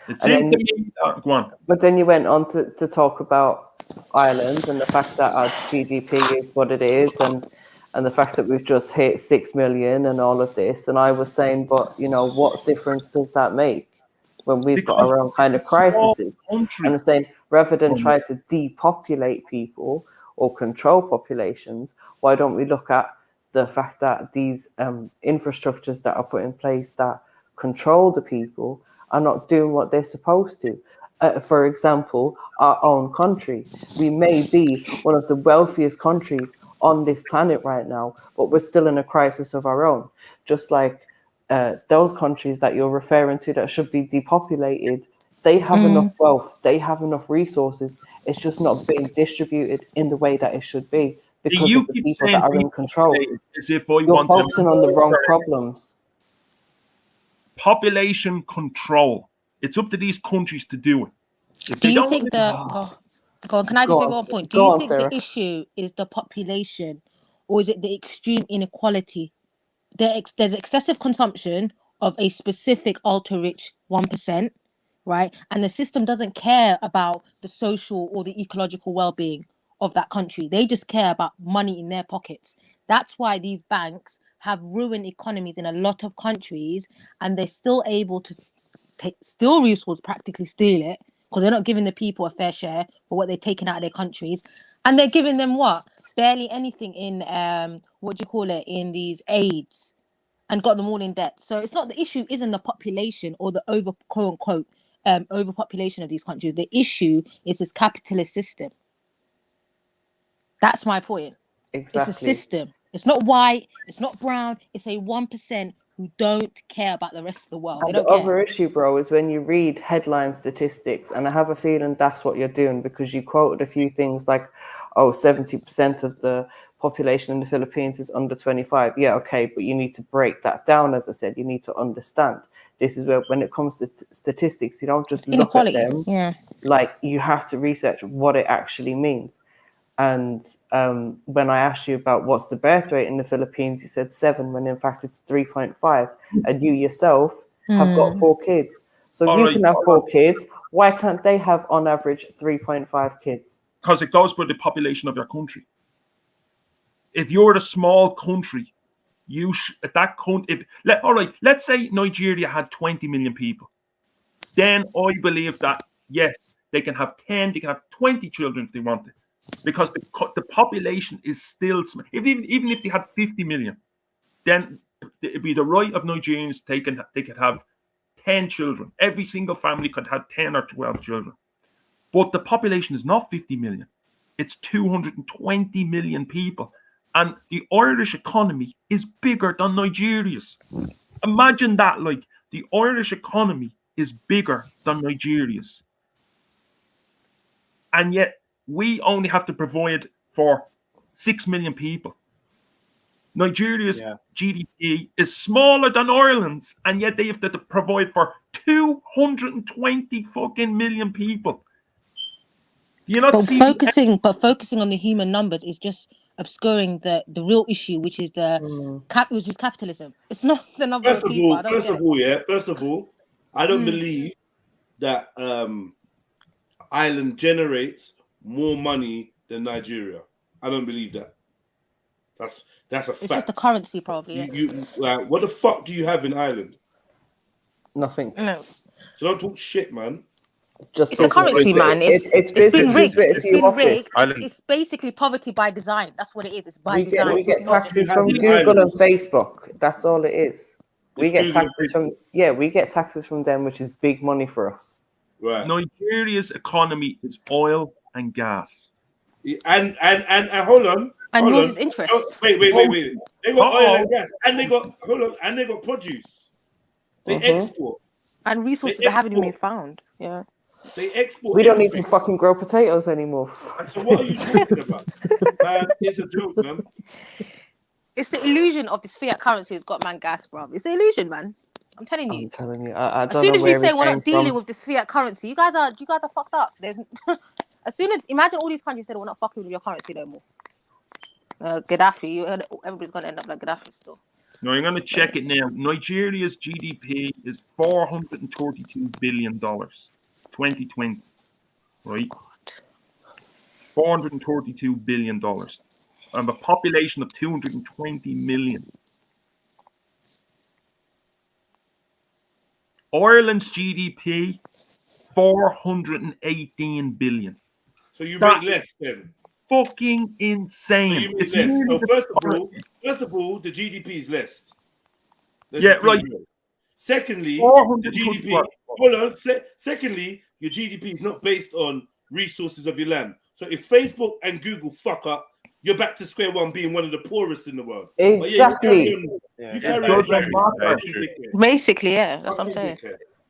S19: Go on.
S6: But then you went on to talk about Ireland and the fact that our GDP is what it is, and the fact that we've just hit 6 million and all of this. And I was saying, but what difference does that make when we've got our own kind of crises? And I'm saying, rather than try to depopulate people or control populations, why don't we look at the fact that these infrastructures that are put in place that control the people are not doing what they're supposed to? For example, our own country. We may be one of the wealthiest countries on this planet right now, but we're still in a crisis of our own. Just like those countries that you're referring to that should be depopulated, they have enough wealth, they have enough resources. It's just not being distributed in the way that it should be because of the people that are in control. You're focusing on the wrong problems.
S19: Population control. It's up to these countries to do it.
S5: Do you think can I just say one point? Do you think the issue is the population, or is it the extreme inequality? There's excessive consumption of a specific ultra-rich 1%, right? And the system doesn't care about the social or the ecological well-being of that country. They just care about money in their pockets. That's why these banks have ruined economies in a lot of countries, and they're still able to steal resources, practically steal it, because they're not giving the people a fair share for what they're taking out of their countries. And they're giving them what? Barely anything in, in these aids, and got them all in debt. So it's not, the issue isn't the population or the quote unquote overpopulation of these countries. The issue is this capitalist system. That's my point.
S6: Exactly.
S5: It's a system. It's not white, it's not brown, it's a 1% who don't care about the rest of the world.
S6: And the other issue, bro, is when you read headline statistics, and I have a feeling that's what you're doing, because you quoted a few things like, 70% of the population in the Philippines is under 25. Yeah, okay, but you need to break that down. As I said, you need to understand. This is where, when it comes to statistics, you don't just look at them.
S5: Yeah.
S6: Like, you have to research what it actually means. And when I asked you about what's the birth rate in the Philippines, you said 7, when in fact it's 3.5. And you yourself have got 4 kids. So you can have 4 kids. Why can't they have on average 3.5 kids?
S19: Because it goes by the population of your country. If you're a small country, let's say Nigeria had 20 million people. Then I believe that, yes, they can have 10, they can have 20 children if they wanted. Because the population is still small. Even if they had 50 million, then it'd be the right of Nigerians they could have 10 children. Every single family could have 10 or 12 children. But the population is not 50 million. It's 220 million people. And the Irish economy is bigger than Nigeria's. Imagine that, like, the Irish economy is bigger than Nigeria's. And yet, we only have to provide for 6 million people. Nigeria's GDP is smaller than Ireland's, and yet they have to provide for 220 fucking million people.
S16: Do you not see?
S5: Focusing on the human numbers is just obscuring the real issue, which is which is capitalism. It's not the number of people.
S1: First of all, I don't believe that Ireland generates more money than Nigeria. I don't believe that. That's a fact.
S5: It's just the currency, probably.
S1: What the fuck do you have in Ireland?
S6: Nothing.
S5: No.
S1: So don't talk shit, man.
S6: Just
S5: it's a currency, man. It's been rigged. It's been rigged. It's basically poverty by design. That's what it is. It's by design.
S6: We get taxes from Google and Facebook. That's all it is. We get taxes from them, which is big money for us.
S1: Right.
S16: Nigeria's economy is oil and gas.
S1: And hold on.
S5: And North's interest.
S1: Wait. They got oil and gas, and they got and they got produce. They export.
S5: And resources that haven't even been found. Yeah.
S1: They export.
S6: We don't even fucking grow potatoes anymore.
S1: So what are you talking about? Man, it's a joke, man.
S5: It's the illusion of this fiat currency has got man gas, bro. It's an illusion, man. I'm telling you.
S6: I don't
S5: as soon
S6: know
S5: as we
S6: where
S5: say we're not dealing
S6: from.
S5: with this fiat currency, you guys are fucked up. As soon as imagine all these countries said we're not fucking with your currency no more. Gaddafi, everybody's gonna end up like Gaddafi still.
S16: No, you're gonna check it now. Nigeria's GDP is $432 billion, 2020, right? $432 billion, and a population of 220 million. Ireland's GDP, 418 billion.
S1: So you make less then?
S16: Fucking insane.
S1: So it's less. So first of all, the GDP is less.
S16: Right.
S1: Secondly, the GDP. Hold on. Secondly, your GDP is not based on resources of your land. So if Facebook and Google fuck up, you're back to square one, being one of the poorest in the world.
S6: Exactly.
S5: Basically, yeah. That's what I'm saying.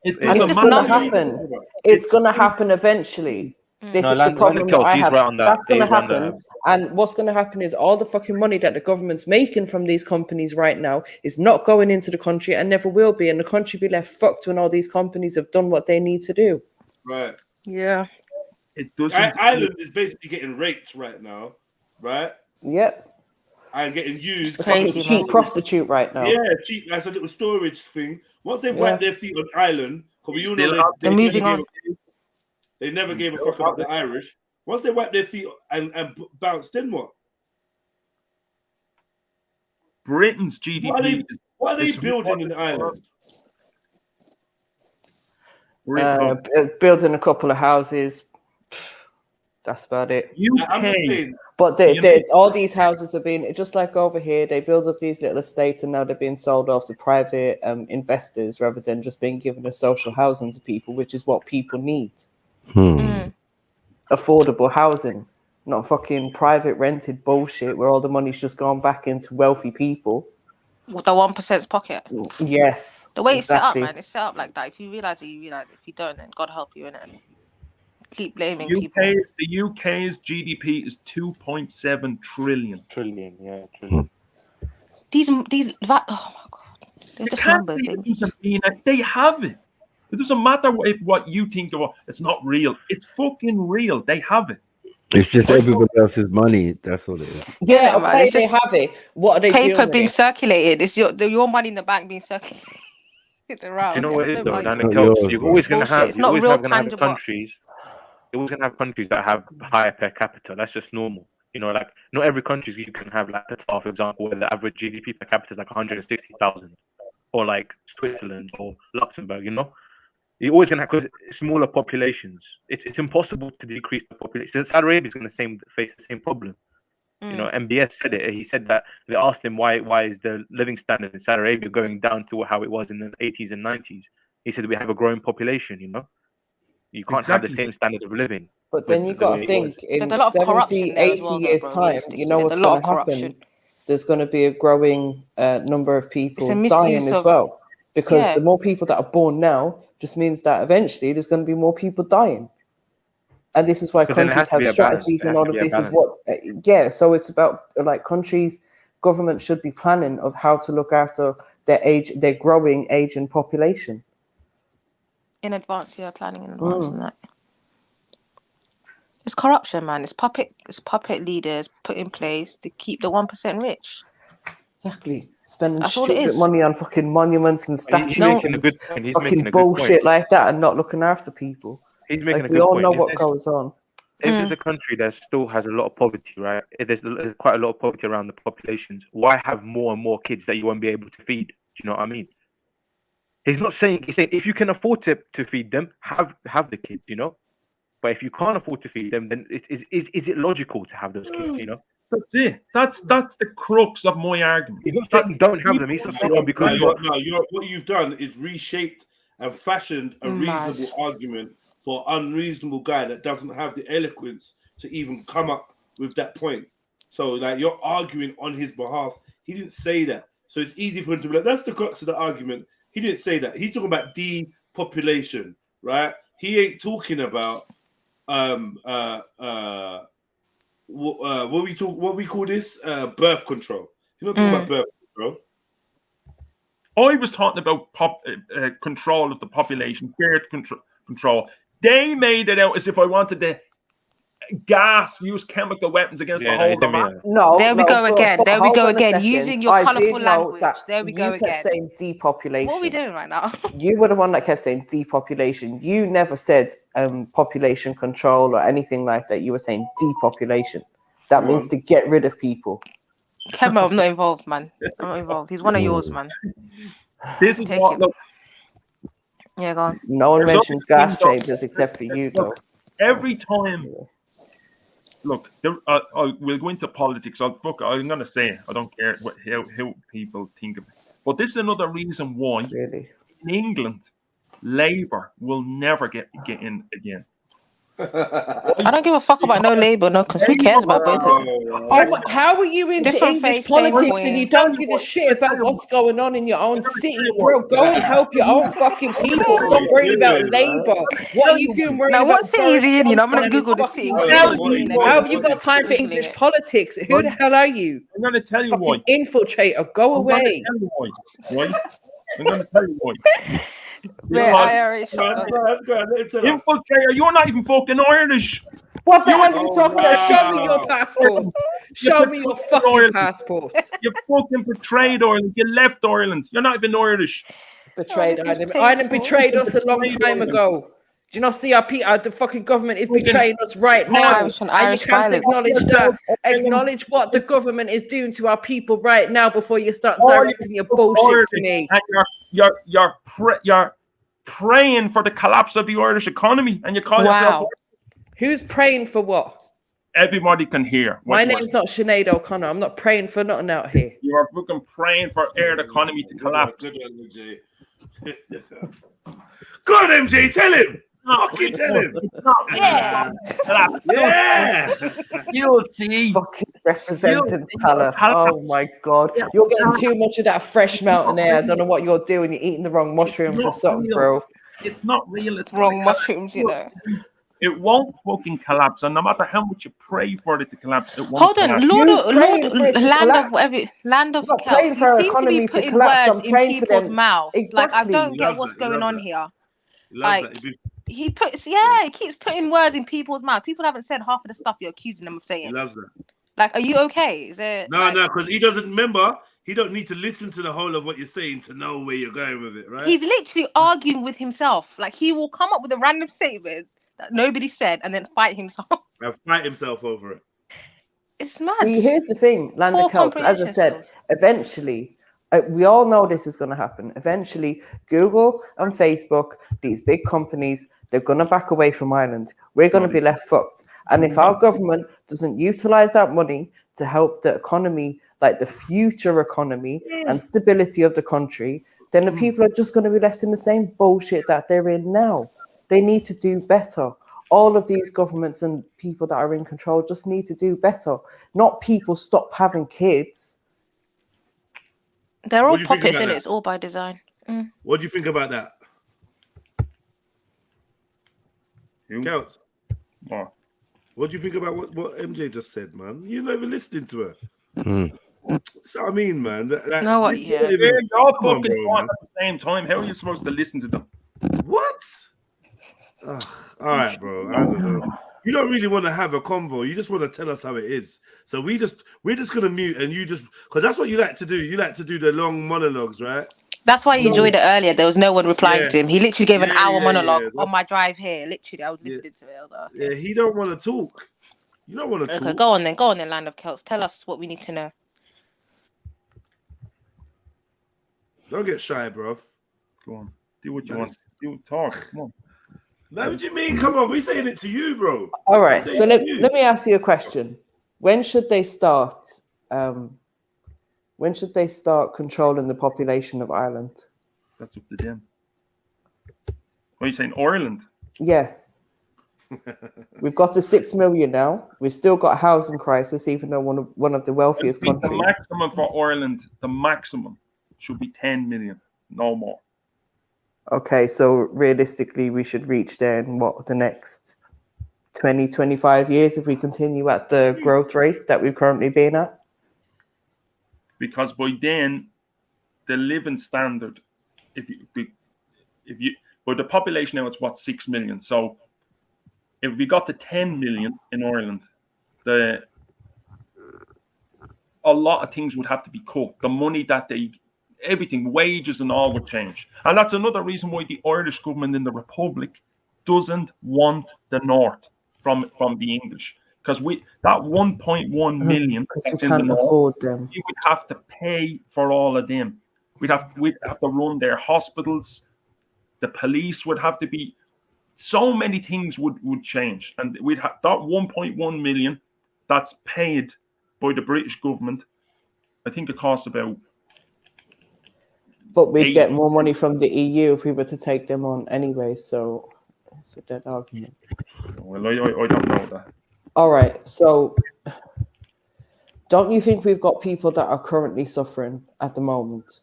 S6: And it's gonna happen. It's gonna happen eventually. This is the problem that I have. That's going to happen. And what's going to happen is all the fucking money that the government's making from these companies right now is not going into the country and never will be. And the country be left fucked when all these companies have done what they need to do.
S1: Right.
S5: Yeah.
S16: It doesn't.
S1: Ireland is basically getting raped right now, right?
S6: Yep.
S1: And getting used.
S6: It's a cheap prostitute right now.
S1: Yeah, cheap as a little storage thing. Once they wipe their feet on Ireland, because we all know
S5: they're moving on.
S1: They never gave a fuck about the Irish. Once they wiped their feet and bounced, then what?
S16: Britain's GDP.
S1: What are they building in Ireland?
S6: Building a couple of houses. That's about it.
S1: UK.
S6: But all these houses are being, just like over here, they build up these little estates and now they're being sold off to private investors rather than just being given as social housing to people, which is what people need. Affordable housing, not fucking private rented bullshit where all the money's just gone back into wealthy people.
S5: With the 1%'s pocket.
S6: Yes.
S5: The way it's set up, man, it's set up like that. If you realize it, you realize it. If you don't, then God help you, innit? Keep blaming people.
S16: The UK's GDP is 2.7 trillion.
S17: Trillion.
S5: These oh my god. They're just numbers.
S16: They have it. It doesn't matter what you think of. It's not real. It's fucking real. They have it.
S11: It's just everybody else's money. That's all it is.
S6: Yeah, okay, they have it. What are they doing?
S5: Paper being circulated. It's your money in the bank being circulated around.
S17: Do you know what it is though? You're always going to have. You're always going to have countries. You're always going to have countries that have higher per capita. That's just normal. You know, like not every country you can have like Qatar, for example, where the average GDP per capita is like 160,000, or like Switzerland or Luxembourg. You know. You're always going to have, because smaller populations, it's impossible to decrease the population. Saudi Arabia is going to face the same problem. You know, MBS said it. He said that they asked him why is the living standard in Saudi Arabia going down to how it was in the 80s and 90s. He said we have a growing population. You know, you can't have the same standard of living.
S6: But then you got to think in 70, 80 years' time, you know what's going to happen? There's going to be a growing number of people dying as well. Because the more people that are born now just means that eventually there's going to be more people dying. And this is why countries have strategies and all of this is what, so it's about like countries, government should be planning of how to look after their growing age and population.
S5: In advance, planning in advance and that. It's corruption, man. It's puppet leaders put in place to keep the 1% rich.
S6: Exactly. Spending
S5: That's all it
S6: stupid
S5: is.
S6: money on fucking monuments and statues
S17: making a
S6: and
S17: good point. He's
S6: fucking
S17: making a good
S6: bullshit
S17: point.
S6: like that and not looking after people.
S17: He's making
S6: Like,
S17: a
S6: we
S17: good
S6: all
S17: point.
S6: know
S17: If
S6: what
S17: there's-
S6: goes on.
S17: If there's a country that still has a lot of poverty, right? If there's quite a lot of poverty around the populations, why have more and more kids that you won't be able to feed? Do you know what I mean? He's saying if you can afford to feed them, have the kids, you know. But if you can't afford to feed them, then is it logical to have those kids, you know?
S19: That's it. That's the crux of my argument.
S17: He's not saying don't have them. He's not saying because
S1: what you've done is reshaped and fashioned a reasonable argument for an unreasonable guy that doesn't have the eloquence to even come up with that point. So, like, you're arguing on his behalf. He didn't say that. So it's easy for him to be like, that's the crux of the argument. He didn't say that. He's talking about depopulation, right? He ain't talking about what we call this birth control. He's not talking about birth control.
S19: I was talking about control of the population, birth control. They made it out as if I wanted to use chemical weapons against the whole of man.
S6: No,
S5: there we go again. There we
S6: hold
S5: go
S6: on a
S5: again.
S6: second.
S5: Using your
S6: I
S5: colourful
S6: did know
S5: language.
S6: that
S5: There we go
S6: you kept
S5: again.
S6: saying depopulation.
S5: What are we doing right now?
S6: You were the one that kept saying depopulation. You never said population control or anything like that. You were saying depopulation. That means to get rid of people.
S5: Kemba, I'm not involved, man. I'm not involved. He's one of yours, man.
S19: This is what, look,
S5: yeah, go on.
S6: No one
S19: There's
S6: mentions
S19: other
S6: gas
S19: things
S6: chambers except for you,
S19: look,
S6: though.
S19: every time, look, we'll go into politics. I'm going to say it. I don't care how people think of it. But this is another reason why in England, Labour will never get in again.
S5: I don't give a fuck about no Labour, no, because who cares about both of them?
S6: How are you into
S5: Different
S6: English
S5: faith, same
S6: politics
S5: point.
S6: and you don't give a shit about what's going on in your own city, bro? Go and help your own fucking people. Stop worrying about Labour. What are you doing worrying
S5: Now,
S6: about?
S5: what city is he in? I'm going to Google the city.
S6: How have you got time for English politics? Who the hell are you?
S19: I'm going to tell you why.
S6: Infiltrator, go away.
S19: I'm going to tell you why. Infiltrator, you're not even fucking Irish.
S6: What the hell are you talking about? Show me your passport. Show me your fucking passport.
S19: You fucking betrayed Ireland. You left Ireland. You're not even Irish.
S6: Betrayed Ireland. Ireland betrayed us a long time ago. Do you not see our the fucking government is betraying us right now? And you can't acknowledge that. Acknowledge what the government is doing to our people right now before you start directing your bullshit to me.
S19: And you're praying for the collapse of the Irish economy, and you call yourself.
S6: Who's praying for what?
S19: Everybody can hear.
S6: My name's not Sinead O'Connor. I'm not praying for nothing out here.
S19: You are fucking praying for the economy to collapse.
S1: Good on, MJ. Go on, MJ, tell him. Fucking tell him.
S19: Yeah.
S1: Yeah.
S19: You'll see.
S6: Fucking representing colour. Oh my god. You're getting too much of that fresh mountain air. I don't know what you're doing. You're eating the wrong mushrooms or something, bro.
S19: It's not real. It's
S5: wrong mushrooms, you know.
S19: It won't fucking collapse, and no matter how much you pray for it to collapse, it won't.
S5: Hold on, land of
S6: praying for our economy to collapse. I'm praying for
S5: people's
S6: them.
S5: mouths.
S6: Exactly.
S5: Like, I don't get what's going on here. Like, he keeps putting words in people's mouths. People haven't said half of the stuff you're accusing them of saying.
S1: He loves that.
S5: Like, are you okay? Is it?
S1: No, because he doesn't remember. He don't need to listen to the whole of what you're saying to know where you're going with it, right?
S5: He's literally arguing with himself. Like, he will come up with a random statement that nobody said and then fight himself.
S1: And fight himself over it.
S5: It's mad.
S6: See, here's the thing, Land of Celts, as I said, eventually, we all know this is going to happen. Eventually, Google and Facebook, these big companies, they're going to back away from Ireland. We're going to be left fucked. And if our government doesn't utilize that money to help the economy, like the future economy and stability of the country, then the people are just going to be left in the same bullshit that they're in now. They need to do better. All of these governments and people that are in control just need to do better. Not people stop having kids.
S5: They're all puppets, and it's all by design.
S1: What do you think about that? Celts. What do you think about what MJ just said, man? You're not even listening to her. That's what I mean, man.
S5: No, what? Yeah.
S19: You're all fucking on at the same time. How are you supposed to listen to them?
S1: What? All right, bro. I don't know. You don't really want to have a convo. You just want to tell us how it is. So we're just gonna mute, and you just because that's what you like to do. You like to do the long monologues, right?
S5: That's why you
S1: No.
S5: joined it earlier. There was no one replying
S1: Yeah.
S5: to him. He literally gave an hour monologue
S1: Yeah.
S5: on my drive here. Literally, I was listening to it.
S1: Yeah, he don't want to talk. You don't want to
S5: Okay,
S1: talk.
S5: go on then, Land of Celts. Tell us what we need to know.
S1: Don't get shy, bruv.
S19: Go on. Do what you want. Do talk. Come on.
S1: No, what do you mean? Come on, we're saying it to you, bro.
S6: All right. So let me ask you a question. When should they start? When should they start controlling the population of Ireland?
S19: That's up to them. What are you saying, Ireland?
S6: Yeah. We've got to 6 million now. We've still got a housing crisis, even though one of the wealthiest countries.
S19: The maximum for Ireland, the maximum should be 10 million, no more.
S6: Okay, so realistically, we should reach there in the next 20, 25 years if we continue at the growth rate that we've currently been at?
S19: Because by then, the living standard, but the population now it's what 6 million. So if we got to 10 million in Ireland, a lot of things would have to be cut. The money that everything, wages and all would change. And that's another reason why the Irish government in the Republic doesn't want the North from the English. Because that 1.1 million that's
S6: we
S19: in the
S6: can't
S19: North,
S6: afford them.
S19: we would have to pay for all of them. We'd have to run their hospitals. The police would have to be. So many things would change, and we'd have that 1.1 million that's paid by the British government. I think it costs about.
S6: But we'd get more money from the EU if we were to take them on anyway. So it's a dead argument.
S19: Well, I don't know that.
S6: All right. So don't you think we've got people that are currently suffering at the moment?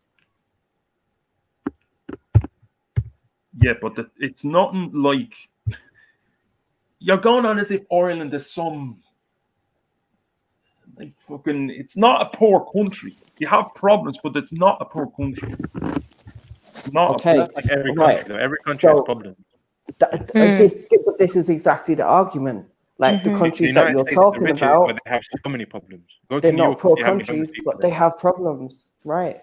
S19: Yeah, but it's nothing like you're going on as if Ireland is some like fucking. It's not a poor country. You have problems, but it's not a poor country. It's not
S6: okay.
S17: Like every country, every country has problems.
S6: This is exactly the argument. Like the countries that you're talking about,
S17: but they have so many problems.
S6: They're not poor countries, but they have problems, right?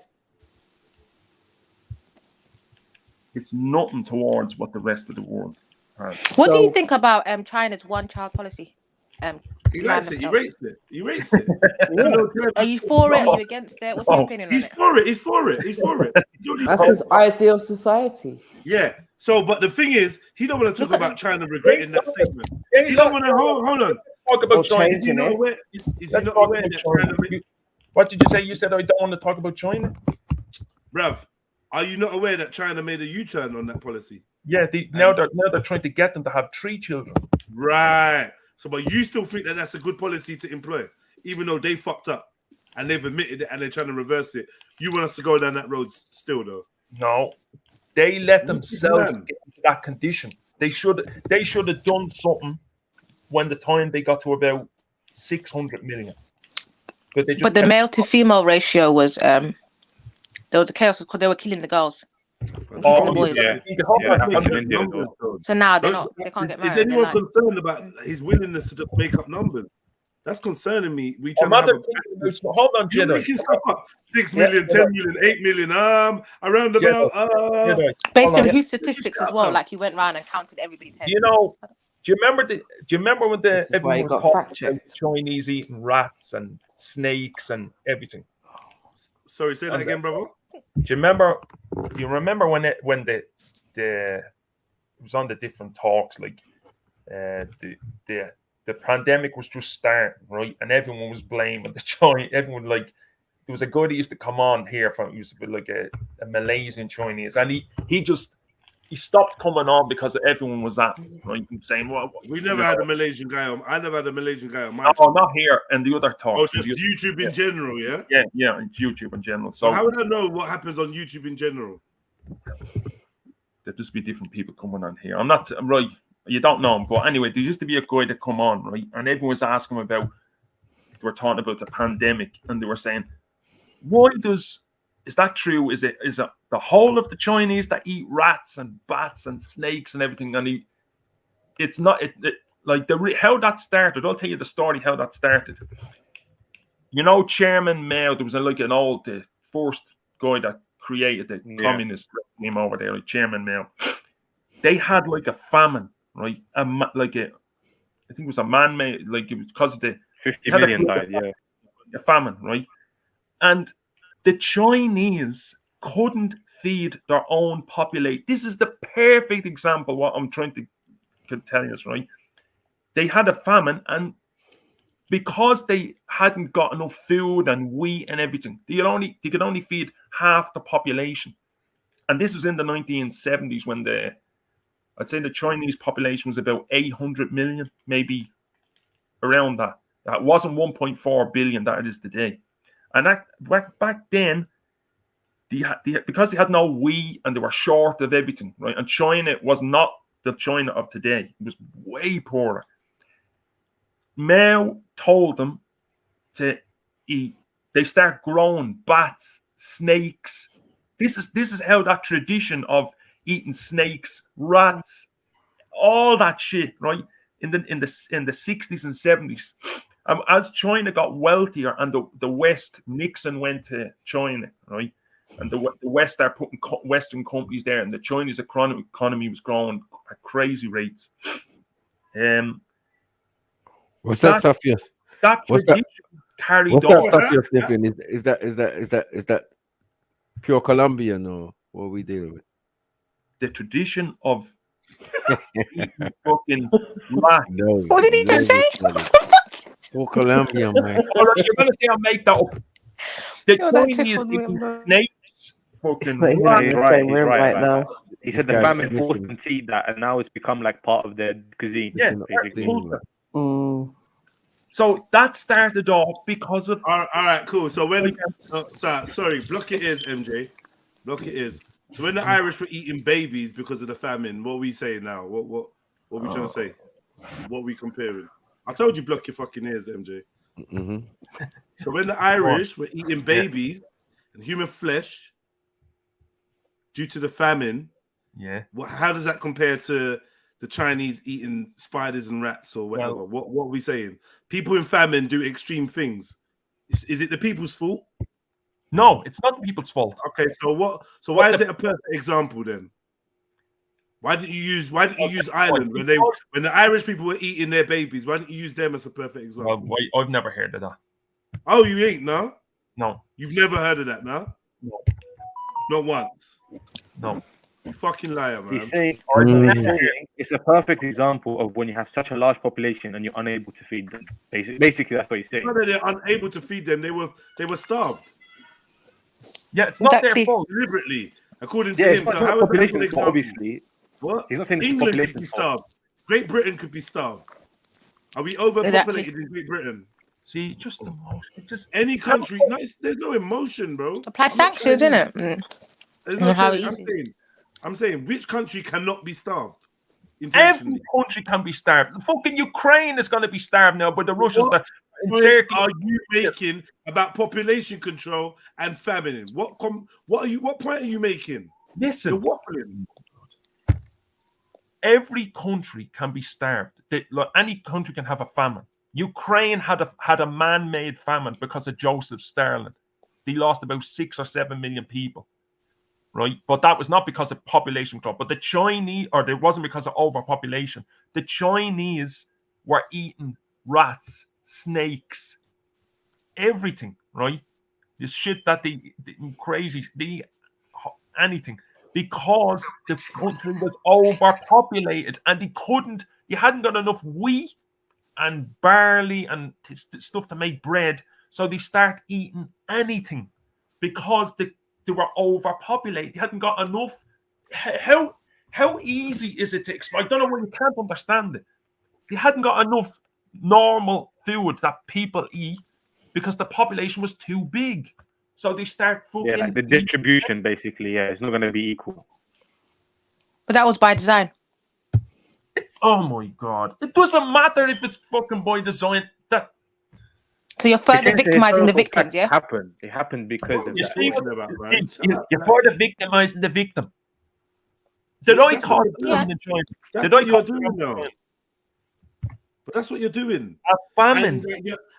S19: It's nothing towards what the rest of the world has.
S5: What do you think about China's one-child policy?
S1: He likes it. He rates it. He rates it.
S5: Are you for it? Are you against it? What's your opinion on it?
S1: He's for it. He's for it. He's for it.
S6: That's his ideal society.
S1: Yeah. So, but the thing is, he don't want to talk about China regretting that statement. He don't want to hold on.
S19: Talk about China.
S1: Is he not aware? Is he not aware that China?
S19: What did you say? You said I don't want to talk about China,
S1: bruv. Are you not aware that China made a U-turn on that policy?
S19: Yeah. Now they're trying to get them to have 3 children.
S1: Right. So, but you still think that that's a good policy to employ, even though they fucked up and they've admitted it and they're trying to reverse it. You want us to go down that road still, though?
S19: No, they let themselves get into that condition. They should have done something when the time they got to about 600 million. But
S5: the male to female ratio was there was a chaos because they were killing the girls.
S19: Oh,
S5: boys.
S19: yeah.
S5: So now they can't get married.
S1: Is anyone concerned about his willingness to just make up numbers? That's concerning me. We trying to have
S19: hold on,
S1: you're making stuff up. 6 million, 10 million, 8 million, around about
S5: based on whose statistics as well. Like you went around and counted everybody.
S19: You know, do you remember when everyone was talking about Chinese eating rats and snakes and everything?
S1: Sorry, say that again, brother.
S19: Do you remember when it was on the different talks, like the pandemic was just starting, right? And everyone was blaming the Chinese. Everyone, like, there was a guy that used to come on here from, he used to be like a Malaysian Chinese, and he stopped coming on because everyone was at, right? And saying, well,
S1: we never had a Malaysian guy on. I never had a Malaysian guy on my
S19: channel. Not here, and the other talks.
S1: Oh, just YouTube in general, yeah?
S19: Yeah, YouTube in general. So
S1: how would I know what happens on YouTube in general?
S19: There'd just be different people coming on here. I'm right. You don't know him, but anyway, there used to be a guy that come on, right? And everyone was asking him about, they were talking about the pandemic, and they were saying, is that true? Is it the whole of the Chinese that eat rats and bats and snakes and everything? And it's not. like how that started. I'll tell you the story how that started. You know, Chairman Mao. There was the first guy that created the communist regime over there, like Chairman Mao. They had like a famine, right? I think it was a man-made, like it was because of the
S17: 50 million died,
S19: a famine, right? And the Chinese couldn't feed their own population. This is the perfect example what I'm trying to tell you, right? They had a famine, and because they hadn't got enough food and wheat and everything, they could only feed half the population. And this was in the 1970s when I'd say the Chinese population was about 800 million, maybe around that. That wasn't 1.4 billion that it is today. And back then, because they had no wheat and they were short of everything, right? And China was not the China of today. It was way poorer. Mao told them to eat. They start growing bats, snakes. This is how that tradition of eating snakes, rats, all that shit, right? In the 60s and 70s. As China got wealthier and the West, Nixon went to China, right? And the West started putting Western companies there, and the Chinese economy was growing at crazy rates.
S11: What's that stuff? Yes.
S19: That tradition carried on.
S11: What's that stuff you're sniffing? Is that pure Colombian, or what are we dealing with?
S19: The tradition of fucking rats.
S11: No,
S5: what did he just say?
S11: Pure Colombian, man.
S19: You're gonna say I make that up. The Chinese eating snakes, fucking rats.
S17: Right now. He said the famine forced them to eat that, and now it's become like part of their cuisine.
S19: Yeah, so that started off because of.
S1: All right, cool. So when, sorry, block it is MJ, block it is. So when the Irish were eating babies because of the famine, what are we saying now? What are we trying to say? What are we comparing? I told you, block your fucking ears, MJ.
S11: Mm-hmm.
S1: So when the Irish were eating babies and human flesh due to the famine, how does that compare to the Chinese eating spiders and rats or whatever? What are we saying? People in famine do extreme things. Is it the people's fault?
S19: No, it's not the people's fault.
S1: Okay, so what? So why is it a perfect example then? Why didn't you use Ireland when the Irish people were eating their babies? Why didn't you use them as a perfect example?
S19: Well, I've never heard of that.
S1: Oh, you ain't, no?
S19: No.
S1: You've never heard of that, no?
S19: No.
S1: Not once.
S19: No.
S1: You fucking liar, man.
S17: He's saying it's a perfect example of when you have such a large population and you're unable to feed them. Basically, that's what he's saying.
S1: No, they're unable to feed them. They were starved.
S19: Yeah, it's not their fault.
S1: Deliberately, according to him. So how is that a good example?
S17: Obviously.
S1: What?
S17: He's not saying
S1: England could be starved. Great Britain could be starved. Are we overpopulated in Great Britain?
S19: See, just emotion. Just
S1: any country. No, there's no emotion, bro.
S5: Apply sanctions, isn't it?
S1: There's no I'm saying which country cannot be starved?
S19: Every country can be starved. Fucking Ukraine is going to be starved now by the Russians.
S1: What point are you making about population control and famine? What point are you making?
S19: Listen,
S1: you're waffling.
S19: Every country can be starved. Any country can have a famine. Ukraine had a man-made famine because of Joseph Stalin. They lost about 6 or 7 million people. Right, but that was not because of population control. But the Chinese, or it wasn't because of overpopulation. The Chinese were eating rats, snakes, everything. Right, this shit that they crazy, anything, because the country was overpopulated and they hadn't got enough wheat and barley and stuff to make bread, so they start eating anything because they were overpopulated. They hadn't got enough. How easy is it to explain? I don't know why you can't understand it. They hadn't got enough normal food that people eat because the population was too big. So they start fucking...
S17: Yeah, like the distribution, basically, it's not going to be equal.
S5: But that was by design.
S19: Oh my God. It doesn't matter if it's fucking by design.
S5: So you're further victimizing the victims, yeah?
S17: It happened because of
S19: that. You're further victimizing the victim. Did I call it?
S1: That's what you're doing now. But that's what you're doing.
S16: A famine.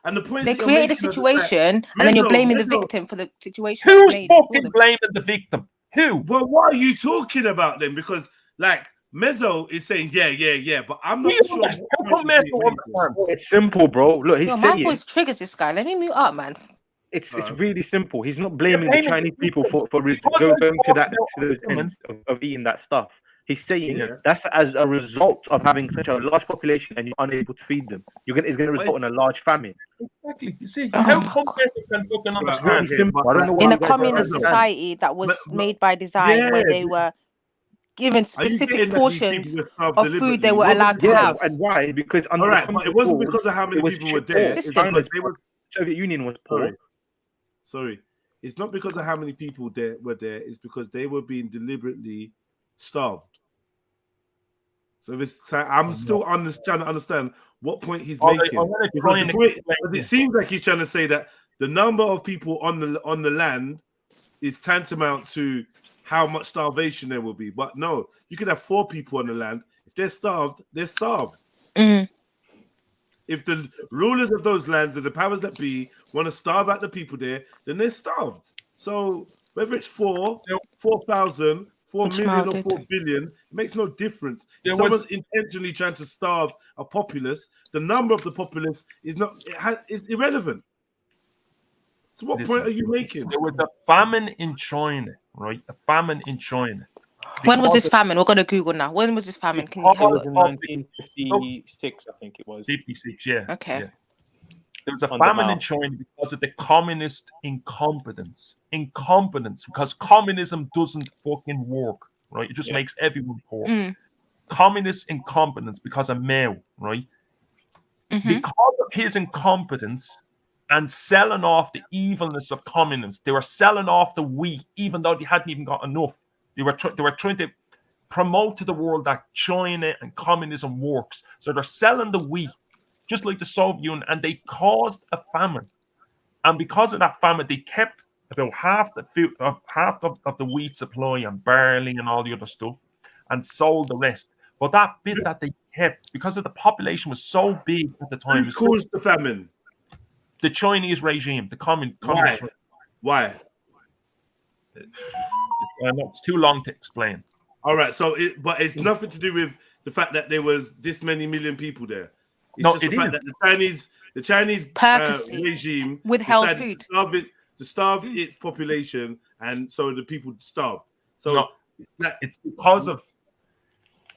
S1: And the point
S5: They created a situation, and then you're blaming the victim for the situation.
S16: Who's fucking blaming the victim? Who?
S1: Well, what are you talking about then? Because like Mezzo is saying, yeah, but I'm not sure.
S16: How come Mezzo understands?
S17: It's simple, bro. Look, he's
S5: My
S17: saying
S5: voice triggers this guy. Let me mute up, man.
S17: it's really simple. He's not blaming the Chinese people for going to those ends of eating that stuff. He's saying that's as a result of having such a large population and you're unable to feed them. It's going to result in a large famine.
S16: Exactly. You see, how come can fucking understand?
S17: It's simple. I don't know
S5: In a communist society that was made by design, where they were given specific portions of food they were allowed to have.
S17: And why? Because
S1: all right, but it wasn't because of how many people were there. It's because they were,
S17: Soviet Union was poor.
S1: Sorry, it's not because of how many people were there. It's because they were being deliberately starved. So I'm still trying to understand what point he's making. It seems like he's trying to say that the number of people on the land is tantamount to how much starvation there will be. But no, you can have 4 people on the land. If they're starved, they're starved.
S5: Mm.
S1: If the rulers of those lands and the powers that be want to starve out the people there, then they're starved. So whether it's 4,000, 4 million or 4 billion, it makes no difference. If someone's intentionally trying to starve a populace, the number of the populace is irrelevant. So what point are you making?
S16: There was a famine in China, right? A famine in China.
S5: When was this famine? We're going to Google now. When was this famine? Can you tell me?
S18: 1956, I think it was.
S16: 56, yeah.
S5: Okay.
S16: Yeah. There was a famine in China because of the communist incompetence. Because communism doesn't fucking work, right? It just makes everyone poor.
S5: Mm.
S16: Communist incompetence because of Mao, right?
S5: Mm-hmm.
S16: Because of his incompetence and selling off the evilness of communists, they were selling off the wheat, even though they hadn't even got enough. They were trying to promote to the world that China and communism works. So they're selling the wheat, just like the Soviet Union, and they caused a famine. And because of that famine, they kept about half of the wheat supply and barley and all the other stuff, and sold the rest. But that bit that they kept, because of the population was so big at the time,
S1: Who caused the famine?
S16: The Chinese regime, the communist.
S1: Why?
S16: It's too long to explain.
S1: All right, but it's nothing to do with the fact that there was this many million people there. It's
S16: No,
S1: just
S16: it
S1: the fact
S16: is.
S1: that the Chinese regime
S5: withheld
S1: decided
S5: food
S1: to starve its population, and so the people starved. So
S16: No, it's because of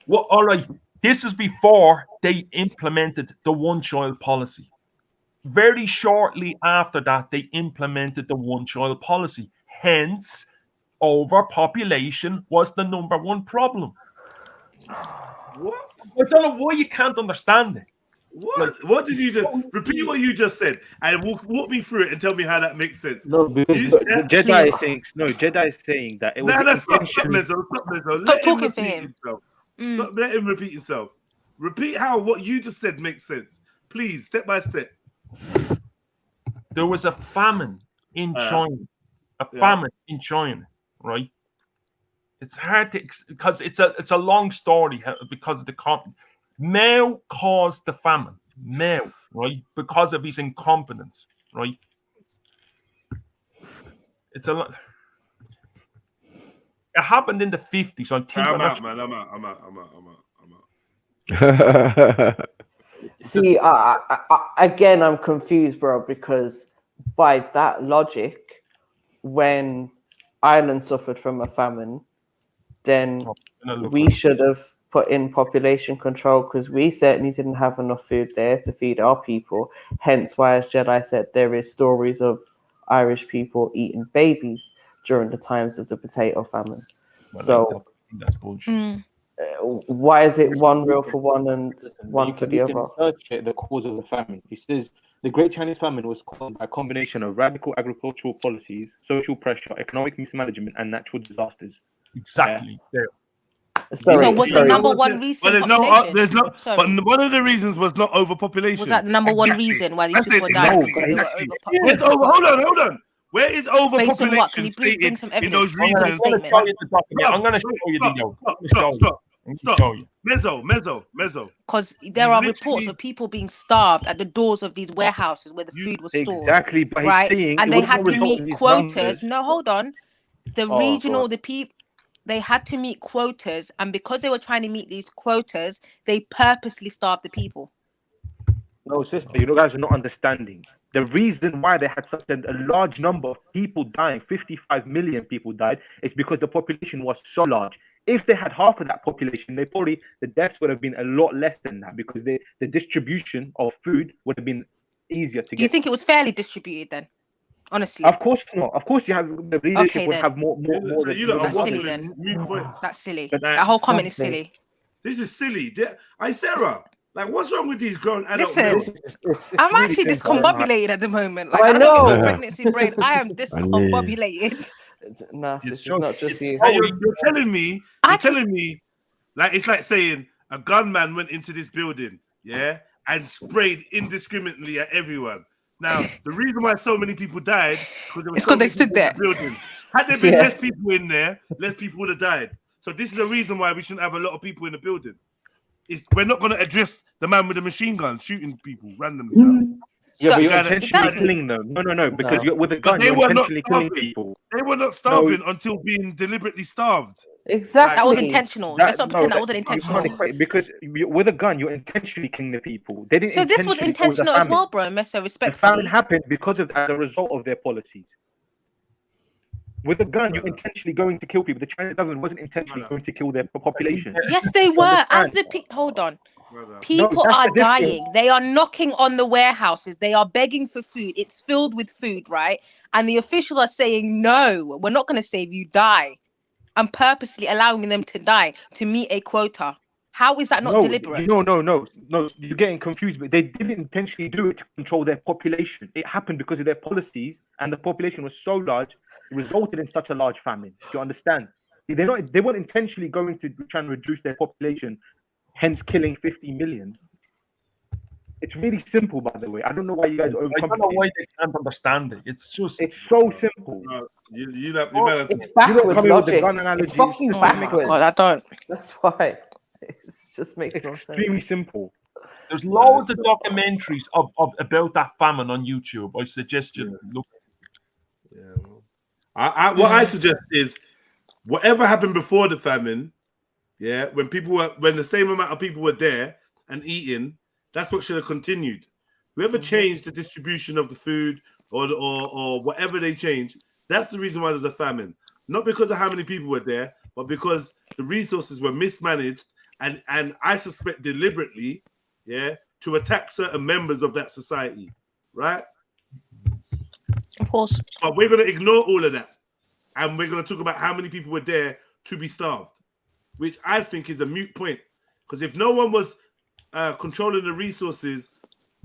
S16: all right. This is before they implemented the one-child policy. Very shortly after that, they implemented the one-child policy. Hence, overpopulation was the number one problem.
S1: What?
S16: I don't know why you can't understand it.
S1: What did you just repeat? What you just said, and walk me through it and tell me how that makes sense.
S17: No, because Jedi is saying Jedi is saying that it was.
S1: Stop, Mezzo. Let him repeat himself.
S5: Mm.
S1: Let him repeat himself. Repeat how what you just said makes sense, please, step by step.
S16: There was a famine in China. Famine in China, right? It's hard to because it's a long story because of the Mao caused the famine. Mao, right? Because of his incompetence, right? It's a lot. It happened in the 50s. I think
S1: I'm out.
S6: See, again, I'm confused, bro, because by that logic, when Ireland suffered from a famine, then we should have put in population control because we certainly didn't have enough food there to feed our people. Hence why, as Jedi said, there is stories of Irish people eating babies during the times of the potato famine. So
S16: that's bullshit.
S6: Why is it one real for one and one for the other?
S18: Search it, the cause of the famine. It says the Great Chinese Famine was caused by a combination of radical agricultural policies, social pressure, economic mismanagement, and natural disasters.
S16: Exactly.
S18: Yeah.
S5: So was the number one reason?
S1: But one of the reasons was not overpopulation.
S5: Was that the number one reason why these people were dying?
S1: Hold on. Where is overpopulation stated in those regions?
S16: I'm going to show you the note.
S1: Stop.
S19: Show you.
S1: Mezzo.
S5: Because there are reports of people being starved at the doors of these warehouses where the food was stored.
S18: Exactly, but he's
S5: right?
S18: saying
S5: And
S18: it
S5: they
S18: would
S5: had
S18: not
S5: to
S18: result in
S5: meet
S18: these
S5: quotas.
S18: numbers.
S5: No, hold on. The
S18: Oh,
S5: regional,
S18: God.
S5: the people, they had to meet quotas, and because they were trying to meet these quotas, they purposely starved the people.
S18: No, sister, you guys are not understanding. The reason why they had such a large number of people dying, 55 million people died, is because the population was so large. If they had half of that population, the deaths would have been a lot less than that, because the distribution of food would have been easier to get.
S5: Do you think it was fairly distributed then? Honestly,
S18: of course not. Of course, you have the leadership would
S5: then.
S18: have more.
S1: So you lot are
S5: That's silly
S1: waffling. Mute points.
S5: That's silly.
S1: Like,
S5: That whole comment is
S18: something-
S5: silly.
S1: This is silly. Sarah, like, what's wrong with these grown adult
S5: Listen,
S1: men?
S5: I'm actually discombobulated at the moment. Like,
S6: I
S5: I don't get
S6: know.
S5: the pregnancy brain. I am discombobulated.
S6: Nah, it's not just you.
S1: And you're telling me, like, it's like saying a gunman went into this building, yeah, and sprayed indiscriminately at everyone. Now, the reason why so many people died because
S5: they stood there.
S1: The building. Had there been
S5: Yeah.
S1: less people in there, less people would have died. So this is a reason why we shouldn't have a lot of people in the building. We're not going to address the man with the machine gun shooting people randomly.
S18: Yeah,
S1: So
S18: but you're
S1: gotta-
S18: intentionally killing them. No, because you're with a gun,
S1: But they
S18: you're
S1: were not
S18: intentionally killing
S1: starving.
S18: people.
S1: They were not starving until being deliberately starved.
S6: Exactly.
S5: That was intentional. Let's not pretend that wasn't
S18: you
S5: intentional.
S18: can't equate, because with a gun, you're intentionally killing the people. They didn't.
S5: So this was
S18: intentionally cause a
S5: intentional as
S18: famine.
S5: well, bro. Meso,
S18: The
S5: respectfully.
S18: famine happened because of as a result of their policies. With a gun, you're intentionally going to kill people. The Chinese government wasn't intentionally going to kill their population.
S5: Yes, they were. As the hold on. People
S18: that's
S5: are
S18: the difference.
S5: dying. They are knocking on the warehouses. They are begging for food. It's filled with food, right? And the officials are saying, no, we're not going to save you. Die. And purposely allowing them to die to meet a quota. How is that not deliberate?
S18: No. You're getting confused. But they didn't intentionally do it to control their population. It happened because of their policies, and the population was so large, it resulted in such a large famine. Do you understand? They weren't intentionally going to try and reduce their population, hence killing 50 million. It's really simple, by the way. I don't know why you guys are
S19: I don't know why they can't understand it. It's so
S18: simple.
S6: It's backwards logic. It's fucking backwards.
S5: I don't.
S6: That's why. It just makes no sense.
S18: Extremely simple.
S19: There's loads of documentaries about that famine on YouTube. I suggest you look.
S1: What I suggest is whatever happened before the famine, when the same amount of people were there and eating, that's what should have continued. Whoever changed the distribution of the food or whatever they changed, that's the reason why there's a famine. Not because of how many people were there, but because the resources were mismanaged and I suspect deliberately, to attack certain members of that society, right?
S5: Of course.
S1: But we're going to ignore all of that. And we're going to talk about how many people were there to be starved, which I think is a moot point. Because if no one was controlling the resources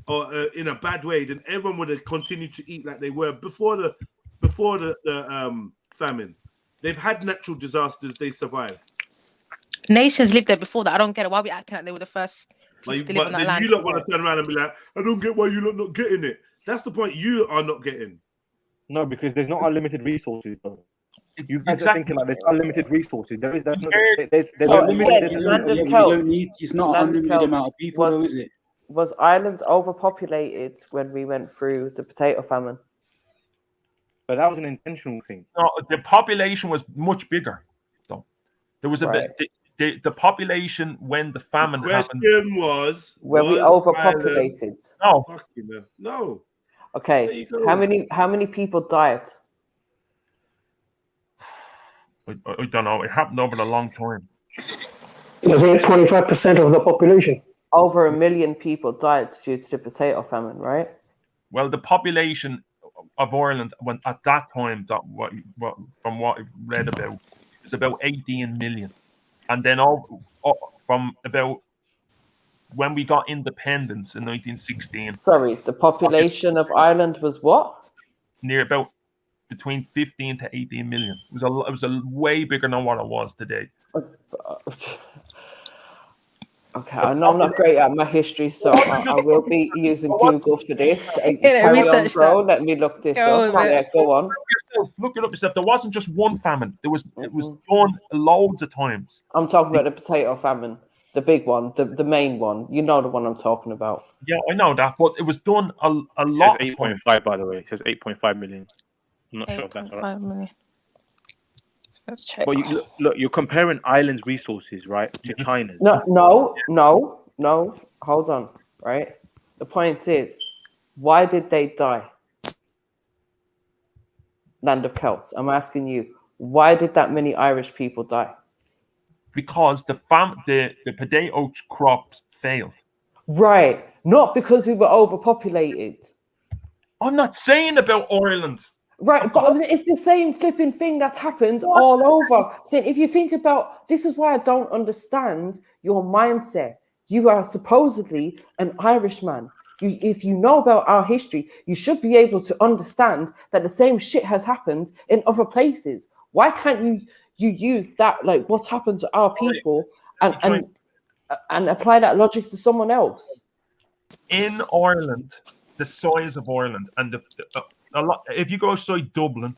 S1: or in a bad way, then everyone would have continued to eat like they were before the famine. They've had natural disasters, they survived.
S5: Nations lived there before that. I don't get it. Why are we acting like they were the first people to live on that
S1: then
S5: land?
S1: you lot want to turn around and be like, I don't get why you lot not getting it. That's the point you are not getting.
S18: No, because there's not unlimited resources, though. You guys are thinking like there's unlimited resources. There's a limited. There's a limited.
S21: It's not an unlimited amount of people, though, is it?
S6: Was Ireland overpopulated when we went through the potato famine?
S18: But that was an intentional thing.
S19: No, the population was much bigger. So there was a bit. The population when the famine happened.
S6: Were we overpopulated?
S1: No.
S6: Okay. How many people died?
S19: I don't know. It happened over a long time.
S22: Was it 25% of the population?
S6: Over 1 million people died due to the potato famine, right?
S19: Well, the population of Ireland when at that time, from what I've read about, was about 18 million. And then from about when we got independence in 1916.
S6: Sorry, the population of Ireland was what?
S19: Near about between 15 to 18 million. It was a way bigger than what it was today.
S6: Okay, I know I'm not great at my history, so I will be using Google for this. Carry on, bro. Let me look this up. Yeah, go on.
S19: Look it up yourself. There wasn't just one famine. It was done loads of times.
S6: I'm talking about the potato famine, the big one, the main one. You know the one I'm talking about.
S19: Yeah, I know that, but it was done a
S17: It
S19: lot.
S17: says 8.5, by the way. It says 8.5 million. I'm not sure if that's right.
S5: 8.5 million. Let's check.
S18: But look, you're comparing islands' resources, right, to China's.
S6: No. Hold on, right? The point is, why did they die? Land of Celts. I'm asking you, why did that many Irish people die?
S19: Because the potato crops failed.
S6: Right, not because we were overpopulated.
S19: I'm not saying about Ireland.
S6: Right, but it's the same flipping thing that's happened all over. So if you think about, this is why I don't understand your mindset. You are supposedly an Irishman. If you know about our history, you should be able to understand that the same shit has happened in other places. Why can't you use that, like what's happened to our people, and apply that logic to someone else?
S19: In Ireland, the size of Ireland, and a lot. If you go outside Dublin,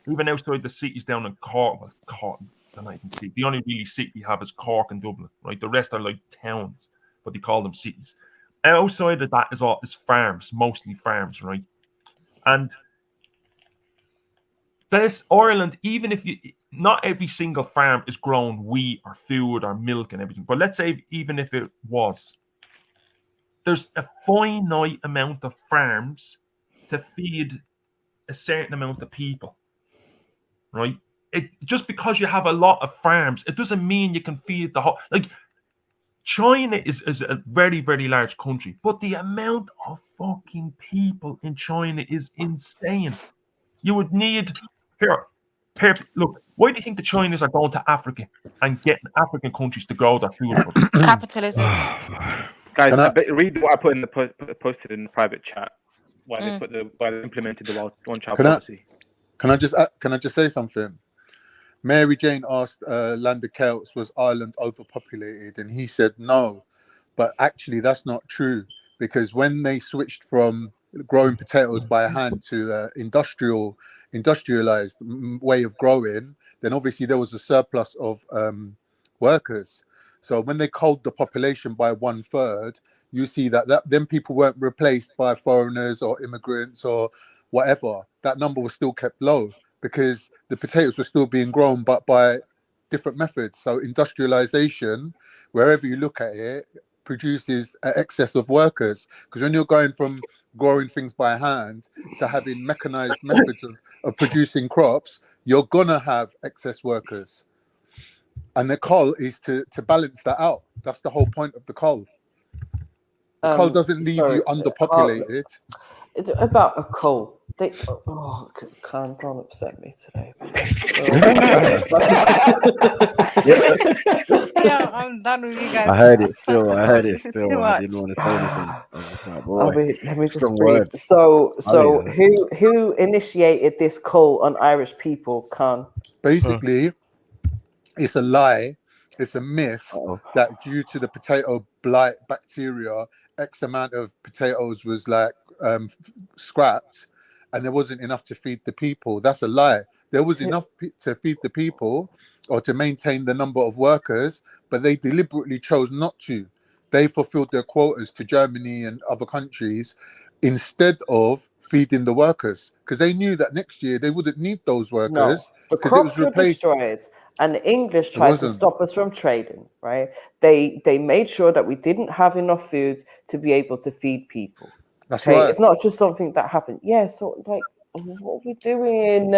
S19: even outside the cities down in Cork, the only really city we have is Cork and Dublin, right? The rest are like towns, but they call them cities. Outside of that is farms, mostly farms, right? And this Ireland, even if not every single farm is grown wheat or food or milk and everything, but let's say even if it was, there's a finite amount of farms to feed a certain amount of people, right? Just because you have a lot of farms, it doesn't mean you can feed the whole. Like China is a very, very large country, but the amount of fucking people in China is insane. You would need look. Why do you think the Chinese are going to Africa and getting African countries to grow their food for them?
S5: Capitalism.
S18: Guys, read what I put in the posted in the private chat. Why they implemented the one-child policy.
S15: Can I just say something? Mary Jane asked Land of Celts, was Ireland overpopulated, and he said no. But actually, that's not true, because when they switched from growing potatoes by hand to industrialized way of growing, then obviously there was a surplus of workers. So when they culled the population by 1/3, you see that then people weren't replaced by foreigners or immigrants or whatever. That number was still kept low because the potatoes were still being grown, but by different methods. So industrialization, wherever you look at it, produces an excess of workers. Because when you're going from growing things by hand to having mechanized methods of producing crops, you're gonna have excess workers. And the cull is to balance that out. That's the whole point of the cull. The cull doesn't leave you underpopulated.
S6: About a cull. Can't upset me today.
S5: Yeah, I'm done with you guys.
S11: I heard it still. I didn't want to say anything. I was like, boy,
S6: let me just
S11: strong
S6: breathe.
S11: words.
S6: So who initiated this cull on Irish people, Khan?
S15: Basically, it's a lie. It's a myth that due to the potato blight bacteria, X amount of potatoes was like scrapped, and there wasn't enough to feed the people. That's a lie. There was enough to feed the people or to maintain the number of workers, but they deliberately chose not to. They fulfilled their quotas to Germany and other countries instead of feeding the workers, because they knew that next year they wouldn't need those workers.
S6: The crops were destroyed, and the English tried to stop us from trading, right? They made sure that we didn't have enough food to be able to feed people.
S15: That's right.
S6: It's not just something that happened. Yeah, so like, what are we doing?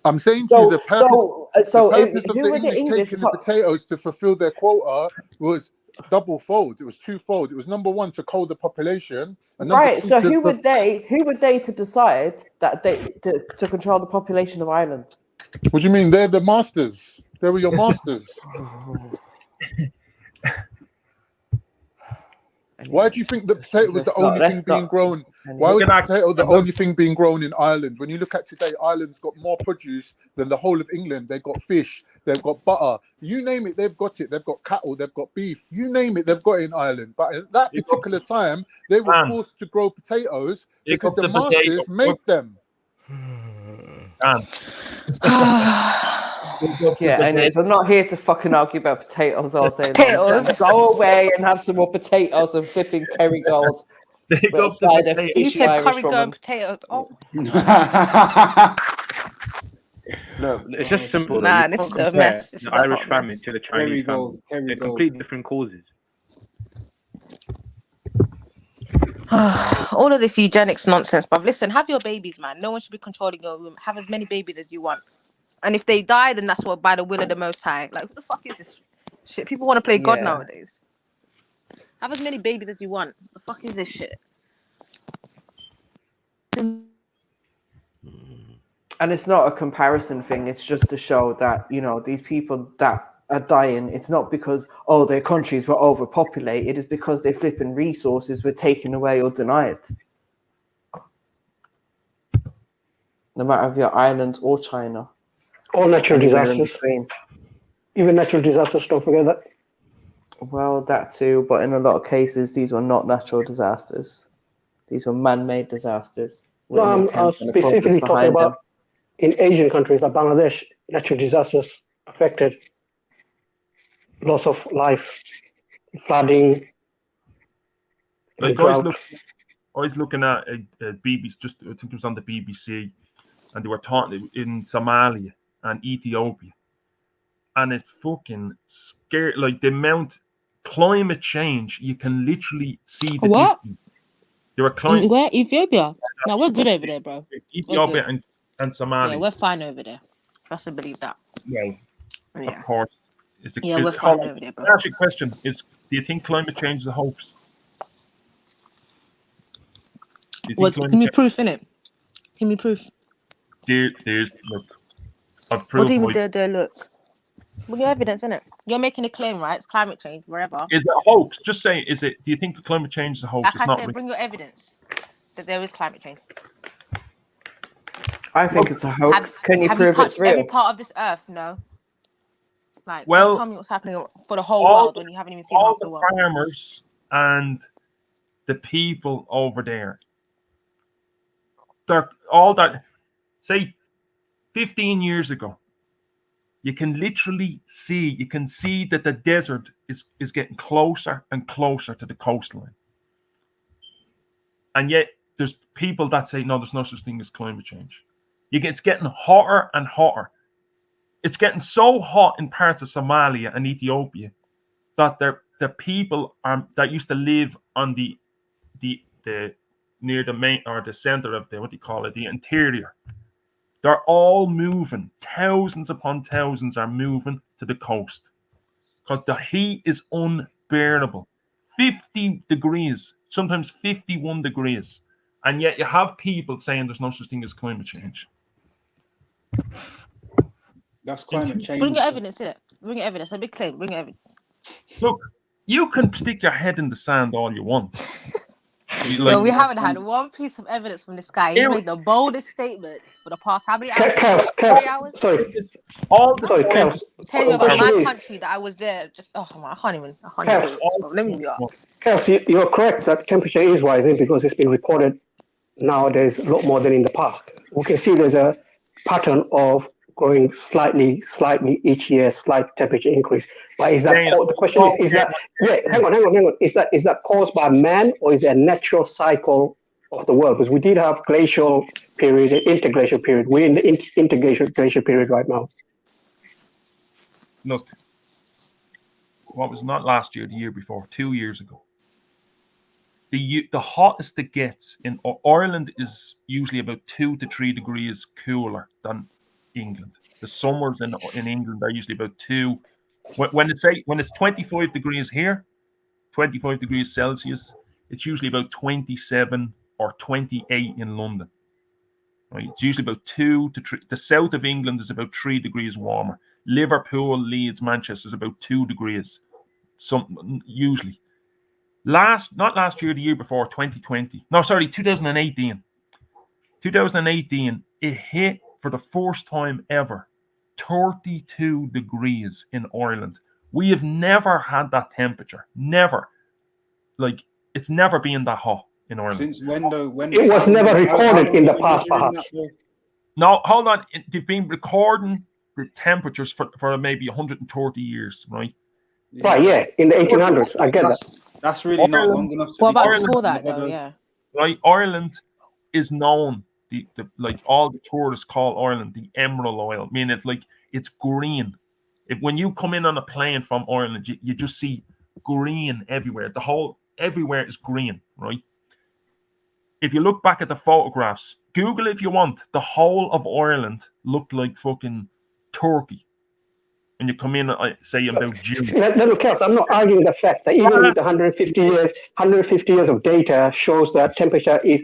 S15: I'm saying to you, the purpose of the English taking the potatoes to fulfill their quota was double-fold. It was twofold. It was number one, to cull the population, and number two,
S6: so who were they to decide that to control the population of Ireland?
S15: What do you mean? They're the masters. They were your masters. Why do you think the potato was the only thing being grown? Why was the potato the only thing being grown in Ireland? When you look at today, Ireland's got more produce than the whole of England. They got fish, they've got butter. You name it, they've got it. They've got cattle, they've got beef. You name it, they've got it in Ireland. But at that particular time, they were forced to grow potatoes because the masters made them.
S6: Yeah, anyways, I'm not here to fucking argue about potatoes all day long.
S5: Potatoes.
S6: Go away and have some more potatoes and flipping Kerrygold with a side of
S5: You
S6: fishy
S5: said
S6: Irish
S5: curry
S6: woman.
S5: goat potatoes. Oh.
S17: No, it's just simple.
S5: Nah,
S17: You
S5: this
S17: can't
S5: is a
S17: compare
S5: mess. This
S17: the
S5: is a
S17: Irish
S5: hot
S17: famine
S5: mess.
S17: to the Chinese famine. They're completely different causes.
S5: All of this eugenics nonsense, bruv. Listen, have your babies, man. No one should be controlling your womb. Have as many babies as you want. And if they die, then that's what by the will of the Most High. Like, what the fuck is this shit? People want to play God nowadays. Have as many babies as you want. The fuck is this shit?
S6: And it's not a comparison thing. It's just to show that, you know, these people that are dying, it's not because, oh, their countries were overpopulated. It's because their flipping resources were taken away or denied. No matter if you're Ireland or China.
S22: All natural
S6: Anywhere in
S22: disasters.
S6: between.
S22: Even natural disasters, don't forget that.
S6: Well, that too, but in a lot of cases, these were not natural disasters. These were man-made disasters. With
S22: No,
S6: an
S22: I'm
S6: intent and a purpose
S22: specifically talking
S6: behind them.
S22: about in Asian countries like Bangladesh, natural disasters affected loss of life, flooding,
S19: Like
S22: drought.
S19: I was looking at a BBC, just I think it was on the BBC, and they were talking in Somalia and Ethiopia, and it fucking scared. Like the amount climate change, you can literally see the
S5: What?
S19: difference. They were climate.
S5: Where? Ethiopia? No, we're good over there, bro.
S19: Ethiopia and Somalia.
S5: Yeah, we're fine over there. Trust and believe that.
S19: Yeah,
S5: Yeah.
S19: of course.
S5: Yeah, we're fine over there, bro.
S19: Can I ask you a question? Do you think climate change is a hoax?
S5: Give me proof, innit? Give me proof.
S19: There's look. I've
S5: What
S19: proved
S5: do you
S19: my.
S5: mean there? Look. Well, your evidence, innit? You're making a claim, right? It's climate change, wherever.
S19: Is it a hoax? Just say, is it? Do you think climate change is a hoax?
S5: Like
S19: It's
S5: I
S19: not.
S5: said, bring your evidence that there is climate change.
S6: I think it's a hoax. Can you prove it's real?
S5: Every part of this earth? No. Like,
S19: Well,
S5: don't tell me what's happening for the whole world when you haven't even seen half the world.
S19: All the farmers and the people over there, they're all that. Say, 15 years ago, you can literally see. You can see that the desert is getting closer and closer to the coastline, and yet there's people that say no, there's no such thing as climate change. It's getting hotter and hotter. It's getting so hot in parts of Somalia and Ethiopia that the people that used to live on the near the main or the center of the interior, they're all moving. Thousands upon thousands are moving to the coast because the heat is unbearable. 50 degrees, sometimes 51 degrees, and yet you have people saying there's no such thing as climate change.
S21: That's climate change.
S5: Bring your evidence, innit? Bring your evidence. A big claim. Bring your evidence.
S19: Look, you can stick your head in the sand all you want.
S5: No, we haven't had one piece of evidence from this guy. He's made the boldest statements for the past how many hours? 3 hours?
S22: Sorry,
S5: Chaos. Tell you about my
S22: Question is-
S5: country that I was there. Just I can't even. Let me be honest.
S22: Chaos, you're correct that temperature is rising because it's been recorded nowadays a lot more than in the past. We can see there's a pattern of growing slightly each year, slight temperature increase. But is that the question is that hang on. Is that caused by man or is it a natural cycle of the world? Because we did have glacial period, interglacial period. We're in the interglacial period right now.
S19: Look, what was not last year, the year before, 2 years ago. The hottest it gets in Ireland is usually about 2 to 3 degrees cooler than England. The summers in England are usually about 2. When it's 25 degrees here, 25 degrees Celsius, it's usually about 27 or 28 in London. Right? It's usually about 2 to 3. The south of England is about 3 degrees warmer. Liverpool, Leeds, Manchester is about 2 degrees. Usually. Not last year, the year before, 2020. No, sorry, 2018. 2018, it hit for the first time ever 32 degrees in Ireland. We have never had that temperature. Never. Like, it's never been that hot in Ireland.
S2: Since when though? When
S22: it was never recorded in the past, perhaps.
S19: No, hold on. They've been recording the temperatures for maybe 130 years, right?
S22: Right, yeah, in the 1800s. I get that.
S2: That's really not long enough.
S5: What about before that, though? Yeah.
S19: Right, Ireland is known, like all the tourists call Ireland the emerald oil. I mean, it's green. When you come in on a plane from Ireland, you just see green everywhere. Everywhere is green, right? If you look back at the photographs, Google if you want, the whole of Ireland looked like fucking Turkey. And you come in, say about June.
S22: Little Kels, I'm not arguing the fact that even with 150 years of data shows that temperature is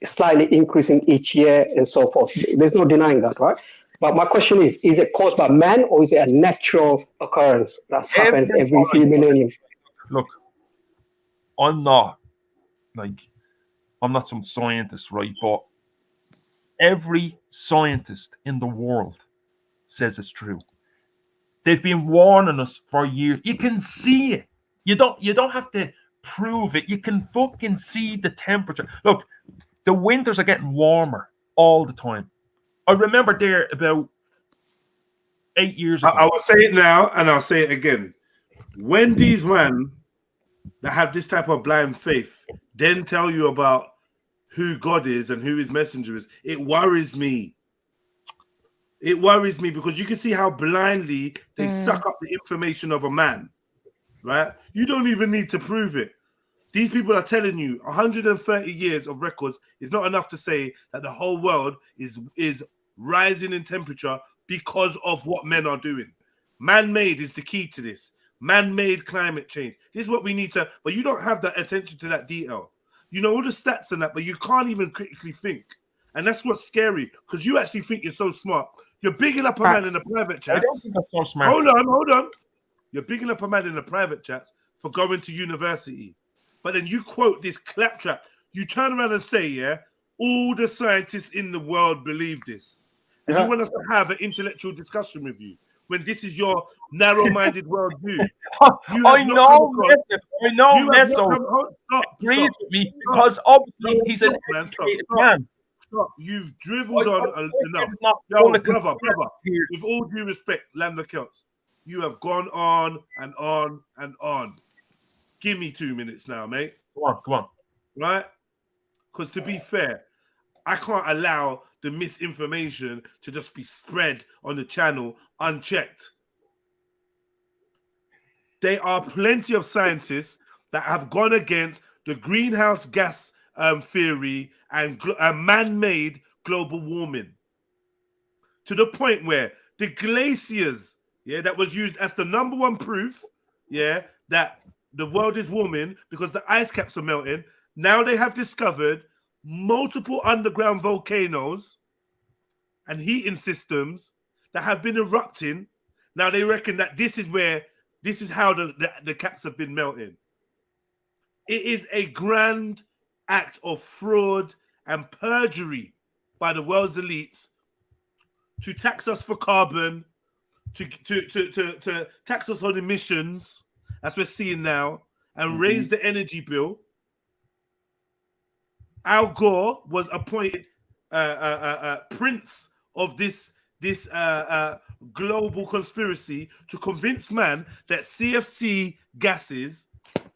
S22: slightly increasing each year and so forth. There's no denying that, right? But my question is it caused by man or is it a natural occurrence that happens every few millennium?
S19: Look, I'm not some scientist, right? But every scientist in the world says it's true. They've been warning us for years. You can see it. You don't have to prove it. You can fucking see the temperature. Look, the winters are getting warmer all the time. I remember there about 8 years ago.
S1: I will say it now and I'll say it again. When these men that have this type of blind faith then tell you about who God is and who his messenger is, it worries me. It worries me because you can see how blindly they suck up the information of a man, right? You don't even need to prove it. These people are telling you 130 years of records is not enough to say that the whole world is rising in temperature because of what men are doing. Man-made is the key to this. Man-made climate change. This is what we need to, but you don't have that attention to that detail. You know all the stats and that, but you can't even critically think. And that's what's scary, because you actually think you're so smart. You're bigging up a man in the private chats.
S19: I don't think that's so smart.
S1: Hold on. You're bigging up a man in the private chats for going to university. But then you quote this claptrap. You turn around and say, yeah, all the scientists in the world believe this. And you want us to have an intellectual discussion with you when this is your narrow-minded worldview.
S19: I know Meso agrees with me because obviously he's an educated man.
S1: Stop. You've dribbled on enough. Yo, brother, with all due respect, Lambda Celts, you have gone on and on and on. Give me 2 minutes now, mate.
S19: Come on.
S1: Right? Because to be fair, I can't allow the misinformation to just be spread on the channel unchecked. There are plenty of scientists that have gone against the greenhouse gas theory and man-made global warming to the point where the glaciers, that was used as the number one proof, that the world is warming because the ice caps are melting. Now they have discovered multiple underground volcanoes and heating systems that have been erupting. Now they reckon that this is how the caps have been melting. It is a grand act of fraud and perjury by the world's elites to tax us for carbon, to tax us on emissions, as we're seeing now, and raise the energy bill. Al Gore was appointed prince of this global conspiracy to convince man that CFC gases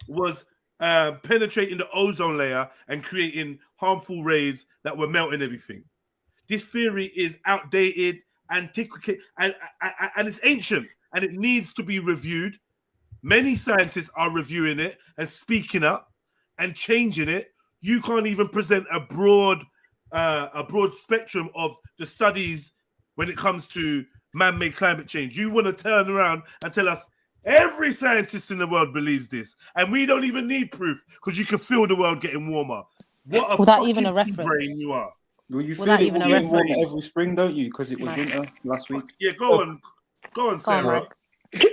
S1: was penetrating the ozone layer and creating harmful rays that were melting everything. This theory is outdated, antiquated, and it's ancient, and it needs to be reviewed. Many scientists are reviewing it and speaking up and changing it. You can't even present a broad spectrum of the studies when it comes to man-made climate change. You want to turn around and tell us every scientist in the world believes this, and we don't even need proof because you can feel the world getting warmer. What a
S5: Without even a reference.
S1: brain you are.
S2: Well, you feel
S5: Without
S2: it
S5: even a
S2: getting warmer
S5: reference.
S2: every spring, don't you? Because it was winter last week.
S1: Yeah, go on, Sarah.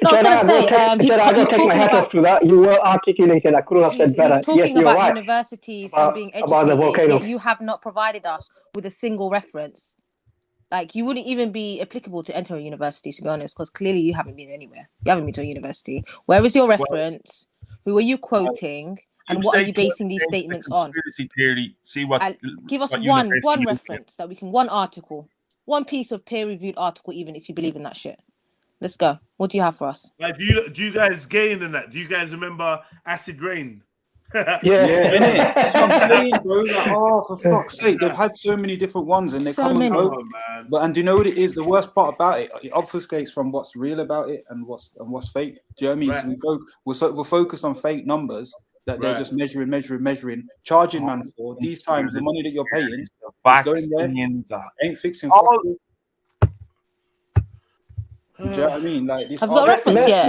S5: No, I was going to say, he's
S22: I don't take
S5: talking
S22: my hat
S5: about.
S22: off to that. You were articulated. I could have said better.
S5: He's talking
S22: Yes, you're
S5: about
S22: right.
S5: universities
S22: About-
S5: and being
S22: about the
S5: educated,
S22: volcano.
S5: yet you have not provided us with a single reference. Like, you wouldn't even be applicable to enter a university, to be honest, because clearly you haven't been anywhere. You haven't been to a university. Where is your reference? Who are you quoting? And what are you basing these statements on?
S19: Conspiracy theory. See what.
S5: And give us
S19: what
S5: one
S19: university you
S5: reference that we can, one article, one piece of peer-reviewed article, even if you believe in that shit. Let's go. What do you have for us?
S1: Like, do you guys gain in that? Do you guys remember acid rain?
S2: innit? That's what I'm saying, bro. Like, oh, for fuck's sake, they've had so many different ones, and they come and go. But and do you know what it is? The worst part about it, it obfuscates from what's real about it and what's fake. Do you know what I mean?
S1: Right.
S2: So we're focused on fake numbers that they're just measuring, charging man for. These times, the money that you're paying is going there, ain't fixing. Do you know what I mean? Like this.
S5: I've got a reference here.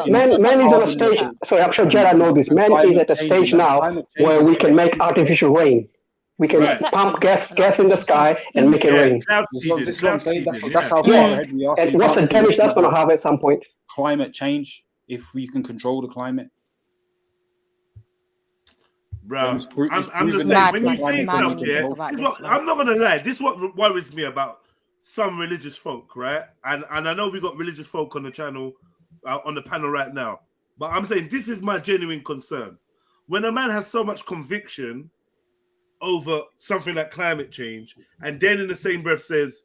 S22: Man is on a stage. Sorry, I'm sure Jedi know this. Man is at a stage now where we can make artificial rain. We can pump gas in the sky and make it rain.
S2: That's how far ahead we are.
S22: And what's the damage that's going to have at some point?
S2: Climate change, if we can control the climate.
S1: Bro, I'm just saying, when you say stuff, I'm not gonna lie. This is what worries me about some religious folk, right? And I know we got religious folk on the channel, on the panel right now. But I'm saying this is my genuine concern. When a man has so much conviction over something like climate change, and then in the same breath says,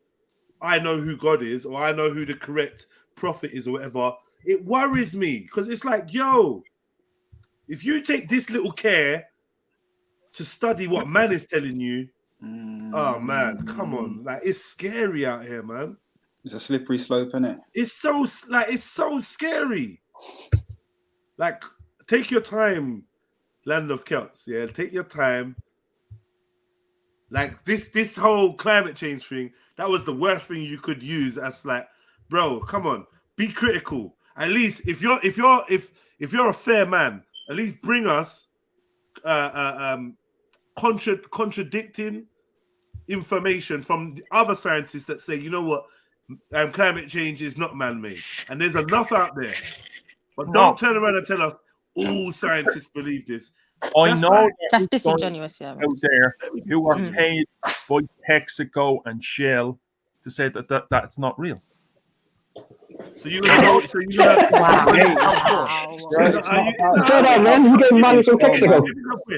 S1: I know who God is, or I know who the correct prophet is, or whatever, it worries me. Because it's like, yo, if you take this little care to study what man is telling you, oh man, come on. Like, it's scary out here, man.
S2: It's a slippery slope, isn't it?
S1: It's so scary. Like, take your time, land of Celts. Yeah, take your time. Like this whole climate change thing, that was the worst thing you could use as like, bro, come on, be critical. At least if you're a fair man, at least bring us contradicting information from the other scientists that say, you know what, climate change is not man-made, and there's enough out there. But don't turn around and tell us all scientists believe this.
S19: I know
S5: that's disingenuous, yeah.
S19: Out there who are paid by Texaco and Shell to say that that's not real.
S1: So you're gonna go? So you're gonna?
S22: Man, you get money from Texaco.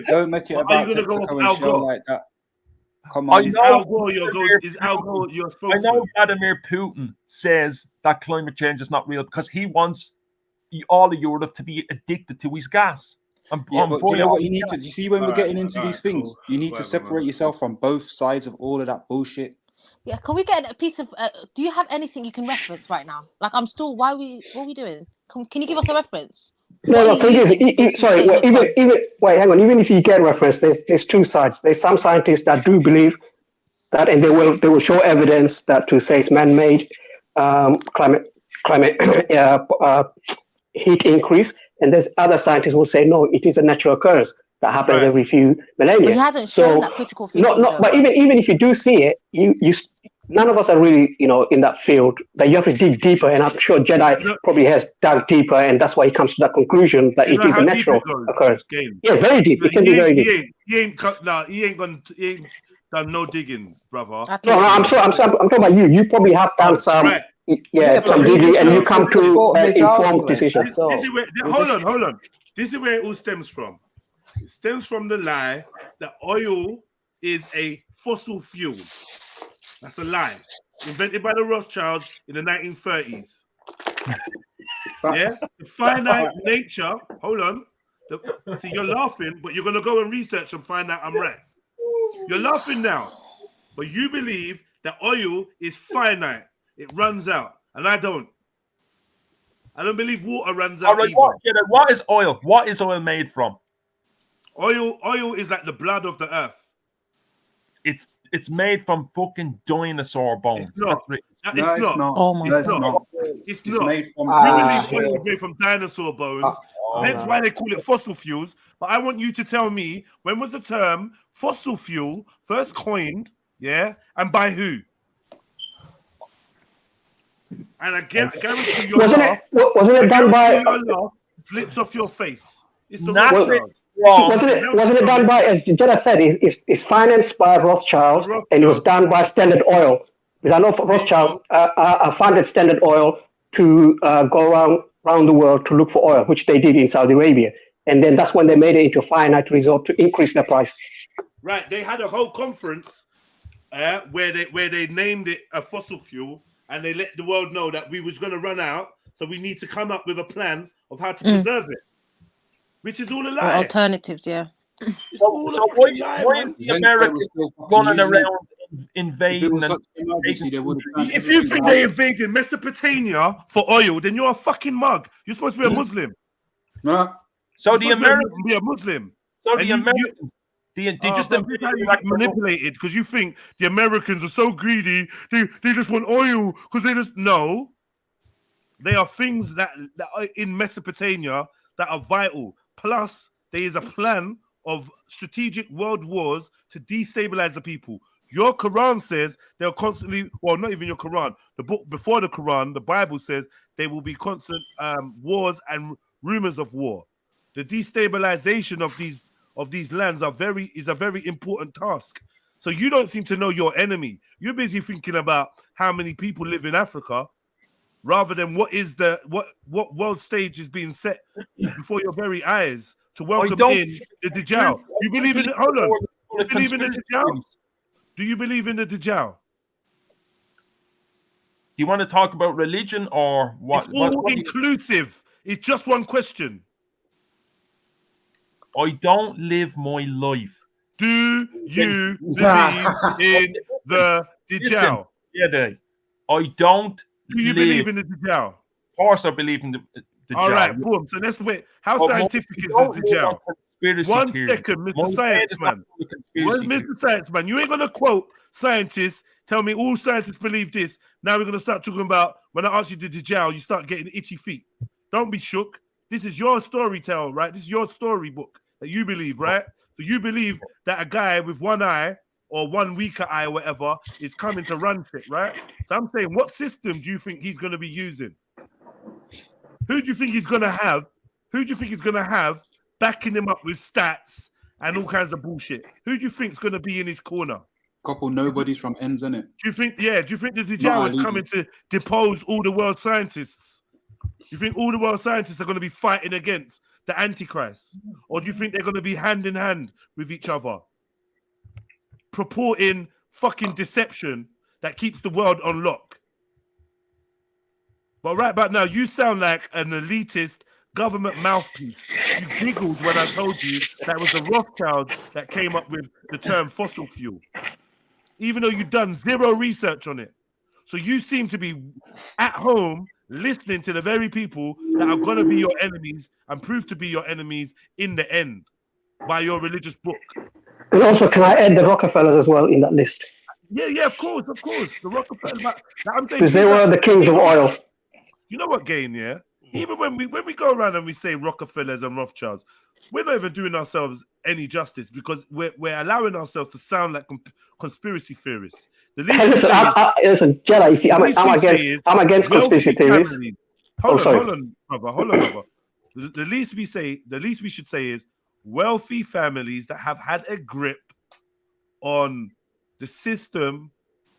S2: Don't make it about Texaco and Shell like that. Come on,
S19: Is Al Gore your spokesman? I know Vladimir Putin says that climate change is not real because he wants all of Europe to be addicted to his gas.
S2: But you know what you need to? You see, when we're getting into these things, you need to separate yourself from both sides of all of that bullshit.
S5: Yeah, can we get a piece of? Do you have anything you can reference right now? Like, I'm still. What are we doing? Can you give us a reference?
S22: No. Thing is, hang on. Even if you get reference, there's two sides. There's some scientists that do believe that, and they will show evidence that to say it's man-made climate heat increase, and there's other scientists who will say no, it is a natural occurrence that happens every few millennia.
S5: But he hasn't shown that critical thinking.
S22: But even if you do see it, you none of us are really in that field. That you have to dig deeper, and I'm sure JEDI probably has dug deeper, and that's why he comes to that conclusion that it is a natural occurrence. Yeah, very deep. It can be very deep.
S1: He ain't done no digging, brother.
S22: No, I'm talking about you. You probably have done some. Yeah, some digging, and you come to an informed decision.
S1: Hold on. This is where it all stems from. It stems from the lie that oil is a fossil fuel. That's a lie. Invented by the Rothschilds in the 1930s. Yeah? The finite nature. Hold on. See, you're laughing, but you're going to go and research and find out I'm right. You're laughing now, but you believe that oil is finite. It runs out, and I don't. I don't believe water runs out.
S19: All right, what is oil? What is oil made from?
S1: Oil is like the blood of the earth.
S19: It's made from fucking dinosaur bones.
S1: It's not.
S2: It's not.
S5: Oh my
S1: God. It's not.
S2: Made from
S1: oil is made from dinosaur bones. That's why they call it fossil fuels. But I want you to tell me, when was the term fossil fuel first coined? Yeah, and by who? And I guarantee you, wasn't
S22: it done by
S1: flips off your face? It's the
S22: Wasn't it done by, as Jetta said, it's financed by Rothschild, and it was done by Standard Oil. Because I know Rothschilds funded Standard Oil to go around the world to look for oil, which they did in Saudi Arabia. And then that's when they made it into a finite resort to increase their price.
S1: Right, they had a whole conference where they named it a fossil fuel, and they let the world know that we was going to run out, so we need to come up with a plan of how to preserve it, which is all a lie.
S5: Or alternatives, yeah.
S1: It's all
S19: So
S1: a
S19: why
S1: lie,
S19: the Americans running around invading and
S1: if you think they invaded Mesopotamia for oil, then you're a fucking mug. You're supposed to be a Muslim.
S19: So the Americans
S1: be a Muslim.
S19: So
S1: And
S19: the
S1: you-
S19: Americans, they just
S1: but this is how you get manipulated because you think the Americans are so greedy. They just want oil because they just no. They are things that are in Mesopotamia that are vital. Plus, there is a plan of strategic world wars to destabilize the people. Your Quran says they're constantly, well, not even your Quran. The book before the Quran, the Bible says there will be constant wars and rumors of war. The destabilization of these lands is a very important task. So you don't seem to know your enemy. You're busy thinking about how many people live in Africa, rather than what world stage is being set before your very eyes to welcome in the Dajjal. You believe in it? Hold on. You believe in the Dajjal? Do you believe in the Dajjal?
S19: Do you want to talk about religion or what?
S1: It's all inclusive. It's just one question.
S19: I don't live my life.
S1: Do you believe in the Dajjal?
S19: Yeah, I don't.
S1: Do you believe in the Dajjal?
S19: Of course, I believe in the Dajjal.
S1: All right, boom. So let's wait. How
S19: But
S1: scientific is
S19: don't
S1: the
S19: live on
S1: Dajjal?
S19: conspiracy
S1: 1
S19: theories.
S1: second,
S19: My
S1: Mr. Science
S19: mind
S1: Man.
S19: is not full of conspiracy
S1: Mr. Science Man, you ain't gonna quote scientists. Tell me all scientists believe this. Now we're gonna start talking about when I ask you the Dajjal, you start getting itchy feet. Don't be shook. This is your storyteller, right? This is your storybook that you believe, right? So you believe that a guy with one eye or one weaker eye or whatever is coming to run shit, right? So I'm saying, what system do you think he's going to be using? Who do you think he's going to have? Who do you think he's going to have backing him up with stats and all kinds of bullshit? Who do you think is going to be in his corner?
S2: Couple nobodies from ends, innit?
S1: Do you think, do you think the Dajjal is coming to depose all the world scientists? You think all the world scientists are going to be fighting against the Antichrist? Or do you think they're going to be hand in hand with each other? Purporting fucking deception that keeps the world on lock. But right about now, you sound like an elitist government mouthpiece. You giggled when I told you that was the Rothschild that came up with the term fossil fuel, even though you've done zero research on it. So you seem to be at home listening to the very people that are going to be your enemies and prove to be your enemies in the end by your religious book.
S22: And also, can I add the Rockefellers as well in that list?
S1: Yeah, of course. The Rockefellers. I'm saying
S22: Because they were the kings of oil.
S1: You know what, Gain, yeah? Even when we go around and we say Rockefellers and Rothschilds, we're not even doing ourselves any justice because we're allowing ourselves to sound like conspiracy theorists. The least
S22: Hey, listen, Jedi, I'm against conspiracy theories.
S1: Hold on, brother. The least we should say is wealthy families that have had a grip on the system,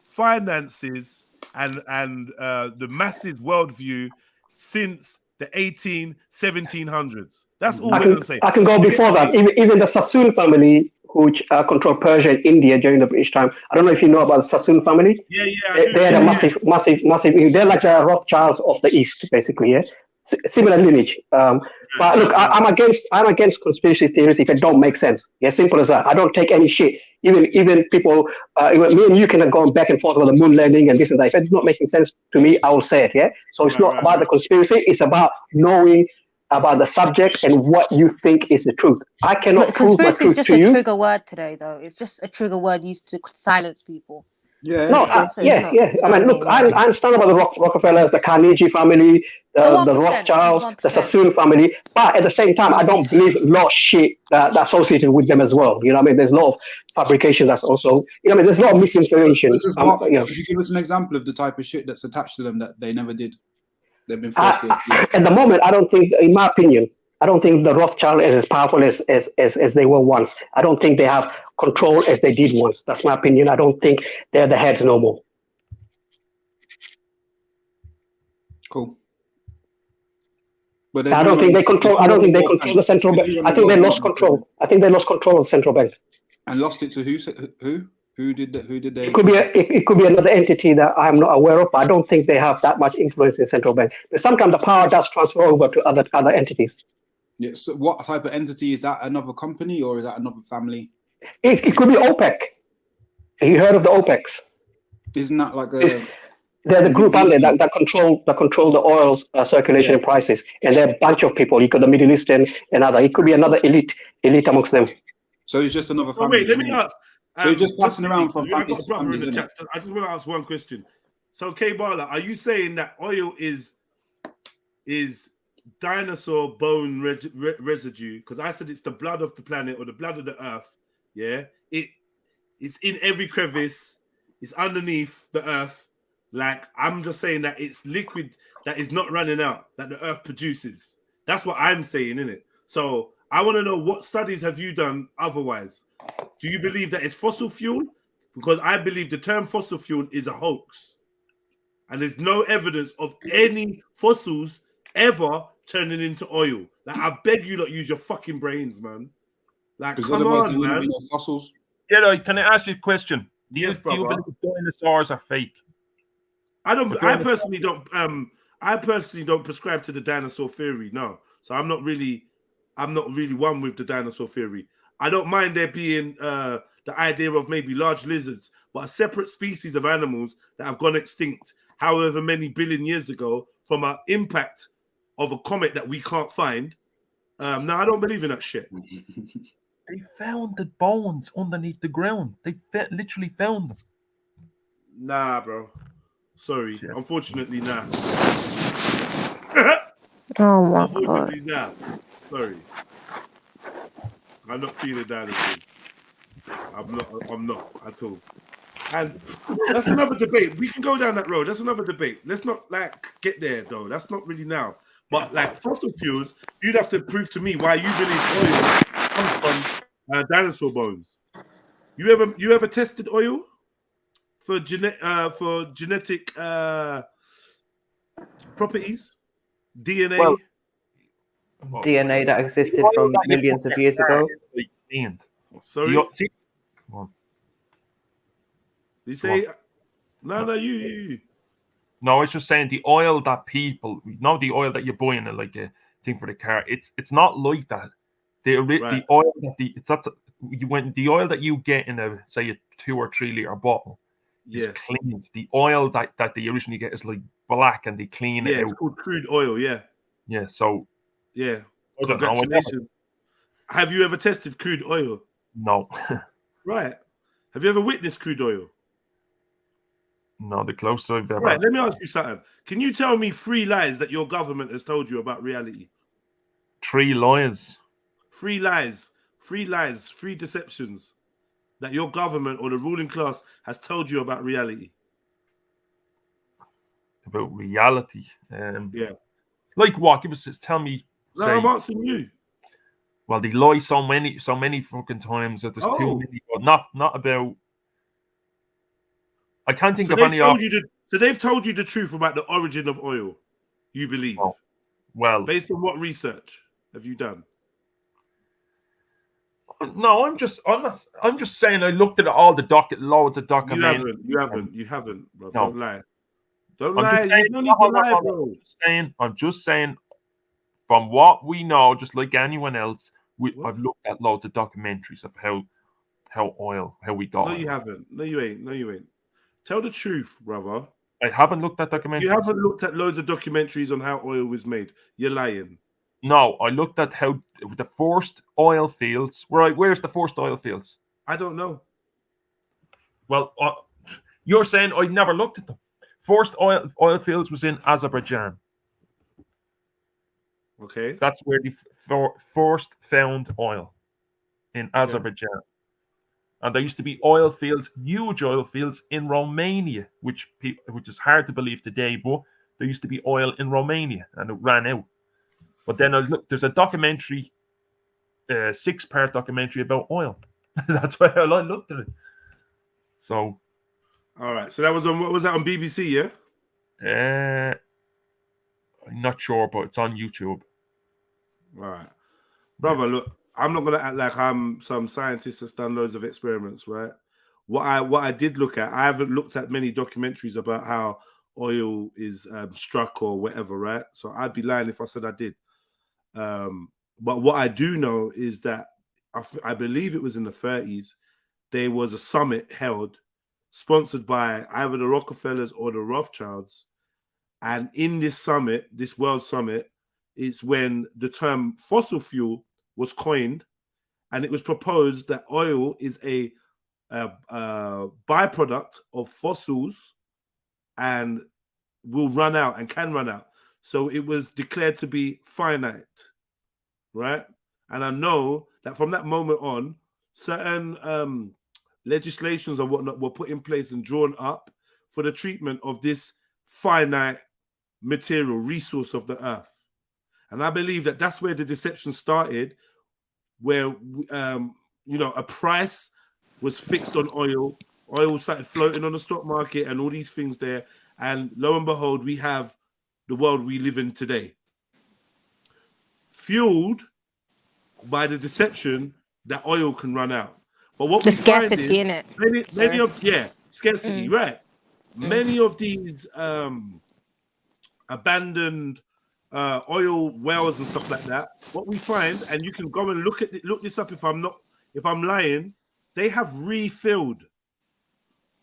S1: finances, and the masses' worldview since the 1700s. That's all we're going to say.
S22: I can go before that. Even the Sassoon family, which controlled Persia and India during the British time. I don't know if you know about the Sassoon family. They had a massive. They're like the Rothschilds of the East, basically. Yeah, similar lineage. But look, I'm against conspiracy theories if it don't make sense. Yeah, simple as that. I don't take any shit. Even people, me and you can go back and forth about the moon landing and this and that. If it's not making sense to me, I will say it. Yeah. So it's not about the conspiracy. It's about knowing about the subject and what you think is the truth. I cannot prove my truth to you.
S5: Conspiracy is just a trigger word today, though. It's just a trigger word used to silence people.
S22: Yeah. I mean, look, I understand about the Rockefellers, the Carnegie family, the Rothschilds, the Sassoon family, but at the same time, I don't believe a lot of shit that's associated with them as well. You know what I mean? There's a lot of fabrication that's also, there's a lot of misinformation.
S2: Could you give us an example of the type of shit that's attached to them that they never did? They've been forced to.
S22: At the moment, I don't think, in my opinion, I don't think the Rothschild is as powerful as they were once. I don't think they have control as they did once. That's my opinion. I don't think they're the heads no more.
S2: Cool. But
S22: I don't think they control. I don't think they control the central bank. I think they lost control. I think they lost control of the central bank.
S2: And lost it to who? Who did that? Who did they?
S22: It could be it could be another entity that I'm not aware of, but I don't think they have that much influence in central bank. But sometimes the power does transfer over to other entities.
S2: Yeah. So what type of entity is that? Another company or is that another family?
S22: It could be OPEC. Have you heard of the OPECs?
S2: Isn't that like a?
S22: They're the group, aren't they, that control the oil's circulation and prices, and they're a bunch of people. You got the Middle Eastern and other. It could be another elite amongst them.
S2: So it's just another family.
S1: Wait, let me ask.
S2: So you're just passing around from
S1: I got a brother in the chat. I just want to ask one question. So, K Bala, are you saying that oil is dinosaur bone residue? Because I said it's the blood of the planet or the blood of the earth. Yeah, it's in every crevice. It's underneath the earth. Like, I'm just saying that it's liquid that is not running out, that the earth produces. That's what I'm saying, innit? So I want to know, what studies have you done otherwise? Do you believe that it's fossil fuel? Because I believe the term fossil fuel is a hoax. And there's no evidence of any fossils ever turning into oil. Like, I beg you not use your fucking brains, man. Like, come on, man.
S2: Fossils.
S16: Jedi, can I ask you a question? Do you
S1: Yes, brother.
S16: believe dinosaurs are fake?
S1: I personally don't prescribe to the dinosaur theory, no. So I'm not really one with the dinosaur theory. I don't mind there being the idea of maybe large lizards, but a separate species of animals that have gone extinct however many billion years ago from an impact of a comet that we can't find. No, I don't believe in that shit.
S16: They found the bones underneath the ground. They literally found them.
S1: Nah, bro. Sorry. Yeah. Unfortunately, nah.
S5: Oh my
S1: Unfortunately, nah. Sorry. I'm not feeling that again. I'm not at all. And that's another debate. We can go down that road. That's another debate. Let's not get there though. That's not really now. But fossil fuels, you'd have to prove to me why you believe oil comes from dinosaur bones. You ever tested oil for genetic properties? DNA?
S6: Well, DNA that existed from millions of years ago.
S1: Sorry? You say no, you.
S16: No, I was just saying the oil that people the oil that you're buying like a thing for the car. It's not like that. The oil that the oil that you get in a 2 or 3 liter bottle is cleaned. The oil that they originally get is like black and they clean it out.
S1: It's called crude oil.
S16: Yeah. So
S1: congratulations. Have you ever tested crude oil?
S16: No.
S1: Right. Have you ever witnessed crude oil?
S16: No, the closest I've ever.
S1: Right, let me ask you something. Can you tell me 3 lies that your government has told you about reality?
S16: 3 lies.
S1: 3 lies. 3 lies. 3 deceptions that your government or the ruling class has told you about reality.
S16: About reality.
S1: Yeah.
S16: Like what? Tell me.
S1: No, I'm asking you.
S16: Well, they lie so many fucking times that there's too many. But not about. I can't think of any.
S1: So they've told you the truth about the origin of oil. You believe?
S16: Oh, well,
S1: based on what research have you done?
S16: No, I'm just saying. I looked at all the loads of documents.
S1: You haven't, bro.
S16: No.
S1: Don't lie. Don't lie. There's no need to lie, bro.
S16: I'm just saying. From what we know, just like anyone else, I've looked at loads of documentaries of how we got.
S1: No, you haven't. No, you ain't. Tell the truth, brother.
S16: I haven't looked at documentaries.
S1: You haven't looked at loads of documentaries on how oil was made. You're lying.
S16: No, I looked at how the first oil fields. Where's the first oil fields?
S1: I don't know.
S16: Well, you're saying I never looked at them. First oil fields was in Azerbaijan.
S1: Okay.
S16: That's where they first found oil, in Azerbaijan. Okay. And there used to be oil fields, huge oil fields in Romania, which is hard to believe today, but there used to be oil in Romania and it ran out. But then there's a documentary, 6-part documentary about oil. That's why I looked at it. So.
S1: All right. So that was on, what was that on BBC, yeah?
S19: I'm not sure, but it's on YouTube.
S1: All right, brother. Look, I'm not gonna act like I'm some scientist that's done loads of experiments, right? What I did look at, I haven't looked at many documentaries about how oil is struck or whatever, right? So I'd be lying if I said I did. But what I do know is that I believe it was in the 30s, there was a summit held, sponsored by either the Rockefellers or the Rothschilds. And in this summit, this World Summit, it's when the term fossil fuel was coined, and it was proposed that oil is a byproduct of fossils and will run out and can run out. So it was declared to be finite, right? And I know that from that moment on, certain legislations and whatnot were put in place and drawn up for the treatment of this finite material resource of the earth. And I believe that that's where the deception started, where a price was fixed on oil. Oil started floating on the stock market and all these things there. And lo and behold, we have the world we live in today, fueled by the deception that oil can run out. But what
S5: the
S1: we find
S5: scarcity
S1: is
S5: in it.
S1: many of scarcity, right? Many of these abandoned oil wells and stuff like that. What we find, and you can go and look this up if I'm lying, they have refilled.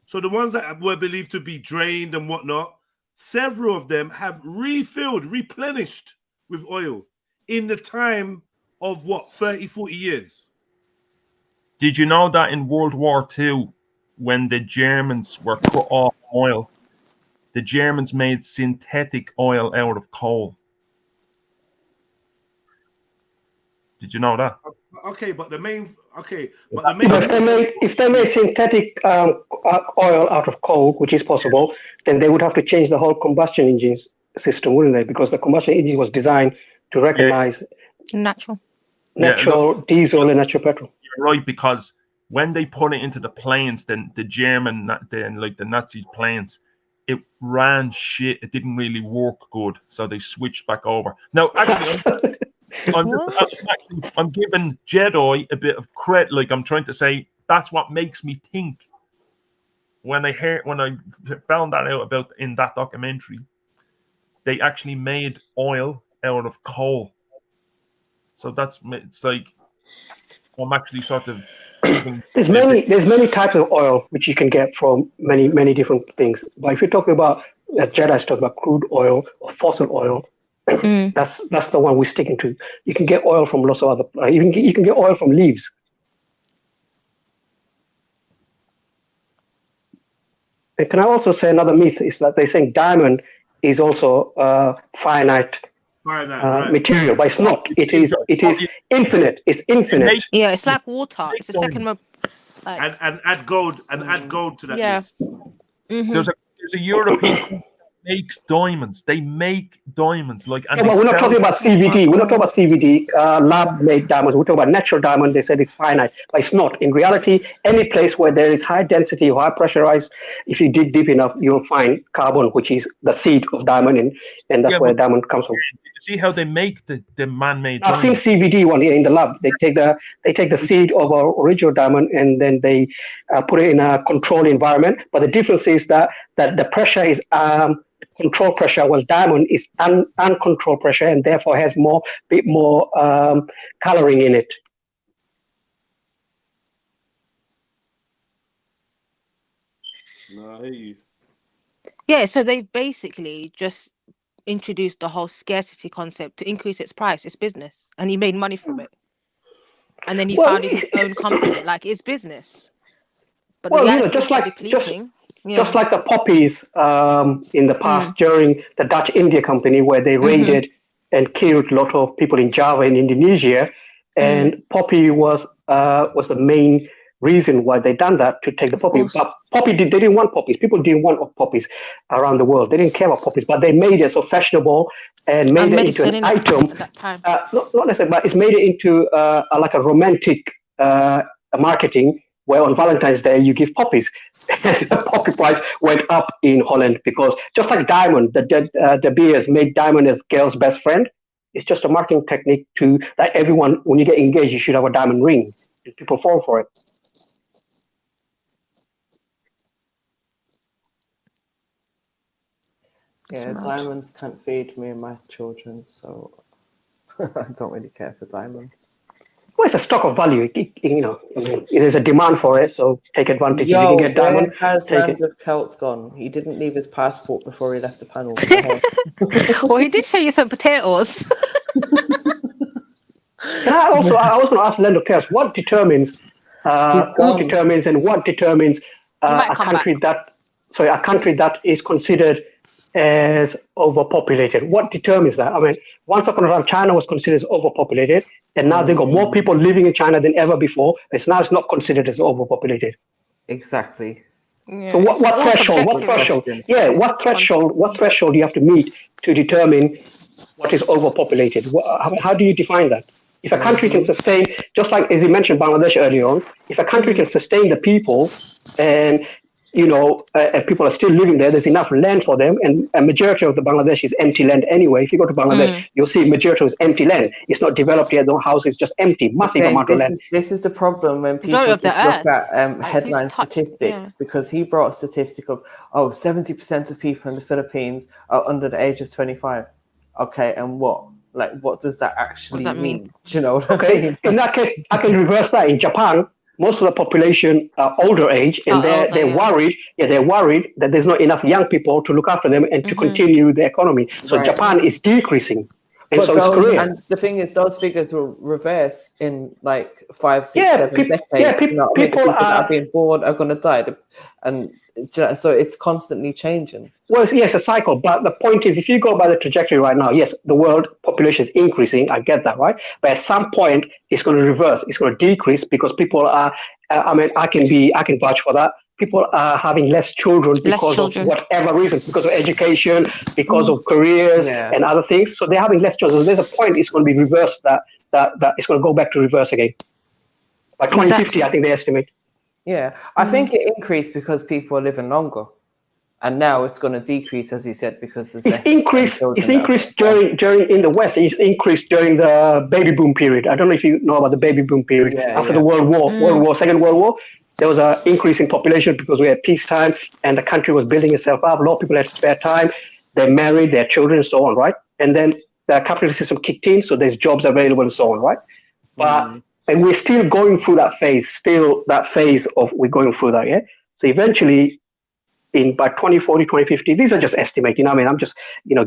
S1: So the ones that were believed to be drained and whatnot, several of them have refilled, replenished with oil in the time of 30, 40 years.
S19: Did you know that in World War II, when the Germans were cut off oil, the Germans made synthetic oil out of coal? Did you know that?
S22: If they made synthetic oil out of coal, which is possible, then they would have to change the whole combustion engine system, wouldn't they? Because the combustion engine was designed to recognize
S5: natural
S22: diesel and natural petrol.
S19: You're right, because when they put it into the planes, then the Nazi planes, it ran shit. It didn't really work good, so they switched back over. Now, actually, I'm giving JEDI a bit of credit. Like, I'm trying to say that's what makes me think. When I found that out about in that documentary, they actually made oil out of coal. So it's like I'm actually sort of.
S22: There's many types of oil which you can get from many different things. But if you're talking about, as JEDI's talking about, crude oil or fossil oil, that's the one we're sticking to. You can get oil from lots of other. You can get oil from leaves. And can I also say another myth is that they're saying diamond is also finite material, but it's not. It is infinite. It's infinite.
S5: Yeah, it's like water. It's a second.
S1: And add gold to that list.
S5: Mm-hmm.
S19: There's a European company that makes diamonds. They make diamonds
S22: But we're not talking about CVD. We're not talking about CVD. Lab-made diamonds. We're talking about natural diamond. They said it's finite, but it's not. In reality, any place where there is high density or high pressurized, if you dig deep enough, you'll find carbon, which is the seed of diamond, and that's where diamond comes from.
S19: See how they make the man-made
S22: I've seen CVD one here in the lab. They take the seed of our original diamond and then they put it in a controlled environment. But the difference is that the pressure is controlled pressure, while diamond is uncontrolled pressure and therefore has bit more coloring in it.
S1: No, I hear you.
S5: Yeah, so they basically just introduced the whole scarcity concept to increase its price. It's business, and he made money from it. And then he founded his own company, like it's business. But
S22: just like the poppies in the past during the Dutch India Company, where they raided and killed a lot of people in Java and Indonesia, and poppy was the main reason why they done that, to take the poppy. But they didn't want poppies. People didn't want poppies around the world. They didn't care about poppies, but they made it so fashionable and made it into an item. Not necessarily, but it's made it into like a romantic marketing where on Valentine's Day you give poppies. The poppy price went up in Holland because just like diamond, the beers made diamond as girl's best friend. It's just a marketing technique to that everyone, when you get engaged, you should have a diamond ring, and people fall for it.
S6: Yeah, diamonds can't feed me and my children, so I don't really care for diamonds.
S22: Well, it's a stock of value. There's a demand for it, so take advantage. If you can get diamond,
S6: where has
S22: take
S6: Land
S22: it.
S6: of Celts gone? He didn't leave his passport before he left the panel.
S5: Well, he did show you some potatoes.
S22: I was going to ask Land of Chaos, what determines who determines and what determines a country that is considered as overpopulated? What determines that? I mean, once upon a time, China was considered as overpopulated, and now they've got more people living in China than ever before. It's not considered as overpopulated.
S6: Exactly.
S22: Yeah, so what threshold? What threshold? Yeah, what threshold? What threshold do you have to meet to determine what is overpopulated? How do you define that? If a country can sustain, just like as you mentioned Bangladesh earlier on, if a country can sustain the people, and people are still living there, there's enough land for them, and a majority of the Bangladesh is empty land anyway. If you go to Bangladesh, you'll see majority is empty land. It's not developed yet. The house is just empty, massive amount of land.
S6: This is the problem when people just look at headline statistics, because he brought a statistic of 70% of people in the Philippines are under the age of 25. Okay, and what? Like, what does that actually mean? Do you know what I mean?
S22: In that case, I can reverse that. In Japan, most of the population are older age, and they're worried. Yeah, they're worried that there's not enough young people to look after them and to continue the economy. So Japan is decreasing, and so is Korea.
S6: And the thing is, those figures will reverse in like 5, 6, 7 decades.
S22: Yeah,
S6: people that are being bored are going to die, and so it's constantly changing.
S22: Well, yes, a cycle. But the point is, if you go by the trajectory right now, yes, the world population is increasing. I get that, right? But at some point, it's going to reverse. It's going to decrease because people are. I can vouch for that. People are having less children because of whatever reasons, because of education, because of careers and other things. So they're having less children. So there's a point. It's going to be reversed. That it's going to go back to reverse again. By 2050, I think they estimate.
S6: Yeah, I think it increased because people are living longer, and now it's going to decrease, as he said, because there's
S22: it's increased. It's increased during in the West. It's increased during the baby boom period. I don't know if you know about the baby boom period after the World War, Second World War. There was an increase in population because we had peacetime, and the country was building itself up. A lot of people had spare time. They married, their children, and so on, right? And then the capitalist system kicked in, so there's jobs available and so on, right? But and we're still going through that phase. We're going through that, yeah? So eventually, by 2040, 2050, these are just estimates, you know what I mean? I'm just,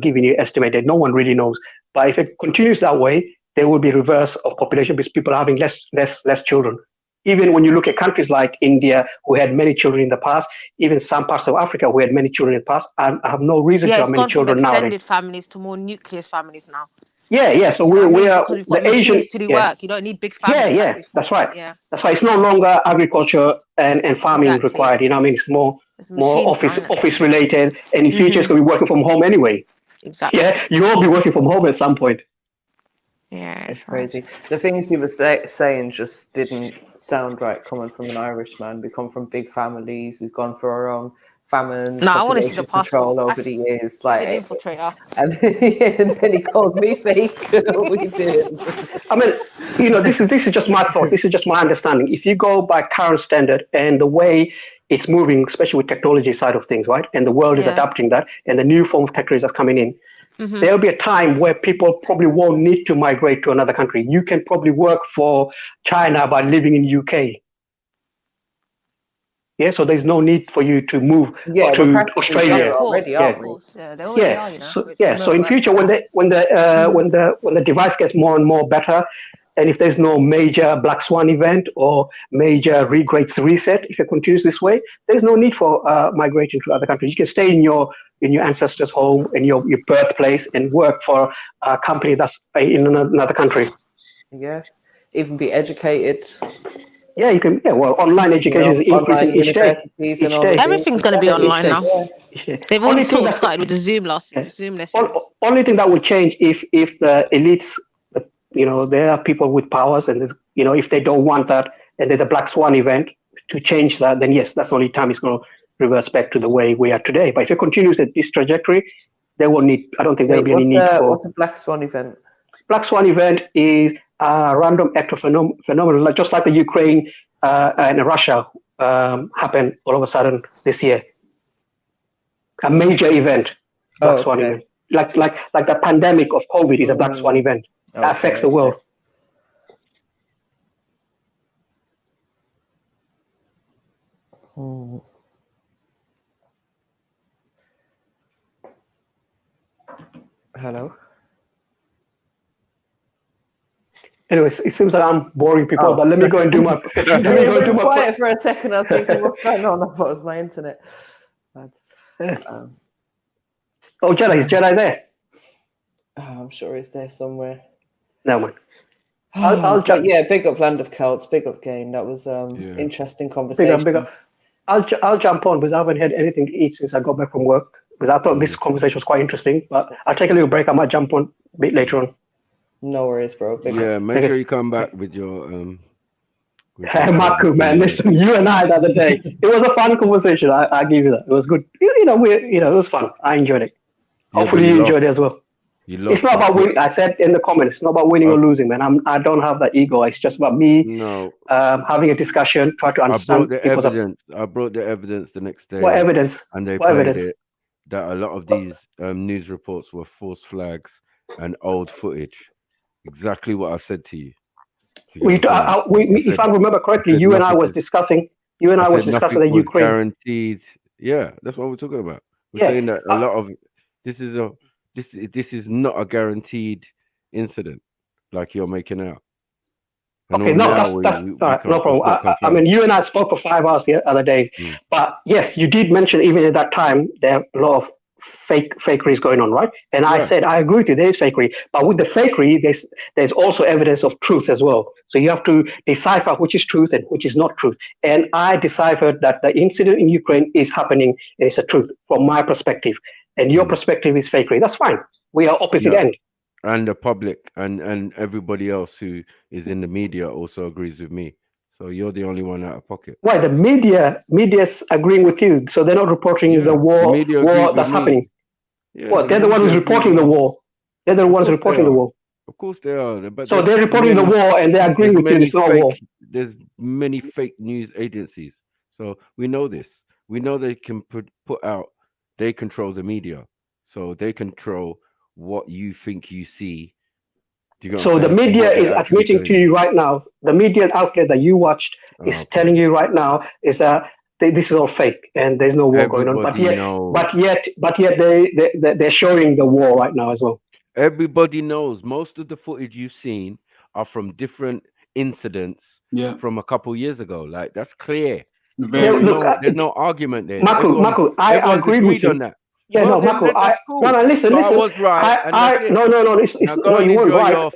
S22: giving you estimate that no one really knows. But if it continues that way, there will be reverse of population because people are having less children. Even when you look at countries like India, who had many children in the past, even some parts of Africa who had many children in the past, I have no reason to have many children now.
S5: Yeah, it's gone from extended families to more nucleus families now.
S22: Yeah. So we are the Asian
S5: to do work. You don't need big families.
S22: Yeah. That's right. Yeah. That's why it's no longer agriculture and farming required. You know what I mean? It's more office related. And in future, it's going to be working from home anyway.
S5: Exactly.
S22: Yeah, you all be working from home at some point.
S5: Yeah,
S6: it's crazy. The things he was saying just didn't sound right coming from an Irishman. We come from big families. We've gone through our own famines,
S5: I want to see the
S6: control over the years, like,
S5: infiltrator.
S6: And then he calls me fake. We did.
S22: I mean, this is just my thought. This is just my understanding. If you go by current standard and the way it's moving, especially with technology side of things, right? And the world is adapting that, and the new form of technology that's coming in. There'll be a time where people probably won't need to migrate to another country. You can probably work for China by living in UK. Yeah, so there's no need for you to move to Australia. So in future, when the device gets more and more better, and if there's no major black swan event or major regrades reset, if it continues this way, there's no need for migrating to other countries. You can stay in your ancestors' home, in your birthplace, and work for a company that's in another country.
S6: Yeah, even be educated.
S22: Yeah, you can. Yeah, well, online education is increasing each day.
S5: Everything's going to be online now. They've already sort of started with the Zoom lessons.
S22: Only thing that will change if the elites, there are people with powers, and if they don't want that, and there's a black swan event, to change that, then yes, that's the only time it's going to reverse back to the way we are today. But if it continues at this trajectory, they won't need. I don't think there will be any need for.
S6: What's a black swan event?
S22: Black swan event is a random act of phenomenon, just like the Ukraine and Russia happened all of a sudden this year. A major event, black swan event, like the pandemic of COVID is a black swan event that affects the world.
S6: Hello.
S22: Anyways, it seems like I'm boring people, but let me go and do my. Let me go and do my.
S6: Quiet for a second. I was thinking, what's going on? I thought it was my internet. But,
S22: oh, Jedi, is Jedi there?
S6: I'm sure he's there somewhere.
S22: No one.
S6: I'll jump. Yeah, big up Land of Celts, big up Gain. That was interesting conversation.
S22: Big up. I'll jump on because I haven't had anything to eat since I got back from work. Because I thought this conversation was quite interesting, but I'll take a little break. I might jump on a bit later on.
S6: No worries, bro.
S11: Make sure you come back with your
S22: Marco, man, listen, you and I the other day, it was a fun conversation. I give you that. It was good. It was fun. I enjoyed it. Hopefully you enjoyed it as well. It's not about winning. I said in the comments, it's not about winning or losing, man. I don't have that ego. It's just about me having a discussion, try to understand.
S11: I brought the evidence the next day.
S22: What evidence?
S11: And they played it that a lot of these news reports were false flags and old footage. Exactly what I said to you.
S22: If I remember correctly, you and I was discussing. You and I was discussing the Ukraine.
S11: Guaranteed. Yeah, that's what we're talking about. We're saying that a lot of this is not a guaranteed incident like you're making out. And
S22: okay, no, that's all right, no problem. I mean, you and I spoke for 5 hours the other day, but yes, you did mention even at that time there are a lot of fakeries going on, right? And I said I agree with you, there is fakery, but with the fakery, there's also evidence of truth as well. So you have to decipher which is truth and which is not truth. And I deciphered that the incident in Ukraine is happening and it's a truth from my perspective, and your perspective is fakery. That's fine. We are opposite end.
S11: And the public and everybody else who is in the media also agrees with me. So you're the only one out of pocket.
S22: Why the media's agreeing with you? So they're not reporting the war that's happening. Yeah, well, they're the ones who's reporting the war. They're the ones reporting the war.
S11: Of course they are. But
S22: so they're reporting the war and they're agreeing with you. It's not war.
S11: There's many fake news agencies. So we know this. We know they can put out. They control the media, so they control what you think you see.
S22: So the media is admitting to you right now. The media outlet that you watched is telling you right now is that this is all fake and there's no war going on. But yet they're showing the war right now as well.
S11: Everybody knows. Most of the footage you've seen are from different incidents from a couple years ago. Like that's clear. There's no argument there.
S22: Marco, I agree with you on that. Yeah, well, no, Marco, listen.
S11: I was right.
S22: No, you weren't right.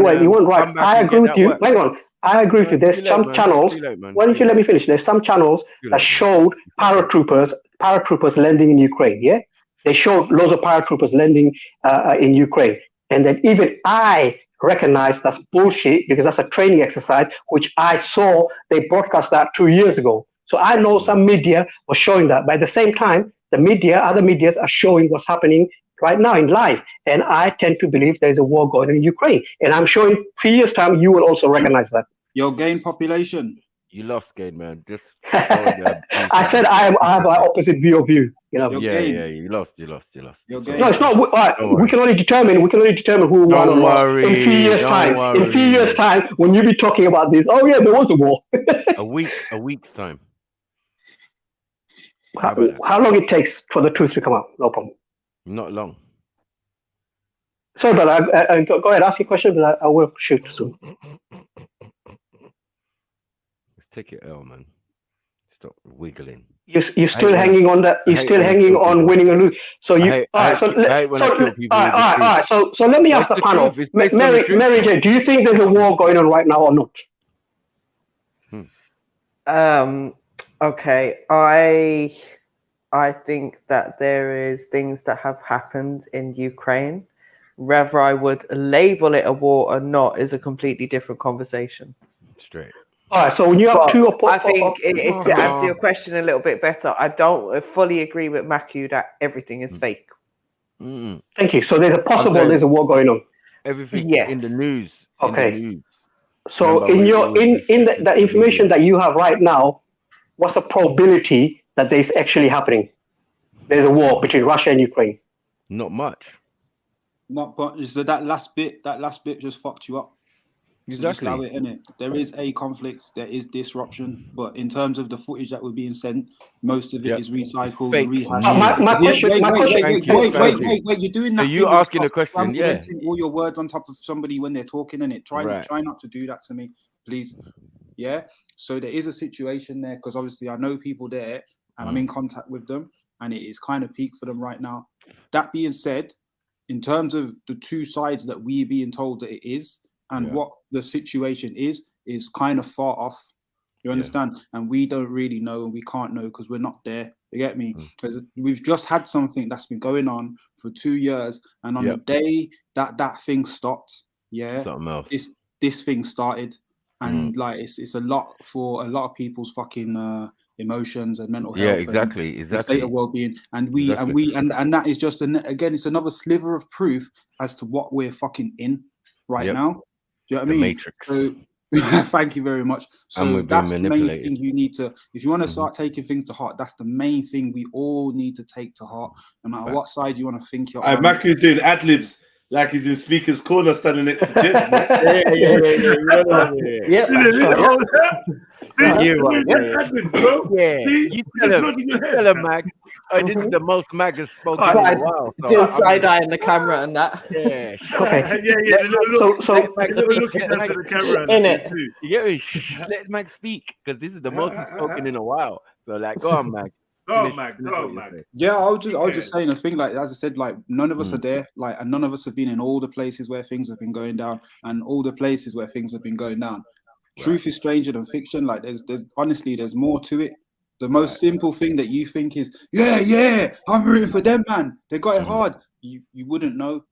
S22: Wait, you weren't right. I agree with you. Hang on. I agree with you. There's some channels. Why don't you let me finish? There's some channels that showed paratroopers landing in Ukraine. Yeah, they showed loads of paratroopers landing in Ukraine, and then even I recognize that's bullshit because that's a training exercise, which I saw they broadcast that 2 years ago. So I know some media was showing that, but at the same time, other medias are showing what's happening right now in live. And I tend to believe there's a war going on in Ukraine. And I'm sure in 3 years' time, you will also recognize that.
S2: Your gain population.
S11: You lost, Gain, man. Just
S22: I said I have an opposite view of you. You know.
S11: You lost.
S22: No, it's not. We can only determine who won or lost in 3 years' time. In 3 years' time, when you be talking about this, oh yeah, there was a war.
S11: a week's time.
S22: How long it takes for the truth to come out? No problem.
S11: Not long.
S22: Sorry, brother. Go ahead. Ask your question, but I will shoot soon.
S11: Let's take it L, man. Stop wiggling.
S22: You're still hanging on that. You're still hanging on winning or losing. So you. So let me ask the panel, Mary J. Do you think there's a war going on right now or not?
S6: Okay, I think that there is things that have happened in Ukraine. Whether I would label it a war or not is a completely different conversation.
S11: Straight.
S22: All right, so when you have
S6: But
S22: two
S6: I think to answer your question a little bit better, I don't fully agree with Maku that everything is fake.
S22: Thank you. So there's a possible there's a war going on.
S11: Everything in the news.
S22: Okay.
S11: In the news.
S22: So in the information that you have right now, what's the probability that there's actually happening? There's a war between Russia and Ukraine.
S11: Not much.
S2: Not but so that last bit just fucked you up. So just allow it, innit? There is a conflict, there is disruption, but in terms of the footage that we're being sent, most of it is recycled, rehashed.
S22: My question.
S2: Wait, you're doing that.
S11: Are you asking a question? Yeah.
S2: All your words on top of somebody when they're talking, innit? Try not to do that to me, please. Yeah. So there is a situation there because obviously I know people there and I'm in contact with them, and it is kind of peak for them right now. That being said, in terms of the two sides that we're being told that it is, and what the situation is kind of far off. You understand? And we don't really know, and we can't know because we're not there. You get me? Because we've just had something that's been going on for 2 years, and on the day that thing stopped, this thing started, and like it's a lot for a lot of people's fucking emotions and mental health.
S11: Yeah, exactly.
S22: The state of well-being, and and that is just again, it's another sliver of proof as to what we're fucking in right now. Do you know what I mean?
S11: Matrix.
S22: So, thank you very much. So that's the main thing you need to, if you want to start taking things to heart, that's the main thing we all need to take to heart, no matter what side you want to think you're on.
S1: Maku's doing ad-libs like he's in Speaker's Corner standing next to Jed.
S11: You tell him, Mag. This is the most Mag has spoken in a while.
S6: Do a side eye in the camera and that.
S11: Yeah.
S1: The camera.
S6: In it.
S11: Let Mag speak because this is the most he's spoken in a while. So like, go on, Mag.
S1: Go, Mag.
S2: Yeah, I was just saying a thing, like as I said, like none of us are there, like, and none of us have been in all the places where things have been going down, and all the places where things have been going down. Truth is stranger than fiction. Like there's honestly there's more to it. The most simple thing that you think is, I'm rooting for them, man. They got it hard. You wouldn't know.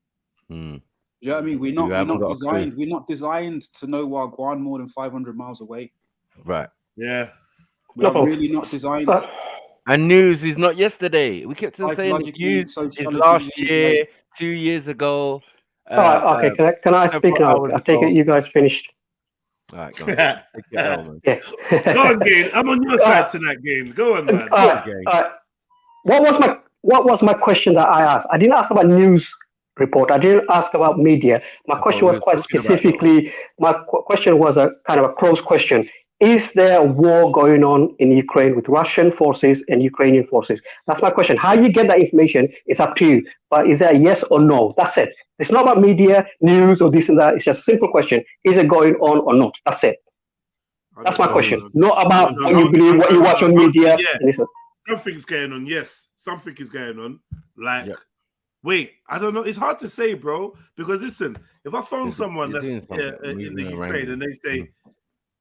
S2: You know what I mean? We're not designed to know Wagwan more than 500 miles away.
S11: Right.
S1: Yeah.
S2: We're really not designed.
S11: And news is not yesterday. We kept on saying the news is last year, 2 years ago.
S22: All right, okay. Can I speak now? I take it you guys finished.
S11: All right, go on.
S1: Go on, Gain. I'm on your side tonight, Gain. Go on, man.
S22: All right. What was my question that I asked? I didn't ask about news report. I didn't ask about media. My question was quite specifically. My question was a kind of a close question. Is there a war going on in Ukraine with Russian forces and Ukrainian forces? That's my question. How you get that information is up to you. But is that a yes or no? That's it. It's not about media, news, or this and that. It's just a simple question. Is it going on or not? That's it. That's my question. Not about what you believe, what you watch on media.
S1: Something's going on. Yes, something is going on. Like, wait, I don't know. It's hard to say, bro. Because listen, if I phone someone that's in the Ukraine and they say,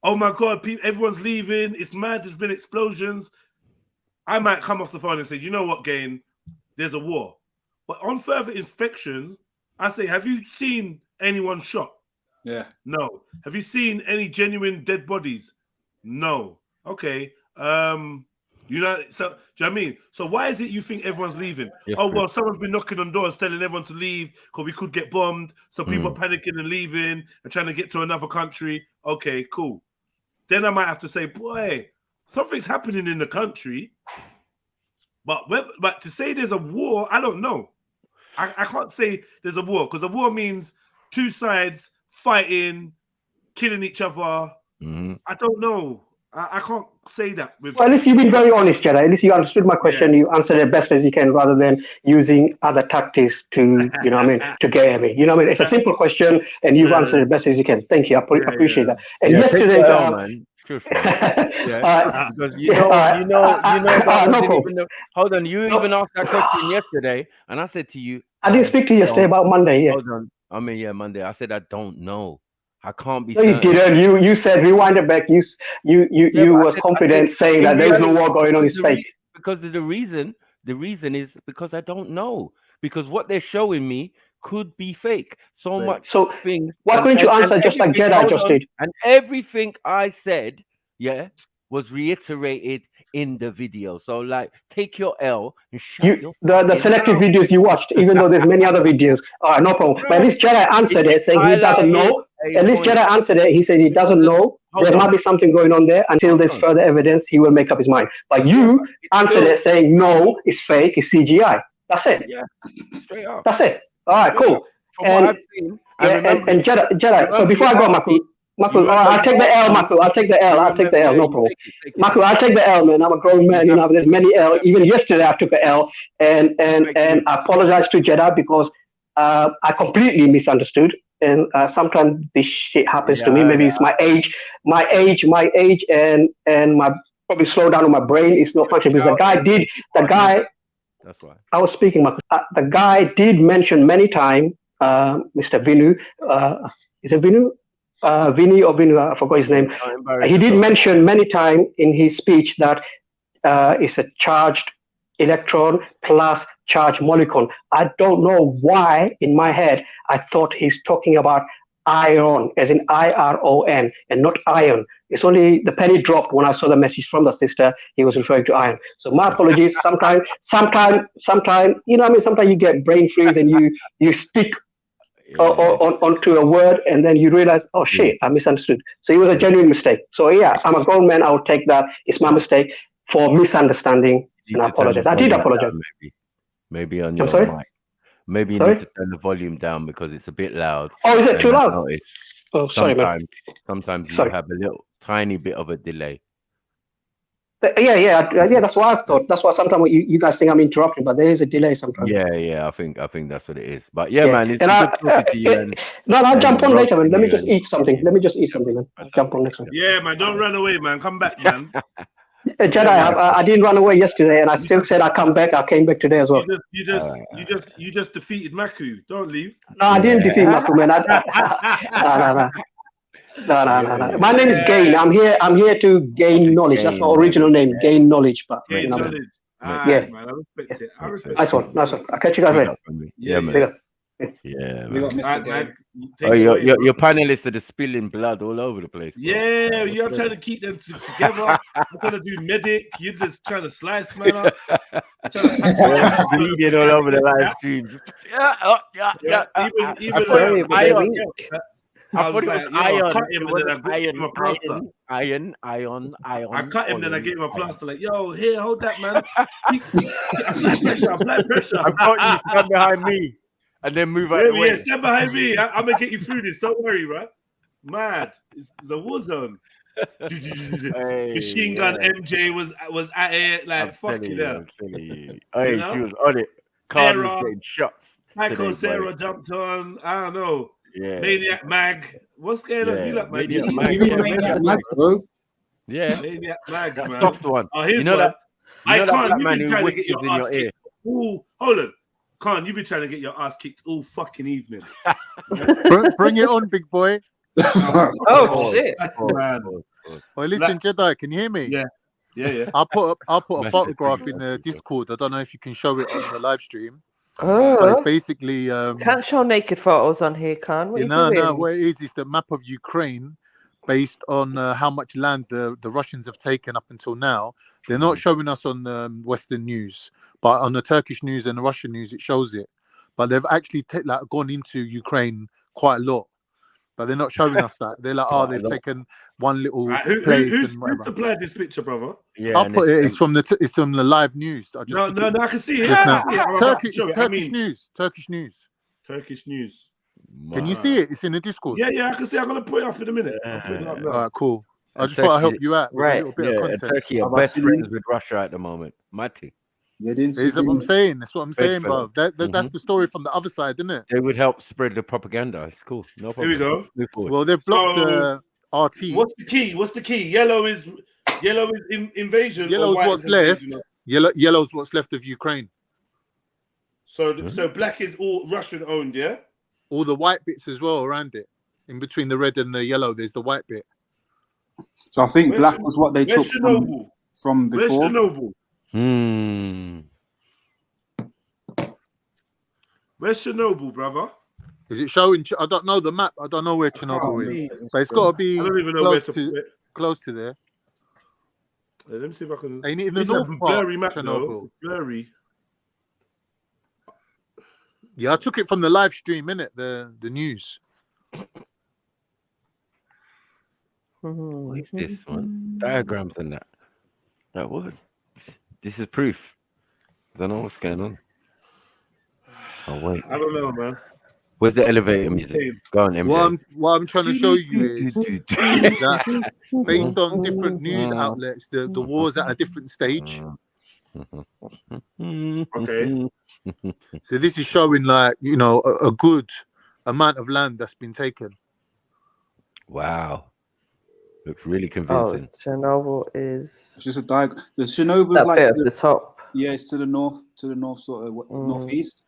S1: "Oh my God, everyone's leaving. It's mad. There's been explosions," I might come off the phone and say, "You know what, Gain? There's a war." But on further inspection, I say, "Have you seen anyone shot?"
S2: Yeah.
S1: No. Have you seen any genuine dead bodies? No. Okay. You know, so do you know what I mean? So why is it you think everyone's leaving? Well, someone's been knocking on doors telling everyone to leave because we could get bombed. So people are panicking and leaving and trying to get to another country. Okay, cool. Then I might have to say, boy, something's happening in the country. But to say there's a war, I don't know. I can't say there's a war because a war means two sides fighting, killing each other. I don't know. I can't say that.
S22: Well, at least you've been very honest, Jedi. At least you understood my question. You answered it best as you can rather than using other tactics to, you know what I mean, to get at me. You know what I mean? It's a simple question and you've answered it best as you can. Thank you. I appreciate that. And yesterday's...
S11: Because hold on, you even asked that question yesterday, and I said to you,
S22: I didn't speak to you yesterday about Monday.
S11: Hold on, I mean, Monday. I said I don't know. I can't be.
S22: No, you didn't. You said rewind it back. You was confident saying that there's no war going on. It's fake.
S11: Because the reason is because I don't know. Because what they're showing me could be fake. So much
S22: So
S11: things.
S22: why couldn't you answer just like Jedi just did?
S11: And everything I said, was reiterated in the video. So like, take your L and shut your
S22: The selected
S11: mouth.
S22: videos you watched, even though there's many other videos. All right, no problem. But at least Jedi answered it, saying he doesn't know. At least Jedi answered it. He said he doesn't know. There might be something going on there. Until there's further evidence, he will make up his mind. But you answered it saying no, it's fake, it's CGI. That's it.
S11: Yeah, straight up.
S22: That's it. All right, cool. And Jedi. So before I go, Maku, I'll take the L, Maku. I'll take the L. I'll take the L. No problem. Maku, I'll take the L, man. I'm a grown man. You know, there's many L. Even yesterday, I took an L, and I apologize to Jedi because I completely misunderstood. And sometimes this shit happens to me. Maybe it's my age, and my probably slow down on my brain. It's not functioning because the guy.
S11: That's why
S22: I was speaking. The guy did mention many times, Mr. Vinu. Is it Vinu? Vinny or Vinu, I forgot his name. He did mention many times in his speech that it's a charged electron plus charged molecule. I don't know why in my head I thought he's talking about iron, as in IRON, and not iron. It's only the penny dropped when I saw the message from the sister. He was referring to iron. So my apologies. Sometimes, you know what I mean? Sometimes you get brain freeze and you stick onto a word and then you realize, oh shit, I misunderstood. So it was a genuine mistake. So yeah, I'm a grown man. I will take that. It's my mistake for misunderstanding, and I apologize. I did apologize.
S11: Maybe on your
S22: sorry?
S11: mic. Maybe you need to turn the volume down because it's a bit loud.
S22: Oh, is it too loud? Oh, sorry, man.
S11: Sometimes you have a little tiny bit of a delay.
S22: Yeah. That's what I thought. That's why sometimes you guys think I'm interrupting, but there is a delay sometimes.
S11: Yeah. I think that's what it is. But yeah, man, it's good talking to you.
S22: I'll jump on later, man. Let me just eat something, man. I'll jump on next time.
S1: Yeah, man. Don't run away, man. Come back, man.
S22: Jedi, I didn't run away yesterday, and I still said I'd come back. I came back today as well.
S1: You just defeated Maku. Don't leave.
S22: No, I didn't defeat Maku, man. No. My name is Gain. I'm here to gain knowledge. That's my original name, Gain Knowledge. But
S1: gain knowledge.
S22: Yeah,
S1: man. I respect it.
S22: Nice one. I'll catch you guys later.
S11: Yeah, man. Yeah,
S1: man.
S11: Your panelists are spilling blood all over the place.
S1: Yeah, you're trying to keep them together. I'm trying to do medic. You're just trying to slice, man.
S11: Bleeding all over the live stream.
S1: I was like, I cut him and then I gave him a plaster.
S11: Iron.
S1: I cut him and then I gave him a plaster. Like, yo, here, hold that, man. Apply pressure.
S11: I thought you stand behind me and then move out the way.
S1: Yeah, stand behind me. I'm gonna get you through this. Don't worry, right? Mad. It's a war zone. Machine gun MJ was at it like fucking hell.
S11: Hey, she was on it. Carl was getting shots.
S1: Michael Sarah jumped on. I don't know.
S11: Yeah.
S1: Maniac Mag. What's going on? You look like
S2: Maniac Mag, bro.
S11: Yeah.
S1: Maniac Mag, man.
S11: Soft one.
S1: Oh, here's one. I can't. You've been trying to get your ass kicked. Ooh, hold on. Khan, you've been trying to get your ass kicked all fucking evening.
S15: Bring it on, big boy.
S6: Oh shit!
S1: Man.
S15: Well, listen, Jedi, can you hear me?
S1: Yeah.
S15: I'll put a photograph in the Discord. I don't know if you can show it on the live stream.
S6: Oh,
S15: but it's basically
S6: can't show naked photos on here, can we?
S15: No. What it is the map of Ukraine, based on how much land the Russians have taken up until now. They're not showing us on the Western news, but on the Turkish news and the Russian news, it shows it. But they've actually gone into Ukraine quite a lot. But they're not showing us that. They're like, they've taken one little place.
S1: Who supplied this picture, brother?
S15: Yeah, I'll put it. It's from the live news.
S1: No, I can see it.
S15: Turkish news.
S1: Turkish news.
S15: Can you see it? It's in the Discord.
S1: Yeah, I can see. I'm gonna put it up in a minute. I'll put it up now.
S15: All right, cool. I just thought I'd help you out with a little bit of content.
S11: Turkey are best friends with Russia at the moment. Mati.
S15: That's what I'm saying. That's what I'm saying, bro. That's the story from the other side, isn't it?
S11: They would help spread the propaganda. It's cool. No problem.
S1: Here we go.
S15: Well, they've blocked RT.
S1: What's the key? Yellow is invasion.
S15: Yellow's what's left. Yellow's what's left of Ukraine.
S1: So black is all Russian owned, yeah?
S15: All the white bits as well around it. In between the red and the yellow, there's the white bit.
S2: So I think black was what they took from before.
S1: Where's Chernobyl? Where's Chernobyl, brother?
S15: Is it showing? I don't know the map. I don't know where Chernobyl is, but it's got to be
S1: I don't even know where to put it.
S15: close to there.
S1: Let me see if I can.
S15: Ain't it in the
S1: It's
S15: north
S1: a
S15: part?
S1: blurry map,
S15: Chernobyl.
S1: though. It's blurry.
S15: Yeah, I took it from the live stream, innit? The news.
S11: What is this one? Diagrams and that. That was. This is proof. I don't know what's going on. Oh wait.
S1: I don't know, man.
S11: Where's the elevator music? Go on, MJ.
S15: What I'm trying to show you is that based on different news outlets, the war's at a different stage.
S1: Okay.
S15: So this is showing like, you know, a good amount of land that's been taken.
S11: Wow. Looks really
S6: Oh,
S11: convincing.
S6: Chernobyl is.
S2: It's just a diagram. The Chernobyl's
S6: that
S2: like
S6: bit at the top.
S2: Yeah, it's to the north, sort of northeast.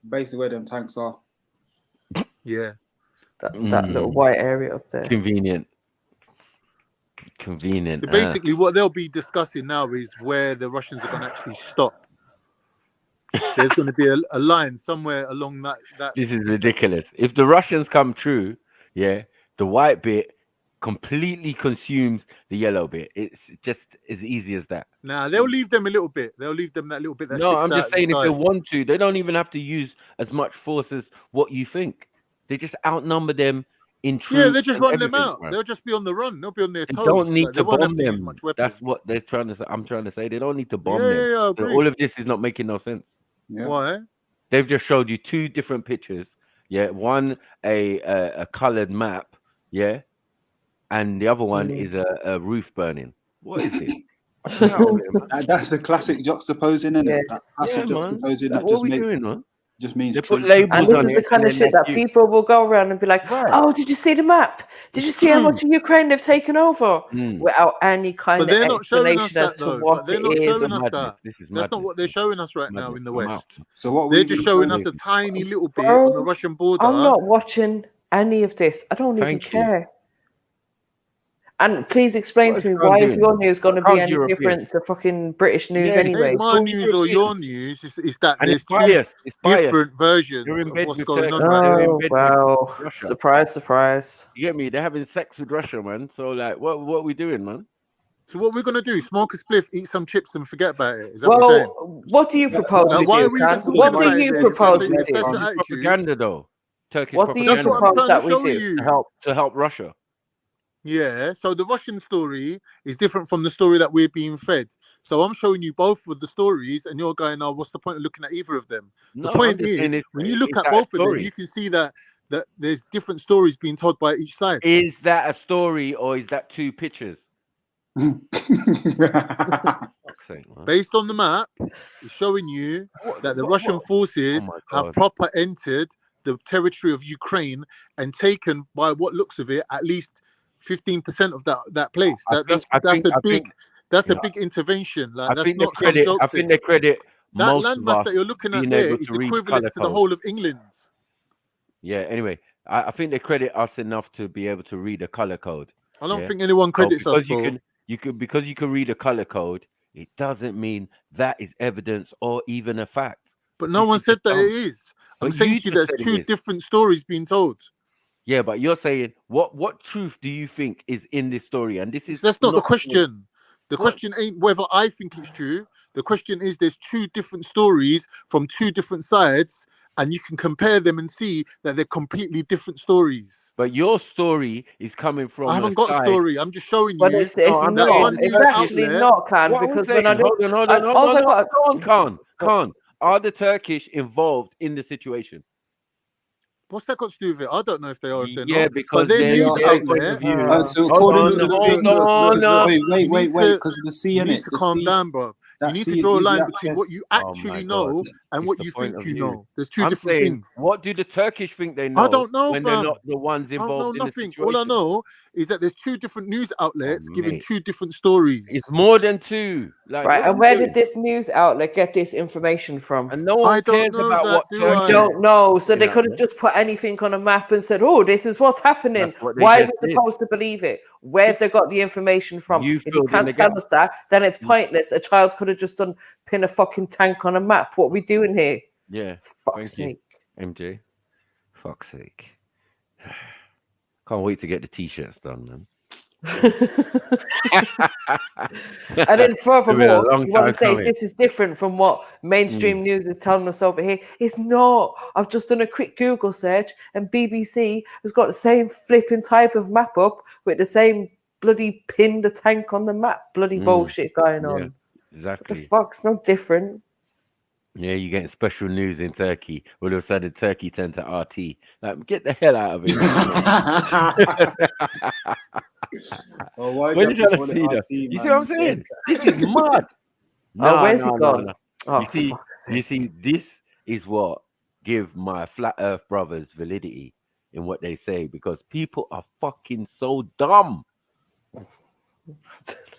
S2: Basically, where them tanks are.
S15: Yeah.
S6: That little white area up there.
S11: Convenient. Convenient.
S15: So basically, what they'll be discussing now is where the Russians are going to actually stop. There's going to be a line somewhere along that.
S11: This is ridiculous. If the Russians come true, yeah, the white bit completely consumes the yellow bit. It's just as easy as that.
S15: Nah, they'll leave them a little bit. They'll leave them that little bit that
S11: No,
S15: sticks
S11: I'm just
S15: out
S11: saying if they
S15: inside.
S11: want to, they don't even have to use as much force as what you think. They just outnumber them in troops.
S15: Yeah, they just
S11: and
S15: run them
S11: everything,
S15: out.
S11: man.
S15: They'll just be on the run. They'll be on their
S11: They
S15: toes.
S11: don't need
S15: Like,
S11: to
S15: they won't have
S11: bomb
S15: to use
S11: them.
S15: much weapons.
S11: That's what they're trying to say. I'm trying to say they don't need to bomb
S15: Yeah,
S11: them.
S15: yeah, I
S11: So
S15: agree.
S11: all of this is not making no sense.
S2: Yeah.
S15: Why?
S11: They've just showed you two different pictures. Yeah, one a colored map. Yeah, and the other one is a roof burning. What is it?
S2: That's a classic juxtaposing, isn't it? That classic
S11: man.
S2: juxtaposing
S11: Like,
S2: that
S11: what
S2: just
S11: are we
S2: makes
S11: doing, man?
S2: just means
S11: They put
S2: truth.
S11: labels
S6: And this
S11: on
S6: is the
S11: it,
S6: kind
S11: and
S6: of
S11: then
S6: shit that
S11: that's you.
S6: people will go around and be like,
S11: Right.
S6: "Oh, did you see the map? Did you see how much of Ukraine they've taken over?" Without any kind
S15: But
S6: of
S15: they're not showing us
S6: explanation as
S15: that
S6: to
S15: though.
S6: what
S15: But they're
S6: it
S15: not
S6: is.
S15: showing us
S11: madness.
S15: that.
S11: This is
S15: That's not
S11: madness,
S15: what they're showing us right now
S11: madness.
S15: in the
S11: I'm out.
S15: West.
S2: So what
S15: They're
S2: we
S15: just
S2: do
S15: showing
S2: now-
S15: us a tiny little bit
S6: Bro,
S15: on the Russian border.
S6: I'm not watching any of this. I don't even
S11: Thank you.
S6: care. And please explain
S11: What
S6: to
S11: is
S6: me,
S11: Trump
S6: why is
S11: doing?
S6: your news going to
S11: What
S6: be
S11: can't
S6: any
S11: Europeans?
S6: different to fucking British news
S11: Yeah,
S6: anyway?
S15: Ain't my
S11: all
S15: news or
S11: Europeans.
S15: your news. It's that
S11: And
S15: there's
S11: it's
S15: two
S11: biased. It's biased.
S15: different versions
S11: They're in
S15: of
S11: bed
S15: what's
S11: with
S15: going
S11: Turkey.
S15: on right
S11: They're
S15: now.
S11: in
S6: Oh,
S11: bed
S6: wow.
S11: with Russia.
S6: Surprise, surprise.
S11: You get me? They're having sex with Russia, man. So like, what are we doing, man?
S15: So what we're gonna do? Smoke a spliff, eat some chips, and forget about it. Is that what you're saying?
S6: Well, what do you propose we
S15: Why
S6: do,
S15: are we even
S6: Khan?
S15: talking
S6: What
S15: about
S6: do
S15: it
S6: you
S15: then?
S6: propose
S15: If
S6: we
S15: that's your
S6: do?
S15: attitude,
S11: Propaganda, though. Turkish
S6: What do you
S15: that's what I'm
S11: propaganda
S6: propose
S15: trying
S6: that
S15: to
S6: we
S15: show
S6: do?
S15: you.
S11: to help Russia.
S15: Yeah, so the Russian story is different from the story that we're being fed. So I'm showing you both of the stories, and you're going, "Oh, what's the point of looking at either of them?"
S11: No,
S15: The point
S11: I'm just
S15: is,
S11: saying it's,
S15: when you look
S11: is
S15: at
S11: that a
S15: both of them,
S11: story?
S15: you can see that there's different stories being told by each side.
S11: Is that a story or is that two pictures? Fuck's sake, man.
S15: Based on the map, it's showing you that the Russian forces
S11: Oh my
S15: have
S11: God.
S15: proper entered the territory of Ukraine and taken, by what looks of it, at least 15% of that place.
S11: I
S15: That's
S11: think
S15: a big intervention. Like,
S11: I
S15: that's
S11: think they
S15: not some
S11: credit.
S15: joke
S11: I
S15: thing.
S11: think they credit
S15: That
S11: most of
S15: landmass
S11: us
S15: that you're looking at
S11: being
S15: there
S11: able
S15: is
S11: to read
S15: equivalent
S11: color
S15: to the
S11: code.
S15: whole of England.
S11: Yeah. Anyway, I think they credit us enough to be able to read a color code.
S15: I don't
S11: yeah?
S15: think anyone credits
S11: because
S15: us, bro.
S11: because you can read a color code, it doesn't mean that is evidence or even a fact.
S15: But no
S11: This
S15: one
S11: is
S15: said
S11: just
S15: that
S11: dumb.
S15: it is. I'm
S11: But
S15: saying
S11: you
S15: to you
S11: just
S15: there's
S11: said it
S15: two
S11: is.
S15: different stories being told.
S11: Yeah, but you're saying what truth do you think is in this story? And this is
S15: That's not the
S11: true.
S15: question. The question ain't whether I think it's true. The question is there's two different stories from two different sides, and you can compare them and see that they're completely different stories.
S11: But your story is coming from
S15: I haven't got a
S11: side.
S15: story. I'm just showing
S6: But
S15: you
S6: it's
S11: No, I'm
S15: that
S11: saying-
S15: one
S6: it's
S15: news
S6: actually
S15: outlet.
S6: not, Khan,
S11: What are we
S6: because when I
S11: saying?
S6: do,
S11: Hold on.
S6: all I got,
S11: Khan. Are the Turkish involved in the situation?
S15: What's that got to do with it? I don't know if they are, if they're
S11: Yeah,
S15: not.
S11: because
S15: But their
S11: they're
S15: news
S11: their point
S15: outlet.
S11: of view.
S2: So
S11: Hold
S2: according
S11: on,
S2: to
S11: hold on.
S2: wait, because of the sea
S15: You
S2: in
S15: need
S2: it.
S15: to calm down, bro. You need to draw a line between what you actually know and what you think you know. There's two
S11: I'm
S15: different
S11: saying,
S15: things.
S11: what do the Turkish think they know?
S15: I don't know,
S11: when
S15: fam.
S11: they're not the ones
S15: I don't know
S11: involved in the
S15: nothing.
S11: situation.
S15: All I know is that there's two different news outlets giving
S11: mate.
S15: two different stories.
S11: It's more than two. Like,
S6: right,
S11: what are
S6: and
S11: we
S6: where
S11: doing?
S6: did this news outlet get this information from?
S11: And no one
S15: I don't
S11: cares
S15: know
S11: about
S15: that,
S11: what
S15: do
S11: Turkey.
S15: I?
S6: We don't know, so
S11: You
S6: they
S11: know,
S6: could have just put anything on a map and said, "Oh, this is what's happening."
S11: That's what they
S6: Why are
S11: just
S6: we
S11: did.
S6: supposed to believe it? Where have they got the information from?
S11: You
S6: If you
S11: filled in
S6: can't
S11: the
S6: tell
S11: gap.
S6: us that, then it's pointless. A child could have just done pin a fucking tank on a map. What are we doing here?
S11: Yeah.
S6: Fuck's
S11: Thank
S6: sake.
S11: you, MJ. Fuck's sake. Can't wait to get the t-shirts done, man.
S6: And then furthermore, you want to say
S11: coming.
S6: this is different from what mainstream news is telling us over here. It's not. I've just done a quick Google search and BBC has got the same flipping type of map up with the same bloody pin the tank on the map. Bloody bullshit going on.
S11: Exactly.
S6: What the fuck's not different?
S11: Yeah, you're getting special news in Turkey. All of a sudden, Turkey turned to RT. Like, get the hell out of here.
S2: Oh, why
S11: When
S2: do
S11: you
S2: you
S11: trying to see that?
S2: RT,
S11: You see
S2: man?
S11: what I'm saying? This is mad.
S6: Where's he gone? Oh,
S11: you see, this is what give my flat Earth brothers validity in what they say, because people are fucking so dumb.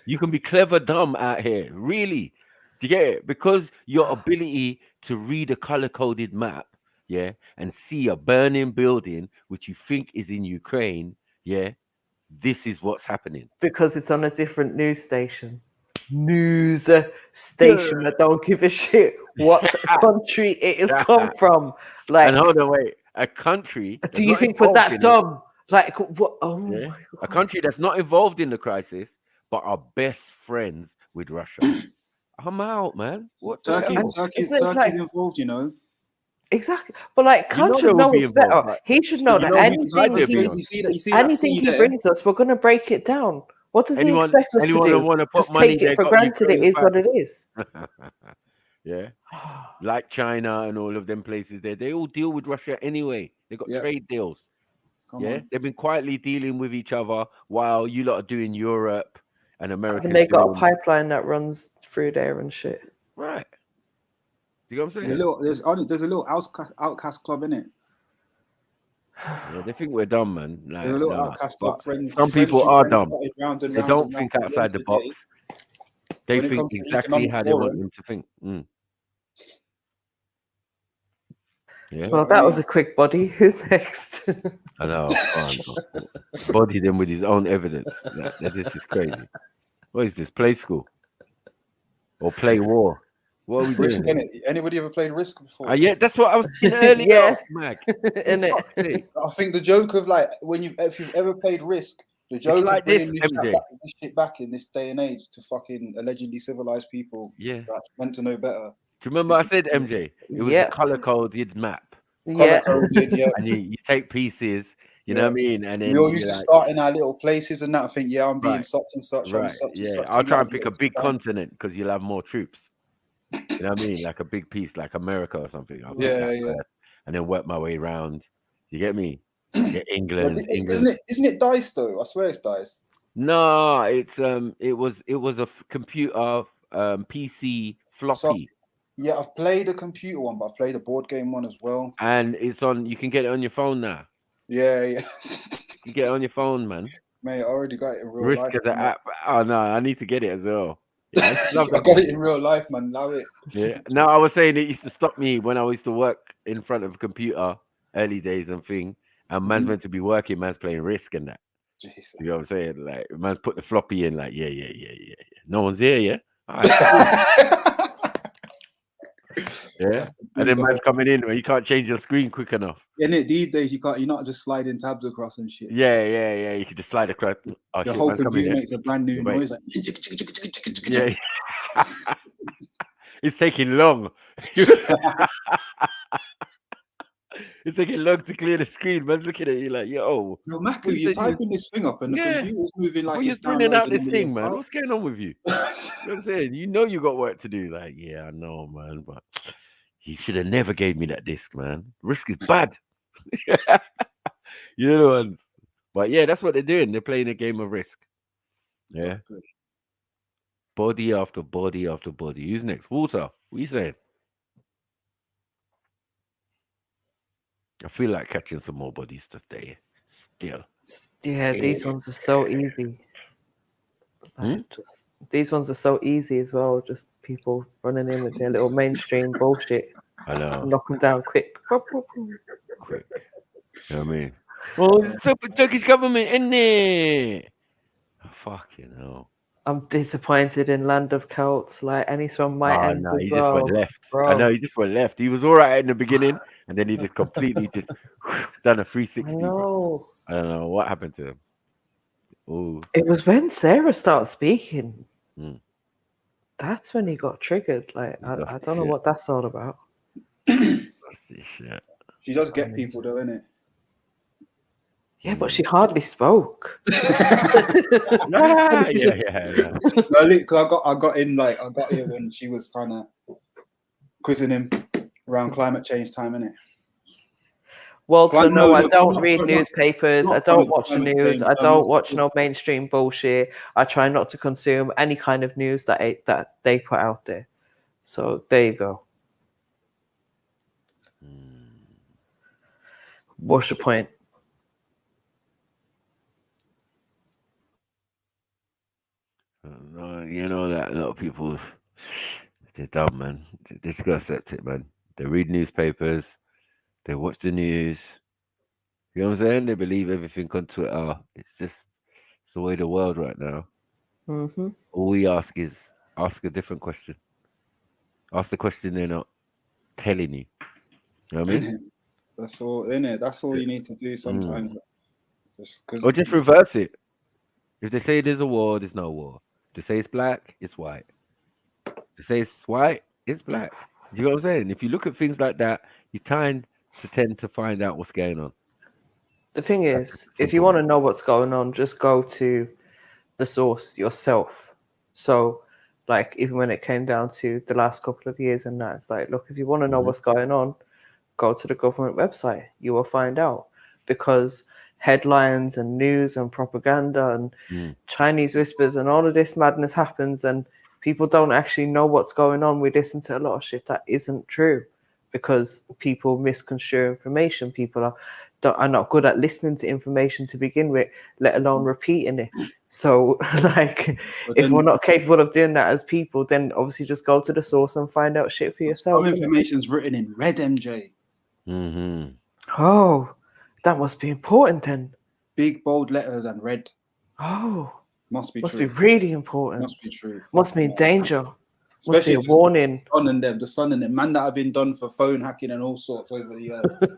S11: You can be clever dumb out here, really. Do you get it? Because your ability to read a color-coded map, yeah, and see a burning building which you think is in Ukraine, yeah, this is what's happening.
S6: Because it's on a different news station. News station that don't give a shit what country it has come from. Like,
S11: and hold on, wait, a country.
S6: Do you think we're that dumb? Like, what? Oh,
S11: yeah?
S6: my God.
S11: A country that's not involved in the crisis, but are best friends with Russia. I'm out, man. What the hell?
S2: Turkey's involved, you know.
S6: Exactly, but like, Khan should know it's better. He should know that anything he brings us, we're gonna break it down. What does he expect us to do? Just take it for granted. It is what it is.
S11: Yeah, like China and all of them places there, they all deal with Russia anyway. They got trade deals. They've been quietly dealing with each other while you lot are doing Europe and America.
S6: And they got a pipeline that runs through there and shit.
S11: Right. You know what I'm saying?
S2: There's a little outcast club in it.
S11: Yeah, they think we're dumb, man. Like,
S2: There's a little outcast club.
S11: Some people are dumb. They don't think outside the box. They think exactly how they want them to think. Yeah.
S6: Well, that was a quick body. Who's next?
S11: I know. Body them with his own evidence. This is crazy. What is this? Play school? Or play war? What are we
S2: Risk,
S11: doing?
S2: Anybody ever played Risk before?
S11: Yeah, that's what I was thinking earlier. Mag.
S2: I think the joke of like if you've ever played Risk, the joke
S11: like
S2: of bringing
S11: this,
S2: this shit back in this day and age to fucking allegedly civilized people that's meant to know better.
S11: Do you remember I said, MJ? It was a color-coded map.
S2: Color-coded,
S11: And you take pieces, you know what I mean? And then
S2: we all used to start in our little places and that. I think, I'm being such and such.
S11: Right.
S2: I'm such and such.
S11: I'll try and pick a big continent because you'll have more troops. You know what I mean? Like a big piece, like America or something. I'll pick that first, and then work my way around. You get me? Get England.
S2: Isn't it dice though? I swear it's dice.
S11: No, it's it was a computer PC floppy.
S2: Yeah, I've played a computer one, but I've played a board game one as well.
S11: And it's on. You can get it on your phone now.
S2: Yeah.
S11: You get it on your phone, man.
S2: Mate, I already got it in real
S11: Risk
S2: life.
S11: as an app. Oh no, I need to get it as well. Yeah,
S2: I got it in real life, man. Love it.
S11: Yeah. No, I was saying it used to stop me when I used to work in front of a computer, early days and thing. And man's meant to be working, man's playing Risk and that.
S2: Jesus.
S11: You know what I'm saying? Like, man's put the floppy in, like, yeah. No one's here, yeah? All right. Yeah. And then man's coming in where you can't change your screen quick enough.
S2: In it these days, you're not just sliding tabs across and shit.
S11: Yeah. You can just slide across. Oh,
S2: your whole computer makes a brand new noise. Like...
S11: Yeah. It's taking long. It's taking long to clear the screen. Man's looking at you like, yo.
S2: No, Maku, you're typing this thing up and the computer's moving like
S11: you're printing out this thing, man. What's going on with you? You know what I'm saying? You know you got work to do. Like, yeah, I know, man, but you should have never gave me that disc, man. Risk is bad. You know the ones. But yeah, that's what they're doing. They're playing a game of Risk. Yeah. Body after body after body. Who's next? Walter, what are you saying? I feel like catching some more bodies today. Still.
S6: Yeah, these ones are so easy. These ones are so easy as well. Just people running in with their little mainstream bullshit.
S11: I know.
S6: Knock them down quick.
S11: Quick. You know what I mean? Oh, it's the Turkish government, isn't it? Oh, fucking hell.
S6: I'm disappointed in Land of Celts. Like, and he's from my
S11: Oh
S6: ends
S11: no,
S6: as
S11: he just
S6: well.
S11: went left. I
S6: Bro.
S11: know he just went left. He was all right in the beginning, and then he just completely just done a 360.
S6: I know.
S11: I don't know what happened to him. Ooh.
S6: It was when Sarah started speaking.
S11: Mm.
S6: That's when he got triggered. Like, I
S11: That's
S6: don't know
S11: shit.
S6: what that's all about.
S11: That's the shit.
S2: She does get people though, innit?
S6: Yeah, but she hardly spoke.
S11: yeah.
S2: No, look, 'cause I got in when she was kind of quizzing him around climate change time, innit?
S6: Well,
S2: Well,
S6: to know I
S2: no,
S6: don't
S2: not-
S6: read
S2: not-
S6: newspapers.
S2: not
S6: I don't
S2: climate-
S6: watch the
S2: climate
S6: news.
S2: change,
S6: I don't
S2: what's
S6: watch
S2: it
S6: no mainstream bullshit. I try not to consume any kind of news that they put out there. So there you go. What's your point?
S11: No, you know that a lot of people, they're dumb, man. They just gotta accept it, man. They read newspapers, they watch the news. You know what I'm saying? They believe everything on Twitter. It's the way of the world right now.
S6: Mm-hmm.
S11: All we ask is ask a different question. Ask the question they're not telling you. You know what I mean?
S2: That's all, innit? That's all you need to do sometimes.
S11: Or just reverse it. If they say there's a war, there's no war. If they say it's black, it's white. If they say it's white, it's black. You know what I'm saying? If you look at things like that, you tend to find out what's going on.
S6: The thing is, if you want to know what's going on, just go to the source yourself. So, like, even when it came down to the last couple of years and that, it's like, look, if you want to know what's going on, go to the government website. You will find out. Because headlines and news and propaganda and Chinese whispers and all of this madness happens and people don't actually know what's going on. We listen to a lot of shit that isn't true because people misconstrue information. People are not good at listening to information to begin with, let alone repeating it. So, like, if we're not capable of doing that as people, then obviously just go to the source and find out shit for yourself.
S2: Some information's written in red, MJ.
S11: Mm-hmm.
S6: Oh, that must be important then.
S2: Big bold letters and red.
S6: Oh,
S2: must be
S6: must
S2: true.
S6: be really important.
S2: Must be true.
S6: Must mean danger.
S2: Especially
S6: must be a warning.
S2: The sun and them man that have been done for phone hacking and all sorts over the years. Do you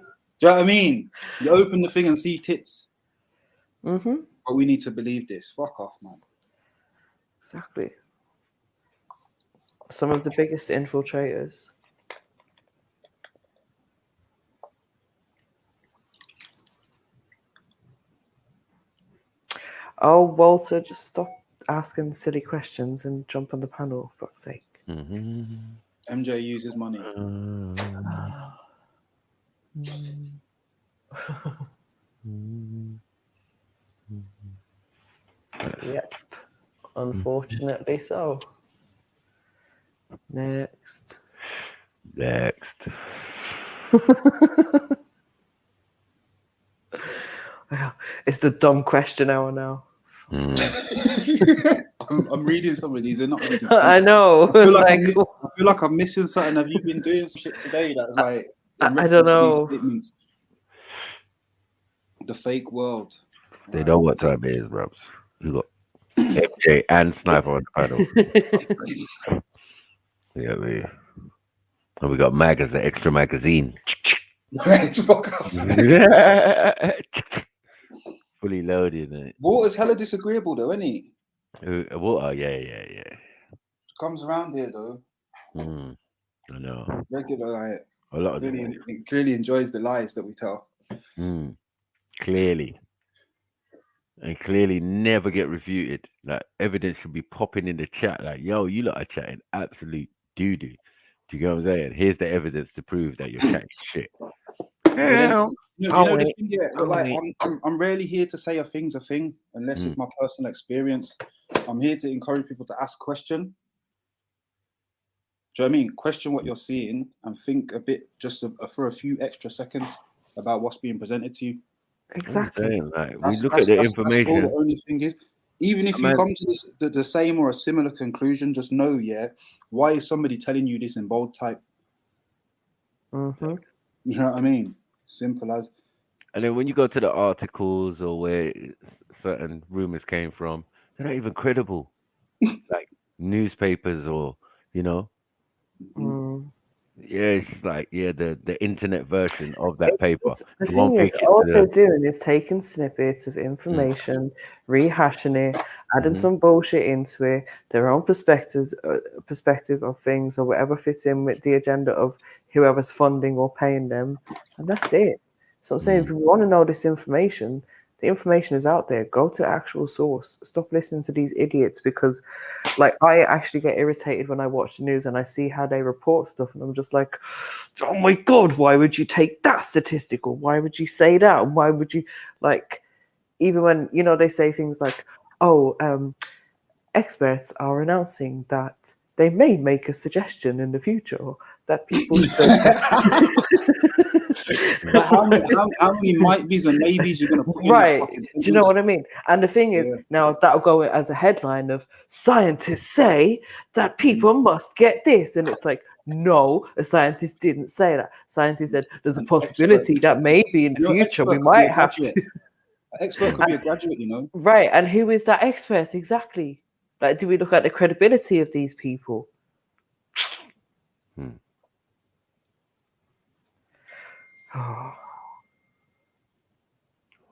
S2: know what I mean? You open the thing and see tits.
S6: Mm-hmm.
S2: But we need to believe this. Fuck off, man.
S6: Exactly. Some of the biggest infiltrators. Oh, Walter, just stop asking silly questions and jump on the panel, for fuck's sake.
S11: Mm-hmm.
S2: MJ uses money.
S6: Yep. Unfortunately so. Next. It's the dumb question hour now.
S2: I'm reading some of these. They're not making sense.
S6: I know.
S2: I feel like I'm missing something. Have you been doing some shit today that's like
S6: I don't know.
S2: Statements? The fake world.
S11: They know what time it is, bro. You got MJ and Sniper on the panel. Yeah, and we got Mag as the extra magazine. Fully loaded. Mate.
S2: Water's hella disagreeable though, isn't he?
S11: Water, yeah.
S2: Comes around here though.
S11: I know.
S2: Regular, like
S11: a lot of
S2: clearly enjoys the lies that we tell.
S11: Clearly. And clearly never get refuted. Like evidence should be popping in the chat. Like, yo, you lot are chatting absolute doo-doo. Do you get what I'm saying? Here's the evidence to prove that you're chatting shit.
S2: I'm rarely here to say a thing's a thing unless it's my personal experience. I'm here to encourage people to ask questions. Do you know what I mean? Question what you're seeing and think a bit just for a few extra seconds about what's being presented to you.
S6: Exactly.
S11: We look at the information.
S2: That's all the only thing is. Even if you come to the same or a similar conclusion, just know, why is somebody telling you this in bold type?
S6: Mm-hmm.
S2: You know what I mean? Simple as.
S11: And then when you go to the articles or where certain rumors came from, they're not even credible. like newspapers or yeah, it's like the internet version of that paper.
S6: The
S11: It won't
S6: thing is,
S11: make it
S6: all
S11: to
S6: they're doing is taking snippets of information, rehashing it, adding some bullshit into it, their own perspective of things, or whatever fits in with the agenda of whoever's funding or paying them, and that's it. So I'm saying, if you want to know this information, the information is out there. Go to the actual source. Stop listening to these idiots, because, like, I actually get irritated when I watch the news and I see how they report stuff, and I'm just like, oh my God, why would you take that statistic, or why would you say that? And why would you, like, even when, they say things like, oh, experts are announcing that they may make a suggestion in the future that people should.
S2: But how many might be's and maybes you're gonna put in that
S6: Right?
S2: fucking
S6: Do you know
S2: sentence?
S6: what I mean? And the thing is, now that'll go as a headline of scientists say that people must get this, and it's like, no, a scientist didn't say that. Scientists said there's a possibility that maybe in the future we might have to.
S2: An expert could be a graduate,
S6: Right, and who is that expert exactly? Like, do we look at the credibility of these people?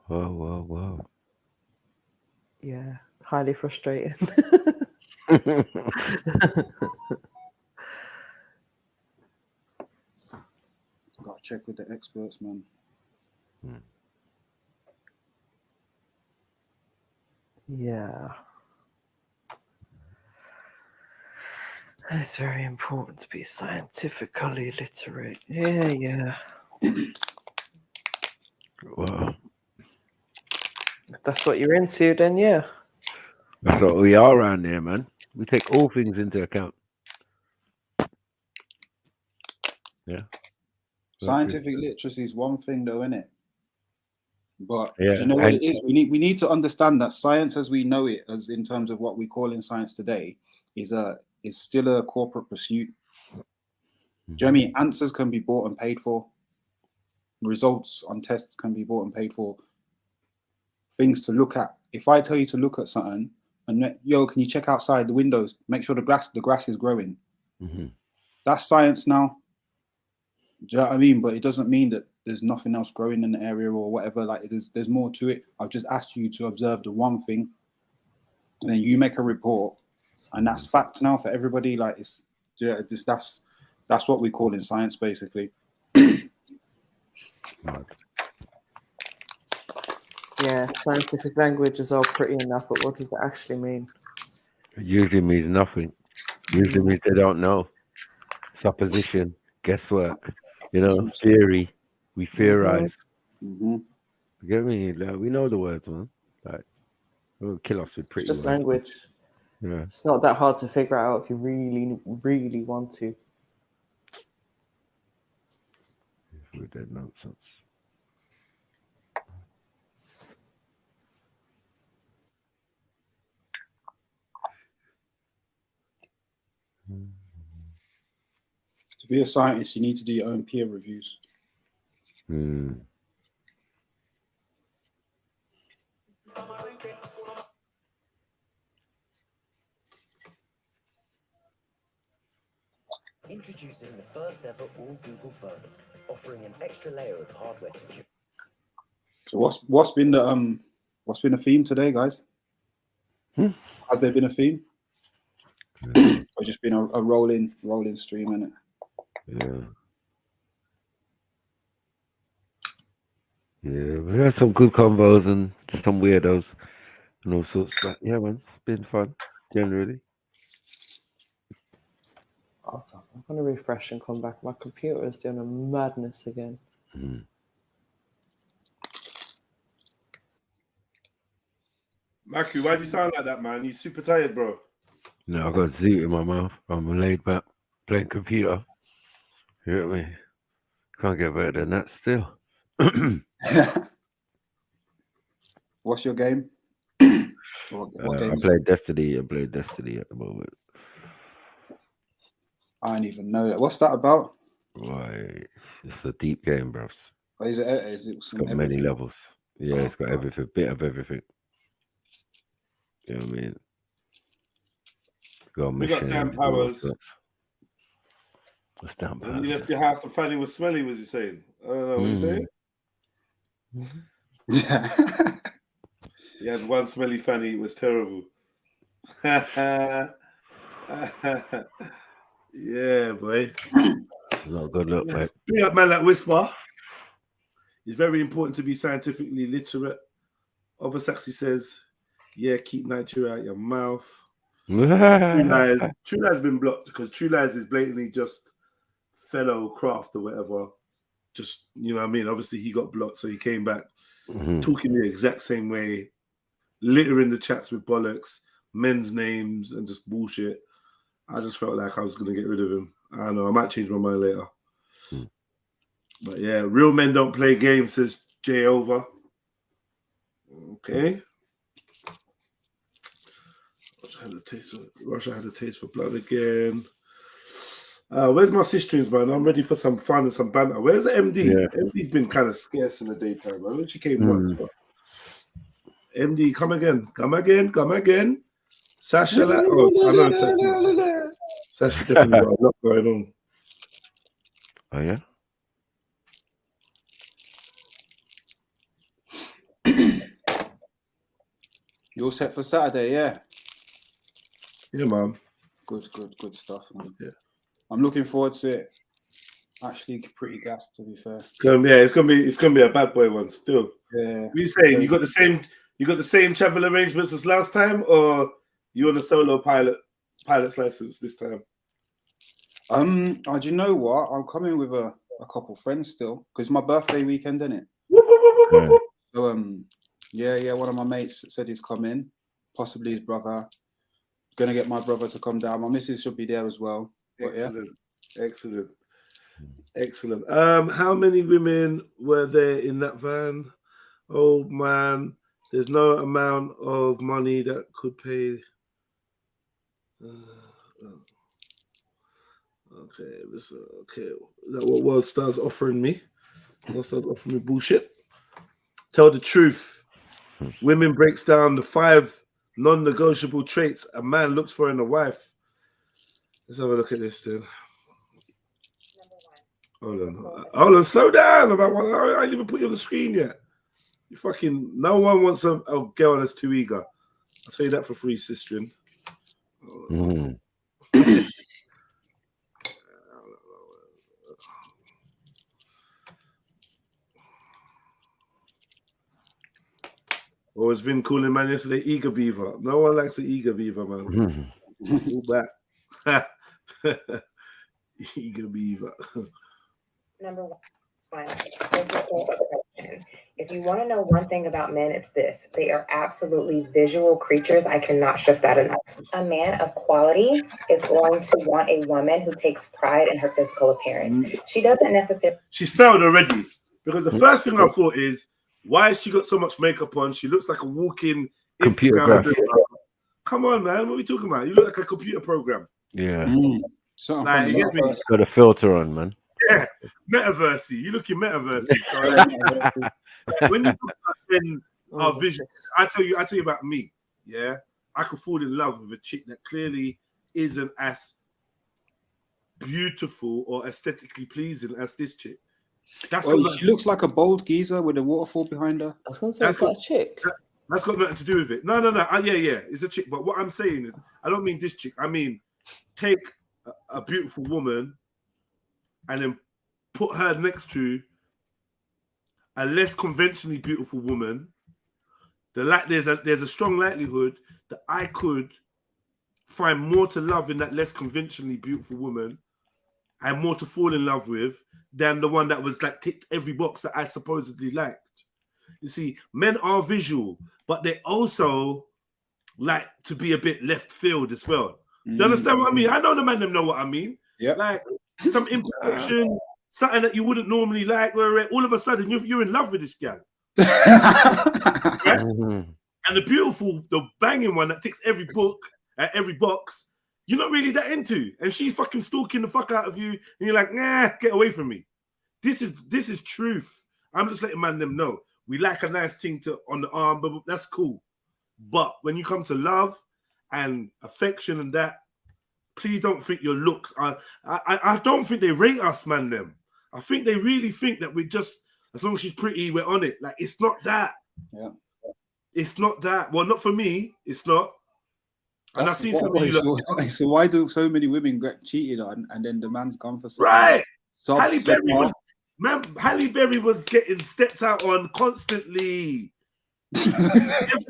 S11: Whoa.
S6: Yeah, highly frustrating.
S2: Gotta check with the experts, man.
S6: Yeah. It's very important to be scientifically literate. Yeah.
S11: Wow.
S6: If that's what you're into, then yeah.
S11: That's what we are around here, man. We take all things into account. Yeah.
S2: Scientific literacy is one thing, though, isn't it? But
S11: Yeah,
S2: do you know what it is? We need to understand that science, as we know it, as in terms of what we call in science today, is still a corporate pursuit. Do you know what I mean? Answers can be bought and paid for. Results on tests can be bought and paid for. Things to look at. If I tell you to look at something, and can you check outside the windows? Make sure the grass is growing. That's science now. Do you know what I mean? But it doesn't mean that there's nothing else growing in the area or whatever. Like, there's more to it. I've just asked you to observe the one thing, and then you make a report, and that's fact now for everybody. Like, that's what we call in science, basically.
S6: Yeah, scientific language is all pretty enough, but what does that actually mean?
S11: It usually means nothing. Usually means they don't know. Supposition, guesswork, theory. We theorize. You get me? Like, we know the words, man. Like, they'll kill us with pretty
S6: It's just
S11: words.
S6: language.
S11: Yeah.
S6: It's not that hard to figure out if you really, really want to.
S11: With that nonsense.
S2: To be a scientist, you need to do your own peer reviews.
S4: Introducing the first ever all Google phone, offering an extra layer of hardware security.
S2: So what's been the theme today, guys? Has there been a theme? Or just been a rolling stream, innit?
S11: Yeah, we had some good combos and some weirdos and all sorts. But yeah, man, it's been fun generally.
S6: I'm gonna refresh and come back. My computer is doing a madness again.
S1: Maku, why do you sound like that, man? You super tired, bro.
S11: No, I got zoot in my mouth. I'm laid back playing computer. You know what I mean? Can't get better than that still.
S2: What's your game? What game
S11: I play Destiny. I play Destiny at the moment.
S2: I don't even know that. What's that about?
S11: Right, it's a deep game, bros.
S2: Is it
S11: It's got many levels. Yeah, it's got everything, bit of everything. You know what I mean? Go
S1: We got damn powers.
S11: What's damn
S1: So
S11: powers?
S1: you left your house, the fanny was smelly, was you saying? I don't know, what you saying?
S2: Yeah.
S1: So you had one smelly fanny, it was terrible. Yeah, boy.
S11: Not a good look, mate.
S1: Big up man like Whisper. It's very important to be scientifically literate. Obasaxi says, yeah, keep Nigeria out your mouth. True Lies been blocked because True Lies is blatantly just fellow craft or whatever. Just, you know what I mean? Obviously, he got blocked, so he came back talking the exact same way, littering the chats with bollocks, men's names, and just bullshit. I just felt like I was going to get rid of him. I don't know. I might change my mind later. But yeah, real men don't play games, says Jehovah. Okay. Russia had a taste for blood again. Where's my sistrings, man? I'm ready for some fun and some banter. Where's the MD?
S11: Yeah.
S1: MD's been kind of scarce in the daytime, man. She came once, but MD, come again. Sasha, I know Sasha's definitely got a lot going on.
S11: Oh yeah.
S2: You all set for Saturday, yeah?
S1: Yeah, man.
S2: Good stuff, man.
S1: Yeah.
S2: I'm looking forward to it. Actually, pretty gassed, to be fair.
S1: It's gonna be a bad boy one still.
S2: Yeah.
S1: What are you saying? You got the same travel arrangements as last time, or you on a solo pilot's license this time?
S2: Do you know what? I'm coming with a couple friends still because it's my birthday weekend, isn't it? So yeah, one of my mates said he's coming, possibly his brother. Gonna get my brother to come down. My missus should be there as well. But
S1: Excellent. How many women were there in that van? Oh man, there's no amount of money that could pay. Okay, is that what World Star's offering me? World Star's offering me bullshit. Tell the truth. Women breaks down the 5 non-negotiable traits a man looks for in a wife. Let's have a look at this then. Hold on, slow down. I ain't even put you on the screen yet. You fucking, no one wants a girl that's too eager. I'll tell you that for free, sistering. What was Vin calling man yesterday? Eager beaver. No one likes an eager beaver, man. All back. Eager beaver.
S3: Number one, if you want to know one thing about men, it's this. They are absolutely visual creatures. I cannot stress that enough. A man of quality is going to want a woman who takes pride in her physical appearance. She doesn't necessarily...
S1: She's failed already. Because the first thing I thought is, why has she got so much makeup on? She looks like a walking
S11: computer
S1: Instagram. Come on, man. What are we talking about? You look like a computer program.
S11: Yeah.
S1: Like,
S11: got a filter on, man.
S1: Yeah, metaversey. You looking metaversey. So when you look at our vision, I tell you about me. Yeah, I could fall in love with a chick that clearly isn't as beautiful or aesthetically pleasing as this chick.
S2: She looks like a bold geezer with a waterfall behind her.
S6: I was going to say, it's got a chick.
S1: That's got nothing to do with it. No. Yeah, it's a chick. But what I'm saying is, I don't mean this chick. I mean, take a beautiful woman and then put her next to a less conventionally beautiful woman. There's a strong likelihood that I could find more to love in that less conventionally beautiful woman and more to fall in love with than the one that was like ticked every box that I supposedly liked. You see, men are visual, but they also like to be a bit left field as well. Do you understand what I mean? I know the man them know what I mean.
S2: Yeah.
S1: Like some imperfection, something that you wouldn't normally like, where all of a sudden you're in love with this gal. Right? And the banging one that ticks every box, you're not really that into. And she's fucking stalking the fuck out of you, and you're like, nah, get away from me. This is truth. I'm just letting man them know. We like a nice thing on the arm, but that's cool. But when you come to love and affection and that, please don't think your looks are. I don't think they rate us, man. Them. I think they really think that we're just, as long as she's pretty, we're on it. Like, it's not that.
S2: Yeah.
S1: It's not that. Well, not for me. It's not. And I've seen some of you.
S2: So why do so many women get cheated on, and then the man's gone for something?
S1: Right. Halle Berry was getting stepped out on constantly.
S2: Do you know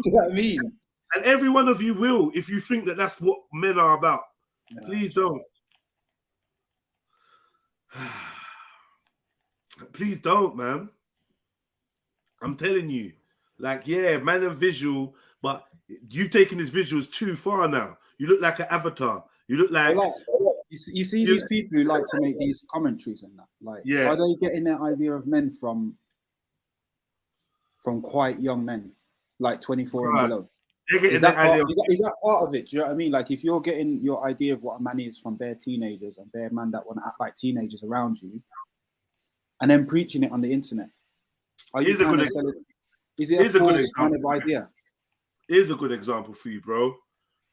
S2: what I mean?
S1: And every one of you will, if you think that that's what men are about. Yeah. Please don't. Please don't, man. I'm telling you. Like, yeah, man and visual, but you've taken his visuals too far now. You look like an avatar. You look like...
S2: You see these people who like to make these commentaries and that. Like, are they getting their idea of men from quite young men, like 24 and below? Is that part of it? Do you know what I mean? Like, if you're getting your idea of what a man is from bare teenagers and bare men that want to act like teenagers around you, and then preaching it on the internet, is it a false kind of idea?
S1: Here's a good example for you, bro.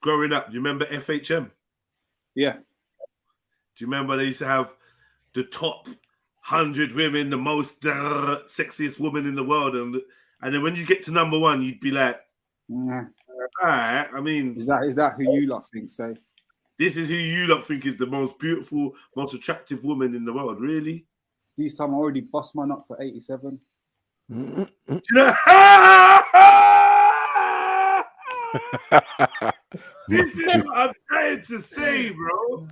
S1: Growing up, you remember FHM?
S2: Yeah.
S1: Do you remember they used to have the top 100 women, the most sexiest woman in the world, and then when you get to number one, you'd be like,
S2: nah.
S1: All right, I mean,
S2: is that who you lot think? Say,
S1: this is who you lot think is the most beautiful, most attractive woman in the world. Really?
S2: This time I already bust mine up for 87.
S1: This is what I'm trying to say, bro.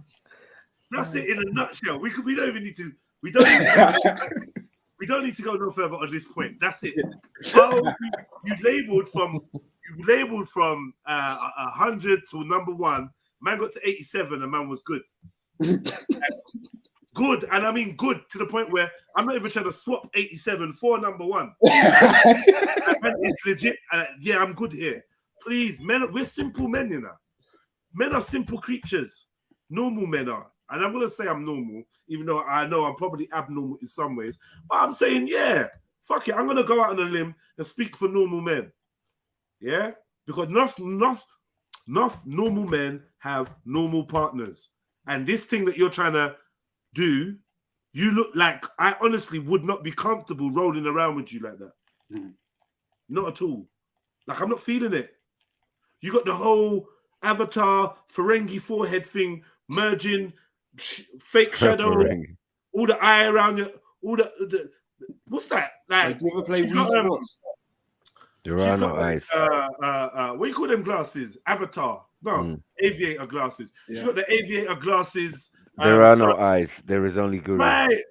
S1: That's it in a nutshell. We don't even need to. We don't need to go no further on this point. That's it. Oh, you labeled from 100 to number one. Man got to 87, and man was good. Good, and I mean good to the point where I'm not even trying to swap 87 for number one. It's legit. Yeah, I'm good here. Please, men, we're simple men, you know. Men are simple creatures. Normal men are. And I'm going to say I'm normal, even though I know I'm probably abnormal in some ways. But I'm saying, yeah, fuck it. I'm going to go out on a limb and speak for normal men. Yeah? Because not normal men have normal partners. And this thing that you're trying to do, you look like, I honestly would not be comfortable rolling around with you like that. Not at all. Like, I'm not feeling it. You got the whole avatar, Ferengi forehead thing, merging, fake shadow, all the eye around you, all the what's that? Like,
S2: you ever play Wii Sports?
S11: There are no eyes.
S1: What do you call them glasses? Avatar. No, aviator glasses. Yeah. She's got the aviator glasses.
S11: There are no eyes. There is only guru.
S1: Right.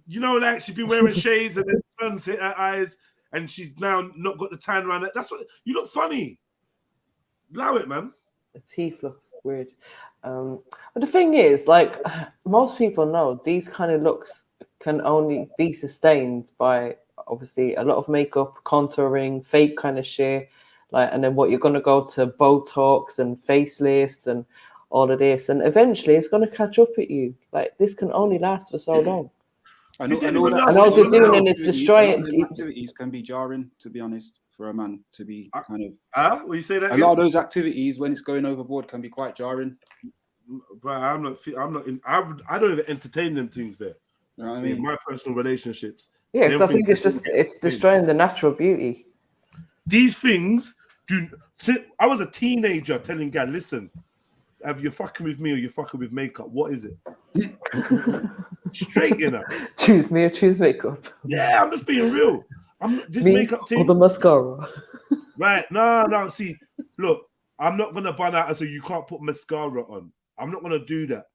S1: You know, like she's been wearing shades and then the sun's hit her eyes and she's now not got the tan around it. That's what you look funny. Allow it, man.
S6: The teeth look weird. But the thing is, like, most people know these kind of looks can only be sustained by obviously a lot of makeup, contouring, fake kind of shit. Like, and then what you're going to go to Botox and facelifts and all of this, and eventually it's going to catch up at you. Like, this can only last for so long.
S2: And all
S6: you're doing and it's destroying.
S2: Activities can be jarring, to be honest, for a man to be kind of.
S1: Will you say that?
S2: A lot of those activities, when it's going overboard, can be quite jarring.
S1: But I don't even entertain them things there.
S2: You know what I mean?
S1: In my personal relationships.
S6: Yeah, so I think it's destroying the natural beauty.
S1: These things do. I was a teenager telling Gad, listen, have you fucking with me or you fucking with makeup? What is it? Straight, you know.
S6: Choose me or choose makeup.
S1: Yeah, I'm just being real. This makeup thing.
S6: Or the mascara.
S1: Right. No. See, look, I'm not gonna bun out and say you can't put mascara on. I'm not gonna do that.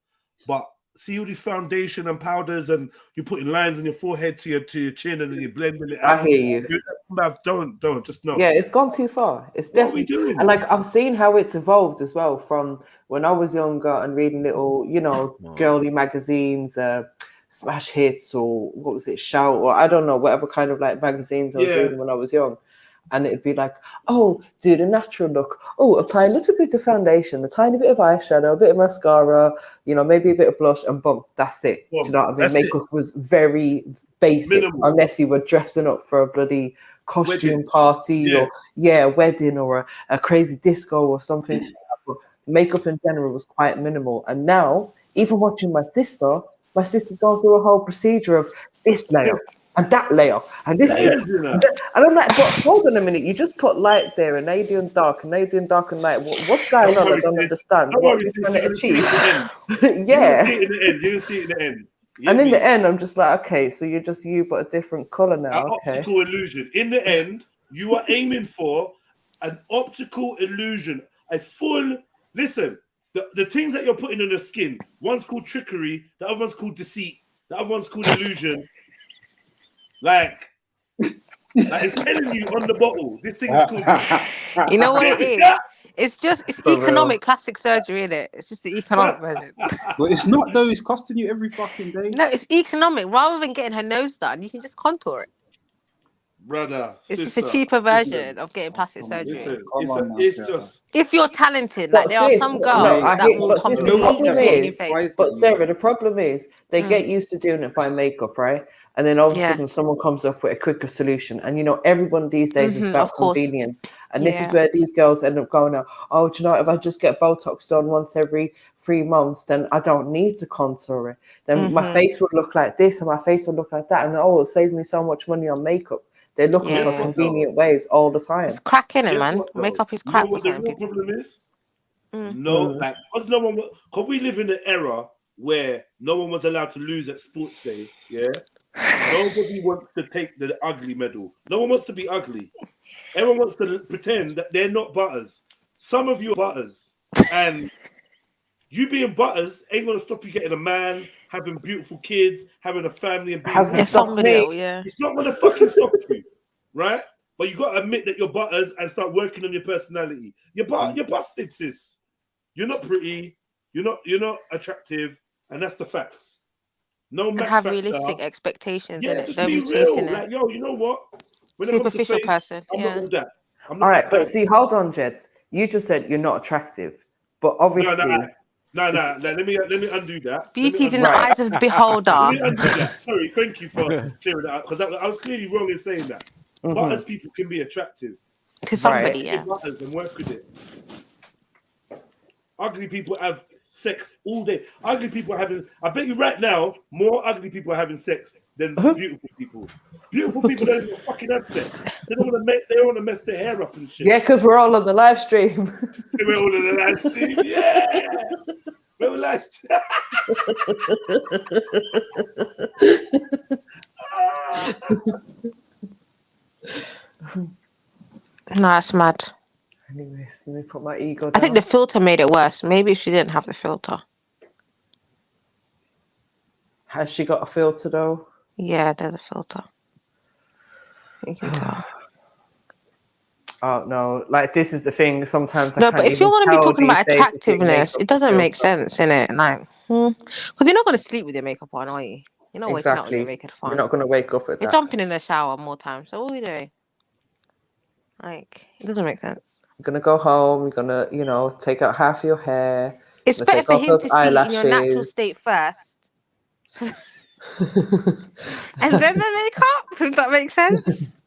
S1: But see all this foundation and powders and you're putting lines on your forehead to your chin and then you're blending it out.
S6: I hear you.
S1: Don't just no.
S6: Yeah, it's gone too far. It's definitely doing. And like I've seen how it's evolved as well from when I was younger and reading little, girly magazines, Smash Hits or what was it, Shout or I don't know, whatever kind of like magazines I was reading when I was young. And it'd be like, oh, do the natural look. Oh, apply a little bit of foundation, a tiny bit of eyeshadow, a bit of mascara, maybe a bit of blush, and boom, that's it. Do you know what I mean? Makeup was very basic, unless you were dressing up for a bloody costume party or wedding or a crazy disco or something. But makeup in general was quite minimal. And now, even watching my sister's going through a whole procedure of this layer and that layer and this layer. And I'm like, but hold on a minute, you just put light there and they doing dark and they doing dark and light. What's going on? I don't understand. What you're trying to achieve. Yeah.
S1: You're gonna see it in the end.
S6: And in the end, I'm just like, okay, so you're just you, but a different color now.
S1: An optical illusion. In the end, you are aiming for an optical illusion. A full, listen, the things that you're putting on the skin, one's called trickery, the other one's called deceit, the other one's called illusion. Like it's telling you on the bottle, this thing is called.
S5: You know what it is? It's economic plastic surgery, isn't it? It's just the economic version.
S2: But it's not though. It's costing you every fucking day.
S5: No, it's economic. Rather than getting her nose done, you can just contour it.
S1: Brother,
S5: it's just a cheaper version of getting plastic surgery.
S1: It's just
S5: if you're talented, like there are some girls that will completely.
S6: But Sarah, the problem is they get used to doing it by makeup, right? And then all of a sudden someone comes up with a quicker solution. And you know, everyone these days is about convenience. And this is where these girls end up going, oh, do you know, if I just get Botox done once every 3 months, then I don't need to contour it. Then my face would look like this and my face would look like that. And it'll save me so much money on makeup. They're looking for convenient ways all the time.
S5: It's cracking it, man. Makeup is crack.
S1: You know what the real problem is? Like, because no one, because we live in an era where no one was allowed to lose at sports day. Yeah, nobody wants to take the ugly medal. No one wants to be ugly. Everyone wants to pretend that they're not butters. Some of you are butters, and you being butters ain't gonna stop you getting a man, having beautiful kids, having a family, and being
S6: it's
S1: not gonna fucking stop you, right? But you gotta admit that you're butters and start working on your personality. You're busted, sis. You're not pretty. You're not attractive, and that's the facts. No max
S5: have
S1: factor.
S5: Realistic expectations in it.
S1: Just
S5: Don't
S1: be
S5: be
S1: real.
S5: chasing
S1: like,
S5: it.
S1: yo, you know what? When
S5: Superficial
S1: it comes to face,
S5: person.
S1: I'm not all that.
S6: All right, but see, hold on, Jeds. You just said you're not attractive, but obviously.
S1: No. Let me undo that.
S5: Beauty's in the eyes of the beholder.
S1: Let me undo that. Sorry, thank you for clearing that out because I was clearly wrong in saying that. Butters people can be attractive
S5: to somebody,
S1: butters and work with it. Ugly people have sex all day. Ugly people are having. I bet you right now, more ugly people are having sex than beautiful people. Beautiful people don't even fucking have sex. They don't want to mess their hair up and shit.
S6: Yeah, because we're all on the live stream.
S1: We're all on the live stream. Yeah, we're all live stream.
S5: No, that's mad.
S6: Anyways, let me put my ego down.
S5: I think the filter made it worse. Maybe if she didn't have the filter.
S6: Has she got a filter though?
S5: Yeah, there's a filter. You can tell.
S6: Oh no, like this is the thing. Sometimes I
S5: no,
S6: can't
S5: but if you want to be talking about attractiveness, it doesn't make
S6: filter.
S5: sense, innit? Like, because you're not going to sleep with your makeup on, are you? You're not waking up with your makeup on.
S6: You're not going to wake up with
S5: You're
S6: that.
S5: jumping in the shower more times. So what are we doing? Like, it doesn't make sense.
S6: You're gonna go home. You're gonna, you know, take out half your hair.
S5: It's better for him to see in your natural state first, and then the makeup. Does that make sense?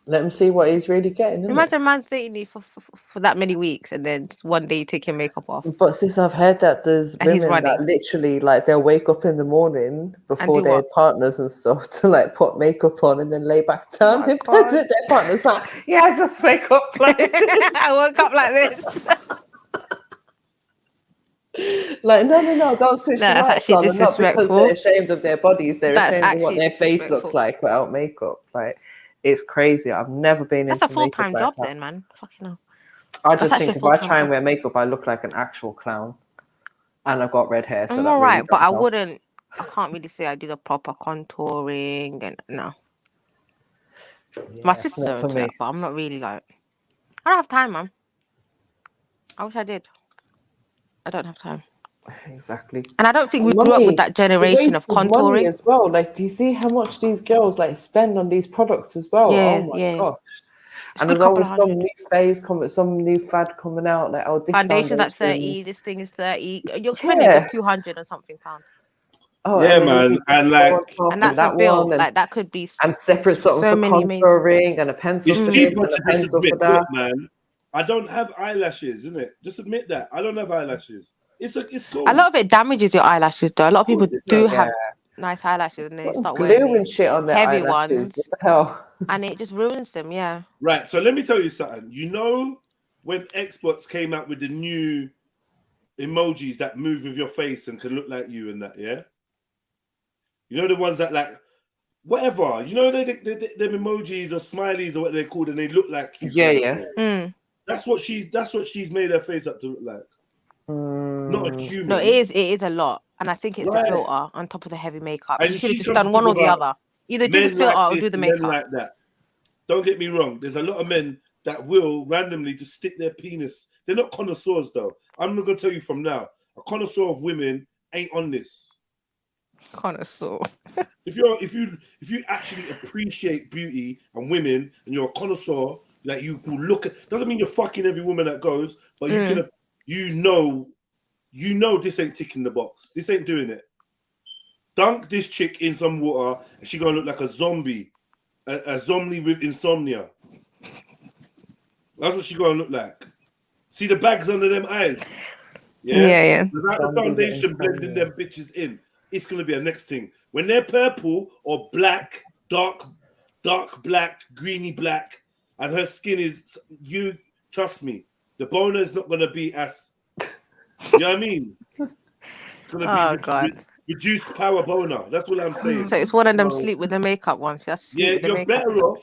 S6: Let him see what he's really getting.
S5: Imagine a man's dating you for that many weeks, and then one day you take your makeup off.
S6: But since I've heard that there's women that literally like they'll wake up in the morning before their partners and stuff to like put makeup on and then lay back down in bed. Their partner's like, yeah, I just wake up like
S5: I woke up like this.
S6: Like no, don't switch the lights on. And not because they're ashamed of their bodies, they're ashamed of what their face looks like without makeup. Like, it's crazy. I've never been into makeup.
S5: That's a full-time job then, man. Fucking hell.
S6: I just think if I try and wear makeup, I look like an actual clown. And I've got red hair. So
S5: I'm alright, but I can't really say I do the proper contouring and no.
S6: Yeah,
S5: my sister does that, but I'm not really like, I don't have time, man. I wish I did. I don't have time.
S6: Exactly.
S5: And I don't think we grew up with that generation of contouring
S6: as well. Like, do you see how much these girls like spend on these products as well?
S5: Yeah,
S6: oh my gosh. And there's always some new phase coming, some new fad coming out. Like, oh, this
S5: foundation's at 30, this thing is 30. You're spending for 200 and something pounds.
S6: Oh
S1: yeah, man, and like,
S5: and that's a bill. Like that could be
S6: and separate something for contouring and a pencil for this and a pencil for that.
S1: Man. I don't have eyelashes, isn't it? Just admit that. I don't have eyelashes. It's cool.
S5: A lot of it damages your eyelashes, though. A lot of people do
S6: Yeah.
S5: have nice eyelashes, and they start
S6: Glue
S5: wearing
S6: and shit on their
S5: heavy
S6: eyelashes.
S5: ones,
S6: What the hell?
S5: and it just ruins them. Yeah.
S1: Right. So let me tell you something. You know, when Xbox came out with the new emojis that move with your face and can look like you and that, yeah? You know the ones that like whatever, you know them emojis or smileys or what they're called, and they look like you.
S5: Yeah.
S1: That's what she's made her face up to look like. Not a human.
S5: No, it is a lot, and I think it's the filter on top of the heavy makeup. She should have just done one or the other. Either do the filter or do the makeup.
S1: Men like that. Don't get me wrong. There's a lot of men that will randomly just stick their penis. They're not connoisseurs though. I'm not gonna tell you from now. A connoisseur of women ain't on this.
S5: Connoisseur.
S1: If you actually appreciate beauty and women, and you're a connoisseur, like you will look at, doesn't mean you're fucking every woman that goes, but you know this ain't ticking the box. This ain't doing it. Dunk this chick in some water, and she gonna look like a zombie, a zombie with insomnia. That's what she gonna look like. See the bags under them eyes.
S5: Yeah.
S1: Without the foundation blending them bitches in, it's gonna be a next thing. When they're purple or black, dark black, greeny black, and her skin is, you trust me, the boner is not gonna be as, you know what I mean? It's gonna be reduced power boner. That's what I'm saying.
S5: So it's one of them sleep with the makeup ones.
S1: You're better off.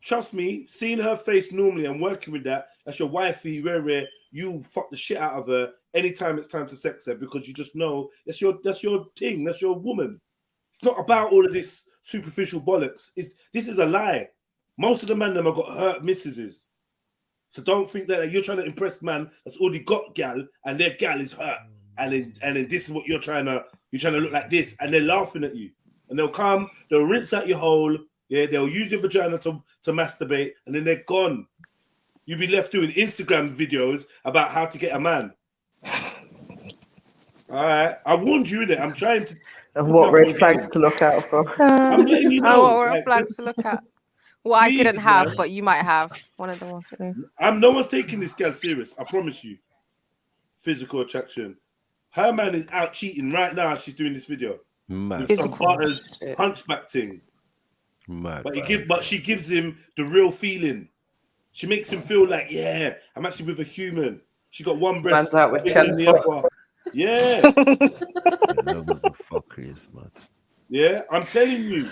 S1: Trust me, seeing her face normally and working with that, that's your wifey, rare. You fuck the shit out of her anytime it's time to sex her, because you just know that's your thing, that's your woman. It's not about all of this superficial bollocks. This is a lie. Most of the men them have got hurt missuses. So don't think that you're trying to impress man that's already got gal and their gal is hurt. And then this is what you're trying to look like this, and they're laughing at you. And they'll rinse out your hole. Yeah, they'll use your vagina to masturbate, and then they're gone. You'll be left doing Instagram videos about how to get a man. All right, I warned you in it. I'm trying to.
S6: And what red flags to look out for?
S1: I'm letting you know.
S5: What red flags to look at? What I didn't have, but you might have. One of them.
S1: No one's taking this girl serious. I promise you. Physical attraction. Her man is out cheating right now. She's doing this video. With some butters hunchback thing. But she gives him the real feeling. She makes him feel like, yeah, I'm actually with a human. She got one breast.
S6: Man's out with
S1: yeah. Yeah, I'm telling you.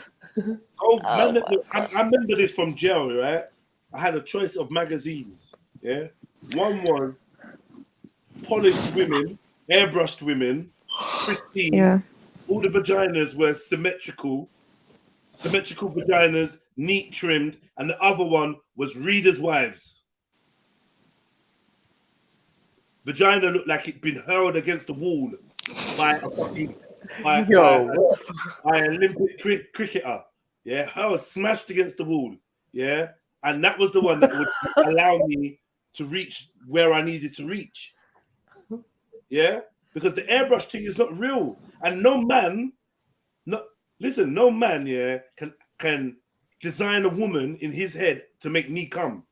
S1: I remember this from jail, right? I had a choice of magazines. Yeah. One was polished women, airbrushed women, pristine. Yeah. All the vaginas were symmetrical vaginas, neat trimmed, and the other one was readers' wives. Vagina looked like it'd been hurled against the wall by a fucking by an Olympic cricketer. Yeah, hurled, smashed against the wall. Yeah, and that was the one that would allow me to reach where I needed to reach. Yeah, because the airbrush thing is not real, and no man, yeah, can design a woman in his head to make me come.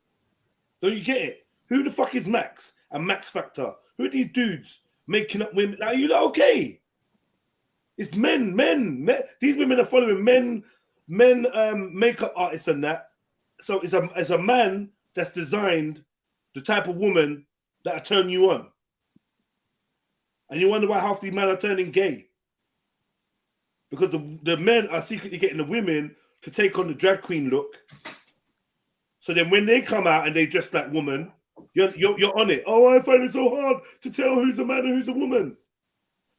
S1: Don't you get it? Who the fuck is Max and Max Factor? Who are these dudes making up women? Are you like, okay? It's men. These women are following men, makeup artists and that. So it's a man that's designed the type of woman that'll turn you on. And you wonder why half these men are turning gay. Because the men are secretly getting the women to take on the drag queen look. So then when they come out and they dress like woman, you're on it. Oh, I find it so hard to tell who's a man and who's a woman.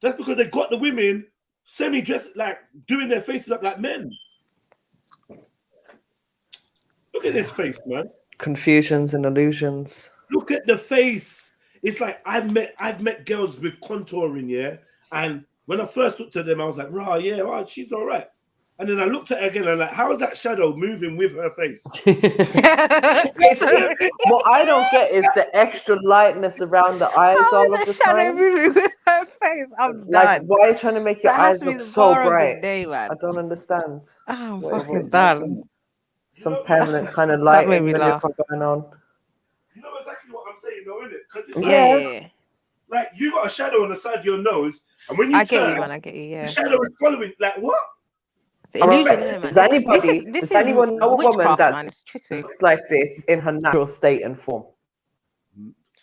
S1: That's because they got the women semi-dressed, like doing their faces up like men. Look at this face, man.
S6: Confusions and illusions.
S1: Look at the face. It's like I've met girls with contouring, yeah, and when I first looked at them, I was like, she's all right. And then I looked at her again and I'm like, how is that shadow moving with her face?
S6: What I don't get is the extra lightness around the eyes all of the time.
S5: Moving with her face? I'm
S6: like,
S5: done.
S6: why are you trying to make your eyes look so bright? I don't understand.
S5: I'm fucking done.
S6: Some permanent kind of lighting maneuver going on.
S1: You know exactly though, isn't it? Because it's
S5: Yeah.
S1: like you got a shadow on the side of your nose, and when you
S5: I get
S1: turn,
S5: you, man. I get you. Yeah.
S1: the shadow is following. Like what?
S5: It's illusion, isn't it, man?
S6: Does anybody,
S5: This
S6: does
S5: is
S6: anyone know a woman
S5: witchcraft,
S6: that
S5: man. It's trickery.
S6: looks like this in her natural state and form?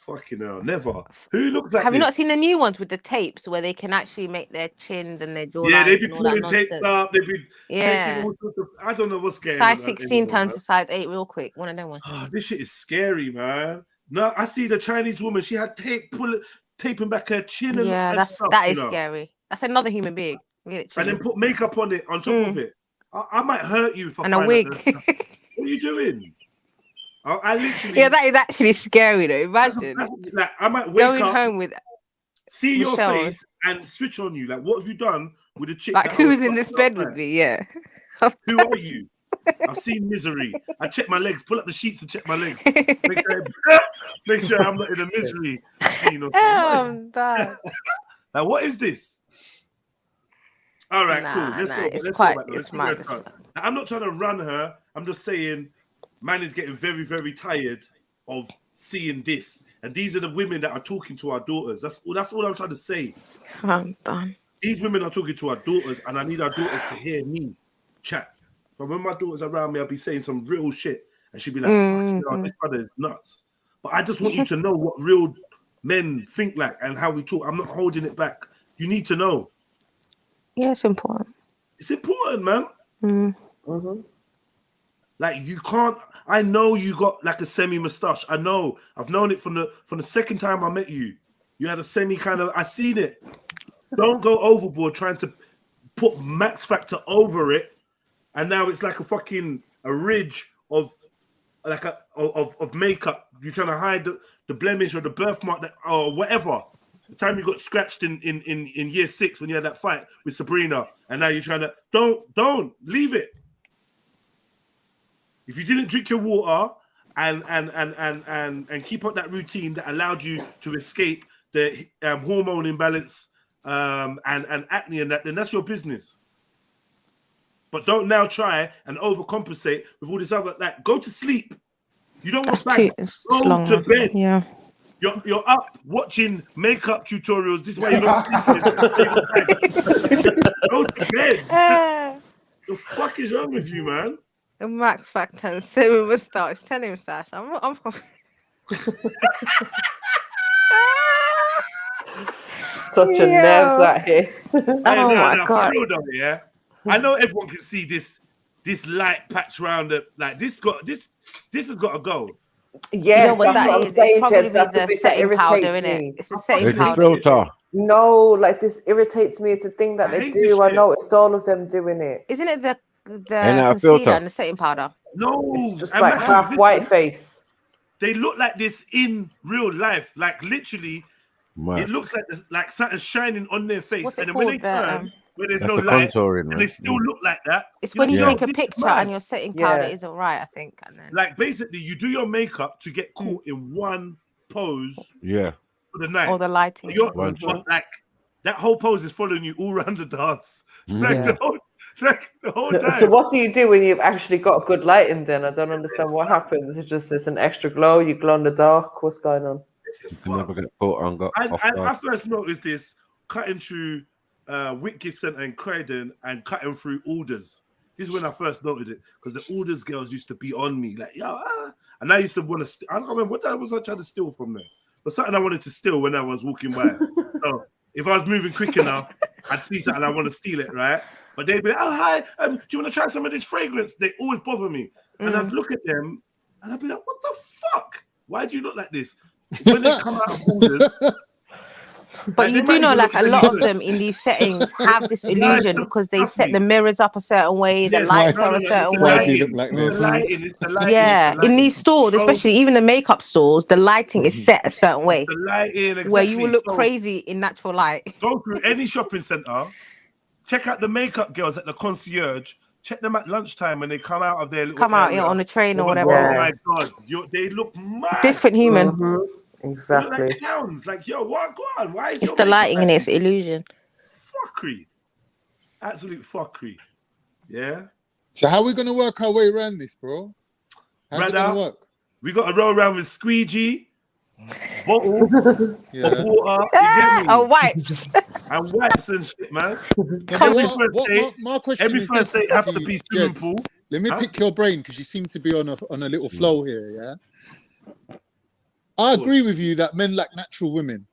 S1: Fucking hell, never. Who looks like
S5: Have you
S1: this?
S5: not seen the new ones with the tapes where they can actually make their chins and their jawlines
S1: Yeah, they be
S5: and all that
S1: pulling tapes
S5: nonsense?
S1: up. They be taking
S5: Yeah.
S1: all sorts of. I don't know what's going
S5: Size
S1: on
S5: 16
S1: anymore,
S5: turns
S1: man.
S5: to size 8 real quick. One of them ones.
S1: Oh, this shit is scary, man. No, I see the Chinese woman. She had taping back her chin and,
S5: Yeah,
S1: and stuff.
S5: that
S1: you
S5: is
S1: know.
S5: scary. That's another human being.
S1: And then put makeup on it on top of it. I might hurt you for
S5: And a wig.
S1: What are you doing? I literally.
S5: Yeah, that is actually scary though. Imagine
S1: like I might wake
S5: going
S1: up,
S5: home with
S1: see your
S5: Michelle.
S1: face, and switch on you. Like, what have you done with the chick?
S5: Like,
S1: that I
S5: who's
S1: was
S5: in this
S1: fucking
S5: bed
S1: last
S5: with
S1: night?
S5: me? Yeah.
S1: Who are you? I've seen misery. I check my legs, pull up the sheets and check my legs. Make sure I'm not in a misery scene or something.
S5: I'm done.
S1: Like, what is this? All right, cool. Let's go.
S5: It's
S1: Let's
S5: quite,
S1: go back. Let's
S5: it's
S1: give her a
S5: mad.
S1: chance. Now, I'm not trying to run her. I'm just saying, man is getting very, very tired of seeing this. And these are the women that are talking to our daughters. That's all I'm trying to say.
S5: I'm done.
S1: These women are talking to our daughters, and I need our daughters to hear me chat. But when my daughter's around me, I'll be saying some real shit, and she'll be like, "Fuck, this brother is nuts." But I just want you to know what real men think like and how we talk. I'm not holding it back. You need to know.
S5: Yeah, it's important.
S1: It's important, man.
S5: Mm.
S1: Like, you can't. I know you got like a semi mustache. I know. I've known it from the second time I met you. You had a semi kind of. I seen it. Don't go overboard trying to put max factor over it, and now it's like a ridge of like of makeup. You're trying to hide the blemish or the birthmark or whatever. The time you got scratched in year 6 when you had that fight with Sabrina, and now you're trying to don't leave it. If you didn't drink your water and keep up that routine that allowed you to escape the hormone imbalance and acne and that, then that's your business. But don't now try and overcompensate with all this other. Like, go to sleep. You don't want bags. Go to bed.
S5: Yeah.
S1: You're up watching makeup tutorials. This is why you're not sleeping. Go to bed. The fuck is wrong with you, man?
S5: The max factor and semi mustache. Tell him, Sash. I'm
S6: Such a nerves out here.
S5: Oh my God.
S1: For real though, yeah. I know everyone can see this light patch around it. Like, this has got to go.
S6: Yes,
S5: what
S6: that's
S5: that
S6: what I'm
S5: is.
S6: saying,
S5: It's
S6: Jess.
S5: probably
S6: That's
S5: the
S6: the bit that
S5: setting powder,
S6: irritates
S5: innit?
S6: me.
S5: It's a setting
S11: It's
S5: powder.
S11: filter.
S6: No, like, this irritates me. It's a thing that they do. I noticed all of them doing it.
S5: Isn't it the
S11: Ain't that a
S5: concealer
S11: filter?
S5: and the setting powder?
S1: No,
S6: It's just
S1: and
S6: like
S1: man,
S6: half white face.
S1: They look like this in real life. Like, literally,
S11: Right.
S1: it looks like something's shining on their face.
S5: What's it
S1: and then when they
S5: called?
S1: turn, where there's
S11: That's
S1: no
S11: the
S1: light,
S11: contouring,
S1: and
S11: man.
S1: they still look like that.
S5: It's
S1: You're
S5: when you
S1: like,
S5: take a
S1: this is
S5: picture
S1: mad.
S5: and your setting powder isn't right, I think. And then
S1: Like, basically, you do your makeup to get caught in one pose
S11: Yeah.
S1: for the night.
S5: or the lighting.
S11: One shot.
S1: Like, that whole pose is following you all around the dance.
S11: Mhm.
S1: Like,
S6: Yeah.
S1: the whole time.
S6: So what do you do when you've actually got good lighting then? I don't understand what happens. It's an extra glow, you glow in the dark. What's going on?
S11: You can never get caught on off
S1: I
S11: guard.
S1: first noticed this cutting through Wick Gift Centre in Croydon and cutting through Alders. This is when I first noted it, because the Alders girls used to be on me like, yo, and I used to want to. I don't remember what was I trying to steal from them, but something I wanted to steal when I was walking by. So if I was moving quick enough, I'd see something I want to steal it, right? But they'd be like, oh hi, do you want to try some of this fragrance? They always bother me, and I'd look at them and I'd be like, what the fuck? Why do you look like this? When they come out of Alders.
S5: But you do know, like, a lot of them in these settings have this illusion because they set the mirrors up a certain way, the lights are a certain
S7: Why
S5: way.
S7: do you look like this?
S1: It's the lighting.
S5: Yeah, in these stores, especially even the makeup stores, the lighting is set a certain way
S1: The lighting, exactly.
S5: where you will look
S1: So,
S5: crazy in natural light.
S1: Go through any shopping center, check out the makeup girls at the concierge, check them at lunchtime when they come out of their little
S5: Come out
S1: area.
S5: on the train or
S1: Oh
S5: whatever.
S1: my God, they look mad.
S5: Different human.
S1: They look
S6: Exactly.
S1: like clowns. Like, yo, what? Go on. Why is
S5: It's
S1: your
S5: the
S1: makeup
S5: lighting
S1: like
S5: and it's
S1: this?
S5: illusion.
S1: Fuckery. Absolute fuckery. Yeah.
S7: So how are we gonna work our way around this, bro? How's it
S1: Brother,
S7: gonna work?
S1: we got to roll around with Squeegee. bottles
S15: Yeah.
S1: of water. You get me?
S5: Oh, wipes.
S1: And wipes and shit, man.
S15: Yeah,
S1: Every
S15: but
S1: first date,
S15: my question
S1: every
S15: is
S1: first
S15: this:
S1: date have to
S15: to
S1: be swimming
S15: Jeds.
S1: pool.
S15: Let me
S1: Huh?
S15: pick your brain because you seem to be on a little flow here. Yeah, I agree with you that men like natural women,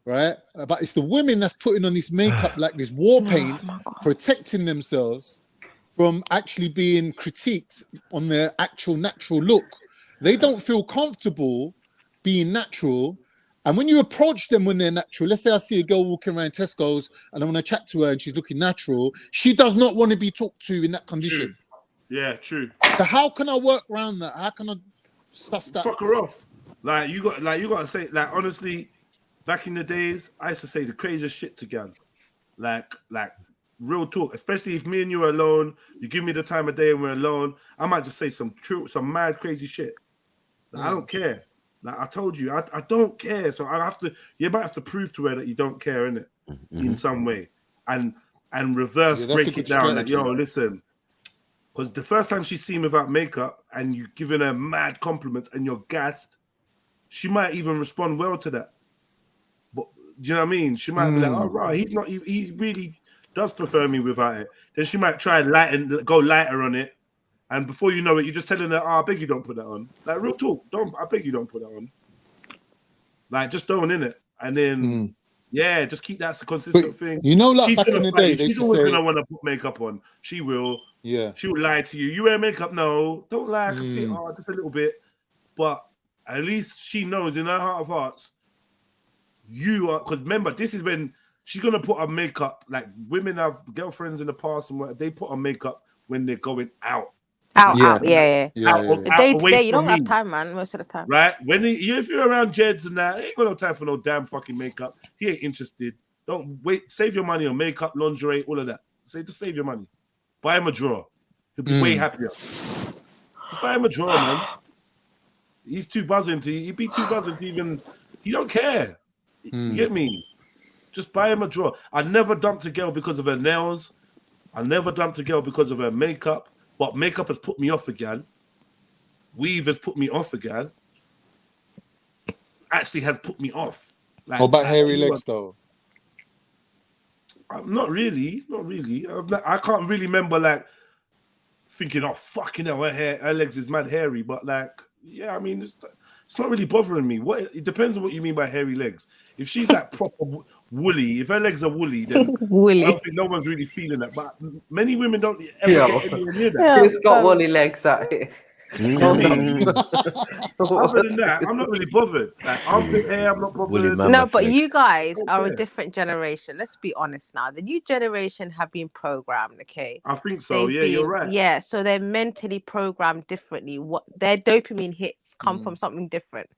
S15: right? But it's the women that's putting on this makeup like this war paint, protecting themselves from actually being critiqued on their actual natural look. They don't feel comfortable being natural. And when you approach them when they're natural, let's say I see a girl walking around Tesco's and I want to chat to her and she's looking natural, she does not want to be talked to in that condition.
S1: True. Yeah, true.
S15: So how can I work around that? How can I suss that?
S1: Fuck her off. Like you got to say, like, honestly, back in the days, I used to say the craziest shit to girls. Like real talk, especially if me and you are alone, you give me the time of day and we're alone, I might just say some mad crazy shit. Like, I don't care. Like I told you, I don't care. So you might have to prove to her that you don't care, innit? In some way. And reverse break it down. Like, yo, listen. Because the first time she's seen me without makeup and you've given her mad compliments and you're gassed, she might even respond well to that. But do you know what I mean? She might be like, oh, right, he really does prefer me without it. Then she might try and go lighter on it. And before you know it, you're just telling her, oh, I beg you don't put that on. Like, real talk, I beg you don't put that on. Like, just don't, innit? And then, yeah, just keep that consistent thing.
S15: You know, like back in the day,
S1: she's always going to want to put makeup on. She will.
S15: Yeah.
S1: She will lie to you. You wear makeup? No. Don't lie. I can see it, just a little bit. But at least she knows in her heart of hearts, you are, because remember, this is when she's going to put on makeup. Like, women have girlfriends in the past and what, they put on makeup when they're going out.
S5: Out, yeah.
S1: The
S5: day to day, you don't have time, man, most of the time.
S1: Right? If you're around Jeds and that, ain't got no time for no damn fucking makeup. He ain't interested. Don't wait. Save your money on makeup, lingerie, all of that. Just save your money. Buy him a drawer. He'll be way happier. Just buy him a drawer, man. He's too buzzing to. He'd be too buzzing to even. He don't care. You get me? Just buy him a drawer. I never dumped a girl because of her nails. I never dumped a girl because of her makeup. But makeup has put me off again. Weave has put me off again. Actually has put me off. Like,
S15: what about hairy legs, though?
S1: Not really. I can't really remember, like, thinking, oh, fucking hell, her legs is mad hairy. But, like, yeah, I mean, it's not really bothering me. It depends on what you mean by hairy legs. If she's, like, proper woolly, if her legs are woolly, then I don't think no one's really feeling that. But many women don't ever get anywhere near that.
S6: He's got woolly legs out here.
S1: Other than that, I'm not really bothered. Like, armpit hair, I'm not bothered.
S5: No, but you guys are a different generation. Let's be honest now. The new generation have been programmed, okay?
S1: I think so. You're right.
S5: Yeah, so they're mentally programmed differently. What their dopamine hits come from something different.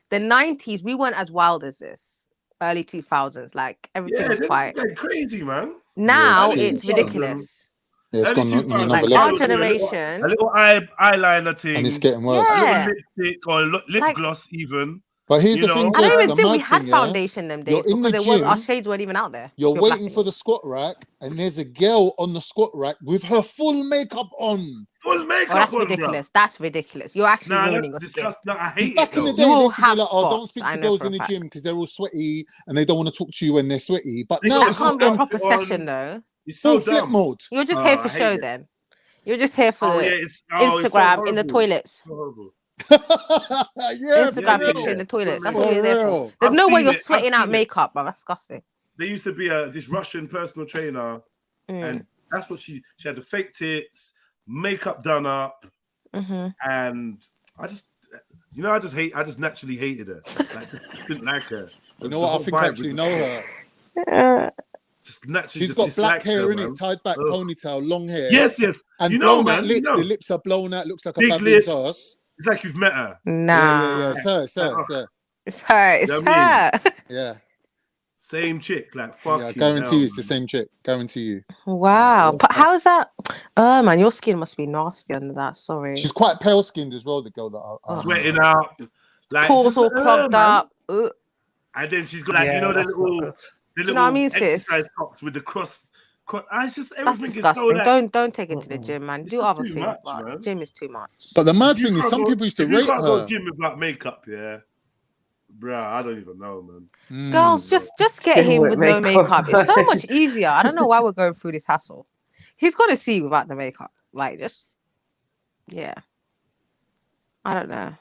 S5: The 90s, we weren't as wild as this. Early 2000s, like everything was quite
S1: crazy, man.
S5: Now it's ridiculous.
S15: Yeah, it's gone on another
S5: Like
S15: level.
S5: our generation,
S1: A little eyeliner thing,
S15: and it's getting worse.
S1: A little lipstick or lip gloss, even.
S15: But here's the thing,
S5: I don't
S15: Jeds,
S5: even
S15: the
S5: think we
S15: mad
S5: had
S15: thing,
S5: foundation them days
S15: You're in the
S5: because our
S15: gym,
S5: shades weren't even out there.
S15: you're
S5: You're
S15: waiting
S5: black.
S15: for the squat rack, and there's a girl on the squat rack with her full makeup on.
S1: Full makeup
S5: that's
S1: on,
S5: ridiculous.
S1: Bro.
S5: That's ridiculous. You're actually
S1: Nah,
S5: ruining
S1: that's
S5: your skin.
S1: disgusting. I hate
S15: Back
S1: it.
S15: in the
S1: though.
S15: day,
S5: You
S15: they
S5: will
S15: used to be
S5: have
S15: like, oh, don't
S5: spots,
S15: speak
S5: I
S15: to
S5: know
S15: girls
S5: for
S15: in
S5: a
S15: the
S5: fact.
S15: gym because they're all sweaty and they don't want to talk to you when they're sweaty. But
S1: They
S15: now
S1: got
S15: it's
S5: That
S15: just
S5: can't be a
S15: gone
S5: proper
S1: on.
S5: session, though.
S1: It's so
S15: full flip
S1: dumb.
S15: mode.
S5: You're just here
S1: I
S5: for
S1: hate
S5: show,
S1: it.
S5: then. You're just here for
S1: Oh
S5: the
S1: yeah, it's so
S5: Instagram in the
S1: horrible.
S5: toilets.
S1: So horrible.
S15: Yeah, for
S5: Instagram
S15: real.
S5: picture in the toilets. That's
S15: For
S5: what you're there for.
S15: real.
S5: There's
S1: I've
S5: no way
S1: seen
S5: you're
S1: it.
S5: sweating
S1: I've
S5: out
S1: seen it.
S5: makeup, bro. That's disgusting.
S1: There used to be this Russian personal trainer, and that's what she had the fake tits, makeup done up, and I just naturally hated her. Like, just didn't like her.
S15: You know what? I think I actually know her.
S1: Just naturally,
S15: She's
S1: just
S15: got black
S1: disliked
S15: hair
S1: her,
S15: in
S1: man.
S15: it, tied back ponytail, long hair.
S1: Yes.
S15: And
S1: You know,
S15: blown out
S1: man.
S15: lips.
S1: You know.
S15: The lips are blown out. Looks like a
S1: Big
S15: baboon's
S1: lips.
S15: ass.
S1: It's like you've met her.
S5: Nah.
S15: Yeah. It's her. It's her. It's her.
S5: It's her. It's
S1: You know what I
S5: her.
S15: Yeah.
S1: Same chick. Like, fuck
S15: Yeah, I
S1: you.
S15: guarantee you it's the same chick. Guarantee you.
S5: Wow. But how is that? Oh, man, your skin must be nasty under that. Sorry.
S15: She's quite pale skinned as well, the girl that I
S1: Sweating out. Like,
S5: Pores
S1: just,
S5: all clogged
S1: man.
S5: up. Ugh.
S1: And then she's got, like, you know, the little
S5: You know what I mean, sis?
S1: exercise tops with the cross. It's just
S5: That's
S1: everything is
S5: disgusting.
S1: so like.
S5: Don't take it to the gym, man.
S1: It's
S5: Do
S1: just
S5: other
S1: too
S5: things,
S1: much,
S5: but
S1: man.
S5: gym is too much.
S15: But the mad
S1: If you
S15: thing is,
S1: can't
S15: some
S1: go-
S15: people used to
S1: if you
S15: rate
S1: can't go
S15: her.
S1: gym without makeup, yeah. Bruh, I don't even know, man.
S5: Girls, just get
S6: Him
S5: him
S6: with
S5: with no
S6: makeup.
S5: makeup. It's so much easier. I don't know why we're going through this hassle. He's gonna see without the makeup. Like, just yeah. I don't know.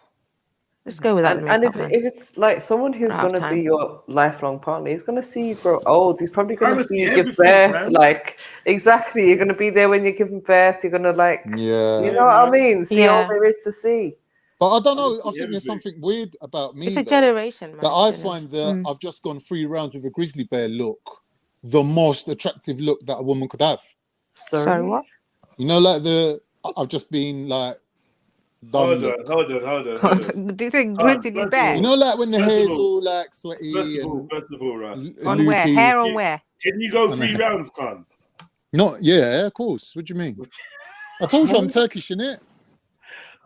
S5: Just go without the
S6: And
S5: makeup,
S6: if
S5: man.
S6: it's like someone who's
S5: I don't have
S6: gonna be
S5: time.
S6: your lifelong partner, he's gonna see you grow old. He's probably gonna
S1: Gonna
S6: see
S1: see
S6: you give
S1: everything,
S6: birth.
S1: man.
S6: Like exactly, you're gonna be there when you're giving birth. You're gonna like,
S15: Yeah.
S6: you know what I mean? See all
S5: Yeah.
S6: there is to see.
S15: But I don't know. I think there's something weird about me
S5: It's a
S15: though,
S5: generation, man.
S15: that I
S5: you know.
S15: find that I've just gone 3 rounds with a grizzly bear look, the most attractive look that a woman could have.
S5: Sorry, what?
S15: You know, like I've just been like done.
S1: Hold on.
S5: Do you think grizzly bear?
S15: You know, like when the
S1: First of
S15: hair's
S1: all-
S15: all like sweaty
S1: First of all, right?
S5: On where?
S15: loopy.
S5: Hair on where?
S1: Can you go
S15: I
S1: 3
S15: know.
S1: rounds, Con?
S15: Not, yeah, of course. What do you mean? I told you I'm Turkish, innit?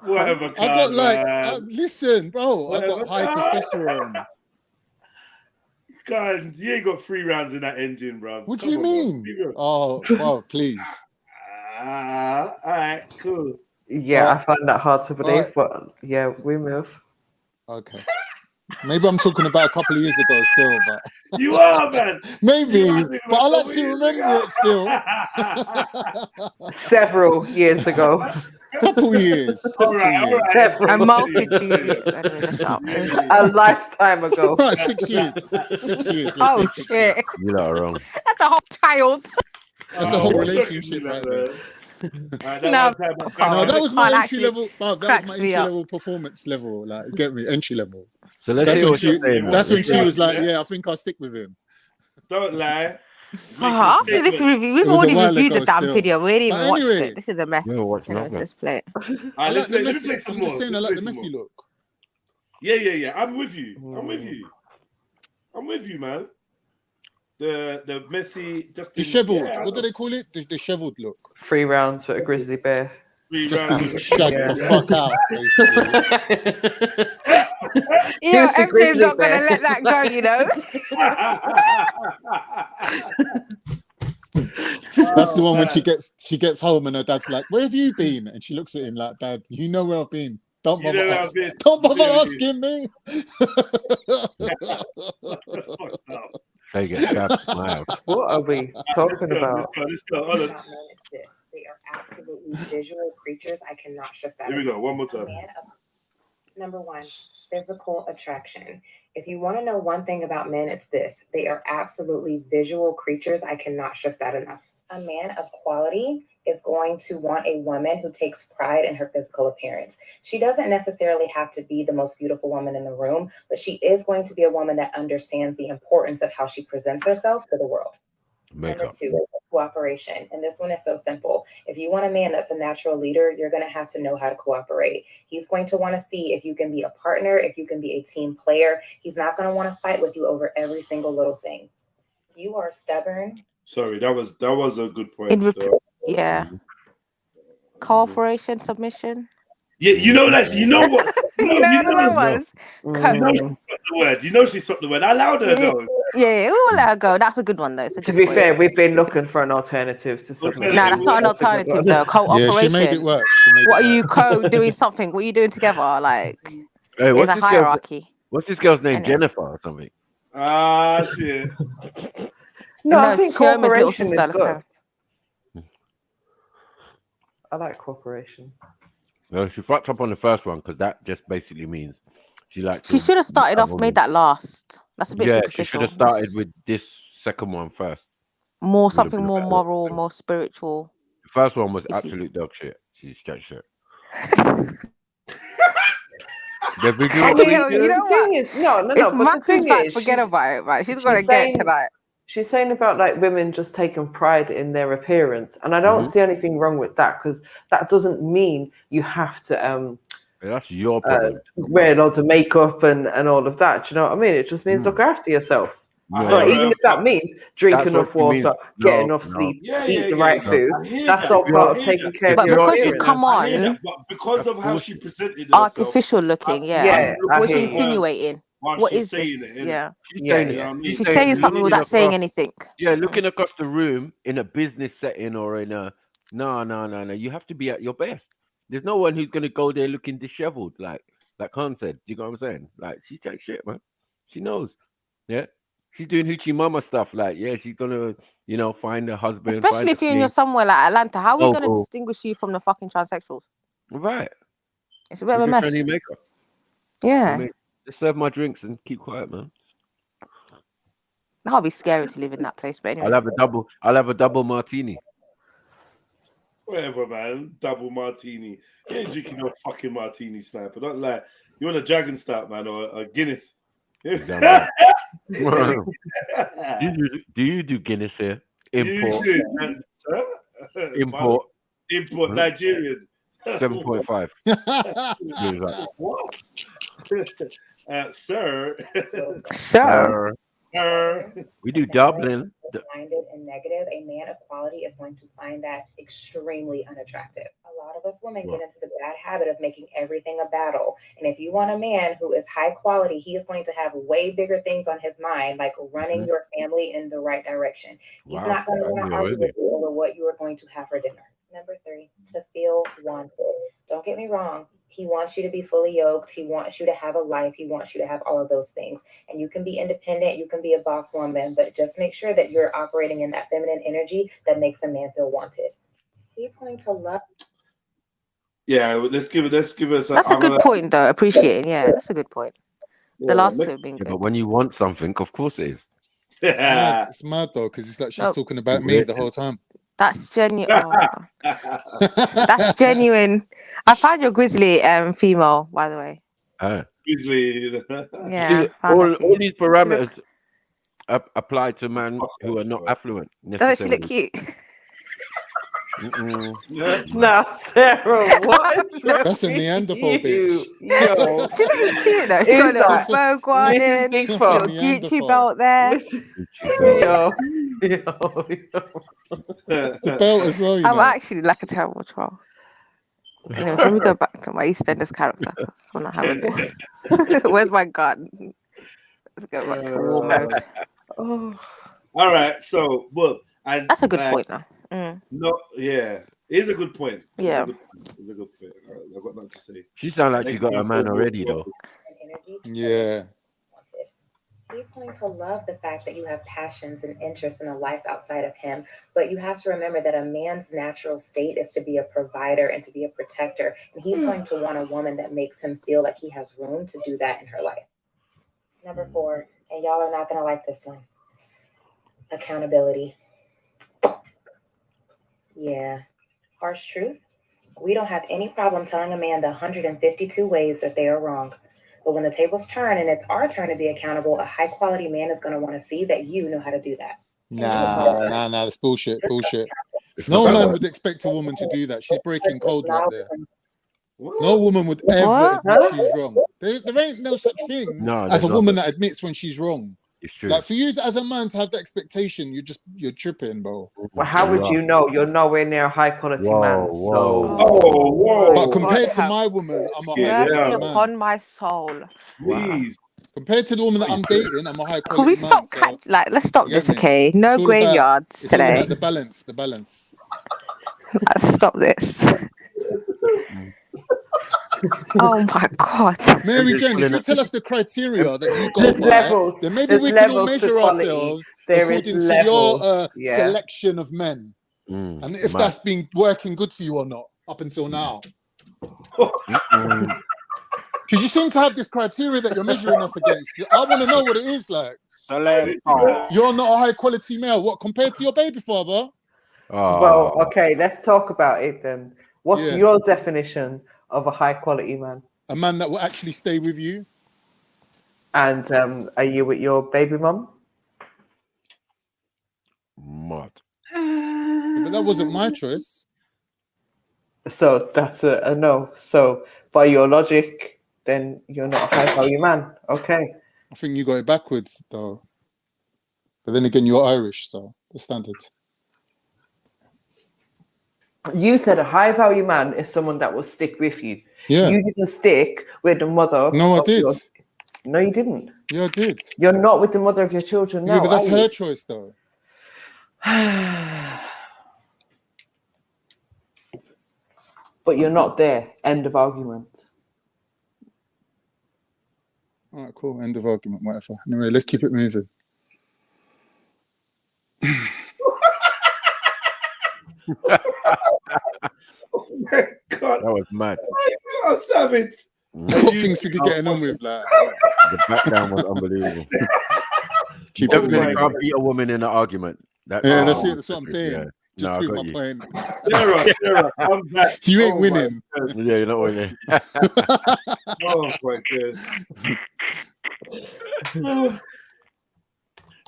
S1: Whatever,
S15: I got
S1: Con,
S15: like,
S1: man.
S15: listen, bro, I got high testosterone.
S1: God, you ain't got 3 rounds in that engine, bro.
S15: What do you mean? Oh, bro, please.
S1: All right, cool.
S6: Yeah, I find that hard to believe,
S15: right.
S6: but yeah, we move.
S15: Okay. Maybe I'm talking about a couple of years ago still, but
S1: You are, man.
S15: maybe,
S1: You are
S15: but I like
S1: talking
S15: to
S1: about
S15: remember it still.
S6: Several years ago.
S15: Couple years.
S1: All right.
S6: Several.
S5: A multitude. Anyway, let's stop.
S6: A lifetime ago.
S15: Right, 6 years. 6 years. Let's
S5: Oh
S15: say 6
S5: shit!
S15: years.
S11: You lot are wrong.
S5: That's a whole child.
S15: That's a whole relationship right there.
S5: No,
S15: No, that was my
S5: can't
S15: entry
S5: actually
S15: level. That was
S5: cracks
S15: my
S5: me
S15: entry
S5: up.
S15: level performance level. Like, get me entry level.
S11: So let's
S15: That's
S11: hear
S15: when
S11: what you're saying.
S15: That's when she was like,
S1: Yeah.
S15: "Yeah, I think I'll stick with him."
S1: Don't lie.
S5: After this review, we've
S15: It was a
S5: already
S15: while
S5: reviewed the
S15: ago
S5: damn
S15: still.
S5: video. We ain't even
S15: But
S5: watched
S15: anyway,
S5: it. This is a mess.
S11: Never watched
S5: Anyway,
S11: nothing.
S5: let's play it.
S15: I like the
S1: let me
S15: messy.
S1: play some
S15: I'm
S1: more.
S15: just saying, I
S1: Let's
S15: like
S1: play
S15: the
S1: some
S15: messy
S1: more.
S15: look.
S1: Yeah. I'm with you. I'm with you, man. The messy, just
S15: Disheveled. What do they call it? The disheveled look.
S6: 3 rounds with a grizzly bear.
S15: Just be shagged the fuck out, basically.
S5: Yeah,
S6: Who's the
S5: MJ's
S6: grizzly
S5: not
S6: bear?
S5: gonna let that go, you know.
S15: That's the one when she gets home and her dad's like, "Where have you been?" And she looks at him like, "Dad, you know where I've been. Don't bother asking. Don't bother asking me."
S11: They get stabbed. Wow.
S6: What are we talking about?
S1: Let's go. Hold on.
S3: They are absolutely visual creatures. I cannot stress that.
S1: Here we go. One more time.
S3: Number 1, physical attraction. If you want to know one thing about men, it's this. They are absolutely visual creatures. I cannot stress that enough. A man of quality is going to want a woman who takes pride in her physical appearance. She doesn't necessarily have to be the most beautiful woman in the room, but she is going to be a woman that understands the importance of how she presents herself to the world. Number 2, cooperation. And this one is so simple. If you want a man that's a natural leader, you're going to have to know how to cooperate. He's going to want to see if you can be a partner, if you can be a team player. He's not going to want to fight with you over every single little thing. If you are stubborn.
S1: Sorry, that was a good point.
S5: Yeah. Cooperation, submission.
S1: Yeah, you know that. You know what?
S5: You know what that was?
S1: You know she swapped the word. I allowed her though.
S5: Yeah, we'll let her go. That's a good one though. It's a
S6: To
S5: good
S6: be
S5: point.
S6: fair, we've been looking for an alternative to submission.
S5: No, that's not an alternative though. Cooperation.
S15: Yeah, she made it work.
S5: What are you doing something? What are you doing together? Like,
S11: Hey,
S5: there's a hierarchy.
S11: What's this girl's name?
S5: Anyway.
S11: Jennifer or something?
S1: Ah, shit.
S6: No, I think
S5: Shioma's little
S6: cooperation
S5: sister,
S6: is good. I like cooperation.
S11: No, she fucked up on the first one because that just basically means she likes.
S5: She should have started off, made that last. That's a bit superficial.
S11: She should have started with this second one first.
S5: More something more moral, more spiritual.
S11: The first one was absolute dog shit. She's straight shit. The video.
S5: You know what?
S6: Is, no.
S5: If
S6: But the
S5: Max is
S6: thing
S5: back,
S6: is,
S5: forget about it, right? She's gonna get tonight.
S6: She's saying about like women just taking pride in their appearance, and I don't see anything wrong with that because that doesn't mean you have to
S11: that's your problem.
S6: wear loads of makeup and all of that. Do you know what I mean? It just means look after yourself.
S11: No.
S6: So even if that means drink
S11: That's
S6: enough
S11: what she
S6: water,
S11: means.
S6: get
S11: No,
S6: enough
S11: no.
S6: sleep,
S1: Yeah,
S6: eat
S1: yeah,
S6: the
S1: yeah,
S6: right
S1: yeah.
S6: food,
S1: I hear
S6: that's
S1: that.
S6: all
S1: I
S6: part of
S1: hear
S6: taking
S1: that.
S6: care
S5: But
S6: of your
S5: because she's
S6: appearance.
S5: come
S1: I hear
S5: on
S1: that, but because of how she presented herself,
S5: artificial looking,
S6: Yeah,
S5: What
S6: I
S5: she's
S6: hear you.
S5: insinuating.
S1: while
S5: What
S1: she's
S5: is
S1: saying
S5: this?
S1: it, innit?
S5: Yeah.
S11: She's
S5: She's saying something without saying anything.
S11: Yeah, looking across the room in a business setting or in a no. You have to be at your best. There's no one who's gonna go there looking disheveled, like Khan said. Do you know what I'm saying? Like she's like shit, man. She knows. Yeah. She's doing hoochie mama stuff. Like, yeah, she's gonna, find a husband.
S5: Especially
S11: find
S5: if
S11: a
S5: you're in
S11: thing.
S5: somewhere like Atlanta. How are we going to
S11: Oh.
S5: distinguish you from the fucking transsexuals?
S11: Right.
S5: It's a bit of a mess. Yeah.
S11: Just serve my drinks and keep quiet, man.
S5: That'll be scary to live in that place. But anyway.
S11: I'll have a double martini.
S1: Whatever, man. Double martini. You ain't drinking no fucking martini, sniper. Don't lie. You want a dragon stout, man, or a Guinness?
S11: Do you do Guinness here? Import. Import.
S1: Import Nigerian.
S11: 7.5.
S1: What? Sir.
S5: Sir.
S11: We do Dublin.
S3: Minded and negative, a man of quality is going to find that extremely unattractive. A lot of us women get into the bad habit of making everything a battle. And if you want a man who is high quality, he is going to have way bigger things on his mind, like running your family in the right direction. He's not going to want to argue with you over what you are going to have for dinner. Number 3, to feel wanted. Don't get me wrong. He wants you to be fully yoked. He wants you to have a life. He wants you to have all of those things. And you can be independent. You can be a boss woman, but just make sure that you're operating in that feminine energy that makes a man feel wanted. He's going to love.
S1: Yeah, let's give us.
S5: That's a good point, though. Appreciate it. Yeah, that's a good point. The last two have been good.
S11: But when you want something, of course it is.
S15: It's mad though, because it's like she's talking about me the whole time.
S5: That's genuine. Oh, that's genuine. I found your grizzly female, by the way.
S1: Grizzly.
S5: Yeah.
S11: All these parameters apply to men who are not affluent.
S5: Doesn't she look cute?
S6: Nah, Sarah, what?
S15: That's a Neanderthal bitch.
S5: Yo. She looks cute though. She got a little smoke on in, little Gucci belt there.
S15: The belt as well,
S5: I'm actually like a terrible troll. Anyway, let me go back to my EastEnders character. That's when I have it. Where's my gun? Let's go back to war mode.
S1: All right, so and
S5: that's a good point, though.
S1: No, yeah, it is a good point.
S5: Yeah,
S1: it's a good point. I've got nothing to say.
S11: She sounds like she got a man already, though.
S15: Yeah.
S3: He's going to love the fact that you have passions and interests in a life outside of him. But you have to remember that a man's natural state is to be a provider and to be a protector. And he's going to want a woman that makes him feel like he has room to do that in her life. Number 4, and y'all are not going to like this one. Accountability. Yeah. Harsh truth. We don't have any problem telling a man the 152 ways that they are wrong. But when the tables turn and it's our turn to be accountable, a high quality man is going to want to see that you know how to do that.
S15: Nah, that's bullshit. No man would expect a woman to do that. She's breaking code right there. No woman would ever admit she's wrong. There ain't no such thing as a woman that admits when she's wrong.
S11: It's true.
S15: Like for you as a man to have that expectation, you're tripping, bro.
S6: Well, how would you know? You're nowhere near a high quality man.
S15: But compared to my woman, I'm a high quality man.
S5: Upon my soul.
S1: Please.
S15: Compared to the woman that I'm dating, I'm a high
S5: Can
S15: quality
S5: we stop?
S15: man.
S5: Let's stop this, okay? No
S15: It's all
S5: graveyards
S15: it's
S5: today.
S15: all about the balance.
S5: Let's stop this. Oh my God.
S15: Mary Jane, if you tell us the criteria that you go by, then maybe we can all measure ourselves according to your selection of men. And if that's been working good for you or not up until now. Because you seem to have this criteria that you're measuring us against. I want to know what it is like. You're not a high quality male. What, compared to your baby father?
S6: Well, okay, let's talk about it then. What's your definition of a high quality man?
S15: A man that will actually stay with you.
S6: And are you with your baby mum?
S11: Mad.
S15: But that wasn't my choice.
S6: So that's a no. So by your logic, then you're not a high value man. Okay.
S15: I think you got it backwards though. But then again, you're Irish, so the standard.
S6: You said a high value man is someone that will stick with you.
S15: Yeah.
S6: You didn't stick with the mother.
S15: No, I did.
S6: No, you didn't.
S15: Yeah, I did.
S6: You're not with the mother of your children now.
S15: Yeah, but that's her choice, though.
S6: But you're not there. End of argument.
S15: All right, cool. End of argument, whatever. Anyway, let's keep it moving.
S1: Oh my God.
S11: That was mad.
S1: Oh, savage.
S15: Got things to be getting on with, like.
S11: The background was unbelievable.
S15: Keep it
S11: Definitely
S15: moving.
S11: can't beat a woman in an argument. That's
S15: That's it. That's what I'm saying.
S11: Yeah.
S15: Just
S11: No, I
S15: prove
S11: got
S15: my
S11: you.
S15: point.
S1: Sarah, I'm back.
S15: You ain't winning.
S11: Yeah, you're not winning.
S1: Oh my God.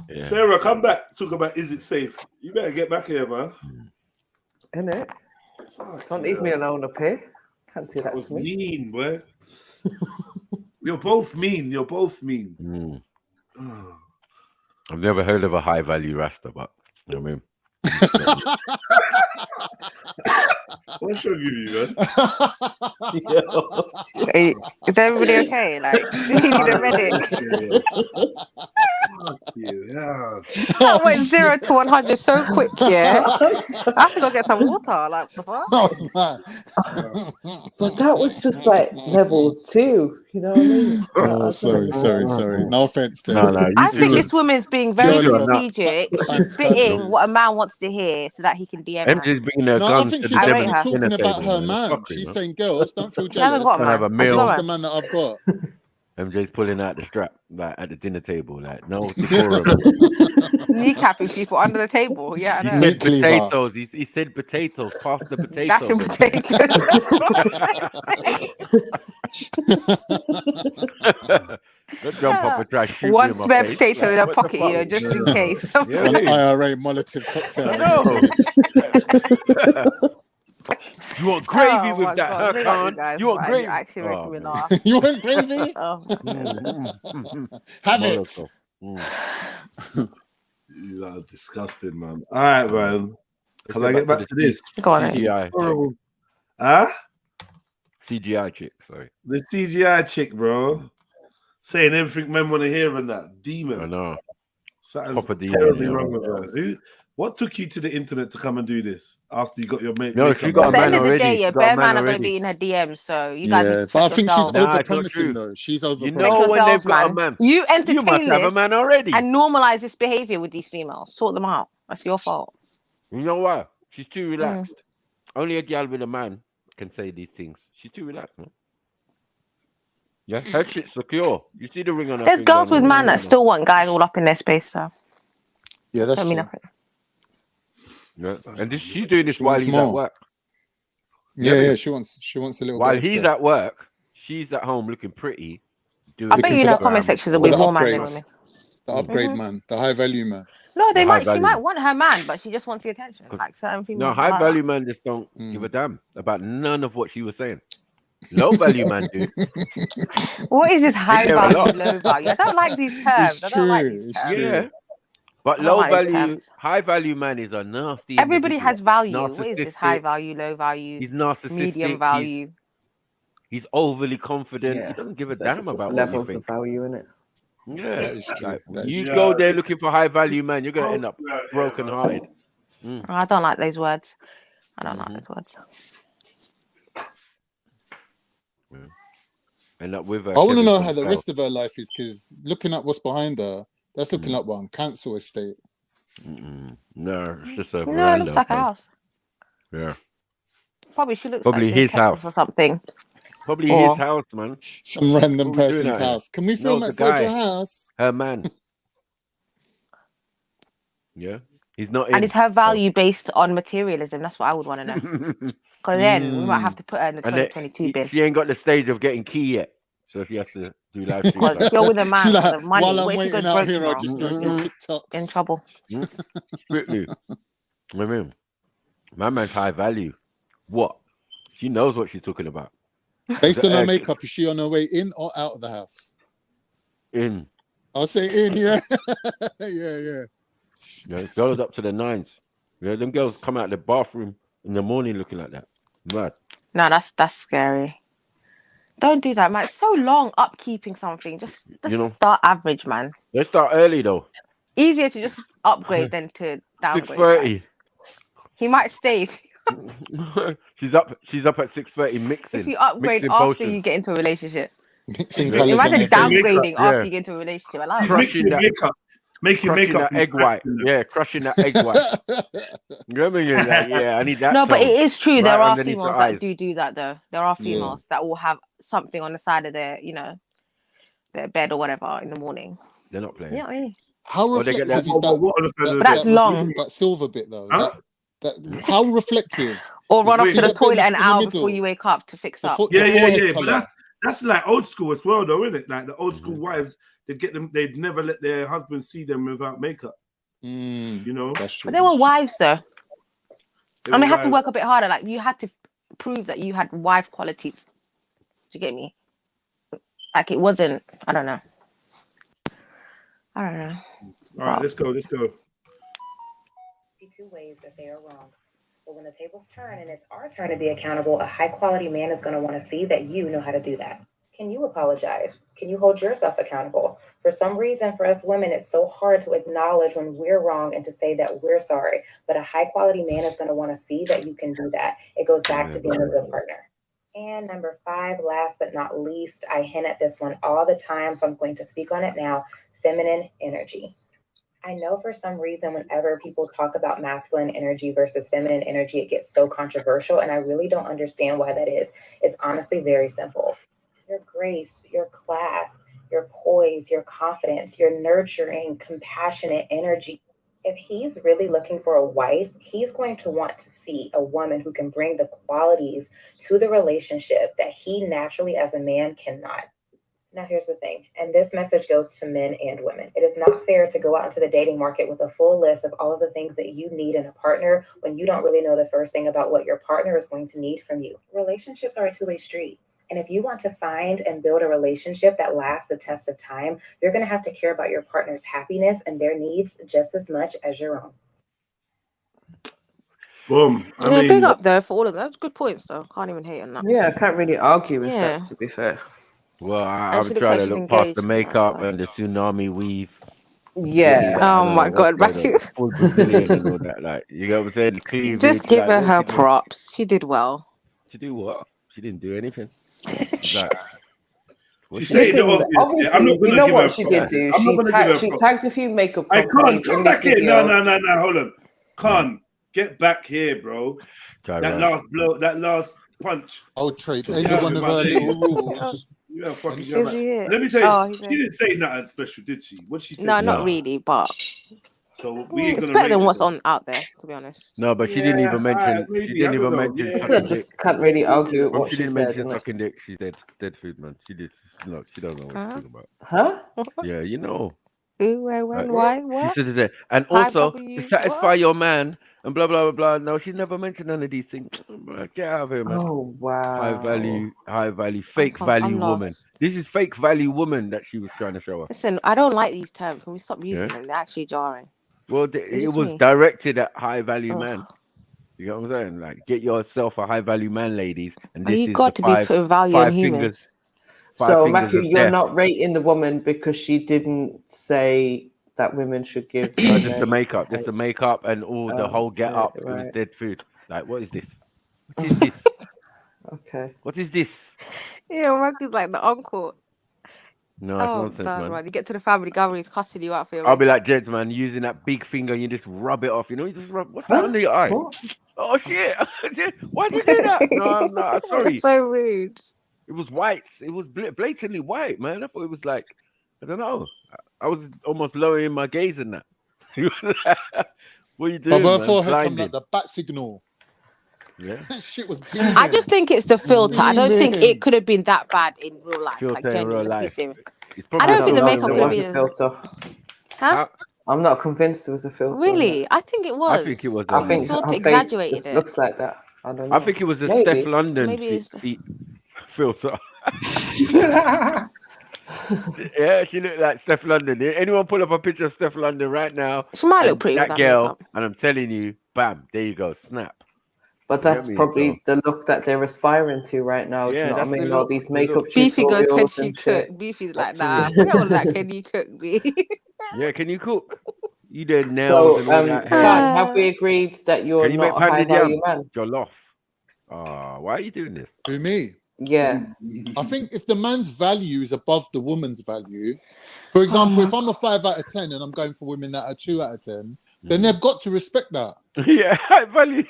S11: Yeah.
S1: Sarah, come back. Talk about is it safe? You better get back here, man.
S6: Innit? Don't leave me alone up here. Can't do that
S1: was
S6: to me.
S1: mean, boy. You're both mean. You're both mean. Oh.
S11: I've never heard of a high value Rasta, but you know what I mean.
S1: What's wrong with you, man?
S5: Hey, is everybody okay? Like, you need a medic. That went 0 to 100 so quick, yeah. I have to go get some water. Like, the fuck?
S6: But that was just like level 2, you know what I mean?
S15: Oh, sorry. No offense to
S5: I think this woman's being very strategic, spitting what a man wants to hear so that he can DM her.
S11: MJ's bringing her
S15: No, I
S11: guns
S15: think
S11: to
S15: she's
S11: the
S15: actually
S11: dinner
S15: talking about
S11: table,
S15: her man.
S11: Fuckery,
S15: She's
S11: man.
S15: saying, girls, don't feel
S5: She hasn't
S15: jealous.
S5: got a
S11: Have a
S5: man.
S11: meal.
S15: This is the man that I've got.
S11: MJ's pulling out the strap like at the dinner table, like no decorum.
S5: Kneecapping people under the table. Yeah, I
S11: He
S5: know.
S11: said potatoes. He said potatoes. Pass the potatoes.
S5: Dashing potatoes.
S11: Don't jump up and try to shoot
S5: One
S11: me in my
S5: spare
S11: face.
S5: potato in
S11: Like,
S5: a
S11: what the
S5: pocket,
S11: fuck?
S5: you know, just in case.
S11: Yeah,
S15: One
S11: it is.
S15: IRA Molotov cocktail.
S11: I
S15: in
S11: know.
S15: your face.
S11: You want gravy
S5: Oh
S11: with
S5: my
S11: that,
S5: God,
S11: huh,
S5: big up you
S11: Khan?
S5: guys,
S11: You want
S5: man.
S11: gravy?
S5: You're actually making me laugh.
S15: You want gravy?
S5: Oh my
S15: Have it.
S1: You are disgusting, man. All right, man. Can I get back to this?
S5: Go on,
S11: CGI.
S1: Huh?
S11: CGI chick, sorry.
S1: The CGI chick, bro. Saying everything men want to hear and that. Demon.
S11: I know.
S1: Something's
S11: Proper demon,
S1: terribly
S11: yeah.
S1: wrong with her. What took you to the internet to come and do this after you got your mate?
S11: No, she got
S5: At
S11: a
S5: the
S11: man
S5: end of the
S11: already.
S5: day, yeah,
S11: She got a
S5: bare
S11: man
S5: man are going to
S11: already.
S5: be in her DMs, so you guys need to
S15: But I
S5: check
S15: think she's
S5: yourselves.
S11: Nah, it's not
S15: over-promising,
S11: true.
S15: though. She's
S11: You
S15: over-promising.
S11: know
S5: Check
S11: when they've
S5: yourselves,
S11: got a
S5: man.
S11: man.
S5: You
S11: You must
S5: entertain
S11: have a
S5: this
S11: man already.
S5: and normalize this behavior with these females. Sort them out. That's your fault.
S11: You know why? She's too relaxed. Only a gal with a man can say these things. She's too relaxed, man. Yeah, her shit's secure. You see the ring on her
S5: There's
S11: finger.
S5: girls with man that still want guys all up in their space, so
S15: Yeah, that's
S5: don't mean
S15: true.
S5: nothing.
S11: Yeah. And she's doing this
S15: She
S11: while
S15: wants
S11: he's at
S15: more.
S11: work.
S15: Yeah, she wants a little
S11: While
S15: bit
S11: he's
S15: extra.
S11: at work, she's at home looking pretty.
S5: I bet you in her comment section there'll
S15: for
S5: be
S15: the
S5: more man than
S15: upgrades.
S5: women.
S15: The upgrade man, the high value man.
S5: No, they
S11: The
S5: might.
S11: high
S5: She
S11: value.
S5: might want her man, but she just wants the attention. Like certain females.
S11: No,
S5: are
S11: high
S5: like
S11: value
S5: that.
S11: man just don't give a damn about none of what she was saying. Low value man do.
S5: What is this high
S11: care a
S5: value,
S11: lot.
S5: low value? I don't like these terms.
S15: It's
S5: I don't like
S15: true.
S5: these
S15: It's
S5: terms.
S15: true.
S11: Yeah. But
S5: I don't
S11: low
S5: like these
S11: value,
S5: terms.
S11: high value man is a nasty.
S5: Everybody
S11: individual.
S5: has value. What is this high
S11: Narcissistic.
S5: value, low value,
S11: He's narcissistic.
S5: medium value?
S11: He's overly confident.
S6: Yeah.
S11: He doesn't give a
S6: So it's
S11: damn
S6: just
S11: about what you
S6: levels
S11: think.
S6: of value in it.
S11: Yeah,
S15: That is true.
S11: like,
S15: That is
S11: you
S15: true.
S11: go there looking for high value man, you're gonna end up broken hearted.
S5: I don't like those words. I don't like those words.
S11: End up with her.
S15: I want to
S11: Kevin
S15: know
S11: from
S15: how the
S11: South.
S15: rest of her life is, because looking at what's behind her, that's looking like one council estate.
S11: No, it's just a
S5: No, it
S11: veranda.
S5: looks like a
S11: place.
S5: house.
S11: Yeah,
S5: Probably she looks
S11: probably
S5: like she's
S11: his
S5: Texas
S11: house.
S5: or something.
S11: Probably
S5: Or-
S11: his house, man.
S15: Some random
S11: What we doing
S15: person's
S11: out here?
S15: house. Can we
S11: No,
S15: film
S11: the
S15: that side your
S11: guy.
S15: house?
S11: Her man. Yeah, he's not in.
S5: And is her value based on materialism? That's what I would want to know. Because then we might have to put her in the
S11: And then
S5: 2022 bin.
S11: she ain't got the stage of getting key yet, so she has to do live streams.
S5: Because if you're with a man
S15: She's
S5: with
S15: like,
S5: the money,
S15: while I'm
S5: what if he goes
S15: waiting out
S5: broke
S15: here, I'll
S5: tomorrow?
S15: just go through TikToks.
S5: In trouble.
S11: Strictly. I mean, my man's high value. What? She knows what she's talking about.
S15: Based
S11: The
S15: on her
S11: egg.
S15: makeup, is she on her way in or out of the house?
S11: In.
S15: I'll say in, yeah. yeah.
S11: You know, girls up to the nines. You know, them girls come out the bathroom in the morning looking like that. Mad.
S5: No, that's scary. Don't do that, man. It's so long upkeeping something. Just
S11: You know,
S5: start average, man.
S11: they start early though.
S5: Easier to just upgrade than to downgrade.
S11: 6:30.
S5: He might stay
S11: She's up at 6:30 mixing.
S5: if you upgrade
S11: mixing
S5: after
S11: potions.
S5: you get into a relationship.
S7: Mixing colours and
S5: Imagine
S7: everything.
S5: downgrading after you get into a relationship. I love
S19: She's
S5: it.
S19: mixing makeup. Making
S11: Crushing
S19: makeup
S11: that egg white. Yeah, crushing that egg white. You know what I mean? You're like, yeah, I need that.
S5: No, but
S11: tone
S5: it is true.
S11: right
S5: There are
S11: underneath the
S5: females
S11: eyes.
S5: that do that though. There are
S7: Yeah.
S5: females that will have something on the side of their, their bed or whatever in the morning.
S11: They're not playing.
S5: Yeah, really.
S7: How
S11: Or they get
S7: reflective
S11: that.
S7: is that?
S5: But that's long.
S7: That silver bit though.
S19: Huh?
S7: That how reflective?
S5: Or run
S7: Is
S5: up
S7: it
S5: to the
S7: bit
S5: toilet
S7: in
S5: an
S7: the
S5: hour
S7: middle?
S5: before you wake up to fix up.
S19: Yeah,
S7: forehead
S19: but
S7: colour.
S19: that's like old school as well, though, isn't it? Like the old school wives, they'd never let their husbands see them without makeup. You know,
S7: that's true.
S5: But they were wives though.
S19: They
S5: I mean,
S19: were
S5: had to
S19: wives.
S5: work a bit harder. Like you had to prove that you had wife qualities. Do you get me? Like it wasn't. I don't know.
S19: All right, let's go.
S3: Two ways that they are wrong. But when the tables turn and it's our turn to be accountable, a high quality man is going to want to see that you know how to do that. Can you apologize? Can you hold yourself accountable? For some reason, for us women, it's so hard to acknowledge when we're wrong and to say that we're sorry. But a high quality man is going to want to see that you can do that. It goes back to being a good partner. And number 5, last but not least, I hint at this one all the time, so I'm going to speak on it now. Feminine energy. I know for some reason, whenever people talk about masculine energy versus feminine energy, it gets so controversial, and I really don't understand why that is. It's honestly very simple. Your grace, your class, your poise, your confidence, your nurturing, compassionate energy. If he's really looking for a wife, he's going to want to see a woman who can bring the qualities to the relationship that he naturally as a man cannot. Now, here's the thing, and this message goes to men and women. It is not fair to go out into the dating market with a full list of all of the things that you need in a partner when you don't really know the first thing about what your partner is going to need from you. Relationships are a two-way street. And if you want to find and build a relationship that lasts the test of time, you're going to have to care about your partner's happiness and their needs just as much as your own.
S19: Boom.
S5: Big up though for all of that. That's good points though. Can't even hate on that.
S6: Yeah, I can't really argue with
S5: Yeah.
S6: that, to be fair.
S11: Well,
S5: And
S11: I'm
S5: she looks
S11: trying
S5: like
S11: to
S5: she's
S11: look past
S5: engaged.
S11: the makeup and the tsunami weave.
S6: Yeah.
S5: Oh my God, back
S11: full Brazilian and all that. Like, you know what I'm saying? Cleavage,
S5: just give her
S11: what
S5: her
S11: she do?
S5: props. She did well.
S11: She do what? She didn't do anything. Like,
S19: She said the obvious.
S6: Obviously,
S19: I'm not
S6: you
S19: gonna
S6: know
S19: give
S6: what
S19: her
S6: she
S19: props.
S6: did do?
S19: I'm not gonna give her
S6: She
S19: props.
S6: tagged a few makeup
S19: I can't
S6: companies
S19: come
S6: in
S19: back
S6: this
S19: here.
S6: video.
S19: No, hold on. Can't get back here, bro. That last blow, that last punch.
S7: I'll trade
S19: took
S7: any
S19: me out
S7: one
S19: of
S7: of
S19: my
S7: her
S19: days.
S7: little rules.
S19: Yeah, fucking
S7: Is
S19: yeah, man.
S5: he it?
S19: Let me tell you,
S5: Oh, he's
S19: she didn't say nothing special, did she? What she said?
S5: No, not really, but
S19: So we ain't
S5: it's
S19: gonna
S5: better
S19: rate
S5: than
S19: it
S5: what's
S19: then.
S5: on out there, to be honest.
S11: no, but she didn't even mention.
S19: maybe,
S11: She didn't
S19: I don't
S11: even
S19: know.
S11: mention.
S19: Yeah.
S11: sucking
S6: Just
S11: dick.
S6: can't really argue with what
S11: She
S6: she
S11: didn't
S6: said.
S11: mention
S6: innit?
S11: sucking dick. She's dead food, man. She just look. She don't know what she's talking about.
S6: Huh?
S11: Yeah, you know.
S5: Who, where, when, why, what?
S11: She said, and
S5: Five
S11: also to
S5: W's,
S11: satisfy
S5: what?
S11: your man and blah blah blah blah. No, she never mentioned none of these things. Get out of here, man.
S6: Oh wow.
S11: High value, fake value
S5: I'm
S11: woman.
S5: lost.
S11: This is fake value woman that she was trying to show us.
S5: Listen, I don't like these terms. Can we stop using
S11: Yeah.
S5: them? They're actually jarring.
S11: Well,
S5: It's
S11: it
S5: just
S11: was
S5: me.
S11: directed at high value
S5: Ugh.
S11: man. You know what I'm saying? Like, get yourself a high value man, ladies. And
S5: Oh,
S11: this
S5: you
S11: is
S5: got
S11: the
S5: to be putting value in
S11: five
S5: humans.
S11: fingers. Five
S6: So,
S11: fingers
S6: Matthew,
S11: of
S6: you're
S11: death.
S6: not rating the woman because she didn't say that women should give.
S11: No, just the
S6: men
S11: makeup, and all the whole get
S6: right,
S11: up. It was
S6: right.
S11: dead food. Like, what is this? What is this?
S6: Okay.
S11: What is this?
S5: Yeah, Marcus like the uncle.
S11: No, it's
S5: Oh,
S11: nonsense,
S5: God,
S11: man.
S5: man. You get to the family gathering, he's cussing you out for your
S11: I'll be
S5: makeup.
S11: like Jeds, man, using that big finger and you just rub it off. You know, you just rub. What's
S6: Huh?
S11: that under your eye?
S6: What?
S11: Oh shit! Why'd you do that? No, I'm not. Sorry.
S5: That's so rude.
S11: It was white. It was blatantly white, man. I thought it was like, I don't know. I was almost lowering my gaze in that. What are you doing,
S7: But her
S11: man?
S7: forehead come
S11: Blinding.
S7: like the bat signal.
S11: Yeah.
S7: That shit was beaming.
S5: I just think it's the filter. I don't think
S7: Beaming.
S5: it could have been that bad in real life.
S11: Filter
S5: Like,
S11: in
S5: genuinely,
S11: real
S5: let's be
S11: life.
S5: serious.
S11: It's
S5: I
S11: probably
S5: don't think the
S11: filter
S5: makeup
S11: in
S5: could have
S11: real
S6: It was
S5: been.
S6: a filter.
S5: Huh?
S6: I'm not convinced it was a filter.
S5: Really? I think it was.
S11: I think it was.
S6: I think
S5: the filter
S6: her face
S5: exaggerated
S6: just
S5: it.
S6: looks like that. I don't know.
S11: I think it was a
S6: Maybe.
S11: Steph London
S5: Maybe it's
S11: filter. Yeah, she looked like Steph London. Anyone pull up a picture of Steph London right now?
S5: She might look
S11: and
S5: pretty with
S11: that
S5: that
S11: girl,
S5: makeup.
S11: and I'm telling you, bam, there you go, snap.
S6: But
S11: You get
S6: that's
S11: me?
S6: probably
S11: So,
S6: the look that they're aspiring to right now. Do
S11: yeah,
S6: you know what I
S11: that's the
S6: mean? All
S11: look.
S6: these
S11: The
S6: makeup
S11: look.
S5: Beefy goes, can
S6: tutorials
S5: she
S6: and shit.
S5: cook? Beefy's like, nah, forget all of that. Can you cook, B?
S11: Yeah, can you cook? You did nails
S6: So,
S11: and all that hair.
S6: Fran, have we agreed that you're
S11: Can you make
S6: not a high
S11: pounded
S6: value
S11: yam?
S6: man?
S11: Jollof. Why are you doing this?
S7: Who, me?
S6: Yeah.
S7: I think if the man's value is above the woman's value, for example, if I'm a 5 out of 10 and I'm going for women that are 2 out of 10, then they've got to respect that.
S11: Yeah, high value.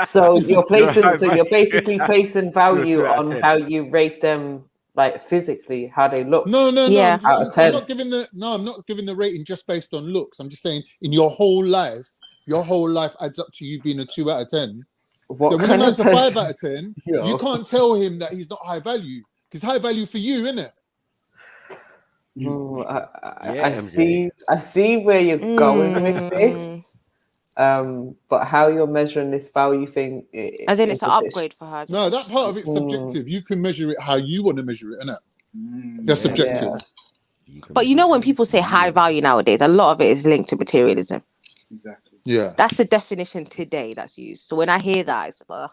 S6: So you're placing,
S11: high
S6: so you're
S11: value.
S6: basically placing value
S11: 2 out of
S6: on
S11: 10.
S6: how you rate them, like physically, how they look.
S7: No.
S6: Out of 10.
S7: I'm not giving the rating just based on looks. I'm just saying in your whole life adds up to you being a 2 out of 10.
S6: What
S7: then when a
S6: kind
S7: man's
S6: of
S7: a 5
S6: person-
S7: out of 10,
S6: Yo.
S7: you can't tell him that he's not high value. Because high value for you, isn't it?
S6: I see where you're going with this. But how you're measuring this value thing,
S5: I think it's an upgrade for her.
S7: No, that part of it's subjective. You can measure it how you want to measure it, innit? That's subjective.
S5: But you know, when people say high value nowadays, a lot of it is linked to materialism.
S7: Exactly. Yeah.
S5: That's the definition today that's used. So when I hear that, it's like, ugh.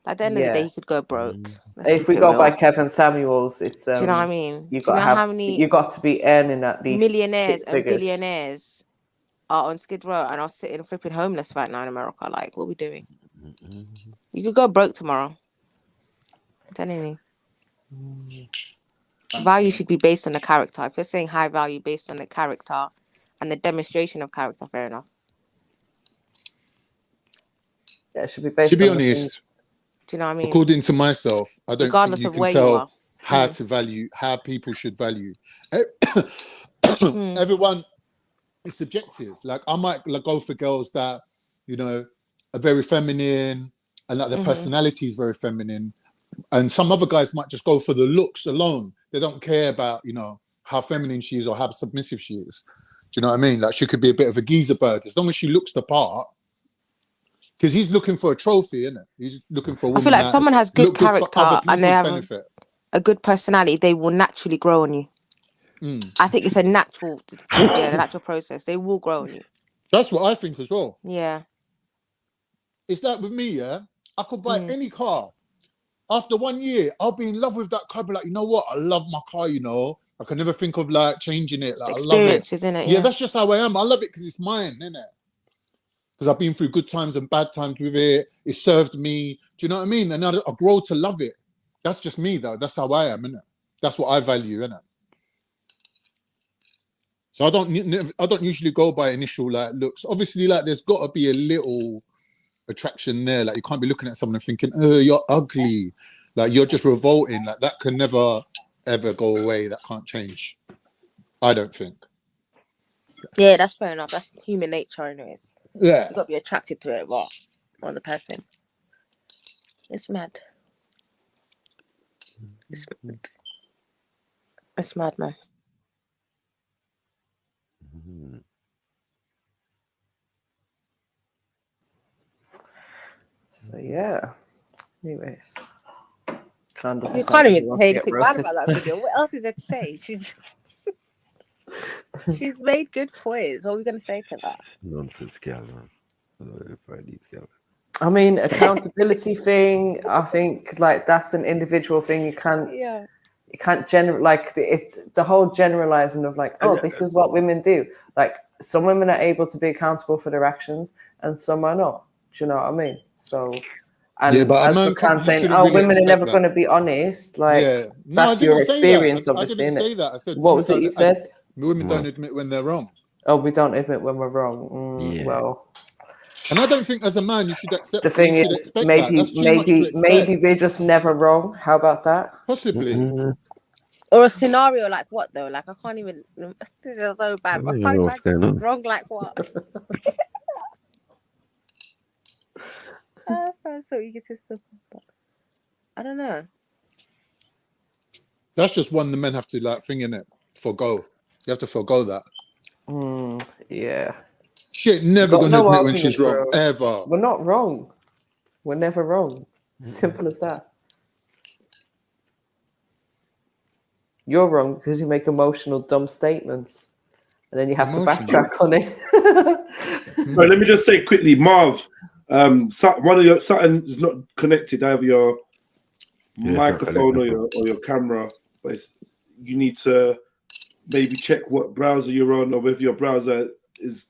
S5: At the end of the day, you could go broke. Let's
S6: If
S5: keep
S6: we
S5: it
S6: go
S5: real.
S6: by Kevin Samuels, it's
S5: Do you know what I mean?
S6: You
S5: Do you know how many
S6: you got to be earning at least
S5: millionaires
S6: 6
S5: and
S6: figures.
S5: billionaires are on Skid Row and are sitting flipping homeless right now in America? Like, what are we doing? You could go broke tomorrow. I'm telling you. Value should be based on the character. If you're saying high value based on the character and the demonstration of character, fair enough.
S6: Yeah, it should be based
S7: To be
S6: on the
S7: honest,
S6: things.
S5: Do you know what I mean?
S7: according to myself, I don't
S5: Regardless
S7: think you
S5: of
S7: can
S5: where you
S7: tell
S5: are.
S7: how to value, how people should value. Everyone is subjective. Like I might go for girls that, you know, are very feminine and like their personality is very feminine. And some other guys might just go for the looks alone. They don't care about, you know, how feminine she is or how submissive she is. Do you know what I mean? Like she could be a bit of a geezer bird as long as she looks the part. Because he's looking for a trophy, isn't it? He's looking for a woman.
S5: I feel like if someone has good
S7: look good for other
S5: character and they
S7: people's
S5: have
S7: benefit.
S5: a good personality, they will naturally grow on you. I think it's a natural, a natural process. They will grow on you.
S7: That's what I think as well.
S5: Yeah.
S7: It's like with me, yeah. I could buy any car. After 1 year, I'll be in love with that car. Be like, you know what? I love my car. You know, I can never think of like changing it. Like I love it.
S5: Innit?
S7: Yeah, that's just how I am. I love it because it's mine, innit? Because I've been through good times and bad times with it. It served me. Do you know what I mean? And I grow to love it. That's just me, though. That's how I am, innit? That's what I value, innit? So I don't usually go by initial like looks. Obviously, like there's got to be a little attraction there. Like you can't be looking at someone and thinking, "Oh, you're ugly." Like you're just revolting. Like that can never ever go away. That can't change. I don't think.
S5: Yeah, that's fair enough. That's human nature, anyways.
S7: Yeah.
S5: You've got to be attracted to it, but on the person. It's mad. It's mad. It's mad, man.
S6: So yeah. Anyways.
S5: You can't even say anything bad about that video. What else is there to say? She's made good points. What are we gonna say to that?
S11: Nonsense, girl.
S6: I mean, accountability thing. I think like that's an individual thing. You can't.
S5: Yeah.
S6: You can't it's the whole generalizing of like, oh, this is what women do. Like some women are able to be accountable for their actions, and some are not. Do you know what I mean? So. And
S7: yeah, but
S6: as
S7: a man
S6: can't say,
S7: really
S6: women are never
S7: that.
S6: going to be honest. Like,
S7: yeah. No,
S6: that's
S7: I
S6: your
S7: didn't say
S6: experience,
S7: that. I
S6: obviously.
S7: didn't say that. I said,
S6: what was it you said?
S7: Women don't admit when they're wrong.
S6: Oh, we don't admit when we're wrong. Well,
S7: and I don't think as a man you should accept.
S6: The thing
S7: you should
S6: is,
S7: expect that. That's too much to expect.
S6: maybe we're just never wrong. How about that?
S7: Possibly.
S5: Or a scenario like what though? Like I can't even. This is so bad. I can't
S11: what's going
S5: imagine
S11: on.
S5: wrong like what? Sounds so egotistical. I don't know.
S7: That's just one the men have to like thing in it. Forgo. You have to forgo that.
S6: Yeah.
S7: She ain't never gonna admit when she's wrong. Ever.
S6: We're not wrong. We're never wrong. Simple as that. You're wrong because you make emotional, dumb statements, and then you have to backtrack on it.
S1: Right, let me just say quickly, Marv. One of your something's not connected, either your microphone or your camera. But you need to maybe check what browser you're on, or whether your browser is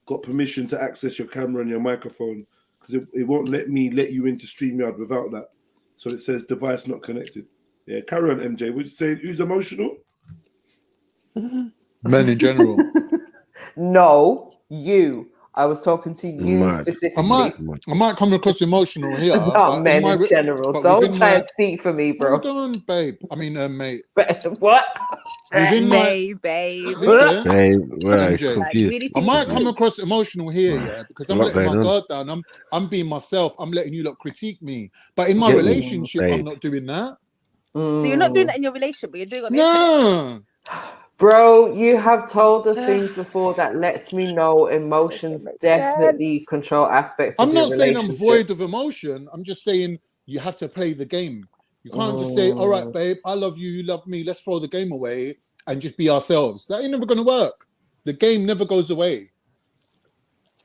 S1: got permission to access your camera and your microphone, because it won't let you into StreamYard without that. So it says device not connected. Yeah, carry on, MJ. Was you saying who's emotional?
S7: Men in general.
S6: No, you. I was talking to you
S11: Mad.
S6: specifically.
S7: I might come across emotional here,
S6: Not
S7: but
S6: men in general.
S7: but
S6: Don't
S7: within
S6: try
S7: my,
S6: and speak for me, bro.
S7: hold on, babe. I mean, mate.
S6: What?
S7: Within my
S9: Babe.
S7: listen,
S11: Hey, well, it's
S7: MJ.
S9: Like,
S11: confused.
S9: really
S7: I
S9: think
S7: might
S9: you
S7: come
S9: do.
S7: across emotional here, yeah, because I'm
S11: A lot
S7: letting my
S11: going on.
S7: guard down. I'm being myself. I'm letting you lot critique me. But in my
S11: Get me,
S7: relationship, I'm
S11: babe.
S7: not doing that.
S9: So you're not doing that in your relationship, but you're doing it on the internet.
S7: No.
S6: Bro, you have told us things before that lets me know emotions definitely control aspects of
S7: I'm
S6: your
S7: not saying I'm
S6: relationship.
S7: void of emotion. I'm just saying you have to play the game. You can't just say, all right, babe, I love you, you love me, let's throw the game away and just be ourselves. That ain't never going to work. The game never goes away.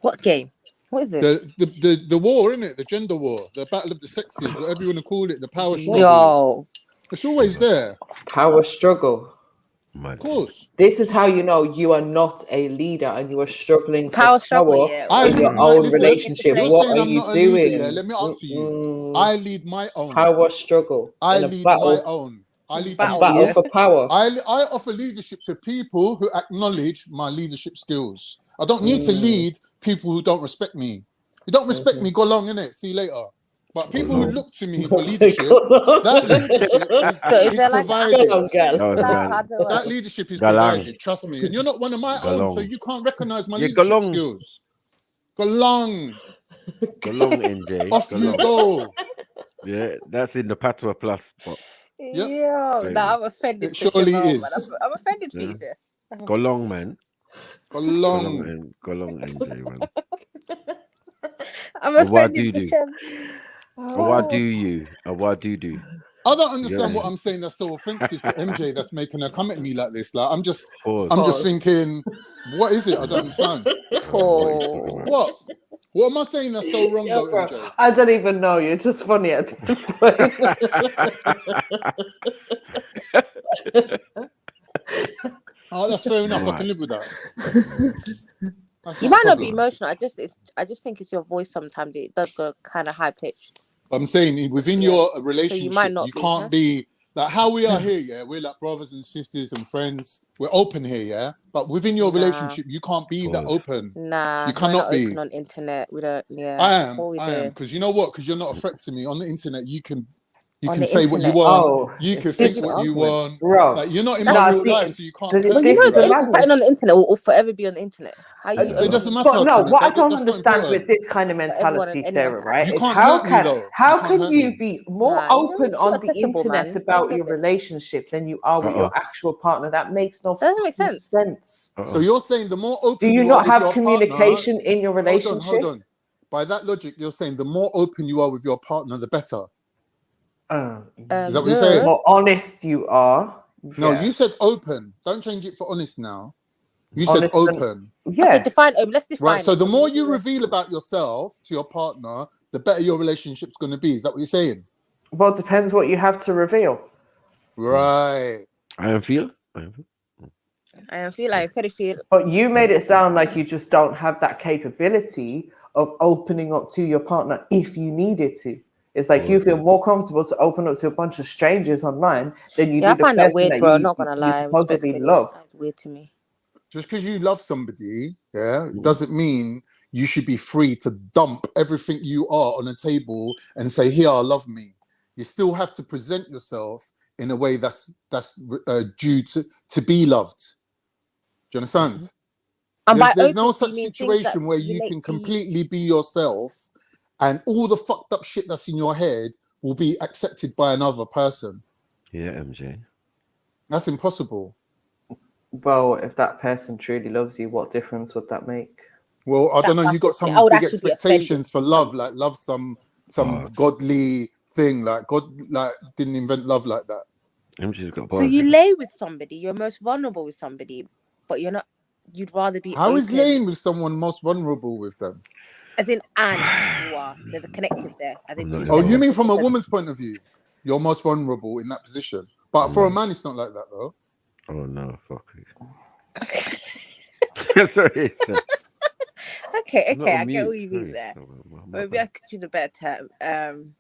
S9: What game? What is this?
S7: The war, isn't it? The gender war, the battle of the sexes, whatever you want to call it, the power struggle.
S9: Yo.
S7: It's always there.
S6: Power struggle.
S7: Of course.
S6: This is how you know you are not a leader and you are struggling for
S9: Power struggle,
S6: power
S9: yeah.
S7: I
S6: in
S7: lead
S6: your
S7: my,
S6: own
S7: listen,
S6: relationship.
S7: you're
S6: What
S7: saying
S6: are
S7: I'm
S6: you
S7: not a leader,
S6: doing?
S7: yeah? Let me answer you. I lead my own.
S6: Power struggle.
S7: I
S6: in a
S7: lead
S6: battle.
S7: my own. I lead
S6: A
S7: people.
S6: battle for power.
S7: I offer leadership to people who acknowledge my leadership skills. I don't need to lead people who don't respect me. You don't respect me, go long, innit? See you later. But people who look to me for leadership, that leadership is
S9: there like
S7: provided.
S9: that
S7: leadership is
S11: Galang.
S7: provided, trust me. And you're not one of my own, so
S11: Galong.
S7: you can't recognize my
S11: Yeah,
S7: leadership
S11: Galong.
S7: skills. Go long.
S11: Go long, NJ.
S7: Off
S11: Go
S7: you
S11: long.
S7: go.
S11: Yeah, that's in the Patois Plus box.
S7: Yep.
S9: Yo, nah, I'm offended
S7: It
S9: for
S7: surely
S9: Jamal,
S7: is.
S9: man. I'm offended for
S11: Yeah.
S9: you, sis.
S11: Go long, man.
S7: Go
S11: Go
S7: long.
S11: long, go long, NJ, man.
S9: I'm
S11: Or what
S9: offended
S11: do
S9: for
S11: you?
S9: Shem.
S11: Or what do you? Or what do you do?
S7: I don't
S11: You
S7: understand
S11: know?
S7: what I'm saying that's so offensive to MJ that's making her come at me like this. Like I'm just
S11: Pause.
S7: thinking, what is it? I don't understand. What? What am I saying that's so wrong though,
S6: bro,
S7: MJ?
S6: I don't even know. You're just funny at this point.
S7: Oh, that's fair enough. I
S11: Right.
S7: can live with that.
S9: You might not be emotional. I just think it's your voice. Sometimes it does go kind of high pitched.
S7: I'm saying within your relationship,
S9: you might not
S7: you
S9: be,
S7: can't
S9: huh?
S7: be like how we are here, yeah. We're like brothers and sisters and friends. We're open here, yeah. But within your relationship, you can't be that open.
S9: Nah,
S7: You
S9: we're
S7: cannot
S9: not
S7: be.
S9: open on internet. We don't. Yeah,
S7: I am.
S9: What we
S7: I am
S9: do
S7: because you know what? Because you're not a threat to me on the internet. You can
S9: on the
S7: say what you
S9: internet.
S7: want.
S6: Oh,
S7: you
S6: it's
S7: can think what
S6: digital.
S7: you want.
S6: Bro.
S7: Like you're not in
S6: Nah,
S7: my real
S6: see,
S7: life, so you can't.
S6: the
S9: But you know,
S6: difference- the
S9: something
S6: madness-
S9: on the internet will forever be on the internet. How you?
S7: It doesn't matter.
S6: But no,
S7: to me.
S6: what I don't
S7: That's not
S6: understand
S7: important.
S6: with this kind of
S9: everyone
S6: mentality,
S9: and anyone
S6: Sarah,
S9: can
S6: right,
S7: You
S6: is
S7: can't
S6: how
S7: hurt me, though.
S6: how
S7: You can't
S6: can
S7: hurt
S6: you
S7: me.
S6: be more
S9: Nah, you're
S6: open
S9: too
S6: on the
S9: accessible,
S6: internet
S9: man.
S6: about
S9: Don't
S6: your
S9: get this.
S6: relationship than you are with your actual partner? That makes no
S9: That doesn't make
S6: fucking sense.
S7: So you're saying the more open
S6: Do you
S7: are
S6: not
S7: with
S6: have
S7: your
S6: communication
S7: partner,
S6: in your relationship?
S7: Hold on. By that logic, you're saying the more open you are with your partner, the better. Is that what you're saying?
S6: The more honest you are.
S7: No,
S6: yeah.
S7: you said open. Don't change it for honest now. You said
S6: Honest and-
S7: open.
S6: Yeah.
S9: Okay, define. Let's define.
S7: Right. So
S9: it.
S7: the
S9: What
S7: more
S9: do
S7: you
S9: mean?
S7: reveal about yourself to your partner, the better your relationship's going to be. Is that what you're saying?
S6: Well, it depends what you have to reveal.
S7: Right.
S11: I feel.
S9: I feel like very feel.
S6: But you made it sound like you just don't have that capability of opening up to your partner if you needed to. It's like you feel more comfortable to open up to a bunch of strangers online than you
S9: Yeah, I
S6: do the
S9: find that
S6: person
S9: weird,
S6: that
S9: bro.
S6: you,
S9: Not gonna
S6: you
S9: lie,
S6: supposedly
S9: respectfully,
S6: love.
S9: that's weird to me.
S7: Just because you love somebody, yeah, doesn't mean you should be free to dump everything you are on a table and say, "Here, love me." You still have to present yourself in a way that's due to be loved. Do you understand?
S9: And by
S7: There's no
S9: open,
S7: such
S9: you mean things that
S7: situation where you
S9: relate
S7: can
S9: to you.
S7: completely be yourself and all the fucked up shit that's in your head will be accepted by another person.
S11: Yeah, MJ.
S7: That's impossible.
S6: Well, if that person truly loves you, what difference would that make?
S7: Well, I don't know. You got some
S9: I would
S7: big
S9: actually be
S7: expectations for love, like love some godly thing, like God, like didn't invent love like that.
S11: MJ's got
S9: So
S11: bars.
S9: you lay with somebody, you're most vulnerable with somebody, but you're not. You'd rather be.
S7: How is
S9: open.
S7: laying with someone most vulnerable with them?
S9: As in, and you are. There's a connective there. As in, two
S7: Oh, you
S9: separate
S7: mean from a
S9: things.
S7: woman's point of view? You're most vulnerable in that position. But for a man, it's not like that, though.
S11: Oh no, fuck it. Sorry.
S9: Okay,
S11: Not
S9: I
S11: on
S9: get what
S11: mute,
S9: you mean
S11: sorry.
S9: there.
S11: Oh, my
S9: Maybe I could choose a better term.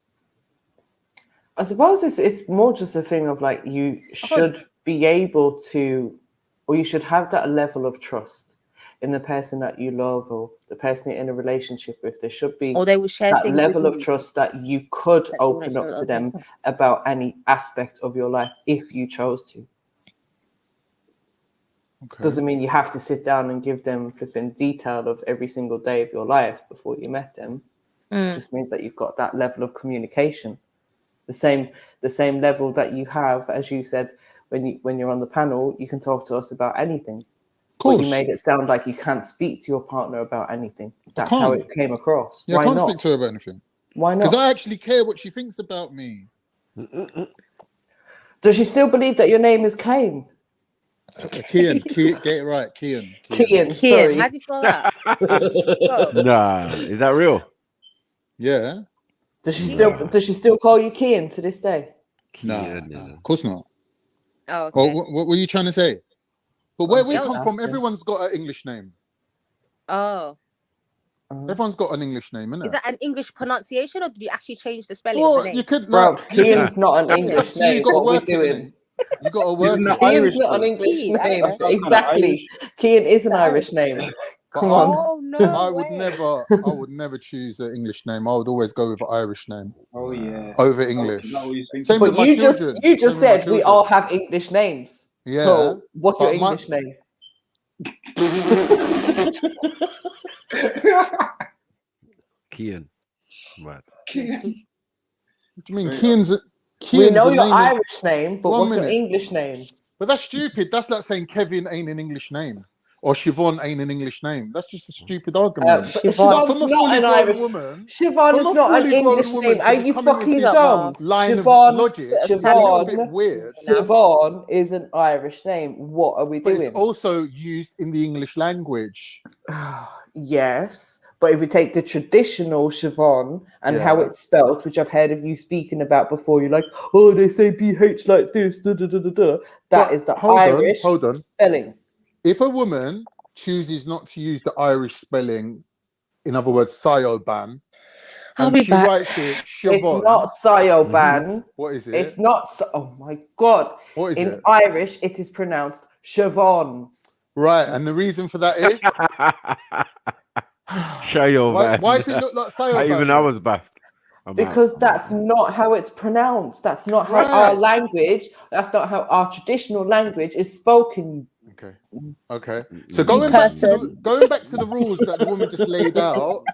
S6: I suppose it's more just a thing of like you should be able to, or you should have that level of trust in the person that you love or the person you're in a relationship with. There should be
S9: Or they will share
S6: that
S9: things
S6: level
S9: with
S6: of
S9: you.
S6: trust that you could
S9: That you wanna
S6: open
S9: share
S6: up
S9: with
S6: to
S9: other
S6: them
S9: people.
S6: about any aspect of your life if you chose to.
S7: Okay.
S6: Doesn't mean you have to sit down and give them flipping detail of every single day of your life before you met them. It just means that you've got that level of communication. The same level that you have, as you said, when you're on the panel, you can talk to us about anything. But you made it sound like you can't speak to your partner about anything. That's how it came across.
S7: Yeah,
S6: Why
S7: I can't
S6: not?
S7: speak to her about anything.
S6: Why not?
S7: Because I actually care what she thinks about me.
S6: Does she still believe that your name is Kane?
S7: Kian, get it right, Kian.
S6: Kian, sorry.
S9: How do you spell that?
S11: Nah, is that real?
S7: Yeah.
S6: Does she still call you Kian to this day?
S7: Nah, of course not.
S9: Oh, okay.
S7: Well, what were you trying to say? But where we
S9: yeah,
S7: come
S9: that's
S7: from,
S9: good.
S7: everyone's got an English name.
S9: Oh.
S7: Everyone's got an English name, innit?
S9: Is that an English pronunciation or did you actually change the spelling
S7: Well,
S9: of the name?
S7: you could
S6: Bro,
S7: like, you
S6: Kian's
S7: can,
S6: not an
S7: it's up
S6: English
S7: to you. You
S6: name.
S7: got to
S6: What we
S7: work it, innit?
S6: doing?
S7: You got to work
S2: Isn't
S7: it.
S2: that
S6: Kian's
S2: Irish,
S6: not an
S2: though?
S6: English
S9: Kian, I
S6: name.
S9: don't know.
S6: Exactly. Kian is an Irish name.
S7: But
S6: Come on.
S9: Oh, no
S7: I would
S9: way.
S7: never choose an English name. I would always go with an Irish name.
S2: Oh yeah.
S7: Over English.
S2: Is that what you think?
S7: Same
S6: But
S7: with my
S6: you
S7: children.
S6: just
S7: Same with my
S6: said we
S7: children.
S6: all have English names.
S7: Yeah.
S6: So what's your
S7: but my-
S6: English name?
S11: Kian. Right.
S7: What do you mean? Kian's
S6: We know
S7: a
S6: your
S7: name
S6: Irish name, but
S7: One
S6: what's
S7: minute.
S6: your English name?
S7: But that's stupid. That's like saying Kevin ain't an English name. Or Siobhan ain't an English name. That's just a stupid argument.
S6: But
S7: But
S6: Siobhan's
S7: from a
S6: not
S7: fully
S6: an
S7: grown
S6: Irish.
S7: woman,
S6: Siobhan
S7: from
S6: is
S7: a
S6: not an
S7: fully grown
S6: English
S7: woman
S6: name.
S7: to
S6: Are
S7: be
S6: you
S7: coming with
S6: fucking
S7: this
S6: dumb?
S7: line of
S6: Siobhan,
S7: logic, it's a little bit weird.
S6: Siobhan is an Irish name. What are we
S7: But
S6: doing?
S7: it's also used in the English language.
S6: Yes, but if we take the traditional Siobhan and how
S7: Yeah.
S6: it's spelled, which I've heard of you speaking about before, you're like, oh, they say PH like this, da da da da da. That
S7: But
S6: is the
S7: hold
S6: Irish
S7: on.
S6: spelling.
S7: If a woman chooses not to use the Irish spelling, in other words, Sioban, and she writes it Siobhan.
S6: It's not Sioban.
S7: What is it?
S6: It's not. Oh my God.
S7: What is
S6: in
S7: it?
S6: Irish, it is pronounced Siobhan.
S7: Right, and the reason for that is
S11: Show your
S7: why does it look like Sioban?
S11: Even I was baffed.
S6: Because that's not how it's pronounced. That's not how our language, that's not how our traditional language is spoken.
S7: Okay. So going back to the rules that the woman just laid out,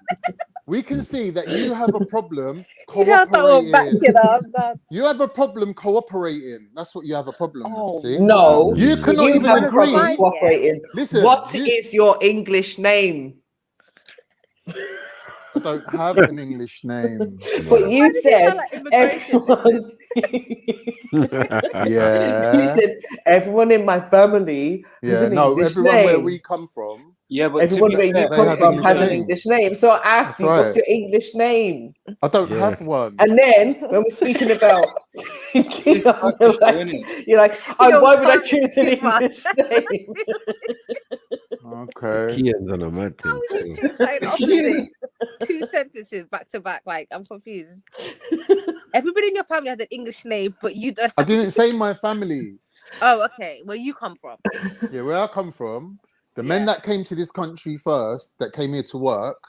S7: we can see that you have a problem cooperating. You have a problem cooperating. That's what you have a problem with. See?
S6: No.
S7: You cannot even
S6: have a
S7: agree.
S6: problem cooperating.
S7: Listen,
S6: What is your English name?
S7: I don't have an English name.
S6: But you said everyone.
S7: Yeah.
S6: You said everyone in my family has
S7: Yeah,
S6: an
S7: no,
S6: English
S7: everyone
S6: name.
S7: where we come from.
S2: Yeah, but
S6: everyone where you come from has an English name. So I asked
S7: That's
S6: you, what's
S7: right.
S6: your English name?
S7: I don't have one.
S6: And then when we're speaking about kids, you're like, oh, why would I choose an English name?
S7: Okay.
S11: Kian's on a mad thing.
S9: Saying opposite. 2 sentences back to back. Like, I'm confused. Everybody in your family has an English name, but you don't.
S7: I didn't say my family.
S9: Oh, okay. Where you come from?
S7: Yeah, where I come from, the men that came to this country first, that came here to work,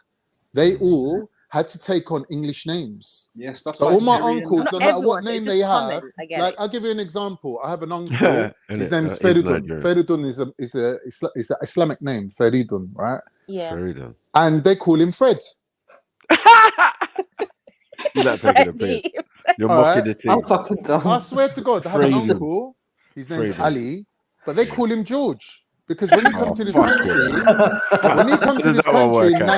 S7: they all had to take on English names.
S2: Yes, that's
S7: so
S2: why
S7: all my
S2: Nigerian-
S7: uncles,
S2: Not
S7: no matter what
S2: everyone,
S7: name
S2: it's
S7: they
S2: just
S7: have,
S2: common, I get
S7: like
S2: it.
S7: I'll give you an example. I have an uncle. His name is
S11: It's
S7: Feridun.
S11: Nigerian.
S7: Feridun is an Islamic name. Feridun, right?
S9: Yeah.
S11: Feridun.
S7: And they call him Fred.
S11: You're not taking a piss. You're
S7: All
S11: mocking
S7: right?
S11: the team.
S6: fucking dumb.
S7: I swear to God, I have an
S11: Feridun.
S7: uncle. His name's
S11: Feridun.
S7: Ali, but they call him George. Because when he comes to this
S11: fuck
S7: country,
S11: it.
S7: when he comes to
S11: Does
S7: this
S11: that one
S7: country
S11: work
S7: in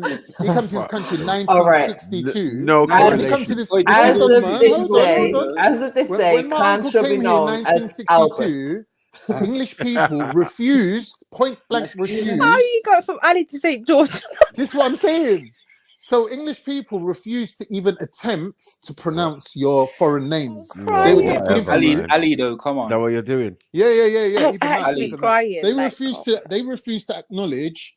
S11: out?
S7: he comes to this country in
S6: All right.
S7: 1962.
S11: No
S7: when he comes to
S11: correlation.
S7: this,
S6: As
S7: hold on,
S6: of
S7: man,
S6: this
S7: hold
S6: day,
S7: on.
S6: as of this day,
S7: When my
S6: Khan
S7: uncle
S6: shall be
S7: came here in
S6: known as Albert.
S7: 1962, English people refused, point blank refused.
S9: How you go from Ali to St. George?
S7: This is what I'm saying. So English people refused to even attempt to pronounce your foreign names. They would just give you.
S2: Ali, though, come on.
S11: Is that what you're doing?
S7: Yeah.
S9: I'm
S7: Even that,
S9: actually
S7: even that.
S9: crying.
S7: They
S9: like,
S7: refused to acknowledge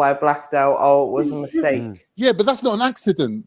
S6: I blacked out. Oh, it was a mistake.
S7: Yeah, but that's not an accident.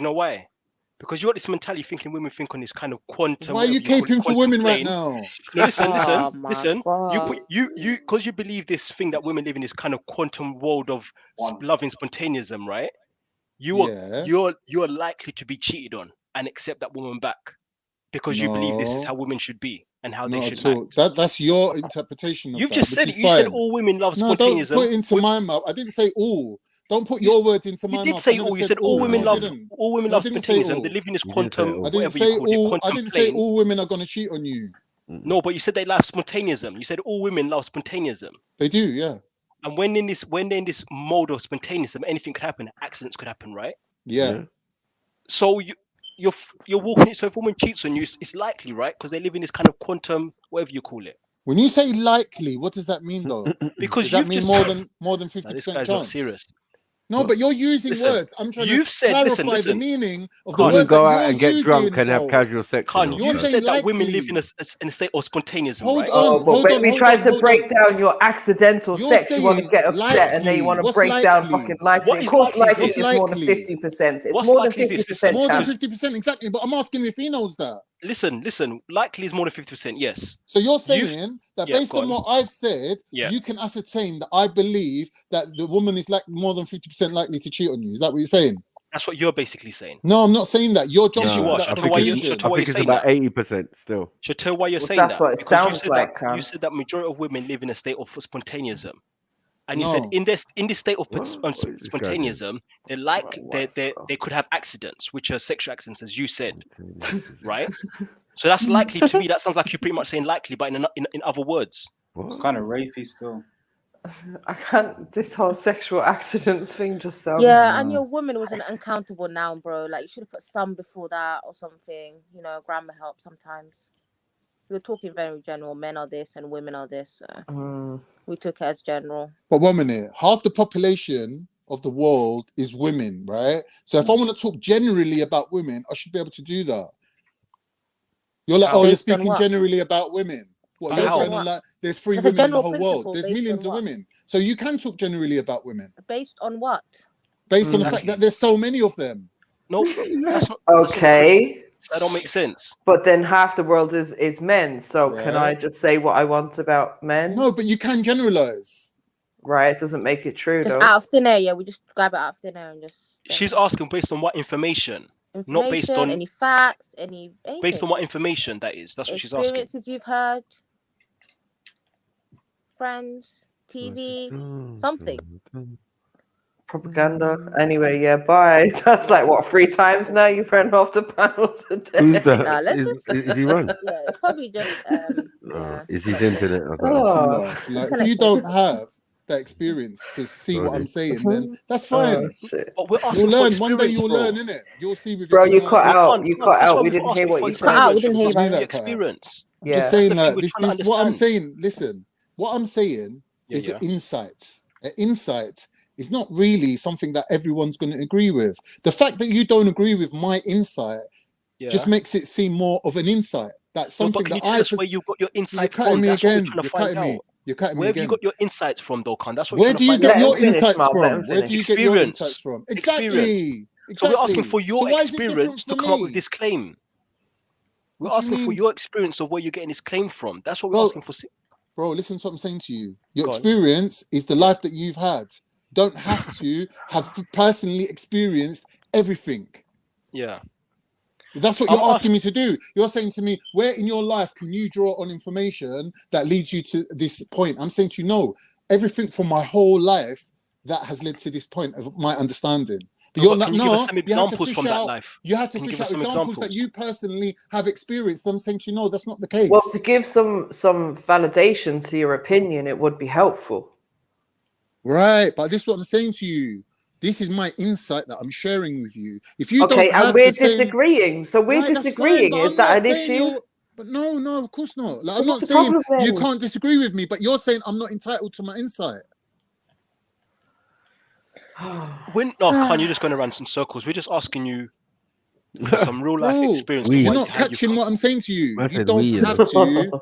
S13: know why?
S10: Because you got this mentality thinking women think on this kind of quantum.
S7: Why are you caping for women right now?
S10: No, listen.
S5: Oh
S10: You put you because you believe this thing that women live in this kind of quantum world of love and spontaneism, right? You're likely to be cheated on and accept that woman back because you believe this is how women should be and how they should act.
S7: That's your interpretation of
S10: You've
S7: that.
S10: just said it. You said all women love spontaneism.
S7: No, don't put it into my mouth. I didn't say all. Don't put your words into my mouth.
S10: You did say all. You said all women love spontaneism. They live in this quantum.
S7: I didn't say all. I didn't say all women are going to cheat on you.
S10: No, but you said they love spontaneism. You said all women love spontaneism.
S7: They do, yeah.
S10: And when they're in this mode of spontaneism, anything could happen. Accidents could happen, right?
S7: Yeah.
S10: So you're walking it. So if a woman cheats on you, it's likely, right? Because they live in this kind of quantum, whatever you call it.
S7: When you say likely, what does that mean, though?
S10: Because
S7: does that mean more than 50%
S10: this guy's
S7: chance?
S10: not serious.
S7: No, but you're using words. I'm trying to clarify the meaning of the
S11: Can't
S7: word
S11: go
S7: that
S11: out
S7: you're
S11: and get
S7: using,
S11: drunk and have
S7: bro.
S11: casual sex.
S10: You said that women live in a state of spontaneism, right?
S6: But when we try to break down your accidental sex, you want to get upset and then you want to break down fucking likely. Of course, likely is more than 50%. It's more than 50%.
S7: More than 50%, exactly. But I'm asking if he knows that.
S10: Listen. Likely is more than 50%. Yes.
S7: So you're saying that based on what I've said, you can ascertain that I believe that the woman is like more than 50% likely to cheat on you. Is that what you're saying?
S10: That's what you're basically saying.
S7: No, I'm not saying that. You're jumping to that
S11: I think it's about 80% still.
S10: Should tell why you're saying
S6: that's
S10: that.
S6: what it
S10: Because
S6: sounds like,
S10: you said that majority of women live in a state of spontaneism. And you said in this state of spontaneism, they could have accidents, which are sexual accidents, as you said, right? So that's likely to me. That sounds like you're pretty much saying likely, but in other words.
S2: It's kind of rapey still.
S6: I can't. This whole sexual accidents thing just sounds.
S5: Yeah, and your woman was an uncountable noun, bro. Like you should have put some before that or something. You know, grammar helps sometimes. We were talking very general. Men are this and women are this. So we took it as general.
S7: But 1 minute, half the population of the world is women, right? So if I want to talk generally about women, I should be able to do that. You're like, you're speaking generally about women. What you're kind of like, there's 3 women in the whole world. There's millions of women. So you can talk generally about women.
S5: Based on what?
S7: Based on the fact that there's so many of them.
S10: Nope. That's not,
S6: okay.
S10: That don't make sense.
S6: But then half the world is men. So can I just say what I want about men?
S7: No, but you can generalize.
S6: Right. It doesn't make it true,
S5: Just
S6: though.
S5: out of thin air, yeah. We just grab it out of thin air and just.
S10: She's asking based on what information? Not based on
S5: any facts, anything.
S10: Based on what information that is. That's what she's asking.
S5: Experiences you've heard. Friends, TV, something.
S6: Propaganda. Anyway, yeah, bye. That's like what 3 times now you've run off the panel today.
S11: Who's that? Is he wrong?
S5: Yeah, it's probably just.
S11: Is his internet?
S7: Like, if you don't have that experience to see what I'm saying, then that's fine. You'll learn. One day you'll learn, innit? You'll see with
S6: bro,
S7: your
S6: you
S7: own
S6: cut
S7: eyes.
S6: out. You cut out. We didn't hear what you said.
S5: Cut out. We didn't hear about
S10: the experience.
S7: I'm just saying that this what I'm saying. Listen, what I'm saying is an insight. An insight is not really something that everyone's going to agree with. The fact that you don't agree with my insight just makes it seem more of an insight. That's something that I.
S10: Where you got your insight
S7: You're cutting me again.
S10: You're cutting me.
S7: You're cutting me
S10: Where have
S7: again.
S10: you got your insights from, though, Khan? That's what
S7: Where do you get your insights from? Where do you get your
S10: Experience.
S7: insights from? Exactly.
S10: So we're asking for your
S7: So why is it
S10: experience to
S7: different for
S10: come up
S7: me?
S10: with this claim. We're
S7: What do you
S10: asking for
S7: mean?
S10: your experience of where you're getting this claim from. That's what we're asking for.
S7: Bro, listen to what I'm saying to you. Your
S10: Go on.
S7: experience is the life that you've had. Don't have to have personally experienced everything.
S10: Yeah.
S7: That's what you're asking me to do. You're saying to me, where in your life can you draw on information that leads you to this point? I'm saying to you, no, everything from my whole life that has led to this point of my understanding. But you're not,
S10: can you give us
S7: no,
S10: some
S7: you have to
S10: examples
S7: fish
S10: from that
S7: out,
S10: life?
S7: you have to
S10: Can you
S7: fish
S10: give us
S7: out
S10: some
S7: examples that you personally have experienced. I'm saying to you, no, that's not the case.
S6: Well, to give some validation to your opinion, it would be helpful.
S7: Right, but this is what I'm saying to you. This is my insight that I'm sharing with you. If you
S6: Okay,
S7: don't have
S6: and we're
S7: the same...
S6: disagreeing. So we're
S7: Right, that's
S6: disagreeing.
S7: fine, but
S6: Is
S7: I'm
S6: that
S7: not
S6: an
S7: saying
S6: issue?
S7: you're- But no, of course not. Like,
S6: So
S7: I'm not
S6: what's the
S7: saying
S6: problem
S7: you
S6: then?
S7: can't disagree with me, but you're saying I'm not entitled to my insight.
S10: When Khan, you're just going around in circles. We're just asking you for some real life
S7: Bro,
S10: experience.
S7: you're not catching what I'm saying to you. You don't have to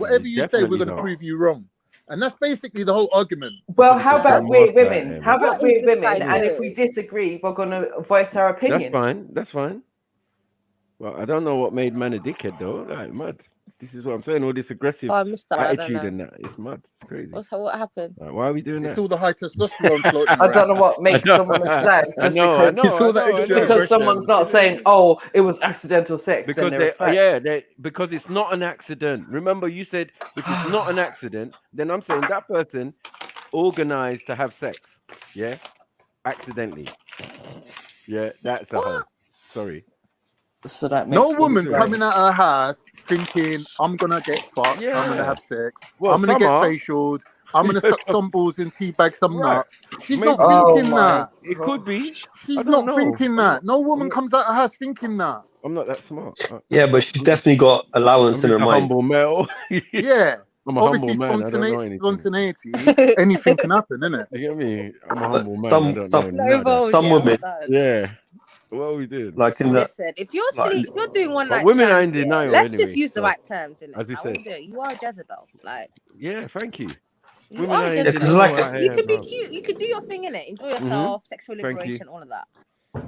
S15: whatever you say, we're
S11: Definitely
S15: going to
S11: not.
S15: prove you wrong. And that's basically the whole argument.
S6: Well, how about we're
S11: Grandmaster,
S6: women? How about
S9: What is
S6: we're
S9: this guy
S6: women? And if we
S9: doing?
S6: disagree, we're going to voice our
S11: That's
S6: opinion.
S11: fine. That's fine. Well, I don't know what made man a dickhead though. Like mad. This is what I'm saying. All this aggressive
S9: Oh, I missed that. I don't
S11: attitude
S9: know.
S11: and that. It's mad. It's crazy.
S9: What happened?
S11: Like, why are we doing
S15: It's
S11: that?
S15: all the high testosterone floating
S6: I
S15: around.
S6: don't know what makes someone upset just because
S15: It's all the extra
S6: because someone's not saying, "Oh, it was accidental sex."
S11: Because
S6: then they're upset.
S11: because it's not an accident. Remember, you said if it's not an accident, then I'm saying that person organized to have sex. Yeah, accidentally. Yeah, that's a hoe. Sorry.
S6: So that makes
S15: No woman's
S6: sense.
S15: coming out her house thinking, I'm gonna get fucked, I'm gonna have sex,
S11: Well,
S15: I'm gonna
S11: some
S15: get
S11: are.
S15: facialed, I'm gonna suck some balls and teabag some
S11: Right.
S15: nuts. She's
S11: Maybe.
S15: not thinking that.
S11: It could be.
S15: She's
S11: I don't
S15: not
S11: know.
S15: thinking that. No woman comes out her house thinking that.
S11: I'm not that smart.
S13: Yeah, but she's definitely got allowance
S11: I'm
S13: in
S11: just
S13: her
S11: a
S13: mind.
S11: humble male.
S15: Yeah.
S11: I'm a
S15: Obviously,
S11: humble man. I don't know anything.
S15: spontaneity, anything can happen, innit?
S11: You get me? I'm a humble man.
S13: some-
S11: I don't
S13: some-
S11: know.
S9: involved,
S13: Some
S9: yeah,
S13: women,
S9: well done.
S11: Yeah. What are we doing?
S13: like in the,
S9: Listen, if you're if you're doing one
S11: But
S9: night
S11: women are
S9: stands,
S11: in denial
S9: let's
S11: anyway,
S9: just use the
S11: so,
S9: right terms, innit?
S11: as we
S9: I
S11: said.
S9: won't do it. You are Jezebel, like.
S11: Yeah, thank you.
S9: You
S11: Women
S9: are
S11: are in
S9: Jezebel.
S11: denial.
S9: You can be cute. You can do your thing, innit? Enjoy yourself, sexual
S11: Thank you.
S9: liberation, all of that.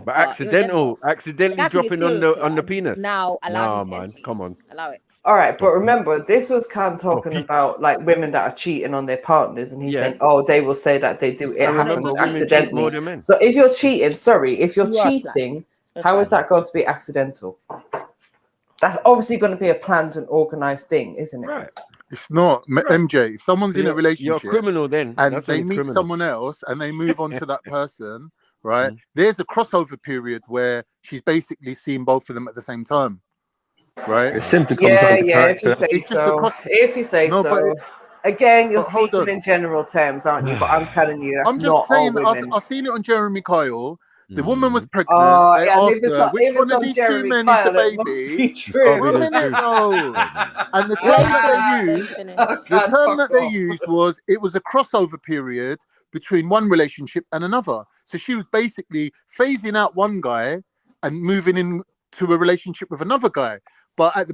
S11: But
S9: you're a Jezebel.
S11: accidentally
S9: The guy can be a
S11: dropping on
S9: serial
S11: the
S9: killer.
S11: penis.
S9: Now allow
S11: Nah,
S9: him to
S11: man,
S9: enter you.
S11: come on.
S9: Allow it.
S6: All right, but remember, this was Khan talking about like women that are cheating on their partners, and he's
S11: Yeah.
S6: saying, "Oh, they will say that they do it
S11: And remember,
S6: happens
S11: women cheat
S6: accidentally."
S11: more than men.
S6: So if you're cheating, if you're
S9: You are
S6: cheating,
S9: You're
S6: how is
S9: slack.
S6: that going to be accidental? That's obviously going to be a planned and organized thing, isn't it?
S11: Right.
S15: It's not. MJ, if someone's in a
S11: You're a
S15: relationship
S11: criminal then.
S15: and
S11: That's
S15: they
S11: when you're
S15: meet
S11: criminal.
S15: someone else and they move on to that person, right?
S11: Mm.
S15: There's a crossover period where she's basically seen both of them at the same time, right?
S13: it simply comes down to
S6: If you
S13: character.
S6: say
S15: It's just a
S6: so.
S15: cross.
S6: If you say
S15: No, but
S6: so. Again, you're
S15: but hold
S6: speaking
S15: on.
S6: in general terms, aren't you? But I'm telling you, that's
S15: I'm just
S6: not all
S15: saying that
S6: women.
S15: I've seen it on Jeremy Kyle. The woman was
S11: Mm.
S15: pregnant. They
S6: And
S15: asked her, which one of these two men is the baby?
S6: True.
S15: One minute, no. And the term that they used was it was a crossover period between one relationship and another. So she was basically phasing out one guy and moving into a relationship with another guy. But at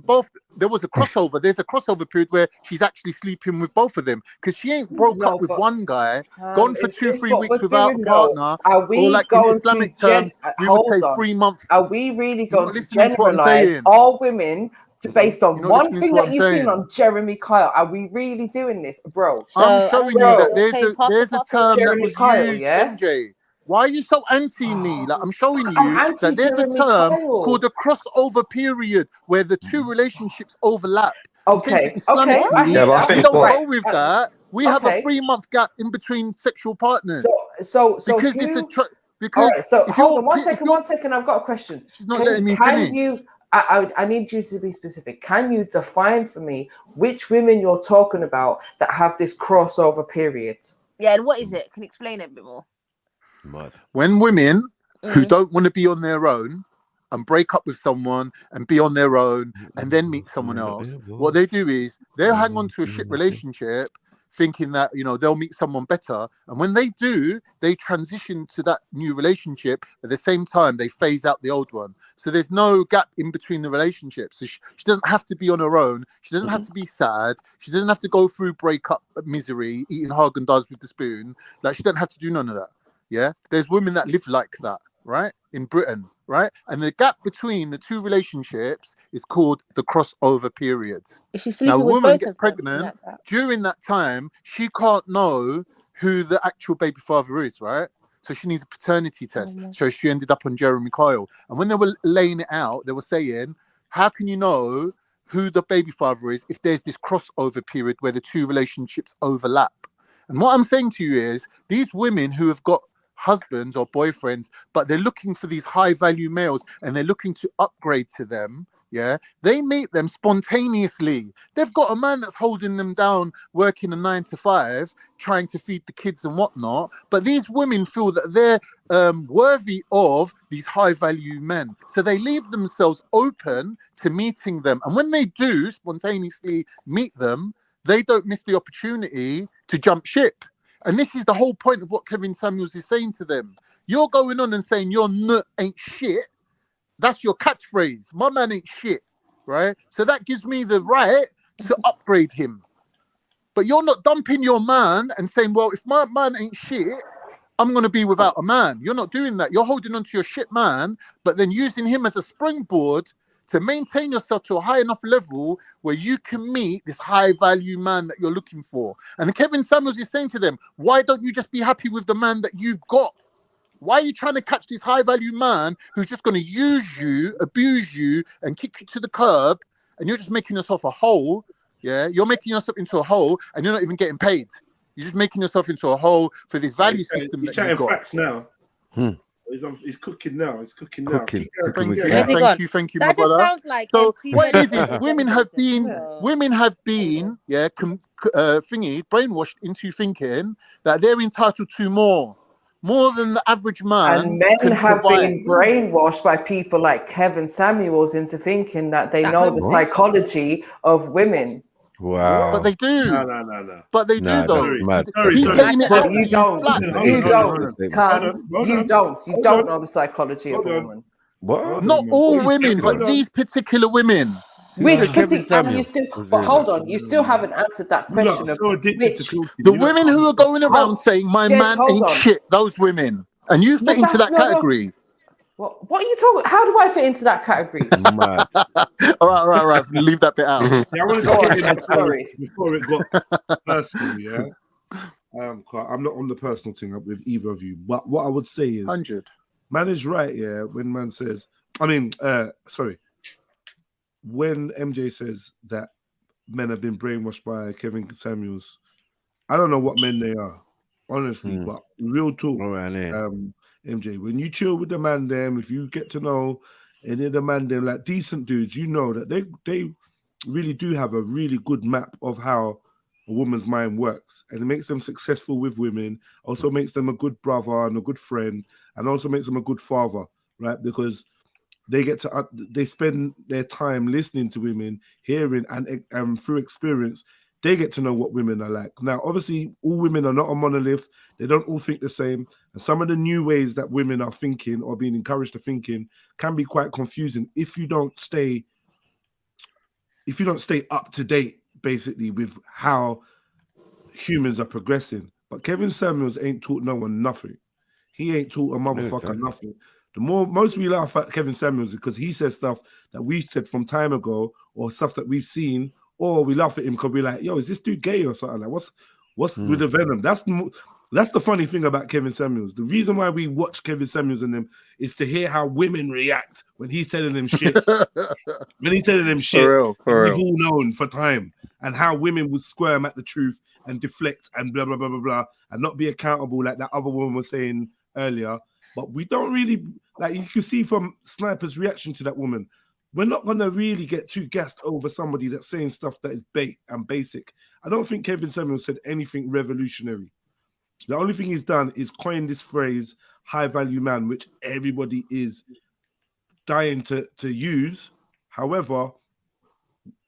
S15: there was a crossover. There's a crossover period where she's actually sleeping with both of them because she ain't broke up with one guy, gone for 2-3 weeks without a partner,
S6: Are we
S15: or like in
S6: going
S15: Islamic
S6: to
S15: terms, we would say
S6: hold on.
S15: 3 months.
S6: Are we really
S15: You're
S6: going
S15: not
S6: to
S15: listening to what I'm
S6: generalize
S15: saying.
S6: all women based on
S15: You're not
S6: one
S15: listening
S6: thing
S15: to what
S6: that
S15: I'm
S6: you've seen
S15: saying.
S6: on Jeremy Kyle? Are we really doing this, bro?
S15: I'm showing you that there's a term that
S6: Jeremy
S15: was
S6: Kyle,
S15: used,
S6: yeah?
S15: MJ. Why are you so anti me? Like I'm showing
S6: I'm
S15: you
S6: anti
S15: that there's a
S6: Jeremy
S15: term
S6: Kyle.
S15: called a crossover period where the two relationships overlap. I'm saying
S6: Okay,
S15: Islamically,
S13: Yeah, but I
S15: we
S13: think
S15: don't
S13: what-
S15: go with that. We have a 3-month gap in between sexual partners.
S6: So
S15: because
S6: who,
S15: it's a
S6: all right, so
S15: if
S6: hold
S15: you're-
S6: on one
S15: if
S6: second,
S15: you're-
S6: one second. I've got a question.
S15: She's not letting me finish.
S6: You? I need you to be specific. Can you define for me which women you're talking about that have this crossover period?
S9: Yeah, and what is it? Can you explain it a bit more?
S15: When women who don't want to be on their own and break up with someone and be on their own and then meet someone else, what they do is they'll hang on to a shit relationship thinking that, you know, they'll meet someone better. And when they do, they transition to that new relationship. At the same time, they phase out the old one. So there's no gap in between the relationships. So she doesn't have to be on her own. She doesn't have to be sad. She doesn't have to go through breakup misery, eating Haagen-Dazs with the spoon. Like, she doesn't have to do none of that. Yeah, there's women that live like that, right? In Britain, right? And the gap between the two relationships is called the crossover period.
S9: Is she
S15: Now,
S9: sleeping
S15: a
S9: with
S15: woman
S9: both
S15: gets
S9: of them?
S15: pregnant. During that time, she can't know who the actual baby father is, right? So she needs a paternity test. So she ended up on Jeremy Kyle. And when they were laying it out, they were saying, how can you know who the baby father is if there's this crossover period where the two relationships overlap? And what I'm saying to you is these women who have got husbands or boyfriends, but they're looking for these high value males and they're looking to upgrade to them. Yeah, they meet them spontaneously. They've got a man that's holding them down, working a 9 to 5, trying to feed the kids and whatnot. But these women feel that they're worthy of these high value men. So they leave themselves open to meeting them. And when they do spontaneously meet them, they don't miss the opportunity to jump ship. And this is the whole point of what Kevin Samuels is saying to them. You're going on and saying your nut ain't shit. That's your catchphrase. My man ain't shit, right? So that gives me the right to upgrade him. But you're not dumping your man and saying, well, if my man ain't shit, I'm going to be without a man. You're not doing that. You're holding on to your shit man, but then using him as a springboard to maintain yourself to a high enough level where you can meet this high value man that you're looking for. And Kevin Samuels is saying to them, why don't you just be happy with the man that you've got? Why are you trying to catch this high value man who's just going to use you, abuse you, and kick you to the curb, and you're just making yourself a hole? Yeah, you're making yourself into a hole, and you're not even getting paid. You're just making yourself into a hole for this value system.
S1: He's
S15: that
S1: chatting
S15: you've got.
S1: facts now. He's cooking now. He's cooking now.
S15: Thank you,
S9: Where's he
S15: thank you,
S9: gone?
S15: my
S9: That just
S15: brother.
S9: sounds like
S15: So
S9: MP
S15: what it is
S9: President
S15: women have been, brainwashed into thinking that they're entitled to more than the average man.
S6: And men
S15: can
S6: have
S15: provide.
S6: been brainwashed by people like Kevin Samuels into thinking that they know the psychology of women.
S11: Wow.
S15: But they do.
S1: No.
S15: But they do, though.
S1: Sorry.
S15: He's getting it
S6: But
S15: out
S6: you
S15: of
S6: don't.
S15: flat.
S6: You don't know the psychology of a woman.
S11: What?
S15: Not all women, but these particular women.
S6: Which particular? And you still, but hold on, you still haven't answered that question of which.
S15: The women who are going around saying my man ain't shit. Those women, and you fit into that category.
S6: What are you talking? How do I fit into that category?
S15: all right. Leave that bit out.
S1: Yeah, I wanted to get in before it got personal. Yeah, I'm not on the personal thing with either of you. But what I would say is,
S15: 100.
S1: Man is right. Yeah, when man says, when MJ says that men have been brainwashed by Kevin Samuels, I don't know what men they are, honestly. But real talk, MJ, when you chill with the man them, if you get to know any of the man them, like decent dudes, you know that they really do have a really good map of how a woman's mind works, and it makes them successful with women, also makes them a good brother and a good friend, and also makes them a good father, right? Because they get to they spend their time listening to women, hearing, and through experience, they get to know what women are like. Now, obviously, all women are not a monolith. They don't all think the same. And some of the new ways that women are thinking or being encouraged to thinking can be quite confusing if you don't stay up to date, basically, with how humans are progressing. But Kevin Samuels ain't taught no one nothing. He ain't taught a motherfucker nothing. The most we laugh at Kevin Samuels because he says stuff that we said from time ago or stuff that we've seen, or we laugh at him because we're like, yo, is this dude gay or something? Like, what's with the venom? That's the funny thing about Kevin Samuels. The reason why we watch Kevin Samuels and them is to hear how women react when he's telling them shit. When he's telling them shit,
S15: for
S1: we've
S15: real.
S1: all known for time, and how women would squirm at the truth and deflect and blah, blah, blah, blah, blah, and not be accountable like that other woman was saying earlier. But we don't really, like you can see from Sniper's reaction to that woman, we're not going to really get too gassed over somebody that's saying stuff that is bait and basic. I don't think Kevin Samuels said anything revolutionary. The only thing he's done is coin this phrase, high value man, which everybody is dying to use. However,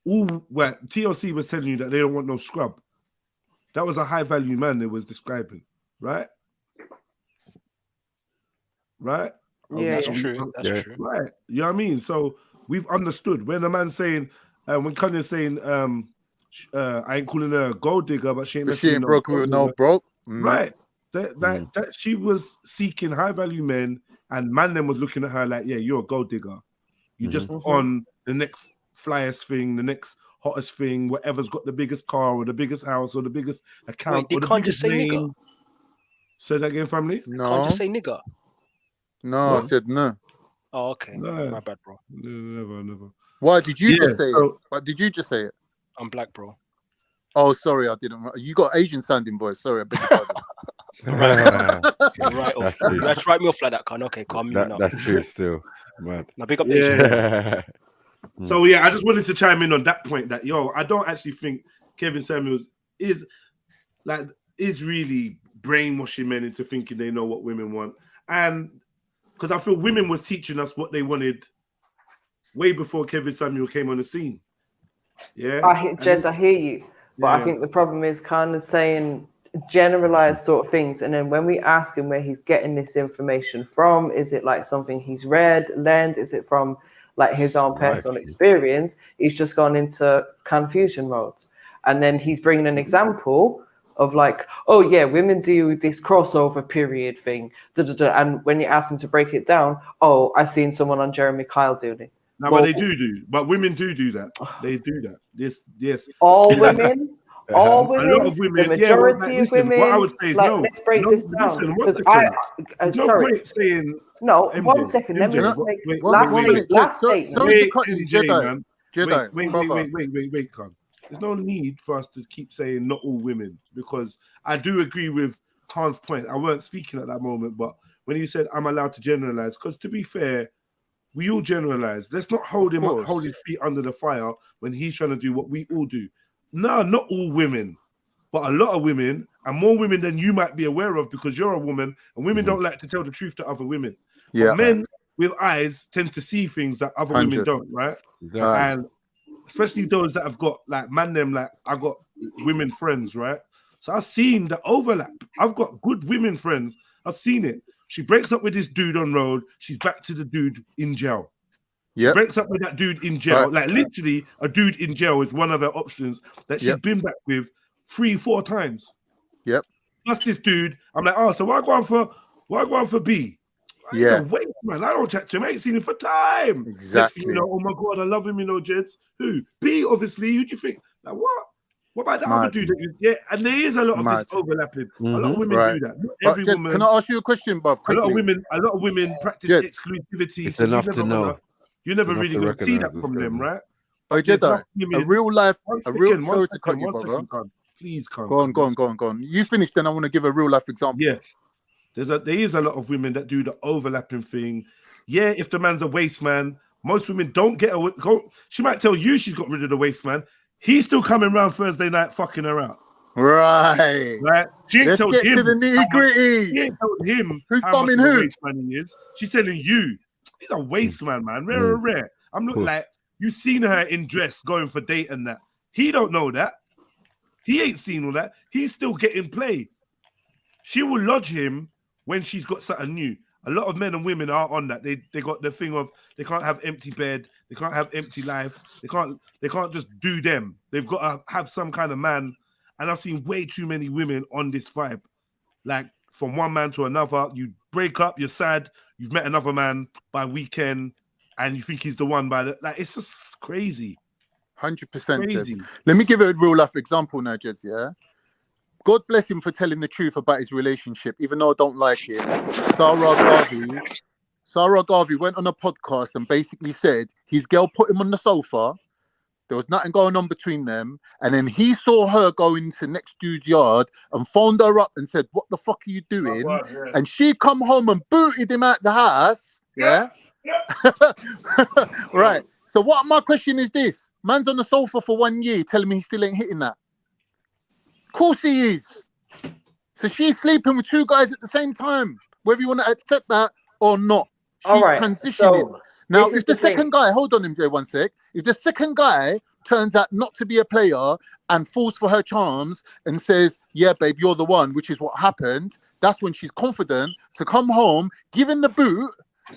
S1: TLC was telling you that they don't want no scrub. That was a high value man they was describing, right? Right?
S6: Yeah,
S10: that's true. That's true.
S1: Right. You know what I mean? So we've understood when a man's saying, when Kanye's saying, I ain't calling her a gold digger, but she ain't
S15: broken with no broke.
S1: Right. That she was seeking high value men, and man them was looking at her like, yeah, you're a gold digger. You just on the next flyest thing, the next hottest thing, whatever's got the biggest car or the biggest house or the biggest account.
S10: Wait, they can't just say nigger.
S1: Say that again, family?
S15: No.
S10: Can't just say nigger.
S15: No, I said no.
S10: Oh, okay.
S1: No.
S10: My bad, bro.
S1: Never.
S15: Why did you just say it? Why did you just say it?
S10: I'm black, bro.
S15: Oh, sorry, I didn't. You got Asian sounding voice. Sorry, I beg your
S10: pardon. Right off. Let's write me off like that, Con. Okay, calm me now.
S11: That's true still. Man.
S10: Now big up
S1: So yeah, I just wanted to chime in on that point that I don't actually think Kevin Samuels is really brainwashing men into thinking they know what women want. And because I feel women was teaching us what they wanted way before Kevin Samuel came on the scene. Yeah.
S6: Jez, I hear you. But I think the problem is kind of saying generalized sort of things. And then when we ask him where he's getting this information from, is it like something he's learned? Is it from like his own personal experience? He's just gone into confusion mode. And then he's bringing an example of like, oh yeah, women do this crossover period thing. And when you ask him to break it down, oh, I seen someone on Jeremy Kyle doing it.
S1: No, but they do. But women do that. They do that. Yes.
S6: All women. All women,
S1: a lot of women,
S6: the majority
S1: like,
S6: of
S1: listen,
S6: women.
S1: what I would say is
S6: like,
S1: no.
S6: let's break
S1: no,
S6: this down.
S1: Listen, one
S6: 'Cause
S1: second. There's no
S6: sorry.
S1: point saying.
S6: No,
S1: MJ,
S6: 1 second. Let me
S1: MJ,
S6: just make
S1: wait,
S6: last
S1: wait,
S6: statement. Last
S15: Sorry
S6: statement.
S15: to cut you,
S1: MJ,
S15: Jedi.
S1: man.
S15: Jedi,
S1: Wait, come. There's no need for us to keep saying not all women, because I do agree with Khan's point. I weren't speaking at that moment, but when he said I'm allowed to generalize, because to be fair, we all generalize. Let's not hold him up, hold his feet under the fire when he's trying to do what we all do. No, not all women, but a lot of women, and more women than you might be aware of, because you're a woman, and women don't like to tell the truth to other women.
S15: Yeah.
S1: But men with eyes tend to see things that other women
S15: 100.
S1: don't, right?
S15: Exactly.
S1: And especially those that have got like I got women friends, right? So I've seen the overlap. I've got good women friends. I've seen it. She breaks up with this dude on road. She's back to the dude in jail. She breaks up with that dude in jail.
S15: Right.
S1: Like literally, a dude in jail is one of her options that she's been back with 3-4 times.
S15: Yep.
S1: Plus this dude, I'm like, oh, so why go on for B? He's a waste, man. I don't chat to him. I ain't seen him for time. Next
S15: Exactly.
S1: thing you know, oh my god, I love him, Jeds. Who? B, obviously. Who do you think? Like what? What about the other dude? And there is a lot of this overlapping. A lot of women do that. Not every
S15: Jeds,
S1: woman.
S15: can I ask you a question, bruv?
S1: A lot of
S15: quickly?
S1: women practice
S15: Jeds.
S1: exclusivity.
S11: It's
S1: So
S11: enough to know.
S1: you're never
S11: Enough
S1: really
S11: to
S1: going to see that
S11: recognize
S1: from
S11: what's
S1: them,
S11: going on.
S1: right?
S15: Oh,
S1: There's
S15: Jedi,
S1: enough
S15: a
S1: women-
S15: real life,
S1: One
S15: a real
S1: second,
S15: sorry to cut you,
S1: one
S15: brother.
S1: second, Con. Please, Con.
S15: Go on. You finish, then I want to give a real life example.
S1: Yeah. There is a lot of women that do the overlapping thing. Yeah, if the man's a waste man, most women don't get away. She might tell you she's got rid of the waste man. He's still coming around Thursday night fucking her out.
S15: Right.
S1: She ain't
S15: Let's
S1: told
S15: get
S1: him
S15: to the nitty gritty.
S1: She ain't told him
S15: Who's
S1: how much
S15: bumming
S1: of a
S15: who?
S1: waste man he is. She's telling you he's a waste man, man. Rare. I'm not like you seen her in dress going for date and that. He don't know that. He ain't seen all that. He's still getting play. She will lodge him when she's got something new. A lot of men and women are on that. They got the thing of they can't have empty bed, they can't have empty life, they can't just do them. They've got to have some kind of man. And I've seen way too many women on this vibe. Like from one man to another, you break up, you're sad, you've met another man by weekend, and you think he's the one by the it's just crazy.
S15: 100%,
S1: Crazy.
S15: Jeds. Let me give a real life example now, Jeds, yeah? God bless him for telling the truth about his relationship, even though I don't like it. Sarah Garvey went on a podcast and basically said his girl put him on the sofa. There was nothing going on between them. And then he saw her go into next dude's yard and phoned her up and said, what the fuck are you doing?
S1: Oh, God, yeah.
S15: And she come home and booted him out the house. Yeah. Right. So what my question is this. Man's on the sofa for 1 year telling me he still ain't hitting that. Of course he is. So she's sleeping with 2 guys at the same time, whether you want to accept that or not. She's transitioning.
S6: So
S15: now,
S6: this is
S15: if the
S6: the thing.
S15: second guy, hold on, MJ, 1 sec. If the second guy turns out not to be a player and falls for her charms and says, yeah, babe, you're the one, which is what happened, that's when she's confident to come home, give him the boot,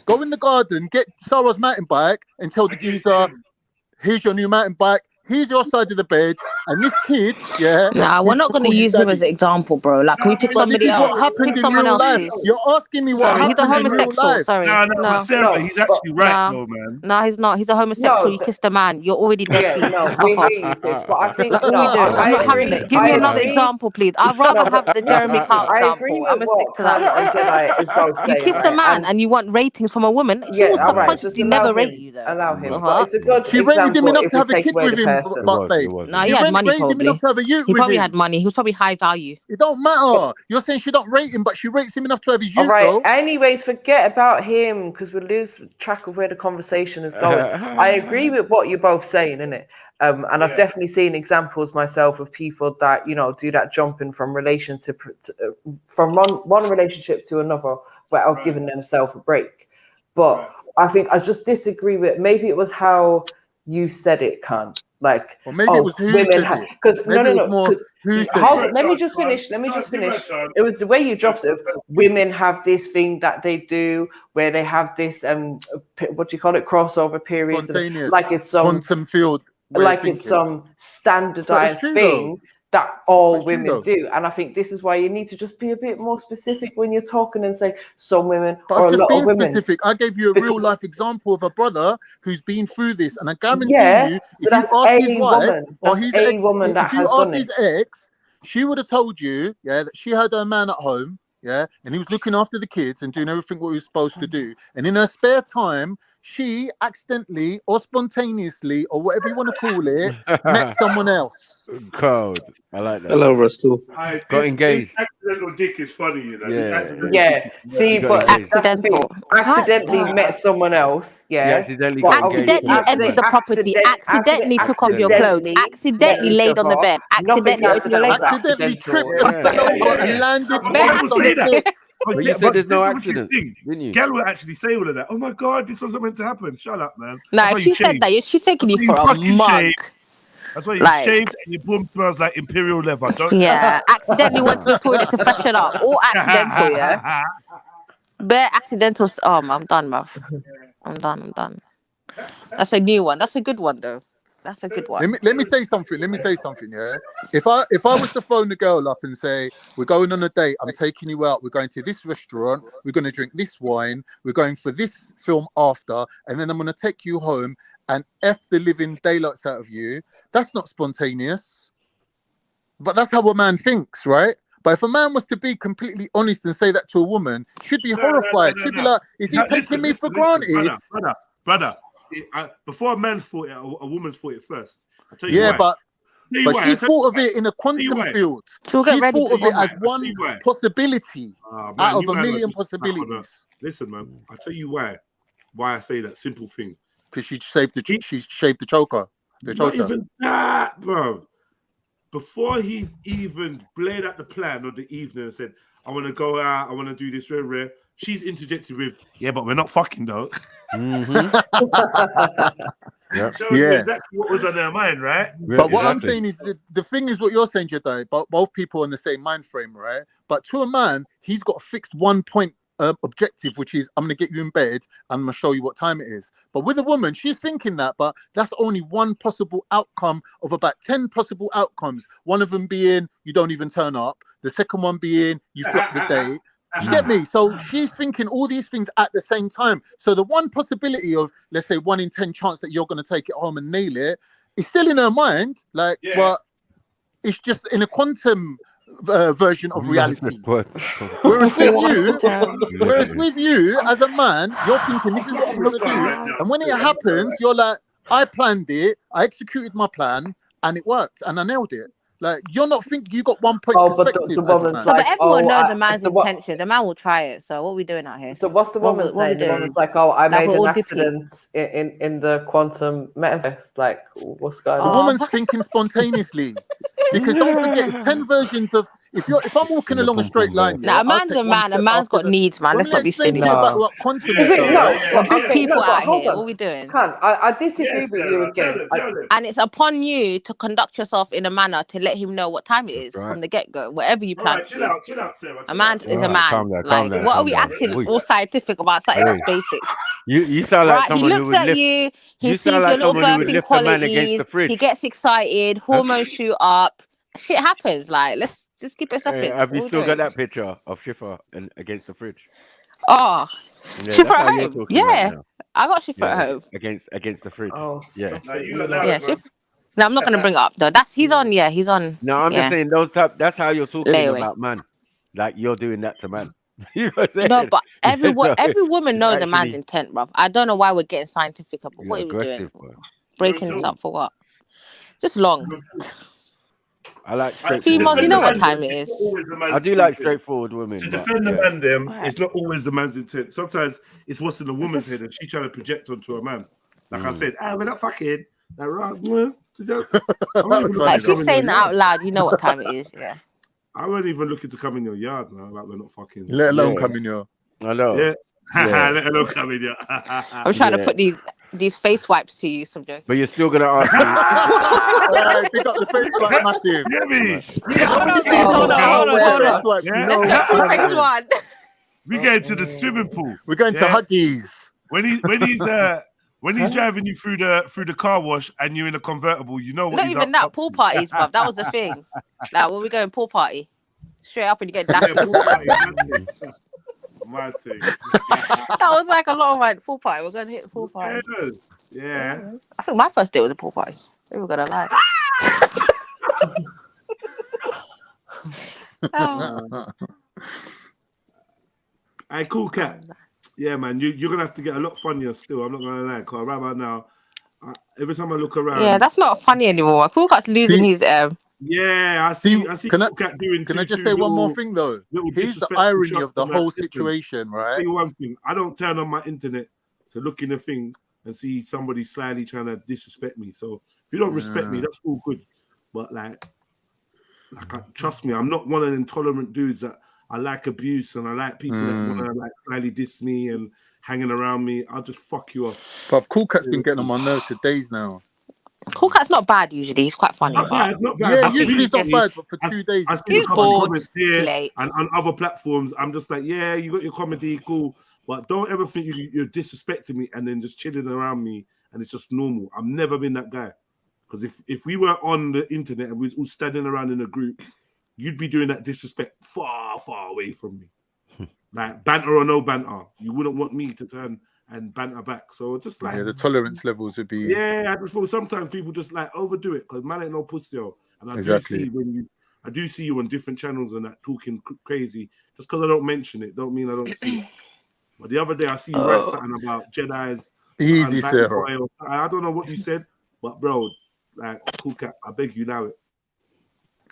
S15: go in the garden, get Sarah's mountain bike and tell the geezer, here's your new mountain bike. Here's your side of the bed, and this kid,
S5: Nah, we're not going to use him as an example, bro. Like, can we pick
S15: but
S5: somebody
S15: this is
S5: else?
S15: what happened
S5: Pick
S15: in
S5: someone
S15: real
S5: else,
S15: life.
S5: please.
S15: You're asking me what
S5: Sorry, he's a
S15: happened in real
S5: homosexual.
S15: life.
S5: Sorry.
S1: But Sarah, he's actually right, though, man.
S5: No, he's not. He's a homosexual. You kissed a man. You're already deadbeat. Fuck off.
S6: we use this, but I think
S5: Like, all we do. I'm not having it. Give me another example, please. I'd rather have the Jeremy Kyle
S6: I
S5: example.
S6: agree
S5: I'm
S6: with
S5: gonna stick
S6: what
S5: to that.
S6: Khan and Jedi is both
S5: You
S6: saying.
S5: kissed a man and you want ratings from a woman. She will
S6: all right,
S5: subconsciously
S6: just allow
S5: never
S6: him,
S5: rate you, though.
S6: allow him. But it's a good
S15: She rated him
S6: example
S15: enough
S6: if
S15: to
S6: we
S15: have a
S6: take
S15: kid
S6: away
S15: with
S6: the
S15: him,
S6: person.
S15: but babe.
S5: No, he
S15: She
S5: had money,
S15: rated him
S5: probably.
S15: enough to have a youth
S5: He
S15: with
S5: probably
S15: him.
S5: had money. He was probably high value.
S15: It don't matter. You're saying she don't rate him, but she rates him enough to have his
S6: All
S15: youth,
S6: right.
S15: though.
S6: Anyways, forget about him because we lose track of where the conversation is going. I agree with what you're both saying, innit? And I've definitely seen examples myself of people that do that jumping from from one relationship to another without giving themselves a break. But I think I just disagree with. Maybe it was how you said it, Khan. Like,
S15: or maybe it was who
S6: women
S15: said
S6: have
S15: it.
S6: because
S15: Maybe it was more
S6: because
S15: who said
S6: hold
S15: it.
S6: on, let me just finish. It was the way you dropped it. Women have this thing that they do where they have this what do you call it, crossover period,
S15: Spontaneous,
S6: like it's some
S15: quantum field way of
S6: like it's
S15: thinking.
S6: some standardized
S15: true,
S6: thing that all
S15: That's true,
S6: women
S15: though.
S6: do. And I think this is why you need to just be a bit more specific when you're talking and say some women
S15: But
S6: or
S15: I've
S6: a
S15: just
S6: lot
S15: been
S6: of women.
S15: specific. I gave you a real
S6: Because-
S15: life example of a brother who's been through this, and I guarantee
S6: Yeah,
S15: you,
S6: so
S15: if you
S6: that's
S15: ask his
S6: a
S15: wife
S6: woman.
S15: or
S6: That's
S15: his
S6: a
S15: ex,
S6: woman that
S15: if you
S6: has
S15: ask
S6: done
S15: his
S6: it.
S15: ex, she would have told you, yeah, that she had her man at home, yeah, and he was looking after the kids and doing everything what he was supposed to do, and in her spare time, she accidentally or spontaneously or whatever you want to call it, met someone else.
S11: Code. I like that.
S13: Hello, Russell.
S11: Got engaged.
S1: This accidental dick is funny, you know. This
S11: Yeah.
S1: accidental
S6: Yeah,
S1: dick is
S6: see,
S11: got
S6: but
S11: engaged.
S6: that's the thing. Accidentally met someone else,
S11: You
S6: yeah.
S11: accidentally
S6: But
S11: got
S6: obviously
S11: engaged.
S5: Accidentally entered the property, accidentally took off your clothes, accidentally laid on the bed, accidentally opened your legs up.
S15: Accidentally tripped
S11: Yeah.
S15: and fell over and landed
S1: But
S15: on
S1: people say
S15: the
S1: that.
S15: dick.
S11: But you
S1: yeah,
S11: said
S1: but
S11: there's no
S1: this is the wicked
S11: accident,
S1: thing.
S11: didn't you?
S1: Gal will actually say all of that. Oh my god, this wasn't meant to happen. Shut up, man.
S5: Nah,
S1: That's
S5: if
S1: why
S5: she
S1: you
S5: said
S1: shaved.
S5: that, she's taking you
S1: That's
S5: for
S1: why
S5: a
S1: fucking
S5: mug.
S1: shaved. That's why you
S5: Like,
S1: shaved and your boom smells like imperial leather. Don't
S5: yeah, accidentally went to the toilet to freshen up. All accidental, yeah. Bare accidental. Oh, man, I'm done, bruv. I'm done. That's a new one. That's a good one, though. That's a good one.
S15: Let me say something. Yeah. If I was to phone the girl up and say, we're going on a date, I'm taking you out, we're going to this restaurant, we're going to drink this wine, we're going for this film after, and then I'm going to take you home and F the living daylights out of you, that's not spontaneous. But that's how a man thinks, right? But if a man was to be completely honest and say that to a woman, she'd be horrified. She'd be like, is he taking me for granted?
S1: Brother. Before a man's thought it, a woman's thought it first. I tell you why.
S15: but she's thought of it in a quantum field.
S5: She'll get
S15: She's
S5: ready
S15: thought of it as one
S1: why.
S15: possibility
S1: Man,
S15: out of
S1: you
S15: a
S1: man
S15: million
S1: are just stuck on that.
S15: possibilities.
S1: Listen, man, I'll tell you why I say that simple thing.
S15: Because she shaved the choker. The
S1: Not
S15: choker.
S1: even that, bro. Before he's even laid out the plan of the evening and said, I want to go out, I want to do this, rare, she's interjected with, yeah, but we're not fucking though.
S15: Yeah.
S1: Exactly what was on their mind, right?
S15: But what I'm saying is the thing is what you're saying, Jedi, but both people are in the same mind frame, right? But to a man, he's got a fixed 1 point objective, which is I'm going to get you in bed and I'm going to show you what time it is. But with a woman, she's thinking that, but that's only one possible outcome of about 10 possible outcomes. One of them being you don't even turn up. The second one being you flop the date. You get me? So she's thinking all these things at the same time. So the one possibility of, let's say, 1 in 10 chance that you're going to take it home and nail it is still in her mind. Like, but it's just in a quantum version of reality. Whereas with you, as a man, you're thinking this is what I'm going to do. And when it happens, you're like, I planned it, I executed my plan, and it worked, and I nailed it. Like, you're not thinking you got 1 point perspective.
S5: But everyone knows the man's intention. The man will try it. So what are we doing out here?
S6: So what's the woman saying? The woman's like, oh, I made an accident in the quantum metaverse. Like, what's going on?
S15: The woman's thinking spontaneously. Because don't forget, it's 10 versions of if I'm walking along a straight line.
S5: Now, a man's a man. A man's got needs, man. Let's not be silly. Big people out here. What are we doing?
S6: I disagree with you again.
S5: And it's upon you to conduct yourself in a manner to let him know what time it is from the get-go, whatever you plan.
S1: Chill out, Sarah.
S5: A man is a man. Like, what are we acting all scientific about? Something that's basic.
S11: You sound like
S5: Right, he
S11: someone who
S5: looks
S11: would
S5: at
S11: lift.
S5: you. He
S11: You
S5: sees
S11: sound
S5: your
S11: like
S5: little
S11: someone who would
S5: birthing
S11: lift a man against
S5: qualities.
S11: the fridge.
S5: He gets excited. Hormones shoot up. Shit happens. Like, let's just keep it stepping.
S11: Have you still got that picture of Schiffer and against the fridge?
S5: Oh,
S11: Yeah,
S5: Schiffer
S11: that's how
S5: at
S11: you're
S5: home.
S11: talking right
S5: Yeah,
S11: now.
S5: I got Schiffer
S11: Yeah,
S5: at home.
S11: against the fridge.
S6: Oh,
S11: yeah.
S5: Yeah, Schiffer. No, I'm not gonna bring it up though. He's on. Yeah, he's on.
S11: No, I'm just saying that's how you're talking
S5: Layaway.
S11: about man. Like you're doing that to man. You know what I'm saying?
S5: No, but every
S11: So,
S5: woman knows a man's
S11: actually-
S5: intent, bruv. I don't know why we're getting scientific about what are we doing?
S11: aggressive, bro.
S5: Breaking this up for what? Just long.
S11: I like
S5: Females, you know what time it is.
S11: I do like straightforward women.
S1: To
S11: but,
S1: defend the
S11: yeah.
S1: man, it's not always the man's intent. Sometimes it's what's in the woman's head, and she trying to project onto a man. Like I said, we're not fucking. Like, right,
S5: Like, if you're saying that out loud, you know what time it is. Yeah.
S1: I wasn't even looking to come in your yard, man. Like we're not fucking.
S15: Let alone come in your.
S11: I know.
S1: Yeah.
S11: Yeah.
S1: Let alone come in your.
S5: I'm trying to put these face wipes to you, some joke.
S11: But you're still gonna ask me.
S15: Pick up the face wipe, massive.
S1: Get me.
S5: Hold on.
S1: Yeah.
S5: Let's go for phase one.
S1: We get into the swimming pool.
S15: We're going to Huggies.
S1: When when he's driving you through the car wash and you're in a convertible, you know what
S9: Not
S1: he's
S9: even that, pool parties, bruv. That was the thing. Like, when we go in pool party, straight up and you get dashed.
S1: Yeah, pool party, my thing.
S9: That was like a lot of like pool party. We're going to hit the pool party.
S1: Yeah.
S9: I think my first day was a pool party. We were gonna lie.
S1: Hey, cool cat. Yeah, man, you're gonna have to get a lot funnier still. I'm not gonna lie, cause right about now, every time I look around,
S9: Yeah, that's not funny anymore. Cool cat's losing his
S1: Yeah, I see.
S15: Can I,
S1: cool cat doing.
S15: can I just say one more thing though? Here's the irony of the whole situation,
S1: I'll
S15: right?
S1: tell you one thing. I don't turn on my internet to look in the thing and see somebody slyly trying to disrespect me. So if you don't respect me, that's all good. But trust me, I'm not one of them tolerant dudes that I like abuse and I like people that want to like slyly diss me and hanging around me. I'll just fuck you off.
S15: But Cool Cat's been getting on my nerves for days now.
S9: Cool cat's not bad usually. He's quite funny.
S1: Not bad.
S15: Yeah, usually it's not bad, but for 2 days,
S1: I see a couple of comments here and on other platforms. I'm just like, yeah, you got your comedy, cool, but don't ever think you're disrespecting me and then just chilling around me and it's just normal. I've never been that guy. Because if we were on the internet and we was all standing around in a group, you'd be doing that disrespect far, far away from me. Like banter or no banter, you wouldn't want me to turn and banter back. So just like
S15: the tolerance levels would be.
S1: Yeah, I just feel sometimes people just like overdo it because man ain't no pussy. And I
S15: Exactly.
S1: do see you on different channels and that talking crazy. Just because I don't mention it, don't mean I don't see it. But the other day I see you write something about Jedi's.
S15: Easy, Sarah.
S1: I don't know what you said, but bro, like Cool Cat, I beg you now.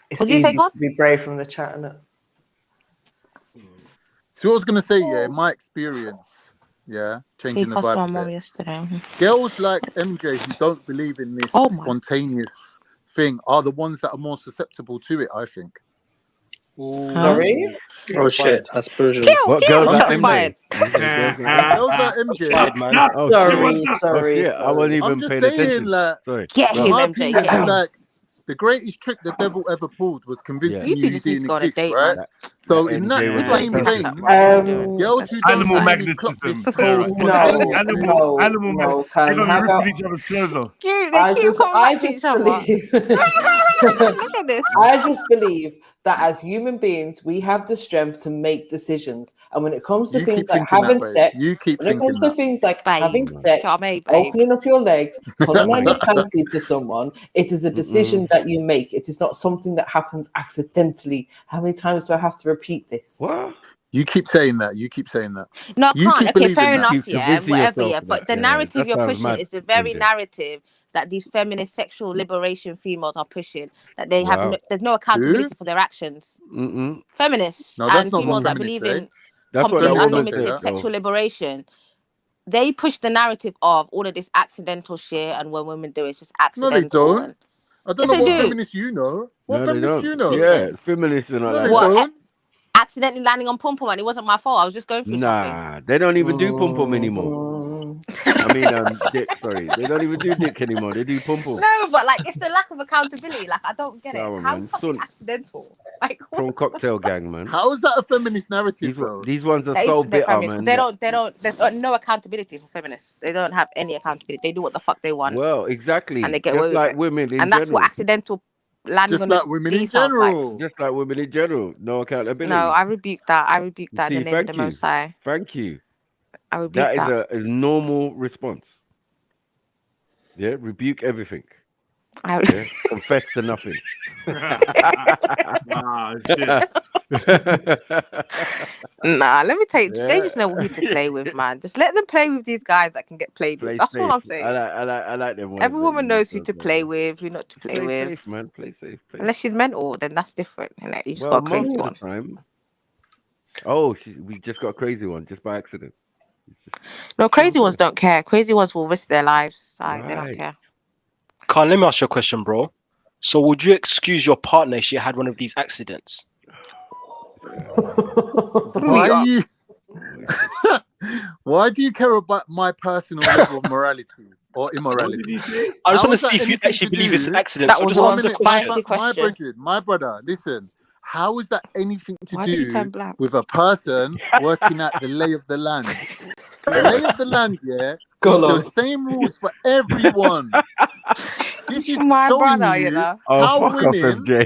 S6: It's easy to be brave from the chat, innit?
S15: So what I was gonna say, my experience, changing the vibe.
S9: My mom yesterday.
S15: Girls like MJ who don't believe in this spontaneous thing are the ones that are more susceptible to it, I think.
S6: Sorry?
S13: Oh shit, that's Persian.
S11: What girls like MJ?
S15: Girls like MJ.
S11: Oh,
S6: Sorry.
S11: I wasn't even
S15: I'm just
S11: paying
S15: saying,
S11: attention.
S15: like,
S11: Sorry.
S9: Get him,
S15: my
S9: MJ.
S15: opinion
S9: Get him.
S15: is like the greatest trick the devil ever pulled was convincing
S9: You two
S15: you
S9: just need to
S15: didn't
S9: go on a
S15: exist,
S9: date,
S15: right?
S9: man.
S15: So in that same vein, girls who don't
S1: Animal
S15: really clock this
S1: magnetism.
S15: whole spontaneous
S1: Animal
S6: no,
S1: they're gonna
S6: how
S1: be
S6: about-
S1: ripping each other's clothes off.
S9: Cute, they keep coming back to each other. Look at this.
S6: I just believe that as human beings, we have the strength to make decisions. And when it comes to
S15: You
S6: things
S15: keep
S6: like
S15: thinking that,
S6: having
S15: babe.
S6: sex,
S15: You keep
S6: when it comes
S15: thinking
S6: to things like having
S9: Babe.
S6: sex,
S9: Charmaine, babe.
S6: opening up your legs, pulling on your panties to someone, it is a decision that you make. It is not something that happens accidentally. How many times do I have to repeat this?
S11: What?
S15: You keep saying that. You keep saying that.
S9: No, I
S15: You
S9: can't.
S15: keep
S9: Okay,
S15: believing
S9: fair
S15: that.
S9: enough,
S11: Keep
S9: yeah,
S11: convincing
S9: whatever,
S11: yourself
S9: yeah.
S11: of
S9: But
S11: that.
S9: the
S11: Yeah,
S9: narrative
S11: that
S9: you're
S11: sounds
S9: pushing
S11: mad,
S9: is the very
S11: MJ.
S9: narrative that these feminist sexual liberation females are pushing. That they have
S11: Wow.
S9: there's no accountability for their actions. Feminists
S15: No, that's
S9: and
S15: not what
S9: females that
S15: feminists
S9: believe
S15: say.
S9: in
S11: That's what
S9: complete
S11: they always say
S9: unlimited
S11: that, though.
S9: sexual liberation. They push the narrative of all of this accidental shit, and when women do it, it's just
S15: No,
S9: accidental.
S15: they don't.
S9: And
S15: I don't
S9: yes,
S15: know
S9: they
S15: what
S9: do.
S15: feminists you know. What
S11: No, they
S15: feminists
S11: don't.
S15: you know?
S11: Yeah, feminists are not
S15: No,
S11: like
S15: they
S11: that.
S15: don't.
S9: Accidentally landing on pom pom, and it wasn't my fault. I was just going through something.
S11: Nah, they don't even do pom pom anymore. I mean, dick. Sorry, they don't even do dick anymore. They do pom pom.
S9: No, but like it's the lack of accountability. Like I don't get it.
S11: Nah,
S9: How
S11: man.
S9: is something accidental? Like
S11: From Cocktail Gang, man.
S15: How is that a feminist narrative, though?
S11: These ones are
S9: that
S11: so
S9: is their
S11: bitter,
S9: feminists.
S11: man.
S9: They don't. There's no accountability for feminists. They don't have any accountability. They do what the fuck they want.
S11: Well, exactly.
S9: And they get
S11: Just
S9: away with
S11: like
S9: it.
S11: women in
S9: And that's
S11: general.
S9: what accidental landing
S15: Just
S9: on
S15: like
S9: the
S15: women in
S9: D sounds like.
S15: general.
S11: Just like women in general. No accountability.
S9: No, I rebuke that. I rebuke that in
S11: See,
S9: the name of the
S11: thank you.
S9: Most High.
S11: Thank you.
S9: I rebuke
S11: That
S9: that.
S11: is a normal response. Yeah, rebuke everything. Yeah? Confess to nothing.
S1: Ah, shit.
S9: Nah, let me take.
S11: Yeah.
S9: They just know who to play with, man. Just let them play with these guys that can get played
S11: Play
S9: with. That's
S11: safe.
S9: all I'm saying.
S11: I like them ones.
S9: Every
S11: that
S9: woman
S11: you
S9: knows who
S11: yourself
S9: to
S11: know.
S9: play with, who not to play
S11: Play
S9: with.
S11: safe, man. Play safe. Play
S9: Unless she's mental, then that's different. Innit? You just
S11: well,
S9: got a crazy
S11: most of
S9: one.
S11: the time. Oh, we just got a crazy one just by accident.
S9: No, crazy ones don't care. Crazy ones will risk their lives. Like, they don't
S11: Right.
S9: care.
S10: Carl, let me ask you a question, bro. So would you excuse your partner if she had one of these accidents?
S15: Why are you? Why do you care about my personal level of morality or immorality?
S10: I just
S15: How
S10: want to
S15: is
S10: see
S15: that
S10: if you
S15: anything
S10: actually
S15: to
S10: believe
S15: do-
S10: it's an accident.
S9: That
S10: So
S9: was
S10: just
S9: one
S10: answer the
S9: spicy
S10: question.
S15: my
S9: question.
S15: brethren, my brother, listen. How is that anything to
S9: Why did you
S15: do
S9: turn black?
S15: with a person working at the lay of the land? The lay of the land, yeah, It's the same rules for everyone. This is
S5: My
S15: showing
S5: brother,
S15: you
S5: you know.
S11: Oh,
S15: how
S11: fuck off,
S15: women,
S11: MJ.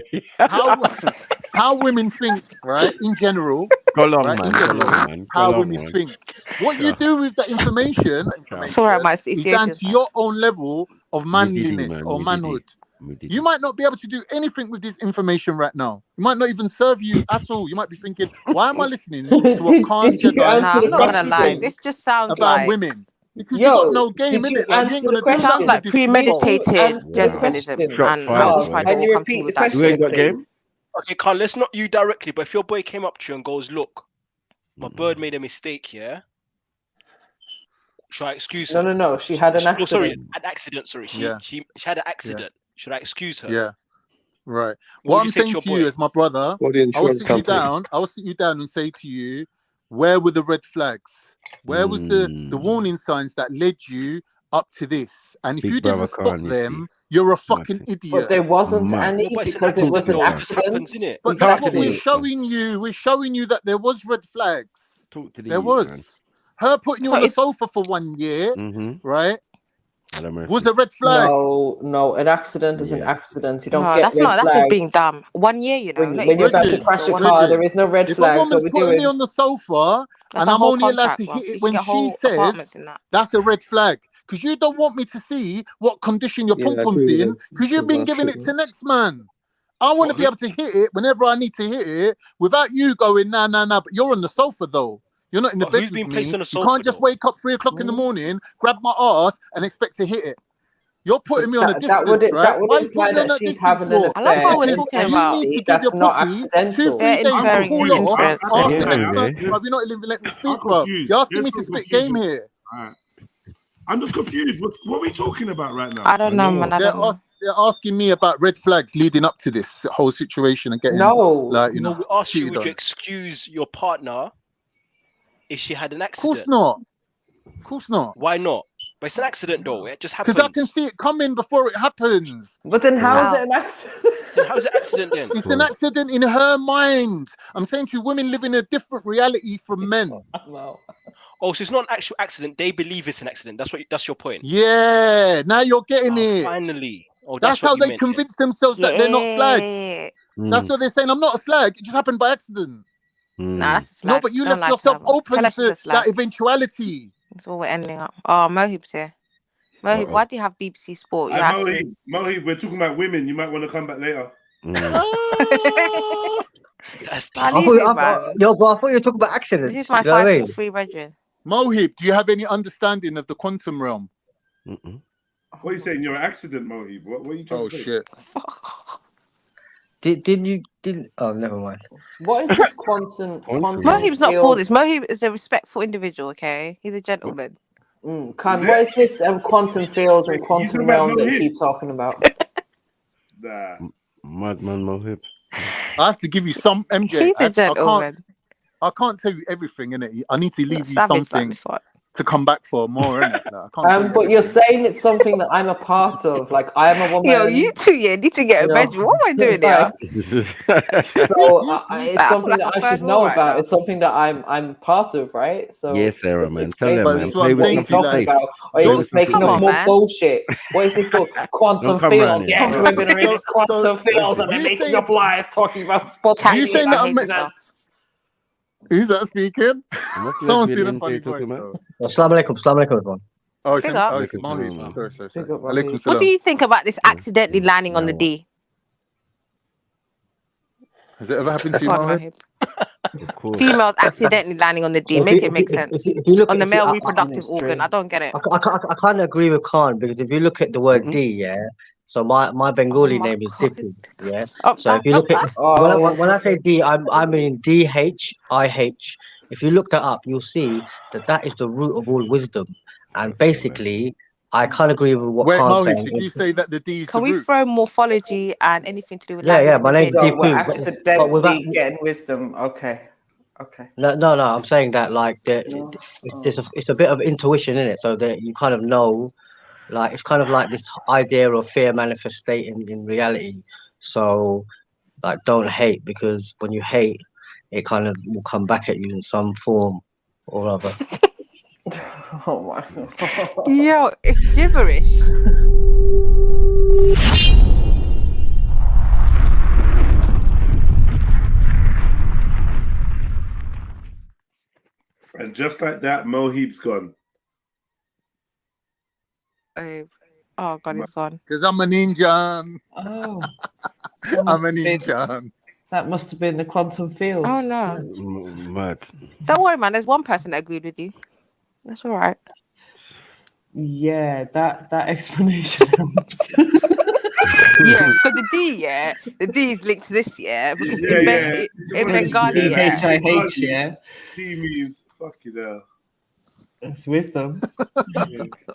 S15: how women think, right? In general,
S11: Go long,
S15: right?
S11: man.
S15: In
S11: Go
S15: general,
S11: long, man. Go
S15: how
S11: long,
S15: women
S11: man.
S15: think. What you do with that information
S5: Sorry, my
S15: is down to your own level of
S11: We did it,
S15: manliness
S11: man.
S15: or
S11: We did it.
S15: manhood.
S11: We did
S15: You might not be able to do anything with this information right now. It might not even serve you at all. You might be thinking, why am I listening to what Khan
S6: Did you
S15: Jedi
S6: answer the
S5: I'm not gonna
S6: question?
S5: lie. This just sounds
S15: about
S5: like
S15: women? Because you got no game
S6: did
S15: in
S6: you
S15: it. Like you ain't
S6: answer the
S15: gonna do
S5: it sounds
S15: nothing
S6: question?
S5: like
S15: with this info.
S5: premeditated
S6: Answer the
S5: gentlemanism,
S6: question.
S11: Shot
S5: and I
S11: fired,
S5: just
S11: boy.
S5: find it
S6: Can you
S5: all
S6: repeat
S5: comfortable
S6: the
S5: with that
S11: You ain't
S5: shit.
S11: got
S6: question,
S11: game?
S6: please?
S10: Okay, Carl, let's not you directly, but if your boy came up to you and goes, "Look, my bird made a mistake, yeah," should I excuse her?
S6: No. She had an
S10: No, sorry,
S6: accident.
S10: an accident. Sorry,
S15: Yeah,
S10: she had an accident. Should I excuse her?
S15: yeah, right.
S10: What
S15: What
S10: would
S15: I'm
S10: you say to
S15: saying
S10: your
S15: to you
S10: boy?
S15: as my brother,
S13: Or the insurance company.
S15: I will sit you down and say to you, where were the red flags? Where was the warning signs that led you up to this? And if
S11: Big
S15: you
S11: brother
S15: didn't stop
S11: Khan, you see.
S15: them, you're a fucking
S6: But
S15: idiot.
S6: there wasn't
S11: Mad.
S6: any
S10: No, but it's an
S6: because it was
S10: accident
S6: an
S10: though. It just
S6: accident.
S10: happens, innit?
S15: But that's what we're
S6: Exactly.
S15: showing you. We're showing you that there was red flags.
S11: Talk to the
S15: There
S11: youth,
S15: was.
S11: man.
S15: Her putting you
S5: So
S15: on the
S5: it's
S15: sofa for 1 year, right,
S11: Hello,
S15: was
S11: mercy.
S15: a red flag.
S6: No, an accident is an
S11: Yeah.
S6: accident. You don't
S5: no,
S6: get
S5: that's
S6: red
S5: not. That's just being
S6: flags
S5: dumb. 1 year, you know,
S6: when
S5: not
S6: when you're
S5: even
S6: about to
S5: two.
S15: Bridget,
S6: crash
S5: So
S6: a
S5: 1
S6: car.
S5: year.
S6: There is no red
S15: if a
S6: flags. What
S15: woman's
S6: we're
S15: putting me
S6: doing?
S15: on the sofa
S5: That's
S15: and
S5: a
S15: I'm
S5: whole
S15: only allowed
S5: contract,
S15: to
S5: bro.
S15: hit
S5: You
S15: it
S5: can
S15: when
S5: get
S15: she
S5: whole apartments
S15: says,
S5: in that.
S15: that's a red flag. Because you don't want me to see what condition your
S13: Yeah, I
S15: pom-pom's
S13: agree with
S15: in, because you've been
S13: regards
S15: giving
S13: to
S15: it to next man. I want to
S19: What?
S15: be able to hit it whenever I need to hit it without you going, nah. But you're on the sofa though. You're not in the
S10: But
S15: bed
S10: who's
S15: with
S10: being placed
S15: me.
S10: on the
S15: You
S10: sofa
S15: can't just
S10: though?
S15: wake up 3 o'clock in the morning, grab my ass, and expect to hit it. You're putting me on a
S6: That would
S15: distance, right? Why you
S6: imply
S15: put me on
S6: that
S15: that
S6: she's
S15: distance
S6: having an
S15: for?
S5: I love
S6: affair,
S5: how we're
S6: and
S15: Because
S5: talking
S15: you
S5: about.
S15: need
S6: obviously
S15: to give
S6: that's
S15: your
S6: not
S15: pussy 2,
S6: accidental.
S15: 3
S5: They're
S15: days
S19: I'm
S15: to
S5: inferring
S15: cool
S19: confused.
S15: off
S5: inference.
S15: after
S11: Yeah,
S15: next month,
S11: MJ.
S15: bruv. You're not even letting me
S19: I'm
S15: speak, bruv.
S19: confused.
S15: You're asking
S19: There's
S15: me to
S19: some
S15: spit game
S19: confusion.
S15: here.
S19: Alright. I'm just confused. What are we talking about right now?
S5: I don't know, man. I
S15: They're,
S5: don't know.
S15: they're asking me about red flags leading up to this whole situation and getting,
S6: No,
S15: like,
S10: No, we asked you,
S15: cheated
S10: would you
S15: on.
S10: excuse your partner if she had an
S15: Of course
S10: accident?
S15: not. Of course not.
S10: Why not? But it's an accident though. It just
S15: Because I can
S10: happens.
S15: see it coming before it happens.
S6: but then how is
S5: How?
S6: it an accident?
S10: Then how's it accident then?
S15: It's an accident in her mind. I'm saying to you, women live in a different reality from men.
S6: No.
S10: Oh, so it's not an actual accident. They believe it's an accident. That's your point.
S15: Yeah, now you're getting it.
S10: Finally. Oh,
S15: That's
S10: that's what
S15: how
S10: you
S15: they
S10: meant then.
S15: convince themselves that they're not flags.
S5: Yeah.
S15: That's what they're saying. I'm not a slag. It just happened by accident.
S5: Nah, that's a
S15: No,
S5: slag.
S15: but you
S5: Don't
S15: left
S5: lie to
S15: yourself
S5: her, man.
S15: open
S5: Tell her she's
S15: to
S5: a slag.
S15: that eventuality.
S5: That's all we're ending up. Oh, Mohib's here. Mohib, why do you have BBC Sport? You're actually.
S19: Mohib, we're talking about women. You might want to come back later.
S10: That's
S5: Nah,
S10: deep.
S5: leave him, man.
S8: Yo, but I thought you were talking about accidents.
S5: This is my
S8: You know what I mean?
S5: 5'3" brethren.
S15: Mohib, do you have any understanding of the quantum realm?
S19: What are you saying? You're an accident, Mohib. What are you trying to say?
S15: Shit.
S8: Didn't oh, never mind.
S6: What is this quantum
S5: Mohib's not for
S6: field?
S5: this. Mohib is a respectful individual, okay? He's a gentleman.
S6: Khan, what is this quantum fields and quantum realm that you keep talking about?
S19: Nah.
S11: Madman Mohib.
S15: I have to give you some MJ.
S5: He's a gentleman.
S15: I can't tell you everything, innit? I need to leave you
S5: Savage like
S15: something
S5: this one.
S15: to come back for more, innit? Like, I can't tell you
S6: But you're
S15: everything.
S6: saying it's something that I'm a part of. Like I am a woman.
S5: Yo, you two, need to get a bedroom. What am I doing here?
S6: So it's
S5: I feel
S6: something
S5: like
S6: that
S5: a
S6: I
S5: third
S6: should
S5: wheel
S6: know
S5: right
S6: about.
S5: now.
S6: It's something that I'm part of, right? So
S11: Yeah, Sarah,
S6: just
S11: man.
S6: explain
S11: Tell
S6: to
S11: them,
S6: me
S11: man.
S15: But
S11: Play
S15: I'm
S11: with
S6: what you're
S15: saying to you,
S11: something
S6: talking
S11: safe.
S6: about, or you're just making
S5: Come
S6: up
S5: on,
S6: more
S5: man.
S6: bullshit. What is this book? Quantum
S11: Don't come round
S6: fields.
S11: here.
S6: Yes, we're gonna read this quantum fields, and we're
S15: you
S6: making
S15: saying
S6: up lies talking about
S15: you
S6: spontaneous
S15: saying that I'm
S6: accidents.
S15: who's that speaking?
S11: What's
S15: Someone's
S11: lesbian
S15: doing a
S11: MJ
S15: funny
S11: talking
S15: voice
S11: about?
S15: though.
S8: Assalamu alaikum, everyone.
S15: Oh, it's
S5: Big up.
S15: Mohib.
S11: Alaikum
S15: Sorry.
S6: Big up,
S15: Alaikum
S5: What
S15: salam.
S5: do you think about this accidentally landing on the D?
S15: Has it ever happened to you,
S5: Go on,
S15: Mohib?
S5: Mohib.
S11: Of course.
S5: Females accidentally landing on the D. Make it make sense.
S8: If you look
S5: On the
S8: if you-
S5: male
S8: I-
S5: reproductive organ. I don't get it.
S8: I can't agree with Khan because if you look at the word D, yeah. So my Bengali name is Dipu, yeah. So if you look at when I say D, I mean DHIH. If you look that up, you'll see that is the root of all wisdom. And basically, I can't agree with what
S15: Wait,
S8: Khan's
S15: Mohib,
S8: saying.
S15: did you say that the D is
S5: Can
S15: the
S5: we
S15: root?
S5: throw morphology and anything to do with
S8: Yeah,
S5: language
S8: yeah.
S5: in
S8: My
S5: the
S8: name's
S5: bin?
S6: So we're
S8: Dipu, but
S6: accidentally
S8: without
S6: getting wisdom. Okay.
S8: no. I'm saying that like it's a bit of intuition in it, so that you kind of know, like it's kind of like this idea of fear manifesting in reality. So, like, don't hate because when you hate, it kind of will come back at you in some form or other.
S6: Oh my God.
S5: Yo, it's gibberish.
S1: And just like that, Mo Heap's gone.
S5: Oh God, he's gone.
S15: Because I'm a ninja.
S6: Oh,
S15: I'm a ninja.
S6: that must have been the quantum field.
S5: Oh no.
S11: Mad.
S5: Don't worry, man. There's one person that agreed with you. That's all right.
S6: Yeah, that explanation helps.
S5: Yeah, because the D is linked to this, because in Bengali,
S6: DHIH, yeah.
S1: D means fucking hell.
S6: That's wisdom.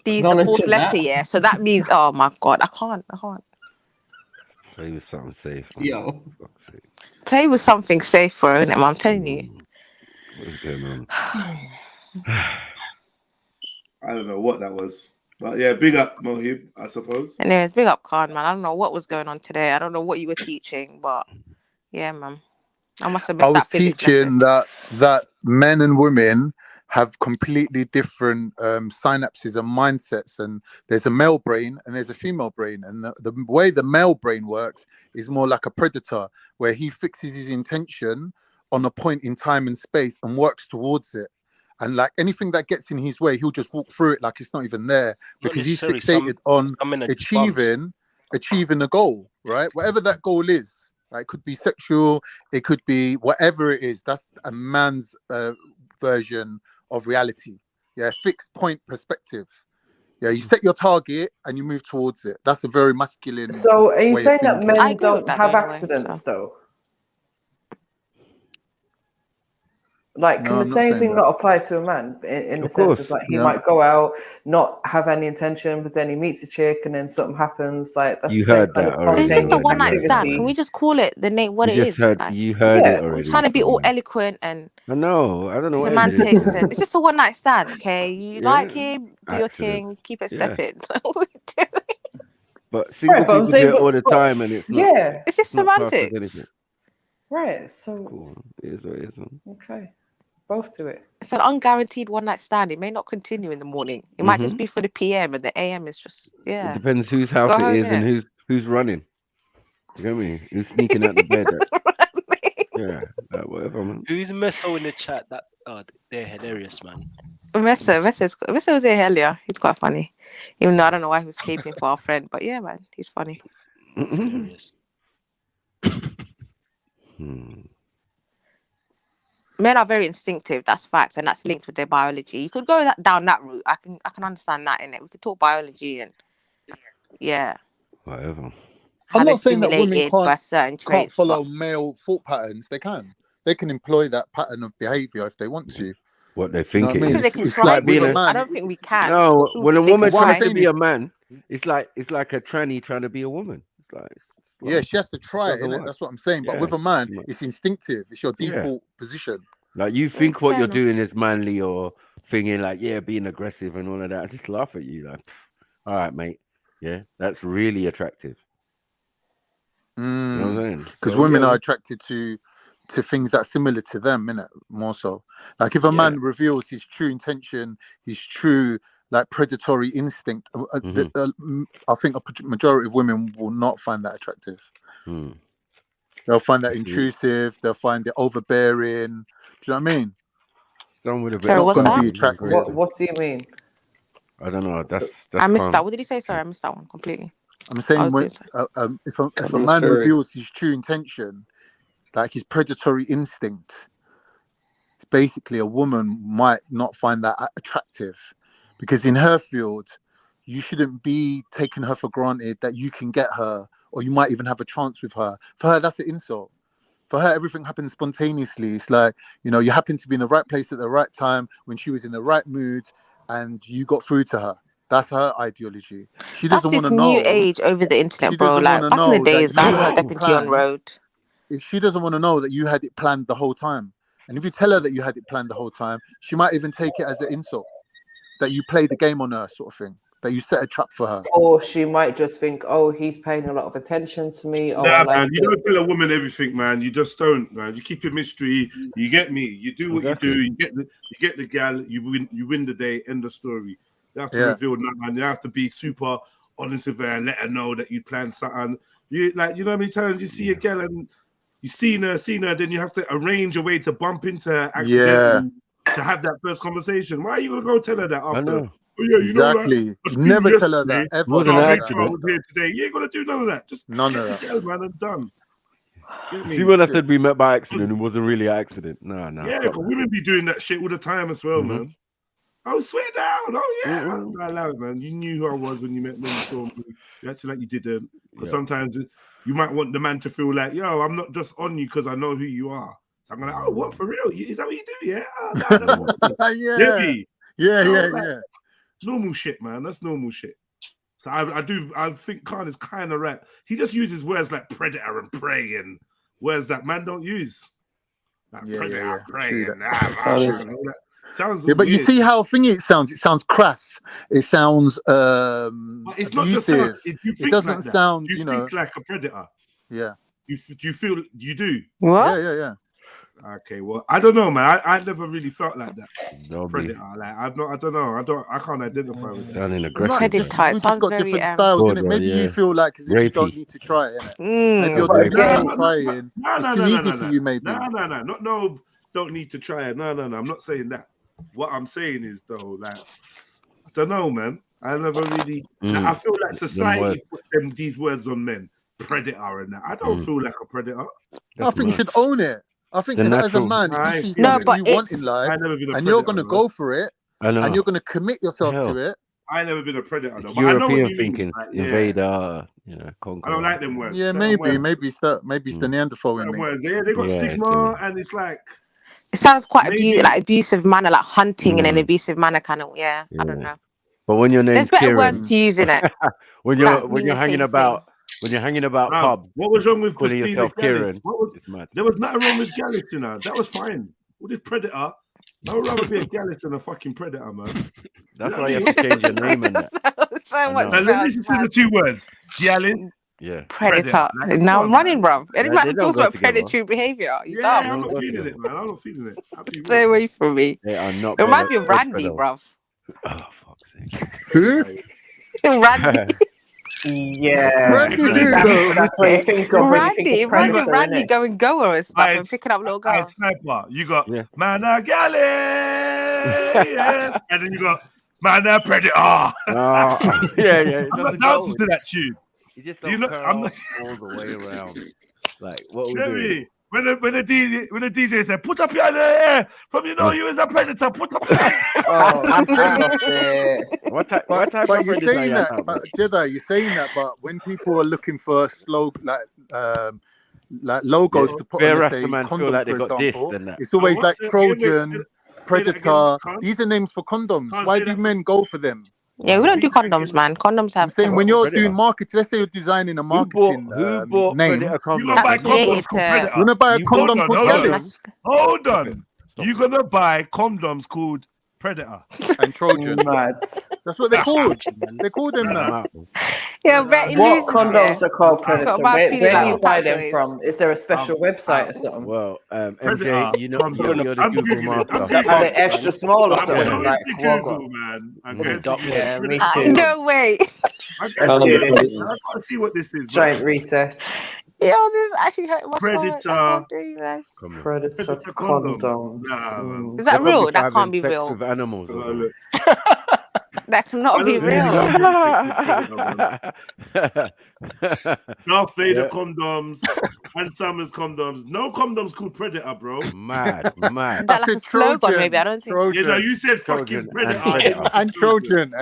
S5: D is the fourth letter, so that means, oh my God, I can't.
S11: Play with something safe.
S6: Yo.
S5: Play with something safer, innit, man? I'm telling you.
S11: What is going on?
S1: I don't know what that was. But yeah, big up Mohib, I suppose.
S5: Anyways, big up Khan, man. I don't know what was going on today. I don't know what you were teaching, but yeah, man. I must have missed
S15: I was
S5: that physics
S15: teaching
S5: lesson.
S15: that men and women have completely different synapses and mindsets, and there's a male brain and there's a female brain, and the way the male brain works is more like a predator, where he fixes his intention on a point in time and space and works towards it. And like anything that gets in his way, he'll just walk through it like it's not even there, because he's fixated on achieving a goal, right? Whatever that goal is, like, it could be sexual, it could be whatever it is. That's a man's version of reality. Yeah, fixed point perspective. Yeah, you set your target and you move towards it. That's a very masculine.
S6: So are you
S15: way
S6: saying
S15: of
S6: that
S15: thinking.
S6: men don't have accidents though? Like, can
S15: No,
S6: the
S15: I'm not
S6: same
S15: saying
S6: thing
S15: that.
S6: not apply to a man in the
S15: Of
S6: sense
S15: course,
S6: of like he
S15: yeah.
S6: might go out, not have any intention, but then he meets a chick and then something happens. Like that's
S11: You
S6: the same
S11: heard
S6: kind
S11: that
S6: of
S11: already.
S5: It's just a
S6: spontaneous
S5: one night stand.
S6: activity.
S5: Can we just call it the name what
S11: You
S5: it
S11: just
S5: is?
S11: heard.
S5: Like,
S11: You heard it
S5: I'm
S11: already.
S5: trying to be all eloquent and
S11: I know. I don't know what
S5: semantics, and it's just a one night stand. Okay, you like
S11: Yeah.
S5: him, do your
S11: Accident.
S5: thing, keep it
S11: Yeah.
S5: stepping.
S11: But single
S6: but I'm
S11: people
S6: saying,
S11: do it all the time, and it's not.
S6: yeah,
S5: it's just
S11: not classed as
S5: semantics.
S11: anything.
S6: Right. So
S11: Cool. It is what it is. Man.
S6: okay, both do it.
S5: It's an unguaranteed one night stand. It may not continue in the morning. It might just be for the PM, and the AM is just
S11: It depends whose house
S5: Go
S11: it
S5: home,
S11: is and
S5: innit?
S11: who's running. You get me? Who's sneaking out the bed? Yeah, whatever, man.
S10: Who's Meso in the chat? That they're hilarious, man.
S5: Messa was here earlier. He's quite funny. Even though I don't know why he was caping for our friend, but yeah, man, he's funny.
S10: It's hilarious.
S5: Men are very instinctive. That's fact, and that's linked with their biology. You could go down that route. I can understand that in it. We could talk biology and yeah.
S11: Whatever.
S15: I'm
S5: How they're
S15: not saying that women
S5: stimulated by certain
S15: can't
S5: traits.
S15: follow
S5: but
S15: male thought patterns. They can employ that pattern of behavior if they want to.
S11: What they
S15: Do you know
S11: think
S15: what I
S11: it
S15: mean?
S11: is.
S5: they can
S15: It's
S5: try
S15: like with
S5: to.
S15: a man.
S5: I don't think we can.
S11: No, when a
S5: They
S11: woman
S5: can
S15: What I'm
S11: tries to
S5: try.
S15: saying
S11: be
S15: is,
S11: a man, it's like a tranny trying to be a woman. It's like
S15: yeah, she has to try it,
S11: doesn't
S15: innit?
S11: work.
S15: That's what I'm saying. But
S11: Yeah,
S15: with a man,
S11: she might-
S15: it's instinctive. It's your
S11: Yeah.
S15: default position.
S11: Like you think what
S5: fair
S11: you're
S5: enough.
S11: doing is manly or thinking like, yeah, being aggressive and all of that. I just laugh at you like, all right, mate. Yeah, that's really attractive. You know what I'm saying?
S15: Because
S11: So,
S15: women
S11: yeah,
S15: are attracted to things that are similar to them, innit? More so. Like if a man reveals his true intention, his true like predatory instinct, I think a majority of women will not find that attractive. They'll find that intrusive. They'll find it overbearing. Do you know what I mean?
S11: Done with a bit
S5: Sorry,
S11: of
S5: what's
S15: Not going to
S5: that?
S15: be attractive.
S6: What do you mean?
S11: I don't know. That's
S5: I missed
S11: calm.
S5: that. What did he say? Sorry, I missed that one completely.
S15: I'm
S5: I
S15: saying
S5: was
S15: when
S5: doing something.
S15: if a man reveals his true intention, like his predatory instinct, it's basically a woman might not find that attractive, because in her field, you shouldn't be taking her for granted that you can get her, or you might even have a chance with her. For her, that's an insult. For her, everything happens spontaneously. It's like, you know, you happen to be in the right place at the right time when she was in the right mood, and you got through to her. That's her ideology. She
S5: That's
S15: doesn't want
S5: this
S15: to
S5: new
S15: know.
S5: age over the internet,
S15: She
S5: bro.
S15: doesn't want
S5: Like
S15: to
S5: back in the
S15: know that
S5: days,
S15: you
S5: guys would
S15: had
S5: step
S15: it
S5: into you on
S15: planned.
S5: road.
S15: If she doesn't want to know that you had it planned the whole time, and if you tell her that you had it planned the whole time, she might even take it as an insult, that you play the game on her, sort of thing. that you set a trap for her.
S6: Or she might just think, oh, he's paying a lot of attention to me. Or
S1: Nah,
S6: like,
S1: man, you don't tell a woman everything, man. You just don't, man. You keep it mystery. You get me. You do what you do. You get the gal. You win the day. End of story. You have to reveal that, man. You have to be super honest with her and let her know that you plan something. You know how many times you see a gal and you seen her, then you have to arrange a way to bump into her accidentally to have that first conversation. Why are you gonna go tell her that after? Oh, yeah,
S15: exactly. You never tell her that ever.
S1: So I make sure I was here today. You ain't gonna do none of that. Just
S15: none of that.
S1: Girl, man, I'm done.
S11: See, when I said we met by accident, it wasn't really an accident. No.
S1: Yeah, because women be doing that shit all the time as well, man. Oh, swear down. Oh, yeah. I allow it, man. You knew who I was when you saw me. You acted like you didn't. Because sometimes you might want the man to feel like, yo, I'm not just on you because I know who you are. So I'm like, oh, what, for real? Is that what you do? Yeah.
S15: Yeah.
S1: Normal shit, man. That's normal shit. So I think Khan is kind of right. He just uses words like predator and prey and words that man don't use. Like predator, prey, and that. Sounds
S15: but you see how it sounds. It sounds crass. It sounds
S1: it's not just
S15: abusive.
S1: It
S15: doesn't
S1: like
S15: sound.
S1: You think like a predator.
S15: Yeah.
S1: You feel you do.
S6: What?
S15: Yeah.
S1: Okay, well, I don't know, man. I never really felt like that. Predator, like I don't know. I can't identify with
S11: that.
S9: Predator.
S15: We just got different styles, innit? Maybe you feel like as if you don't need to try it, innit? Maybe you're trying. It's too easy for you, maybe.
S1: No, don't need to try it. No. I'm not saying that. What I'm saying is though, like, I don't know, man. I never really. Like, I feel like society put these words on men, predator, and that. I don't feel like a predator.
S15: I think you should own it. I think as a man, if you see something you want in life, and you're going to go for it, and you're going to commit yourself to it.
S1: I never been a predator, though.
S11: European thinking, invader, conquer.
S1: I don't like them words.
S15: Yeah, maybe it's the Neanderthal in me.
S1: Yeah, they got stigma, and it's like.
S9: It sounds quite abusive manner, like hunting in an abusive manner, kind of. Yeah, I don't know.
S11: But when your name's
S9: there's better
S11: Kieran,
S9: words to use in it.
S11: when you're hanging about pubs,
S1: what was wrong with
S11: calling yourself Kieran?
S1: There was nothing wrong with Gallus, you know. That was fine. With this predator, I would rather be a Gallus than a fucking predator, man.
S11: That's why you have to change your name in that.
S1: Now listen to the two words, Gallus.
S11: Yeah,
S9: predator. Now I'm running, bro. Anybody talks about predatory behavior, you dumb.
S1: I'm not feeling it, man. I'm not feeling it.
S9: Stay away from me.
S11: They are not.
S9: It reminds me of Randy, bro.
S11: Oh, fuck's sake.
S15: Who?
S9: Randy.
S6: Yeah.
S15: Randy, though.
S6: That's what you think of.
S9: Randy, Randy going goer and stuff and picking up little girls.
S1: Sniper. You got Mana Gallus, and then you got Mana Predator.
S11: Yeah.
S1: I'm not dancing to that tune.
S11: You just don't curl all the way around. Like what we do.
S1: When the DJ said, "Put up your hair," from you know you as a predator. Put up your hair.
S6: Oh, I'm it.
S11: What type of
S15: you're
S11: predator
S15: saying that, Jedi, you're saying that, but when people are looking for slogan like logos to put on, say, condom,
S11: like
S15: for example, it's always like Trojan, Predator. These are names for condoms. Why do men go for them?
S9: Yeah, we don't do condoms, man. Condoms have.
S15: I'm saying when you're doing marketing, let's say you're designing a marketing name.
S1: You're gonna buy condoms called Predator.
S15: You're gonna buy a condom called Gallus.
S1: Hold on. You're gonna buy condoms called Predator
S15: and Trojan. That's what they're called. They call them that.
S9: Yeah,
S6: what condoms are called Predator? Where do you buy them from? Is there a special website or something?
S11: Well, MJ, you're the Google master.
S6: Are they extra small or something? Like
S1: Google, man.
S6: Yeah, me too.
S9: No way.
S1: I can't see what this is.
S6: Giant reset.
S9: Yo, this actually hurt my
S1: Predator.
S6: Predator condom.
S1: Nah,
S9: is that real? That can't be real.
S11: With animals.
S9: That cannot be real.
S1: Darth Vader condoms and Summers condoms. No condoms called Predator, bro.
S11: Mad.
S9: Is that like a slogan, maybe? I don't think.
S1: You know, you said fucking Predator.
S15: And Trojan.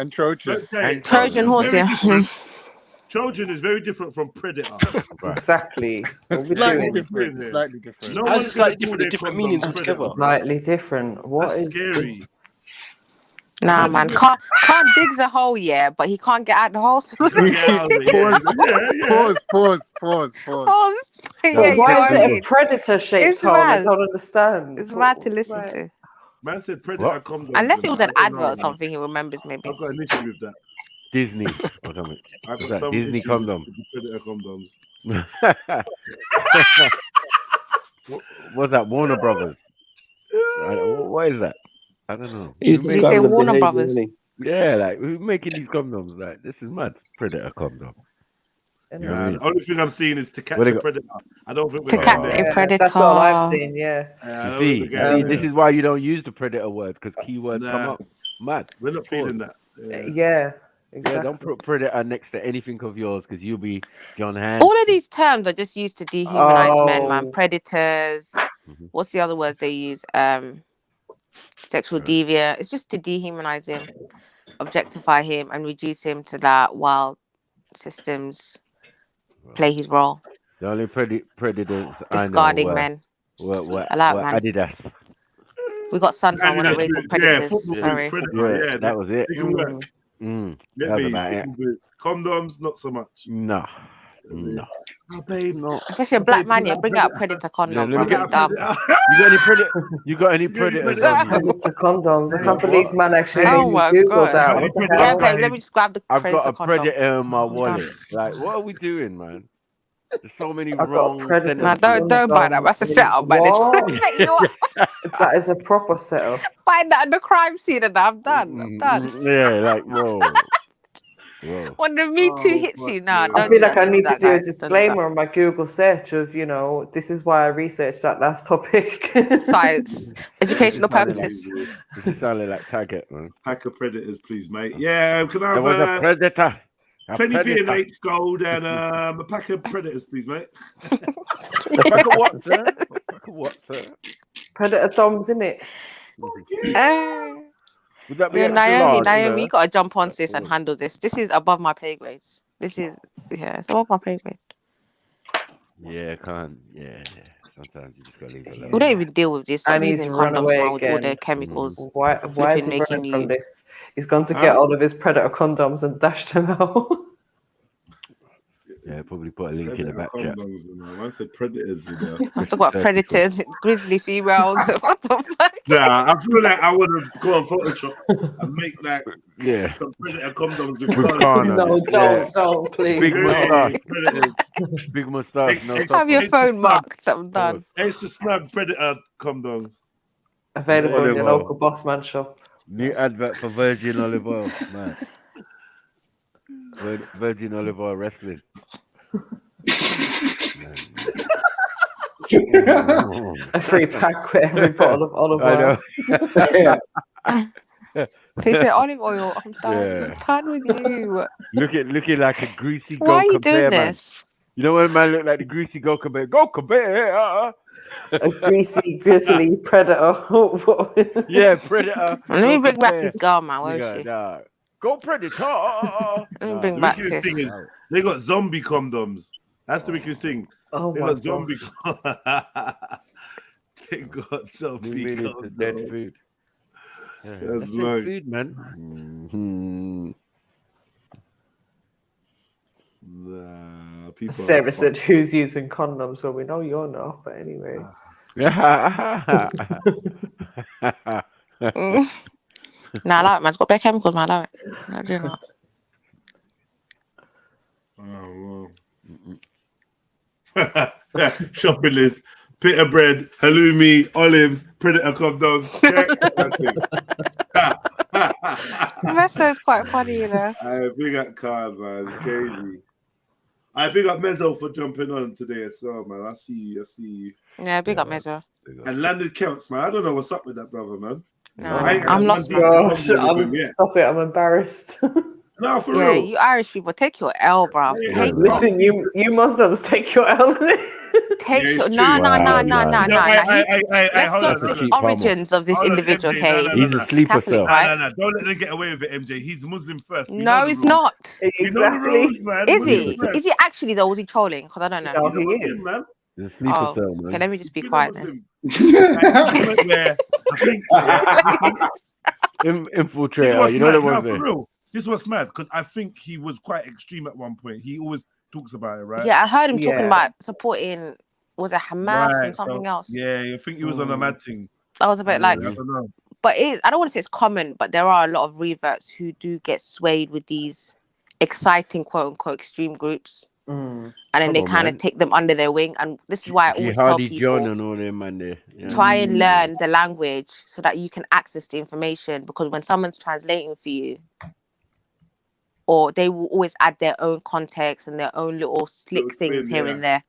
S9: Trojan horse, yeah.
S1: Trojan is very different from Predator.
S6: Exactly.
S15: Slightly different.
S1: No,
S10: how's it slightly different? The different meanings altogether.
S6: Slightly different. What
S1: That's
S6: is
S1: scary?
S9: Nah, man. Can't digs a hole, yeah, but he can't get out the hole.
S15: Pause.
S9: Yeah,
S6: why is it a predator-shaped hole? I don't understand.
S9: It's mad to listen to.
S1: Man said Predator condoms.
S9: Unless it was an advert or something, he remembers maybe.
S1: I've got an issue with that.
S11: Disney or something.
S1: I
S11: What's
S1: got
S11: that?
S1: some
S11: Disney
S1: issue
S11: condom.
S1: with the Predator condoms.
S11: What's that? Warner Brothers. What is that? I don't know.
S13: He's
S5: Did you say
S13: describing the
S5: Warner
S13: behavior,
S5: Brothers?
S13: isn't
S11: Yeah, like who's making these condoms? Like this is mad. Predator condom. You know what I mean?
S1: The only thing I'm seeing is to catch
S11: What they
S1: a
S11: got?
S1: predator. I don't think we're
S5: To
S1: getting
S5: catch
S1: there.
S5: a predator.
S6: That's all I've seen. Yeah.
S1: I
S11: You
S1: don't
S11: see,
S1: think we're getting
S11: this
S1: there.
S11: is why you don't use the predator word because keywords come
S1: Nah.
S11: up. Mad.
S1: We're not feeling that.
S6: Yeah.
S11: Yeah,
S6: Exactly.
S11: don't put predator next to anything of yours because you'll be John Hands.
S5: All of these terms are just used to dehumanize men, man.
S6: Oh.
S5: Predators. What's the other words they use? Sexual deviant. It's just to dehumanize him, objectify him, and reduce him to that while systems play his role.
S11: The only predators I know
S5: Discarding men.
S11: were
S5: Allow it, man.
S11: Adidas.
S5: We got sons now. We're not raising predators.
S1: football
S5: Sorry.
S1: boots, predator. Yeah,
S11: that was it.
S1: They can work.
S11: That was about it.
S1: Football boots. Condoms, not so much.
S11: No.
S1: Oh, babe, no.
S5: Especially a black man, yeah. Bring out a predator condom.
S11: let me
S5: bro.
S11: get
S5: Dumb.
S11: You got any predators on you?
S6: Predator condoms. I can't believe man actually
S5: Oh
S6: made me
S5: my
S6: Google
S5: God.
S6: that. What the
S5: Yeah,
S6: hell?
S5: babe, let me just grab the
S11: I've
S5: predator
S11: got a
S5: condom.
S11: predator in my
S5: I'm
S11: wallet.
S5: done.
S11: Like, what are we doing, man? There's so many
S6: I've got
S11: wrong
S6: a predator.
S11: sentences.
S5: Don't buy that. That's a setup, man. They're trying to set you up.
S6: That is a proper setup.
S5: Find that at the crime scene and I'm done. I'm done.
S11: Yeah, like, whoa.
S5: When the Me Too hits you, nah,
S6: I
S5: don't
S6: feel
S5: do
S6: like
S5: that,
S6: I need to
S5: that,
S6: do a
S5: guys. Don't do
S6: disclaimer on my Google search of, this is why I researched that last topic.
S5: that. Science, educational purposes.
S11: This is sounding like Taggart, man.
S1: Pack of predators, please, mate. Yeah, can I
S11: There was a
S1: have
S11: predator. A
S1: 20
S11: predator.
S1: B&H gold and a pack of predators, please, mate.
S11: A pack of what, sir? A pack of what, sir?
S6: Predator thumbs, innit?
S11: Would that be
S5: Yeah,
S11: extra large,
S5: Naomi, you
S11: sir?
S5: gotta jump on this and handle this. This is above my pay grade. This is it's above my pay grade.
S11: Yeah, can't. Yeah. Sometimes you just gotta leave it alone.
S5: We don't even deal with this.
S6: And
S5: I'm
S6: he's
S5: using
S6: run
S5: condoms
S6: away
S5: now with all
S6: again.
S5: their chemicals.
S6: Why is
S5: flipping
S6: he
S5: making
S6: running
S5: you?
S6: from this? He's gone to get all of his predator condoms and dashed them out.
S11: Yeah, probably put a link in the back chat.
S1: I said predators,
S5: Talk about predators, grizzly females. What the fuck?
S1: Nah, I feel like I would have gone Photoshop and make like
S11: Yeah.
S1: some predator condoms with
S11: With Khan on
S6: No,
S11: it.
S6: don't, please.
S11: Big
S6: no.
S11: mustache.
S1: Predators.
S11: Big mustache. No
S5: Have your
S11: top.
S5: phone marked. I'm done.
S1: Extra snug predator condoms.
S6: Available in your
S11: Olive
S6: local
S11: oil.
S6: Bossman shop.
S11: New advert for Virgin Olive Oil. Man. Virgin Olive Oil wrestling.
S6: A free pack with every bottle of olive
S11: I
S6: oil.
S11: know.
S5: They say olive oil. I'm done.
S11: Yeah.
S5: I'm done with you.
S11: Looking like a greasy
S5: Why are you
S11: Gokha
S5: doing
S11: bear, man.
S5: this?
S11: You know when man look like the greasy Gokha bear? Gokha bear.
S6: A greasy, grizzly predator.
S11: Yeah, predator.
S5: Let me
S11: Gokha
S5: bring back
S11: bear.
S5: his girl, man. Where is
S11: Nigga,
S5: she?
S11: nah. Go predator.
S5: Let me bring
S1: The
S5: back
S1: wickedest
S5: this.
S1: thing is they got zombie condoms. That's the wickedest thing.
S6: Oh
S1: They
S6: my
S1: got zombie They got zombie
S11: Moving into dead
S1: condoms.
S11: food. Yeah,
S1: That's
S11: that's dead
S1: like
S11: food, man.
S1: nah, people
S6: Sarah
S1: are
S6: said, "Who's using condoms?" Well, we know you're not, but anyway.
S5: Nah, I like it, man. It's got bare chemicals, man. I like it. I do not.
S1: Oh, wow. Shopping list: pita bread, halloumi, olives, predator condoms.
S5: That's quite funny, you know.
S1: I big up card, man. It's crazy. I big up Mezzo for jumping on today as well, man. I see you.
S5: Yeah, big up Measure.
S1: And landed Celts, man. I don't know what's up with that brother, man.
S5: No,
S1: I ain't
S5: I'm
S1: had
S5: lost,
S1: one
S5: man.
S1: decent convo with him yet.
S6: Stop it! I'm embarrassed.
S1: No, for
S5: Yeah,
S1: real.
S5: you Irish people, take your L, bro. Take
S6: Listen, you Muslims, take your L.
S5: Take
S1: Yeah,
S5: your
S1: it's
S5: no.
S1: true.
S5: Let's
S1: hold
S5: go
S1: on,
S5: to
S1: hold
S5: the
S1: on.
S5: origins of this
S1: Hold on,
S5: individual.
S1: MJ,
S5: Okay,
S11: He's a sleeper
S5: Catholic,
S11: cell.
S5: right?
S1: No. Don't let them get away with it, MJ. He's Muslim first. We know
S5: No,
S1: the
S5: it's
S1: rules.
S5: not.
S1: We know the rules, man.
S5: Is
S1: Muslim
S5: he?
S1: first.
S5: Is he actually though? Was he trolling? Because I don't know.
S6: No,
S1: He's a
S6: he
S1: Muslim,
S6: is.
S1: man.
S11: He's a sleeper
S5: Oh,
S11: cell,
S5: okay.
S11: man.
S5: Let me just be
S1: He's a
S5: quiet then.
S1: Muslim. Yeah, I think. This
S11: Infiltrator.
S1: was
S11: You know the
S1: mad.
S11: ones
S1: No,
S11: there.
S1: for real. This was mad because I think he was quite extreme at one point. He always talks about it, right?
S5: Yeah, I heard him talking
S6: Yeah.
S5: about supporting. Was it Hamas
S1: Right.
S5: and something
S1: So,
S5: else?
S1: yeah, I think he was on a mad thing.
S5: That was a bit
S1: And,
S5: like.
S1: I don't know.
S5: But I don't want to say it's common, but there are a lot of reverts who do get swayed with these exciting quote unquote extreme groups, and then
S11: Come
S5: they
S11: on,
S5: kind of
S11: man.
S5: take them under their wing. And this is why I always tell
S11: Jihadi
S5: people,
S11: John and all them man there. Yeah.
S5: try and learn the language so that you can access the information, because when someone's translating for you, or they will always add their own context and their own little slick things here and there.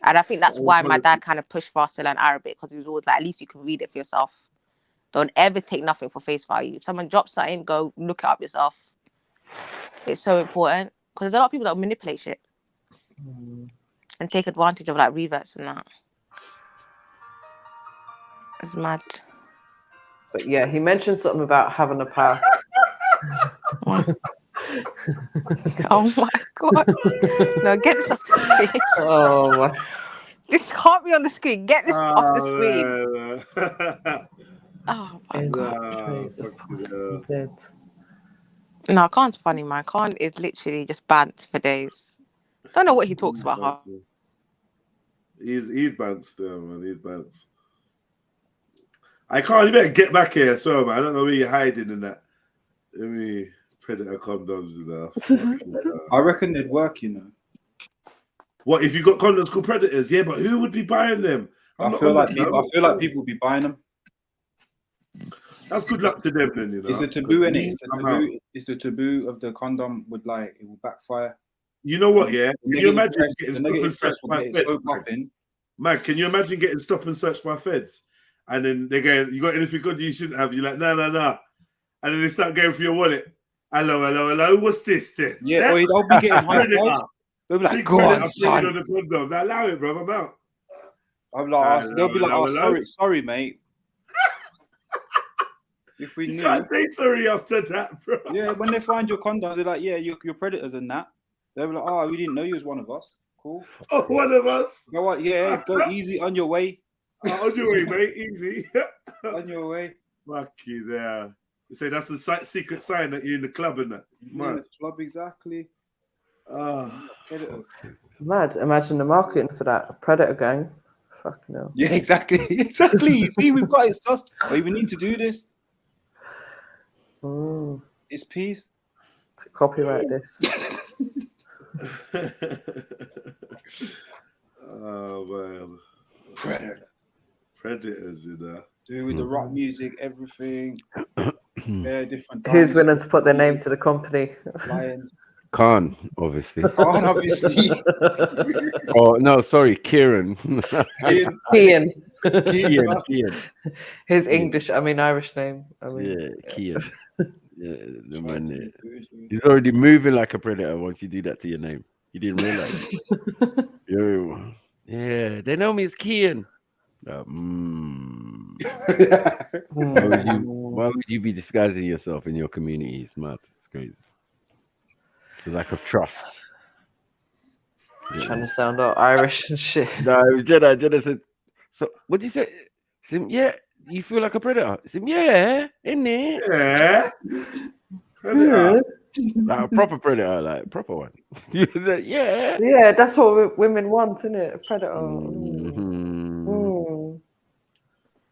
S5: And I think that's why my dad kind of pushed for us to learn Arabic, because he was always like, at least you can read it for yourself. Don't ever take nothing for face value. If someone drops something, go look it up yourself. It's so important, because there's a lot of people that manipulate shit and take advantage of like reverts and that. It's mad.
S6: But yeah, he mentioned something about having a past.
S5: Oh my god! No, get this off the screen.
S6: Oh my!
S5: This can't be on the screen. Get this off the screen. Oh my god! No, Khan's funny, man. Khan is literally just bants for days. Don't know what he talks about.
S1: He's bants there, man. He's bants. I can't. You better get back here as well, man. I don't know where you're hiding in that. I mean, predator condoms and stuff.
S2: I reckon they'd work, you know.
S1: What if you got condoms called predators? Yeah, but who would be buying them?
S2: I feel like people would be buying them.
S1: That's good luck to them, then. You know,
S2: It's the taboo, innit? It's the taboo of the condom. Would like it will backfire.
S1: You know what? Yeah, can you imagine getting
S2: the
S1: stop and
S2: negative
S1: searched
S2: press will
S1: by
S2: get it
S1: feds?
S2: so popping.
S1: Man, can you imagine getting stop and searched by feds? And then they go, "You got anything good you shouldn't have?" You're like, "No, no, no." And then they start going for your wallet. Hello. What's this then?
S2: Yeah, or they'll be getting high fives. They'll be like, "Go on, son."
S1: On the condom. Now, allow it, bro. I'm out.
S2: I'm like, they'll be like, "Oh, sorry, mate." If we knew,
S1: you can't say sorry after that, bro.
S2: Yeah, when they find your condoms, they're like, "Yeah, you're predators and that." They'll be like, "Oh, we didn't know you was one of us." Cool.
S1: Oh, one of us.
S2: Go what? Yeah, go easy on your way.
S1: On your way, mate. Easy.
S2: On your way.
S1: Fuck you there. You say that's the secret sign that you're in the club and that.
S2: Yeah, the club, exactly. Predators.
S6: Mad. Imagine the marketing for that predator gang. Fuck no.
S2: Yeah, exactly. Exactly. See, we've got it sussed. Oh, we need to do this. It's peace.
S6: To copyright this.
S1: Oh man. Predators, you know.
S2: Do with the rock music, everything. Yeah, different.
S6: Who's willing to put their name to the company?
S2: Lions.
S11: Khan, obviously.
S2: Khan, obviously.
S11: Oh no, sorry, Kieran.
S6: Kian.
S11: Kian.
S6: His English, Irish name.
S11: Kian. Yeah, the man there. He's already moving like a predator once you do that to your name. You didn't realize. Yeah, they know me as Kian. Why would you be disguising yourself in your community? It's mad. It's crazy. It's a lack of trust.
S6: Trying to sound all Irish and shit.
S11: No, Jedi said, so what did you say? Yeah, you feel like a predator. I said, yeah, isn't it?
S1: Yeah.
S11: Predator. Like a proper predator, like a proper one. You said, yeah.
S6: Yeah, that's what women want, isn't it? A predator.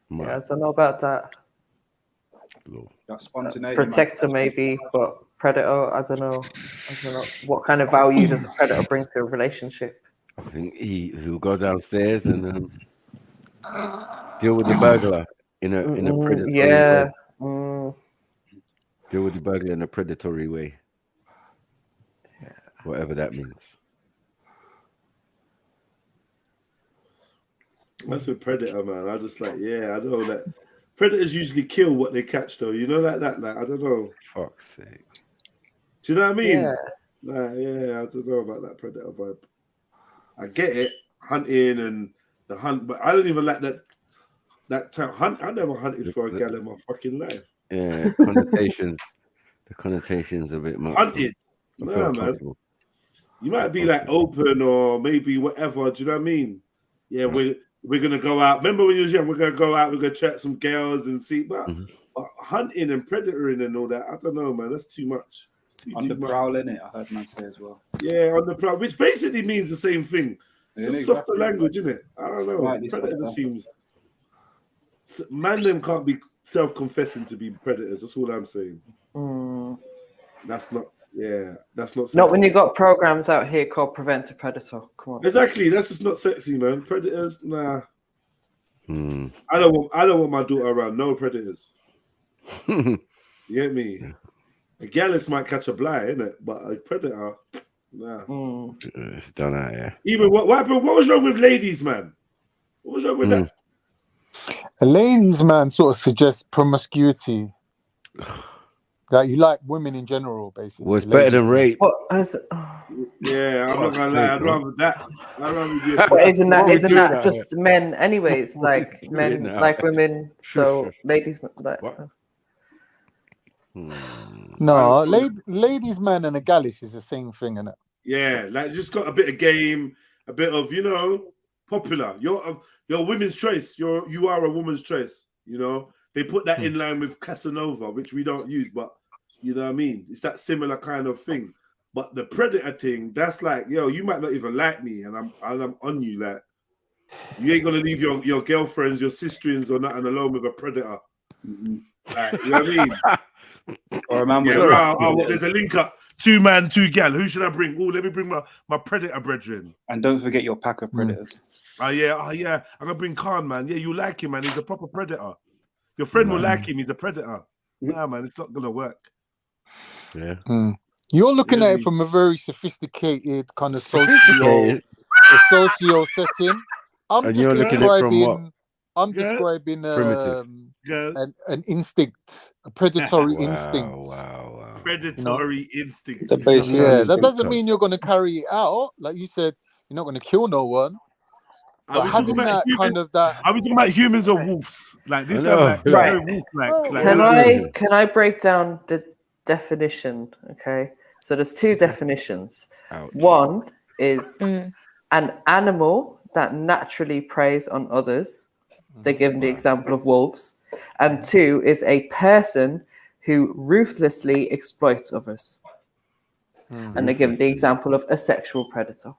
S6: Yeah, I don't know about that.
S2: That spontaneity.
S6: Protector maybe, but predator, I don't know. What kind of value does a predator bring to a relationship?
S11: I think he'll go downstairs and deal with the burglar in a predatory way. Deal with the burglar in a predatory way. Yeah. Whatever that means.
S1: That's a predator, man. I just I know that predators usually kill what they catch, though. You know that I don't know.
S11: Fuck's sake.
S1: Do you know what I mean?
S6: Yeah.
S1: I don't know about that predator vibe. I get it, hunting and the hunt, but I don't even like that term. Hunt. I never hunted for a gal in my fucking life.
S11: Yeah, connotations. The connotations a bit much.
S1: Hunted. Nah, man. You might be like open or maybe whatever. Do you know what I mean? Yeah, we're gonna go out. Remember when you was young? We're gonna go out. We're gonna chat some girls and see. But hunting and predatoring and all that, I don't know, man. That's too much.
S2: On the prowl, innit? I heard man say as well.
S1: Yeah, on the prowl, which basically means the same thing. Just softer language, isn't it? I don't know. Predator seems. Man, them can't be self-confessing to be predators. That's all I'm saying. That's not. Yeah, that's not sexy.
S6: Not when you got programs out here called Prevent a Predator. Come on.
S1: Exactly, that's just not sexy, man. Predators, nah.
S11: Hmm.
S1: I don't want my daughter around no predators. You get me? A gallus might catch a blind, innit? But a predator, nah.
S11: It's done out, yeah.
S1: Even what happened? What was wrong with ladies, man? What was wrong with that?
S7: A ladies' man sort of suggests promiscuity. That you like women in general, basically.
S11: Well, it's better than rape.
S1: Yeah, I'm not gonna lie. I'd rather that. I'd rather be a
S6: But isn't that just men anyways? Like men like women, so ladies like.
S7: No, ladies' man and a gallus is the same thing, innit?
S1: Yeah, like just got a bit of game, a bit of popular. You're women's choice. You are a woman's choice. They put that in line with Casanova, which we don't use, but you know what I mean. It's that similar kind of thing. But the predator thing, that's like, you might not even like me, and I'm on you. Like, you ain't gonna leave your girlfriends, your sisterins, or nothing alone with a predator. Like, you know what I mean?
S2: Or a man with
S1: there's a link up. 2 man, 2 gal. Who should I bring? Oh, let me bring my predator brethren.
S2: And don't forget your pack of predators.
S1: Oh yeah. I'm gonna bring Khan, man. Yeah, you like him, man. He's a proper predator. Your friend will like him. He's a predator. Nah, man, it's not gonna work.
S11: Yeah.
S7: You're looking at it from a very sophisticated kind of socio setting. I'm describing an instinct, a predatory instinct.
S1: Wow. Predatory instinct.
S7: That doesn't mean you're going to carry it out. Like you said, you're not going to kill no one. But having that kind of that.
S1: Are we talking about humans or wolves? Like this time, like
S6: right.
S1: wolf-like.
S6: Can I break down the definition? Okay. So there's 2 definitions.
S11: Ouch.
S6: One is an animal that naturally preys on others. They give the example of wolves. And 2 is a person who ruthlessly exploits others. And they give the example of a sexual predator.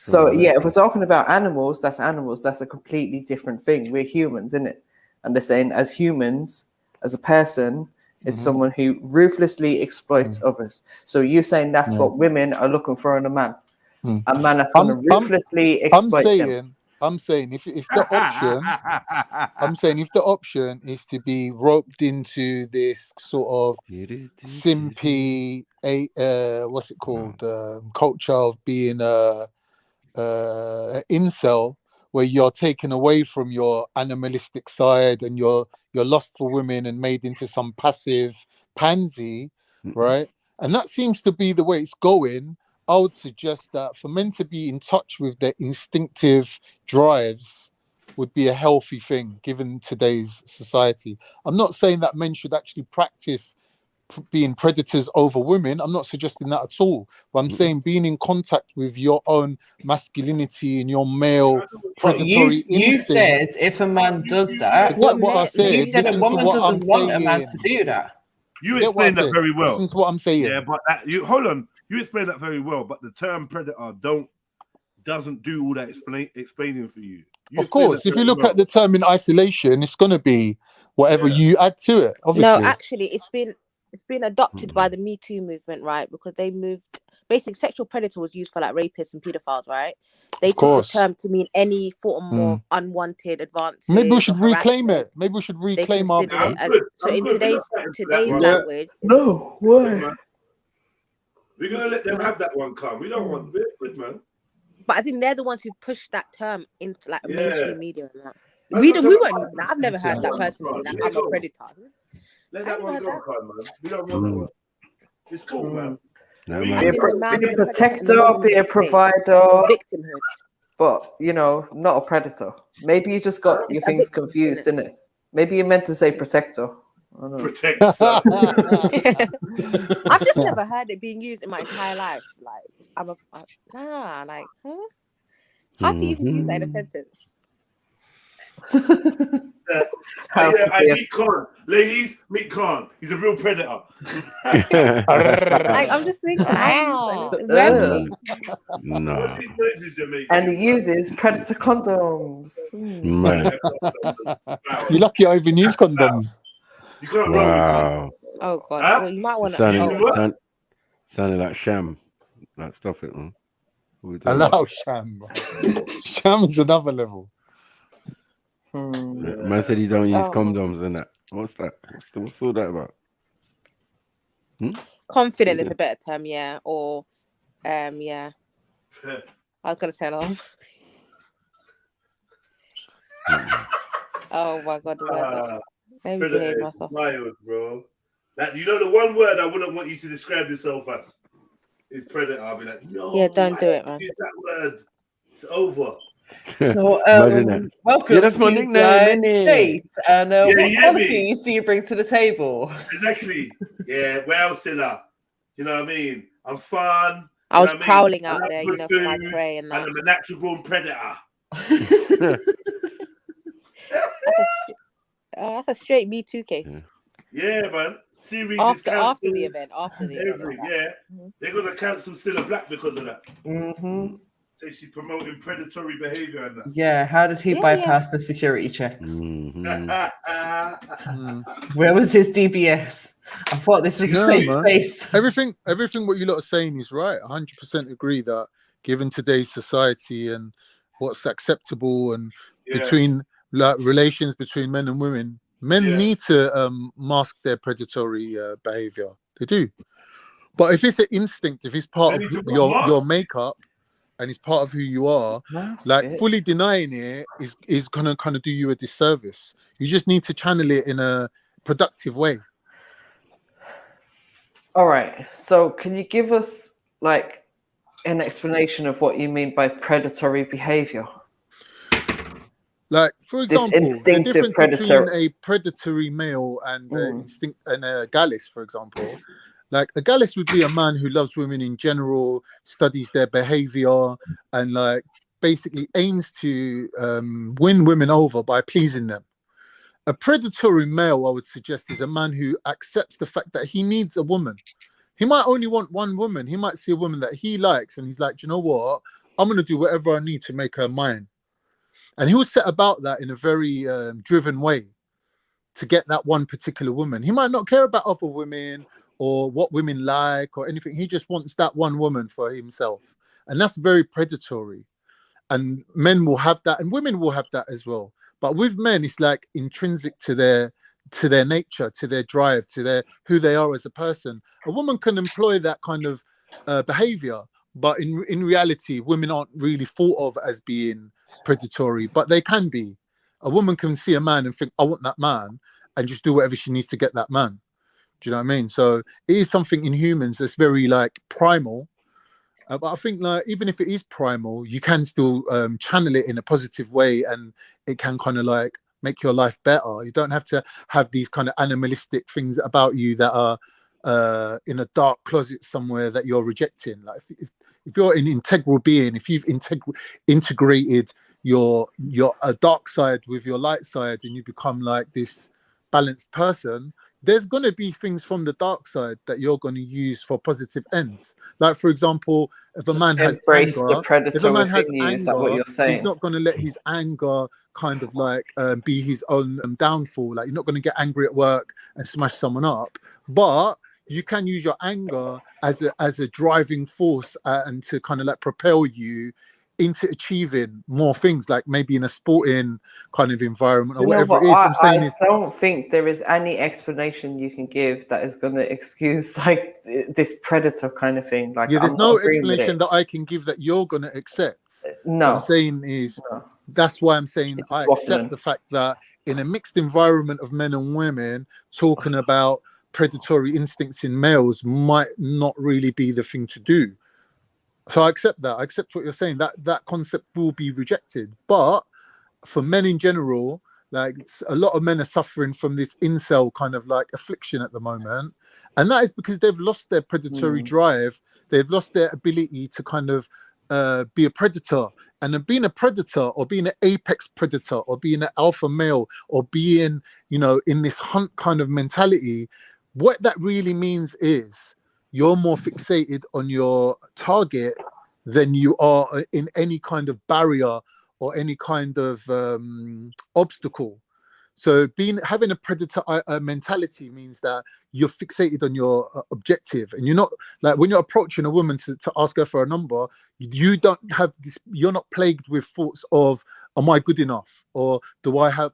S6: So if we're talking about animals, that's a completely different thing. We're humans, isn't it? And they're saying as humans, as a person, it's someone who ruthlessly exploits others. So you're saying that's what women are looking for in a man. A man that's going to ruthlessly exploit them.
S7: I'm saying if the option is to be roped into this sort of simpy what's it called culture of being a incel, where you're taken away from your animalistic side and you're lost for women and made into some passive pansy, right? And that seems to be the way it's going. I would suggest that for men to be in touch with their instinctive drives would be a healthy thing given today's society. I'm not saying that men should actually practice being predators over women. I'm not suggesting that at all. But I'm saying being in contact with your own masculinity and your male predatory
S6: you said if a man does that, you said a woman doesn't want a man to do that.
S1: You explained that very well.
S7: Listen to what I'm saying.
S1: Yeah, but hold on. You explained that very well, but the term predator doesn't do all that explaining for you.
S7: Of course, if you look at the term in isolation, it's going to be whatever you add to it. Obviously,
S9: no, actually, it's been adopted by the Me Too movement, right? Because they moved. Basically, sexual predator was used for like rapists and pedophiles, right? They took the term to mean any form of unwanted advances.
S7: Maybe we should reclaim it. Maybe we should reclaim our.
S9: So in today's language,
S6: no way.
S1: We're gonna let them have that one come. We don't want it, good man.
S9: But I think they're the ones who pushed that term into like mainstream media. And that. We weren't. I've never heard that personally. That I'm a predator.
S1: Let that one go, man. We don't want that one. It's cool, man.
S11: No,
S6: Be a protector, be a provider,
S9: victimhood.
S6: But not a predator. Maybe you just got your things confused, didn't it? Maybe you meant to say protector.
S1: Protector.
S9: I've just never heard it being used in my entire life. Like how do you even use that in a sentence?
S1: I meet Khan. Ladies, meet Khan. He's a real predator.
S9: I'm just thinking.
S11: No.
S6: And he uses predator condoms.
S7: You're lucky I even use condoms.
S1: You can't
S11: wow.
S9: Oh God!
S1: Huh?
S9: Well, you might want
S11: to. Sounding like sham. Like, stop it, man.
S7: Allow sham. Sham's another level.
S11: Man said he don't use condoms and that. What's that? What's all that about?
S9: Confident is a better term, yeah. Or, yeah. I was gonna tell off. Oh my god, let me behave myself.
S1: Wild, bro. That, you know, the one word I wouldn't want you to describe yourself as is predator. I'll be like, no.
S9: Yeah, don't do it, man.
S1: Use that word. It's over.
S12: So, welcome
S11: Yeah, that's my
S12: to
S11: nickname, innit?
S12: Date. And
S1: Yeah,
S12: what
S1: you get
S12: qualities do you bring to the table?
S1: Exactly. Yeah, well, Silla. You know what I mean? I'm fun.
S9: I was
S1: you know
S9: prowling
S1: I mean?
S9: out there, you know, for my prey and that.
S1: I'm a natural born predator.
S9: That's a straight Me Too case.
S1: Yeah, man. Series
S9: after
S1: is
S9: the event.
S1: They're gonna cancel Cilla Black because of that.
S12: Mm-hmm.
S1: So she's promoting predatory behavior and that.
S12: Yeah, how did he bypass the security checks? Where was his DBS? I thought this was a safe space.
S7: Everything what you lot are saying is right. 100% agree that given today's society and what's acceptable and between like relations between men and women, men need to mask their predatory behavior. They do. But if it's an instinct, if it's part of your makeup and it's part of who you are, fully denying it is gonna kind of do you a disservice. You just need to channel it in a productive way.
S12: All right. So can you give us like an explanation of what you mean by predatory behavior?
S7: Like, for example, the difference between a predatory male and a gallus, for example. Like, a gallus would be a man who loves women in general, studies their behavior, and like basically aims to win women over by pleasing them. A predatory male, I would suggest, is a man who accepts the fact that he needs a woman. He might only want one woman. He might see a woman that he likes, and he's like, do you know what? I'm going to do whatever I need to make her mine. And he will set about that in a very driven way to get that one particular woman. He might not care about other women or what women like or anything. He just wants that one woman for himself. And that's very predatory. And men will have that, and women will have that as well. But with men, it's like intrinsic to their nature, to their drive, to their who they are as a person. A woman can employ that kind of behavior, but in reality, women aren't really thought of as being predatory, but they can be. A woman can see a man and think, I want that man, and just do whatever she needs to get that man. Do you know what I mean? So it is something in humans that's very like primal. But I think like even if it is primal, you can still channel it in a positive way, and it can kind of like make your life better. You don't have to have these kind of animalistic things about you that are in a dark closet somewhere that you're rejecting. Like if you're an integral being, if you've integrated your dark side with your light side, and you become like this balanced person, there's going to be things from the dark side that you're going to use for positive ends. Like, for example, if a man has anger, he's not going to let his anger kind of like be his own downfall. Like, you're not going to get angry at work and smash someone up, but you can use your anger as a driving force and to kind of like propel you into achieving more things, like maybe in a sporting kind of environment or whatever it is.
S12: I don't think there is any explanation you can give that is going to excuse like this predator kind of thing. Like,
S7: there's no explanation that I can give that you're going to accept.
S12: No,
S7: what I'm saying is that's why I'm saying I accept the fact that in a mixed environment of men and women, talking about predatory instincts in males might not really be the thing to do. So I accept that. I accept what you're saying. That concept will be rejected. But for men in general, like a lot of men are suffering from this incel kind of like affliction at the moment. And that is because they've lost their predatory drive. They've lost their ability to kind of be a predator. And being a predator or being an apex predator or being an alpha male or being, in this hunt kind of mentality, what that really means is you're more fixated on your target than you are in any kind of barrier or any kind of obstacle. So having a predator mentality means that you're fixated on your objective, and you're not like when you're approaching a woman to ask her for a number, you don't have this. You're not plagued with thoughts of, am I good enough, or do I have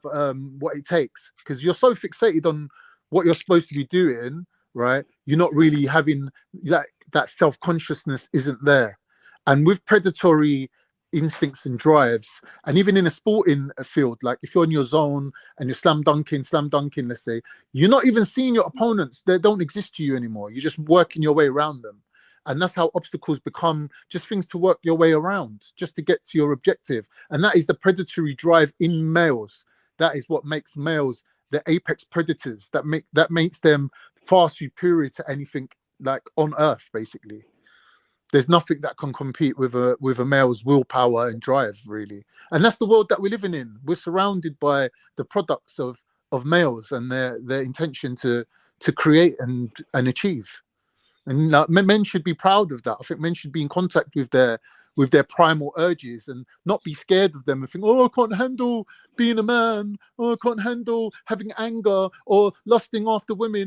S7: what it takes? Because you're so fixated on what you're supposed to be doing, right? You're not really having that self-consciousness isn't there. And with predatory instincts and drives, and even in a sporting field, like if you're in your zone and you're slam dunking, let's say, you're not even seeing your opponents. They don't exist to you anymore. You're just working your way around them. And that's how obstacles become just things to work your way around, just to get to your objective. And that is the predatory drive in males. That is what makes males the apex predators. That makes them far superior to anything like on earth, basically. There's nothing that can compete with a male's willpower and drive, really. And that's the world that we're living in. We're surrounded by the products of males and their intention to create and achieve. And men should be proud of that. I think men should be in contact with their primal urges and not be scared of them and think, oh, I can't handle being a man, oh, I can't handle having anger or lusting after women.